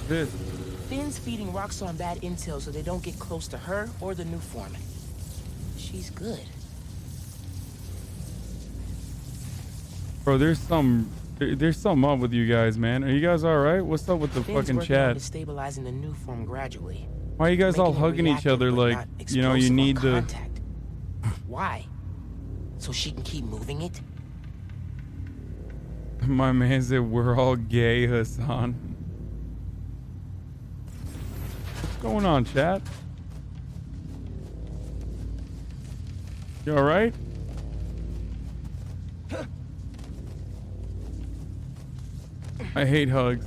S4: This?
S11: Finn's feeding Roxxon bad intel so they don't get close to her or the new foreman. She's good.
S4: Bro, there's something up with you guys, man. Are you guys all right? What's up with the
S11: Finn's
S4: fucking
S11: working on
S4: chat?
S11: stabilizing the new form gradually.
S4: Why are you guys all hugging each other like, you know, you need the...
S11: Why? So she can keep moving it?
S4: My man said we're all gay, Hasan. What's going on, chat? You all right? I hate hugs.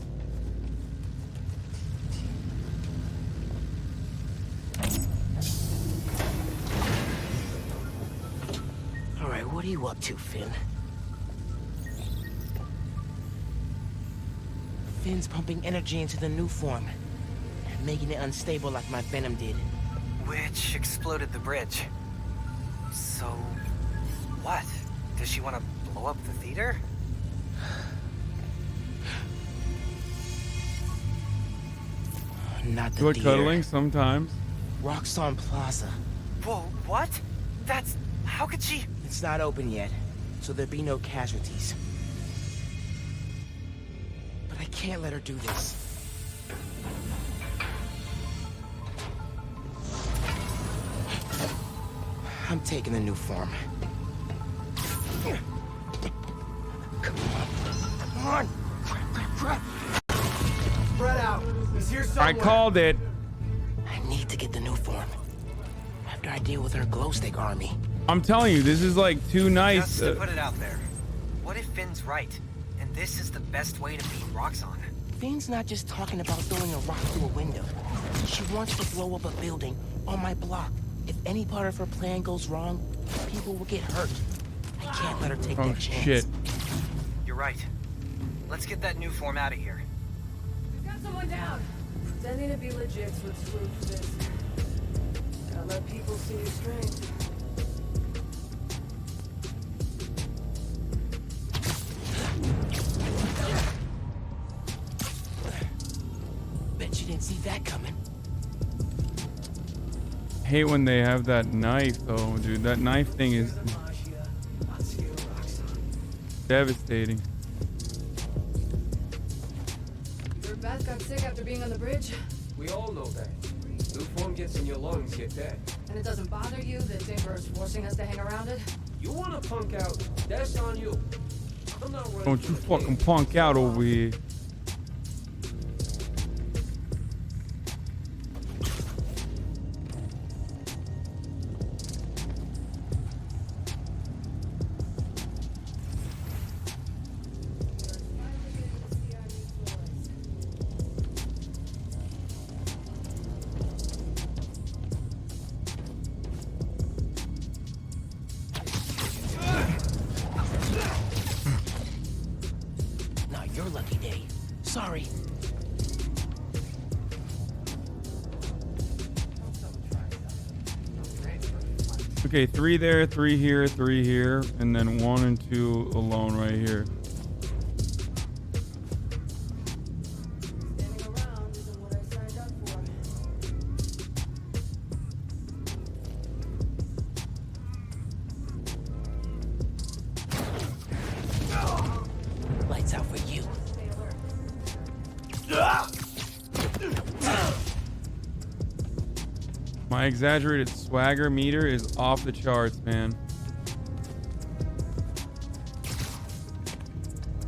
S11: you up to, Finn? Finn's pumping energy into the new form, making it unstable like my venom did.
S16: Which exploded the bridge. So, what? Does she want to blow up the theater?
S11: Not the
S4: You're
S11: theater.
S4: cuddling sometimes.
S11: Roxxon Plaza.
S16: Whoa, what? That's... how could she...
S11: It's not open yet, so there'll be no casualties. But I can't let her do this. I'm taking the new form. Come on. Crap.
S13: Spread out. He's here somewhere.
S4: I called it.
S11: I need to get the new form. After I deal with her glow stick army.
S4: I'm telling you, this is like too nice.
S16: Just to put it out there. What if Finn's right? And this is the best way to beat Roxxon?
S11: Finn's not just talking about throwing a rock through a window. She wants to blow up a building on my block. If any part of her plan goes wrong, people will get hurt. I can't let her take that chance.
S4: Shit.
S16: You're right. Let's get that new form out of here.
S1: We've got someone down. Pretending to be legit would screw this. Gotta let people see your strength.
S11: Bet you didn't see that coming.
S4: Hate when they have that knife though, dude. That knife thing is devastating.
S1: Your Beth got sick after being on the bridge,
S21: We all know that. New form gets in your lungs, you're dead.
S1: and it doesn't bother you that Tinker is forcing us to hang around it?
S21: You want to punk out, that's on you. I'm not ready
S4: Don't
S21: for
S4: you
S21: the
S4: fucking
S21: game.
S4: punk out over here.
S11: Not your lucky day. Sorry.
S4: Okay, 3 there, 3 here, 3 here, and then 1 and 2 alone right here.
S11: Lights out for you.
S4: My exaggerated swagger meter is off the charts, man.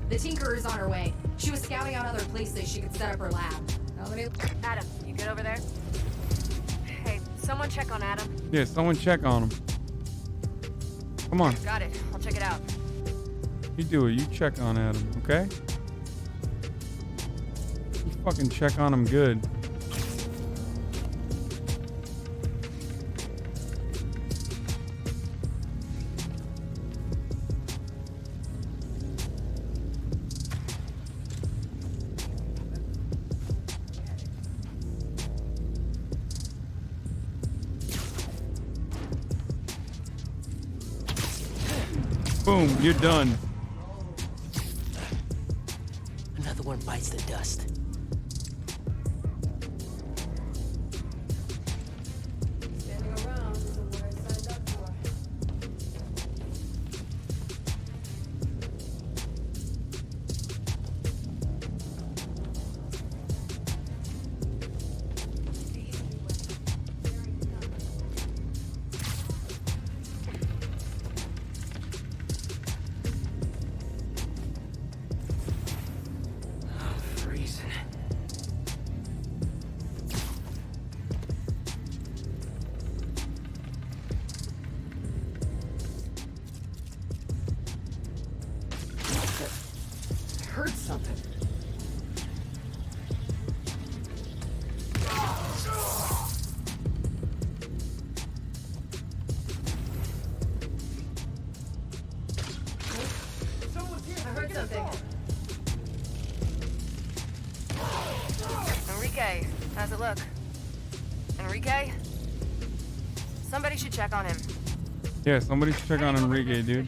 S1: The Tinker is on her way. She was scouting out other places she could set up her lab. Now let me...
S24: Adam, you good over there? Hey, someone check on Adam.
S4: Yeah, someone check on him. Come on,
S24: Got it. I'll check it out.
S4: you do it. You check on Adam, okay? You fucking check on him good. Boom, you're done.
S11: Another one bites the dust.
S1: Standing around isn't what I signed up for.
S11: Freezing.
S1: I heard something.
S24: How's it look? Enrique? Somebody should check on him.
S4: Yeah, somebody should check on Enrique, dude.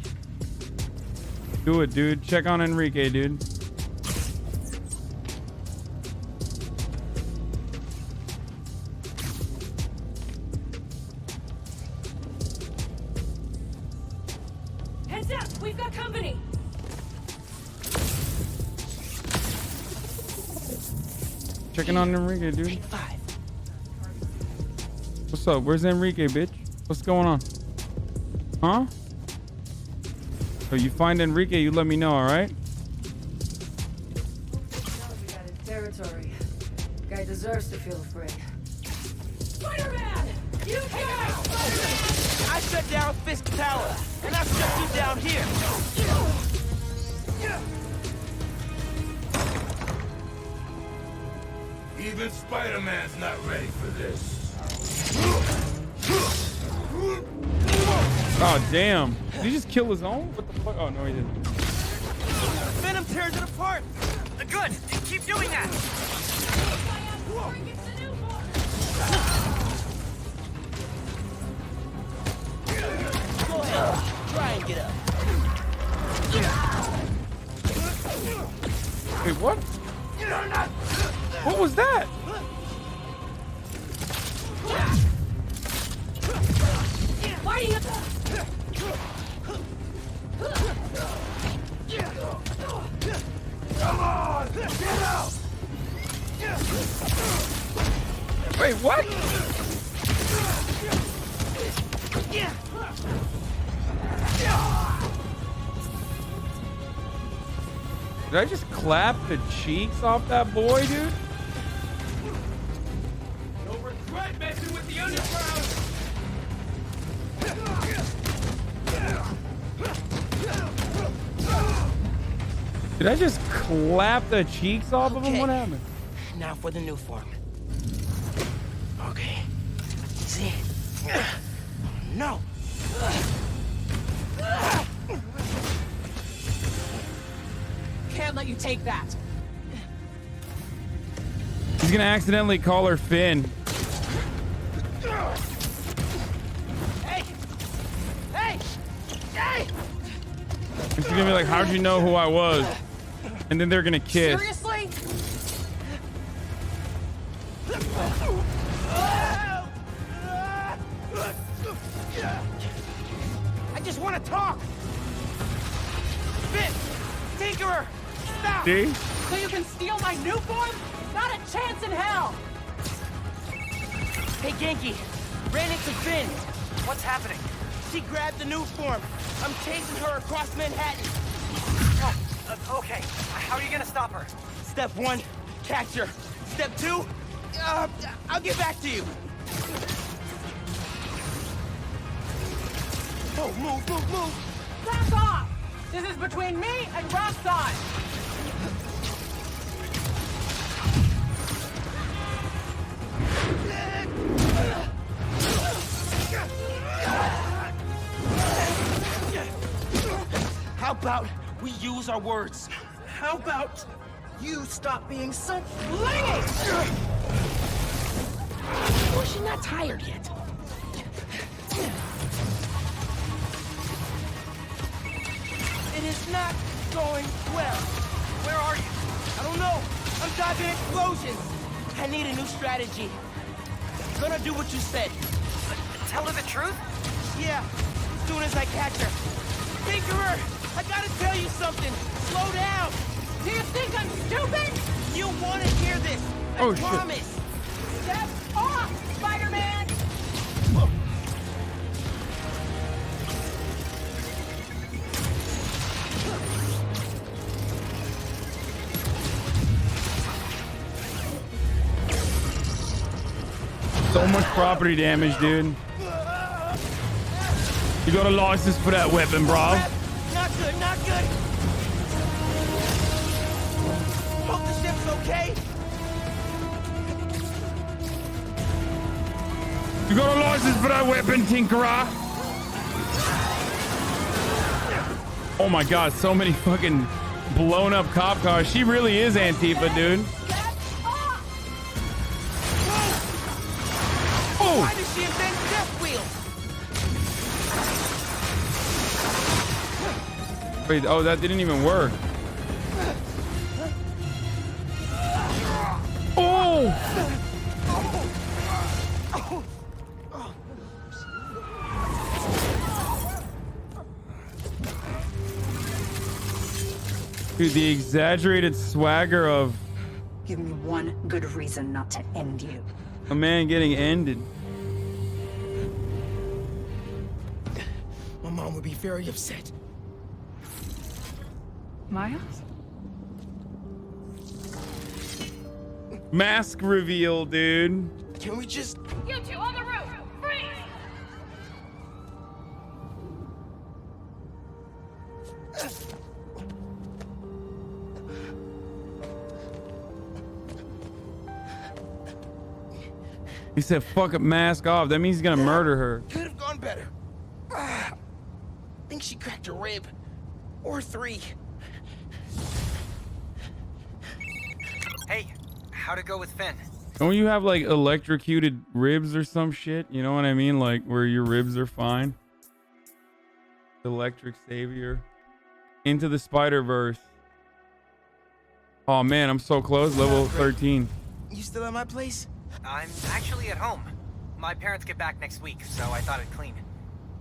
S4: Do it, dude. Check on Enrique, dude.
S24: Heads up! We've got company!
S4: Checking on Enrique, dude. What's up? Where's Enrique, bitch? What's going on? Huh? So you find Enrique, you let me know, all right?
S12: We got his territory. Guy deserves to feel afraid.
S24: Spider-Man! You can't!
S13: I shut down Fisk Tower, and I shut you down here.
S14: Even Spider-Man's not ready for this.
S4: Oh, damn. Did he just kill his own? What the fuck? Oh, no, he didn't.
S13: Venom tears it apart.
S16: Good. Keep doing that.
S13: Go ahead. Try and get up.
S4: Wait, what? What was that?
S24: Why are you...
S14: Come on! Get out!
S4: Wait, what? Did I just clap the cheeks off that boy, dude?
S14: You'll regret messing with the underground!
S4: Did I just clap the cheeks off of him? What happened?
S11: Now for the new form. Okay. See? No.
S9: Can't let you take that.
S4: He's gonna accidentally call her Finn.
S13: Hey! Hey! Hey!
S4: She's gonna be like, how'd you know who I was? And then they're gonna kiss.
S9: Seriously?
S13: I just want to talk. Finn! Tinkerer! Stop!
S4: See?
S9: So you can steal my new form? Not a chance in hell!
S13: Hey, Genki. Ran into Finn.
S16: What's happening?
S13: She grabbed the new form. I'm chasing her across Manhattan.
S16: Okay. How are you gonna stop her?
S13: Step 1, catch her. Step 2, I'll get back to you. Oh, move.
S9: Back off! This is between me and Roxxon!
S13: How about we use our words? How about you stop being so flingy? Well, she's not tired yet. It is not going well.
S16: Where are you?
S13: I don't know. I'm dodging explosions. I need a new strategy. Gonna do what you said.
S16: Tell her the truth?
S13: Yeah, as soon as I catch her. Tinkerer, I gotta tell you something. Slow down.
S9: Do you think I'm stupid?
S13: You want to hear this. I promise.
S9: Step off, Spider-Man!
S4: So much property damage, dude. You got a license for that weapon, bro.
S13: Not good, not good. Hope the ship's okay.
S4: You got a license for that weapon, Tinkerer? Oh my god, so many fucking blown up cop cars. She really is Antifa, dude. Oh!
S11: Why does she invent death wheels?
S4: Wait, oh, that didn't even work. Oh! Dude, the exaggerated swagger of
S6: Give me one good reason not to end you.
S4: a man getting ended.
S11: My mom would be very upset.
S6: Miles?
S4: Mask reveal, dude.
S11: Can we just...
S24: You two on the roof! Freeze!
S4: He said, fuck it, mask off. That means he's gonna murder her.
S11: Could have gone better. I think she cracked a rib. Or 3.
S16: Hey, how'd it go with Finn?
S4: Don't you have like electrocuted ribs or some shit? You know what I mean? Like where your ribs are fine. Electric savior. Into the Spider-Verse. Oh man, I'm so close. Level 13.
S11: You still at my place?
S16: I'm actually at home. My parents get back next week, so I thought I'd clean.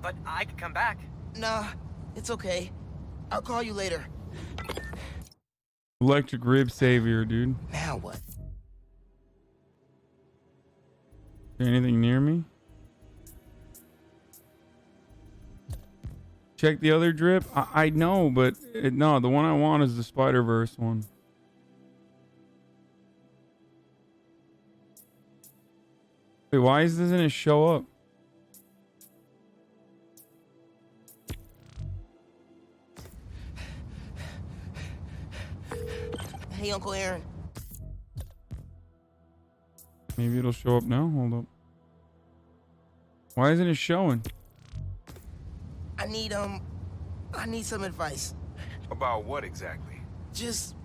S16: But I could come back.
S11: Nah, it's okay. I'll call you later.
S4: Electric rib savior, dude.
S11: Now what?
S4: Is there anything near me? Check the other drip. I know, but no, the one I want is the Spider-Verse one. Wait, why doesn't it show up?
S11: Hey, Uncle Aaron.
S4: Maybe it'll show up now. Hold up. Why isn't it showing?
S11: I need some advice.
S8: About what exactly?
S11: Just...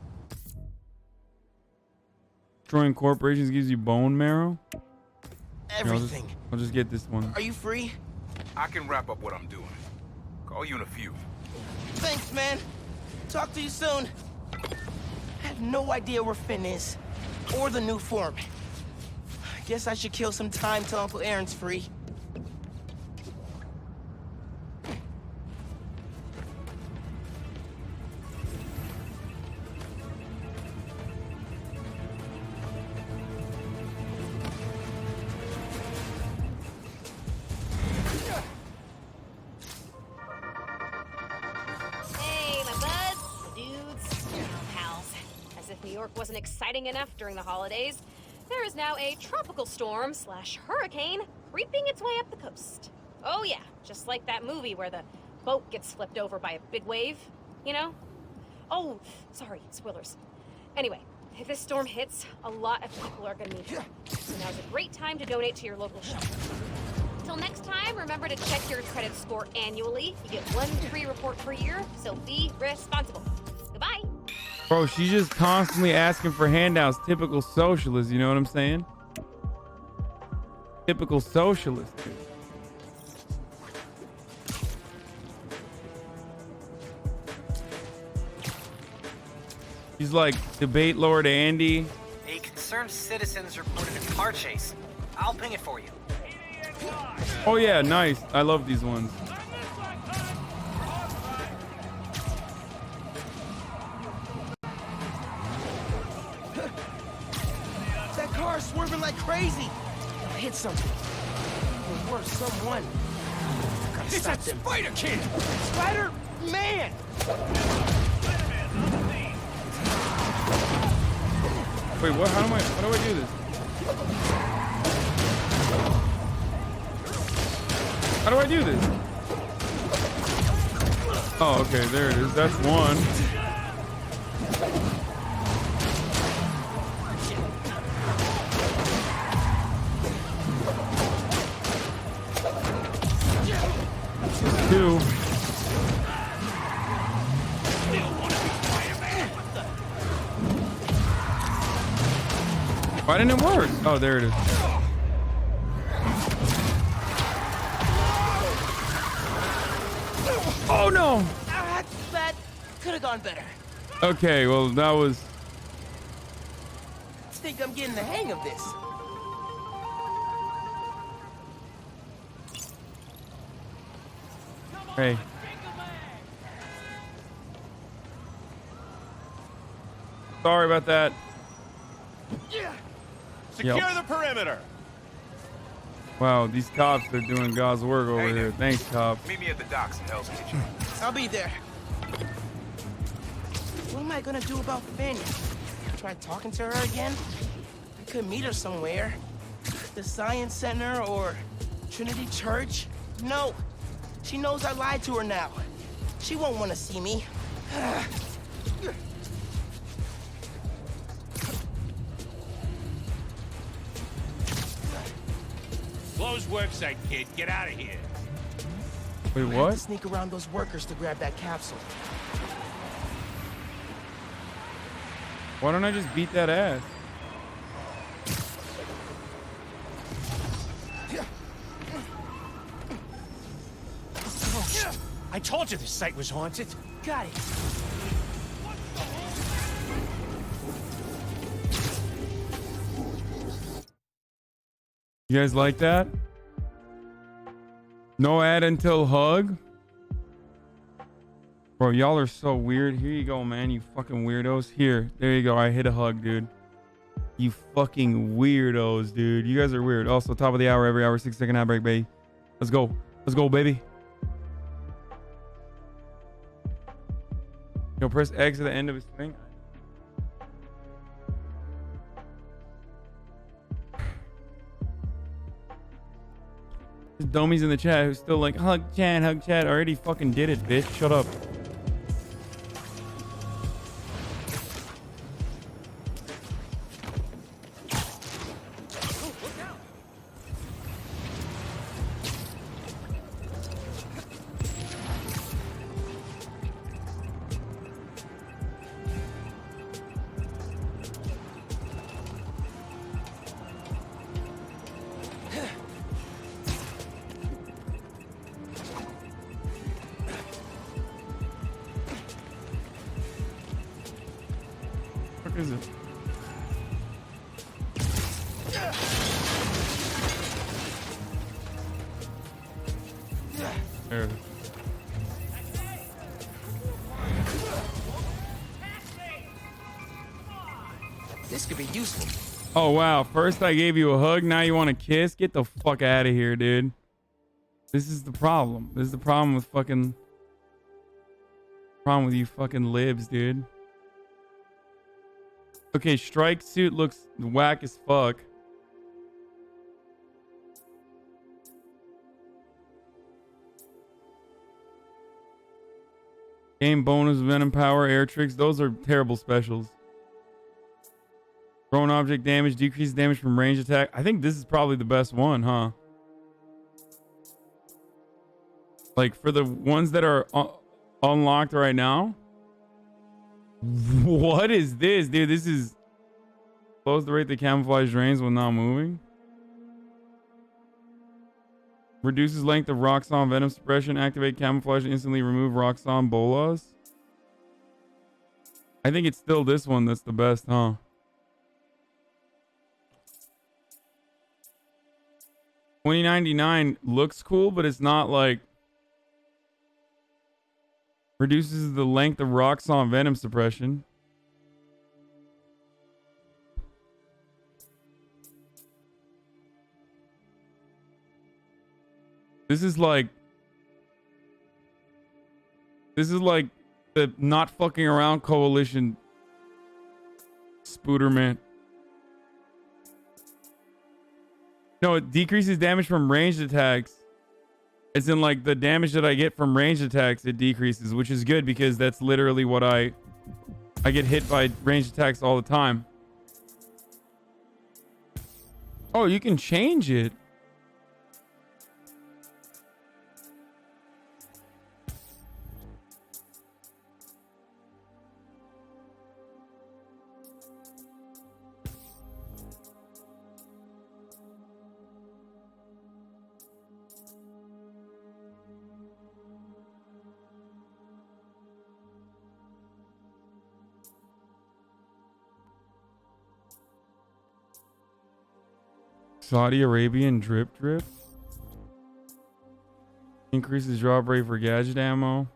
S4: Destroying corporations gives you bone marrow?
S11: everything.
S4: Here, I'll just get this one.
S11: Are you free?
S8: I can wrap up what I'm doing. Call you in a few.
S11: Thanks, man. Talk to you soon. I have no idea where Finn is. Or the new form. I guess I should kill some time till Uncle Aaron's free.
S24: Hey, my buds, my dudes, my pals. As if New York wasn't exciting enough during the holidays, there is now a tropical storm / hurricane creeping its way up the coast. Oh yeah, just like that movie where the boat gets flipped over by a big wave, you know? Oh, sorry, spoilers. Anyway, if this storm hits, a lot of people are gonna need help. So now's a great time to donate to your local shelter. Till next time, remember to check your credit score annually. You get 1 free report per year, so be responsible. Goodbye.
S4: Bro, she's just constantly asking for handouts. Typical socialist, you know what I'm saying? Typical socialist. He's like, debate Lord Andy.
S16: A concerned citizen's reported a car chase. I'll ping it for you.
S4: Oh yeah, nice. I love these ones.
S11: That car's swerving like crazy. I'll hit something. Or worse, someone. Gotta
S13: It's
S11: stop
S13: that
S11: them.
S13: Spider Kid!
S11: Spider-Man!
S4: Wait, what? How do I do this? How do I do this? Oh, okay, there it is. That's one. There's 2. Why didn't it work? Oh, there it is. Oh no!
S11: That could have gone better.
S4: Okay, well that was.
S11: I think I'm getting the hang of this.
S4: Hey. Sorry about that.
S7: Secure
S4: Yep.
S7: the perimeter.
S4: Wow, these cops are doing God's work over here. Thanks, cops.
S8: Meet me at the docks in Hell's Kitchen.
S11: I'll be there. What am I gonna do about Finn? Try talking to her again? I could meet her somewhere. The Science Center or Trinity Church? No. She knows I lied to her now. She won't want to see me.
S7: Close worksite, kid. Get out of here.
S4: Wait,
S11: I had
S4: what?
S11: to sneak around those workers to grab that capsule.
S4: Why don't I just beat that ass?
S7: I told you this site was haunted.
S11: Got it.
S4: You guys like that? No ad until hug? Bro, y'all are so weird. Here you go, man. You fucking weirdos. Here. There you go. I hit a hug, dude. You fucking weirdos, dude. You guys are weird. Also, top of the hour, every hour, 6-second ad break, baby. Let's go. Let's go, baby. Yo, press X at the end of his thing. There's dummies in the chat who's still like, hug chat. I already fucking did it, bitch. Shut up. What is it? There it is.
S11: This could be useful.
S4: Oh wow, first I gave you a hug, now you want to kiss? Get the fuck out of here, dude. This is the problem. This is the problem with fucking... Problem with you fucking libs, dude. Okay, strike suit looks whack as fuck. Game bonus, venom power, air tricks. Those are terrible specials. Thrown object damage, decreases damage from range attack. I think this is probably the best one, huh? Like for the ones that are unlocked right now. What is this, dude? This is slows the rate the camouflage drains when not moving. Reduces length of Roxxon venom suppression. Activate camouflage to instantly remove Roxxon bolas. I think it's still this one that's the best, huh? $20.99 looks cool, but it's not like... Reduces the length of Roxxon venom suppression. This is like the not fucking around coalition Spooderman. No, it decreases damage from ranged attacks. It's in like the damage that I get from ranged attacks, it decreases, which is good because that's literally what I get hit by ranged attacks all the time. Oh, you can change it. Saudi Arabian drip. Increases drop rate for gadget ammo.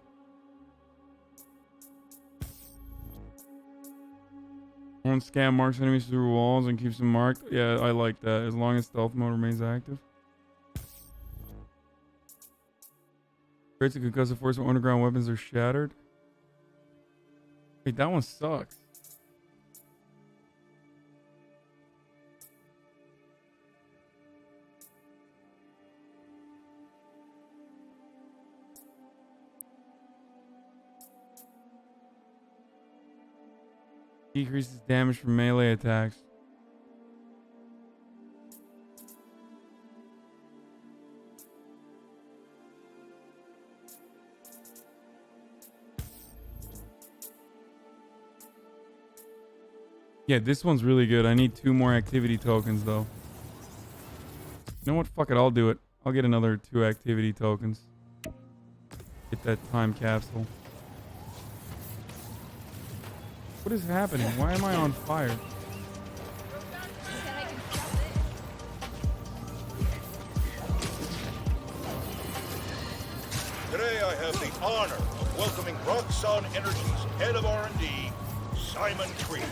S4: Won't scan marks enemies through walls and keeps them marked. Yeah, I like that. As long as stealth mode remains active. Creates a concussive force when underground weapons are shattered. Wait, that one sucks. Decreases damage from melee attacks. Yeah, this one's really good. I need 2 more activity tokens though. You know what? Fuck it, I'll do it. I'll get another 2 activity tokens. Get that time capsule. What is happening? Why am I on fire?
S10: Today I have the honor of welcoming Roxxon Energy's head of R&D, Simon Krieger.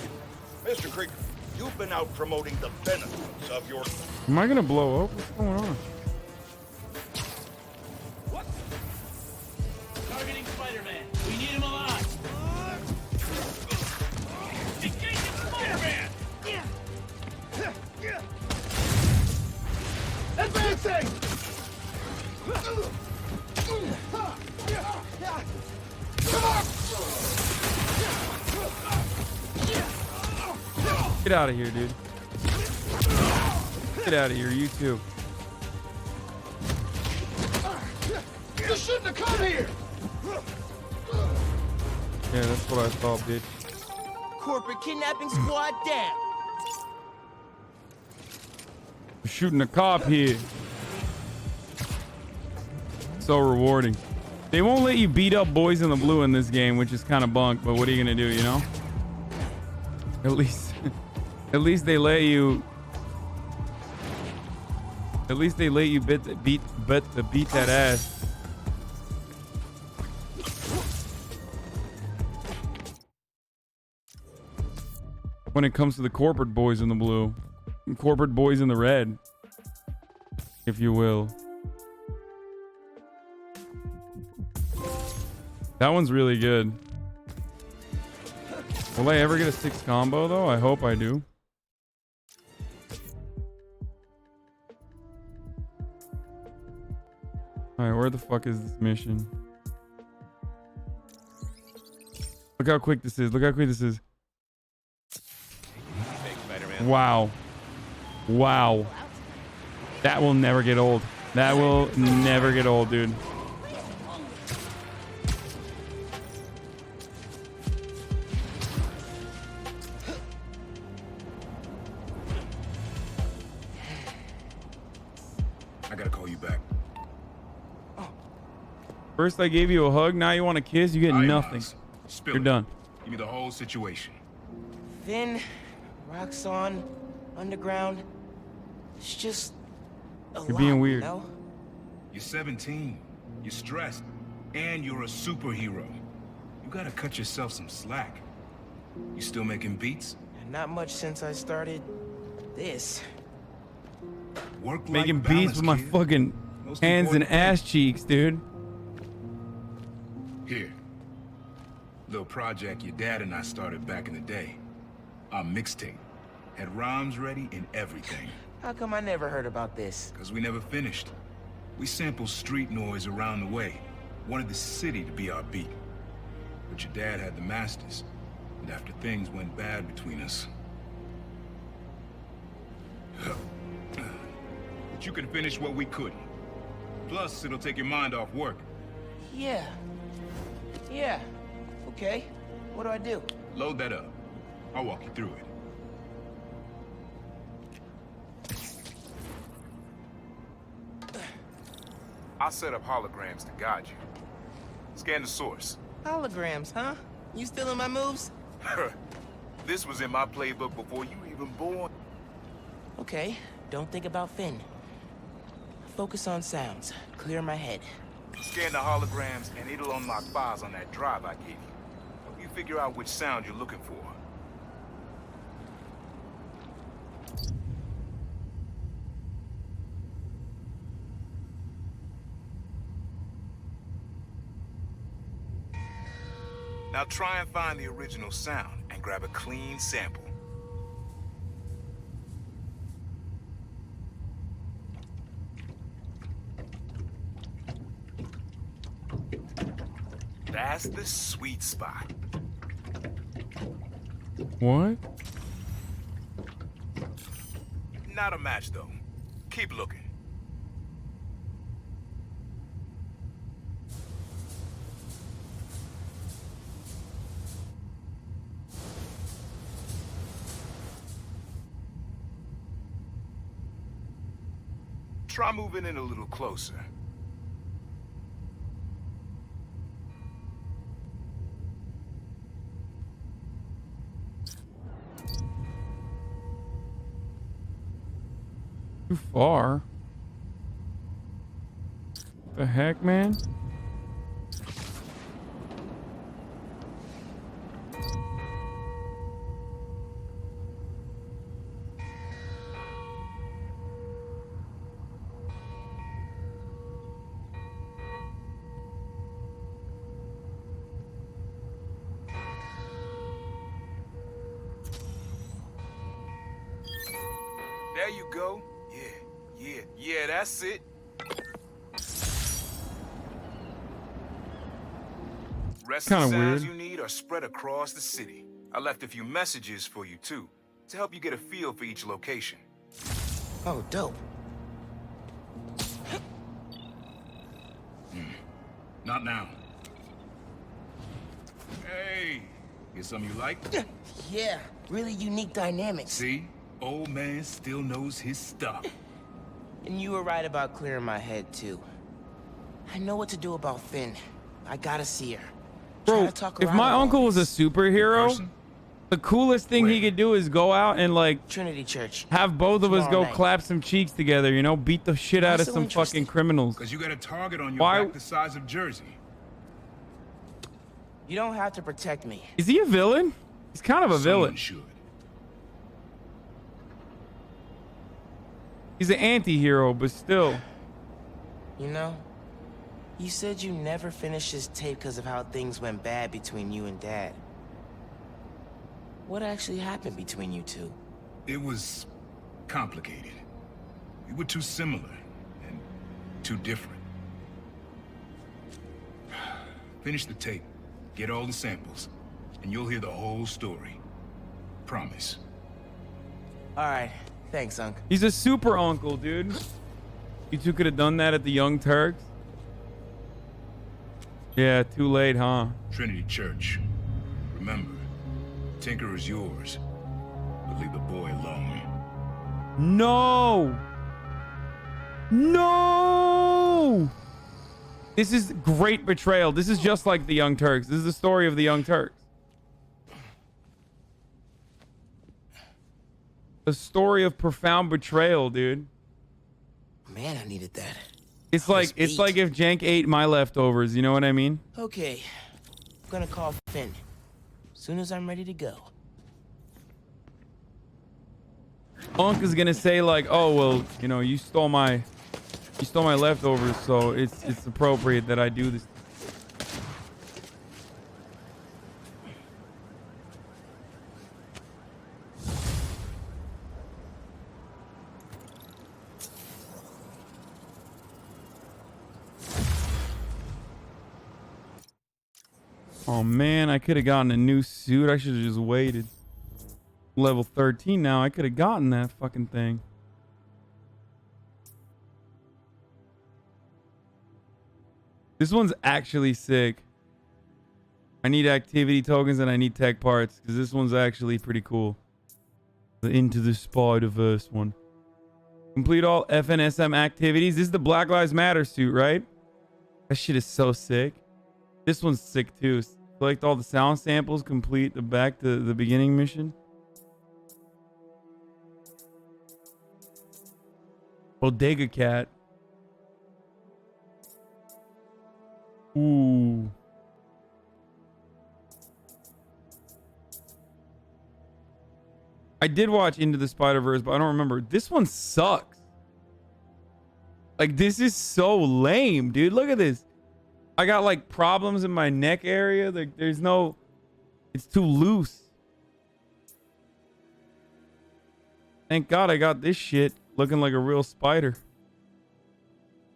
S10: Mr. Krieger, you've been out promoting the benefits of your...
S4: Am I gonna blow up? What's going on?
S7: What? Targeting Spider-Man. We need him alive. Engaging Spider-Man!
S10: Advancing!
S4: Get out of here, dude. Get out of here, you too.
S10: You shouldn't have come here!
S4: Yeah, that's what I thought, bitch.
S11: Corporate kidnapping squad down.
S4: We're shooting a cop here. So rewarding. They won't let you beat up boys in the blue in this game, which is kind of bunk, but what are you gonna do, you know? At least they let you beat that ass. When it comes to the corporate boys in the blue, and corporate boys in the red, if you will. That one's really good. Will I ever get a 6 combo though? I hope I do. Alright, where the fuck is this mission? Look how quick this is. Look how quick this is. Wow. Wow. That will never get old. That will never get old, dude.
S8: I gotta call you back.
S4: First I gave you a hug, now you want a kiss? You get nothing. You're done.
S8: Give me the whole situation.
S11: Then, Roxxon, Underground. It's just a
S4: You're
S11: lot,
S4: being weird.
S11: You know?
S8: You're 17. You're stressed. And you're a superhero. You gotta cut yourself some slack. You still making beats?
S11: Not much since I started this.
S4: Making beats with my fucking hands and ass cheeks, dude.
S8: Here. Little project your dad and I started back in the day. Our mixtape. Had rhymes ready and everything.
S11: How come I never heard about this?
S8: Because we never finished. We sampled street noise around the way. Wanted the city to be our beat. But your dad had the masters. And after things went bad between us... But you can finish what we couldn't. Plus, it'll take your mind off work.
S11: Yeah. Yeah. Okay. What do I do?
S8: Load that up. I'll walk you through it. I'll set up holograms to guide you. Scan the source.
S11: Holograms, huh? You stealing my moves?
S8: This was in my playbook before you even born.
S11: Okay. Don't think about Finn. Focus on sounds. Clear my head.
S8: Scan the holograms, and it'll unlock files on that drive I gave you. Help you figure out which sound you're looking for. Now try and find the original sound and grab a clean sample. That's the sweet spot.
S4: What?
S8: Not a match, though. Keep looking. Try moving in a little closer.
S4: Too far. What the heck, man?
S8: There you go. Yeah, that's it. Rest of the
S4: Kinda
S8: sounds
S4: weird.
S8: you need are spread across the city. I left a few messages for you, too, to help you get a feel for each location.
S11: Oh, dope.
S8: Not now. Hey, get something you like?
S11: Yeah, really unique dynamics.
S8: See? Old man still knows his stuff.
S11: And you were right about clearing my head, too. I know what to do about Finn. I gotta see her. Try
S4: Bro,
S11: to talk her
S4: if
S11: out
S4: my
S11: of all
S4: uncle was a
S11: this.
S4: superhero, the coolest thing he could do is go out and like
S11: Trinity Church.
S4: have both of us
S11: Tomorrow
S4: go
S11: night.
S4: clap some cheeks together, you know, beat the shit out of
S11: so
S4: some
S11: interesting?
S4: fucking criminals.
S8: Because you got a target on your
S4: Why-
S8: back the size of Jersey.
S11: You don't have to protect me.
S4: Is he a villain? He's kind of a villain.
S8: Should.
S4: He's an anti-hero, but still.
S11: You know, you said you never finished this tape because of how things went bad between you and Dad. What actually happened between you two?
S8: It was complicated. We were too similar and too different. Finish the tape, get all the samples, and you'll hear the whole story. Promise.
S11: All right, thanks, Unc.
S4: He's a super uncle, dude. You two could have done that at the Young Turks. Yeah, too late, huh?
S8: Trinity Church. Remember, Tinker is yours, but leave the boy alone.
S4: No! No! This is great betrayal. This is just like the Young Turks. This is the story of the Young Turks. A story of profound betrayal, dude.
S11: Man, I needed that.
S4: It's like if Jank ate my leftovers, you know what I mean?
S11: Okay, I'm gonna call Finn. As soon as I'm ready to go.
S4: Unc is gonna say like, oh well, you know, you stole my leftovers, so it's appropriate that I do this. Oh man, I could have gotten a new suit. I should have just waited. Level 13 now. I could have gotten that fucking thing. This one's actually sick. I need activity tokens and I need tech parts because this one's actually pretty cool. The Into the Spider-Verse one. Complete all FNSM activities. This is the Black Lives Matter suit, right? That shit is so sick. This one's sick too. Select all the sound samples. Complete the back to the beginning mission. Bodega cat. Ooh. I did watch Into the Spider-Verse, but I don't remember. This one sucks. Like, this is so lame, dude. Look at this. I got like problems in my neck area. Like, there's no, it's too loose. Thank God I got this shit looking like a real spider.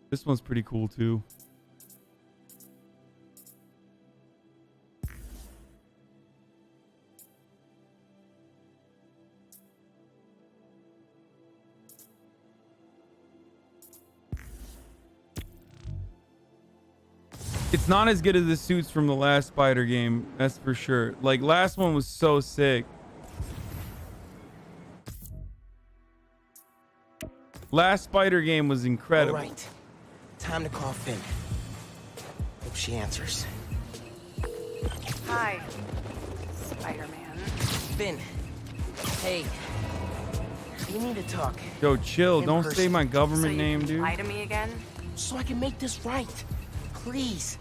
S4: This one's pretty cool too. It's not as good as the suits from the last Spider game, that's for sure. Like, last one was so sick. Last Spider game was incredible.
S11: All right. Time to call Finn. Hope she answers.
S2: Hi, Spider-Man.
S11: Finn. Hey. We need to talk.
S4: Yo, chill.
S11: In
S4: Don't
S11: person.
S4: say my government
S2: So you
S4: name, dude.
S2: lie to me again?
S11: So I can make this right. Please.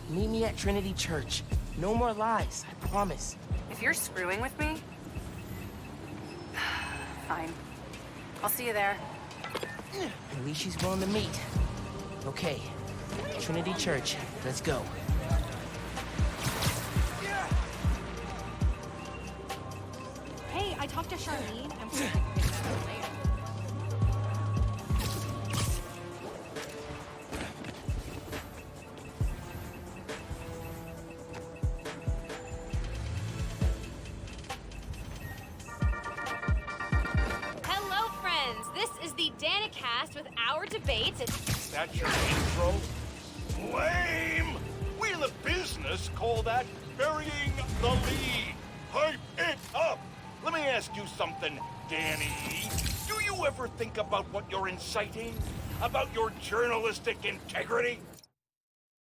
S11: Meet me at Trinity Church. No more lies, I promise.
S2: If you're screwing with me, fine. I'll see you there.
S11: At least she's willing to meet. Okay. Trinity Church. Let's go.
S24: Hey, I talked to Charlene. I'm gonna pick that up later. Hello, friends. This is the Danicast with our debates.
S10: That's your intro? Lame! We in the business call that burying the lead. Hype it up! Let me ask you something, Danny. Do you ever think about what you're inciting? About your journalistic integrity?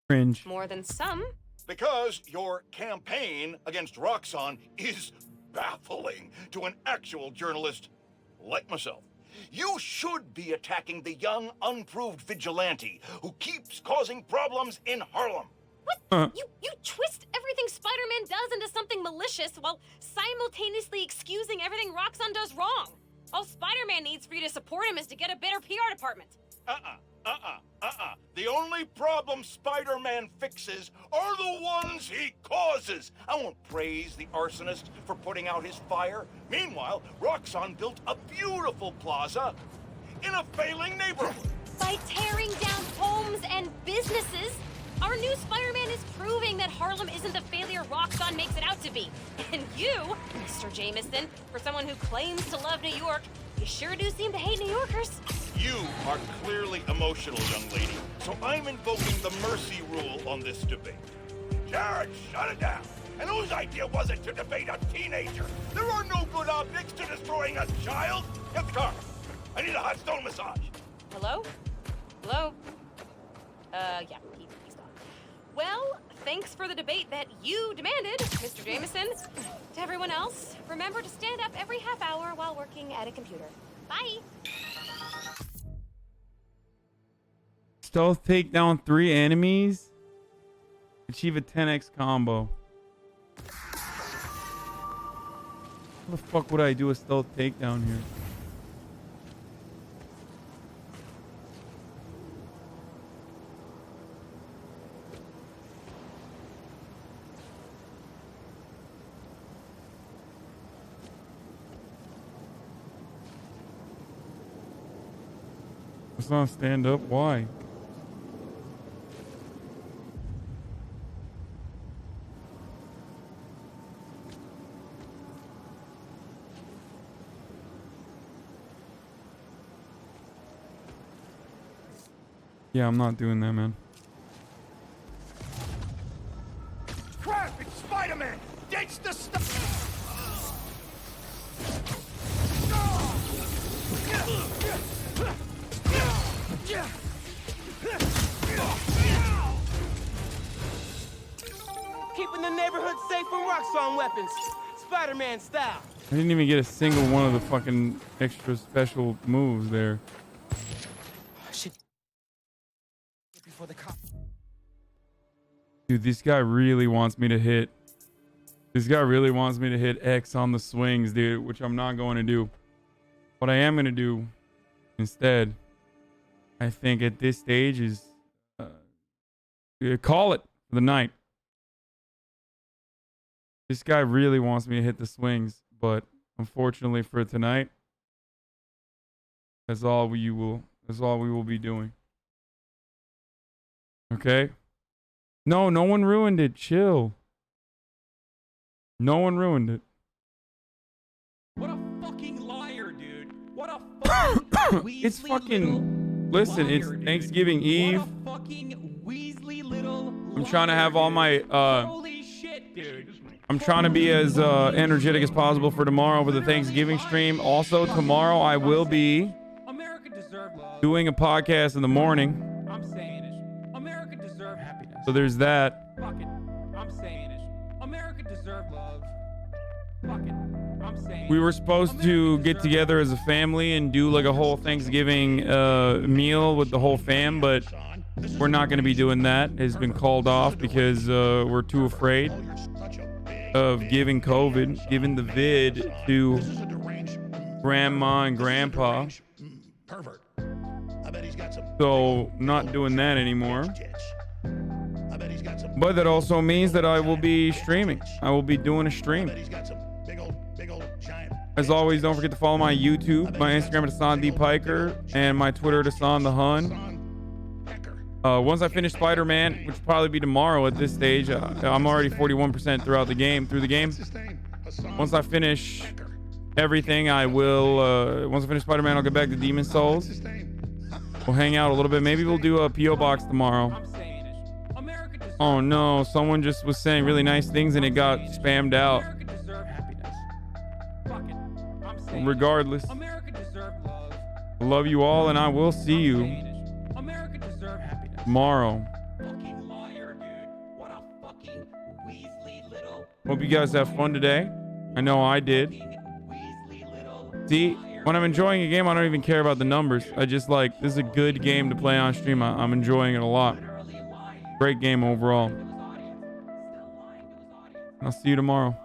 S4: Cringe.
S24: More than some.
S10: Because your campaign against Roxxon is baffling to an actual journalist like myself. You should be attacking the young, unproved vigilante who keeps causing problems in Harlem.
S24: What? You twist everything Spider-Man does into something malicious while simultaneously excusing everything Roxxon does wrong. All Spider-Man needs for you to support him is to get a better PR department.
S10: The only problem Spider-Man fixes are the ones he causes. I won't praise the arsonist for putting out his fire. Meanwhile, Roxxon built a beautiful plaza in a failing neighborhood.
S24: By tearing down homes and businesses, our new Spider-Man is proving that Harlem isn't the failure Roxxon makes it out to be. And you, Mr. Jameson, for someone who claims to love New York, you sure do seem to hate New Yorkers.
S10: You are clearly emotional, young lady, so I'm invoking the mercy rule on this debate. Jared, shut it down. And whose idea was it to debate a teenager? There are no good optics to destroying a child. Get the car. I need a hot stone massage.
S24: Hello? Hello? Yeah, he's gone. Well, thanks for the debate that you demanded, Mr. Jameson. To everyone else, remember to stand up every half hour while working at a computer. Bye.
S4: Stealth take down 3 enemies. Achieve a 10x combo. How the fuck would I do a stealth takedown here? It's not stand up. Why? Yeah, I'm not doing that, man.
S10: Crap! It's Spider-Man! Ditch the stuff!
S13: Keeping the neighborhood safe from Roxxon weapons. Spider-Man style.
S4: I didn't even get a single one of the fucking extra special moves there.
S11: before the cop.
S4: Dude, this guy really wants me to hit. This guy really wants me to hit X on the swings, dude, which I'm not going to do. What I am going to do instead, I think at this stage is call it for the night. This guy really wants me to hit the swings, but unfortunately for tonight, that's all we will be doing. Okay? No one ruined it. Chill. No one ruined it.
S14: What a fucking liar, dude. What a fucking
S4: It's fucking... Listen, it's Thanksgiving Eve.
S14: What a fucking Weasley little
S4: I'm trying to have all my...
S14: Holy shit, dude.
S4: I'm trying to be as energetic as possible for tomorrow for the Thanksgiving stream. Also, tomorrow I will be doing a podcast in the morning.
S14: I'm saying it. America deserves happiness.
S4: So there's that.
S14: Fuck it. I'm saying it. America deserves love. Fuck it. I'm saying
S4: We were supposed to get together as a family and do like a whole Thanksgiving meal with the whole fam, but we're not going to be doing that. It's been called off because we're too afraid of giving the vid to grandma and grandpa. So not doing that anymore. But that also means that I will be streaming. I will be doing a stream. As always, don't forget to follow my YouTube, my Instagram at HasanD and my Twitter at Hasan the Hun. Once I finish Spider-Man, which will probably be tomorrow at this stage, I'm already 41% through the game. Once I finish everything, I will, once I finish Spider-Man, I'll get back to Demon Souls. We'll hang out a little bit. Maybe we'll do a P.O. box tomorrow. Oh no, someone just was saying really nice things and it got spammed out. Regardless, I love you all and I will see you tomorrow. Hope you guys have fun today. I know I did. See, when I'm enjoying a game, I don't even care about the numbers. I just like, this is a good game to play on stream. I'm enjoying it a lot. Great game overall. I'll see you tomorrow.